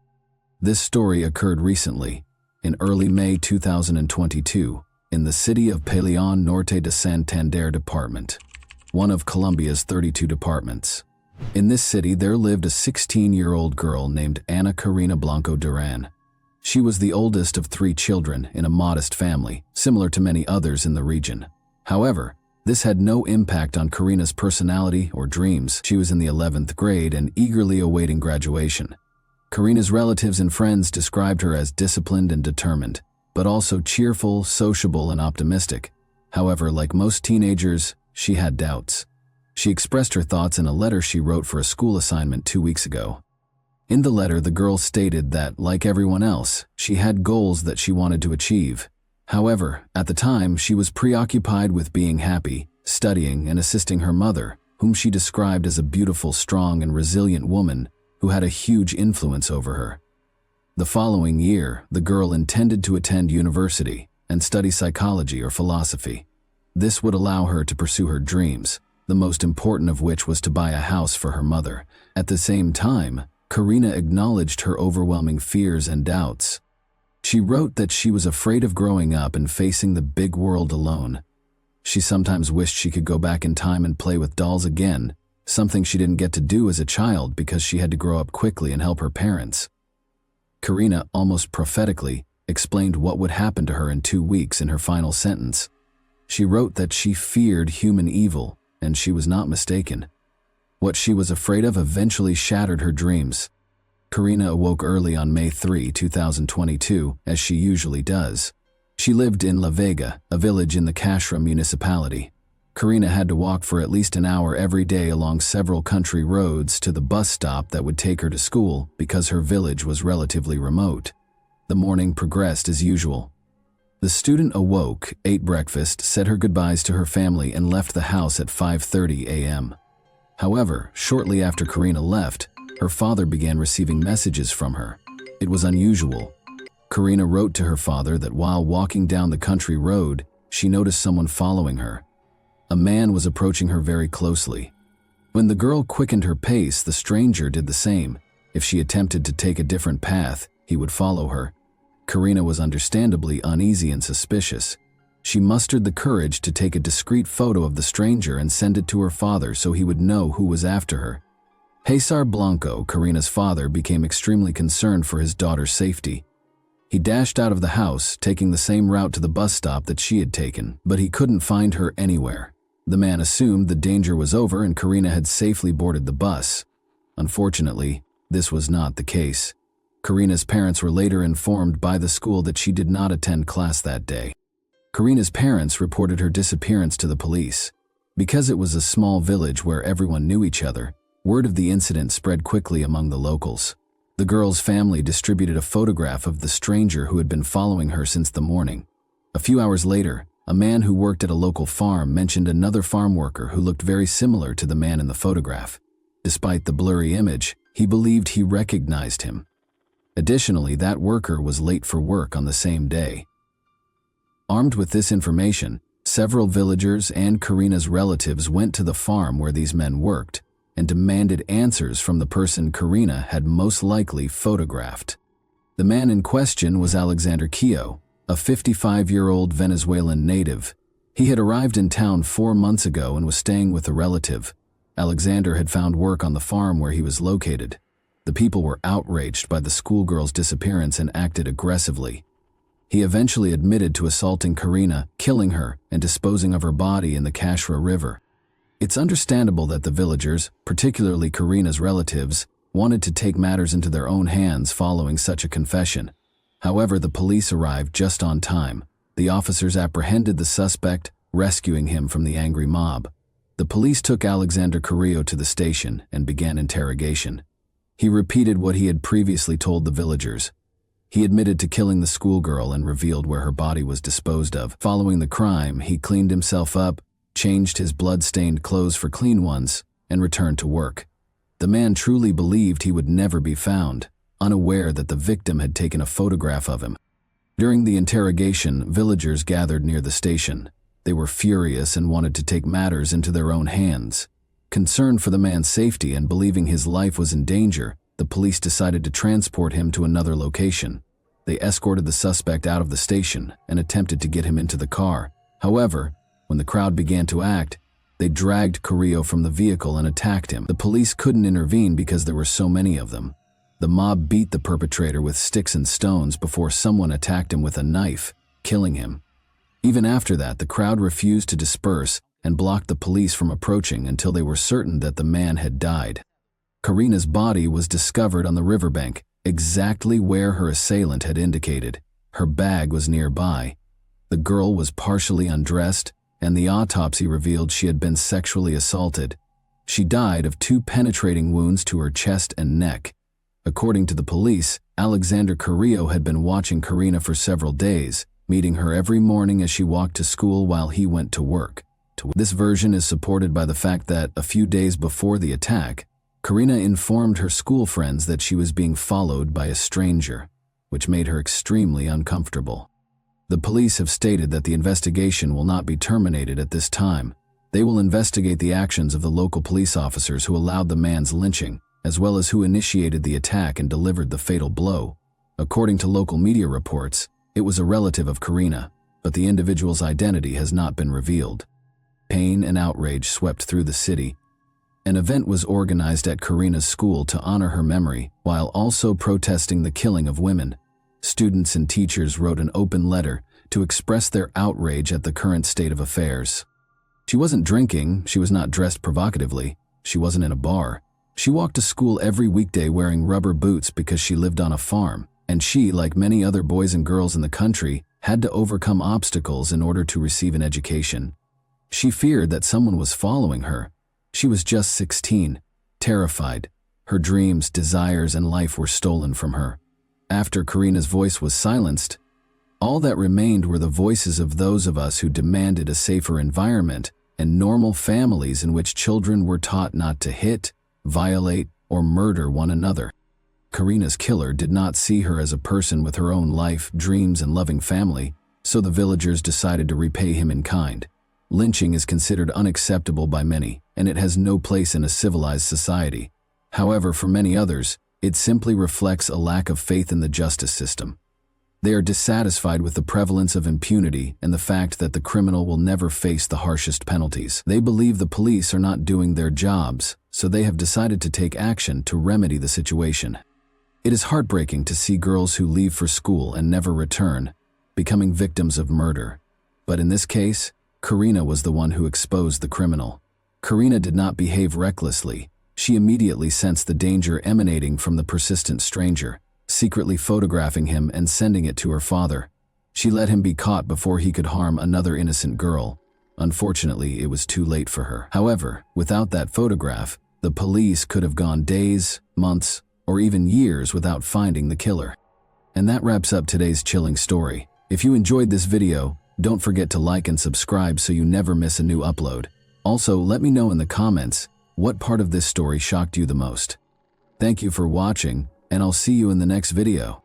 This story occurred recently, in early May 2022, in the city of Peleón Norte de Santander department, one of Colombia's 32 departments. In this city, there lived a 16-year-old girl named Ana Karina Blanco Duran. She was the oldest of 3 children in a modest family, similar to many others in the region. However, this had no impact on Karina's personality or dreams. She was in the 11th grade and eagerly awaiting graduation. Karina's relatives and friends described her as disciplined and determined, but also cheerful, sociable, and optimistic. However, like most teenagers, she had doubts. She expressed her thoughts in a letter she wrote for a school assignment 2 weeks ago. In the letter, the girl stated that, like everyone else, she had goals that she wanted to achieve. However, at the time, she was preoccupied with being happy, studying, and assisting her mother, whom she described as a beautiful, strong, and resilient woman who had a huge influence over her. The following year, the girl intended to attend university and study psychology or philosophy. This would allow her to pursue her dreams, the most important of which was to buy a house for her mother. At the same time, Karina acknowledged her overwhelming fears and doubts. She wrote that she was afraid of growing up and facing the big world alone. She sometimes wished she could go back in time and play with dolls again, something she didn't get to do as a child because she had to grow up quickly and help her parents. Karina, almost prophetically, explained what would happen to her in 2 weeks in her final sentence. She wrote that she feared human evil, and she was not mistaken. What she was afraid of eventually shattered her dreams. Karina awoke early on May 3, 2022, as she usually does. She lived in La Vega, a village in the Cashra municipality. Karina had to walk for at least an hour every day along several country roads to the bus stop that would take her to school because her village was relatively remote. The morning progressed as usual. The student awoke, ate breakfast, said her goodbyes to her family, and left the house at 5:30 a.m. However, shortly after Karina left, her father began receiving messages from her. It was unusual. Karina wrote to her father that while walking down the country road, she noticed someone following her. A man was approaching her very closely. When the girl quickened her pace, the stranger did the same. If she attempted to take a different path, he would follow her. Karina was understandably uneasy and suspicious. She mustered the courage to take a discreet photo of the stranger and send it to her father so he would know who was after her. Cesar Blanco, Karina's father, became extremely concerned for his daughter's safety. He dashed out of the house, taking the same route to the bus stop that she had taken, but he couldn't find her anywhere. The man assumed the danger was over and Karina had safely boarded the bus. Unfortunately, this was not the case. Karina's parents were later informed by the school that she did not attend class that day. Karina's parents reported her disappearance to the police. Because it was a small village where everyone knew each other, word of the incident spread quickly among the locals. The girl's family distributed a photograph of the stranger who had been following her since the morning. A few hours later, a man who worked at a local farm mentioned another farm worker who looked very similar to the man in the photograph. Despite the blurry image, he believed he recognized him. Additionally, that worker was late for work on the same day. Armed with this information, several villagers and Karina's relatives went to the farm where these men worked and demanded answers from the person Karina had most likely photographed. The man in question was Alexander Quio, a 55-year-old Venezuelan native. He had arrived in town 4 months ago and was staying with a relative. Alexander had found work on the farm where he was located. The people were outraged by the schoolgirl's disappearance and acted aggressively. He eventually admitted to assaulting Karina, killing her, and disposing of her body in the Kashra River. It's understandable that the villagers, particularly Karina's relatives, wanted to take matters into their own hands following such a confession. However, the police arrived just on time. The officers apprehended the suspect, rescuing him from the angry mob. The police took Alexander Carrillo to the station and began interrogation. He repeated what he had previously told the villagers. He admitted to killing the schoolgirl and revealed where her body was disposed of. Following the crime, he cleaned himself up, changed his blood-stained clothes for clean ones, and returned to work. The man truly believed he would never be found, unaware that the victim had taken a photograph of him. During the interrogation, villagers gathered near the station. They were furious and wanted to take matters into their own hands. Concerned for the man's safety and believing his life was in danger, the police decided to transport him to another location. They escorted the suspect out of the station and attempted to get him into the car. However, when the crowd began to act, they dragged Carrillo from the vehicle and attacked him. The police couldn't intervene because there were so many of them. The mob beat the perpetrator with sticks and stones before someone attacked him with a knife, killing him. Even after that, the crowd refused to disperse and blocked the police from approaching until they were certain that the man had died. Karina's body was discovered on the riverbank, exactly where her assailant had indicated. Her bag was nearby. The girl was partially undressed, and the autopsy revealed she had been sexually assaulted. She died of 2 penetrating wounds to her chest and neck. According to the police, Alexander Carrillo had been watching Karina for several days, meeting her every morning as she walked to school while he went to work. This version is supported by the fact that, a few days before the attack, Karina informed her school friends that she was being followed by a stranger, which made her extremely uncomfortable. The police have stated that the investigation will not be terminated at this time. They will investigate the actions of the local police officers who allowed the man's lynching, as well as who initiated the attack and delivered the fatal blow. According to local media reports, it was a relative of Karina, but the individual's identity has not been revealed. Pain and outrage swept through the city. An event was organized at Karina's school to honor her memory, while also protesting the killing of women. Students and teachers wrote an open letter to express their outrage at the current state of affairs. She wasn't drinking, she was not dressed provocatively, she wasn't in a bar. She walked to school every weekday wearing rubber boots because she lived on a farm, and she, like many other boys and girls in the country, had to overcome obstacles in order to receive an education. She feared that someone was following her. She was just 16, terrified. Her dreams, desires, and life were stolen from her. After Karina's voice was silenced, all that remained were the voices of those of us who demanded a safer environment and normal families in which children were taught not to hit, violate, or murder one another. Karina's killer did not see her as a person with her own life, dreams, and loving family, so the villagers decided to repay him in kind. Lynching is considered unacceptable by many, and it has no place in a civilized society. However, for many others, it simply reflects a lack of faith in the justice system. They are dissatisfied with the prevalence of impunity and the fact that the criminal will never face the harshest penalties. They believe the police are not doing their jobs, so they have decided to take action to remedy the situation. It is heartbreaking to see girls who leave for school and never return, becoming victims of murder. But in this case, Karina was the one who exposed the criminal. Karina did not behave recklessly. She immediately sensed the danger emanating from the persistent stranger, secretly photographing him and sending it to her father. She let him be caught before he could harm another innocent girl. Unfortunately, it was too late for her. However, without that photograph, the police could have gone days, months, or even years without finding the killer. And that wraps up today's chilling story. If you enjoyed this video, don't forget to like and subscribe so you never miss a new upload. Also, let me know in the comments what part of this story shocked you the most. Thank you for watching, and I'll see you in the next video.